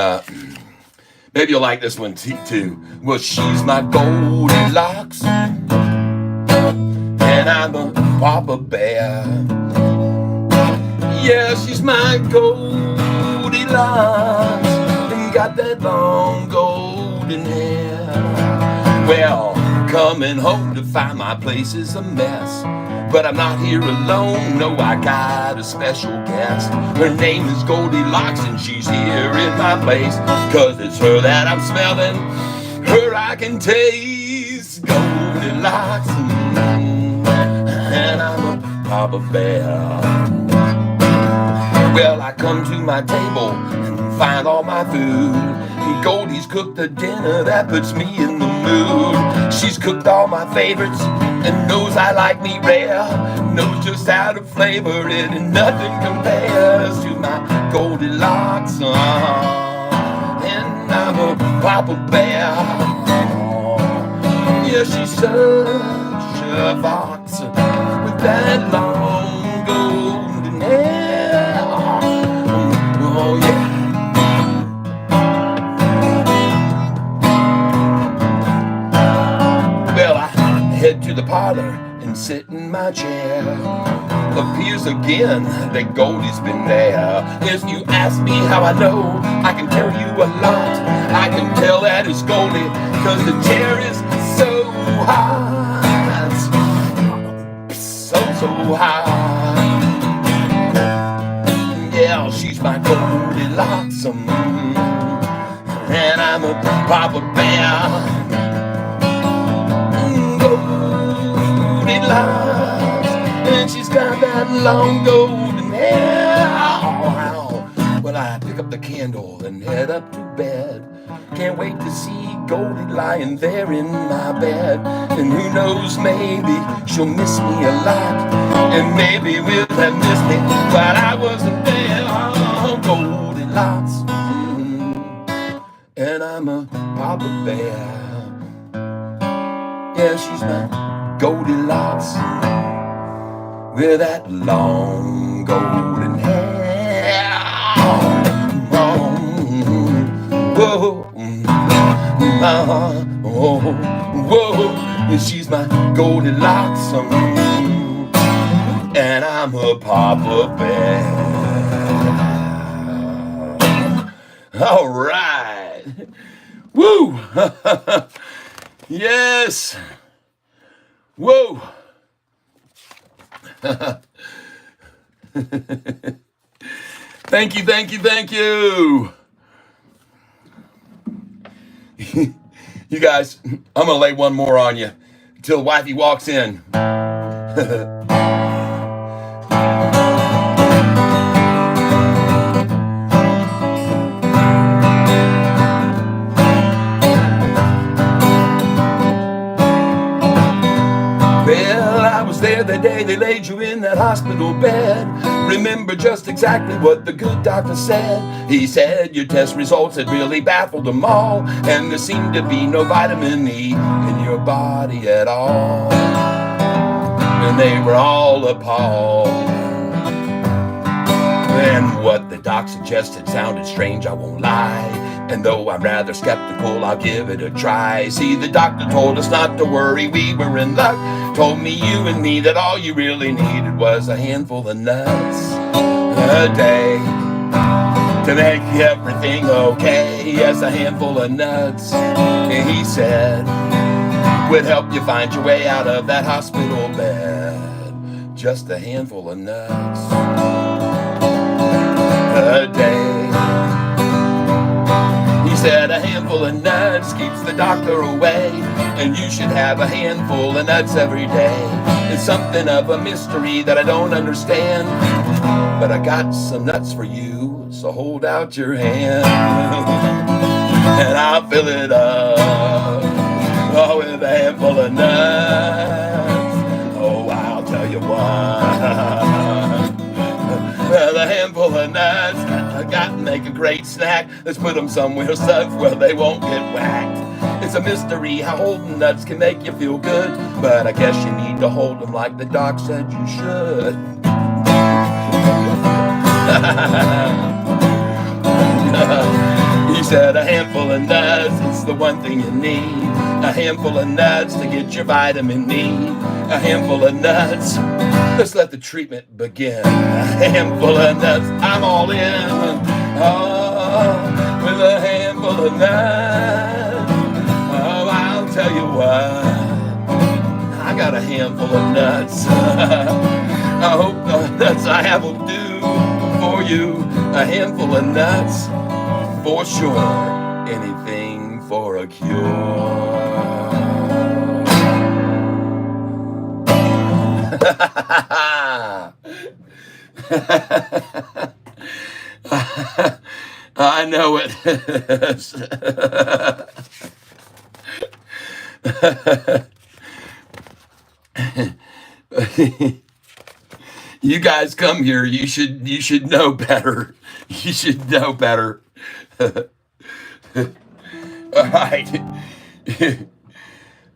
maybe you'll like this one too. Well, she's my Goldilocks, and I'm a Papa Bear. Yeah, she's my Goldilocks, and got that long golden hair. Well, coming home to find my place is a mess. But I'm not here alone, no, I got a special guest. Her name is Goldilocks and she's here in my place. Cause it's her that I'm smelling, her I can taste. Goldilocks, and I'm a Papa Bear. Well, I come to my table and find all my food. Goldie's cooked the dinner that puts me in the mood. She's cooked all my favorites and knows I like me rare. Knows just how to flavor it and nothing compares to my Goldilocks. And I'm a Papa Bear. Yeah, she's such a fox with that long golden hair. Oh yeah. Head to the parlor and sit in my chair. Appears again that Goldie's been there. If you ask me how I know, I can tell you a lot. I can tell that it's Goldie, cause the chair is so hot. So hot. Yeah, she's my Goldilocks, and I'm a Papa Bear. Goldilocks, and she's got that long golden hair. Well, I pick up the candle and head up to bed. Can't wait to see Goldie lying there in my bed. And who knows, maybe she'll miss me a lot. And maybe will have missed me, but I wasn't there. Oh, Goldilocks, and I'm a Papa Bear. Yeah, she's my Goldilocks with that long golden hair. Whoa, whoa, she's my Goldilocks, and I'm a Papa Bear. All right, woo, yes, whoa. Thank you, thank you, thank you. You guys, I'm gonna lay one more on you till wifey walks in. Well, I was there the day they laid you in that hospital bed. Remember just exactly what the good doctor said. He said your test results had really baffled them all, and there seemed to be no vitamin E in your body at all. And they were all appalled. And what the doc suggested sounded strange, I won't lie. And though I'm rather skeptical, I'll give it a try. See, the doctor told us not to worry, we were in luck. Told me, you and me, that all you really needed was a handful of nuts a day to make everything okay. Yes, a handful of nuts, and he said, would help you find your way out of that hospital bed. Just a handful of nuts a day. He said a handful of nuts keeps the doctor away, and you should have a handful of nuts every day. It's something of a mystery that I don't understand, but I got some nuts for you, so hold out your hand and I'll fill it up, oh, with a handful of nuts. Oh, I'll tell you what, well, a handful of nuts, I got to make a great snack. Let's put them somewhere safe where they won't get whacked. It's a mystery how holding nuts can make you feel good, but I guess you need to hold them like the doc said you should. He said a handful of nuts, it's the one thing you need. A handful of nuts to get your vitamin E. A handful of nuts, let's let the treatment begin. A handful of nuts, I'm all in. Oh, with a handful of nuts, oh, I'll tell you what, I got a handful of nuts. I hope the nuts I have will do for you. A handful of nuts, for sure. Anything for a cure. I know it. You guys come here. You should know better. You should know better. All right.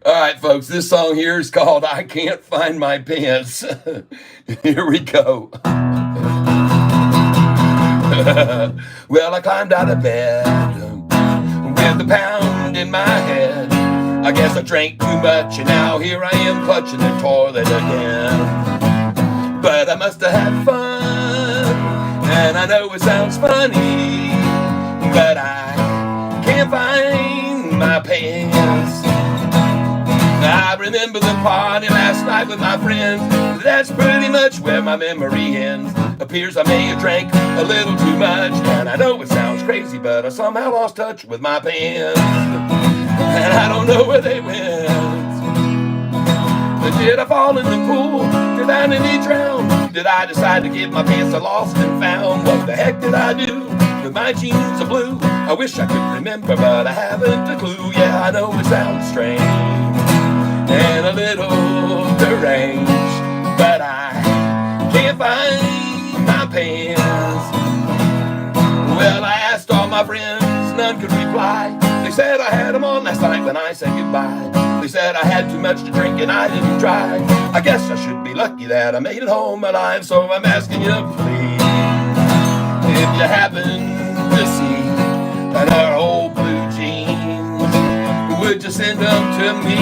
All right, folks, this song here is called I Can't Find My Pants. Here we go. Well, I climbed out of bed with a pound in my head. I guess I drank too much, and now here I am clutching the toilet again. But I must have had fun, and I know it sounds funny, but I can't find my pants. I remember the party last night with my friends. That's pretty much where my memory ends. Appears I may have drank a little too much, and I know it sounds crazy, but I somehow lost touch with my pants, and I don't know where they went. Did I fall in the pool? Did I nearly drown? Did I decide to give my pants a lost and found? What the heck did I do with my jeans of blue? I wish I could remember, but I haven't a clue. Yeah, I know it sounds strange and a little deranged, but I can't find my pants. Well, I asked all my friends, none could reply. They said I had them on last night when I said goodbye. They said I had too much to drink and I didn't try. I guess I should be lucky that I made it home alive. So I'm asking you, please, if you happen to see our old blue jeans, would you send them to me?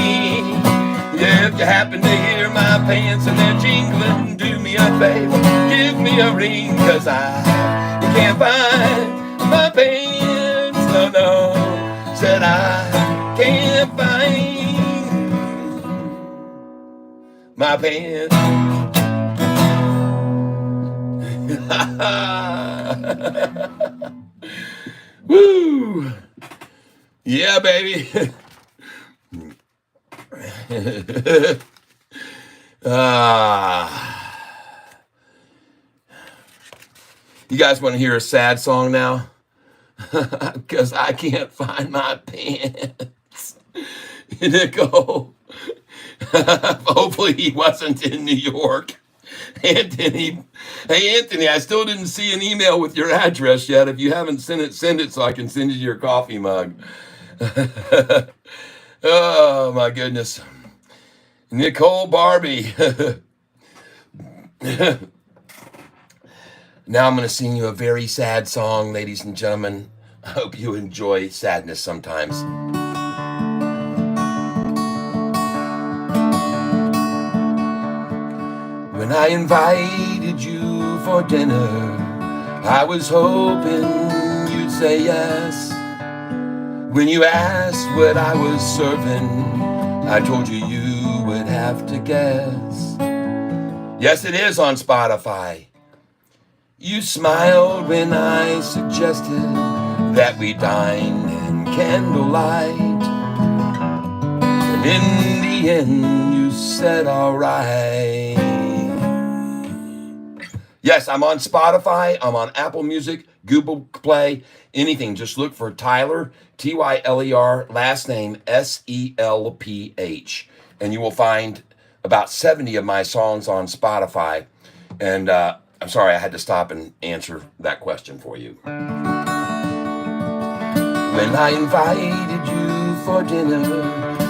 Yeah, if you happen to hear my pants and they're jingling, do me a favor, give me a ring, 'cause I can't find my pants. No, no, said I can't find my pants. Woo! Yeah, baby. You guys want to hear a sad song now? Because I can't find my pants. Nicole. Hopefully he wasn't in New York. Anthony, hey Anthony, I still didn't see an email with your address yet. If you haven't sent it, send it so I can send you your coffee mug. Oh my goodness. Nicole Barbie. Now I'm going to sing you a very sad song, ladies and gentlemen. I hope you enjoy sadness sometimes. When I invited you for dinner, I was hoping you'd say yes. When you asked what I was serving, I told you you would have to guess. Yes, it is on Spotify. You smiled when I suggested that we dine in candlelight. And in the end, you said, all right. Yes, I'm on Spotify. I'm on Apple Music, Google Play, anything. Just look for Tyler, Tyler, last name Selph. And you will find about 70 of my songs on Spotify. And I'm sorry, I had to stop and answer that question for you. When I invited you for dinner,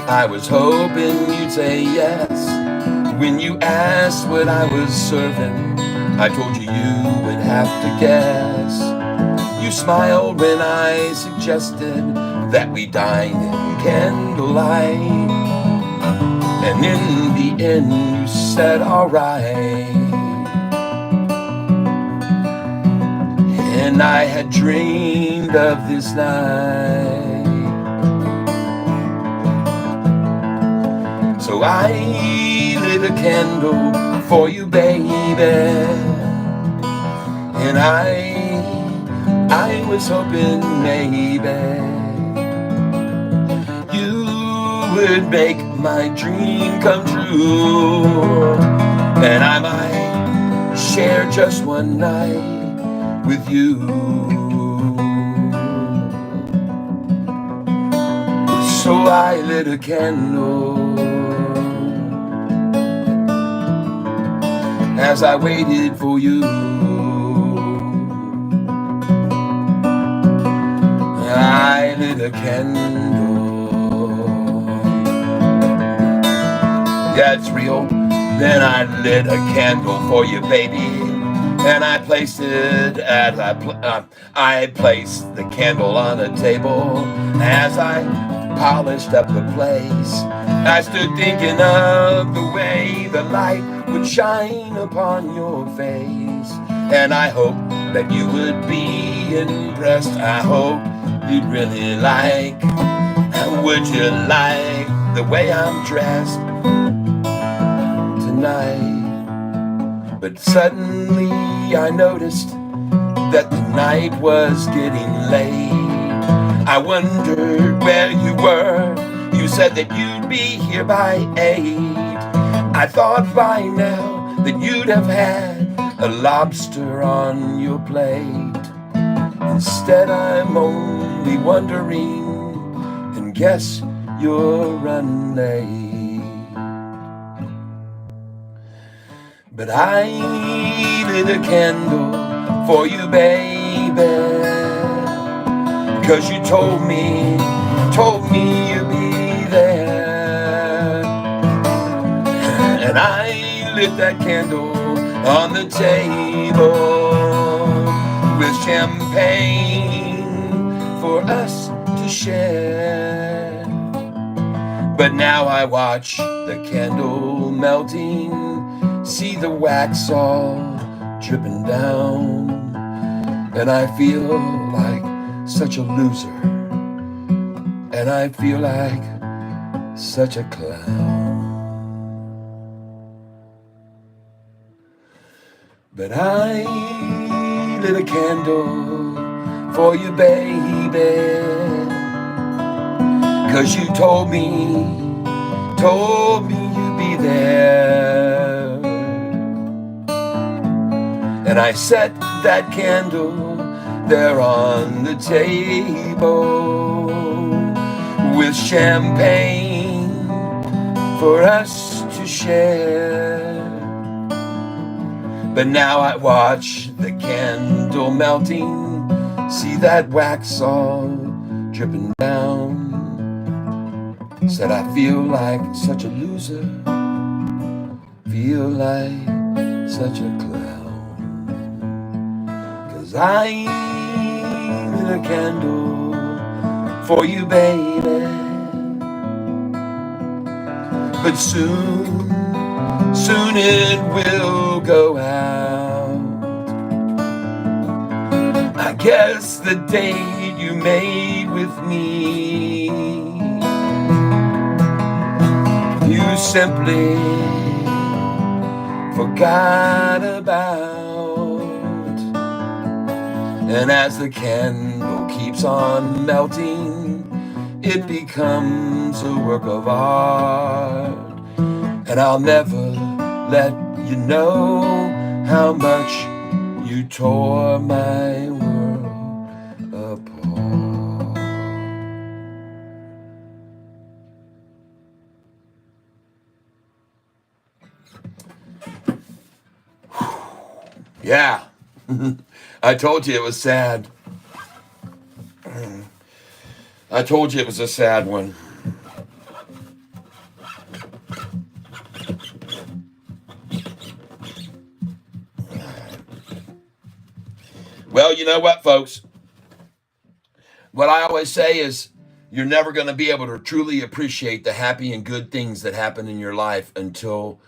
I was hoping you'd say yes. When you asked what I was serving, I told you you would have to guess. You smiled when I suggested that we dine in candlelight. And in the end, you said, all right. And I had dreamed of this night. So I lit a candle for you, baby. And I was hoping maybe you would make my dream come true. And I might share just one night with you. So I lit a candle as I waited for you. I lit a candle. Yeah, it's real. Then I lit a candle for you, baby. And I placed it as I placed the candle on a table. As I polished up the place, I stood thinking of the way the light would shine upon your face. And I hope that you would be impressed. I hope you'd really like. Would you like the way I'm dressed tonight. But suddenly I noticed that the night was getting late. I wondered where you were. You said that you'd be here by 8. I thought by now that you'd have had a lobster on your plate. Instead I'm only wondering, and guess you're running late. But I lit a candle for you, baby, 'cause you told me you'd be there. And I lit that candle on the table with champagne for us to share. But now I watch the candle melting, see the wax all dripping down, and I feel like such a loser, and I feel like such a clown. But I lit a candle for you, baby, 'cause you told me you'd be there. And I set that candle there on the table with champagne for us to share. But now I watch the candle melting, see that wax all dripping down. Said I feel like such a loser, feel like such a clown, 'cause I lit a candle for you, baby. But soon it will go out. I guess the date you made with me, you simply forgot about. And as the candle keeps on melting, it becomes a work of art. And I'll never let you know how much you tore my world apart. Yeah, I told you it was sad. I told you it was a sad one. Well, you know what, folks? What I always say is you're never going to be able to truly appreciate the happy and good things that happen in your life until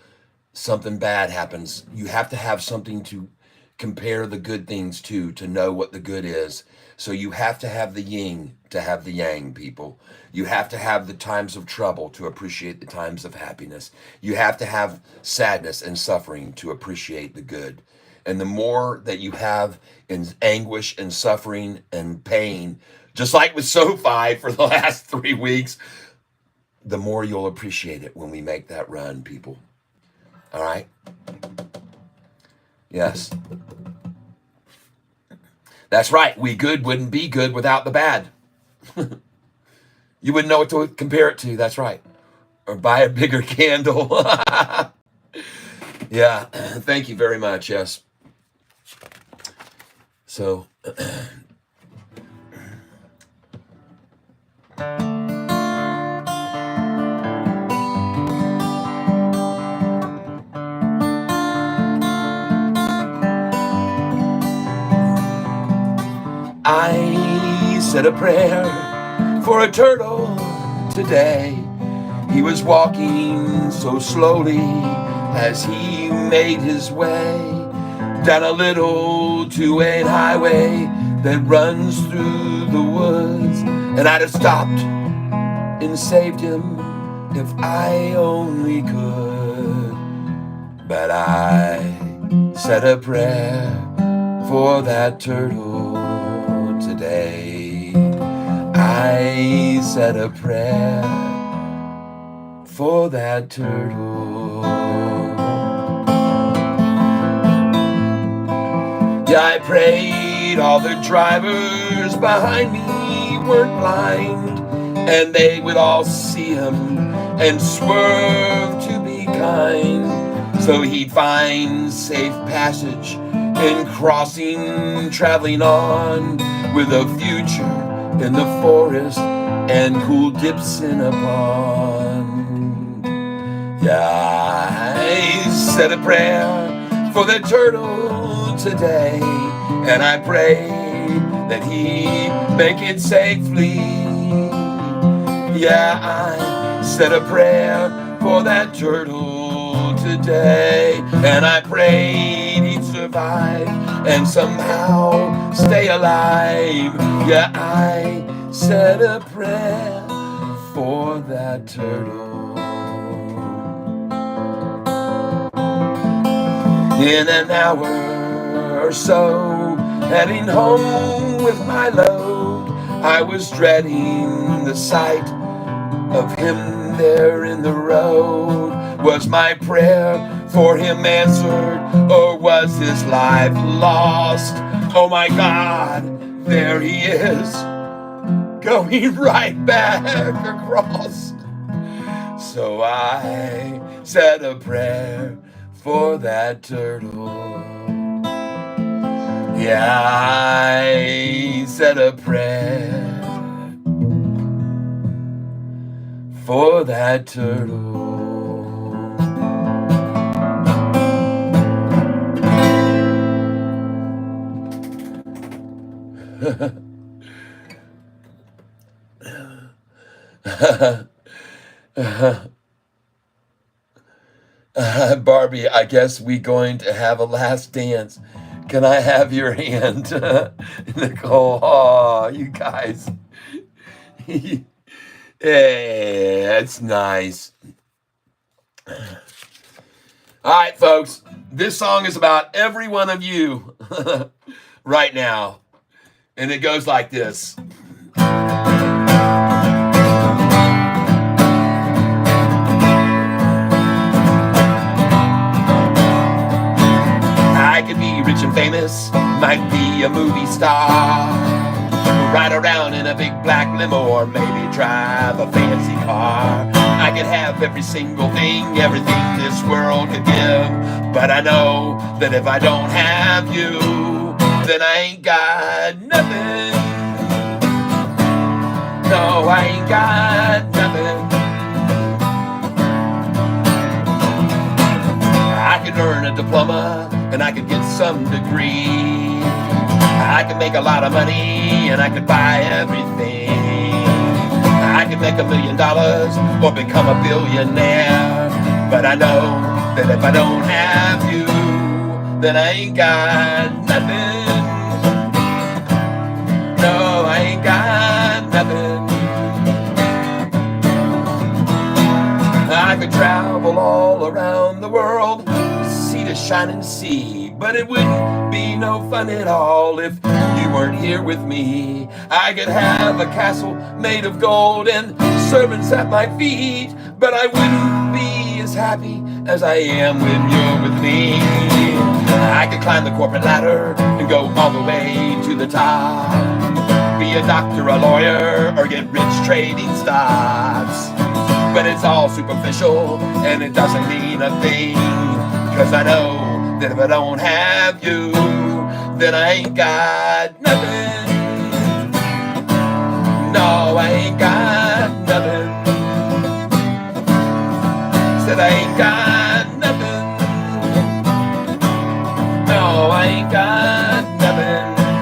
something bad happens. You have to have something to compare the good things to know what the good is. So you have to have the yin to have the yang, people. You have to have the times of trouble to appreciate the times of happiness. You have to have sadness and suffering to appreciate the good. And the more that you have in anguish and suffering and pain, just like with Sofi for the last 3 weeks, the more you'll appreciate it when we make that run, people. All right? Yes. That's right. We good wouldn't be good without the bad. You wouldn't know what to compare it to. That's right. Or buy a bigger candle. Yeah. Thank you very much. Yes. So, I said a prayer for a turtle today. He was walking so slowly as he made his way down a little two-lane highway that runs through the woods. And I'd have stopped and saved him if I only could. But I said a prayer for that turtle today. I said a prayer for that turtle. Yeah, I prayed all the drivers behind me weren't blind, and they would all see him and swerve to be kind, so he'd find safe passage in crossing, traveling on, with a future in the forest and cool dips in a pond. Yeah, I said a prayer for the turtle today, and I pray that he make it safely. Yeah, I said a prayer for that turtle today, and I prayed he'd survive and somehow stay alive. Yeah, I said a prayer for that turtle. In an hour or so, heading home with my load, I was dreading the sight of him there in the road. Was my prayer for him answered, or was his life lost? Oh my God, there he is, going right back across. So I said a prayer for that turtle. Yeah, I said a prayer for that turtle. Barbie, I guess we going to have a last dance. Can I have your hand? Nicole, oh, you guys. Hey, that's nice. All right, folks, this song is about every one of you right now. And it goes like this. I could be rich and famous, might be a movie star, ride around in a big black limo, or maybe drive a fancy car. I could have every single thing, everything this world could give, but I know that if I don't have you, then I ain't got nothing. No, I ain't got nothing. I could earn a diploma and I could get some degree. I could make a lot of money and I could buy everything. I could make $1 million or become a billionaire. But I know that if I don't have you, then I ain't got nothing. No, I ain't got nothing. I could travel all around the world, sea to shining sea, but it wouldn't be no fun at all if you weren't here with me. I could have a castle made of gold and servants at my feet, but I wouldn't be as happy as I am when you're with me. I could climb the corporate ladder and go all the way to the top, be a doctor, a lawyer, or get rich trading stocks. But it's all superficial and it doesn't mean a thing, 'cause I know that if I don't have you, then I ain't got nothing. No, I ain't got nothing. Said I ain't got nothing. No, I ain't got nothing.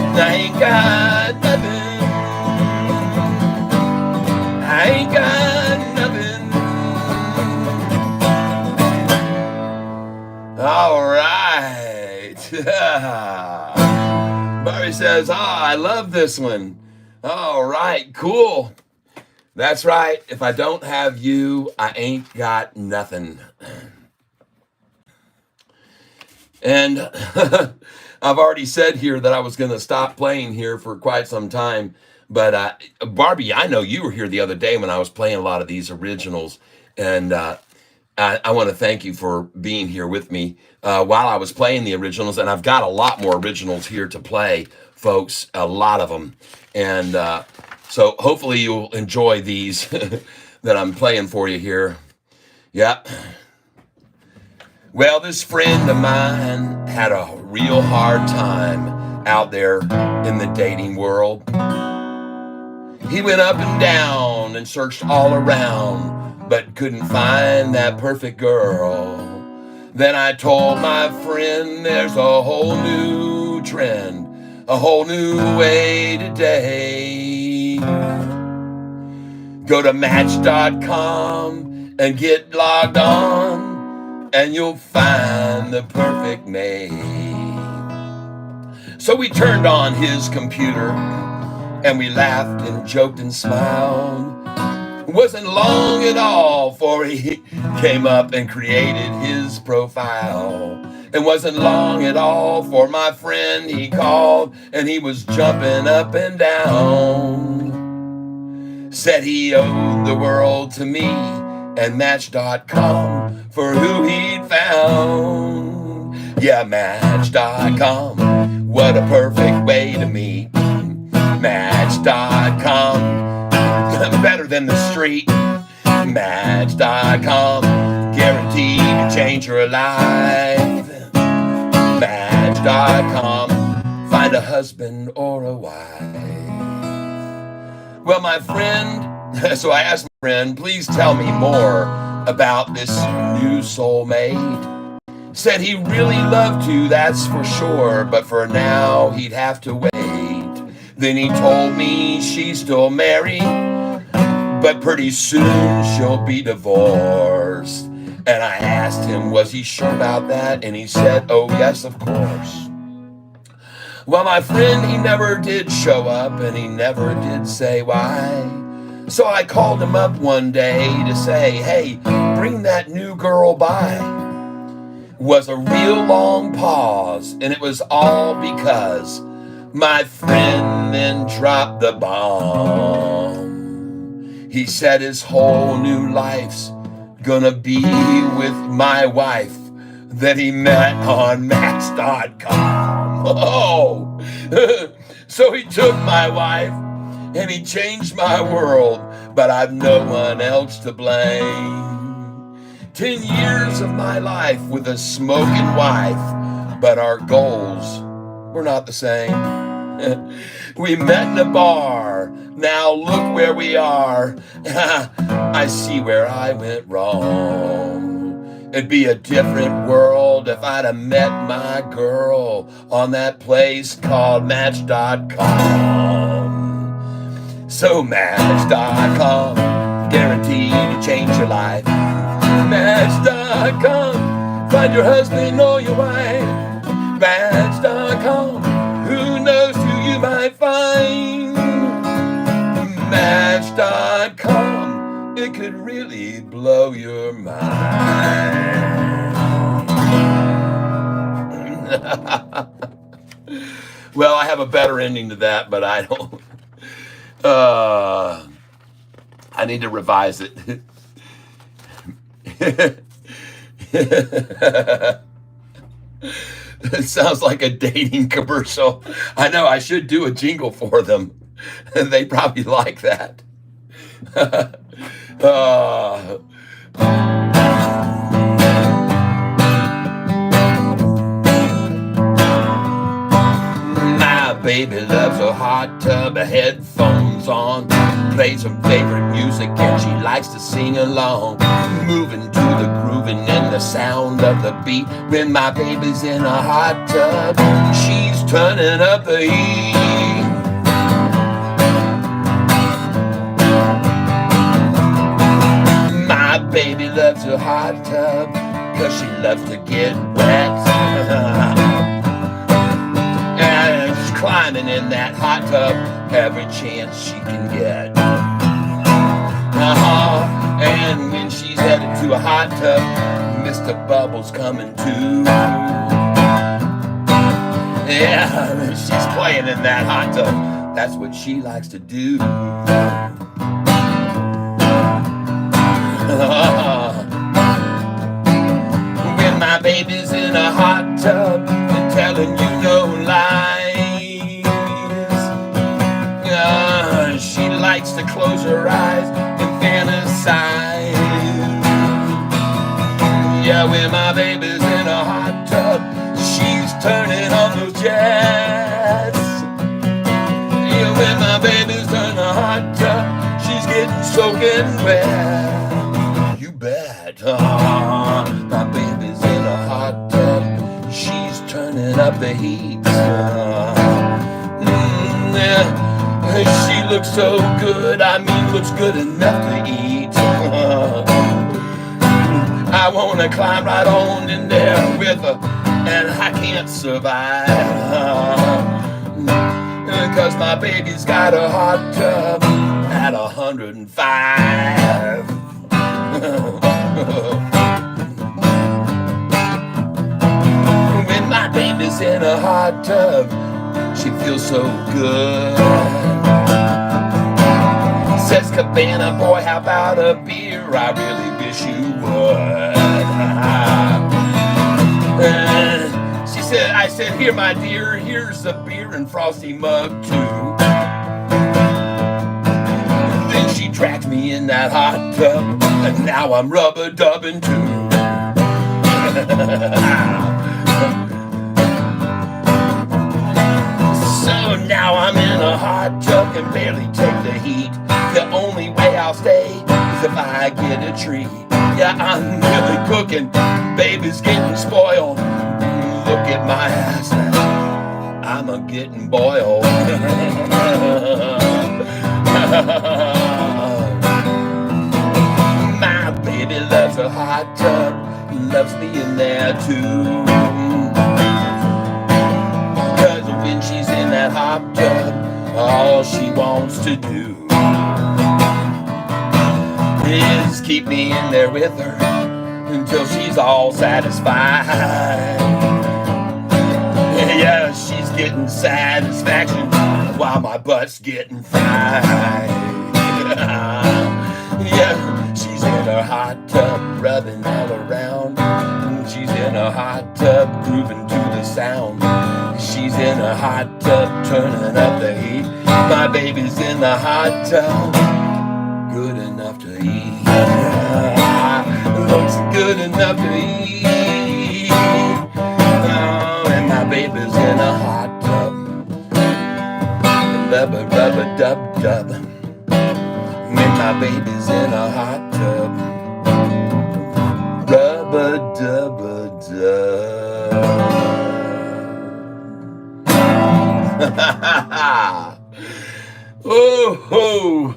I ain't got nothing. I ain't got nothing. All right. Barry says, I love this one. All right, cool. That's right. If I don't have you, I ain't got nothing. And I've already said here that I was going to stop playing here for quite some time. But Barbie, I know you were here the other day when I was playing a lot of these originals. And I want to thank you for being here with me while I was playing the originals. And I've got a lot more originals here to play, folks, a lot of them. And so hopefully you'll enjoy these that I'm playing for you here. Yep. Well, this friend of mine had a real hard time out there in the dating world. He went up and down and searched all around, but couldn't find that perfect girl. Then I told my friend there's a whole new trend, a whole new way today. Go to Match.com and get logged on, and you'll find the perfect mate. So we turned on his computer, and we laughed and joked and smiled. It wasn't long at all for he came up and created his profile. It wasn't long at all for my friend he called, and he was jumping up and down. Said he owed the world to me and Match.com for who he'd found. Yeah, Match.com, what a perfect way to meet. Match.com, better than the street. Match.com, guaranteed to change your life. Match.com, find a husband or a wife. Well, my friend, so I asked my friend, please tell me more about this new soulmate. Said he really loved to, that's for sure, but for now he'd have to wait. Then he told me she's still married, but pretty soon she'll be divorced. And I asked him, was he sure about that? And he said, oh yes, of course. Well, my friend, he never did show up, and he never did say why. So I called him up one day to say, hey, bring that new girl by. Was a real long pause, and it was all because my friend then dropped the bomb. He said his whole new life's gonna be with my wife that he met on Match.com. Oh, so he took my wife and he changed my world, but I've no one else to blame. 10 years of my life with a smoking wife, but our goals were not the same. We met in a bar, now look where we are. I see where I went wrong. It'd be a different world if I'd have met my girl on that place called Match.com. So Match.com, guaranteed to change your life. Match.com, find your husband or your wife. Match.com, who knows who you might find. Match.com, it could really blow your mind. Well, I have a better ending to that, but I don't. I need to revise it. It sounds like a dating commercial. I know, I should do a jingle for them. They probably like that. My baby loves a hot tub, headphones on, plays some favorite music and she likes to sing along, moving to the grooving and the sound of the beat. When my baby's in a hot tub, she's turning up the heat. My baby loves a hot tub, 'cause she loves to get wet. And she's climbing in that hot tub every chance she can get. hot tub. Mr. Bubble's coming too. Yeah, she's playing in that hot tub. That's what she likes to do. When my baby's in a hot tub and telling you no lies, she likes to close her eyes and fantasize. Yeah, when my baby's in a hot tub, she's turning on those jets. Yeah, when my baby's in a hot tub, she's getting soaking wet. You bet. My baby's in a hot tub, she's turning up the heat. She looks so good, I mean looks good enough to eat. I wanna climb right on in there with her, and I can't survive, 'cause my baby's got a hot tub at 105. When my baby's in a hot tub, she feels so good. Says Cabana, boy, how about a beer? I really wish you would. She said, I said, here, my dear, here's a beer and frosty mug too. Then she dragged me in that hot tub, and now I'm rubber-dubbing too. So now I'm in a hot tub, can barely take the heat. The only way I'll stay is if I get a treat. Yeah, I'm really cooking, baby's getting spoiled. Look at my ass now, I'm a getting boiled. My baby loves a hot tub, loves being there too. 'Cause when she's in that hot tub, all she wants to do is keep me in there with her until she's all satisfied. Yeah, she's getting satisfaction while my butt's getting fried. Yeah, she's in her hot tub, rubbing all around. She's in a hot tub, grooving to the sound. She's in a hot tub, turning up the heat. My baby's in the hot tub, good enough to eat. Looks good enough to eat. Oh, and my baby's in a hot tub, rubber, rubber, dub, dub. When my baby's in a hot tub, rubber, dubber, dub. Oh, ho.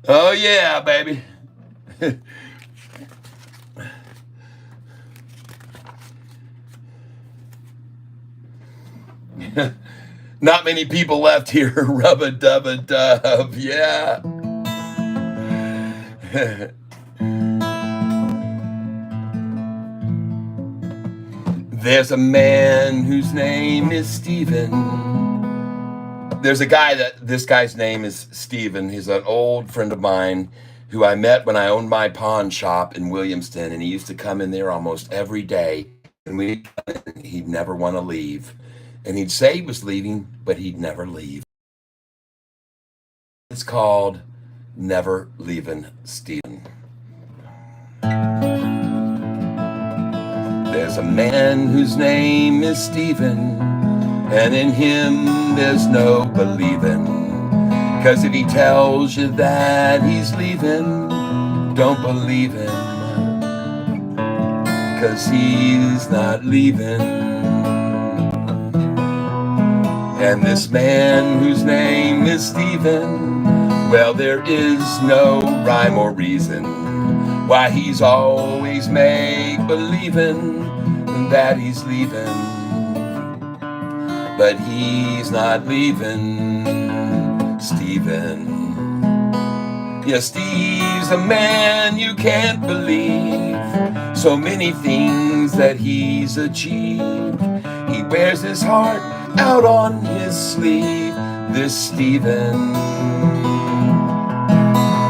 Oh yeah, baby. Not many people left here. Rub-a-dub-a-dub. Yeah. There's a man whose name is Stephen. There's a guy this guy's name is Stephen. He's an old friend of mine who I met when I owned my pawn shop in Williamston, and he used to come in there almost every day, and he'd never want to leave. And he'd say he was leaving, but he'd never leave. It's called Never Leaving Stephen. There's a man whose name is Stephen, and in him there's no believing. 'Cause if he tells you that he's leaving, don't believe him, 'cause he's not leaving. And this man whose name is Stephen, well, there is no rhyme or reason why he's always make-believing that he's leaving. But he's not leaving, Stephen. Yeah, Steve's a man you can't believe. So many things that he's achieved. He wears his heart out on his sleeve, this Stephen.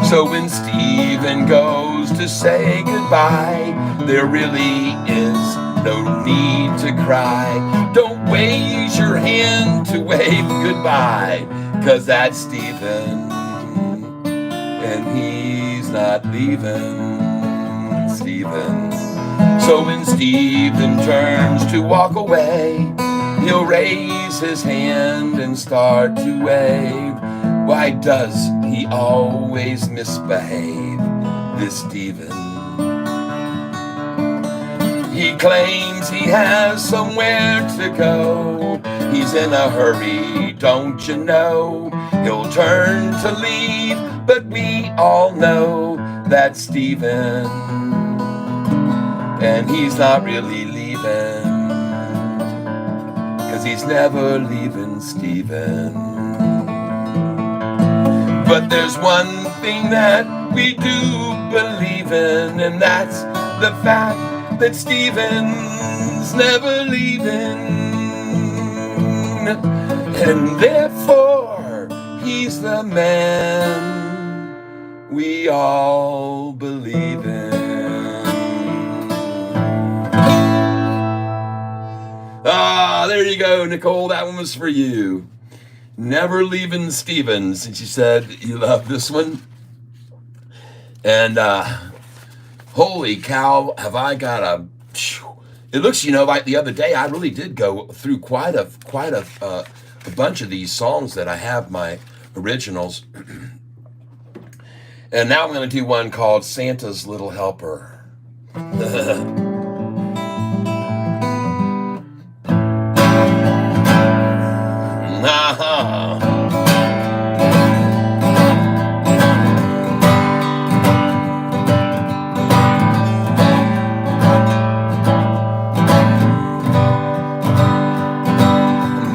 So when Stephen goes to say goodbye, there really is no need to cry. Don't raise your hand to wave goodbye, 'cause that's Stephen, and he's not leaving, Stephen. So when Stephen turns to walk away, he'll raise his hand and start to wave. Why does he always misbehave, this Stephen? He claims he has somewhere to go. He's in a hurry, don't you know? He'll turn to leave, but we all know that's Stephen, and he's not really leaving, 'cause he's never leaving, Stephen. But there's one thing that we do believe in, and that's the fact that Stephen's never leaving, and therefore he's the man we all believe in. Ah, there you go, Nicole. That one was for you. Never leaving Stephen, since you said you love this one. And holy cow, have I got a... It looks, like the other day, I really did go through quite a bunch of these songs that I have my originals. And now I'm going to do one called Santa's Little Helper.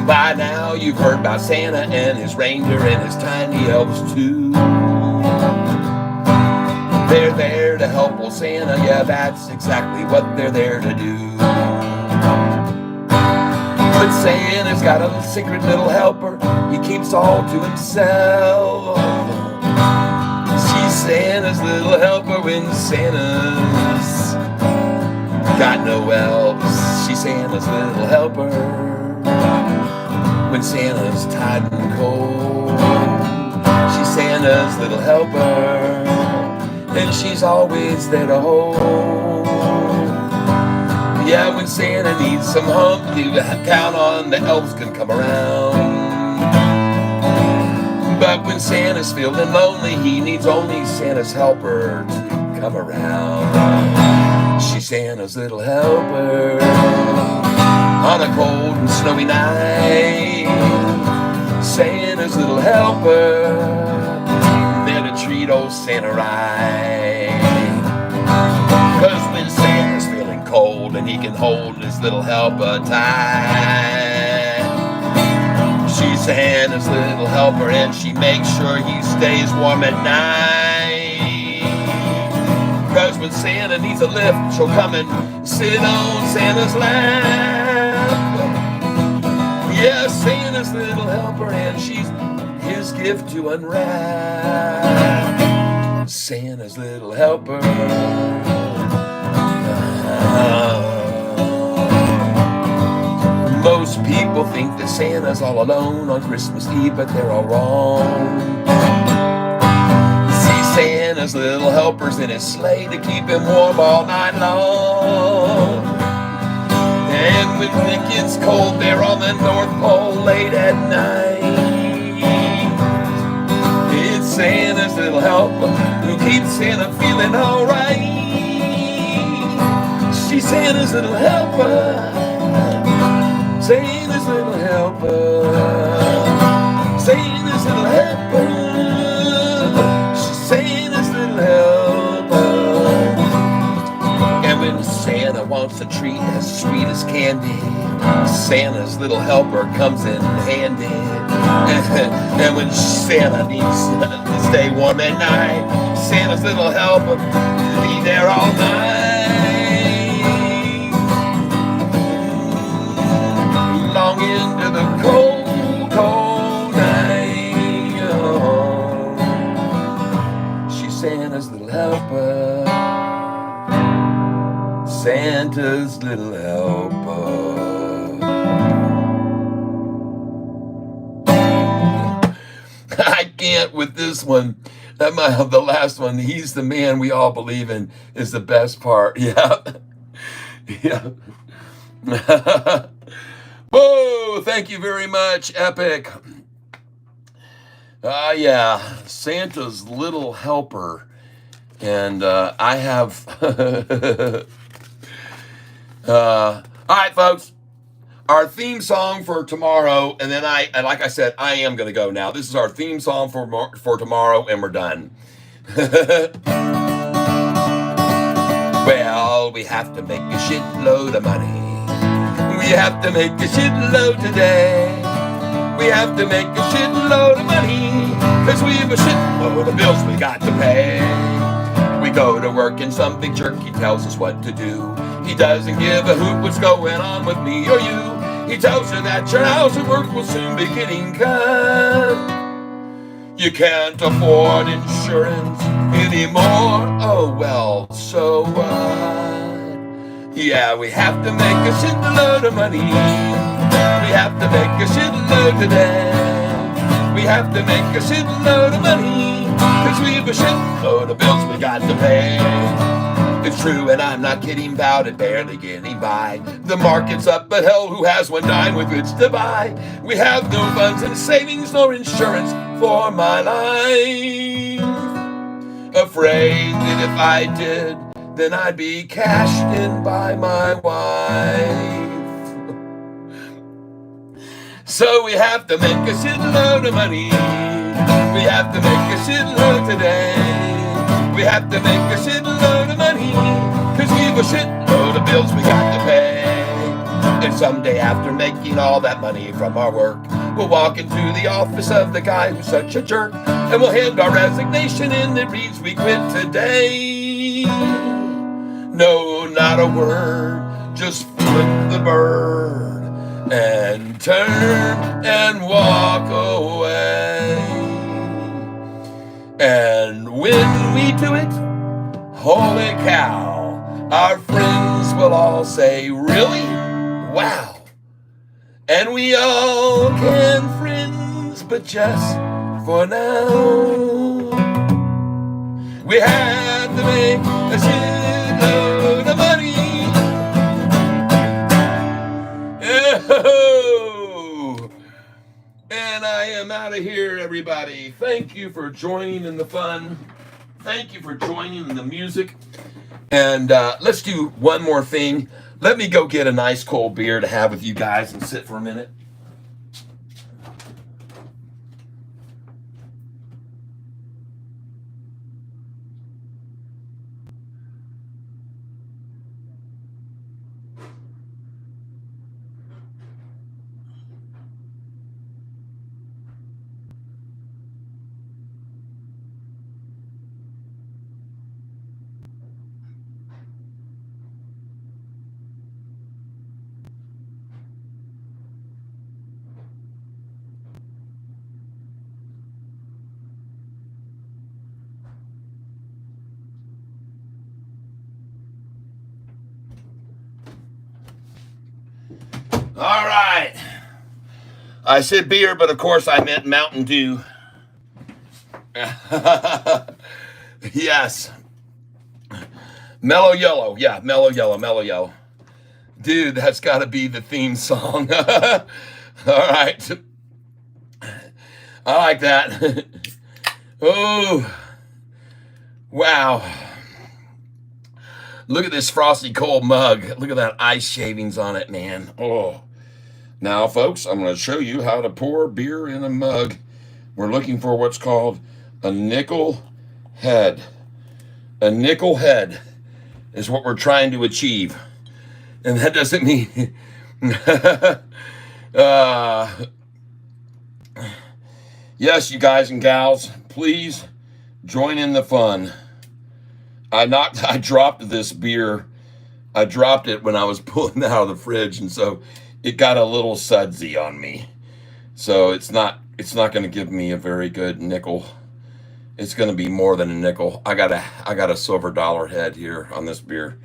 By now you've heard about Santa and his reindeer and his tiny elves too. They're there to help old Santa, yeah, that's exactly what they're there to do. But Santa's got a secret little helper, he keeps all to himself. She's Santa's little helper when Santa's got no elves. She's Santa's little helper when Santa's tired and cold. She's Santa's little helper, and she's always there to hold. Yeah, when Santa needs some hump, you count on the elves can come around. But when Santa's feeling lonely, he needs only Santa's helper to come around. She's Santa's little helper on a cold and snowy night. Santa's little helper, there to treat old Santa right. 'Cause when Santa's feeling cold and he can hold his little helper tight, she's Santa's little helper and she makes sure he stays warm at night. 'Cause when Santa needs a lift, she'll come and sit on Santa's lap. Yeah, Santa's little helper, and she's his gift to unwrap. Santa's little helper. Most people think that Santa's all alone on Christmas Eve, but they're all wrong. See Santa's little helpers in his sleigh to keep him warm all night long. And when it gets cold, they're on the North Pole late at night. It's Santa's little helper who keeps Santa feeling alright. She's Santa's little helper. Santa's little helper. Santa's little helper. She's Santa's little helper. And when Santa wants a treat as sweet as candy, Santa's little helper comes in handy. And when Santa needs to stay warm at night, Santa's little helper to be there all night. Long into the cold, cold night. Oh, she's Santa's little helper. Santa's little helper. I can't with this one. The last one, he's the man we all believe in, is the best part. Yeah. Yeah. Whoa, thank you very much, Epic. Yeah, Santa's little helper. And I have... all right, folks. Our theme song for tomorrow, and then like I said, I am going to go now. This is our theme song for tomorrow, and we're done. Well, we have to make a shitload of money. We have to make a shitload today. We have to make a shitload of money, 'cause we have a shitload of bills we got to pay. We go to work and some big jerk, he tells us what to do. He doesn't give a hoot what's going on with me or you. He tells you that your house at work will soon be getting cut. You can't afford insurance anymore. Oh well, so what? Yeah, we have to make a shitload of money. We have to make a shitload today. We have to make a shitload of money, 'cause we have a shitload of bills we got to pay. It's true, and I'm not kidding about it, barely getting by. The market's up, but hell, who has one dime with which to buy? We have no funds and savings nor insurance for my life. Afraid that if I did, then I'd be cashed in by my wife. So we have to make a shitload of money. We have to make a shitload today. We have to make a shitload of money, 'cause we have a shitload of bills we got to pay. And someday after making all that money from our work, we'll walk into the office of the guy who's such a jerk, and we'll hand our resignation in that reads we quit today. No, not a word, just flip the bird and turn and walk away. And when we do it, holy cow, our friends will all say, really? Wow. And we all can friends, but just for now. We have to make a shitload of money. Oh. And I am out of here, everybody. Thank you for joining in the fun. Thank you for joining in the music. And let's do one more thing. Let me go get a nice cold beer to have with you guys and sit for a minute. All right. I said beer, but of course I meant Mountain Dew. Yes. Mellow Yellow. Yeah, Mellow Yellow, Mellow Yellow. Dude, that's got to be the theme song. All right. I like that. Oh, wow. Look at this frosty cold mug. Look at that ice shavings on it, man. Oh. Now, folks, I'm going to show you how to pour beer in a mug. We're looking for what's called a nickel head. A nickel head is what we're trying to achieve. And that doesn't mean... Yes, you guys and gals, please join in the fun. I dropped this beer. I dropped it when I was pulling it out of the fridge, and so it got a little sudsy on me. So it's not going to give me a very good nickel. It's going to be more than a nickel. I got a silver dollar head here on this beer,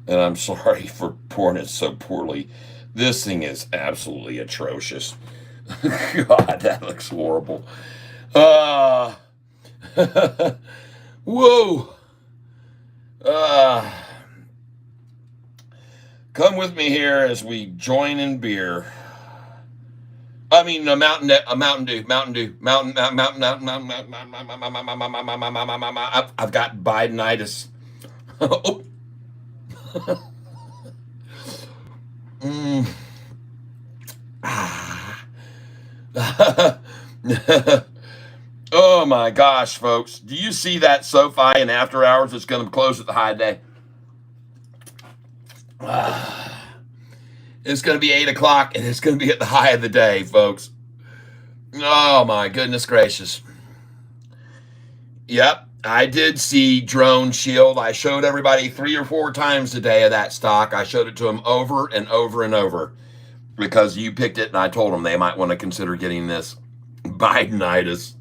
and I'm sorry for pouring it so poorly. This thing is absolutely atrocious. God, that looks horrible. Whoa. Come with me here as we join in beer. I mean, Mountain Dew. I've got Bidenitis. Oh. Oh my gosh, folks. Do you see that Sofi in after hours? It's going to close at the high day. It's going to be 8 o'clock and it's going to be at the high of the day, folks. Oh my goodness gracious. Yep, I did see Drone Shield. I showed everybody 3 or 4 times today of that stock. I showed it to them over and over and over because you picked it and I told them they might want to consider getting this Bidenitis.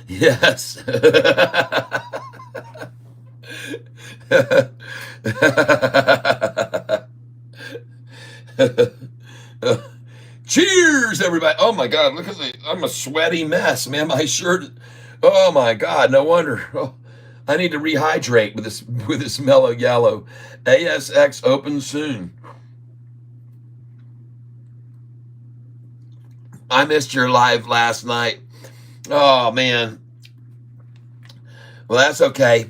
Yes. Cheers, everybody. Oh my God, look at the, I'm a sweaty mess, man. My shirt, oh my God, no wonder. Oh, I need to rehydrate with this mellow yellow. ASX open soon. I missed your live last night. Oh man. Well, that's okay.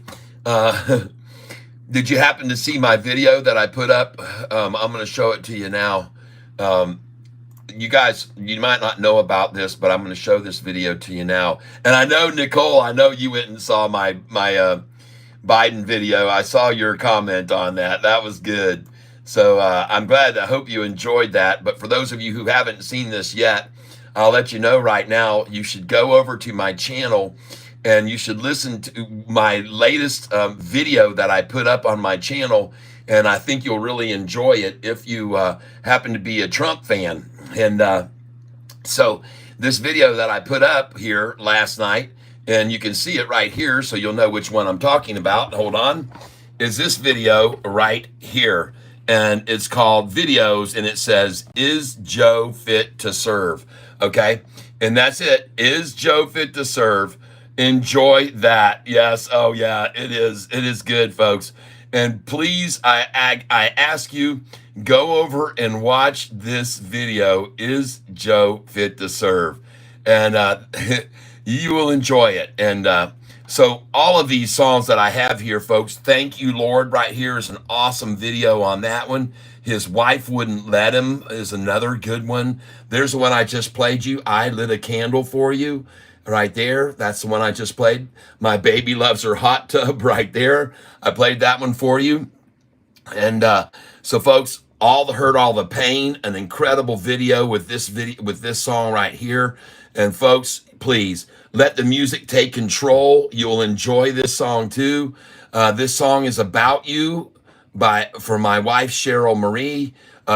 Did you happen to see my video that I put up? I'm going to show it to you now. You guys, you might not know about this, but I'm going to show this video to you now. And I know, Nicole, I know you went and saw my Biden video. I saw your comment on that. That was good. So I'm glad. I hope you enjoyed that. But for those of you who haven't seen this yet, I'll let you know right now, you should go over to my channel and you should listen to my latest video that I put up on my channel. And I think you'll really enjoy it if you happen to be a Trump fan. And so this video that I put up here last night, and you can see it right here, so you'll know which one I'm talking about. Hold on. Is this video right here. And it's called Videos, and it says, "Is Joe fit to serve?" Okay. And that's it. Is Joe fit to serve? Enjoy that. Yes. Oh yeah, it is. It is good, folks. And please, I ask you, go over and watch this video. Is Joe fit to serve? And you will enjoy it. And so all of these songs that I have here, folks, Thank You, Lord, right here is an awesome video on that one. His Wife Wouldn't Let Him is another good one. There's the one I just played you. I Lit a Candle for You. Right there, that's the one I just played. My Baby Loves Her Hot Tub, right there. I played that one for you. And so, folks, All the Hurt, All the Pain, an incredible video with this song right here. And folks, please let the music take control. You'll enjoy this song too. This song is About You for my wife Cheryl Marie.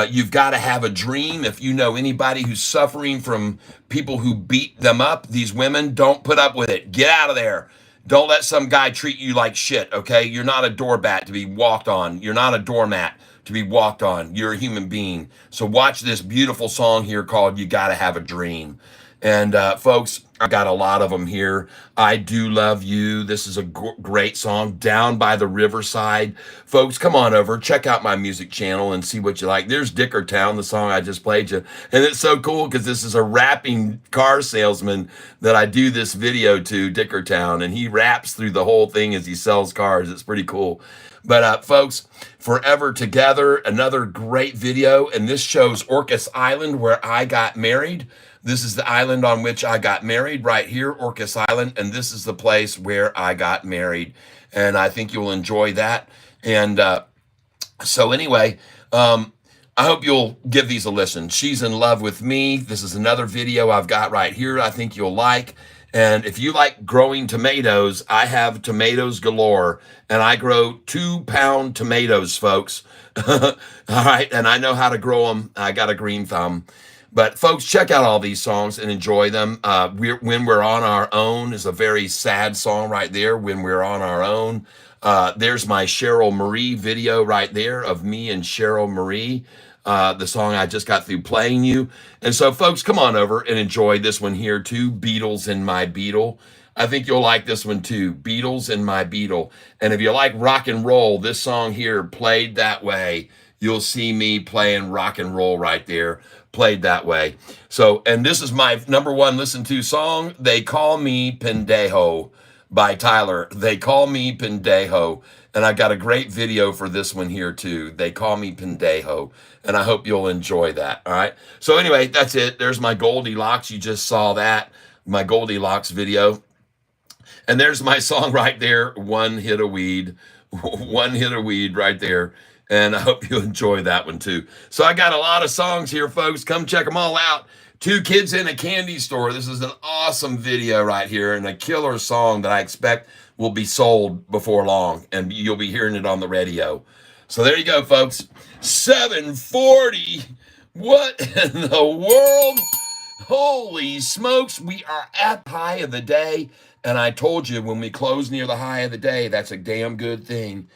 You've got to have a dream. If you know anybody who's suffering from people who beat them up, these women, don't put up with it. Get out of there. Don't let some guy treat you like shit, okay? You're not a doormat to be walked on. You're not a doormat to be walked on. You're a human being. So watch this beautiful song here called You Gotta Have a Dream. And folks, I got a lot of them here. I Do Love You. This is a great song. Down by the Riverside. Folks, come on over. Check out my music channel and see what you like. There's Dickertown, the song I just played you. And it's so cool because this is a rapping car salesman that I do this video to, Dickertown. And he raps through the whole thing as he sells cars. It's pretty cool. But folks, Forever Together, another great video. And this shows Orcas Island, where I got married. This is the island on which I got married right here, Orcas Island. And this is the place where I got married. And I think you'll enjoy that. And so anyway, I hope you'll give these a listen. She's in love with me. This is another video I've got right here I think you'll like. And if you like growing tomatoes, I have tomatoes galore, and I grow 2-pound tomatoes, folks. All right, and I know how to grow them. I got a green thumb. But folks, check out all these songs and enjoy them. When We're on Our Own is a very sad song right there. When We're on Our Own. There's my Cheryl Marie video right there of me and Cheryl Marie, the song I just got through playing you. And so, folks, come on over and enjoy this one here too, Beatles in My Beetle. I think you'll like this one too, Beatles in My Beetle. And if you like rock and roll, this song here, Played That Way, you'll see me playing rock and roll right there, Played That Way. So, and this is my #1 listen to song, They Call Me Pendejo, by Tyler. They Call Me Pendejo. And I got a great video for this one here too. They Call Me Pendejo. And I hope you'll enjoy that. All right. So anyway, that's it. There's my Goldilocks. You just saw that, my Goldilocks video. And there's my song right there, One Hit of Weed. One Hit of Weed right there. And I hope you enjoy that one too. So I got a lot of songs here, folks. Come check them all out. 2 Kids in a Candy Store. This is an awesome video right here and a killer song that I expect will be sold before long, and you'll be hearing it on the radio. So there you go, folks. 7:40. What in the world? Holy smokes. We are at the high of the day. And I told you when we close near the high of the day, that's a damn good thing.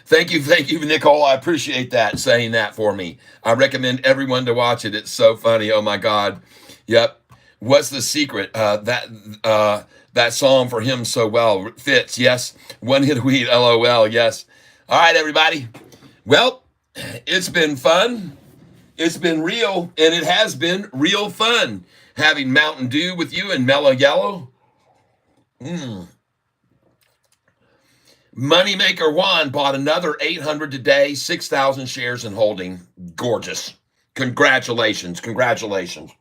Thank you, Nicole. I appreciate that, saying that for me. I recommend everyone to watch it. It's so funny. Oh, my God. Yep. What's the secret? That song for him so well fits. Yes. One hit of weed. LOL. Yes. All right, everybody. Well, it's been fun. It's been real, and it has been real fun having Mountain Dew with you and Mellow Yellow. Moneymaker Juan bought another 800 today, 6,000 shares in holding. Gorgeous. Congratulations. Congratulations.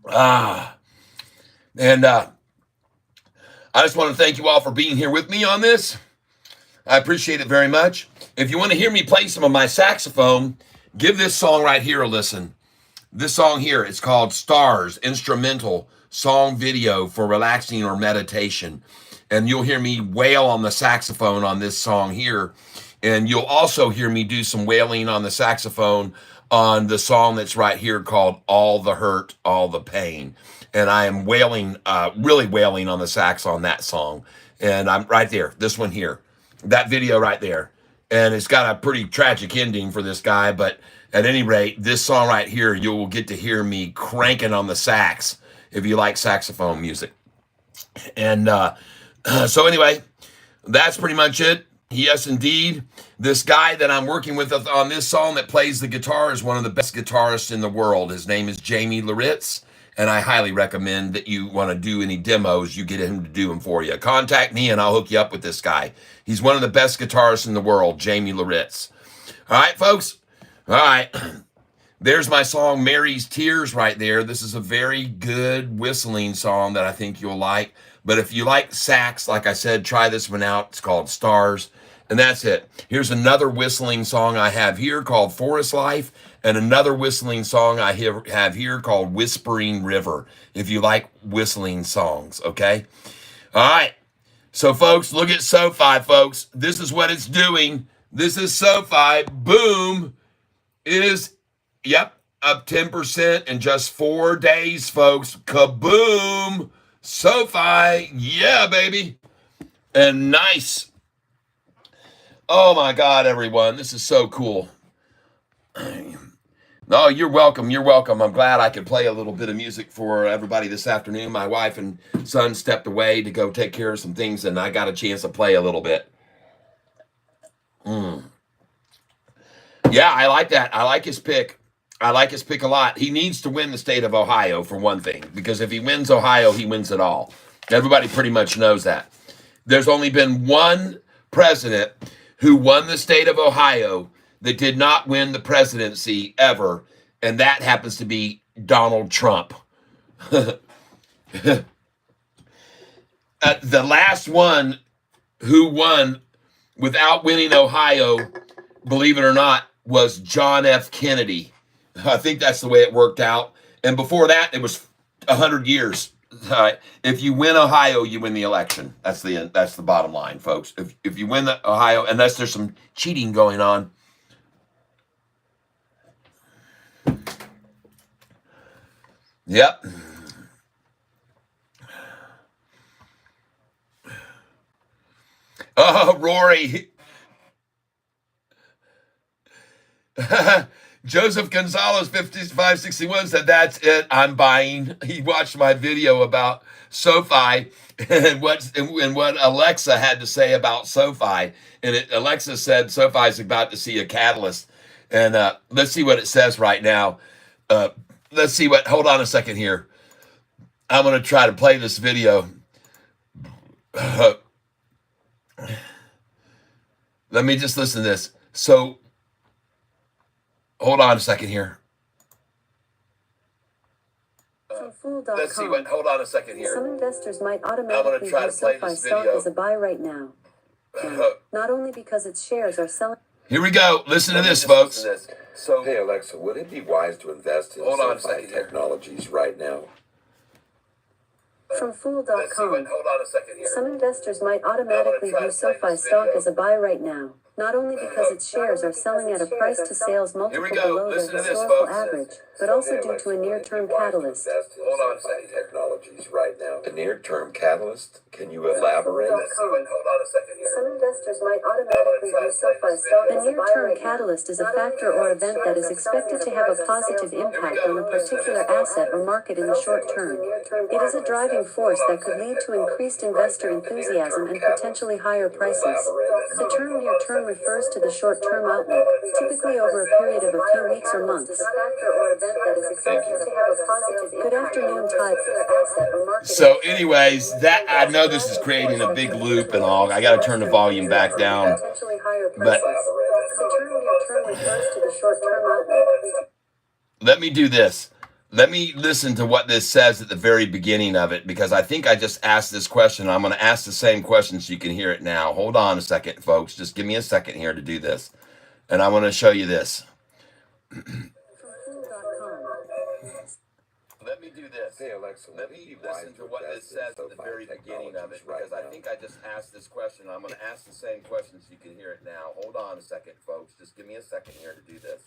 And I just want to thank you all for being here with me on this. I appreciate it very much. If you want to hear me play some of my saxophone, give this song right here a listen. This song here, it's called Stars, instrumental song video for relaxing or meditation. And you'll hear me wail on the saxophone on this song here. And you'll also hear me do some wailing on the saxophone on the song that's right here called All the Hurt, All the Pain. And I am wailing, really wailing on the sax on that song. And I'm right there, this one here, that video right there. And it's got a pretty tragic ending for this guy. But at any rate, this song right here, you will get to hear me cranking on the sax if you like saxophone music. And so anyway, that's pretty much it. Yes, indeed. This guy that I'm working with on this song that plays the guitar is one of the best guitarists in the world. His name is Jamie Loritz, and I highly recommend that you want to do any demos, you get him to do them for you. Contact me, and I'll hook you up with this guy. He's one of the best guitarists in the world, Jamie Loritz. All right, folks. All right. There's my song, Mary's Tears, right there. This is a very good whistling song that I think you'll like. But if you like sax, like I said, try this one out. It's called Stars. And that's it. Here's another whistling song I have here called Forest Life, and another whistling song I have here called Whispering River, if you like whistling songs, okay? All right. So, folks, look at Sofi, folks. This is what it's doing. This is Sofi. Boom. It is, yep, up 10% in just 4 days, folks. Kaboom. Sofi. Yeah, baby. And nice. Oh, my God, everyone. This is so cool. Oh, you're welcome. You're welcome. I'm glad I could play a little bit of music for everybody this afternoon. My wife and son stepped away to go take care of some things, and I got a chance to play a little bit. Yeah, I like that. I like his pick. I like his pick a lot. He needs to win the state of Ohio, for one thing, because if he wins Ohio, he wins it all. Everybody pretty much knows that. There's only been one president who won the state of Ohio that did not win the presidency ever, and that happens to be Donald Trump. The last one who won without winning Ohio, believe it or not, was John F. Kennedy. I think that's the way it worked out. And before that, it was 100 years. If you win Ohio, you win the election. That's the bottom line, folks. If you win the Ohio, unless there's some cheating going on. Yep. Oh, Rory. Joseph Gonzalez 5561 said, "That's it. I'm buying." He watched my video about SoFi and what Alexa had to say about SoFi. And Alexa said SoFi is about to see a catalyst. And let's see what it says right now. Let's see what. Hold on a second here. I'm going to try to play this video. Let me just listen to this. So, hold on a second here. Let's see what. Hold on a second here. Some investors might automatically view SoFi stock as a buy right now. Not only because its shares are selling. Here we go. Listen to this, folks. So, hey Alexa, would it be wise to invest in SoFi Technologies right now? From Fool.com, some investors might automatically view SoFi stock as a buy right now, not only because its shares are selling at a price-to-sales multiple below their historical average, but also due to a near-term catalyst. Hold on, SoFi Technologies right now. A near-term catalyst? Can you elaborate? Some investors might automatically view SoFi stock as a near-term catalyst is a factor or event that is expected to have a positive impact on a particular asset or market in the short term. It is a driving force that could lead to increased investor enthusiasm and potentially higher prices. The term near-term refers to the short-term outlook, typically over a period of a few weeks or months. Good afternoon, Todd. So anyways, that I know this is creating a big loop and all. I got to turn the volume back down. But let me do this. Let me listen to what this says at the very beginning of it, because I think I just asked this question. I'm going to ask the same question so you can hear it now. Hold on a second, folks. Just give me a second here to do this. And I want to show you this. Let me do this. Hey Alexa, Let me listen to what this says at the very beginning of it, because I think I just asked this question. I'm going to ask the same question so you can hear it now. Hold on a second, folks. Just give me a second here to do this.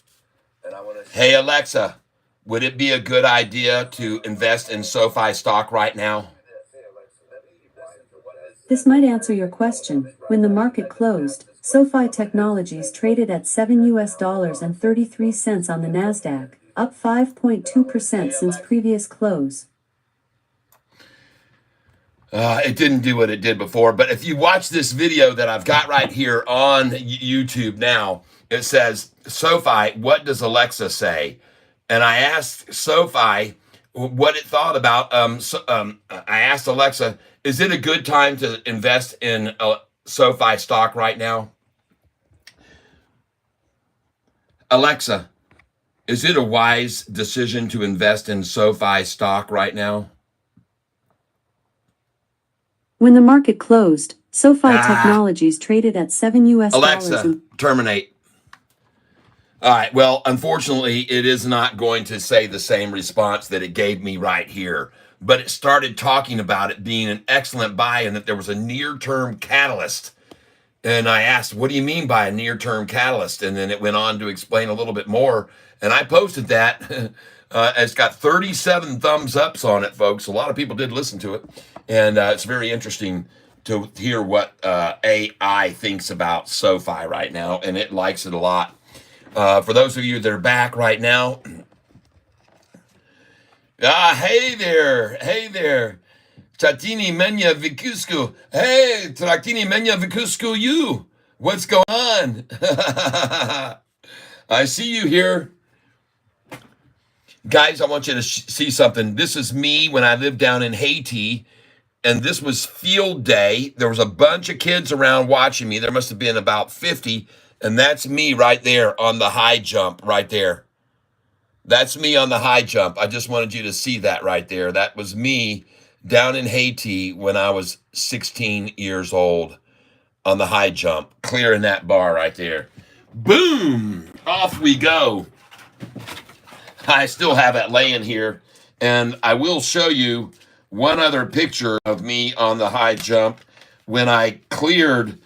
And I want to. Hey Alexa, would it be a good idea to invest in SoFi stock right now? This might answer your question. When the market closed, SoFi Technologies traded at $7.33 on the Nasdaq, up 5.2% since previous close. It didn't do what it did before, but if you watch this video that I've got right here on YouTube now, it says, SoFi, what does Alexa say? And I asked SoFi what it thought about, I asked Alexa, is it a good time to invest in SoFi stock right now? Alexa, is it a wise decision to invest in SoFi stock right now? When the market closed, SoFi Technologies traded at $7. Alexa, terminate. All right, well, unfortunately, it is not going to say the same response that it gave me right here, but it started talking about it being an excellent buy and that there was a near-term catalyst. And I asked, what do you mean by a near-term catalyst? And then it went on to explain a little bit more. And I posted that. It's got 37 thumbs ups on it, folks. A lot of people did listen to it. And it's very interesting to hear what AI thinks about SoFi right now. And it likes it a lot. For those of you that are back right now, hey there, Tratini Menya Vikusku. Hey, Tratini Menya Vikusku, you. What's going on? I see you here. Guys, I want you to see something. This is me when I lived down in Haiti, and this was field day. There was a bunch of kids around watching me. There must have been about 50. And that's me right there on the high jump right there. That's me on the high jump. I just wanted you to see that right there. That was me down in Haiti when I was 16 years old on the high jump, clearing that bar right there. Boom! Off we go. I still have it laying here, and I will show you one other picture of me on the high jump when I cleared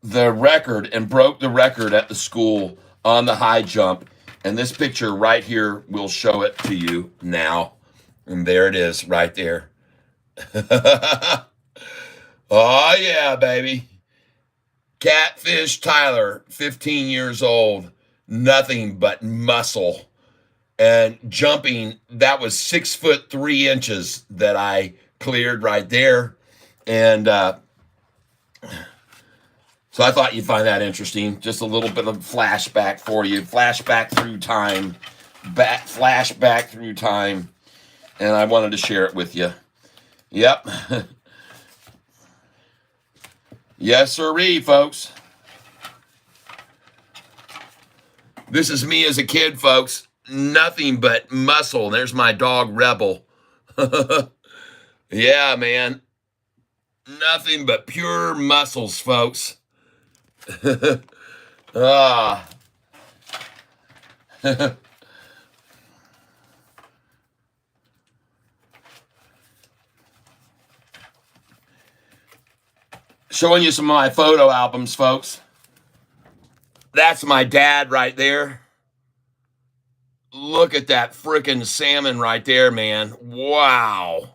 the record and broke the record at the school on the high jump. And this picture right here will show it to you now. And there it is right there. Oh, yeah, baby. Catfish Tyler, 15 years old, nothing but muscle. And jumping, that was 6'3" that I cleared right there. And so I thought you'd find that interesting. Just a little bit of flashback for you. Flashback through time. Flashback through time. And I wanted to share it with you. Yep. Yes, sirree, folks. This is me as a kid, folks. Nothing but muscle. There's my dog, Rebel. Yeah, man. Nothing but pure muscles, folks. Ah. Showing you some of my photo albums, folks. That's my dad right there. Look at that freaking salmon right there, man. Wow.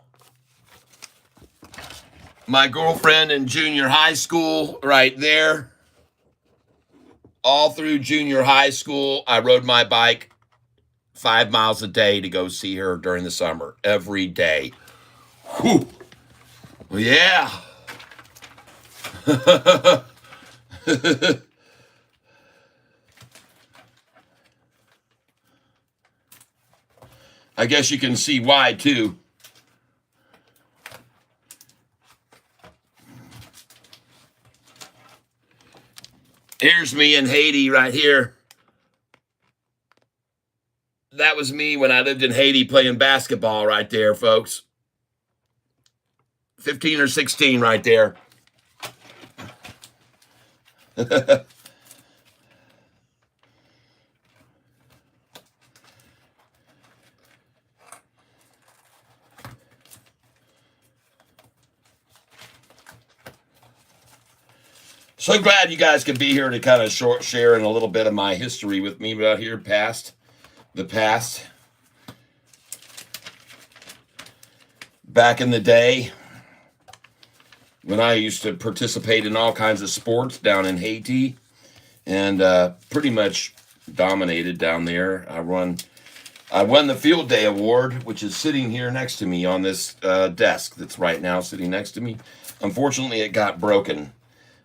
My girlfriend in junior high school right there. All through junior high school, I rode my bike 5 miles a day to go see her during the summer. Every day. Whew. Well, yeah. I guess you can see why, too. Here's me in Haiti right here. That was me when I lived in Haiti playing basketball right there, folks. 15 or 16 right there. So glad you guys could be here to kind of share in a little bit of my history with me about here the past. Back in the day, when I used to participate in all kinds of sports down in Haiti, and pretty much dominated down there. I won the Field Day Award, which is sitting here next to me on this desk that's right now sitting next to me. Unfortunately, it got broken.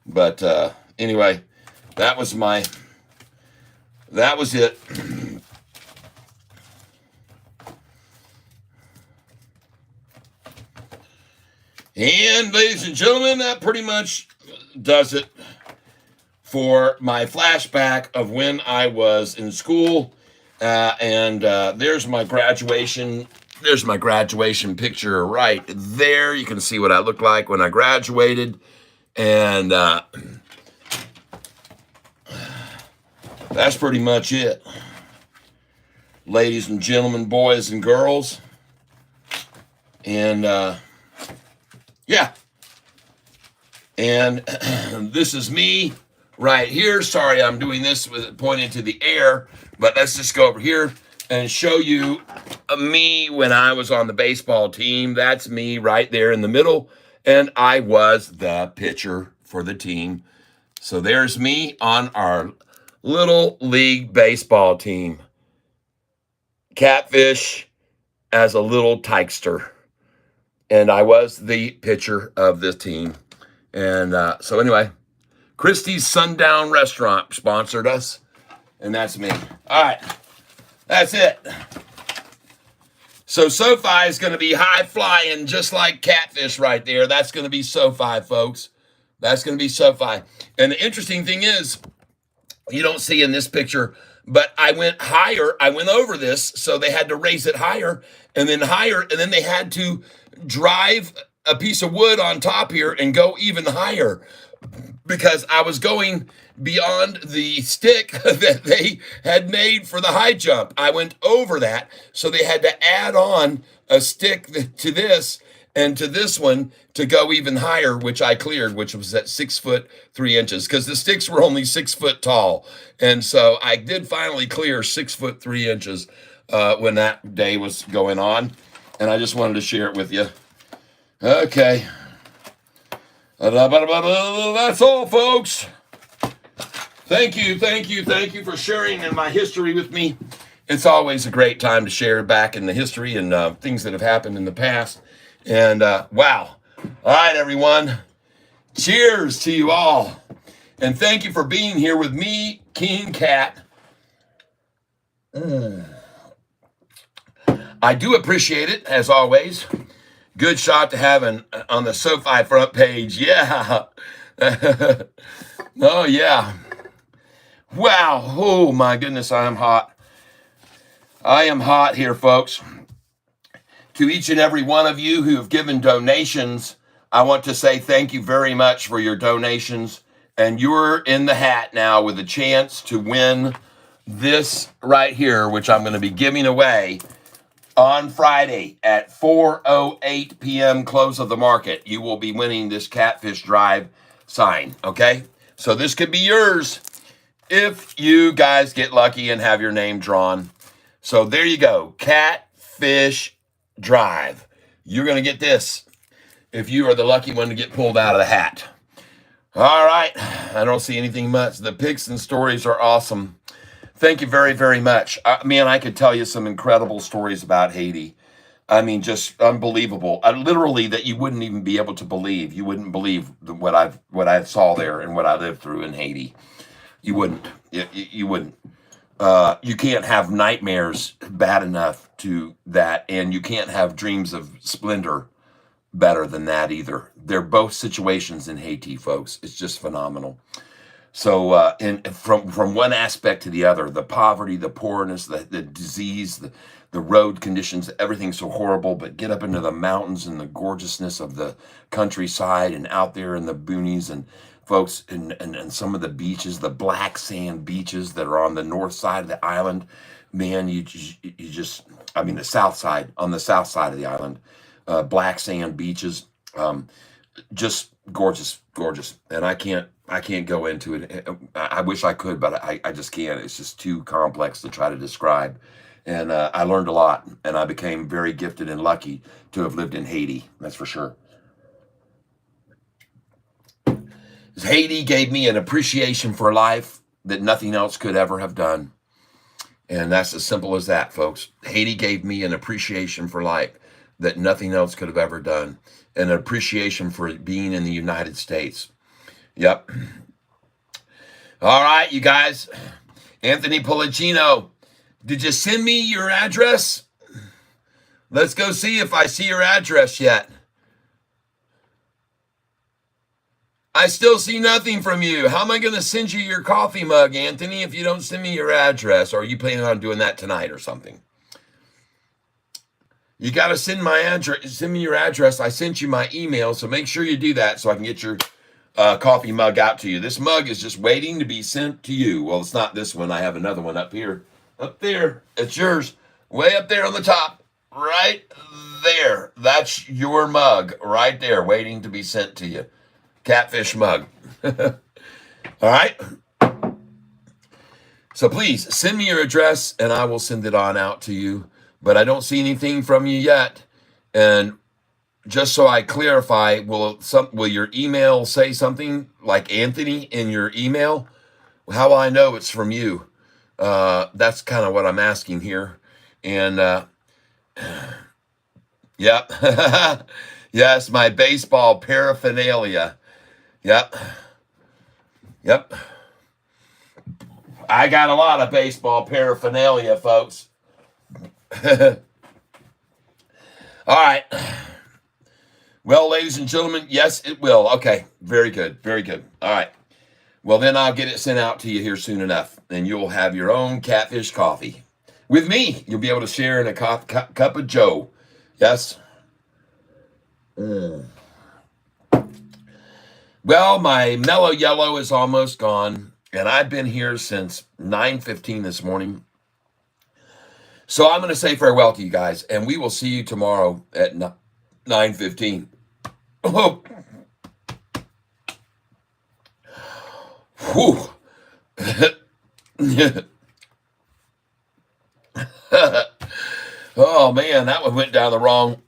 But anyway, that was it. And ladies and gentlemen, that pretty much does it for my flashback of when I was in school. And there's my graduation. There's my graduation picture right there. You can see what I looked like when I graduated. And that's pretty much it. Ladies and gentlemen, boys and girls. And yeah. And this is me right here. Sorry, I'm doing this with it pointed to the air, but let's just go over here and show you me when I was on the baseball team. That's me right there in the middle, and I was the pitcher for the team. So there's me on our little league baseball team. Catfish as a little tykester, and I was the pitcher of this team. And so anyway, Christie's Sundown Restaurant sponsored us, and that's me. All right, that's it. So Sofi is going to be high flying just like Catfish right there. That's going to be Sofi, folks. That's going to be Sofi. And the interesting thing is, you don't see in this picture, but I went higher. I went over this, so they had to raise it higher, and then they had to drive a piece of wood on top here and go even higher because I was going beyond the stick that they had made for the high jump. I went over that, so they had to add on a stick to this and to this one to go even higher, which I cleared, which was at 6'3" because the sticks were only 6 foot tall. And so I did finally clear 6'3" when that day was going on. And I just wanted to share it with you. Okay. That's all, folks. Thank you for sharing in my history with me. It's always a great time to share back in the history and things that have happened in the past. And wow. All right, everyone. Cheers to you all. And thank you for being here with me, King Cat. I do appreciate it, as always. Good shot to have on the Sofi front page. Yeah. Oh, yeah. Wow. Oh, my goodness, I am hot. I am hot here, folks. To each and every one of you who have given donations, I want to say thank you very much for your donations. And you're in the hat now with a chance to win this right here, which I'm going to be giving away on Friday at 4:08 p.m. close of the market. You will be winning this Catfish Drive sign, okay? So this could be yours if you guys get lucky and have your name drawn. So there you go, Catfish Drive. You're going to get this if you are the lucky one to get pulled out of the hat. All right, I don't see anything much. The pics and stories are awesome. Thank you very, very much. Man, I could tell you some incredible stories about Haiti. I mean, just unbelievable. Literally, that you wouldn't even be able to believe. You wouldn't believe what I saw there and what I lived through in Haiti. You wouldn't. You wouldn't. You can't have nightmares bad enough to that, and you can't have dreams of splendor better than that either. They're both situations in Haiti, folks. It's just phenomenal. So, and from one aspect to the other, the poverty, the poorness, the disease, the road conditions, everything's so horrible. But get up into the mountains and the gorgeousness of the countryside and out there in the boonies and folks, and some of the beaches, the black sand beaches that are on the north side of the island. Man, you just, I mean, the south side, on the south side of the island, black sand beaches, just gorgeous. And I can't go into it. I wish I could, but I just can't. It's just too complex to try to describe. And I learned a lot, and I became very gifted and lucky to have lived in Haiti. That's for sure. Haiti gave me an appreciation for life that nothing else could ever have done. And that's as simple as that, folks. Haiti gave me an appreciation for life that nothing else could have ever done. An appreciation for being in the United States. Yep. All right, you guys. Anthony Policino, did you send me your address? Let's go see if I see your address yet. I still see nothing from you. How am I going to send you your coffee mug, Anthony, if you don't send me your address? Or are you planning on doing that tonight or something? You got to send me your address. I sent you my email, so make sure you do that so I can get your coffee mug out to you. This mug is just waiting to be sent to you. Well, it's not this one. I have another one up here. Up there. It's yours. Way up there on the top. Right there. That's your mug right there waiting to be sent to you. Catfish mug. All right. So please send me your address and I will send it on out to you. But I don't see anything from you yet. And just so I clarify, will your email say something like Anthony in your email? How will I know it's from you? That's kind of what I'm asking here. And yep. Yes, my baseball paraphernalia. Yep. I got a lot of baseball paraphernalia, folks. All right. Well, ladies and gentlemen, yes, it will. Okay, very good. All right. Well, then I'll get it sent out to you here soon enough, and you'll have your own Catfish coffee. With me, you'll be able to share in a cup of joe. Yes? Well, my mellow yellow is almost gone, and I've been here since 9:15 this morning. So I'm going to say farewell to you guys, and we will see you tomorrow at 9:15. Oh, whew. Oh man, that one went down the wrong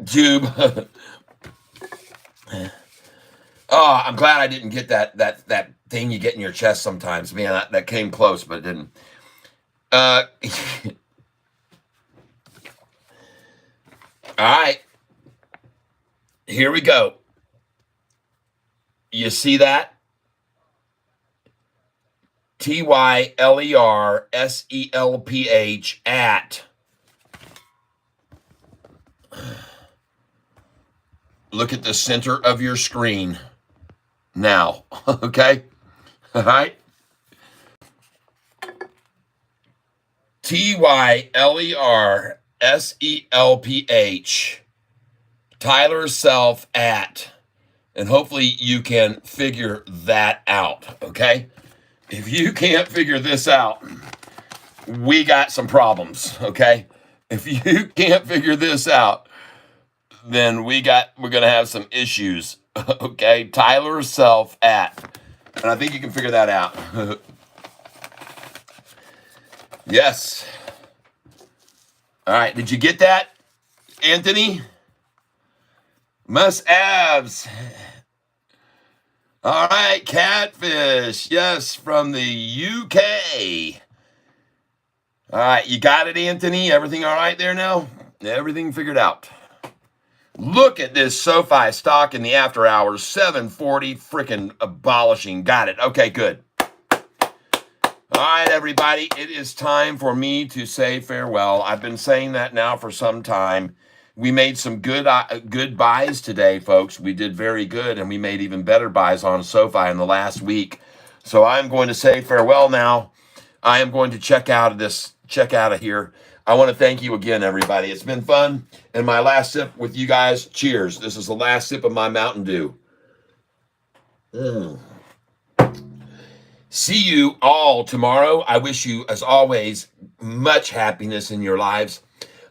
tube. Oh, I'm glad I didn't get that thing you get in your chest sometimes. Man, that came close, but it didn't. All right, here we go. You see that? TYLERSELPH at. Look at the center of your screen now. Okay? All right? TYLERSELPH. Tyler Self at. And hopefully you can figure that out. Okay? If you can't figure this out, we got some problems. Okay? If you can't figure this out, then we're gonna have some issues. Okay, Tyler Self at, and I think you can figure that out. Yes. All right, did you get that, Anthony? Must abs. All right, Catfish. Yes, from the UK. All right, you got it, Anthony? Everything all right there now? Everything figured out. Look at this SoFi stock in the after hours, 740, freaking abolishing. Got it. Okay, good. All right, everybody, it is time for me to say farewell. I've been saying that now for some time. We made some good buys today, folks. We did very good, and we made even better buys on SoFi in the last week. So I'm going to say farewell now. I am going to check out of here. I want to thank you again, everybody. It's been fun. And my last sip with you guys, cheers. This is the last sip of my Mountain Dew. See you all tomorrow. I wish you, as always, much happiness in your lives.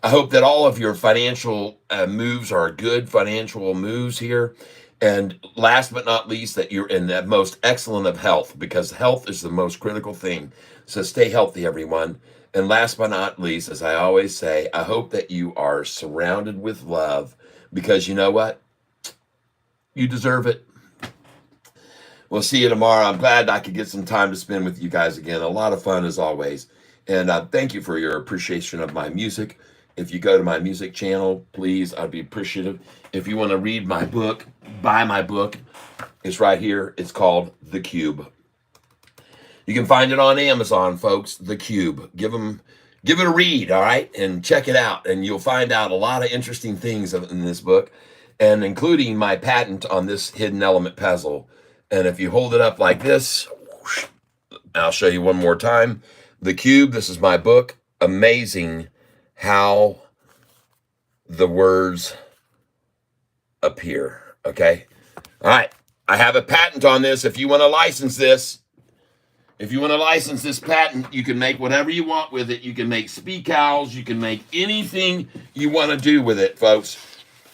I hope that all of your financial moves are good financial moves here. And last but not least, that you're in the most excellent of health, because health is the most critical thing. So stay healthy, everyone. And last but not least, as I always say, I hope that you are surrounded with love, because you know what? You deserve it. We'll see you tomorrow. I'm glad I could get some time to spend with you guys again. A lot of fun as always. And thank you for your appreciation of my music. If you go to my music channel, please, I'd be appreciative. If you want to read my book, buy my book. It's right here. It's called The Cube. You can find it on Amazon, folks. The Cube. Give it a read, all right, and check it out, and you'll find out a lot of interesting things in this book, and including my patent on this hidden element puzzle. And if you hold it up like this, I'll show you one more time. The Cube. This is my book. Amazing how the words appear. Okay. All right. I have a patent on this. If you want to license this. If you want to license this patent, you can make whatever you want with it. You can make speak owls. You can make anything you want to do with it, folks.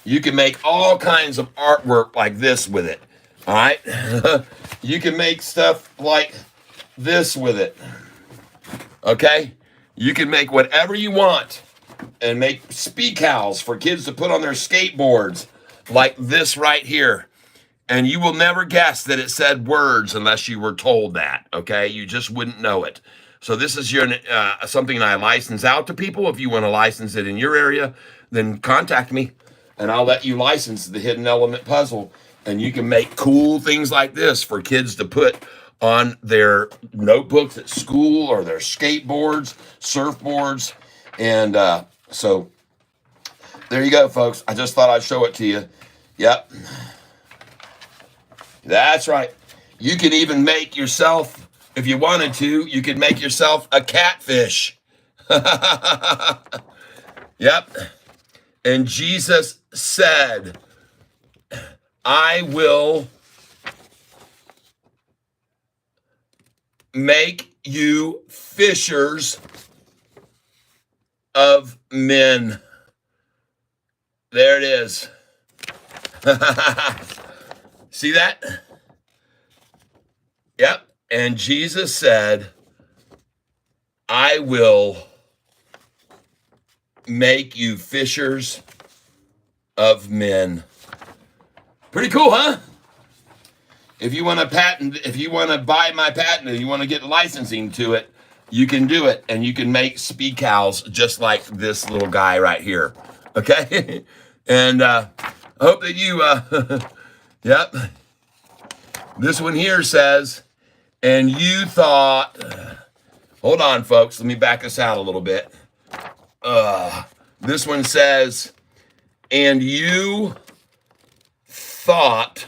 You can make all kinds of artwork like this with it. All right? You can make stuff like this with it. Okay? You can make whatever you want and make speak owls for kids to put on their skateboards like this right here. And you will never guess that it said words unless you were told that, okay? You just wouldn't know it. So this is your something I license out to people. If you want to license it in your area, then contact me, and I'll let you license the hidden element puzzle. And you can make cool things like this for kids to put on their notebooks at school or their skateboards, surfboards. And so there you go, folks. I just thought I'd show it to you. Yep. That's right. You can even make yourself, if you wanted to, you could make yourself a catfish. Yep. And Jesus said, I will make you fishers of men. There it is. See that? Yep. And Jesus said, I will make you fishers of men. Pretty cool, huh? If you want to patent, if you want to buy my patent and you want to get licensing to it, you can do it. And you can make speed cows just like this little guy right here. Okay? And I hope that you, yep. This one here says, and you thought, hold on, folks. Let me back this out a little bit. This one says, and you thought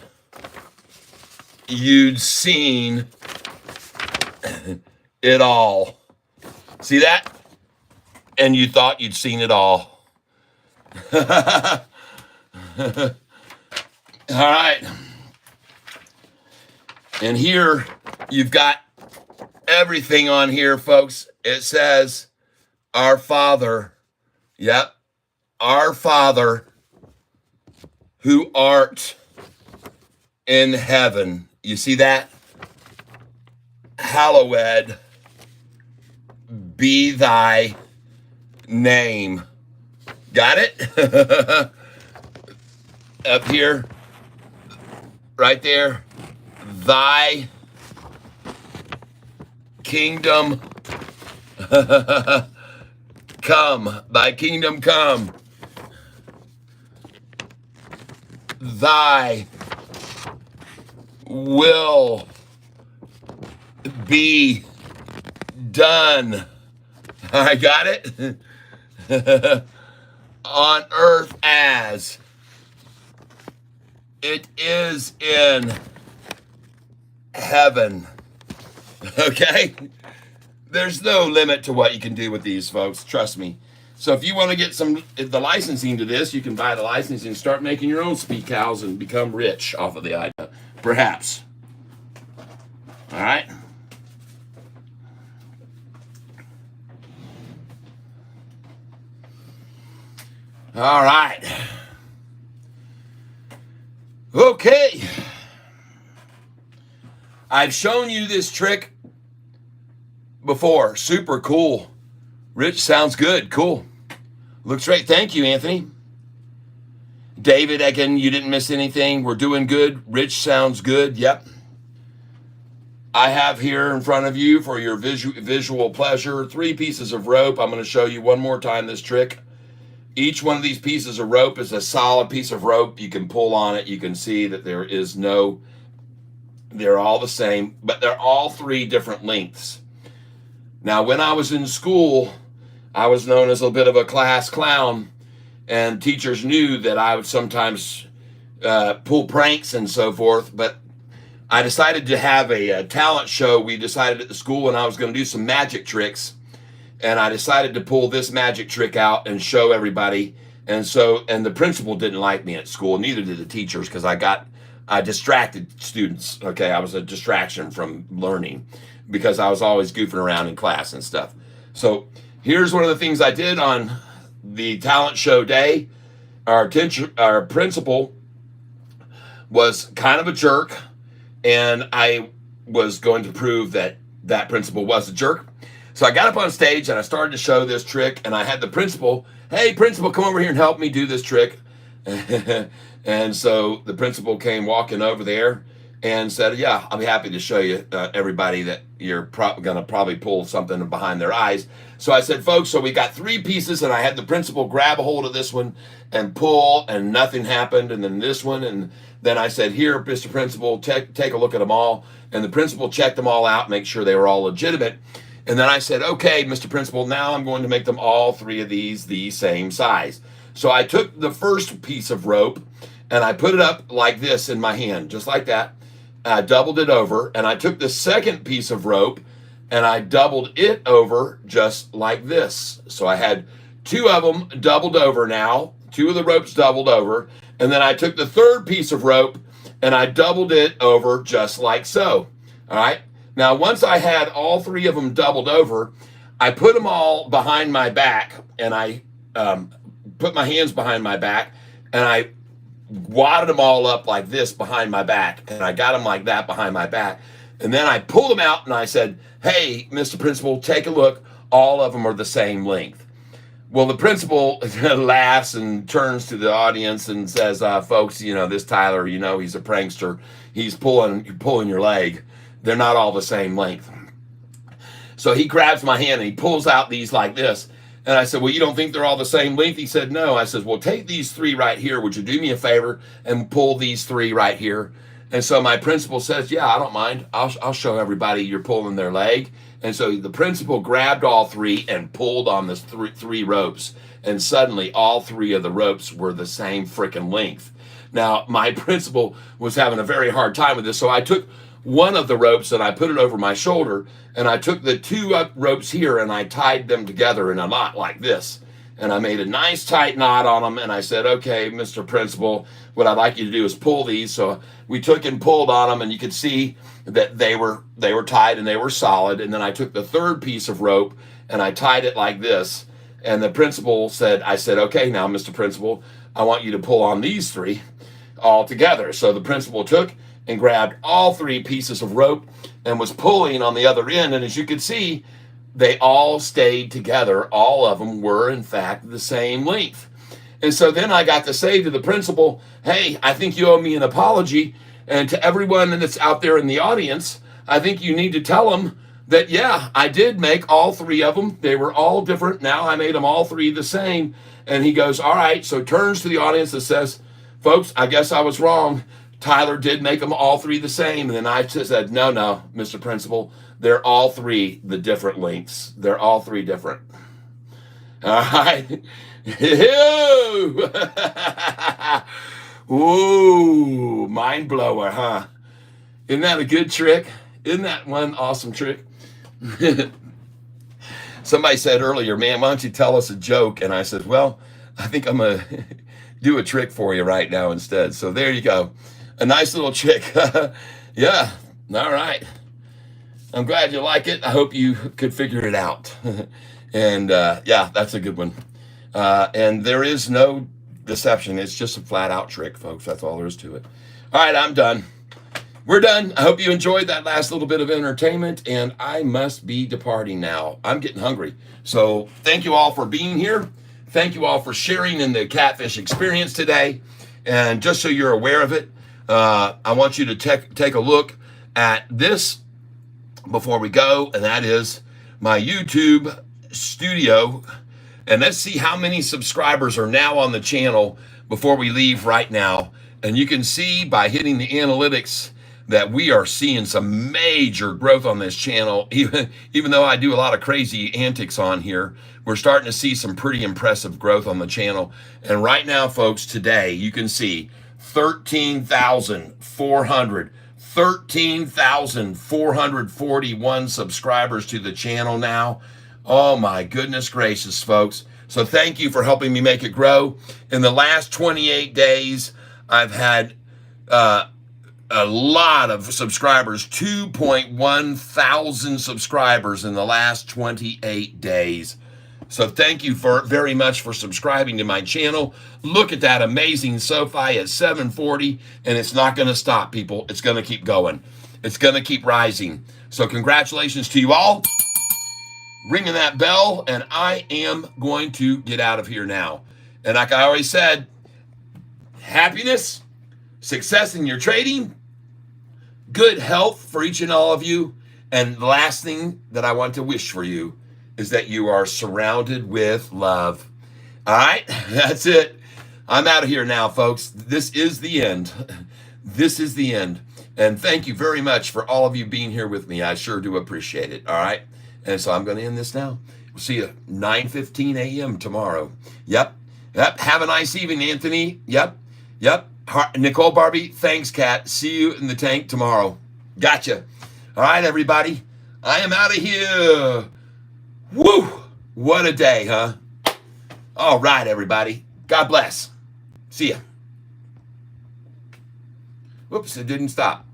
you'd seen it all. See that? And you thought you'd seen it all. All right. And here you've got everything on here, folks. It says, our Father. Yep. Our Father who art in heaven. You see that? Hallowed be thy name. Got it? Up here. Right there. Thy kingdom come. Thy kingdom come. Thy will be done. I got it? On earth as it is in heaven. Okay? There's no limit to what you can do with these, folks. Trust me. So if you want to get the licensing to this, you can buy the licensing and start making your own speed cows and become rich off of the idea. Perhaps. All right? All right. Okay. I've shown you this trick before. Super cool. Rich, sounds good. Cool. Looks great. Thank you, Anthony. David, again, you didn't miss anything. We're doing good. Rich sounds good. Yep. I have here in front of you for your visual pleasure 3 pieces of rope. I'm going to show you one more time this trick. Each one of these pieces of rope is a solid piece of rope. You can pull on it. You can see that there is no, they're all the same, but they're all 3 different lengths. Now, when I was in school, I was known as a bit of a class clown, and teachers knew that I would sometimes pull pranks and so forth, but I decided to have a talent show. We decided at the school, and I was going to do some magic tricks, and I decided to pull this magic trick out and show everybody. And the principal didn't like me at school, neither did the teachers, because I distracted students. Okay, I was a distraction from learning because I was always goofing around in class and stuff. So here's one of the things I did on the talent show day. Our principal was kind of a jerk, and I was going to prove that that principal was a jerk. So I got up on stage and I started to show this trick, and I had the principal, hey, principal, come over here and help me do this trick. And so the principal came walking over there and said, yeah, I'll be happy to show you, everybody, that you're going to probably pull something behind their eyes. So I said, folks, so we got 3 pieces, and I had the principal grab a hold of this one and pull, and nothing happened. And then this one, and then I said, here, Mr. Principal, take a look at them all. And the principal checked them all out, make sure they were all legitimate. And then I said, okay, Mr. Principal, now I'm going to make them all 3 of these the same size. So I took the first piece of rope and I put it up like this in my hand, just like that. I doubled it over, and I took the second piece of rope and I doubled it over just like this. So I had 2 of them doubled over now, 2 of the ropes doubled over. And then I took the third piece of rope and I doubled it over just like so. All right. Now, once I had all 3 of them doubled over, I put them all behind my back, and I put my hands behind my back, and I wadded them all up like this behind my back, and I got them like that behind my back. And then I pulled them out, and I said, hey, Mr. Principal, take a look. All of them are the same length. Well, the principal laughs and turns to the audience and says, folks, this Tyler, he's a prankster. He's pulling your leg. They're not all the same length. So he grabs my hand and he pulls out these like this. And I said, well, you don't think they're all the same length? He said, no. I said, well, take these 3 right here. Would you do me a favor and pull these 3 right here? And so my principal says, yeah, I don't mind. I'll show everybody you're pulling their leg. And so the principal grabbed all 3 and pulled on the 3 ropes. And suddenly all 3 of the ropes were the same freaking length. Now, my principal was having a very hard time with this. So I took one of the ropes and I put it over my shoulder. And I took the 2 ropes here and I tied them together in a knot like this. And I made a nice tight knot on them. And I said, okay, Mr. Principal, what I'd like you to do is pull these. So we took and pulled on them, and you could see that they were tied and they were solid. And then I took the 3rd piece of rope and I tied it like this. And the principal said, I said, okay, now, Mr. Principal, I want you to pull on these 3 all together. So the principal took and grabbed all 3 pieces of rope and was pulling on the other end. And as you could see, they all stayed together. All of them were, in fact, the same length. And so then I got to say to the principal, hey, I think you owe me an apology. And to everyone that's out there in the audience, I think you need to tell them that, yeah, I did make all 3 of them. They were all different. Now I made them all 3 the same. And he goes, all right. So turns to the audience and says, folks, I guess I was wrong. Tyler did make them all 3 the same. And then I said, no, Mr. Principal, they're all 3 the different lengths. They're all 3 different. All right. Ooh, mind blower, huh? Isn't that a good trick? Isn't that one awesome trick? Somebody said earlier, man, why don't you tell us a joke? And I said, well, I think I'm going to do a trick for you right now instead. So there you go. A nice little trick. Yeah. All right. I'm glad you like it. I hope you could figure it out. And yeah, that's a good one. And there is no deception. It's just a flat out trick, folks. That's all there is to it. All right, I'm done. We're done. I hope you enjoyed that last little bit of entertainment, and I must be departing now. I'm getting hungry. So thank you all for being here. Thank you all for sharing in the Catfish experience today. And just so you're aware of it, I want you to take a look at this before we go, and that is my YouTube studio. And let's see how many subscribers are now on the channel before we leave right now. And you can see by hitting the analytics that we are seeing some major growth on this channel. Even though I do a lot of crazy antics on here, we're starting to see some pretty impressive growth on the channel. And right now, folks, today you can see 13,441 subscribers to the channel now. Oh my goodness gracious, folks. So thank you for helping me make it grow. In the last 28 days, I've had a lot of subscribers, 2.1 thousand subscribers in the last 28 days. So thank you very much for subscribing to my channel. Look at that amazing Sofi at 740, and it's not going to stop, people. It's going to keep going. It's going to keep rising. So congratulations to you all. Ringing that bell, and I am going to get out of here now. And like I always said, happiness, success in your trading, good health for each and all of you, and the last thing that I want to wish for you is that you are surrounded with love. All right, that's it. I'm out of here now, folks. This is the end. This is the end. And thank you very much for all of you being here with me. I sure do appreciate it, all right? And so I'm going to end this now. We'll see you 9:15 a.m. tomorrow. Yep. Have a nice evening, Anthony. Yep. Nicole Barbie, thanks, Kat. See you in the tank tomorrow. Gotcha. All right, everybody. I am out of here. Woo! What a day, huh? All right, everybody. God bless. See ya. Whoops, it didn't stop.